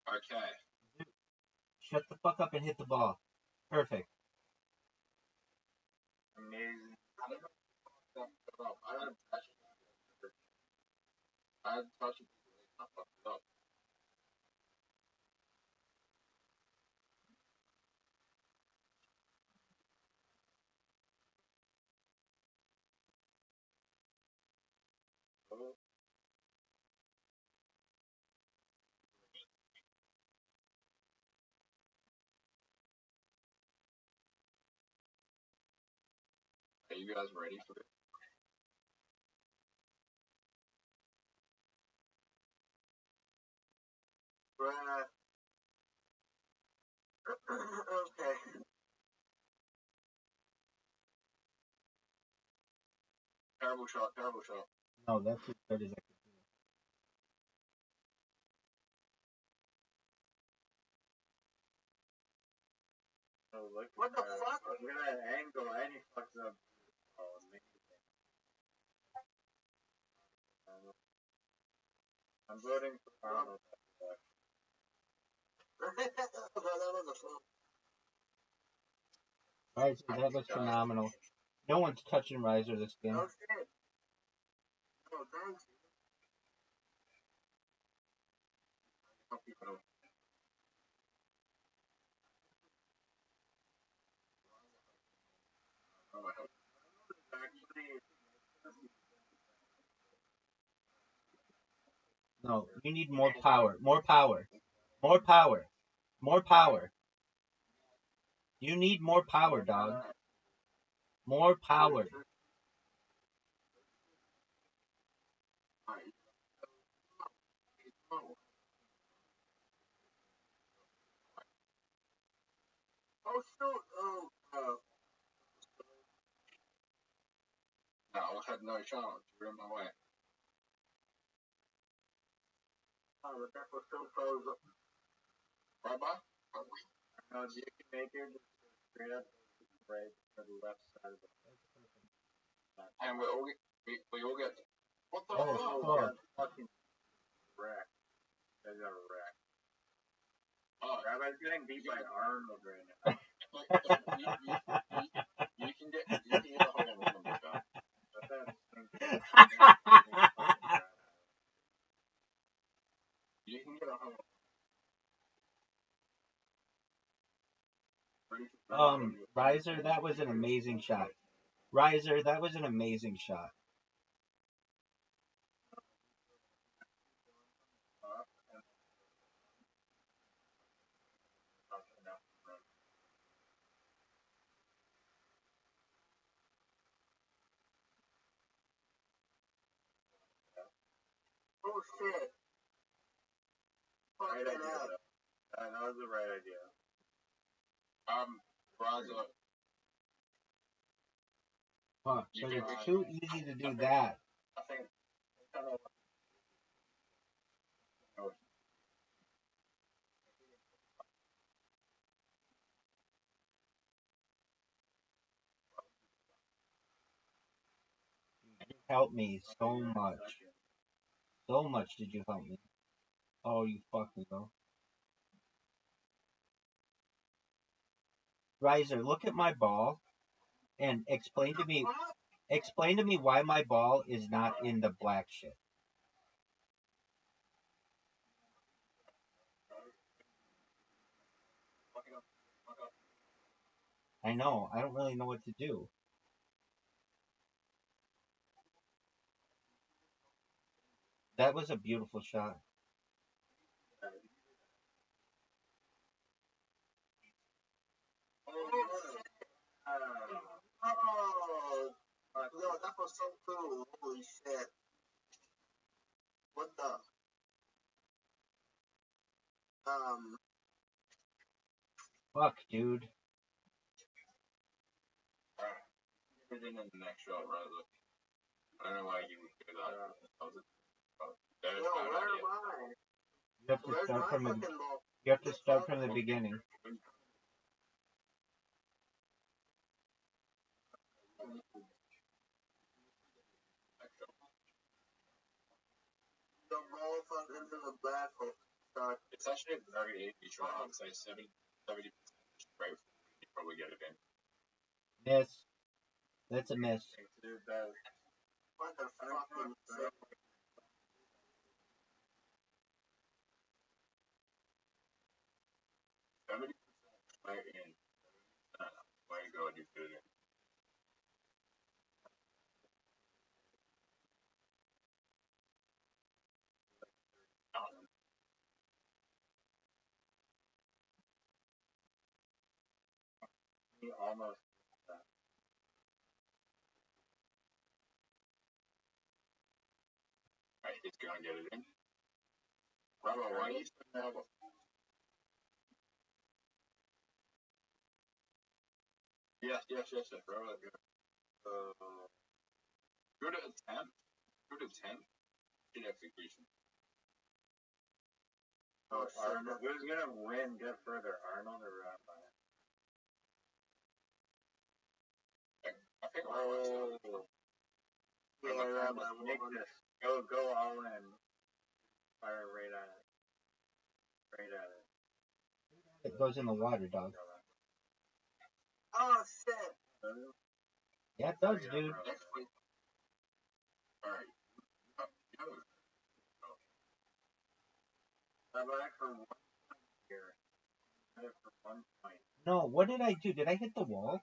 Okay. Shut the fuck up and hit the ball. Perfect. Amazing. I had touched it. I fucked it up. Are you guys ready for this? Okay. Terrible shot, terrible shot. No, that's as good as I can do. Oh, look What the at fuck? Look at that angle, and he fucks up. Oh, amazing. I'm voting for Arnold. Riser, that was phenomenal. No one's touching Riser this game. Oh shit. Oh thanks. No, you need more power. More power. More power. More power. You need more power, dog. More power. Oh shoot. Oh. No, I had no chance. You're in my way. Oh, but that was so close. Rabbi? No, you can make it straight up right to the left side of the And we all get. What the Oh, fuck? fuck. Fucking wreck. There's a wreck. Oh, Rabbi's getting beat by Arnold right now. you can get a hole in one with that. But that's You can get a hole. Riser, that was an amazing shot. Riser, that was an amazing shot. Oh shit. Fuck right that idea. up. That was the right idea. Raza, Fuck, but it's too easy to do that. I think. You helped me so much. So much did you help me. Oh, you fucking know. Riser, look at my ball and explain to me why my ball is not in the black shit. I know. I don't really know what to do. That was a beautiful shot. Oh, no, that was so cool. Holy shit. What the? Fuck, dude. Everything in the next shot, Raza. I don't know why you would do that. That was No, bad where idea. am I? You have to Where's start my from the fucking ball? you have to start from the beginning. The ball fell into the black hole. Start. It's actually a very easy shot. I'd say 70% right. You probably get it in. Miss. That's a miss. Dude, that What the fucking shit? 70% right in. Way to go, you did it. he almost. Right, he's gonna get it in. Bravo, why are you spinning that over? Yes. Bravo, good. Good attempt. Good execution. Oh, Arnold. Who's gonna win? Get further, Arnold or Rabbi? I think Yeah, Rabbi. Nick this. Go all in. Fire right at it. Right at it. It goes in the water, dog. Oh shit. Yeah, it does, dude. Alright. Rabbi for 1 point here. For 1 point. No, what did I do? Did I hit the wall?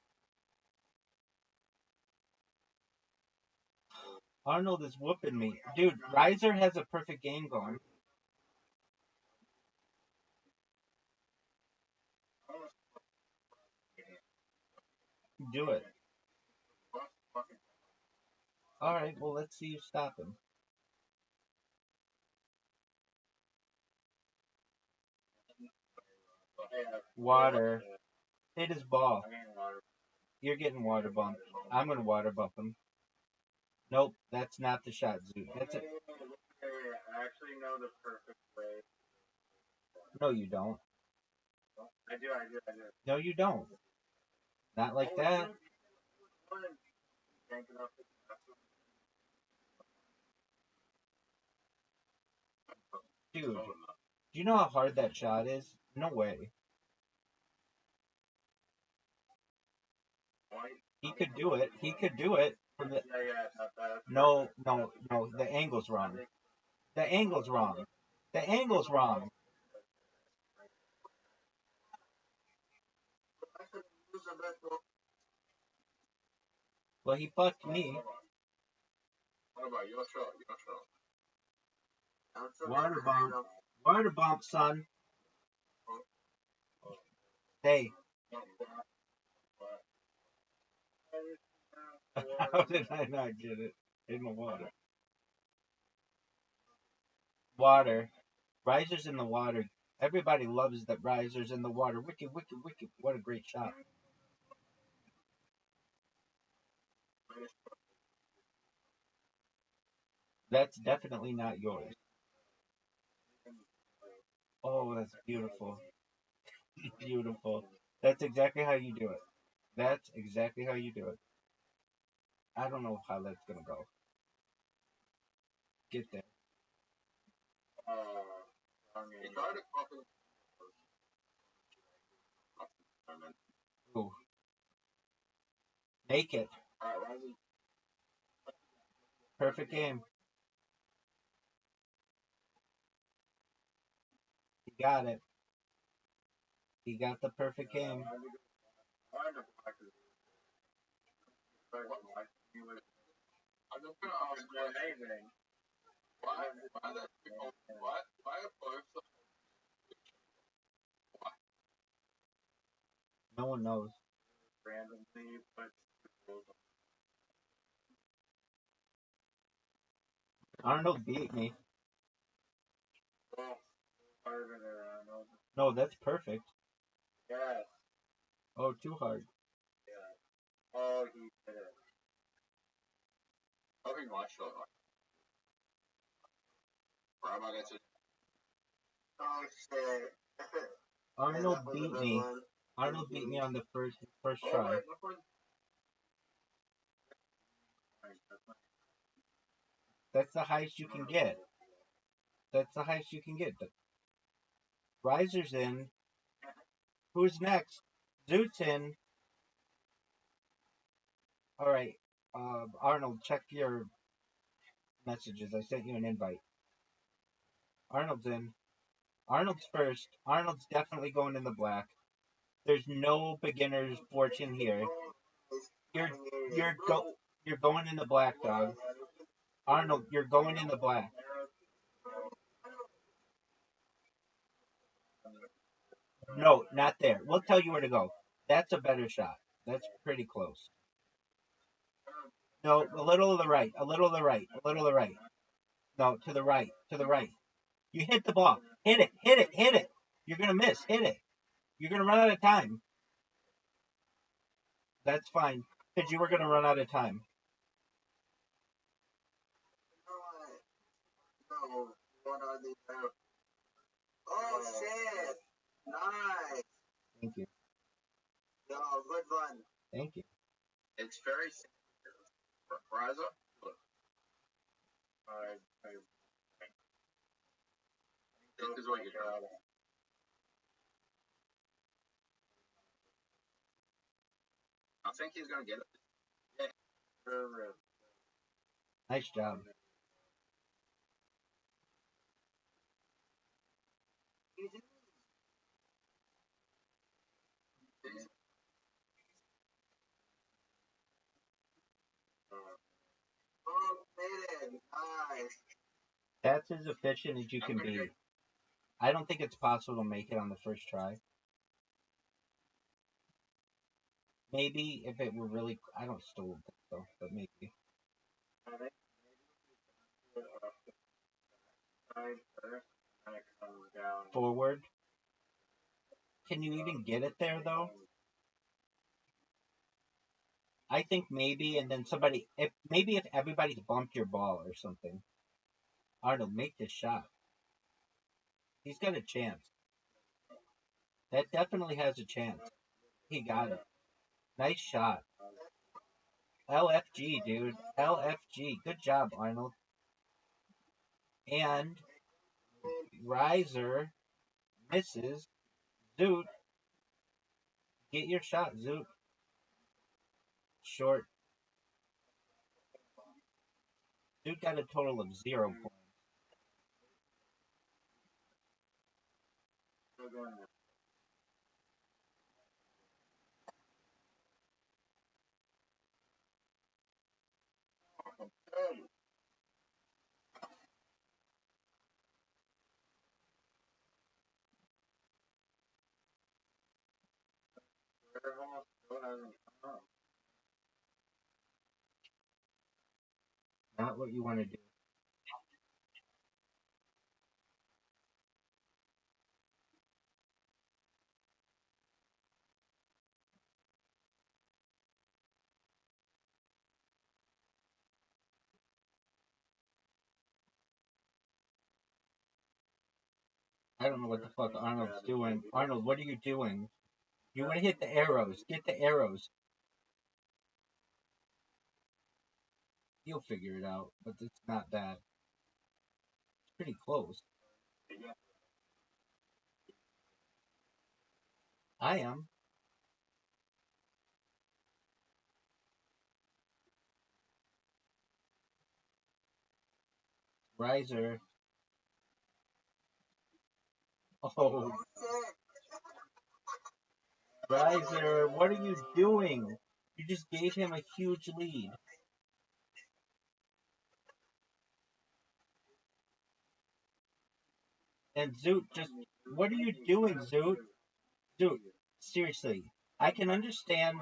Arnold is whooping me. Dude, Riser has a perfect game going. Do it. Alright, well, let's see you stop him. Water. Hit his ball. You're getting water bumped. I'm going to water bump him. Nope, that's not the shot, Zoot. That's it. I actually know the perfect way. No, you don't. I do. No, you don't. Not like that. Dude, do you know how hard that shot is? No way. He could do it. He could do it. From the... No, no, no. The angle's wrong. The angle's wrong. The angle's wrong. Well, he fucked me. Water bomb. Water bomb, son. Hey. How did I not get it in the water? Water. Risers in the water. Everybody loves that risers in the water. Wicked, wicked, wicked. What a great shot. That's definitely not yours. Oh, that's beautiful. Beautiful. That's exactly how you do it. That's exactly how you do it. I don't know how that's gonna go. Get there. Ooh. Make it. Perfect game. He got it. He got the perfect game. No one knows. Arnold beat me. No, that's perfect. Oh, too hard. Arnold beat me. Arnold beat me on the first try. That's the highest you can get. That's the highest you can get. Riser's in. Who's next? Zoot's in. All right. Arnold, check your messages. I sent you an invite. Arnold's in. Arnold's first. Arnold's definitely going in the black. There's no beginner's fortune here. You're you're going in the black, dog. Arnold, you're going in the black. No, not there. We'll tell you where to go. That's a better shot. That's pretty close. No, a little to the right. A little to the right. A little to the right. No, to the right. To the right. You hit the ball. Hit it. Hit it. Hit it. You're gonna miss. Hit it. You're gonna run out of time. That's fine. Because you were gonna run out of time. Thank you. Thank you. It's very Riser. This is what you're doing. I think he's gonna get it. Nice job. That's as efficient as you can be. I don't think it's possible to make it on the first try. Maybe if it were really, I don't still think so, but maybe. Forward. Can you even get it there though? I think maybe, and then somebody, if everybody's bumped your ball or something. Arnold, make this shot. He's got a chance. That definitely has a chance. He got it. Nice shot. LFG, dude. LFG. Good job, Arnold. And Riser misses. Zoot. Get your shot, Zoot. Short. Zoot got a total of 0 points. Not what you want to do. I don't know what the fuck Arnold's doing. Arnold, what are you doing? You want to hit the arrows. Get the arrows. You'll figure it out, but it's not that. It's pretty close. I am. Riser. Oh, Riser, what are you doing? You just gave him a huge lead. And Zoot just, what are you doing, Zoot? Zoot, seriously, I can understand.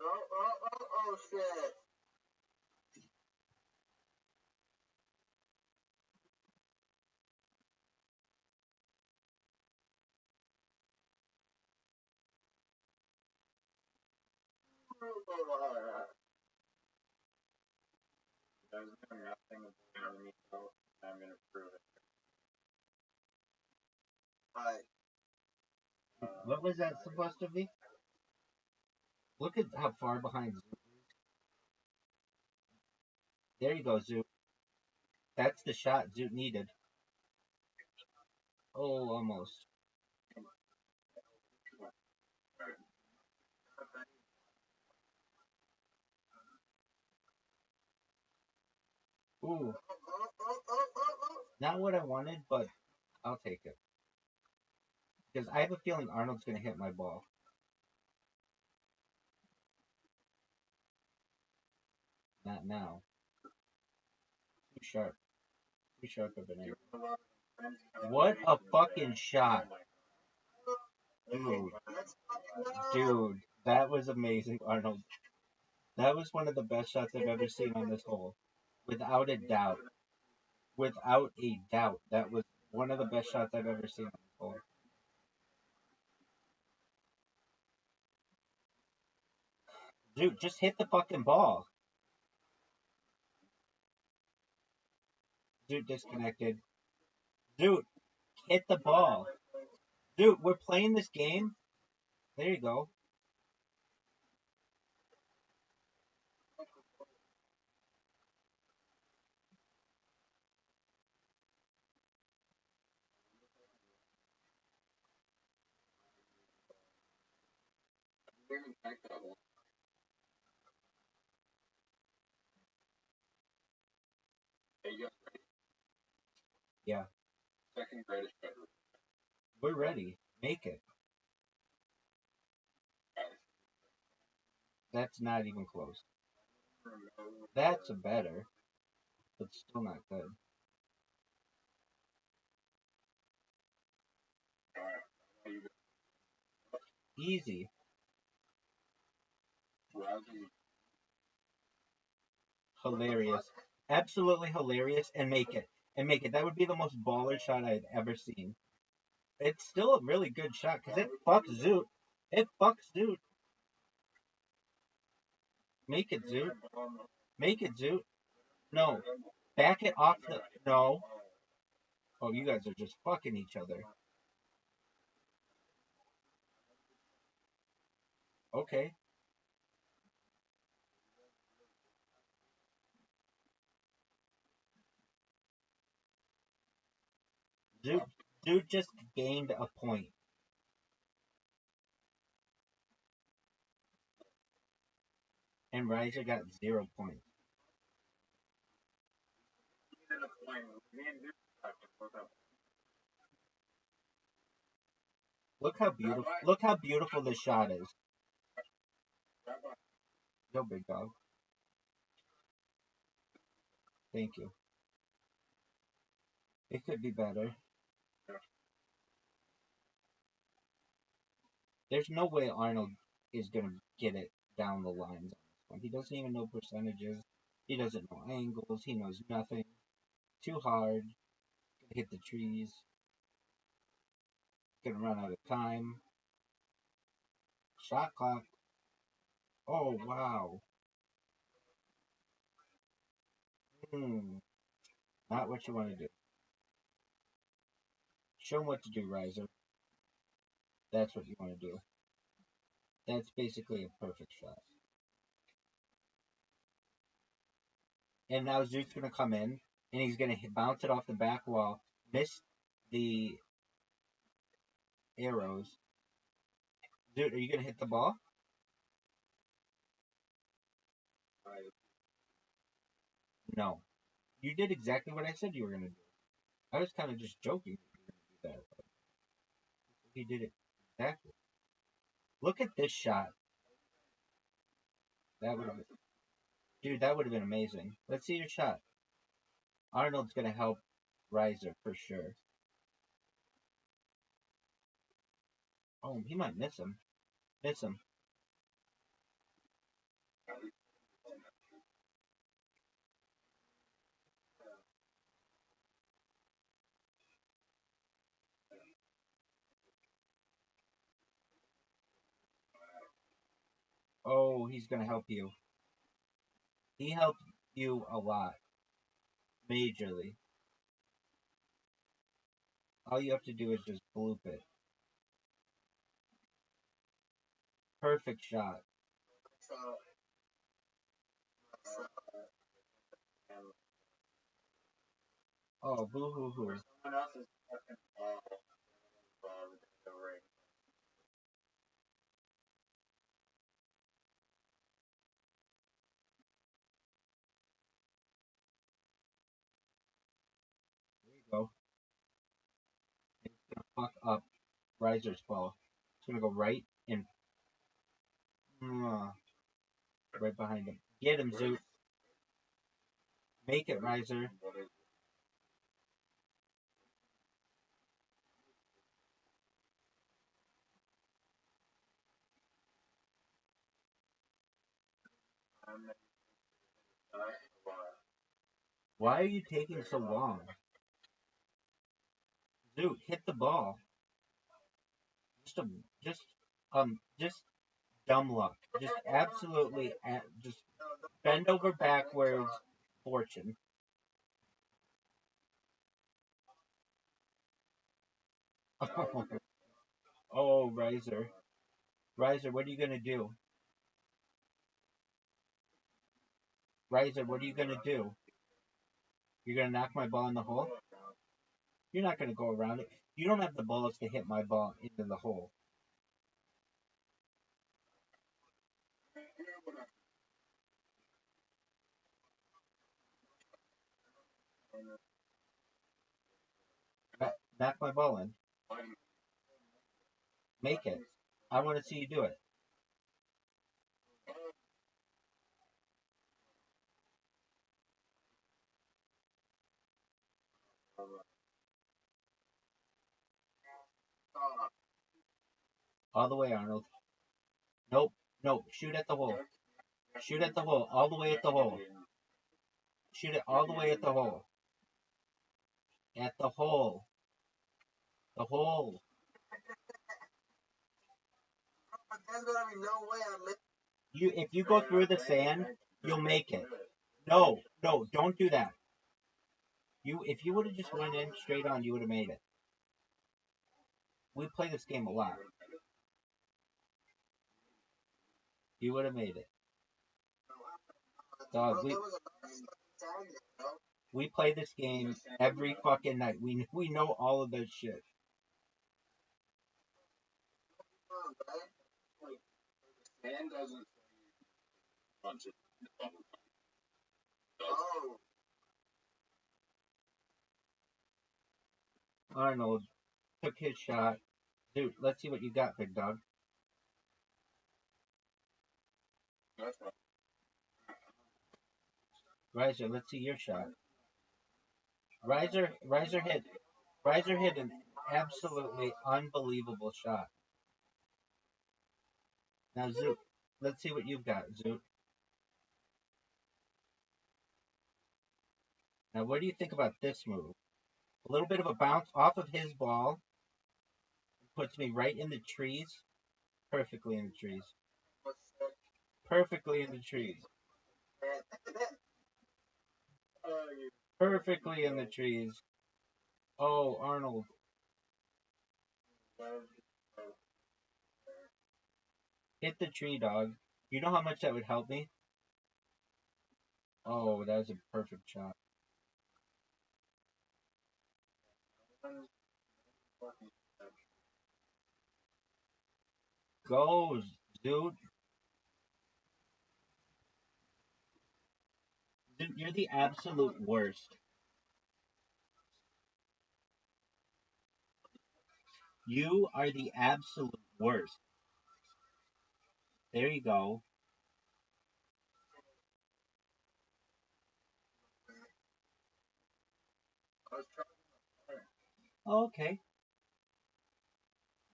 Oh, shit. There's nothing to me, so I'm gonna prove it. Hi. What was that supposed to be? Look at how far behind Zoot is. There you go, Zoot. That's the shot Zoot needed. Oh, almost. Ooh, not what I wanted, but I'll take it. Because I have a feeling Arnold's going to hit my ball. Not now. Too sharp. Too sharp of an angle. What a fucking shot. Dude, that was amazing, Arnold. That was one of the best shots I've ever seen on this hole. Without a doubt. Without a doubt. That was one of the best shots I've ever seen on this hole. Dude, just hit the fucking ball. Dude, disconnected. Dude, hit the ball. Dude, we're playing this game. There you go. Yeah. Second greatest bedroom. We're ready. Make it. That's not even close. That's a better, but still not good. Easy. Hilarious. Absolutely hilarious. And make it. And make it. That would be the most baller shot I've ever seen. It's still a really good shot because it fucks Zoot. It fucks Zoot. Make it, Zoot. Make it, Zoot. No. Back it off the. No. Oh, you guys are just fucking each other. Okay. Dude just gained a point. And Riser got 0 points. Look how beautiful this shot is. Yo, big dog. Thank you. It could be better. There's no way Arnold is gonna get it down the lines on this one. He doesn't even know percentages. He doesn't know angles. He knows nothing. Too hard. Gonna hit the trees. Gonna run out of time. Shot clock. Oh wow. Not what you want to do. Show him what to do, Riser. That's what you want to do. That's basically a perfect shot. And now Zoot's gonna come in, and he's gonna bounce it off the back wall, miss the arrows. Zoot, are you gonna hit the ball? No. You did exactly what I said you were gonna do. I was kind of just joking that you were gonna do that. But he did it exactly. Look at this shot. That would have been, dude. That would have been amazing. Let's see your shot. Arnold's gonna help Riser for sure. Oh, he might miss him. Miss him. Oh, he's gonna help you. He helped you a lot. Majorly. All you have to do is just bloop it. Perfect shot. Oh, boo hoo hoo. There you go. It's gonna fuck up Riser's ball. It's gonna go right and right behind him. Get him, Zoot. Make it, Riser. Why are you taking so long? Zoot, hit the ball. Just dumb luck. Just absolutely, just bend over backwards fortune. Oh, Riser. Riser, what are you gonna do? Riser, what are you gonna do? You're gonna knock my ball in the hole? You're not gonna go around it. You don't have the bullets to hit my ball into the hole. Knock my ball in. Make it. I want to see you do it. All the way, Arnold. Nope. Nope. Shoot at the hole. Shoot at the hole. All the way at the hole. Shoot it all the way at the hole. At the hole. The hole. If you go through the sand, you'll make it. No, don't do that. If you would have just went in straight on, you would have made it. We play this game a lot. You would have made it. Dog, we play this game every fucking night. We know all of that shit. Sand doesn't bunch of Arnold took his shot. Dude, let's see what you got, big dog. That's right. Riser, let's see your shot. Riser hit an absolutely unbelievable shot. Now, Zoot, let's see what you've got, Zoot. Now, what do you think about this move? A little bit of a bounce off of his ball. Puts me right in the trees. Perfectly in the trees. Perfectly in the trees. Perfectly in the trees. Oh, Arnold. Hit the tree, dog. You know how much that would help me? Oh, that was a perfect shot. Goes, dude. Dude, you're the absolute worst. You are the absolute worst. There you go. Oh, okay.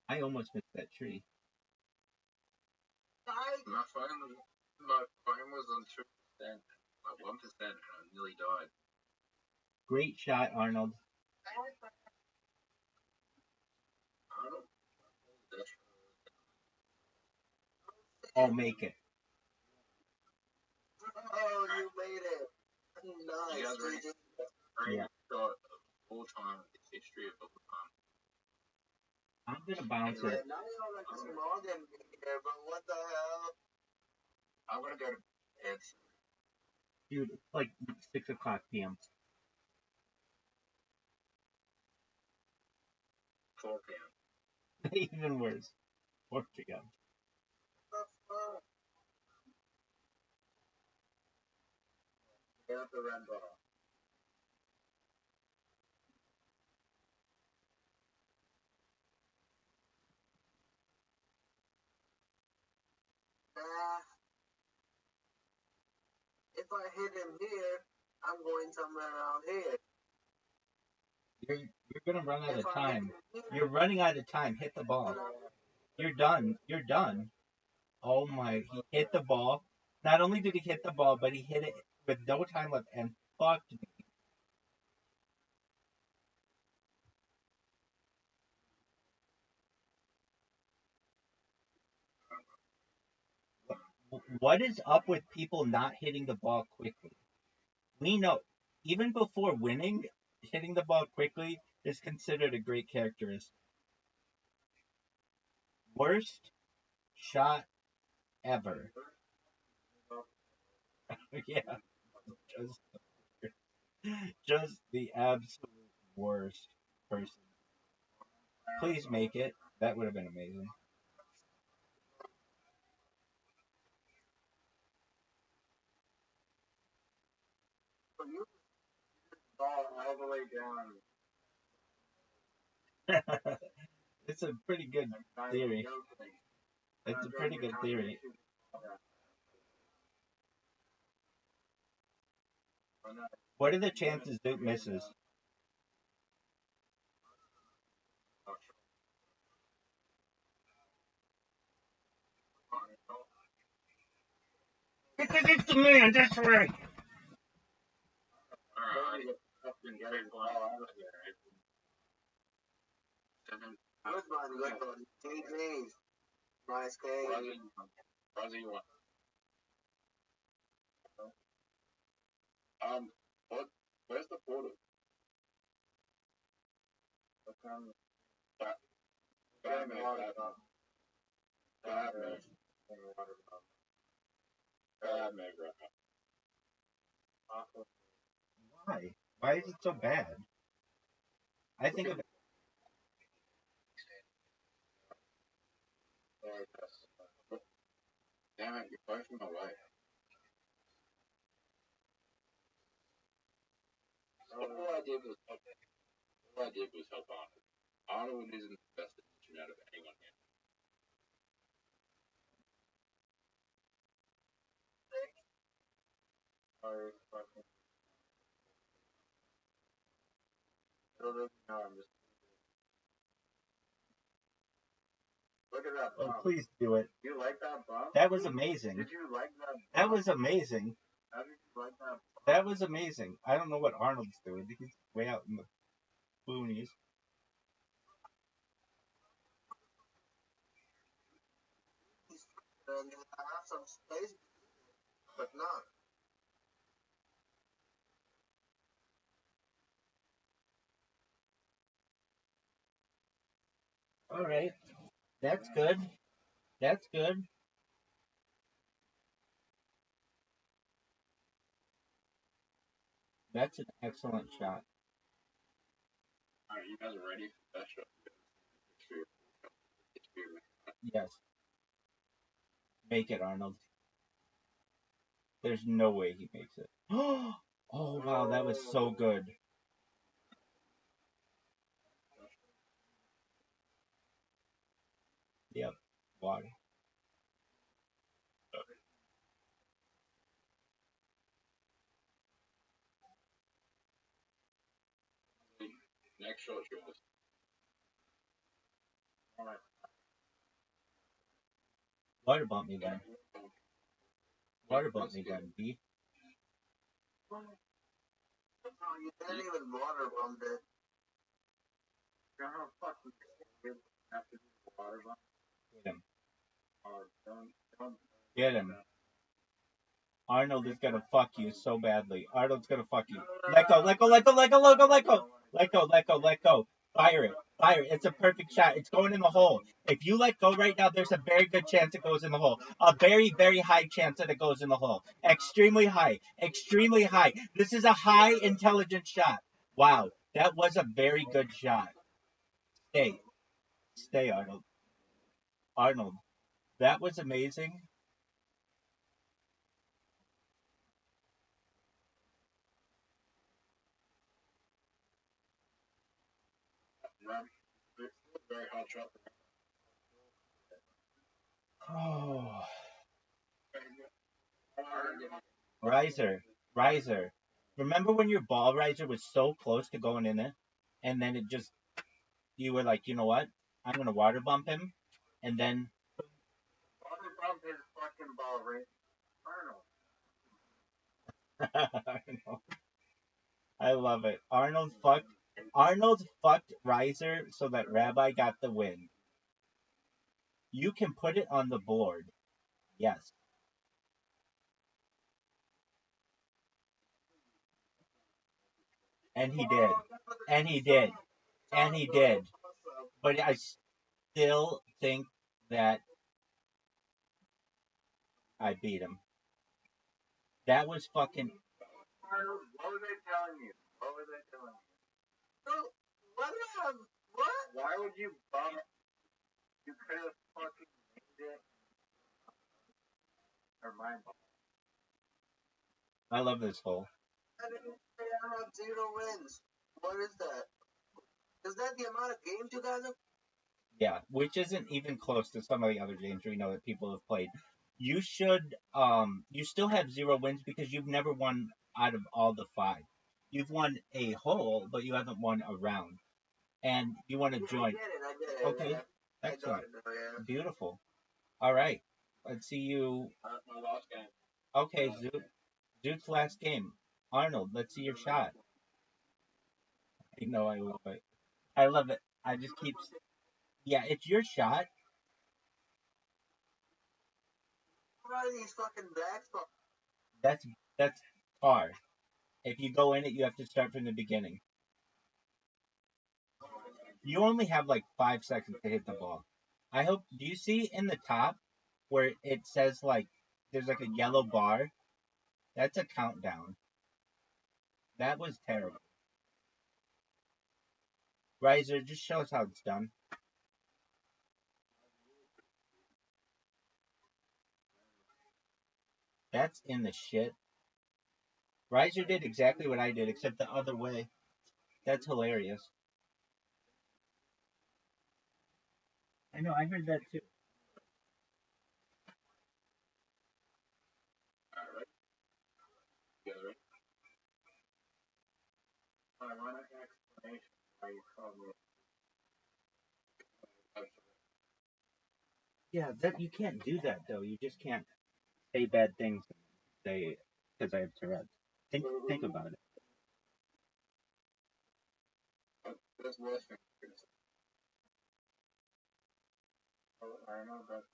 I almost missed that tree. My phone was on 2%, like 1%, and I nearly died. Great shot, Arnold. Oh, make it. Oh, you made it. Nice. You guys ready? Yeah. Shot of all time, it's history of all time. I'm gonna bounce it. Now you're like small than me here, but what the hell? I'm gonna go to bed. Dude, it's like 6 o'clock p.m. 4 p.m. Even worse. 4 p.m. Get up the red ball. If I hit him here, I'm going somewhere around here. You're gonna run out of time. You're running out of time. Hit the ball. You're done. You're done. Oh my! He hit the ball. Not only did he hit the ball, but he hit it with no time left and fucked me. What is up with people not hitting the ball quickly? We know, even before winning, hitting the ball quickly is considered a great characteristic. Worst shot ever. Yeah, just the absolute worst person. Please make it. That would have been amazing. You ball all the way down. It's a pretty good theory. It's a pretty good theory. What are the chances Duke misses? Because it's the man, that's right. Good one. GG's. Nice game. Rosie, you want? What? Where's the portal? Why? Why is it so bad? I think of Damn it, you're away from my wife. All I did was help Arnold. Arnold isn't the best addition out of anyone here. Look at that bump. Oh, please do it. You like that bump? That was amazing. Did you like that bump? That was amazing. How did you like that bump? That was amazing. I don't know what Arnold's doing. He's way out in the boonies. And I have some space, but not. All right. That's good. That's good. That's an excellent shot. All right, you guys are ready for that shot? Yes. Make it, Arnold. There's no way he makes it. Oh, wow. That was so good. Yep. Water. Next shot, yours. All right. Water bump me then. Water bump me then, B. You didn't even water bump it. You know how fucking you have to do water bump? Get him. Or don't. Get him. Arnold is gonna fuck you so badly. Arnold's gonna fuck you. Let go, let go, let go, let go, let go, let go. Let go, let go, let go. Fire it. Fire it. It's a perfect shot. It's going in the hole. If you let go right now, there's a very good chance it goes in the hole. A very, very high chance that it goes in the hole. Extremely high. Extremely high. This is a high intelligence shot. Wow. That was a very good shot. Stay. Stay, Arnold. Arnold. That was amazing. Very hot shot. Oh. Riser. Riser. Remember when your ball riser was so close to going in it? And then it just, you were like, you know what? I'm going to water bump him. And then. Water bump his fucking ball, right? Arnold. I love it. Arnold fucked Riser so that Rabbi got the win. You can put it on the board. Yes. And he did. And he did. And he did. But I still think that I beat him. That was fucking. Arnold, what were they telling you? What were they telling you? What? Why would you bump? You could have fucking made it. Or my ball. I love this hole. I didn't say I have 0 wins. What is that? Is that the amount of games you guys have? Yeah, which isn't even close to some of the other games we know that people have played. You should, you still have 0 wins because you've never won out of all the 5. You've won a hole, but you haven't won a round. And you want to join. I did it. Okay, excellent. Yeah. Beautiful. All right, let's see you. My last game. Okay, Zoot's last game. Arnold, let's see your shot. I know, I love it. I love it. I just keep. Yeah, it's your shot. What are these fucking backs? That's par. If you go in it, you have to start from the beginning. You only have like 5 seconds to hit the ball. I hope. Do you see in the top where it says like there's like a yellow bar? That's a countdown. That was terrible. Riser, just show us how it's done. That's in the shit. Riser did exactly what I did, except the other way. That's hilarious. I know, I heard that too. Alright. Together. I want an explanation why you called me. Yeah, that you can't do that though. You just can't say bad things and say because I have Tourette's. Think about it. That's worse than I know that.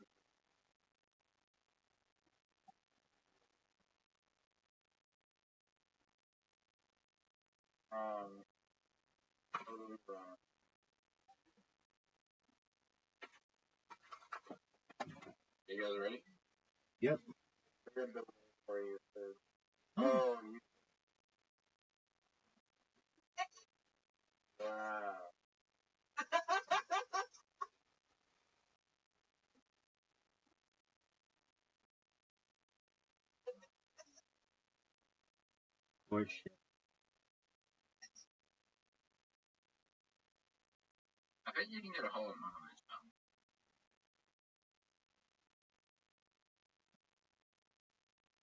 You guys ready? Yep. For you. Oh, you. Wow. Or shit. I bet you can get a hole in one of these now.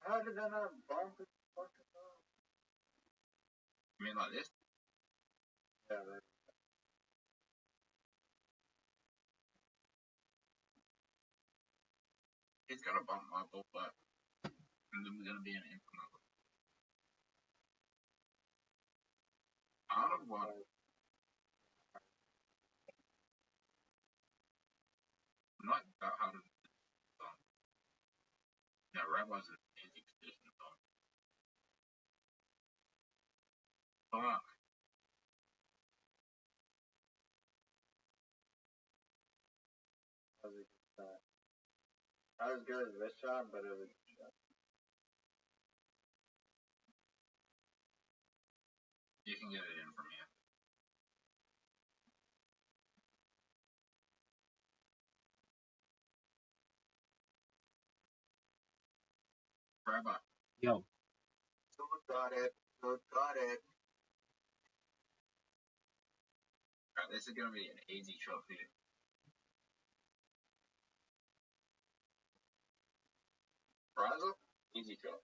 How did that not bump it? You mean like this? Yeah, that. He's gonna bump my bull butt. And then we're gonna be an infinite. Out of what? Not that hard of a song. Yeah, Rabbi's an amazing tradition of song. Fuck. That was a good shot. Not as good as this shot, but it was a good shot. You can get it in from here. Rabbi. Yo. So got it. So got it. Right, this is gonna be an easy shot for you. Razzle? Easy shot.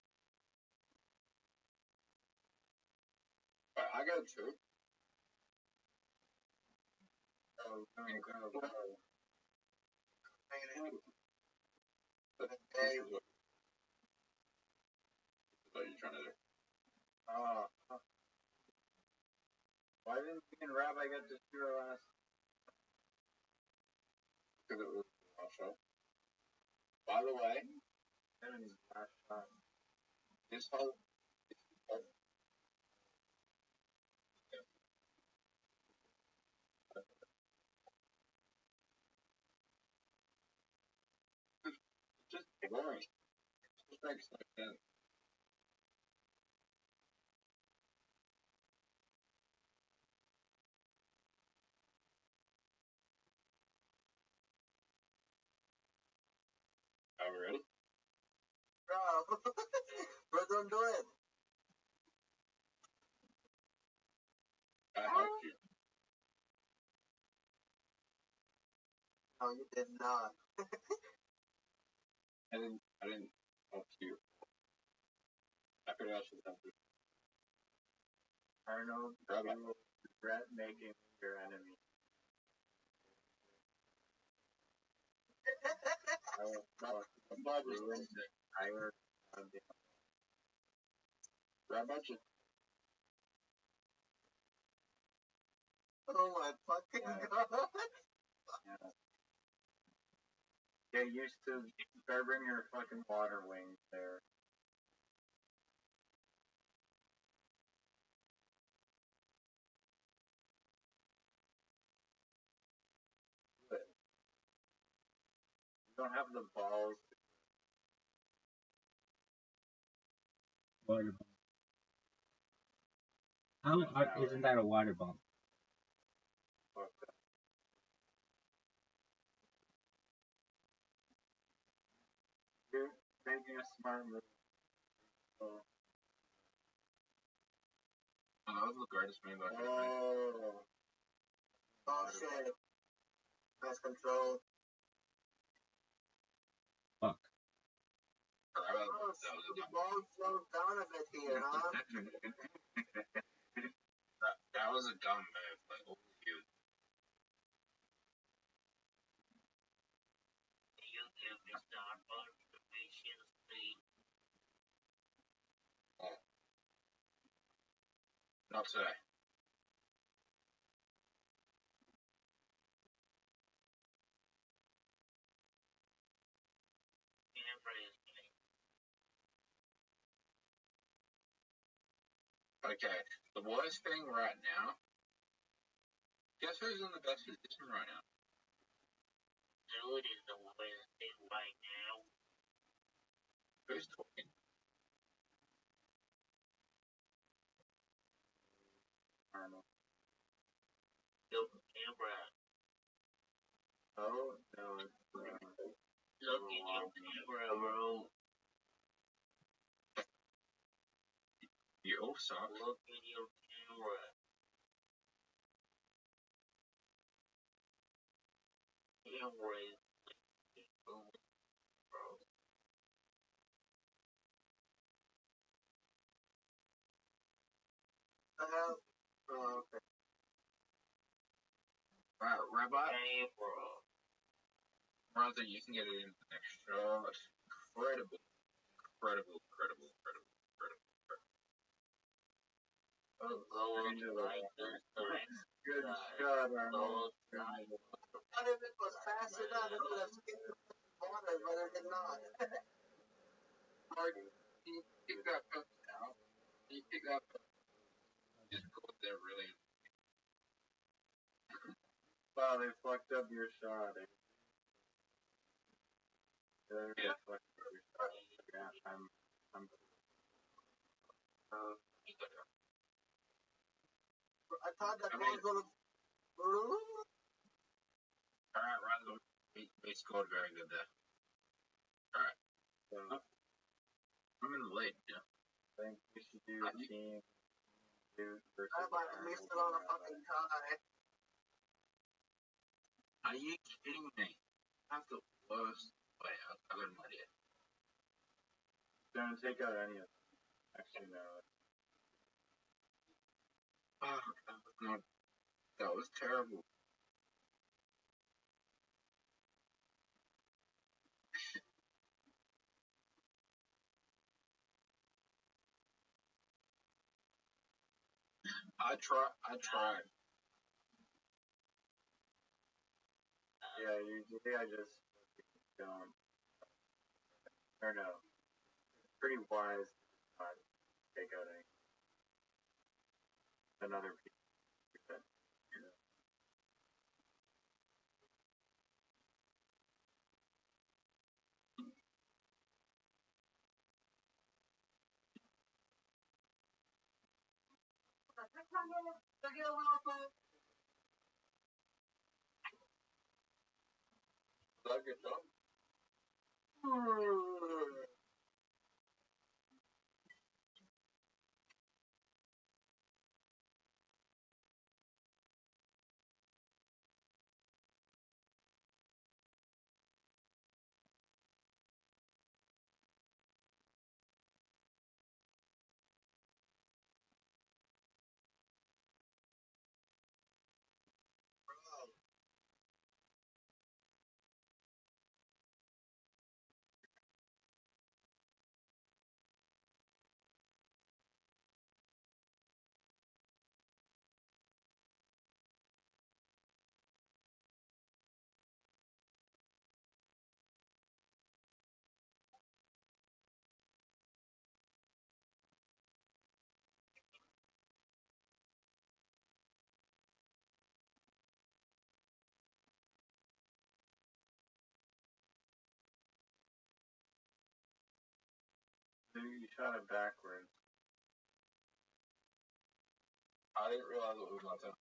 Alright, I got two. Oh, go. Hey, what are you trying to do? Why didn't me and Rabbi get to zero last? Because it was last shot. By the way, last shot. This hole. Just boring. It just makes no sense. Are we ready? Bro, don't do it. I helped you. No, you did not. I didn't help you. I could have actually helped you. Arnold, you will regret making your enemy. I'm glad you ruined the entire Rabbi just. Oh my fucking god! Yeah. Get used to bring your fucking water wings there. don't have the balls. Water bump. Isn't that a water bump? You're making a smart move. Oh, that was the greatest move I could have made. Oh shit. Nice control. Fuck. The ball slows down a bit here, huh? That was a dumb move. Like, oh, dude. Not today. Okay, the worst thing right now. Guess who's in the best position right now? Dude is the worst thing right now. Who's talking? Look at camera. Oh, no, it's Look at your camera, bro. You all suck. Look at your camera. Camera is bro. Oh, okay. Right, Rabbi. Camera. Rather, you can get it in the next shot. Incredible. Oh, going like this. good shot, Arnold. What if it was fast enough? It would have skipped the water, but it did not. Marty, you pick that puck out. You pick that puck. Just go up there really. Wow, they fucked up your shot. Yeah. Fucked up your shot. Yeah, I'm. I thought that I ball mean- was Alright, Randall. We scored very good there. Alright. So, I'm in the lead, yeah. I think we should do team two versus. I might have missed it on a fucking tie. Are you kidding me? I have the worst layout. I got no idea. Don't take out any of them. Actually, no. Oh, that was not. That was terrible. I tried. Yeah, usually I just don't. Or no. It's pretty wise to not take out any. Another piece. Was that a good job? you shot it backwards. I didn't realize it was my turn.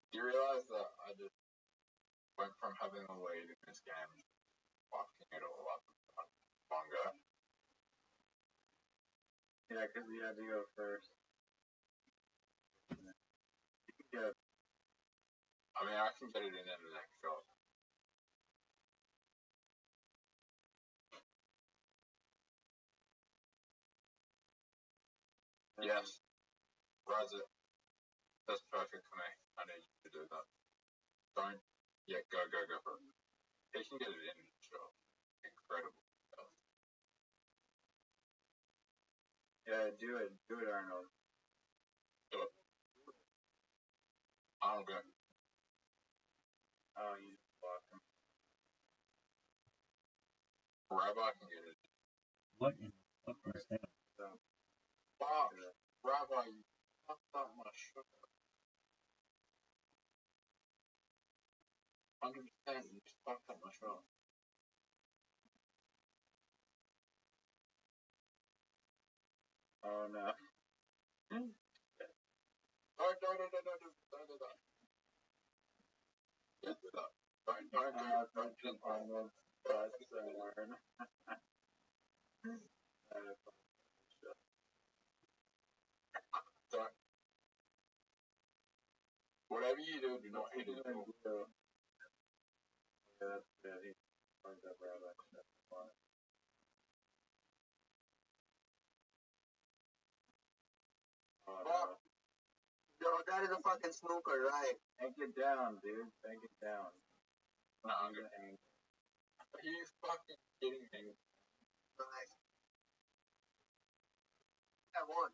Do you realize that I just went from having a lead in this game to fucking it all up in one go? Yeah, because you had to go first. You can get I mean, I can get it in the next shot. Yes. Rise it. That's perfect for me. I need you to do that. Don't. Yeah, go for it. He can get it in, sure. Incredible. Yeah, do it, Arnold. Do it. I'll go. Oh, you just blocked him. Rabbi can get it. What in the fuck was that? So, Fuck. Rabbi, you fucked up my shot. 100%, you just fucked up my shot. oh no. Don't do that. Don't do that. Don't jump on the That's so hard. Don't. Whatever you do not hit it. Yeah, that's good. He fucked up Rabbi. Oh no. Yo, that is a fucking snooker, right? Take it down, dude. Take it down. No, I'm gonna hang. Are you fucking kidding me? Right. I won.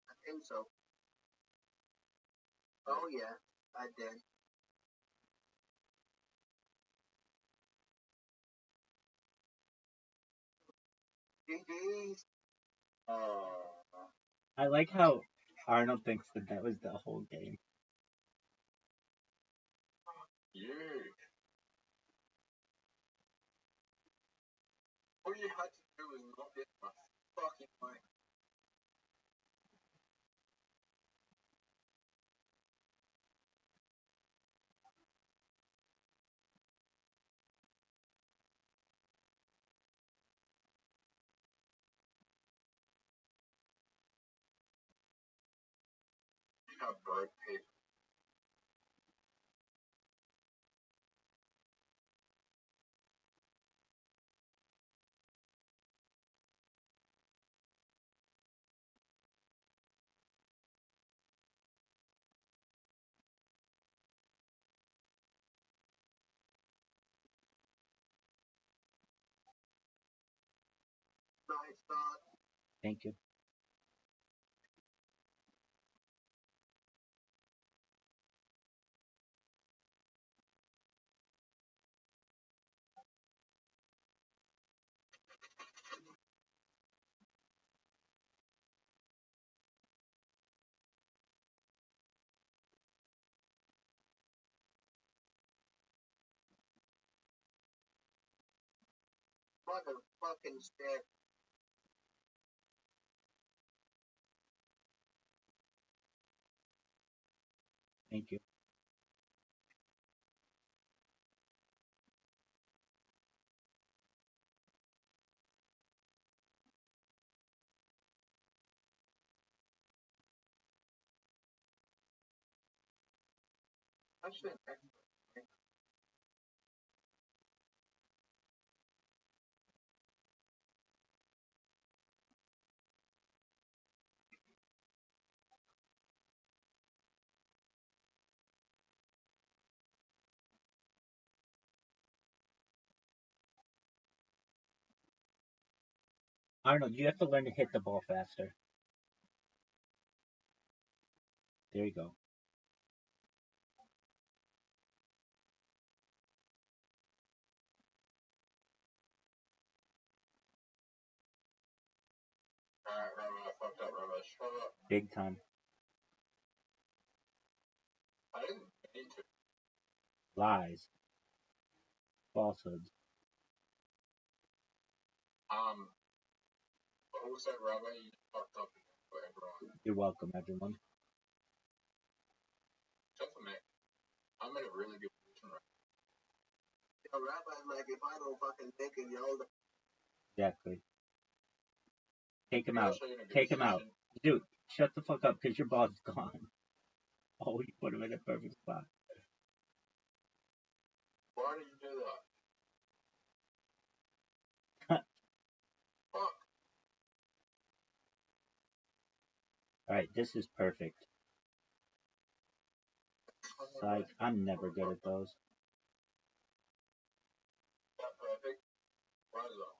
I think so. Oh yeah, I did. GG's. Oh. I like how Arnold thinks that was the whole game. Yeah. All you had to do was not get my fucking way. You have broke people. Nice thought. Thank you. Motherfucking stick. Thank you. Actually, Arnold, you have to learn to hit the ball faster. There you go. alright, Rabbi, I fucked up Rabbi. Shut up. Big time. I didn't mean to. lies, falsehoods. Who said Rabbi? You fucked up for everyone. You're welcome, everyone. Gentlemen, I'm in a really good position right You know, Rabbi's like, if I don't fucking take it, y'all don't. Exactly. Take him now. out. Take him out. Dude, shut the fuck up because your boss is gone. Oh, you put him in a perfect spot. Why did you do that? Fuck. Alright, this is perfect. Like, I'm never good at those. That perfect? Why is that?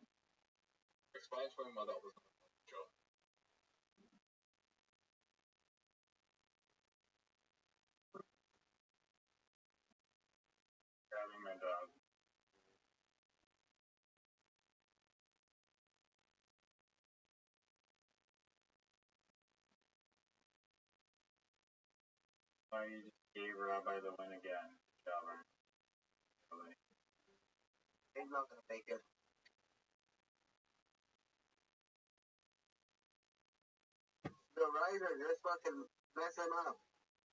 Explain to him why that was a job. Grabbing my dog. Why you just gave Rabbi the win again? Jobber. Really? He's not gonna make it. The writer just fucking mess him up.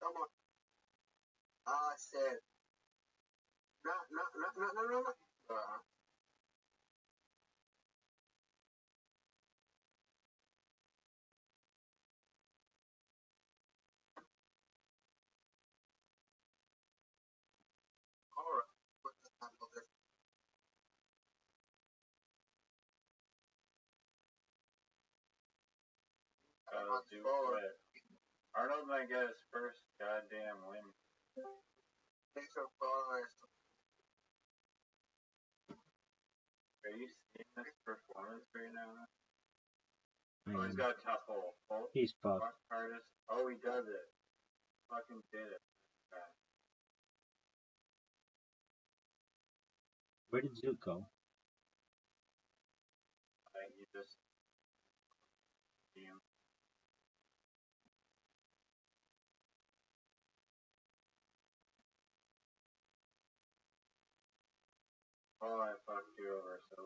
Come on. Ah, shit. No. Alright. What's the time of this? Do it. Arnold might get his first goddamn win. Thanks for followers. Are you seeing this performance right now? I Oh, he's am. got a tough hole. He's fucked. Fuck artist. Oh, he does it. Fucking did it. Yeah. Where did Zoot go? I think he just. Oh, I fucked you over so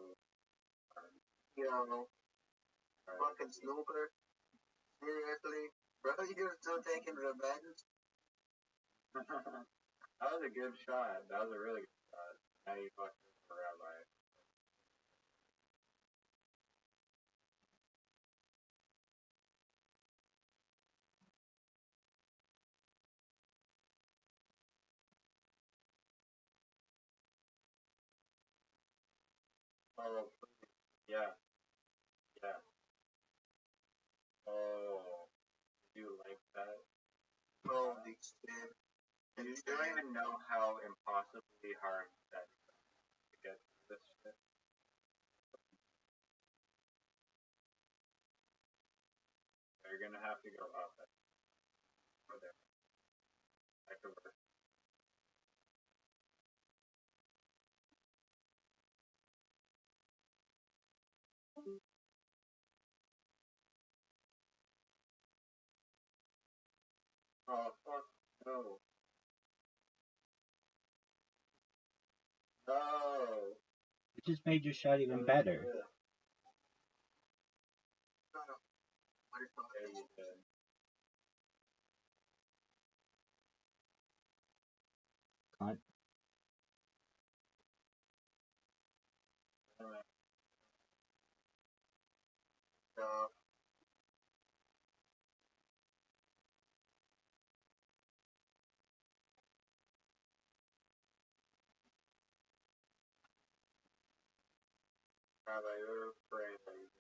hard. You know, fucking snooker. Seriously? Bro, you're still taking revenge? That was a good shot. That was a really good shot. Now you fucked over Rabbi. Oh, please. Yeah. Yeah. Oh. Do you like that? Holy shit. You don't even know how impossibly hard that is to get through this shit. You're gonna have to go up over there. That could work. Oh, fuck. No. No. It just made your shot even better. No. What is Yeah, you did. Cunt. No. Rabbi, you're crazy.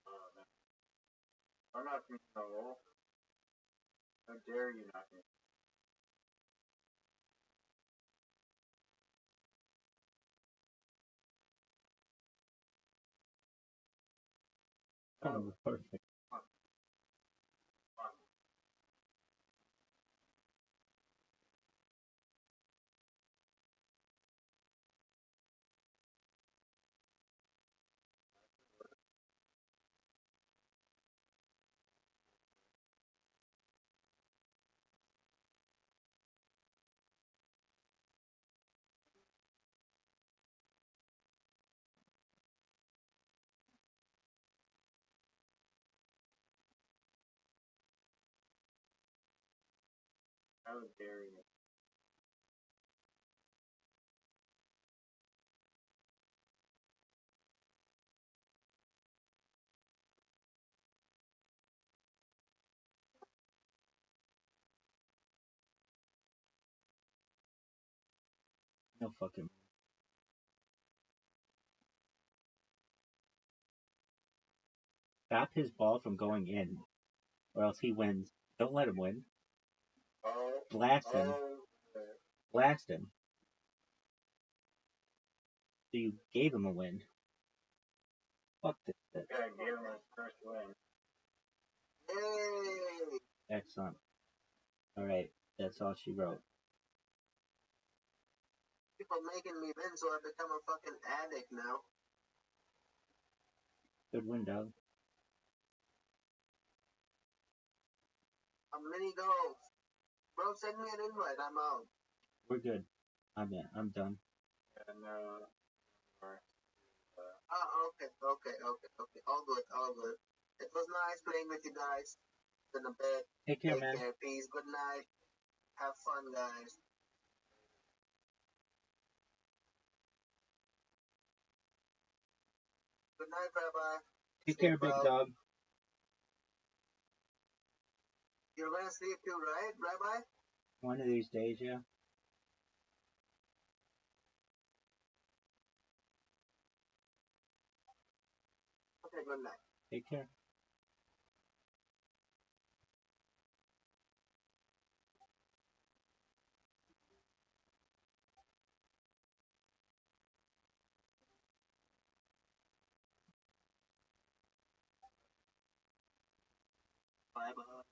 Oh, no. I'm not from the wolf. How dare you not be? Oh, perfect. How dare you? No fucking. Stop his ball from going in, or else he wins. Don't let him win. Oh, Blast him. Blast him. So you gave him a win. Fuck this shit. yeah, I gave him his first win. Yay! Excellent. Alright, that's all she wrote. People making me win, so I become a fucking addict now. Good win, dog. A mini golf. Bro, send me an invite. I'm out. We're good. I'm done. And Okay. All good. It was nice playing with you guys. In a bit. Take care, man. Peace. Good night. Have fun, guys. Good night, Rabbi. Take care, big dog. You're gonna sleep too, right, Rabbi? One of these days, yeah. Okay, good night. Take care. Bye-bye.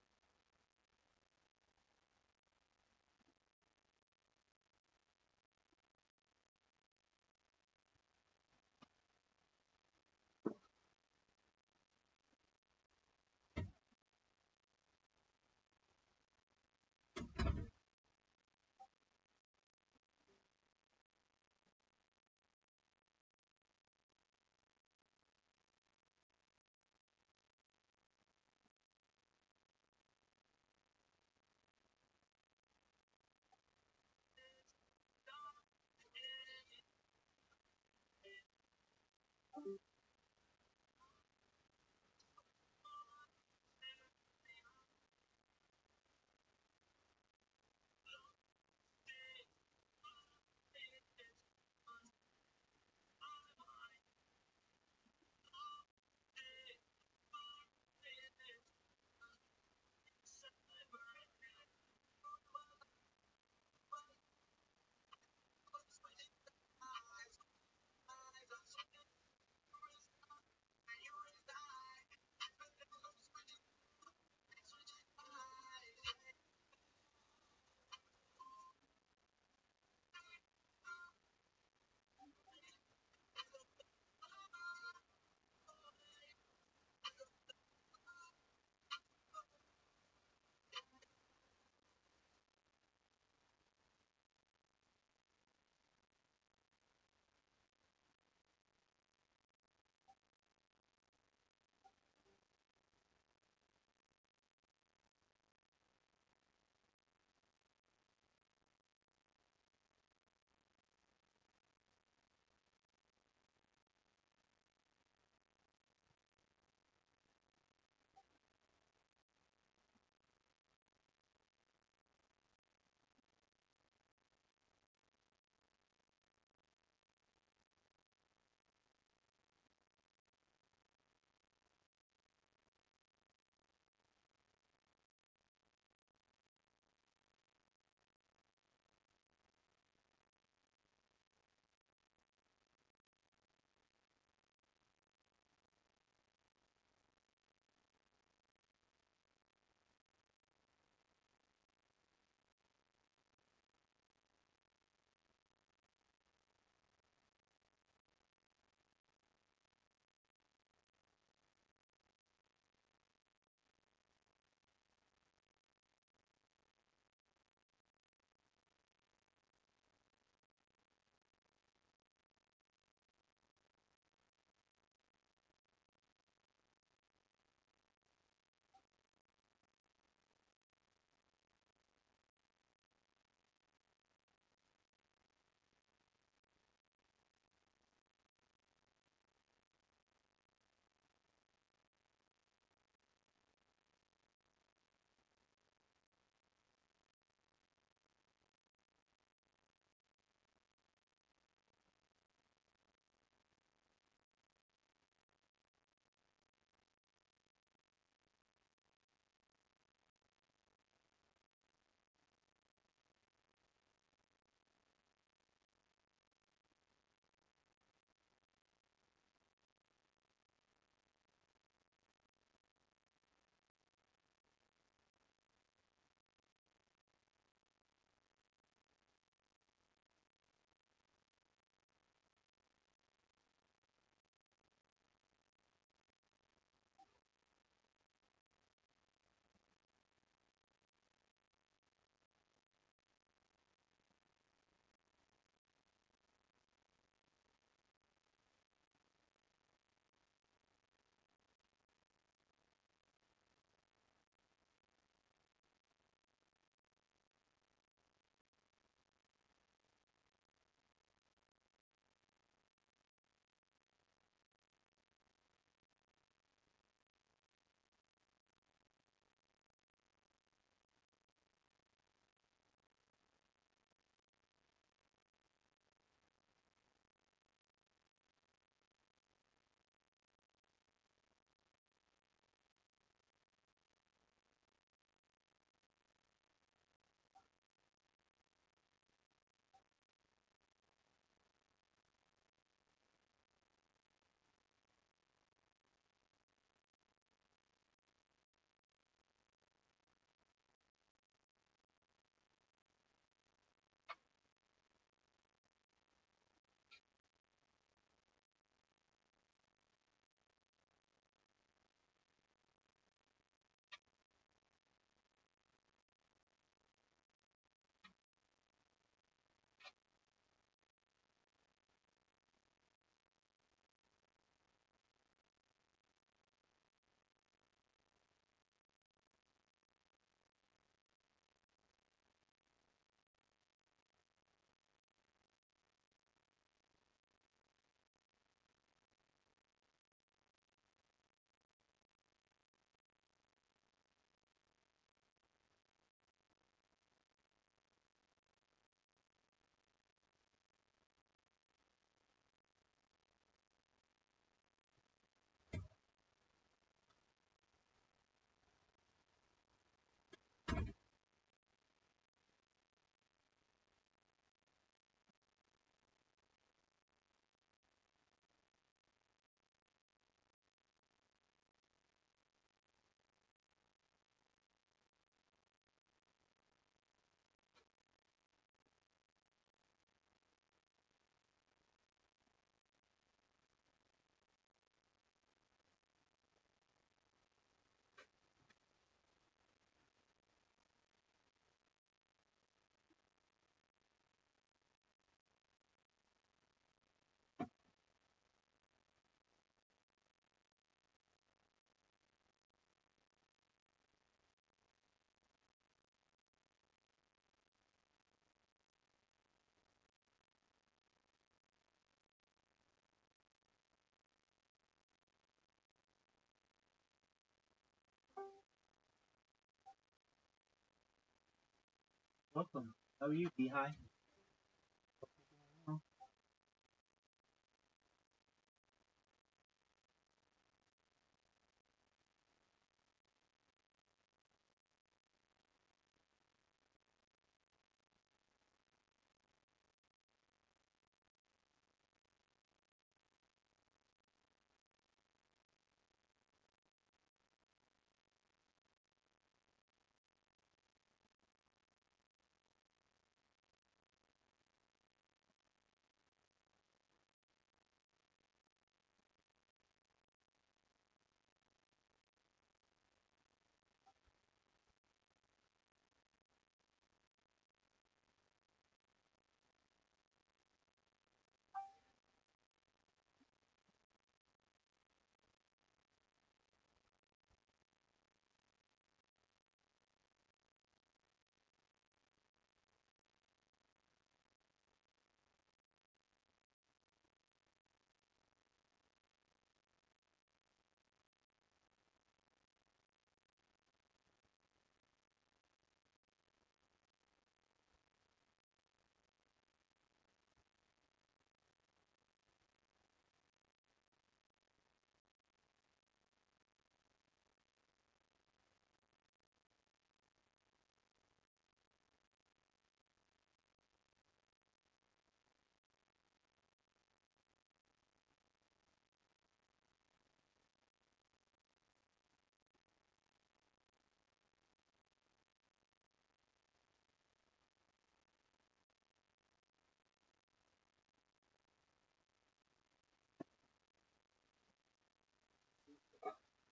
Welcome. How are you, Beehive?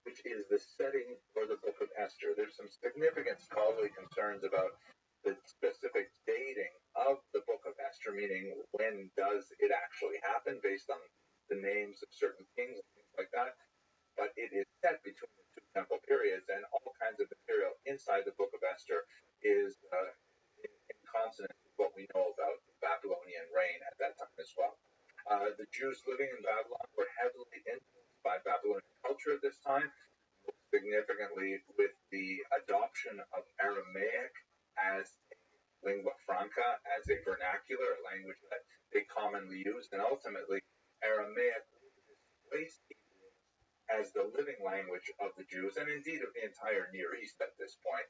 Which is the setting for the Book of Esther. There's some significant scholarly concerns about the specific dating of the Book of Esther, meaning when does it actually happen based on the names of certain kings and things like that. But it is set between the two temple periods, and all kinds of material inside the Book of Esther is in consonance with what we know about the Babylonian reign at that time as well. The Jews living in Babylon were heavily influenced by Babylonian culture at this time, most significantly with the adoption of Aramaic as a lingua franca, as a vernacular, a language that they commonly used, and ultimately Aramaic displaced as the living language of the Jews, and indeed of the entire Near East at this point.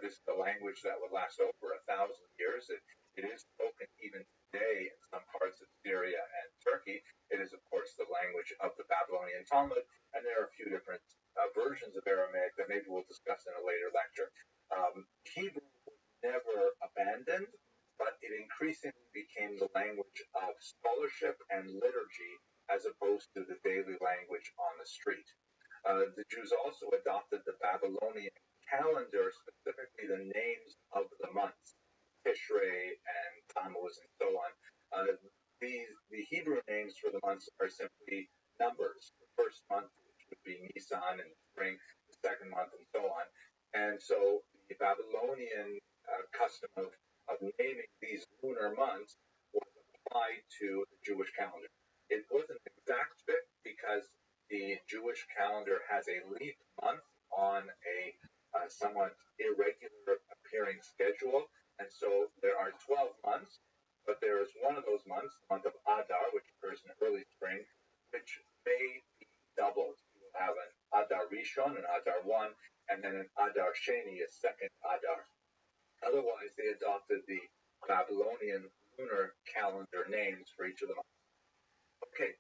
This is a language that would last over 1,000 years. It is spoken even today in some parts of Syria and Turkey. It is, of course, the language of the Babylonian Talmud, and there are a few different versions of Aramaic that maybe we'll discuss in a later lecture. Hebrew was never abandoned, but it increasingly became the language of scholarship and liturgy as opposed to the daily language on the street. The Jews also adopted the Babylonian calendar, specifically the names of the months, Tishrei and Tammuz and so on. The Hebrew names for the months are simply numbers. The first month, which would be Nisan in the spring, the second month, and so on. And so the Babylonian custom of naming these lunar months was applied to the Jewish calendar. It wasn't an exact fit because the Jewish calendar has a leap month on a somewhat irregular appearing schedule. And so there are 12 months, but there is one of those months, the month of Adar, which occurs in early spring, which may be doubled. You will have an Adar Rishon, an Adar 1, and then an Adar Sheni, a second Adar. Otherwise, they adopted the Babylonian lunar calendar names for each of the months. Okay,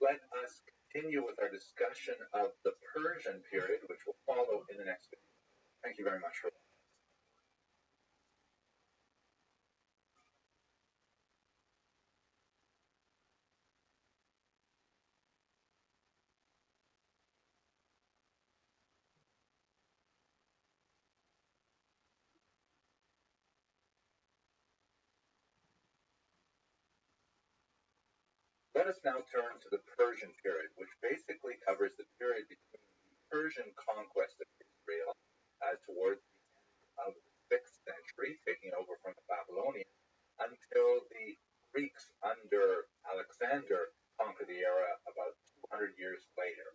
let us continue with our discussion of the Persian period, which will follow in the next video. Thank you very much for that. Let us now turn to the Persian period, which basically covers the period between the Persian conquest of Israel towards the end of the 6th century, taking over from the Babylonians, until the Greeks under Alexander conquered the area about 200 years later.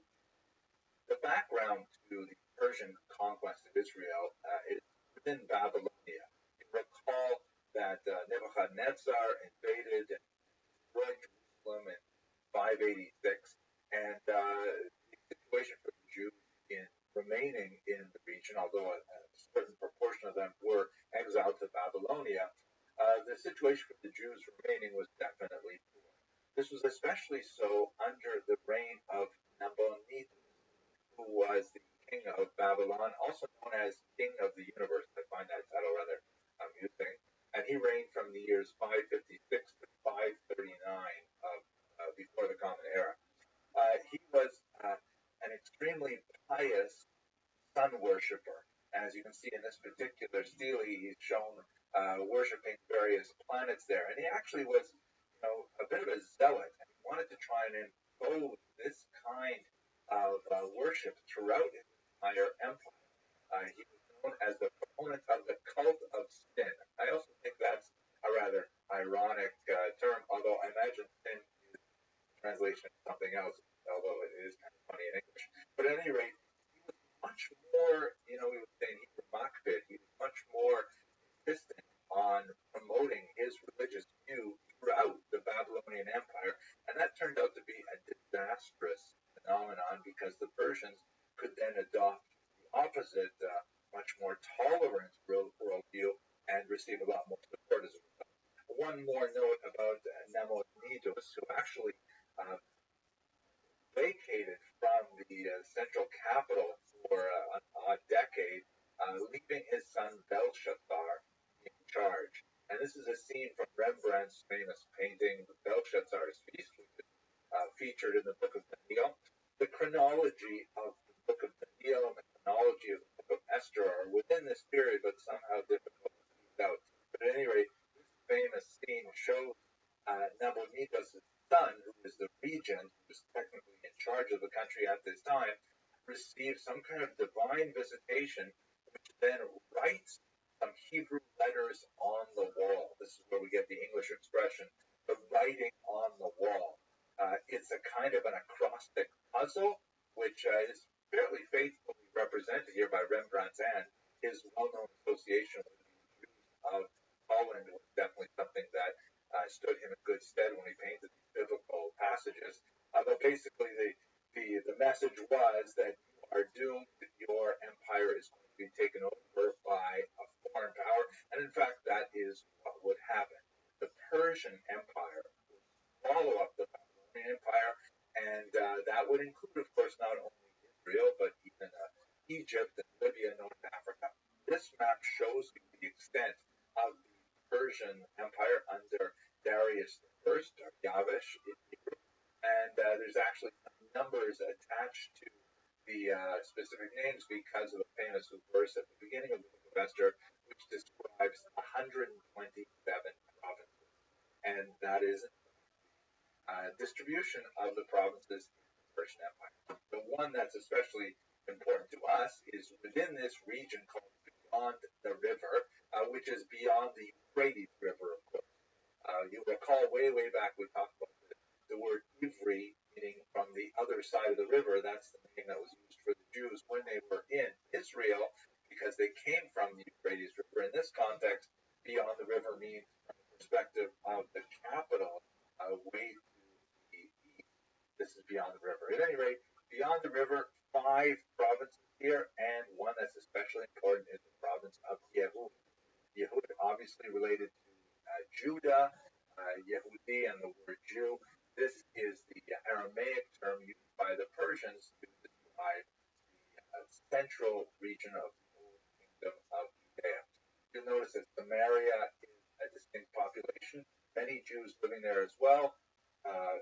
The background to the Persian conquest of Israel is within Babylonia. You recall that Nebuchadnezzar invaded and destroyed Jerusalem in 586, and the situation for the Jews in remaining in the region, although a certain proportion of them were exiled to Babylonia, the situation for the Jews remaining was definitely poor. This was especially so under the reign of Nabonidus, who was the king of Babylon, also known as King of the Universe. I find that title rather amusing. And he reigned from the years 556 to 539 before the Common Era. He was an extremely pious sun worshiper. As you can see in this particular stele, he's shown worshiping various planets there. And he actually was, a bit of a zealot. And he wanted to try and impose this kind of worship throughout his entire empire. He was known as the proponent of the cult of sin. I also think that's a rather ironic term, although I imagine sin is translation of something else, although it is kind of funny in English. But at any rate, he was much more, we would say in Hebrew, makbid. He was much more insistent on promoting his religious view throughout the Babylonian Empire, and that turned out to be a disastrous phenomenon because the Persians could then adopt the opposite, much more tolerant worldview and receive a lot more support as a result. One more note about Nabonidus, who actually vacated from the central capital for a decade, leaving his son Belshazzar in charge. And this is a scene from Rembrandt's famous painting, Belshazzar's Feast, which is featured in the Book of Daniel. The chronology of the Book of Daniel and the chronology of the Book of Esther are within this period, but somehow difficult to tease out. But at any rate, this famous scene shows Nabonidus' son, who is the regent, who is technically in charge of the country at this time, receives some kind of divine visitation, which then writes some Hebrew letters on the wall. This is where we get the English expression, the writing on the wall. It's a kind of an acrostic puzzle, which is fairly faithfully represented here by Rembrandt's hand. His well-known association with the Jews of Holland was definitely something that stood him in good stead when he painted these biblical passages. But basically, the message was that you are doomed, your empire is going to be taken over by a foreign power, and in fact, that is what would happen. The Persian Empire would swallow up the Babylonian Empire, and that would include, of course, not only Israel, but even Egypt and Libya, North Africa. This map shows you the extent of the Persian Empire under Darius I, or Yavish in Hebrew, and there's actually some numbers attached to the specific names because of a famous verse at the beginning of the Book of Esther, which describes 127 provinces, and that is distribution of the provinces in the Persian Empire. The one that's especially important to us is within this region called Beyond the River, which is beyond the Euphrates River, of course. You recall way back we talked about the word Ivri, meaning from the other side of the river. That's the name that was used for the Jews when they were in Israel, because they came from the Euphrates River. In this context, beyond the river means from the perspective of the capital, way to the east. This is beyond the river. At any rate, beyond the river, 5 provinces here, and one that's especially important is the province of Yehud. Yehud obviously related to Judah, Yehudi, and the word Jew. This is the Aramaic term used by the Persians to describe the central region of the old kingdom of Judea. You'll notice that Samaria is a distinct population, many Jews living there as well,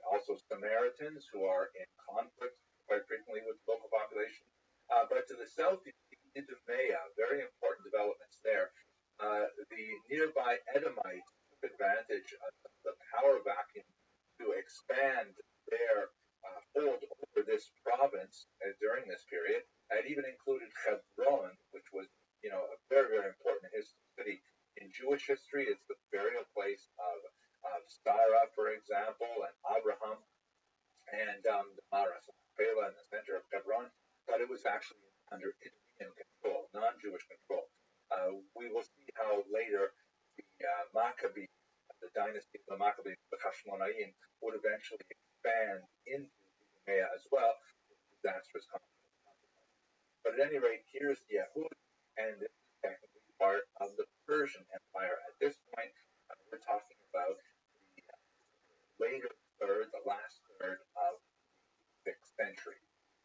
also Samaritans who are in conflict quite frequently with the local population. But to the south, you see Idumea, very important developments there. The nearby Edomites took advantage of the power vacuum to expand their hold over this province during this period. It even included Hebron, which was, a very important city in Jewish history. It's the burial place of Sarah, for example, and Abraham, and the Maras, Bela, in the center of Hebron. But it was actually under Idumean control, non-Jewish control. We will see how later the Maccabees, the dynasty of the Maccabees, the Hashmonaim, would eventually expand into Idumea as well, with disastrous consequences. But at any rate, here's Yehud, and this is technically part of the Persian Empire. At this point, we're talking about the later third, the last third of the 6th century.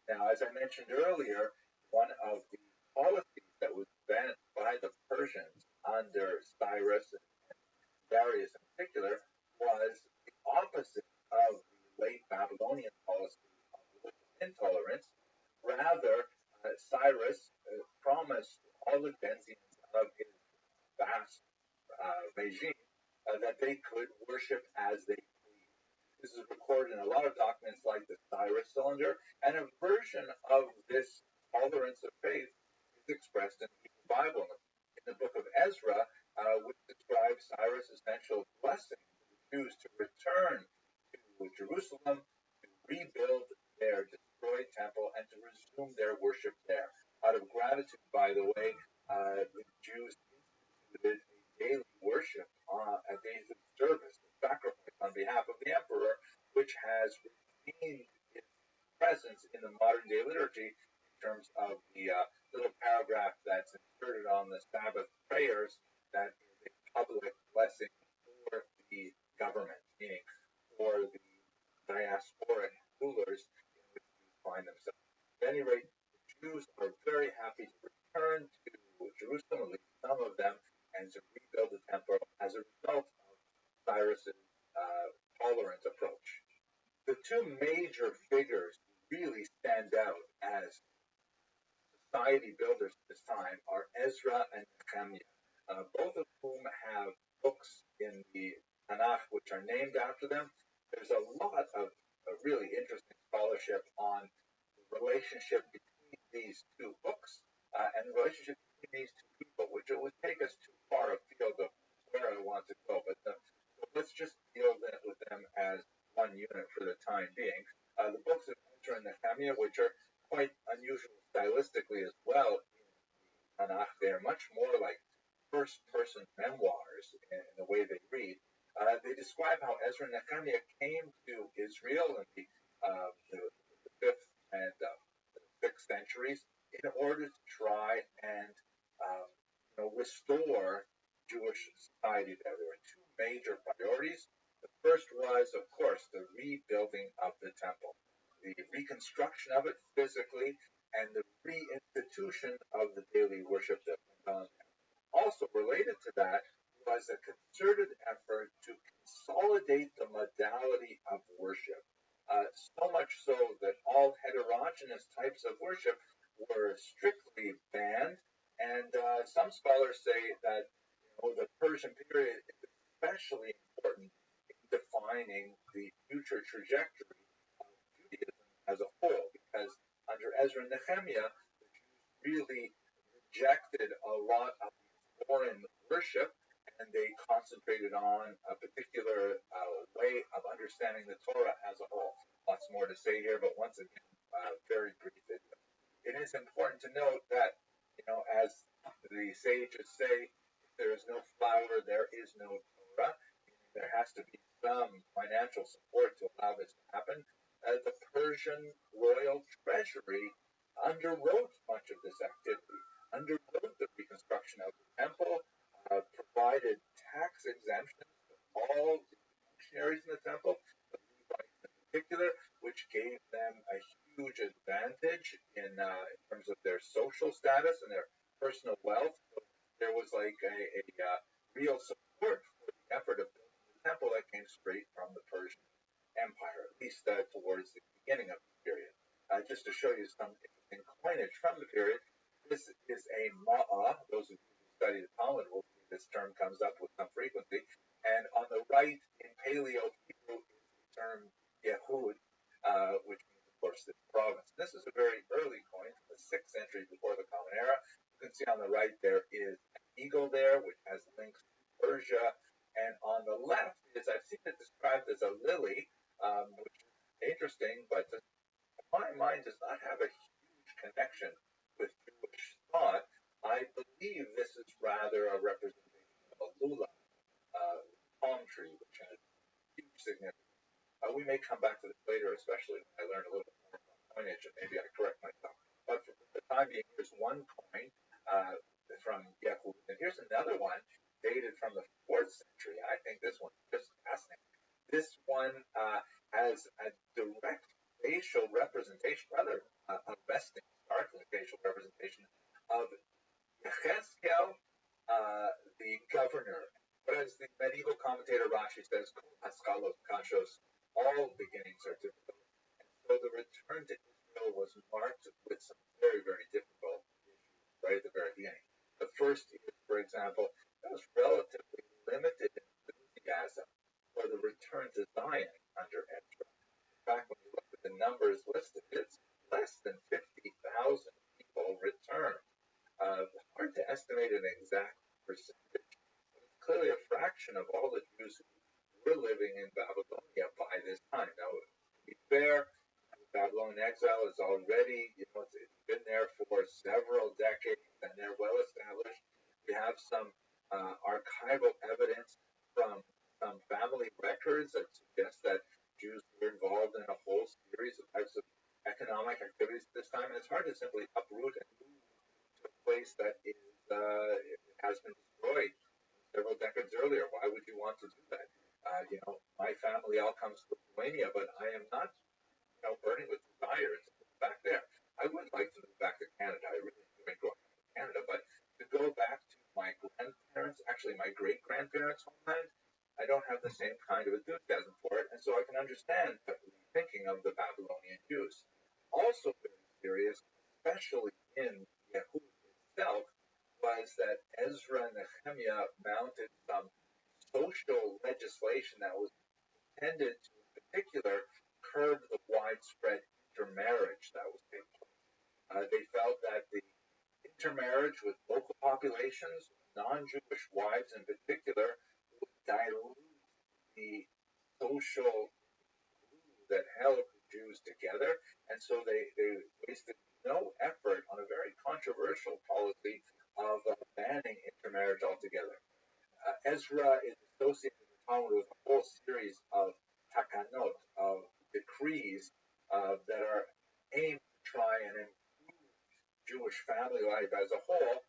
Now, as I mentioned earlier, one of the policies that was advanced by the Persians under Cyrus and Darius in particular was the opposite of the late Babylonian policy of intolerance. Rather, Cyrus promised all the denizens of his vast regime that they could worship as they pleased. This is recorded in a lot of documents like the Cyrus Cylinder, and a version of this tolerance of faith is expressed in the Bible. In the book of Ezra, which describes Cyrus' essential blessing to the Jews to return to Jerusalem, to rebuild their destroyed temple, and to resume their worship there. Out of gratitude, by the way, the Jews instituted a daily worship, a daily service, a sacrifice on behalf of the emperor, which has retained its presence in the modern day liturgy in terms of the little paragraph that's inserted on the Sabbath prayers that is a public blessing for the government, meaning for the diasporic rulers in which Jews find themselves. At any rate, the Jews are very happy to return to Jerusalem, at least some of them, and to rebuild the temple as a result of Cyrus's tolerant approach. The two major figures who really stand out as society builders at this time are Ezra and Nehemiah, both of whom have books in the Tanakh which are named after them. There's a lot of really interesting scholarship on the relationship between these two books and the relationship between these two people, which it would take us too far afield of where I want to go. But let's just deal with them as one unit for the time being. The books of Ezra and Nehemiah, which are quite unusual stylistically as well in Tanakh, they are much more like first-person memoirs in the way they read. They describe how Ezra and Nehemiah came to Israel in the 5th and 6th centuries in order to try and restore Jewish society there. There were two major priorities. The first was, of course, the rebuilding of the temple, the reconstruction of it physically, and the reinstitution of the daily worship that went on there. Also related to that was a concerted effort to consolidate the modality of worship, so much so that all heterogeneous types of worship were strictly banned. And some scholars say that the Persian period is especially important in defining the future trajectory of Judaism as a whole, because under Ezra and Nehemiah, the Jews really rejected a lot of foreign worship, and they concentrated on a particular way of understanding the Torah as a whole. Lots more to say here, but once again, very brief video. It is important to note that, as the sages say, if there is no flour, there is no Torah. There has to be some financial support to allow this to happen. The Persian royal treasury underwrote much of this activity, underwrote the reconstruction of the temple, provided tax exemptions to all the functionaries in the temple, the Levites in particular, which gave them a huge advantage in terms of their social status and their personal wealth. So there was like a real support for the effort of building the temple that came straight from the Persian Empire, at least towards the beginning of the period. Just to show you some interesting coinage from the period, this is a ma'ah. Those of you who study the Talmud will see this term comes up with some frequency. And on the right, in Paleo Hebrew, is the term Yehud, which means, of course, this province. This is a very early coin from the 6th century before the Common Era. You can see on the right there is an eagle there, which has links to Persia. And on the left is, I've seen it described as a lily, which is interesting, but to my mind does not have a huge connection with Jewish thought. I believe this is rather a representation of a lulav, palm tree, which has huge significance. We may come back to this later, especially when I learn a little bit more about coinage, and maybe I correct myself. But for the time being, here's one coin from Yehud, and here's another one dated from the 4th century. I think this one's just fascinating. This one has a direct facial representation, rather arresting, startling facial representation of Yechezkel, the governor. But as the medieval commentator Rashi says, Haskalos, Kashos, all beginnings are difficult. And so the return to Israel was marked with some very, very difficult issues right at the very beginning. The first is, for example, there was relatively limited enthusiasm for the return to Zion under Ezra. In fact, when you look at the numbers listed, it's less than 50,000 people returned. Hard to estimate an exact percentage, but it's clearly a fraction of all the Jews who were living in Babylonia by this time. Now, to be fair, the Babylonian exile is already, it's been there for several decades, and they're well established. We have some archival evidence from some family records that suggest that Jews were involved in a whole series of types of economic activities at this time, and it's hard to simply uproot and move to a place that has been destroyed several decades earlier. Why would you want to do that? My family all comes from Lithuania, but I am not, burning with desire to move back there. I would like to move back to Canada. I really enjoy growing up in Canada, but to go back to my grandparents, actually my great-grandparents' homeland, I don't have the same kind of enthusiasm for it, and so I can understand the thinking of the Babylonian Jews. Also very serious, especially in Yehud itself, was that Ezra and Nehemiah mounted some social legislation that was intended to, in particular, curb the widespread intermarriage that was taking place. They felt that the intermarriage with local populations, non-Jewish wives in particular, would dilute the social glue that held the Jews together, and so they wasted no effort on a very controversial policy of banning intermarriage altogether. Ezra is associated with the Talmud with a whole series of takanot, of decrees that are aimed to try and improve Jewish family life as a whole.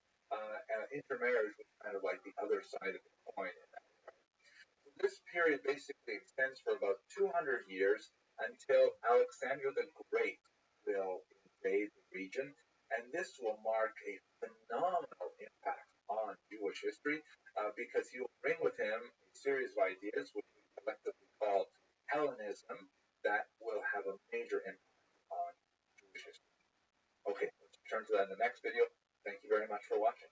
Intermarriage was kind of like the other side of the coin in that regard. So this period basically extends for about 200 years until Alexander the Great will invade the region, and this will mark a phenomenal impact on Jewish history because he will bring with him a series of ideas which we collectively call Hellenism that will have a major impact on Jewish history. Okay, let's return to that in the next video. Thank you very much for watching.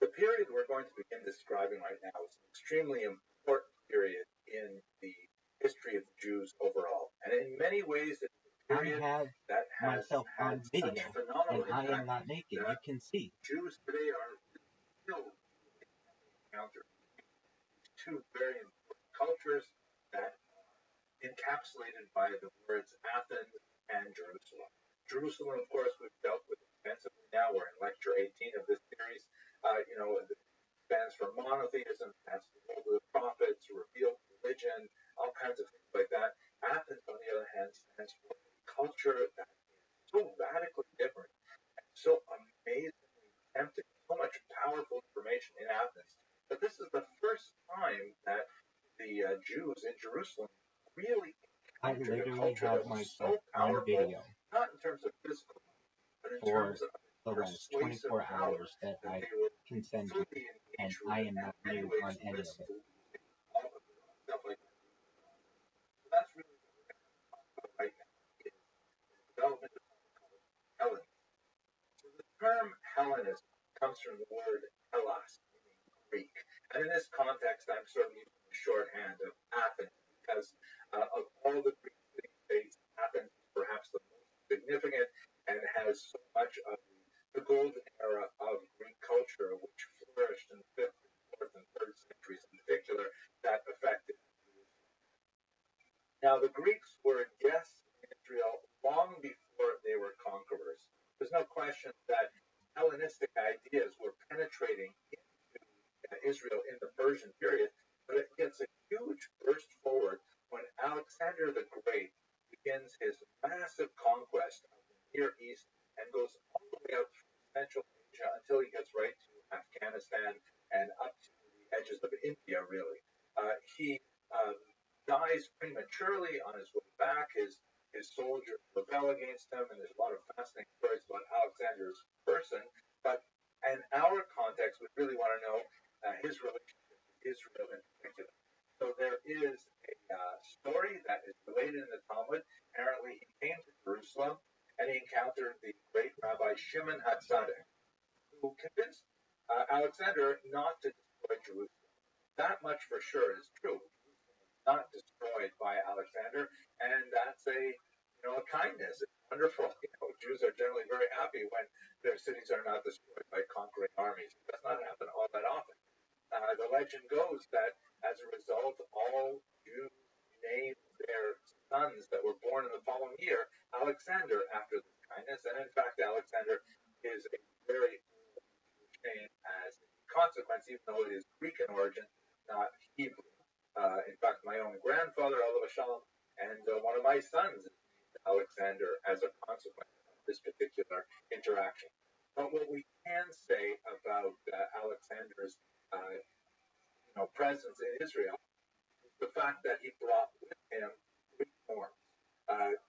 The period we're going to begin describing right now is an extremely important period in the history of the Jews overall. And in many ways, it's a period that has had such phenomenal impact. I am not naked. You can see. Jews today are still encountering two very important cultures that are encapsulated by the words Athens and Jerusalem. Jerusalem, of course, we've dealt with extensively now. We're in lecture 18 of this series. It stands for monotheism, stands for the prophets, revealed religion, all kinds of things like that. Athens, on the other hand, stands for a culture that is so radically different and so amazingly tempting, so much powerful information in Athens. But this is the first time that the Jews in Jerusalem really encountered a culture that was so powerful, not in terms of physical, but in terms of the last 24 hours that I can send you, and I am not new on any of it. Stuff like that. So that's really what we're going to talk about right now, is the development of something called Hellenism. So the term Hellenism comes from the word Hellas, meaning Greek. And in this context, I'm sort of using the shorthand of Athens, because of all the Greek city-states, Athens is perhaps the most significant and has so much of the golden era of Greek culture, which flourished in the 5th, 4th, and 3rd centuries in particular, there's no question that Hellenistic ideas were penetrating into Israel in the Persian period, but it gets a huge burst forward when Alexander the Great begins his massive conquest of the Near East and goes all the way out through Central Asia until he gets right to Afghanistan and up to the edges of India, really. He dies prematurely on his way back. His soldiers rebel against him, and there's a lot of fascinating stories about Alexander's person. But in our context, we really want to know his relationship with Israel in particular. So there is a story that is related in the Talmud. Apparently, he came to Jerusalem and he encountered the great Rabbi Shimon HaTzadik, who convinced Alexander not to destroy Jerusalem. That much for sure is true. Jerusalem was not destroyed by Alexander, and that's a kindness. It's wonderful. Jews are generally very happy when their cities are not destroyed by conquering armies. It does not happen all that often. The legend goes that as a result, all Jews named their sons that were born in the following year Alexander after this kindness, and in fact, Alexander is a very old Jewish name as a consequence, even though it is Greek in origin, not Hebrew. In fact, my own grandfather, Alav Shalom, and one of my sons is named Alexander as a consequence of this particular interaction. But what we can say about Alexander's presence in Israel is the fact that he brought with him Greek norms,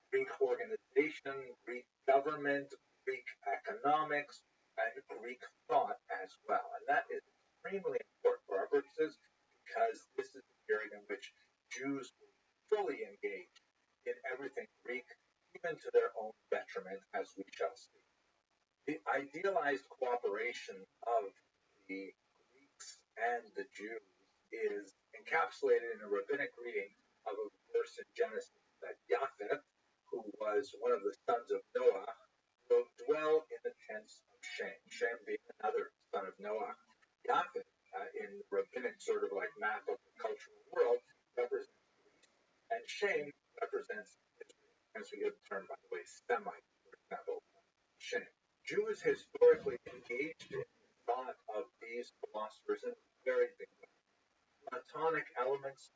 Greek organization, Greek government, Greek economics, and Greek thought as well. And that is extremely important for our purposes because this is the period in which Jews were fully engaged in everything Greek, even to their own detriment, as we shall see. The idealized cooperation of the Greeks and the Jews is encapsulated in a rabbinic reading of a verse in Genesis that Japheth, who was one of the sons of Noah, will dwell in the tents of Shem. Shem being another son of Noah. Japheth, in rabbinic sort of like map of the cultural world, represents Greece, and Shem represents Israel. As we get the term, by the way, Semite, for example, Shem. Jews historically engaged in the thought of these philosophers in a very big way. Platonic elements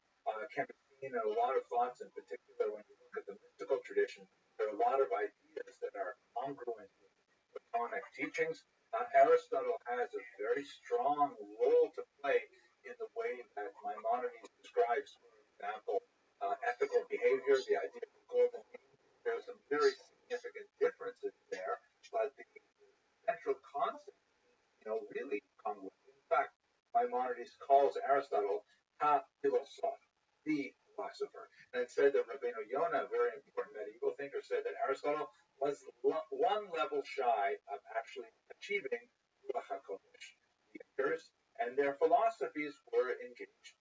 can be seen in a lot of thoughts, in particular when you look at the mystical tradition. There are a lot of ideas that are congruent with Platonic teachings. Aristotle has a very strong role to play in the way that Maimonides describes, for example, ethical behavior, the idea of the golden mean. There are some very significant differences there, but the central concept is, really congruent. In fact, Maimonides calls Aristotle ha-philosoph, the philosopher. And it said that Rabbeinu Yonah, a very important medieval thinker, said that Aristotle was one level shy of actually achieving Ruach HaKodesh. The thinkers and their philosophies were engaged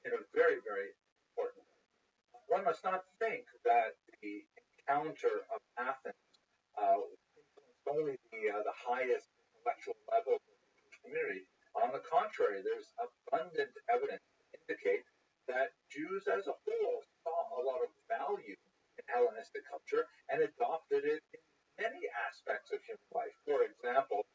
in a very, very important way. One must not think that the encounter of Athens influenced only the highest intellectual level of the Jewish community. On the contrary, there's abundant evidence to indicate that Jews as a whole saw a lot of value in Hellenistic culture and adopted it in many aspects of human life. For example,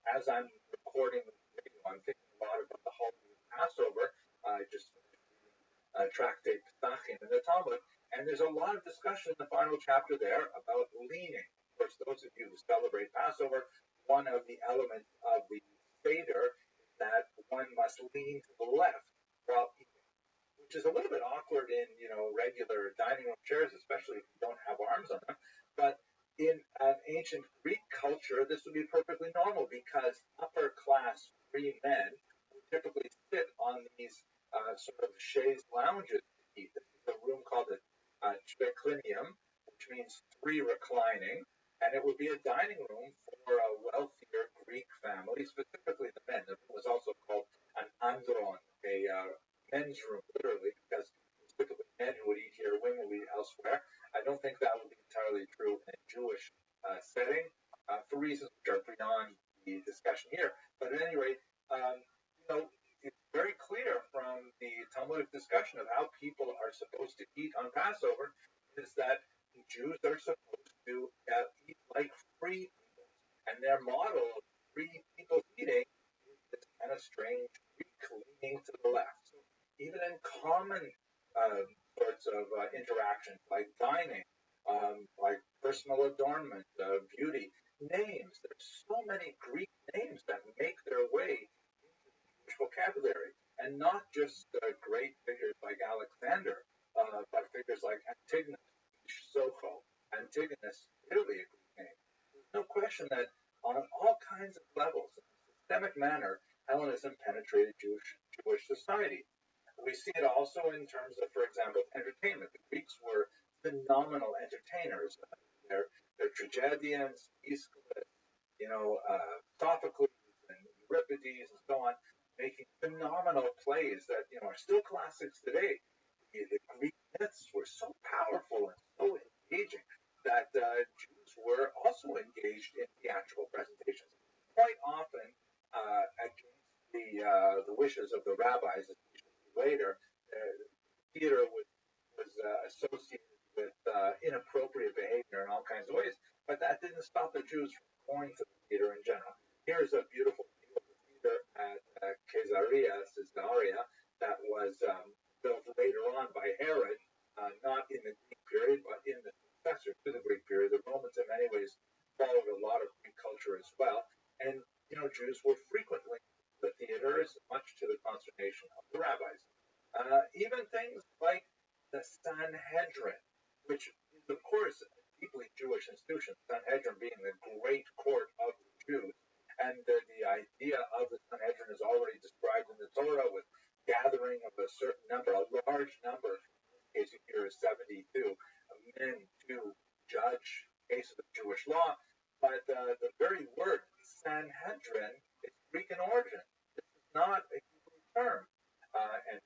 as I'm recording this video, I'm thinking a lot about the holiday of Passover. I just finished reading Tractate Pesachim in the Talmud, and there's a lot of discussion in the final chapter there about leaning. Of course, those of you who celebrate Passover, one of the elements of the Seder is that one must lean to the left while eating, which is a little bit awkward in regular dining room chairs, especially if you don't have arms on them. But in ancient Greek culture, this would be perfectly normal because upper class free men would typically sit on these sort of chaise lounges to eat. This is a room called a triclinium, which means three reclining. And it would be a dining room for a wealthier Greek family, specifically the men. It was also called an andron, a men's room, literally, because it's typically men who would eat here, women would eat elsewhere. I don't think that would be entirely true in a Jewish setting, for reasons which are beyond the discussion here. But at any rate, it's very clear from the Talmudic discussion of how people are supposed to eat on Passover is that Jews are supposed to eat like free their model of three people eating is this kind of strange Greek leaning to the left. So even in common sorts of interactions like dining, like personal adornment, beauty, names. There's so many Greek names that make their way into the Jewish vocabulary, and not just great figures like Alexander, but figures like Antigonus, Sopho, Antigonus, clearly a Greek name. There's no question that on all kinds of levels, in a systemic manner, Hellenism penetrated Jewish society. We see it also in terms of, for example, entertainment. The Greeks were phenomenal entertainers. Their tragedians, Aeschylus, Sophocles and Euripides and so on, making phenomenal plays that are still classics today. The Greek myths were so powerful and so engaging that Jews were also engaged in theatrical presentations, quite often against the wishes of the rabbis, especially later. Theater was associated with inappropriate behavior in all kinds of ways, but that didn't stop the Jews from going to the theater in general. Here's a beautiful view of the theater at Caesarea that was built later on by Herod, not in the Greek period, but in the successor to the Greek period. The Romans, in many ways, followed a lot of Greek culture as well, and Jews were frequently in the theaters, much to the consternation of the rabbis. Even things like the Sanhedrin, which is, of course, a deeply Jewish institution, Sanhedrin being the great court of the Jews. And the idea of the Sanhedrin is already described in the Torah with gathering of a certain number, a large number, in case here is 72, men to judge cases of Jewish law. But the very word Sanhedrin is Greek in origin. This is not a Hebrew term. And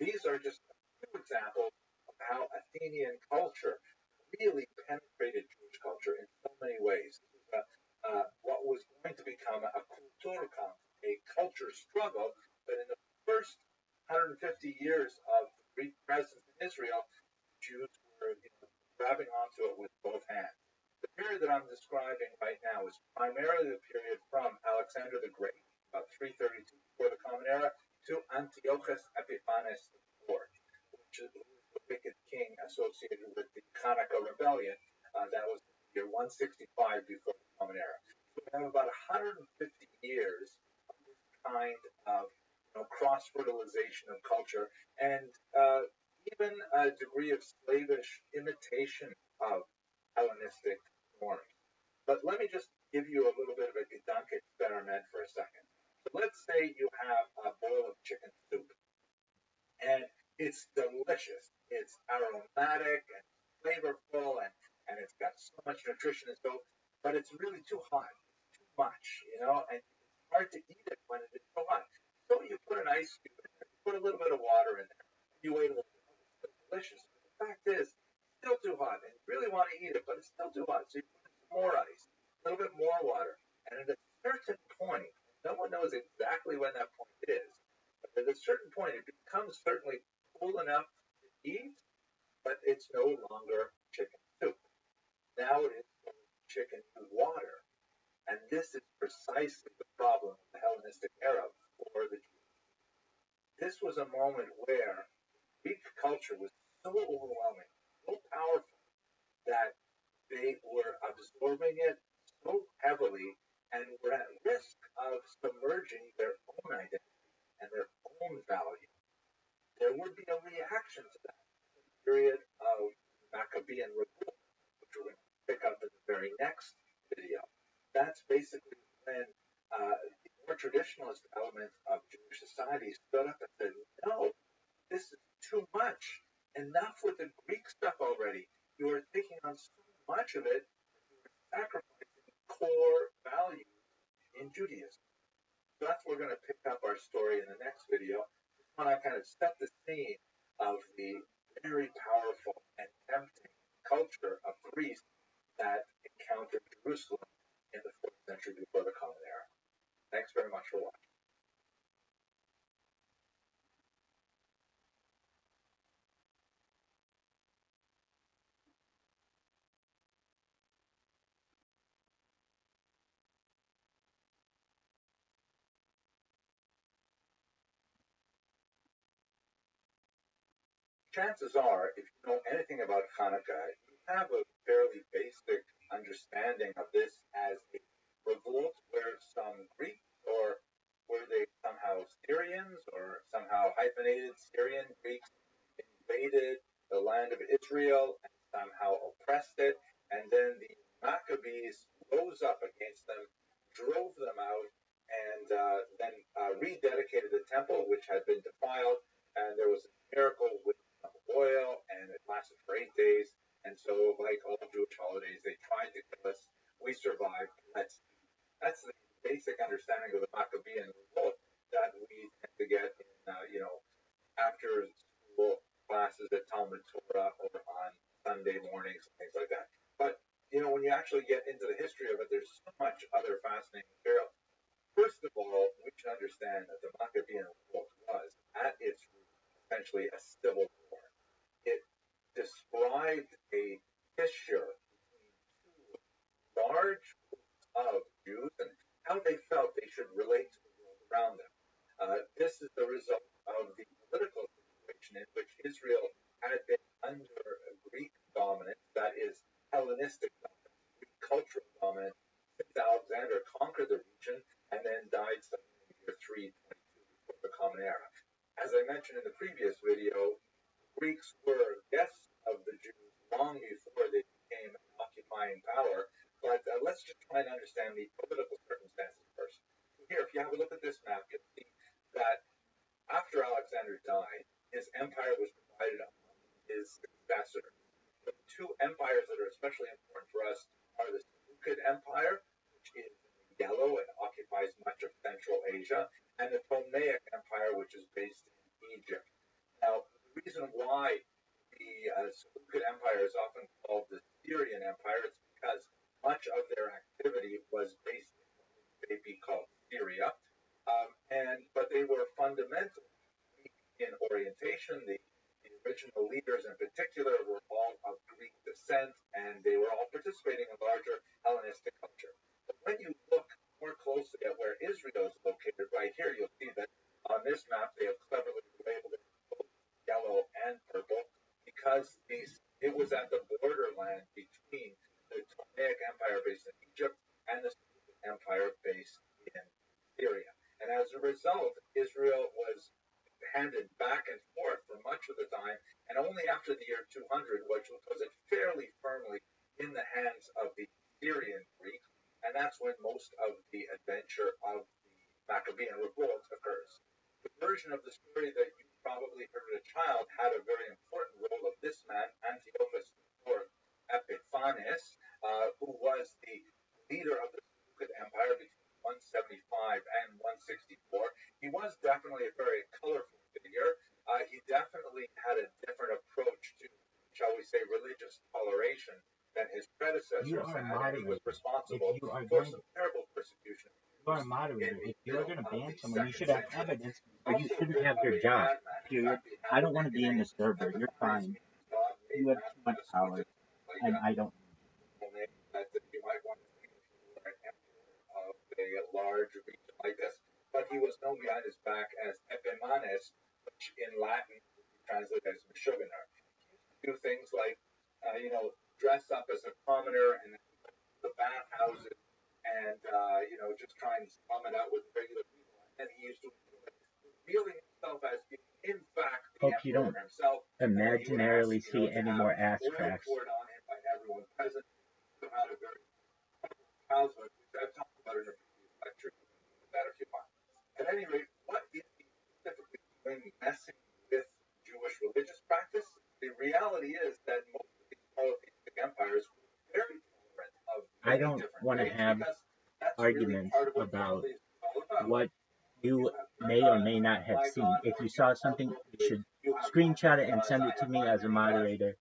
these are just a few examples of how Athenian culture really penetrated Jewish culture in so many ways. What was going to become a kulturkampf, a culture struggle, but in the first 150 years of the Greek presence in Israel, Jews were grabbing onto it with both hands. The period that I'm describing right now is primarily the period from Alexander the Great, about 332 before the Common Era, to Antiochus Epiphanes IV, which is the wicked king associated with the Chanukah rebellion. That was the year 165 before the Common Era. So we have about 150 years of this kind of cross-fertilization of culture, and even a degree of slavish imitation of Hellenistic norms. But let me just give you a little bit of a Gedanke experiment for a second. So let's say you have a bowl of chicken soup, and it's delicious. It's aromatic and flavorful, and it's got so much nutrition and so, but it's really too hot. It's too much, and it's hard to eat it when it is so hot. So you put an ice cube in there, you put a little bit of water in there, you wait a little bit. It's still delicious. But the fact is, it's still too hot, and you really want to eat it, but it's still too hot. So you put in some more ice, a little bit more water, and at a certain point, no one knows exactly when that point is, but at a certain point, it becomes certainly cool enough to eat, but it's no longer chicken soup. Now it is chicken and water. And this is precisely the problem of the Hellenistic era for the Jews. This was a moment where Greek culture was so overwhelming, so powerful, that they were absorbing it so heavily and were at risk of submerging their own identity and their own value. There would be a reaction to that in the period of Maccabean revolt, which we're going to pick up in the very next video. That's basically when the more traditionalist elements of Jewish society stood up and said, no, this is too much. Enough with the Greek stuff already. You are taking on so much of it that you are sacrificing core values in Judaism. So that's where we're going to pick up our story in the next video. Just want to kind of set the scene of the very powerful and tempting culture of Greece that encountered Jerusalem in the 4th century before the Common Era. Thanks very much for watching. chances are, if you know anything about Hanukkah, you have a fairly basic understanding of this as a revolt where some Greeks, or were they somehow Syrians or somehow hyphenated Syrian Greeks, invaded the land of Israel and somehow oppressed it, and then the Maccabees rose up against them, drove them out, and then rededicated the temple, which had been defiled, and there was a miracle with oil, and it lasted for 8 days. And so, like all Jewish holidays, they tried to kill us. We survived. That's the basic understanding of the Maccabean revolt that we tend to get in, after school classes at Talmud Torah or on Sunday mornings and things like that. But when you actually get into the history of it, there's so much other fascinating material. First of all, we should understand that the Maccabean revolt was, at its root, essentially a civil war. It described a fissure between two large groups of Jews and how they felt they should relate to the world around them. This is the result of the political situation in which Israel had been under Greek dominance, that is, Hellenistic dominance, Greek cultural dominance, since Alexander conquered the region and then died somewhere in the year 322 before the Common Era. As I mentioned in the previous video, Greeks were guests of the Jews long before they became an occupying power, but let's just try and understand the political circumstances first. So here, if you have a look at this map, you'll see that after Alexander died, his empire was divided among his successors. The two empires that are especially important for us are the Seleucid Empire, which is in yellow and occupies much of Central Asia, and the Ptolemaic Empire, which is based in Egypt. Now, the reason why the Seleucid Empire is often called the Syrian Empire is because much of their activity was based in what would today be called Syria, but they were fundamentally Greek in orientation. The original leaders, in particular, were all of Greek descent, and they were all participating in larger Hellenistic culture. But when you look more closely at where Israel is located, right here, you'll see that on this map they have cleverly labeled it both yellow and purple because it was at the borderland between the Ptolemaic Empire based in Egypt and the Seleucid Empire based in Syria. And as a result, Israel was handed back and forth for much of the time, and only after the year 200 was it fairly firmly in the hands of the Syrian Greeks, and that's when most of the adventure of the Maccabean revolt occurs. The version of the story that you probably heard as a child had a very important role of this man, Antiochus IV Epiphanes, who was the leader of the Seleucid Empire between 175 and 164. He was definitely a very colorful figure. He definitely had a different approach to, shall we say, religious toleration than his predecessors had, and he was responsible for some terrible persecution. You are a moderator. If you're going to ban someone, you should have evidence, or you shouldn't have your job. Period. I don't want to be in the server. You're fine. You have too much power, and I don't. That you might want to think of an emperor of a large region like this, but he was known behind his back as Epimanes, which in Latin would be translated as Meshuggah. He used to do things like, dress up as a commoner and the bathhouses and, just try and slum it out with regular people. And he used to revealing himself as being, in fact, the Hope you emperor don't himself. imaginarily see any more ass Oil tracks. poured on him by everyone present. He had a very childhood, which I've talked about in a previous lecture, that if you want. At any rate, what is he specifically doing messing with Jewish religious practice? The reality is that most of these polytheistic empires were very tolerant of I don't want to have arguments about what you may or may not have seen. If you saw something, you should screenshot it and send it to me as a moderator.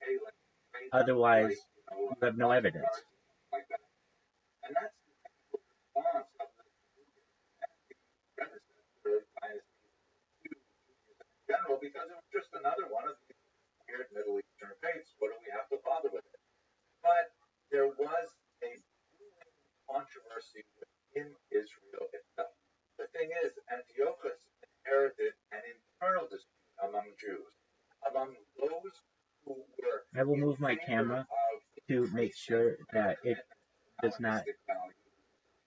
Otherwise, you have no evidence. And that's the response of the predecessor in general, because it was just another one of these weird Middle Eastern faiths. What do we have to bother with it? But there was a controversy within Israel itself. The thing is, Antiochus inherited an internal dispute among Jews, among those will move my camera to make sure that it does not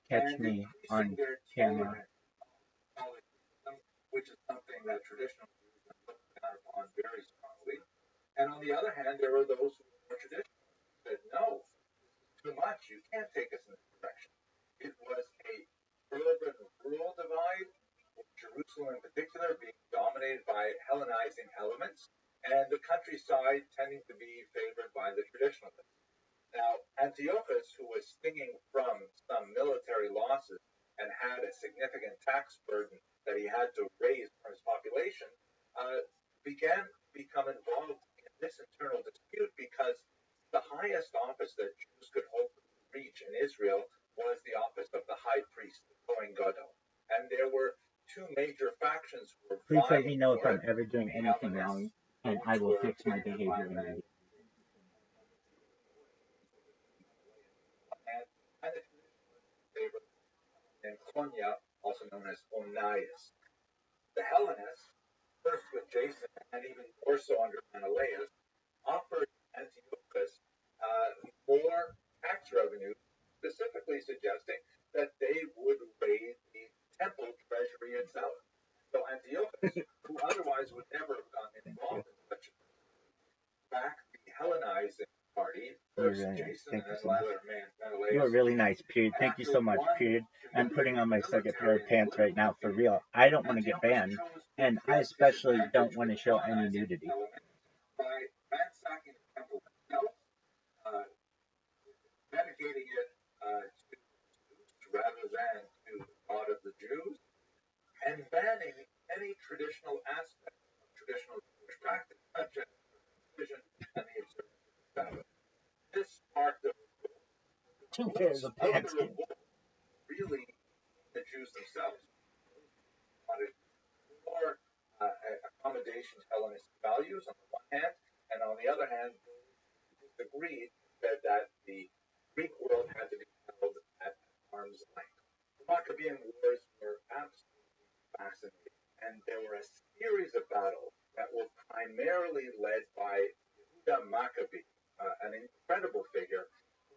catch me on camera. Which is something that traditional Jews look down upon very strongly. And on the other hand, there were those who were more traditional who said, no, too much. You can't take us in this direction. It was a urban-rural divide, with Jerusalem in particular being dominated by Hellenizing elements, and the countryside tending to be favored by the traditionalists. Now, Antiochus, who was stinging from some military losses and had a significant tax burden that he had to raise from his population, began to become involved in this internal dispute because the highest office that Jews could hope to reach in Israel was the office of the high priest, the Kohen Gadol. And there were two major factions who were Please let vying me know if for I'm it. ever doing anything wrong, and I will fix my behavior immediately. And the traditionalists favored and Konya, also known as Onias. The Hellenists, first with Jason and even more so under Menelaus, offered Antiochus more tax revenue, specifically suggesting that they would raid the temple treasury itself. So Antiochus, who otherwise would never have gotten involved in such a back the Hellenizing party, first Jason and then later Menelaus. You are really nice, period. Thank you so much, period. I'm putting on my second pair of pants right now, for real. I don't want to get banned, and I especially don't want to show any nudity. By ransacking the temple itself, dedicating it to Zeus rather than to the God of the Jews, and banning any traditional aspect of traditional Jewish practice, such as circumcision and the observance of the Sabbath. This sparked a Two pairs of pants. really the Jews themselves wanted more accommodation to Hellenistic values on the one hand, and on the other hand, disagreed that the Greek world had to be held at arm's length. The Maccabean Wars were absolutely fascinating, and there were a series of battles that were primarily led by Yehuda Maccabee, an incredible figure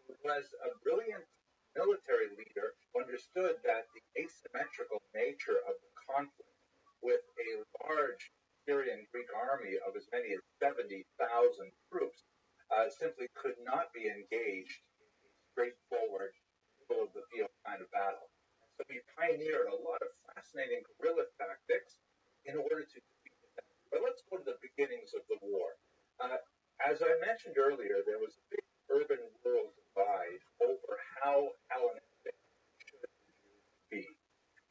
who was a brilliant military leader who understood that the asymmetrical nature of the conflict with a large Syrian Greek army of as many as 70,000 troops simply could not be engaged in a straightforward, middle of the field kind of battle. And so he pioneered a lot of fascinating guerrilla tactics in order to defeat the enemy. But let's go to the beginnings of the war. As I mentioned earlier, there was a big urban-rural divide over how Hellenistic should the Jews be.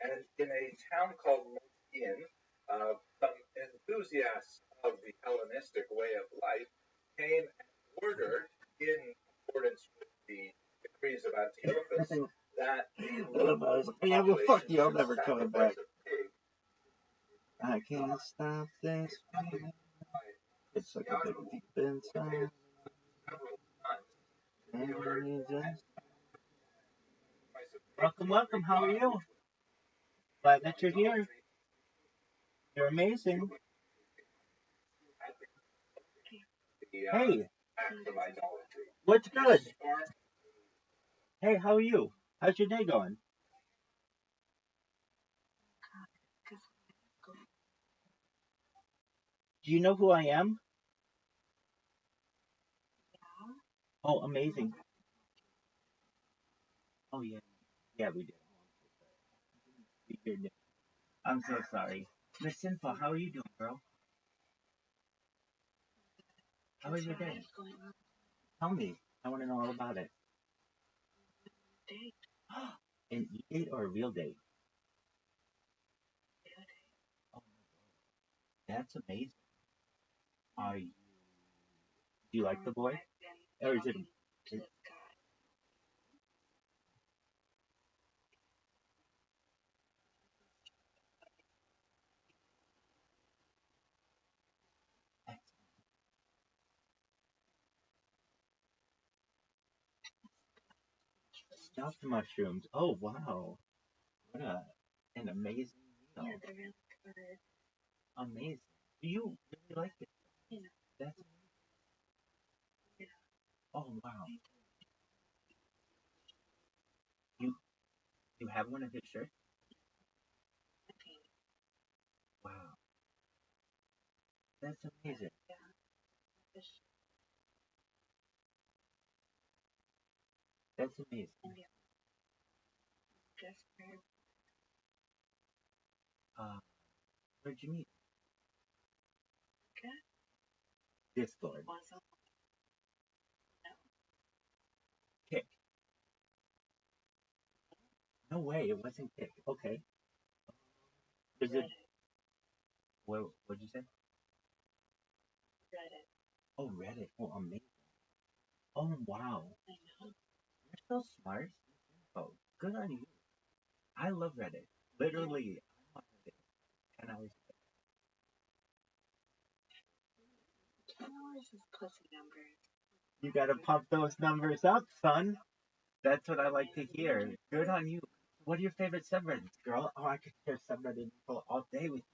And in a town called Modi'in, some enthusiasts of the Hellenistic way of life came and ordered, in accordance with the decrees of Antiochus, that yeah, well, fuck you. I'm never coming back. I can't stop this. It's like a big deep inside. Welcome, welcome. How are you? Glad that you're here. You're amazing. Hey. What's good? Hey, how are you? How's your day going? Do you know who I am? Oh, amazing. Oh, yeah. Yeah, we did. I'm so sorry. Miss Sinfa, how are you doing, girl? How was your day? Tell me. I want to know all about it. An e-date or a real date? Oh, that's amazing. Are you? Do you like the boy? Or is it? Stuffed mushrooms. Oh, wow. What an amazing meal. Yeah, they're really good. Amazing. Do you really like it? Yeah. That's amazing. Oh wow. You you have one of his shirts? Wow. That's amazing. That's amazing. Uh, where'd you meet Discord? Kick. No way, it wasn't Kick. Okay. Was it? What'd you say? Oh, Reddit. Oh, amazing. Oh, wow. You're so smart. Oh, good on you. I love Reddit. Literally, I'm on Reddit 10 hours. You gotta pump those numbers up, son. That's what I like to hear. Good on you. What are your favorite subreddits, girl? Oh, I could share subreddit info all day with you.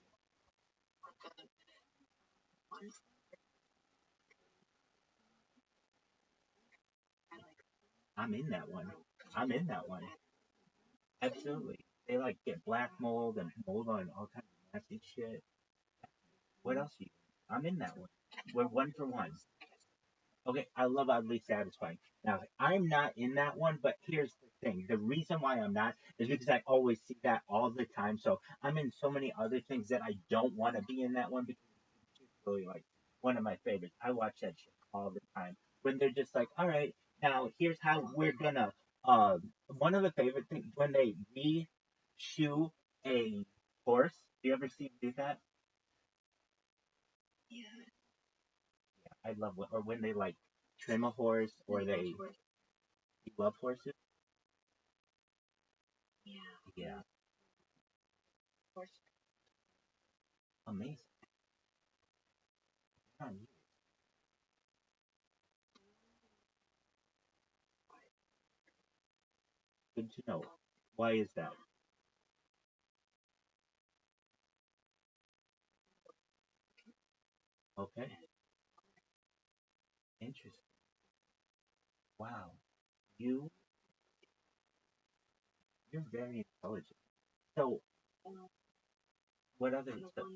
I'm in that one. I'm in that one. Absolutely. They like get black mold and mold on all kinds of nasty shit. What else you? I'm in that one. We're one for one. Okay, I love oddly satisfying. Now, I'm not in that one, but here's the thing. The reason why I'm not is because I always see that all the time. So I'm in so many other things that I don't want to be in that one because it's really like one of my favorites. I watch that shit all the time. When they're just like, all right, now here's how we're gonna one of the favorite things when they re-shoe a horse. Do you ever see them do that? I love or when they like trim a horse or they you love horses. Yeah, amazing. Huh, good to know. Why is that? Okay, interesting. Wow, you you're very intelligent. So, what other stuff?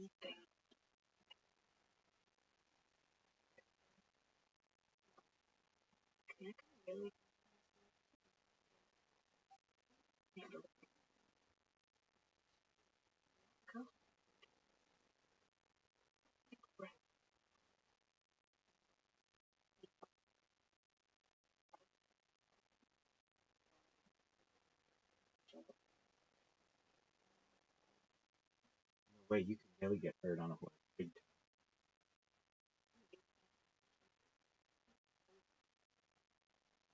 Wait, you can really get hurt on a horse. Big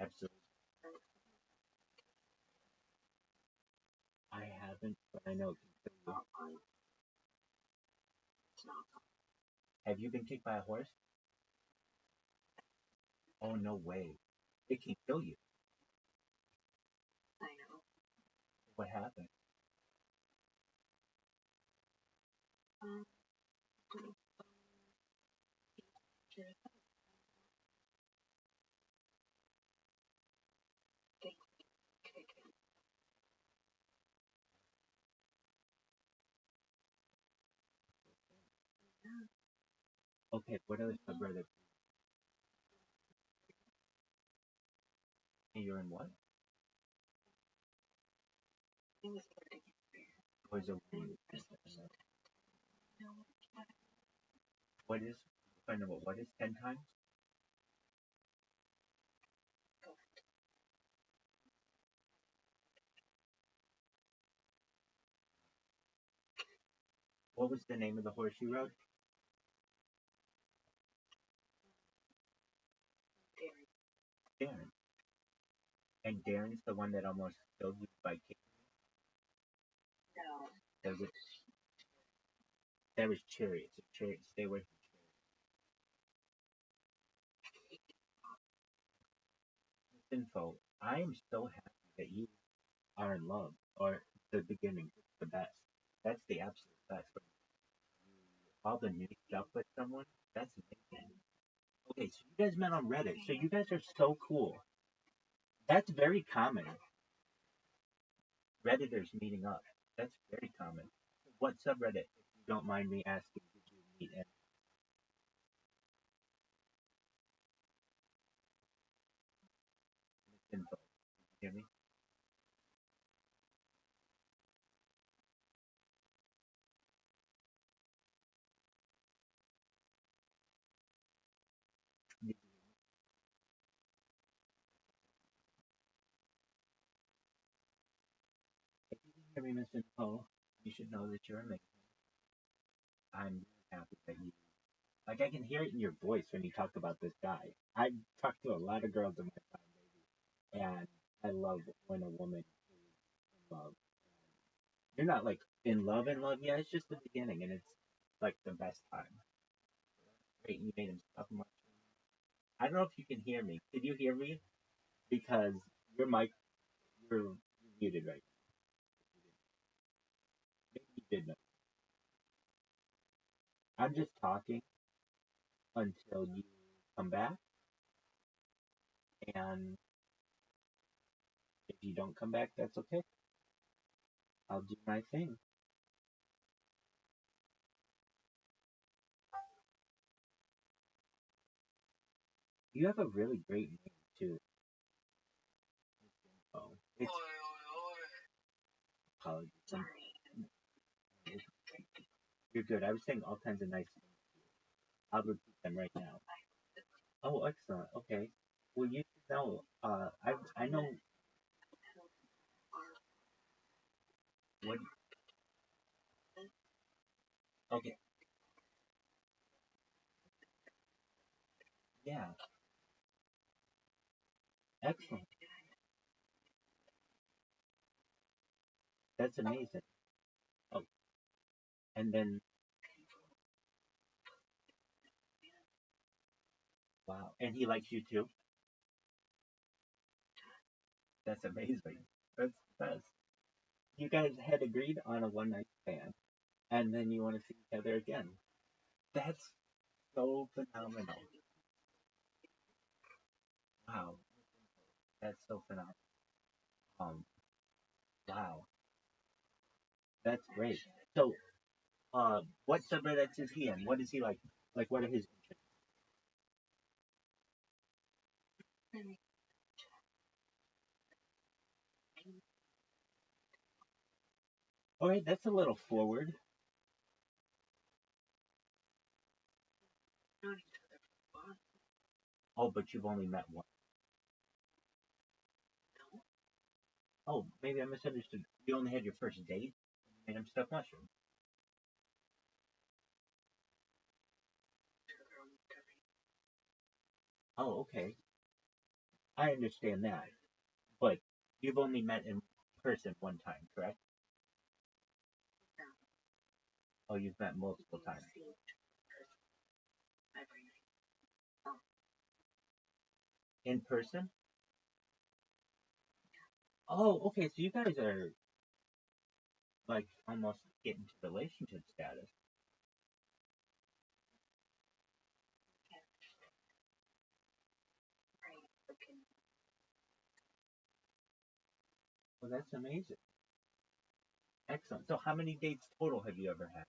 absolutely. I haven't, but I know it can kill you. Have you been kicked by a horse? Oh no way. It can kill you. What happened? Okay, what other subreddit? You're in what? Boys over you. What is? I know what is 10 times? What was the name of the horse you rode? Darren. And Darren's the one that almost killed you by kicking. There was there was chariots. Chariots. Stay away from this info. I am so happy that you are in love, or the beginning, the best. That's the absolute best. But all the new stuff with someone, that's amazing. Okay, so you guys met on Reddit. So you guys are so cool. That's very common. Redditors meeting up. That's very common. What subreddit, if you don't mind me asking, did you meet in? Info. You hear me? If you can hear me, Miss Info, you should know that you're amazing. I'm happy that you. Like, I can hear it in your voice when you talk about this guy. I've talked to a lot of girls in my time, baby, and I love when a woman is in love. You're not like in love yet. It's just the beginning, and it's like the best time. Great, you made him stop much. I don't know if you can hear me. Can you hear me? Because your mic, you're muted right now. Maybe you did know. I'm just talking until you come back, and if you don't come back, that's okay. I'll do my thing. You have a really great name too. Oh, it's apologies. You're good. I was saying all kinds of nice things. I'll repeat them right now. Oh, excellent. Okay. Well, you should know. I know what. Okay. Yeah. Excellent. That's amazing. Oh, and then wow. And he likes you too. That's amazing. That's the best. You guys had agreed on a one night stand, and then you want to see each other again. That's so phenomenal. Wow. That's so phenomenal. Um. Wow. That's great. So, what subreddits is he in? What is he like? Like, what are his interests? All right, that's a little forward. Oh, but you've only met one. Oh, maybe I misunderstood. You only had your first date, and you made him stuff mushroom. Oh, okay. I understand that. But you've only met in person one time, correct? Oh, you've met multiple times. In person? Oh, okay. So you guys are like almost getting to relationship status. Well, that's amazing. Excellent. So how many dates total have you ever had?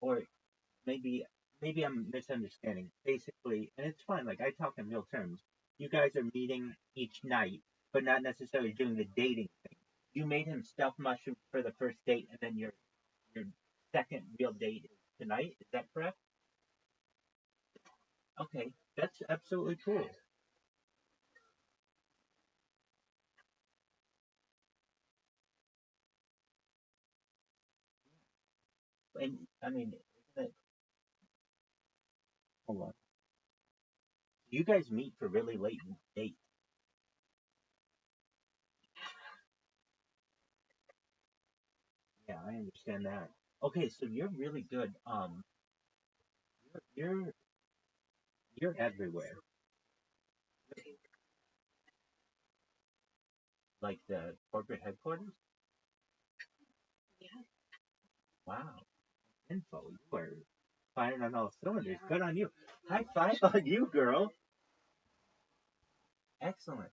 Or maybe I'm misunderstanding. Basically, and it's fine. Like I talk in real terms. You guys are meeting each night, but not necessarily doing the dating thing. You made him stuff mushrooms for the first date, and then your second real date is tonight. Is that correct? Okay, that's absolutely cool. And I mean, isn't it, hold on. You guys meet for really late dates. Yeah, I understand that. Okay, so you're really good. You're you're everywhere. Like the corporate headquarters. Wow. info. You are firing on all cylinders. Good on you. High five on you, girl. Excellent.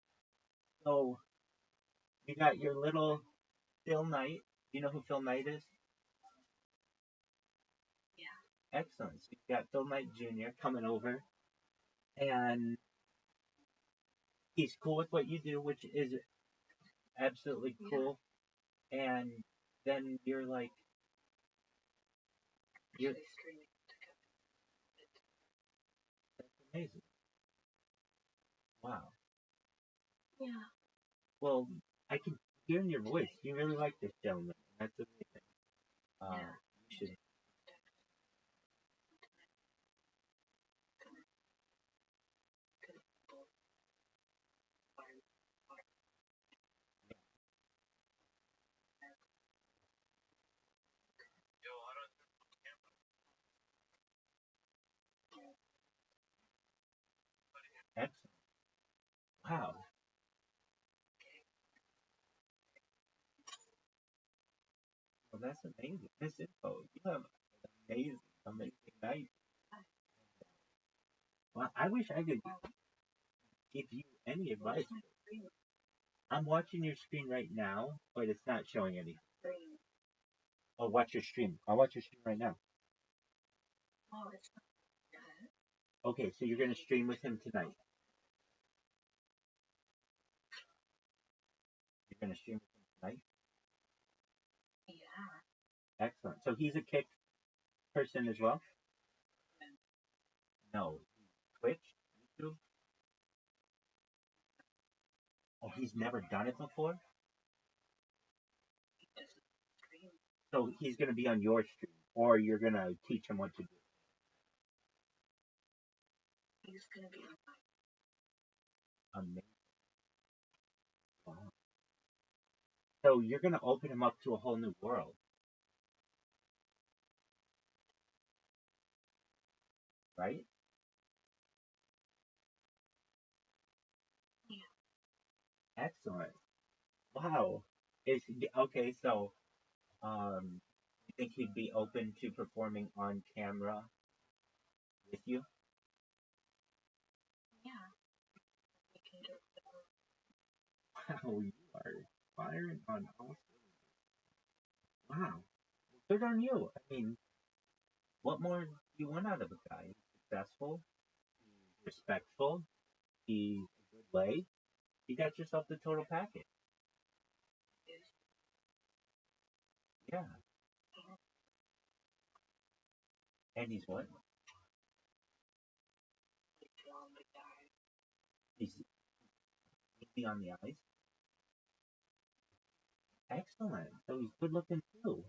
So you got your little Phil Knight. You know who Phil Knight is? Yeah. Excellent. So you got Phil Knight Jr. coming over, and he's cool with what you do, which is absolutely cool. Yeah. And then you're like, you're that's amazing. Wow. Yeah. Well, I can hear in your voice. You really like this gentleman. That's amazing. You should. Excellent. Wow. Well, that's amazing. This info. You have an amazing, amazing night. Well, I wish I could give you any advice. I'm watching your screen right now, but it's not showing anything. Oh, watch your stream. I'll watch your stream right now. Oh, it's not good. Okay, so you're gonna stream with him tonight. You're gonna stream with him tonight. Yeah. Excellent. So he's a kick person as well. No, Twitch, YouTube. Oh, he's never done it before. He doesn't stream. So he's gonna be on your stream, or you're gonna teach him what to do. He's gonna be on my. Amazing. Wow. So you're gonna open him up to a whole new world, right? Yeah. Excellent. Wow. Is okay. So, you think he'd be open to performing on camera with you? Yeah. We can do it. Wow, you are firing on all cylinders. Wow. Good on you. I mean, what more do you want out of a guy? He's successful, he's respectful, he's a good leg. You got yourself the total package. Yeah. And he's what? He's easy on the eyes. Excellent. So he's good looking too.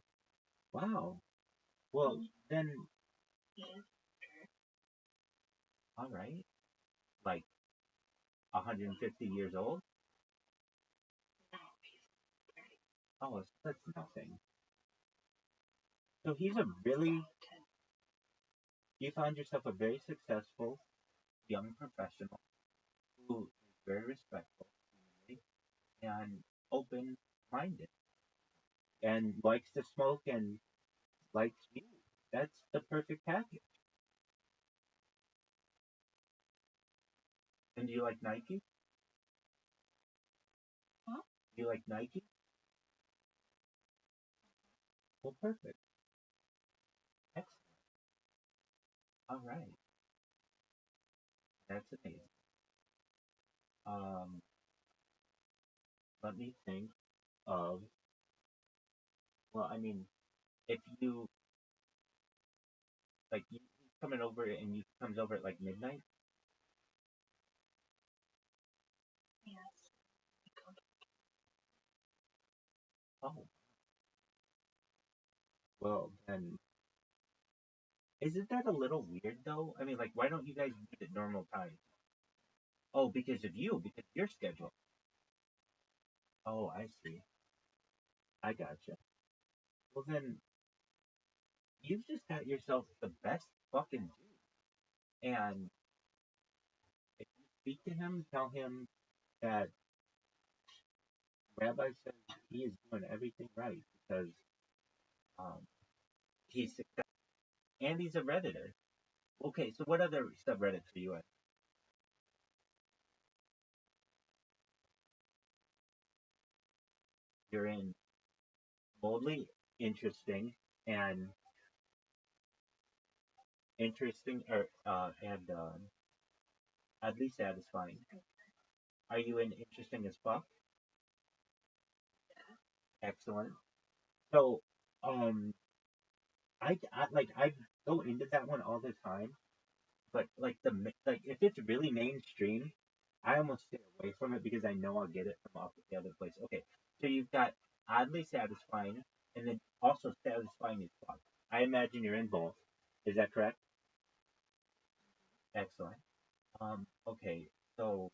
Wow. Well, then, all right. Like 150 years old? Oh, that's nothing. So he's a really, you found yourself a very successful young professional who is very respectful and open minded and likes to smoke and likes music. That's the perfect package. And do you like Nike? Huh? Do you like Nike? Well, perfect. Excellent. All right. That's amazing. Um, let me think of, well, I mean, if you, like, you coming over and you comes over at like midnight? Yes. Oh, well, then, isn't that a little weird though? I mean, like, why don't you guys meet at normal times? Oh, because of you, because of your schedule. Oh, I see. I gotcha. Well, then, you've just got yourself the best fucking dude. And if you speak to him, tell him that Rabbi says he is doing everything right because um, he's successful. Andy's a Redditor. Okay, so what other subreddits are you in? You're in boldly interesting and interesting or and oddly satisfying. Are you in interesting as fuck? Excellent. So, um, I go into that one all the time, but like like if it's really mainstream, I almost stay away from it because I know I'll get it from off the other place. Okay, so you've got oddly satisfying, and then also satisfying as fuck. I imagine you're in both. Is that correct? Excellent. Okay, so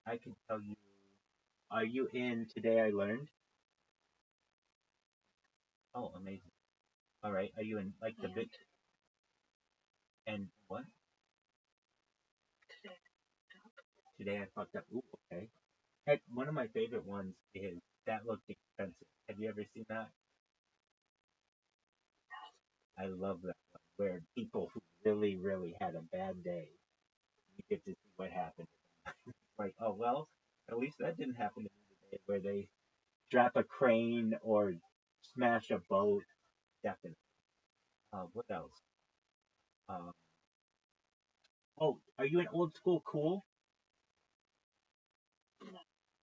I can tell you. Are you in Today I Learned? Oh, amazing. All right. Are you in like the bit and what? Today I fucked up. Ooh, okay. Heck, one of my favorite ones is That Looked Expensive. Have you ever seen that? I love that one where people who really, really had a bad day, you get to see what happened. Like, oh well, at least that didn't happen to me today, where they drop a crane or smash a boat. Definitely. What else? Um, oh, are you an old school cool?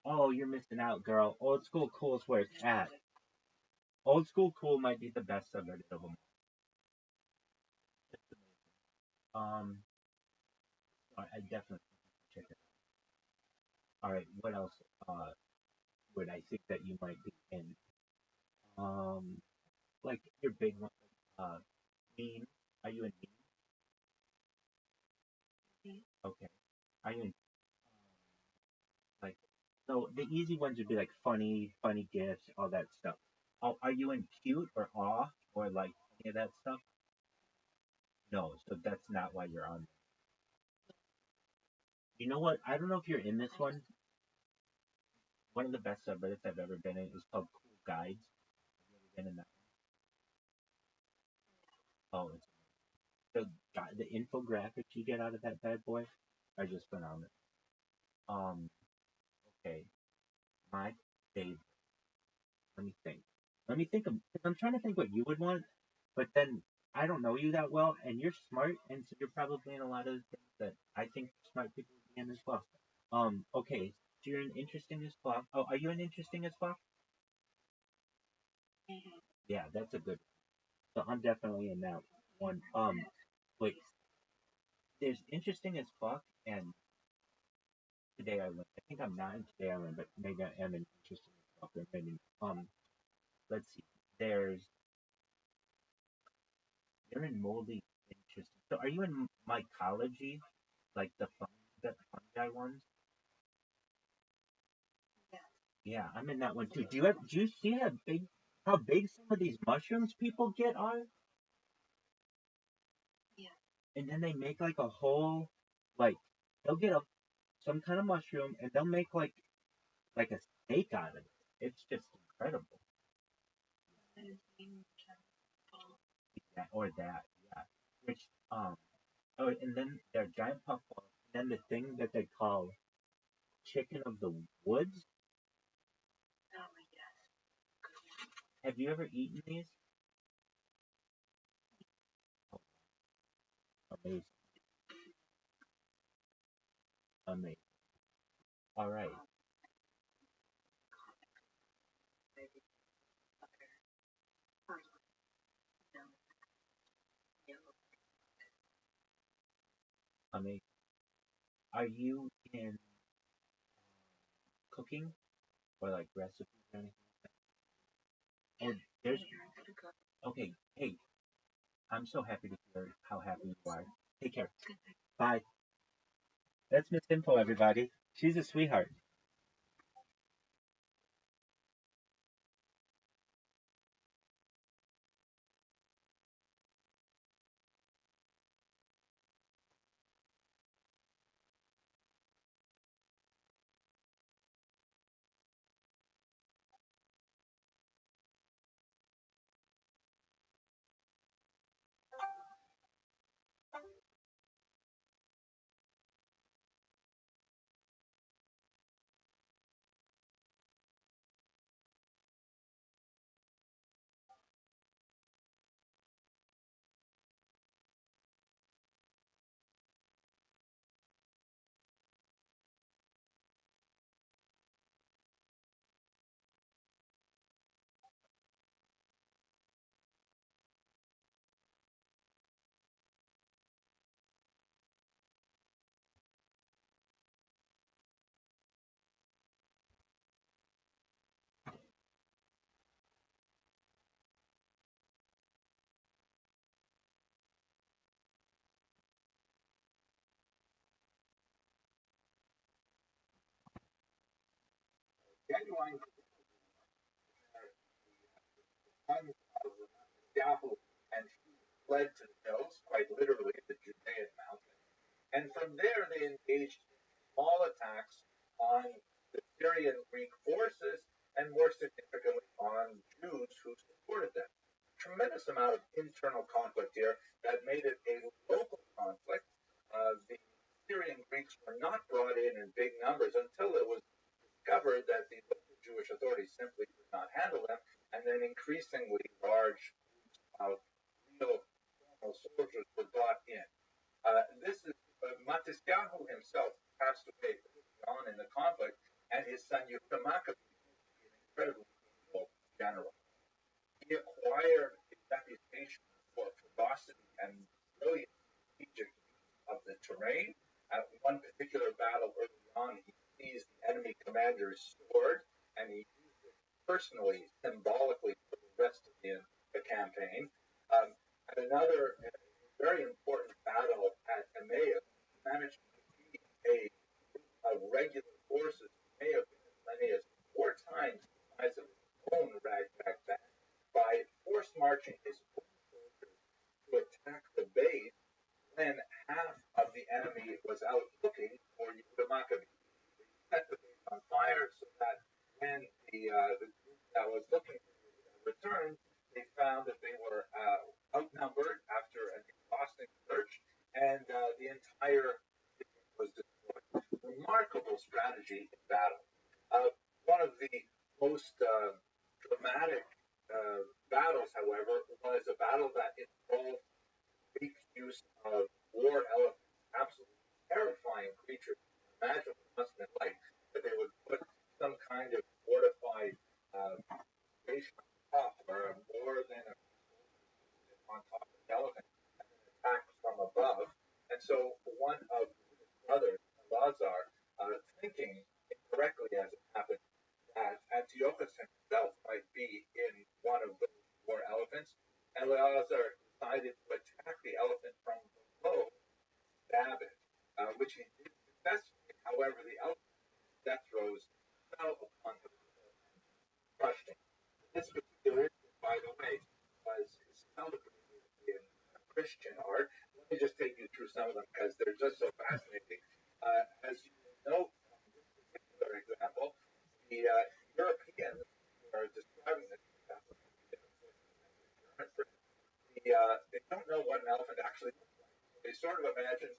Oh, you're missing out, girl. Old school cool is where it's at. Old school cool might be the best subreddit of them. Um, I definitely check it out. All right, what else? Would I think that you might be in? Um, like your big one, meme. Are you in meme? Okay. Are you in like? So the easy ones would be like funny gifs, all that stuff. Oh, are you in cute or awe or like any of that stuff? No, so that's not why you're on. You know what? I don't know if you're in this one. One of the best subreddits I've ever been in is called Cool Guides. Have you ever been in that? Oh, it's the infographics you get out of that bad boy are just phenomenal. Um, okay, my favorite. Let me think. Let me think of. Cause I'm trying to think what you would want, but then I don't know you that well, and you're smart, and so you're probably in a lot of things that I think smart people would be in as well. Okay, so you're an interesting as fuck. Oh, are you an interesting as fuck? Yeah, that's a good. So I'm definitely in that one. Wait, there's interesting as fuck, and today I learned. I think I'm not in today I learned, but maybe I am in interesting as fuck. Or maybe let's see. There's you're in moldy interesting. So are you in mycology, like the fungi ones? Yeah, I'm in that one too. Do you see how big some of these mushrooms people get are? And then they make like a whole like they'll get some kind of mushroom and they'll make like a steak out of it. It's just incredible. That or that, yeah. Which oh, and then they're giant puffballs. And then the thing that they call chicken of the woods. Have you ever eaten these? Oh, amazing, amazing. All right, amazing. Are you in cooking or like recipes or anything? Oh, there's okay. Hey, I'm so happy to hear how happy you are. Take care. Bye. That's Miss Info, everybody. She's a sweetheart. find sons of Yahoo, and he fled to the hills, quite literally, the Judean mountain. And from there, they engaged in small attacks on the Syrian Greek forces, and more significantly, on Jews who supported them. Tremendous amount of internal conflict here that made it a local conflict. The Syrian Greeks were not brought in big numbers until it was discovered that the local Jewish authorities simply could not handle them, and then increasingly large groups of real formal soldiers were brought in. This is Matisyahu himself passed away early on in the conflict, and his son Yehuda Maccabi proved to be an incredibly capable general. He acquired a reputation for ferocity and brilliant strategic use of the terrain. At one particular battle early on, he seized the enemy commander's sword, and he used it personally, symbolically, for the rest of the campaign. At another very important battle at Emmaus, he managed to defeat a group of regular forces who may have been as many as 4 times the size of his own ragtag band by force marching his own soldiers to attack the base when half of the enemy was out looking for Yehuda Maccabi. They set the base on fire so that when the group that was looking for Yehuda returned, they found that they were outnumbered after an exhausting search, and the entire city was destroyed. Remarkable strategy in battle. One of the most dramatic battles, however, was a battle that involved Greek use of war elephants, absolutely terrifying creatures. Imagine what it must have been like that they would put some kind of fortified station on top, or more than a on top of the elephant, and then attack from above. And so one of his brothers, Lazar, thinking incorrectly as it happened, that Antiochus himself might be in one of those war elephants, Eleazar decided to attack the elephant from below, stab it, which he did successfully. However, the elephant death throes fell upon him and crushed him. This particular incident, by the way, was celebrated in Christian art. Let me just take you through some of them because they're just so fascinating. As you know from this particular example, the Europeans are describing this example. They don't know what an elephant actually looks like. They sort of imagine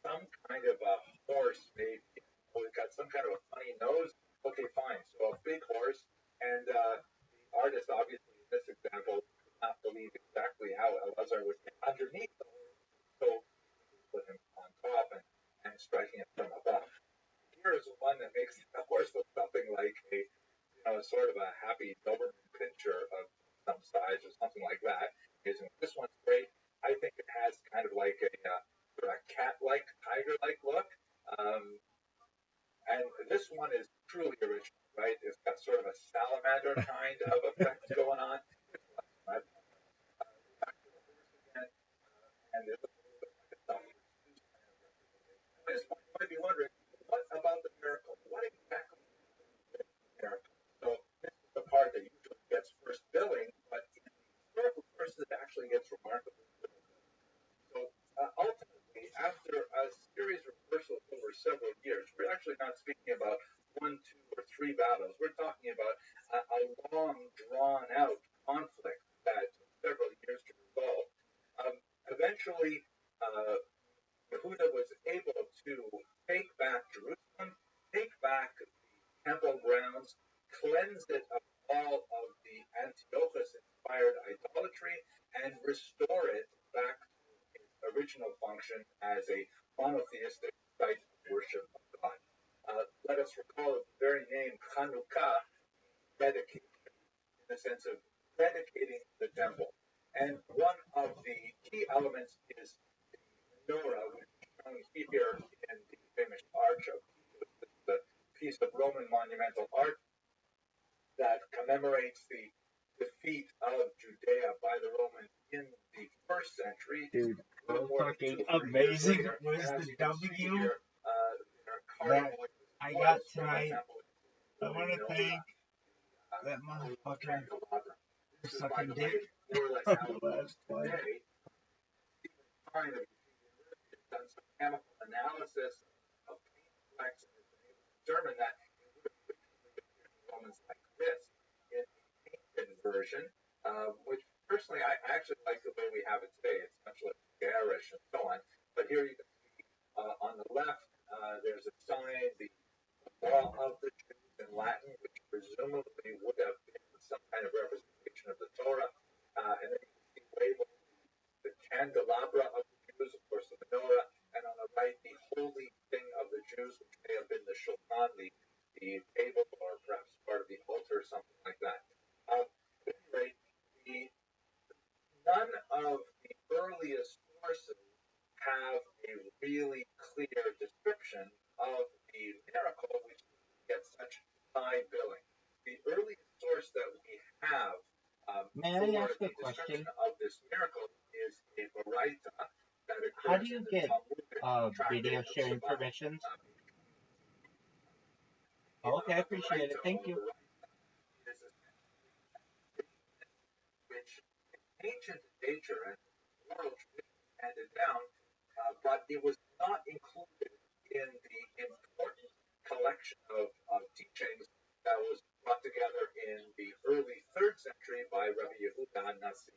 some kind of a horse, maybe. It's got some kind of a funny nose. Okay, fine. So a big horse, and the artist, obviously, in this example, could not believe exactly how Eleazar would get underneath the horse. So he put him on top and striking it from above. Here's one that makes the horse look something like sort of a happy Doberman pinscher of some size or something like that. This one's great. I think it has kind of like a cat-like, tiger-like look. And this one is truly original, right? It's got sort of a salamander kind of effect going on. Back to the horse again, and it looks a little bit like a Dr. Seuss kind of representation. At this point, you might be wondering, what about the miracle? What exactly is the miracle? So this is the part that usually gets first billing, but in the historical sources, it actually gets remarkably little billing. So ultimately, after a series of reversals over several years, we're actually not speaking about 1, 2, or 3 battles. We're talking about a long, drawn-out conflict that took several years to resolve. Eventually, Yehuda was able to take back Jerusalem, take back the temple grounds, cleanse it of all of the Antiochus-inspired idolatry, and restore it back to its original function as a monotheistic site of worship of God. Let us recall the very name Chanukah, dedication, in the sense of dedicating the temple. And one of the key elements is the menorah, which is shown here in the famous Arch of Titus. This is a piece of Roman monumental art that commemorates the defeat of Judea by the Romans in the 1st century. Dude, how fucking amazing was the W that I got tonight. I want to thank That motherfucker candelabra. This is, by sucking the dick. way, more or less how it looks today. Stephen Klein of University has done some chemical analysis of paint flecks and has been able to determine that it would have been moments like this in the painted version, which personally I actually like the way we have it today. It's much less garish and so on. But here you can see on the left there's a sign, the law of the Jews in Latin, which presumably would have been some kind of representation of the Torah. And then you can see labeled the candelabra of the Jews, of course, the menorah, and on the right, the holy thing of the Jews, which may have been the shulchan, the table, or perhaps part of the altar, or something like that. At any rate, none of the earliest sources have a really clear description of the miracle, which gets such high billing. The earliest source that we have May I ask a question? of this miracle is a Baraita that occurs How do you in the get Talmudic video tractate of sharing Shabbat. permissions? Okay, I appreciate it. Thank you. Which ancient nature and oral tradition handed down, but it was not included in the important collection of teachings that was brought together in the early 3rd century by Rabbi Yehuda Nasi.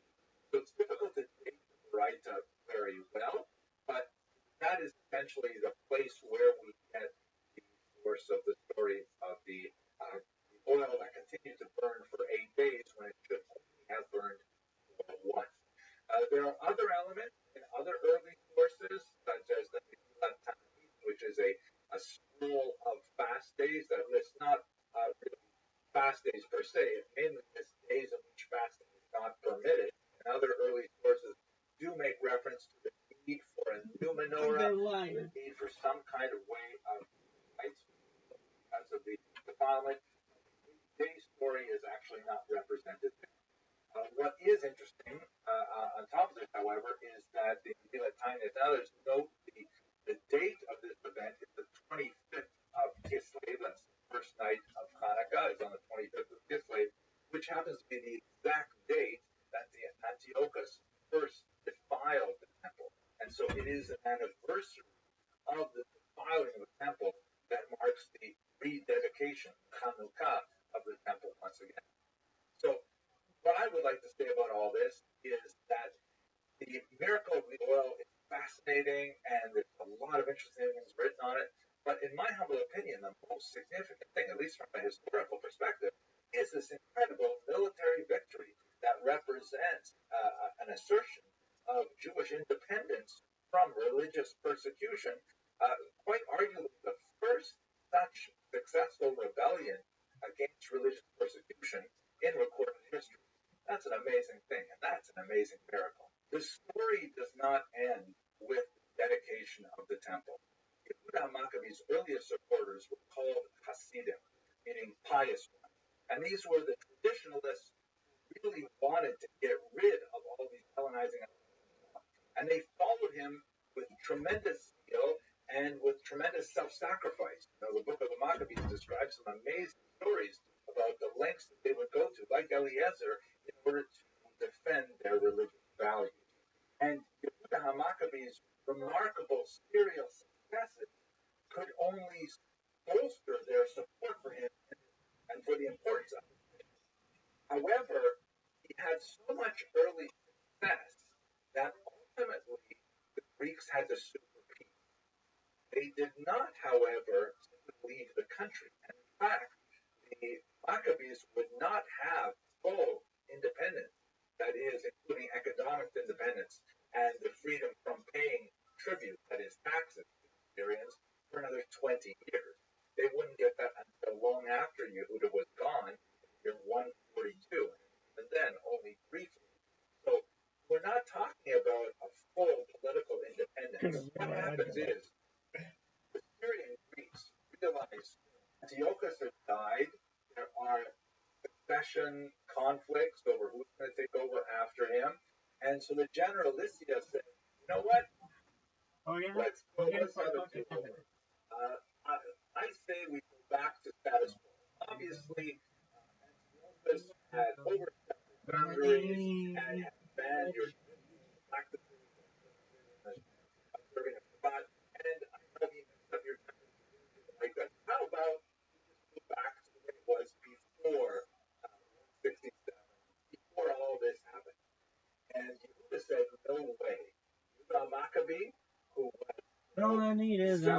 So it's difficult to date the Baraita very well, but that is essentially the place where we get the source of the story of the oil that continued to burn for 8 days when it should only have burned for once. There are other elements in other early sources, such as the Megillat Ta'anit, which is a scroll of fast days that lists not really fast days per se, it mainly lists days in which fasting is not permitted. And other early sources do make reference to the need for a new menorah, the need for some kind of way of lights because of the defilement. The day story is actually not represented there. What is interesting on top of this, however, is that the Megillat Ta'anit and others note the date of this event is the 25th of Kislev. That's the first night of Hanukkah. It's on the 25th of Kislev, which happens to be the exact date that the Antiochus first defiled the temple. And so it is an anniversary of the defiling of the temple that marks the rededication, Hanukkah, of the temple once again. So what I would like to say about all this is that the miracle of the oil is fascinating and there's a lot of interesting things written on it. But in my humble opinion, the most significant thing, at least from a historical perspective, is this incredible military victory that represents an assertion of Jewish independence from religious persecution, quite arguably the first such successful rebellion against religious persecution in recorded history. That's an amazing thing, and that's an amazing miracle. The story does not end with the dedication of the temple. Yehuda Maccabee's earliest supporters were called Hasidim, meaning pious ones. And these were the traditionalists who really wanted to get rid of all these Hellenizing elements. And they followed him with tremendous zeal and with tremendous self-sacrifice. The book of the Maccabees describes some amazing stories about the lengths that they would go to, like Eliezer, in order to defend their religious values. And Yehuda Maccabee's remarkable serial successes could only bolster their support for him and for the importance of it. However, he had so much early success that ultimately the Greeks had to sue for peace. They did not, however, leave the country. And in fact, the Maccabees would not have full independence, that is, including economic independence and the freedom from paying tribute, that is, taxes to the Syrians, for another 20 years. They wouldn't get that until long after Yehuda was gone, in 142, and then only briefly. So we're not talking about a full political independence. What happens is the Syrian Greeks realize Antiochus has died. There are succession conflicts over who's going to take over after him. And so the general Lycia said, you know what? Let's have a do-over. I say we go back to status quo. Obviously, series and banned your practices and observing a Shabbat. And I know he messed up your time like that. How about you just go back to the way it was before 167, before all this happened? And Yehuda said, no way. Yehuda Maccabee, who was All I need is